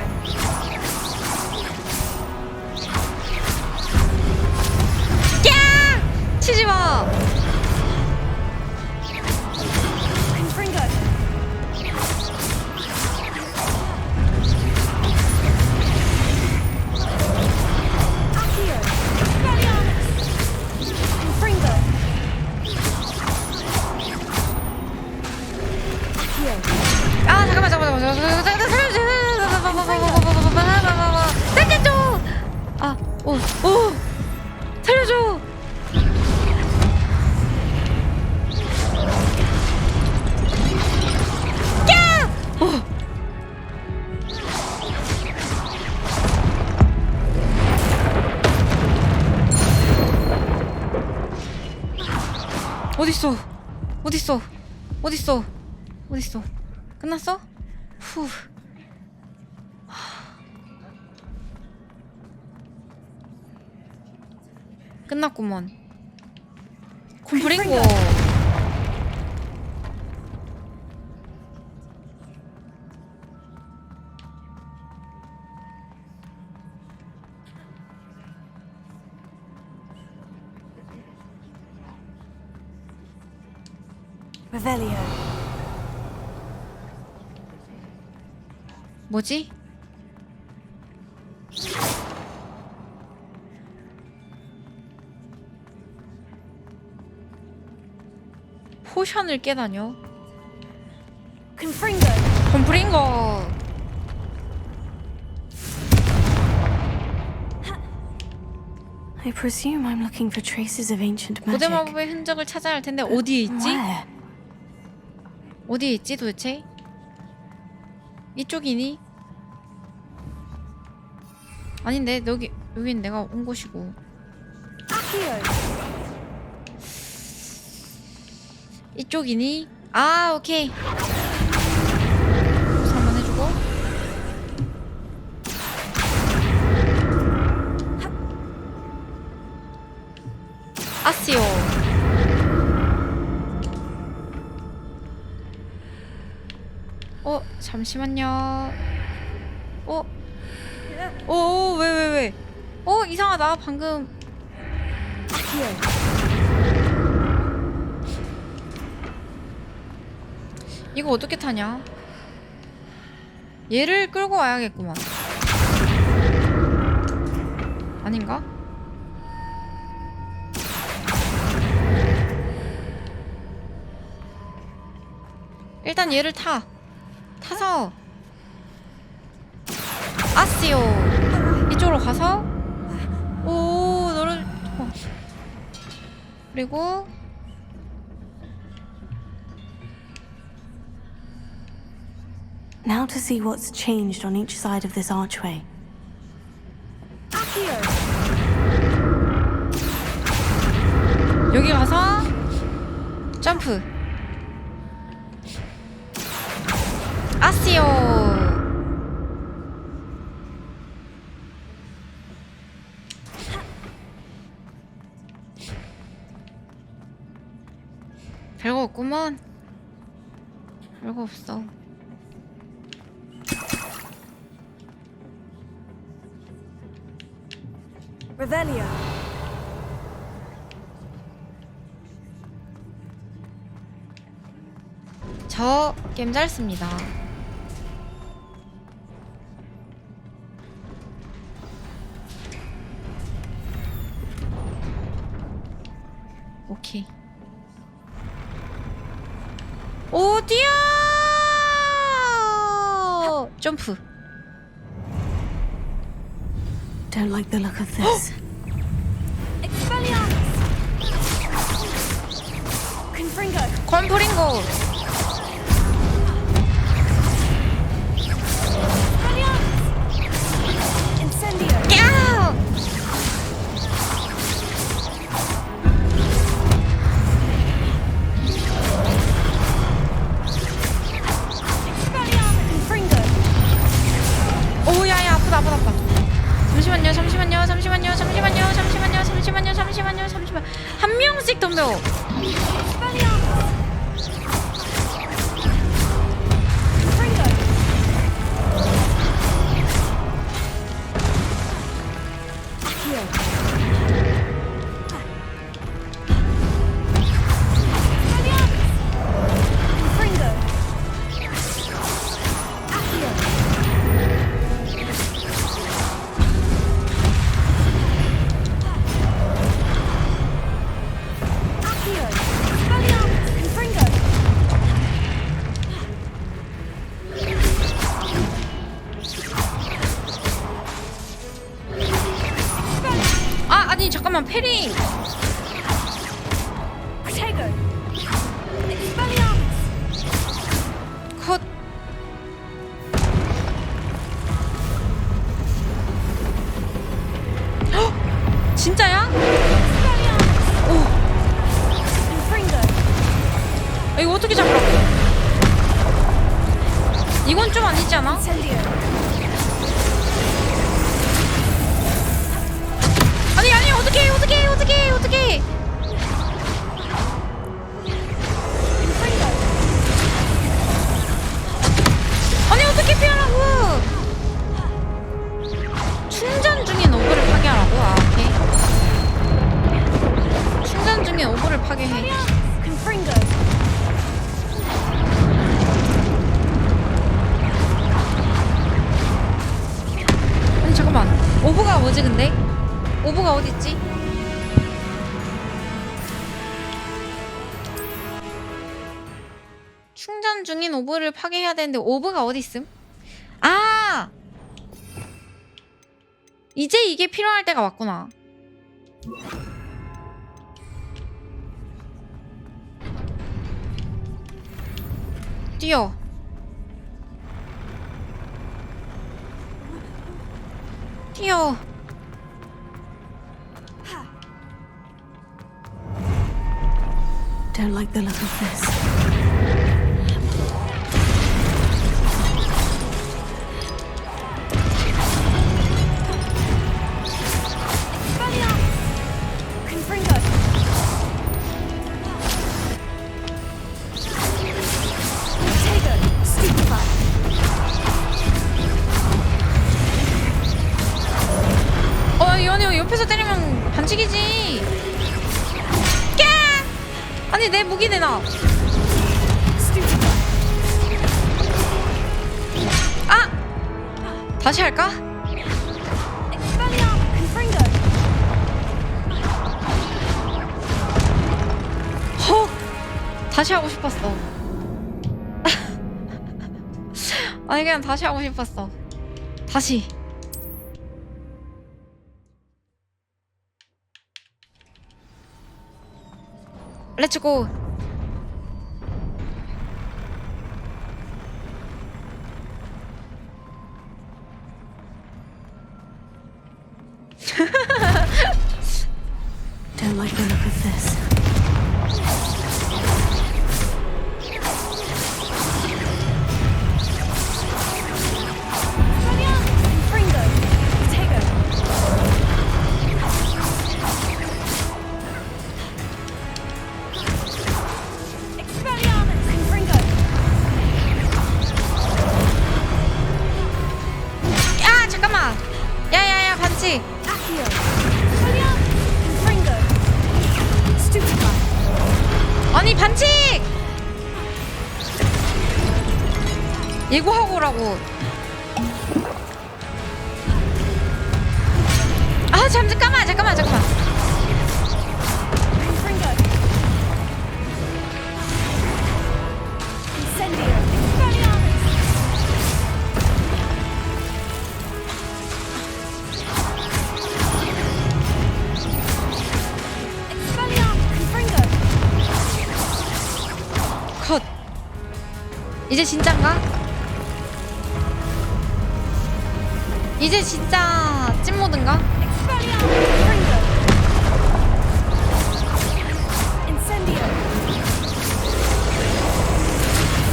살려줘. 야! 어딨어? 어딨어? 어딨어? 어딨어? 끝났어? 후. 끝났구먼. 콤프링고. Revelio. 뭐지? 포션을 깨다녀. Confringo. 콤프링고. I presume I'm looking for traces of ancient 고대 magic. 마법의 흔적을 찾아야 할 텐데 어디에 있지? Where? 어디에 있지 도대체? 이쪽이니? 아닌데 여긴 내가 온 곳이고. 이쪽이니? 아 오케이. 한번 해주고. 아시오. 잠시만요. 왜? 이상하다. 방금. 이거 어떻게 타냐? 얘를 끌고 와야겠구만. 아닌가? 일단 얘를 타서 아시오. 이쪽으로 가서 너를 그리고 Now to see what's changed on each side of this archway. 여기 가서 점프. 아시오. 별거 없구먼. 별거 없어. Revelio. 저 게임 잘 씁니다. 오케이. 어디야? 점프. Don't like the look of this. 콤프링고. 콤프링고. 야! 오야야 아프다. 잠시만요. 한 명씩 덤벼. 아니 잠깐만 페리. 컷. 헉! 진짜야? 오. 아, 이거 어떻게 잡으라고? 이건 좀 아니지 않아? 아니 어떡해. 아니 어떻게 피하라고? 충전 중인 오브를 파괴하라고? 아 오케이. 충전 중인 오브를 파괴해. 아니 잠깐만. 오브가 뭐지 근데? 오브가 어딨지? 충전 중인 오브를 파괴해야 되는데 오브가 어딨음? 아! 이제 이게 필요할 때가 왔구나. 뛰어. 뛰어. Don't like the look of this. 연이 옆에서 때리면 반칙이지. 깨! 아니 내 무기 내놔. 아! 다시 할까? 헉! 다시 하고 싶었어. 아니 그냥 다시 하고 싶었어. 다시. 렛츠고. Don't like the look of this. 야야야 반칙. 아니 반칙. 예고하고 오라고. 아 잠깐만. 컷. 이제 진짠가? 이제 진짜 찐모드인가?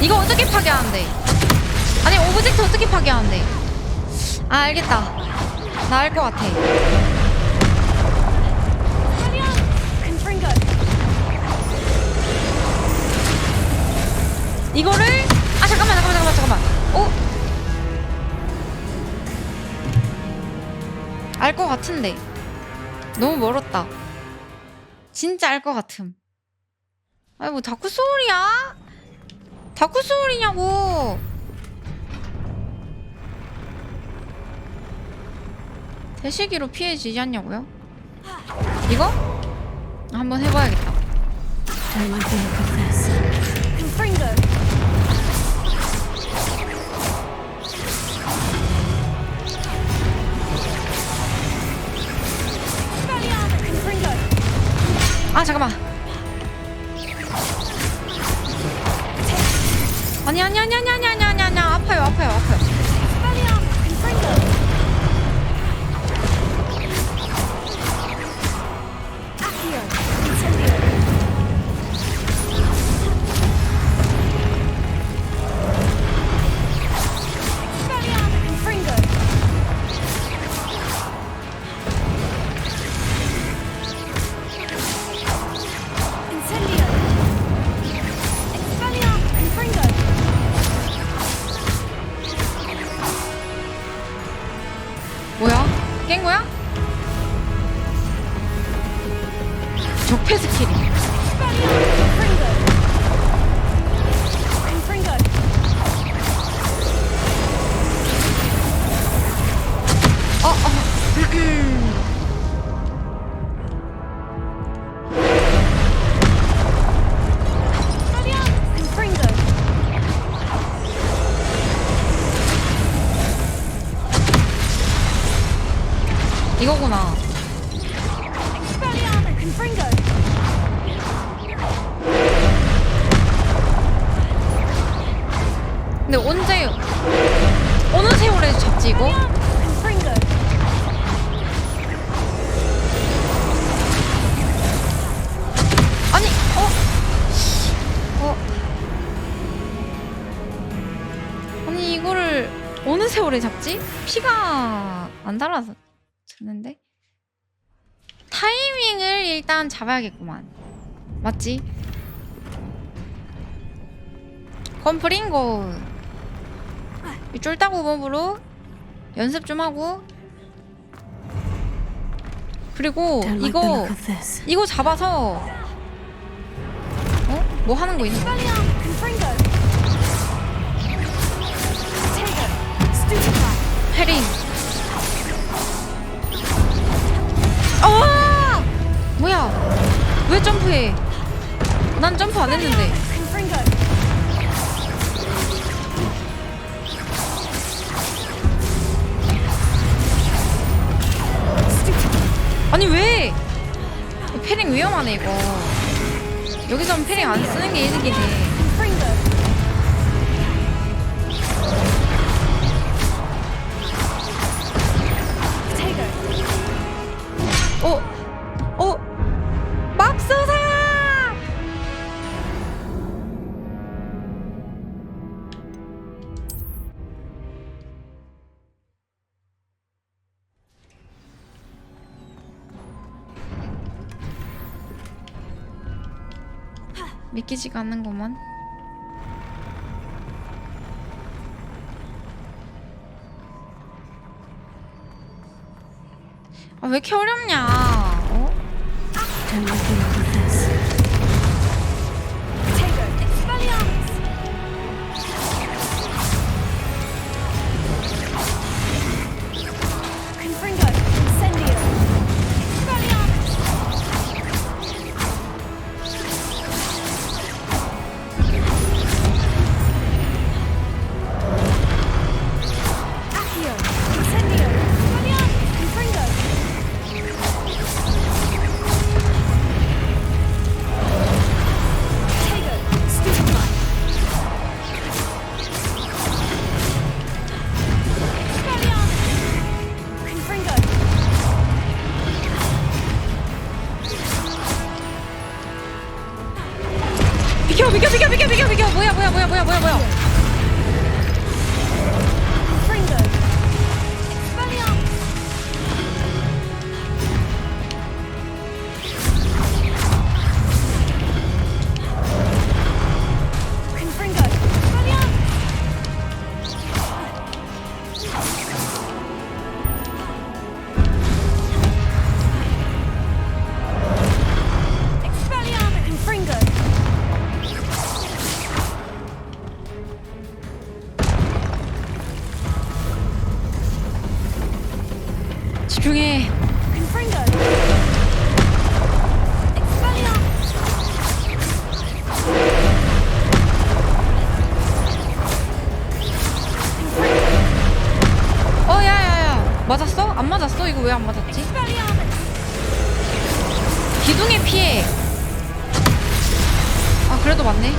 이거 어떻게 파괴하는데? 아니 오브젝트 어떻게 파괴하는데? 아 알겠다. 나 알 것 같아. 이거를 아 잠깐만. 어? 알 것 같은데 너무 멀었다. 진짜 알 것 같음. 아니 뭐 다크 소울이야? 다크 소울이냐고. 대시기로 피해지지 않냐고요? 이거? 한번 해봐야겠다. Don't like the look of this. 아 잠깐만. 아니 아파요. 뭐야? 깬 거야? 적폐 스킬이. 이거구나. 근데 언제 어느 세월에 잡지 이거? 아니 아니 이거를 어느 세월에 잡지? 피가 안 달아서 듣는데 타이밍을 일단 잡아야겠구만. 맞지? 컴프링고 이 쫄따구 몸으로 연습 좀 하고, 그리고 이거 잡아서 뭐 하는 거 있는 거야? 패링. 뭐야? 왜 점프해? 난 점프 안 했는데. 아니 왜? 패링 위험하네 이거. 여기서는 패링 안 쓰는 게 이득이네. 맙소사! 믿기지가 않는구만. 아, 왜 이렇게 어렵냐? 비켜. 뭐야. 집중해. 야야야, 맞았어? 안 맞았어? 이거 왜 안 맞았지? 기둥에 피해. 아 그래도 맞네.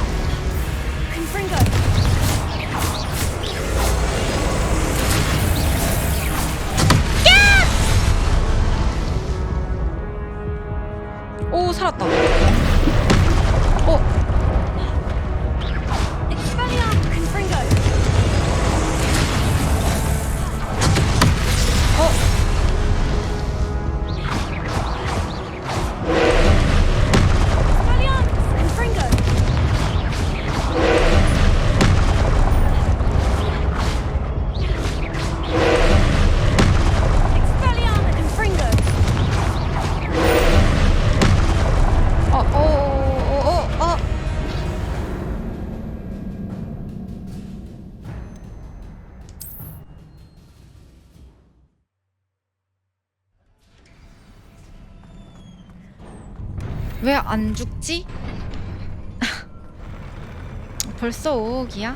오 살았다. 왜 안 죽지? 벌써 5억이야?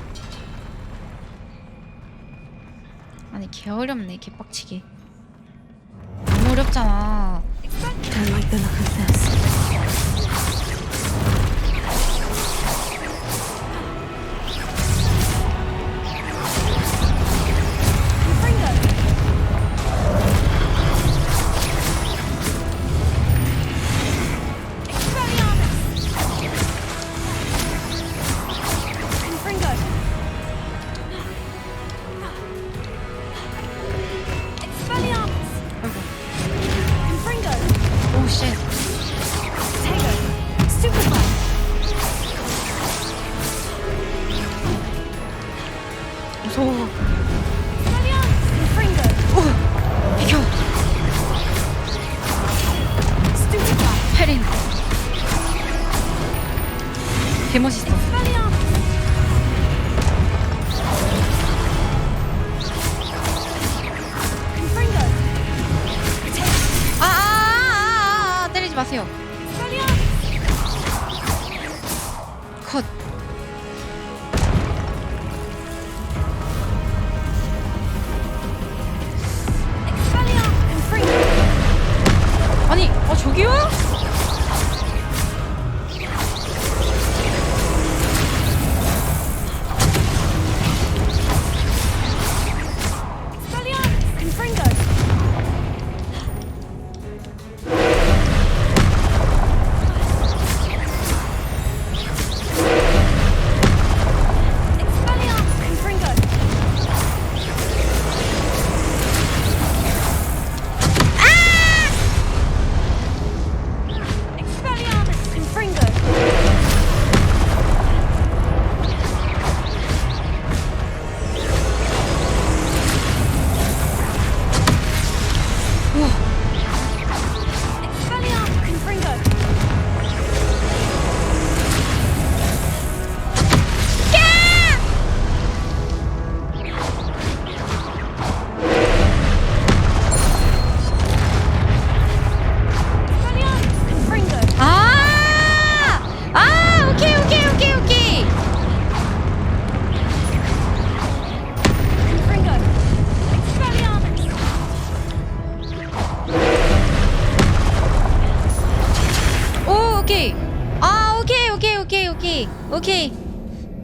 아니 개 어렵네 개빡치게. 너무 어렵잖아. Don't like the look of this. 무서워. 비켜. 페린. 개멋있어. 때리지 마세요. 컷. 아니, 저기요?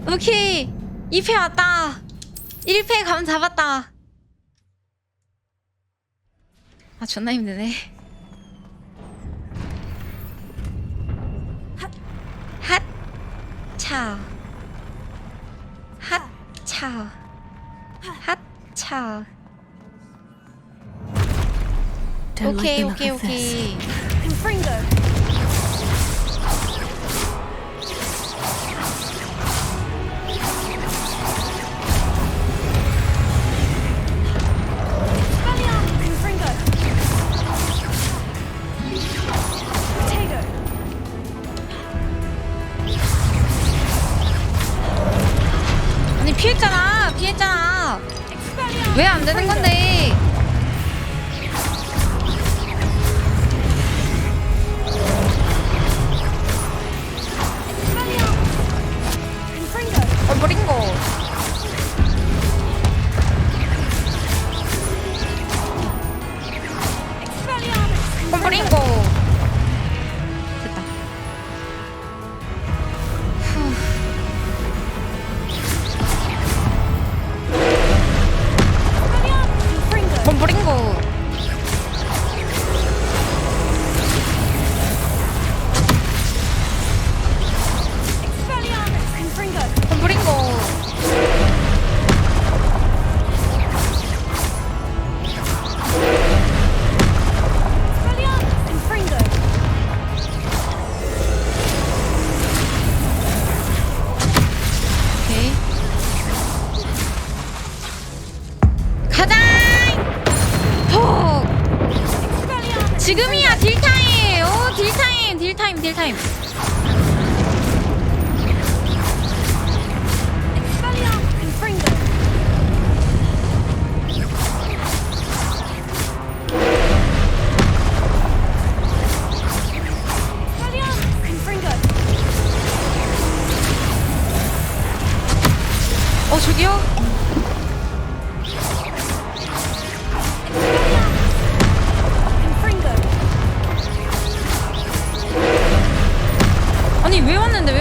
오케이 2패 왔다. 1패 감 잡았다. 아 존나 힘드네. 핫차 핫차 핫차. 오케이. 아니 피했잖아. 왜 안 되는 건데? 버린 거. 버린 거. 됐다. 지금이야 딜타임. 오 딜타임. 저기요? 아니 왜 왔는데?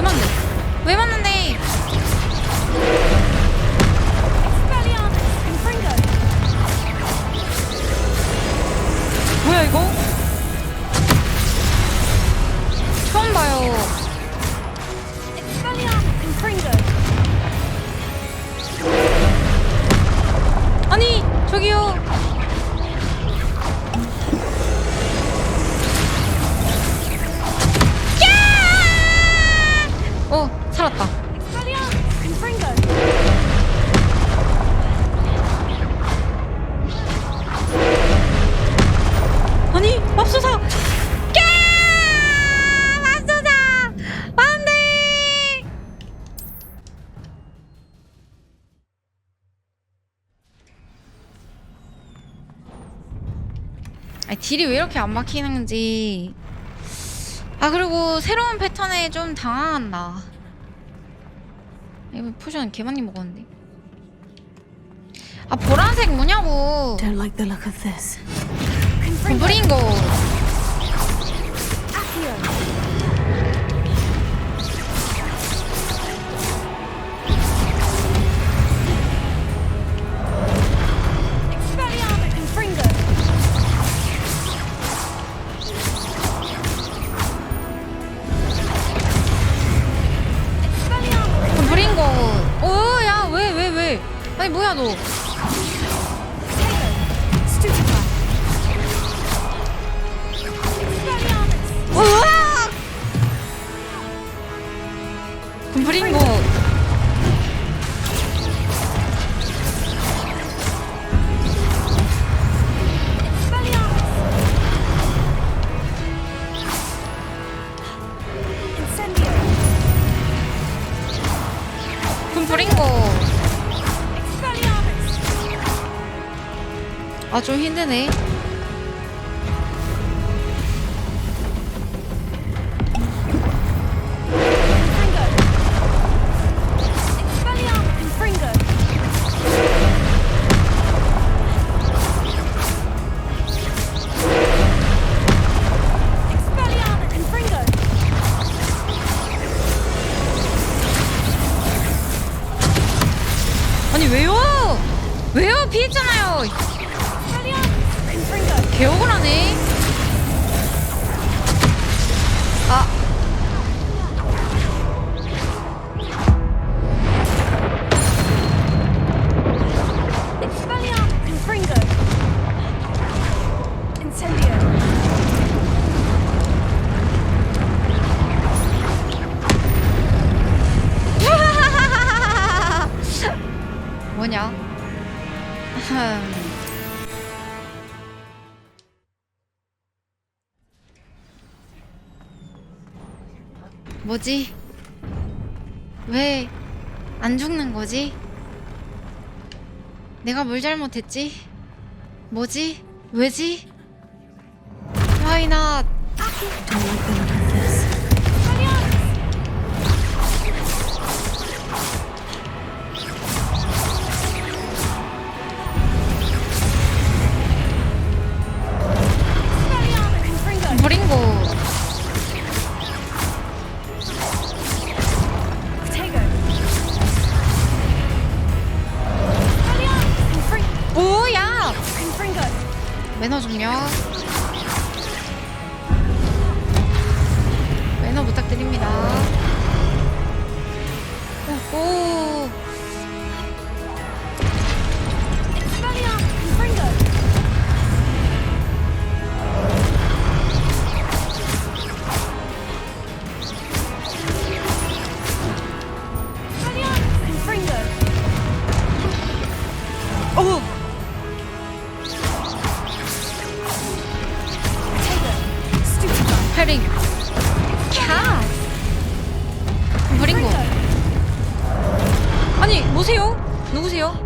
뭐야 이거? 처음 봐요. 아니 저기요. 살았다. 아니 맙소사. 맙소사 안돼. 딜이 왜 이렇게 안 막히는지. 그리고 새로운 패턴에 좀 당황한다. 이거 포션 개 많이 먹었는데. 보라색 뭐냐고. Don't like the look of this. 브링고. 아니 뭐야 너. 우와! 브링고. 브링고. 좀 힘드네. 아니 왜요? 피했잖아요. 개억울하네. 뭐냐? 뭐지? 왜 안 죽는 거지? 내가 뭘 잘못했지? 뭐지? 왜지? Why not? 브링고. 오야. 매너 좀요. 매너 부탁드립니다. 오. 컴페링 캬 브링고. 아니 뭐세요? 누구세요?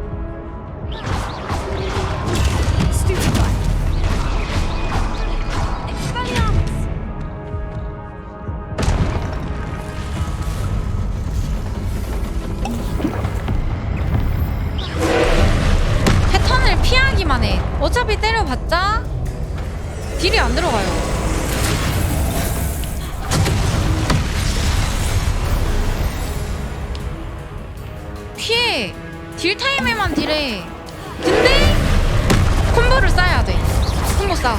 패턴을 피하기만 해. 어차피 때려봤자 딜이 안 들어가요. 피해. 딜 타임에만 딜해. 근데 콤보를 쌓아야 돼. 콤보 쌓아.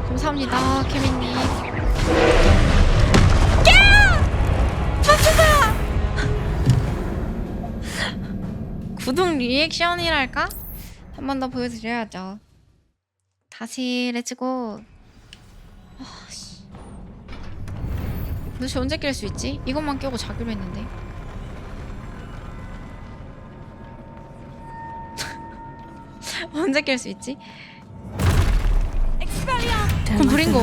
감사합니다, 케미님. 파스다! 구독 리액션이랄까? 한 번 더 보여드려야죠. 다시 렛츠고. 도대체 언제 깰 수 있지? 이것만 깨고 자기로 했는데. 언제 깰 수 있지? 그럼 브링고.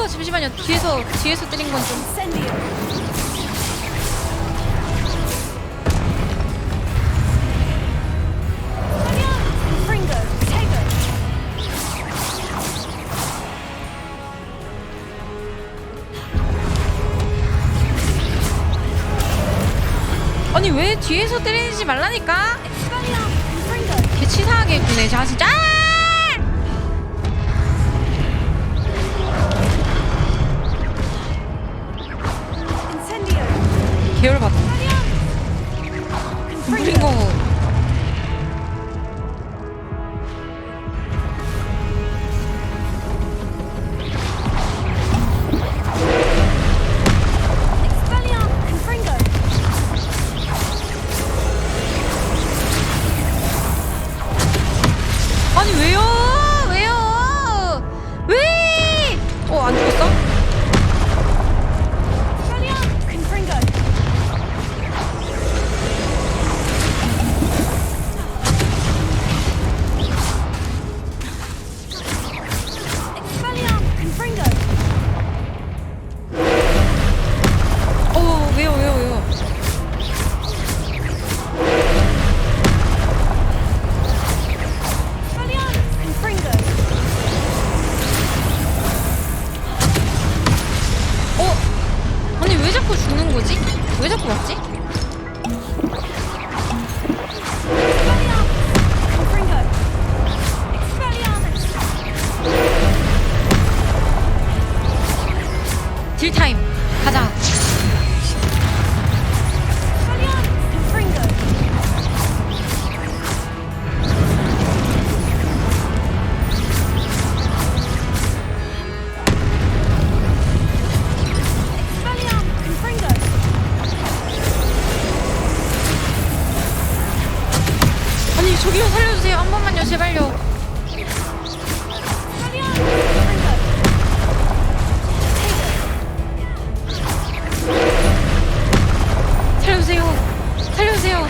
잠시만요. 뒤에서 때린 건 좀. 아니 왜 뒤에서 때리지 말라니까? 개 치사하게 구네 자 진짜. 계열받아. 브링고. 아니 왜요? 왜? 안 죽었어? 왜요? 아니 왜 자꾸 죽는 거지? 왜 자꾸 맞지? 딜타임 가자. 아니 저기요 살려주세요. 한 번만요 제발요. 살려주세요.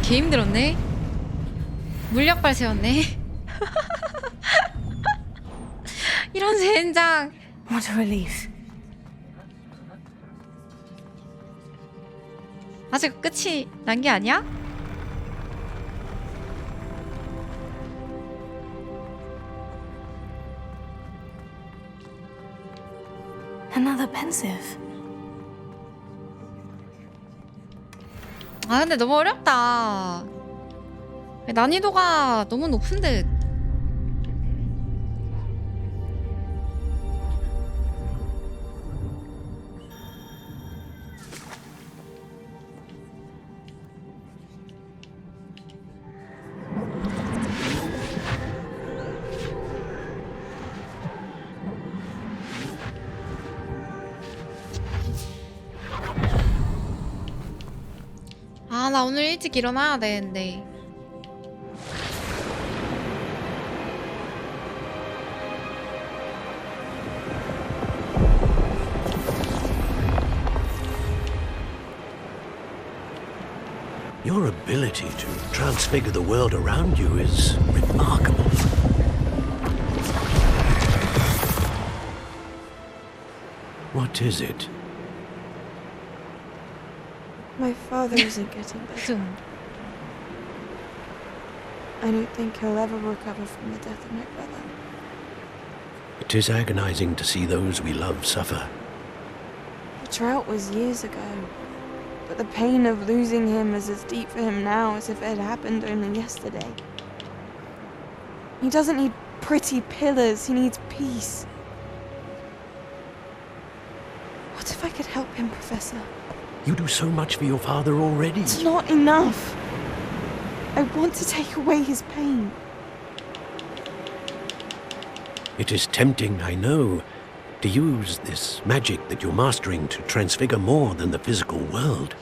개 힘들었네. 물약발 세웠네. 이런 젠장. What a relief. 아직 끝이 난 게 아니야? Another pensive. 아 근데 너무 어렵다. 난이도가 너무 높은 듯. 아, 나 오늘 일찍 일어나야 되는데. Your ability to transfigure the world around you is remarkable. What is it? My father isn't getting better. I don't think he'll ever recover from the death of my brother. It is agonizing to see those we love suffer. The drought was years ago, but the pain of losing him is as deep for him now as if it had happened only yesterday. He doesn't need pretty pillars, he needs peace. What if I could help him, Professor? You do so much for your father already. It's not enough. I want to take away his pain. It is tempting, I know, to use this magic that you're mastering to transfigure more than the physical world.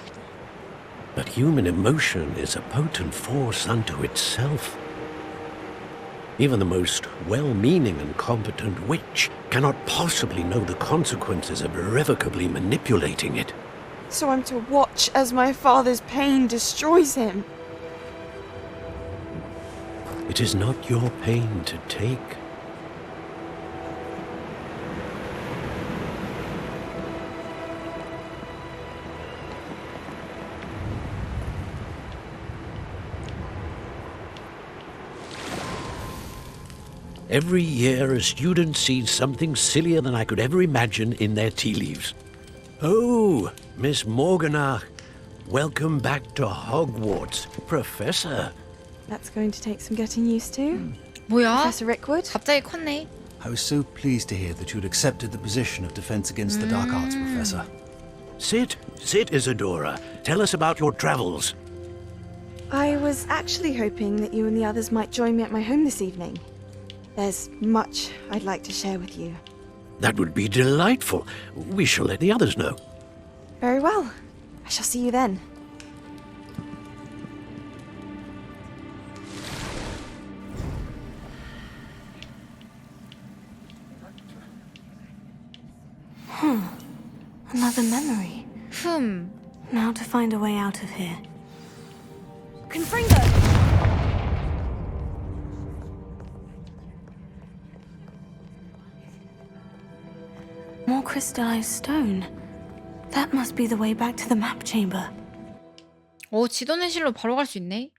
But human emotion is a potent force unto itself. Even the most well-meaning and competent witch cannot possibly know the consequences of irrevocably manipulating it. So I'm to watch as my father's pain destroys him. It is not your pain to take. Every year, a student sees something sillier than I could ever imagine in their tea leaves. Oh, Miss Morganach, welcome back to Hogwarts, Professor. That's going to take some getting used to. 뭐야? Professor Rickwood? 갑자기 컸네. I was so pleased to hear that you'd accepted the position of Defense Against the Dark Arts, Professor. Sit, Isadora. Tell us about your travels. I was actually hoping that you and the others might join me at my home this evening. There's much I'd like to share with you. That would be delightful. We shall let the others know. Very well. I shall see you then. Another memory. Now to find a way out of here. Confringo! More crystallized stone. That must be the way back to the map chamber. 오, 지도 내실로 바로 갈 수 있네.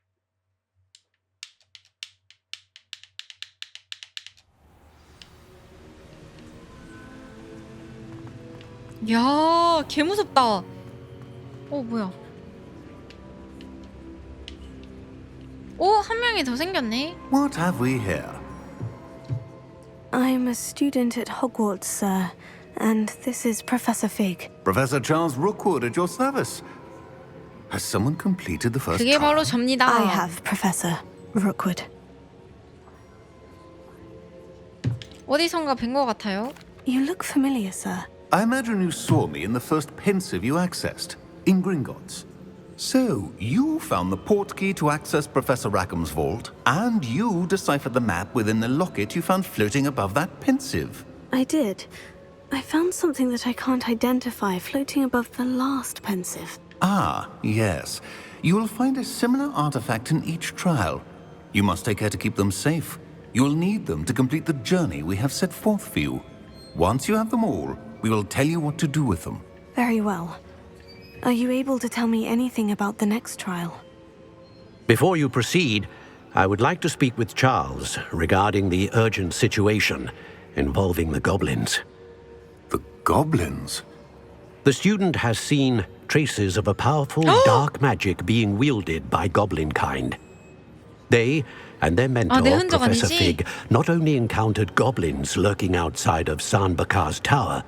야, 개 무섭다. 뭐야? 한 명이 더 생겼네. What have we here? I'm a student at Hogwarts, sir. And this is Professor Fig. Professor Charles Rookwood at your service. Has someone completed the first 그게 바로 trial? 접니다. I have, Professor Rookwood. 어디선가 뵌 것 같아요. You look familiar, sir. I imagine you saw me in the first pensive you accessed, in Gringotts. So, you found the portkey to access Professor Rackham's vault, and you deciphered the map within the locket you found floating above that pensive. I did. I found something that I can't identify floating above the last pensive. Ah, yes. You will find a similar artifact in each trial. You must take care to keep them safe. You will need them to complete the journey we have set forth for you. Once you have them all, we will tell you what to do with them. Very well. Are you able to tell me anything about the next trial? Before you proceed, I would like to speak with Charles regarding the urgent situation involving the goblins. The goblins? The student has seen traces of a powerful dark magic being wielded by goblin kind. They and their mentor, 내 흔적 Professor 아니지? Fig, not only encountered goblins lurking outside of Sanbakar's tower,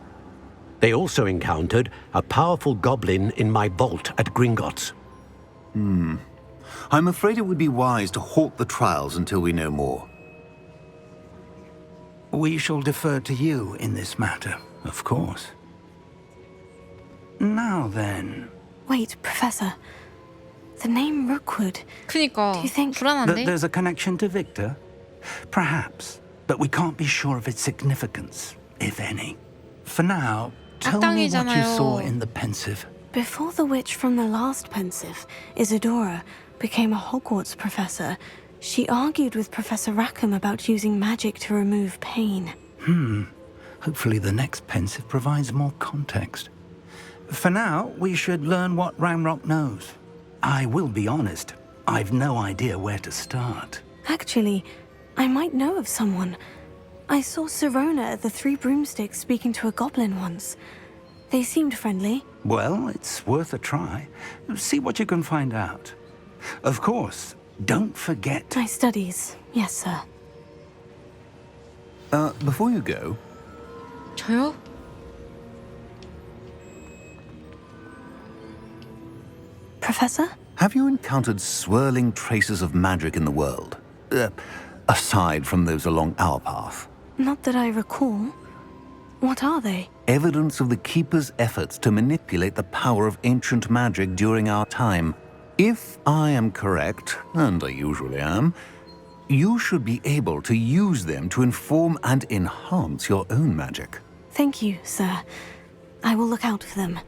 they also encountered a powerful goblin in my vault at Gringotts. I'm afraid it would be wise to halt the trials until we know more. We shall defer to you in this matter, of course. Now then. Wait, Professor. The name Rookwood. 그니까 Do you think 불안한데? There's a connection to Victor? Perhaps, but we can't be sure of its significance, if any. For now, tell me what you saw in the Pensive. Before the witch from the last Pensive, Isadora, became a Hogwarts professor, she argued with Professor Rackham about using magic to remove pain. Hopefully the next Pensive provides more context. For now, we should learn what Ranrock knows. I will be honest, I've no idea where to start. Actually, I might know of someone. I saw Sirona at the Three Broomsticks speaking to a goblin once. They seemed friendly. Well, it's worth a try. See what you can find out. Of course, don't forget... My studies, yes, sir. Before you go... 저요? Professor? Have you encountered swirling traces of magic in the world? Aside from those along our path? Not that I recall. What are they? Evidence of the Keeper's efforts to manipulate the power of ancient magic during our time. If I am correct, and I usually am, you should be able to use them to inform and enhance your own magic. Thank you, sir. I will look out for them.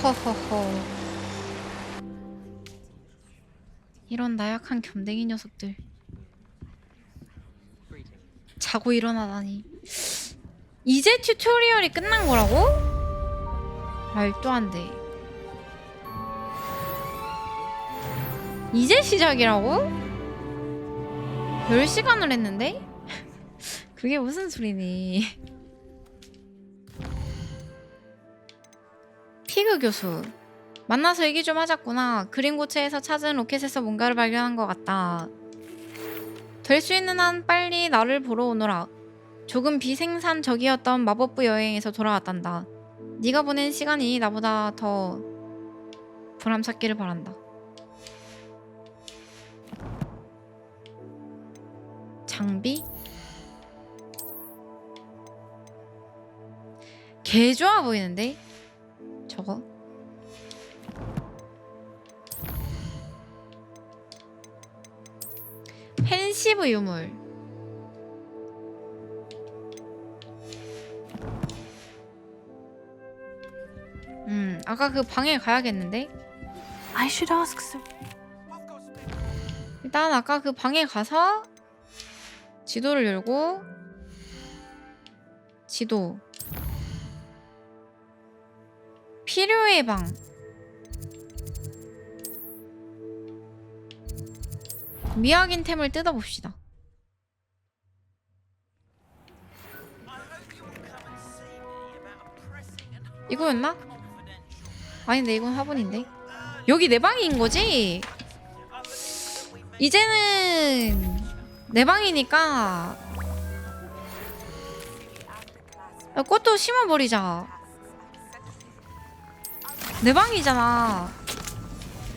허허허. 이런 나약한 겸댕이 녀석들. 자고 일어나다니. 이제 튜토리얼이 끝난 거라고? 말도 안 돼. 이제 시작이라고? 10시간을 했는데? 그게 무슨 소리니? 피그 교수. 만나서 얘기 좀 하자꾸나. 그린고체에서 찾은 로켓에서 뭔가를 발견한 것 같다. 될 수 있는 한 빨리 나를 보러 오너라. 조금 비생산적이었던 마법부 여행에서 돌아왔단다. 네가 보낸 시간이 나보다 더 보람찼기를 바란다. 장비? 개 좋아 보이는데? 저거? 펜시브 유물. 아까 그 방에 가야겠는데? I should ask some... 일단 아까 그 방에 가서 지도를 열고 지도 필요의 방. 미확인 템을 뜯어봅시다. 이거였나? 아닌데 이건 화분인데. 여기 내 방인 거지? 이제는 내 방이니까 꽃도 심어버리자. 내 방이잖아.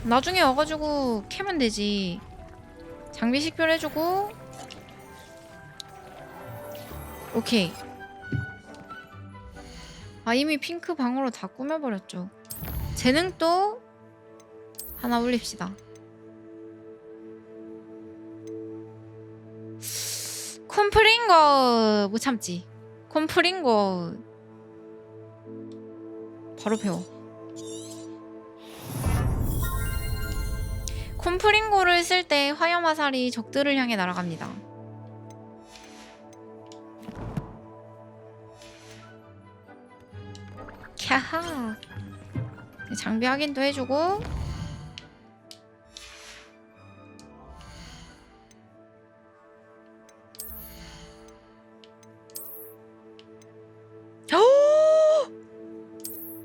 나중에 와가지고 캐면 되지. 장비 식별해주고. 오케이. 아, 이미 핑크 방으로 다 꾸며버렸죠. 재능도 하나 올립시다. 콤프링거 못 참지. 콤프링거 바로 배워. 콤프링고를 쓸 때 화염 화살이 적들을 향해 날아갑니다. 캬하. 장비 확인도 해주고.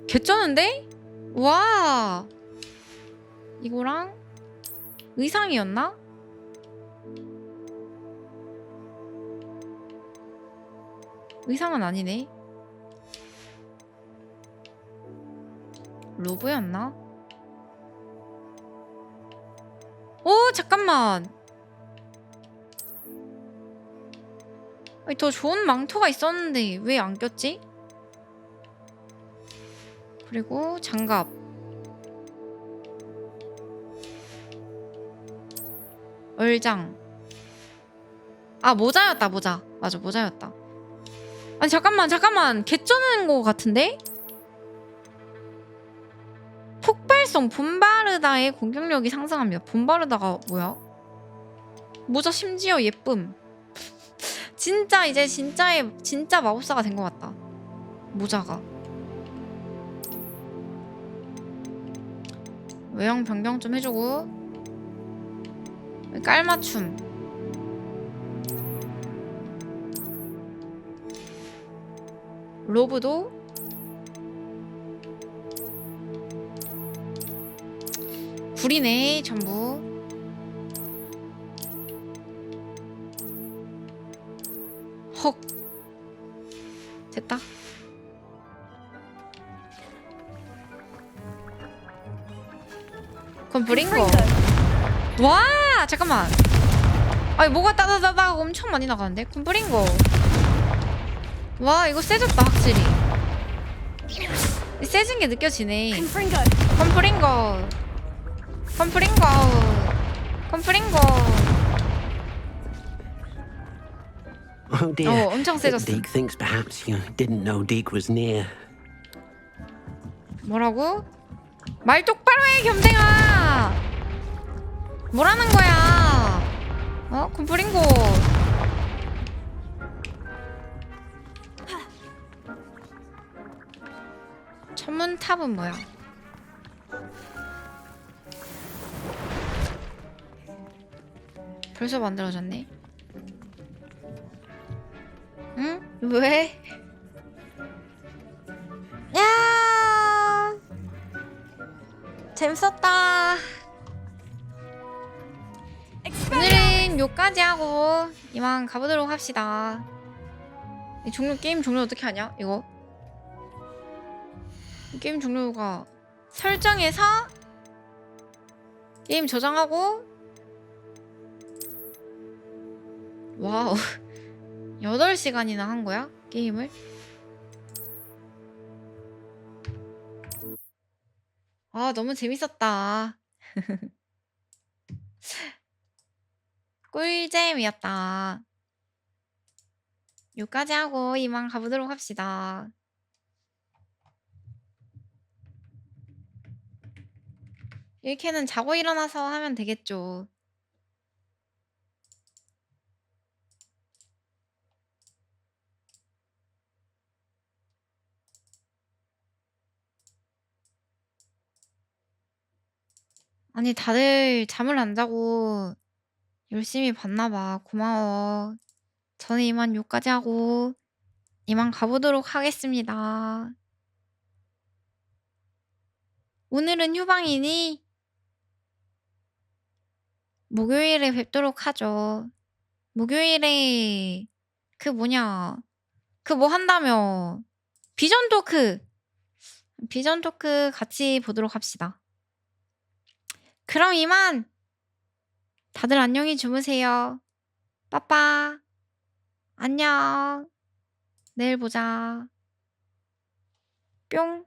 개쩌는데? 와. 이거랑 의상이었나? 의상은 아니네. 로브였나? 오, 잠깐만. 아니, 더 좋은 망토가 있었는데 왜 안 꼈지? 그리고 장갑. 얼장. 아, 모자였다, 모자. 맞아, 모자였다. 아니, 잠깐만. 개쩌는 거 같은데? 폭발성 봄바르다의 공격력이 상승합니다. 봄바르다가 뭐야? 모자 심지어 예쁨. 진짜 이제 진짜 마법사가 된 것 같다. 모자가. 외형 변경 좀 해주고. 깔맞춤. 로브도 구리네 전부. 헉. 됐다. 그럼 브링거. 와, 잠깐만. 아니, 뭐가 따다다다 엄청 많이 나가는데? 그럼 브링거. 와, 이거 세졌다 확실히. 세진 게 느껴지네. 컴프링거. Oh dear. 엄청 세졌어. Deke thinks perhaps you didn't know Deke was near. 뭐라고? 말 똑바로 해, 겸댕아. 뭐라는 거야? 어? 컴프링고. 천문탑은 뭐야? 벌써 만들어졌네. 응? 왜? 야! 재밌었다. 오늘은 요까지 하고 이만 가보도록 합시다. 게임 종료 어떻게 하냐? 이거 게임 종료가 설정에서 게임 저장하고. 와우. 8시간이나 한 거야? 게임을? 아, 너무 재밌었다. 꿀잼이었다. 여기까지 하고 이만 가보도록 합시다. 이렇게는 자고 일어나서 하면 되겠죠. 아니, 다들 잠을 안 자고 열심히 봤나봐. 고마워. 저는 이만 여기까지 하고 이만 가보도록 하겠습니다. 오늘은 휴방이니 목요일에 뵙도록 하죠. 목요일에 그 뭐냐, 그 뭐 한다며. 비전 토크 같이 보도록 합시다. 그럼 이만. 다들 안녕히 주무세요. 빠빠. 안녕. 내일 보자. 뿅.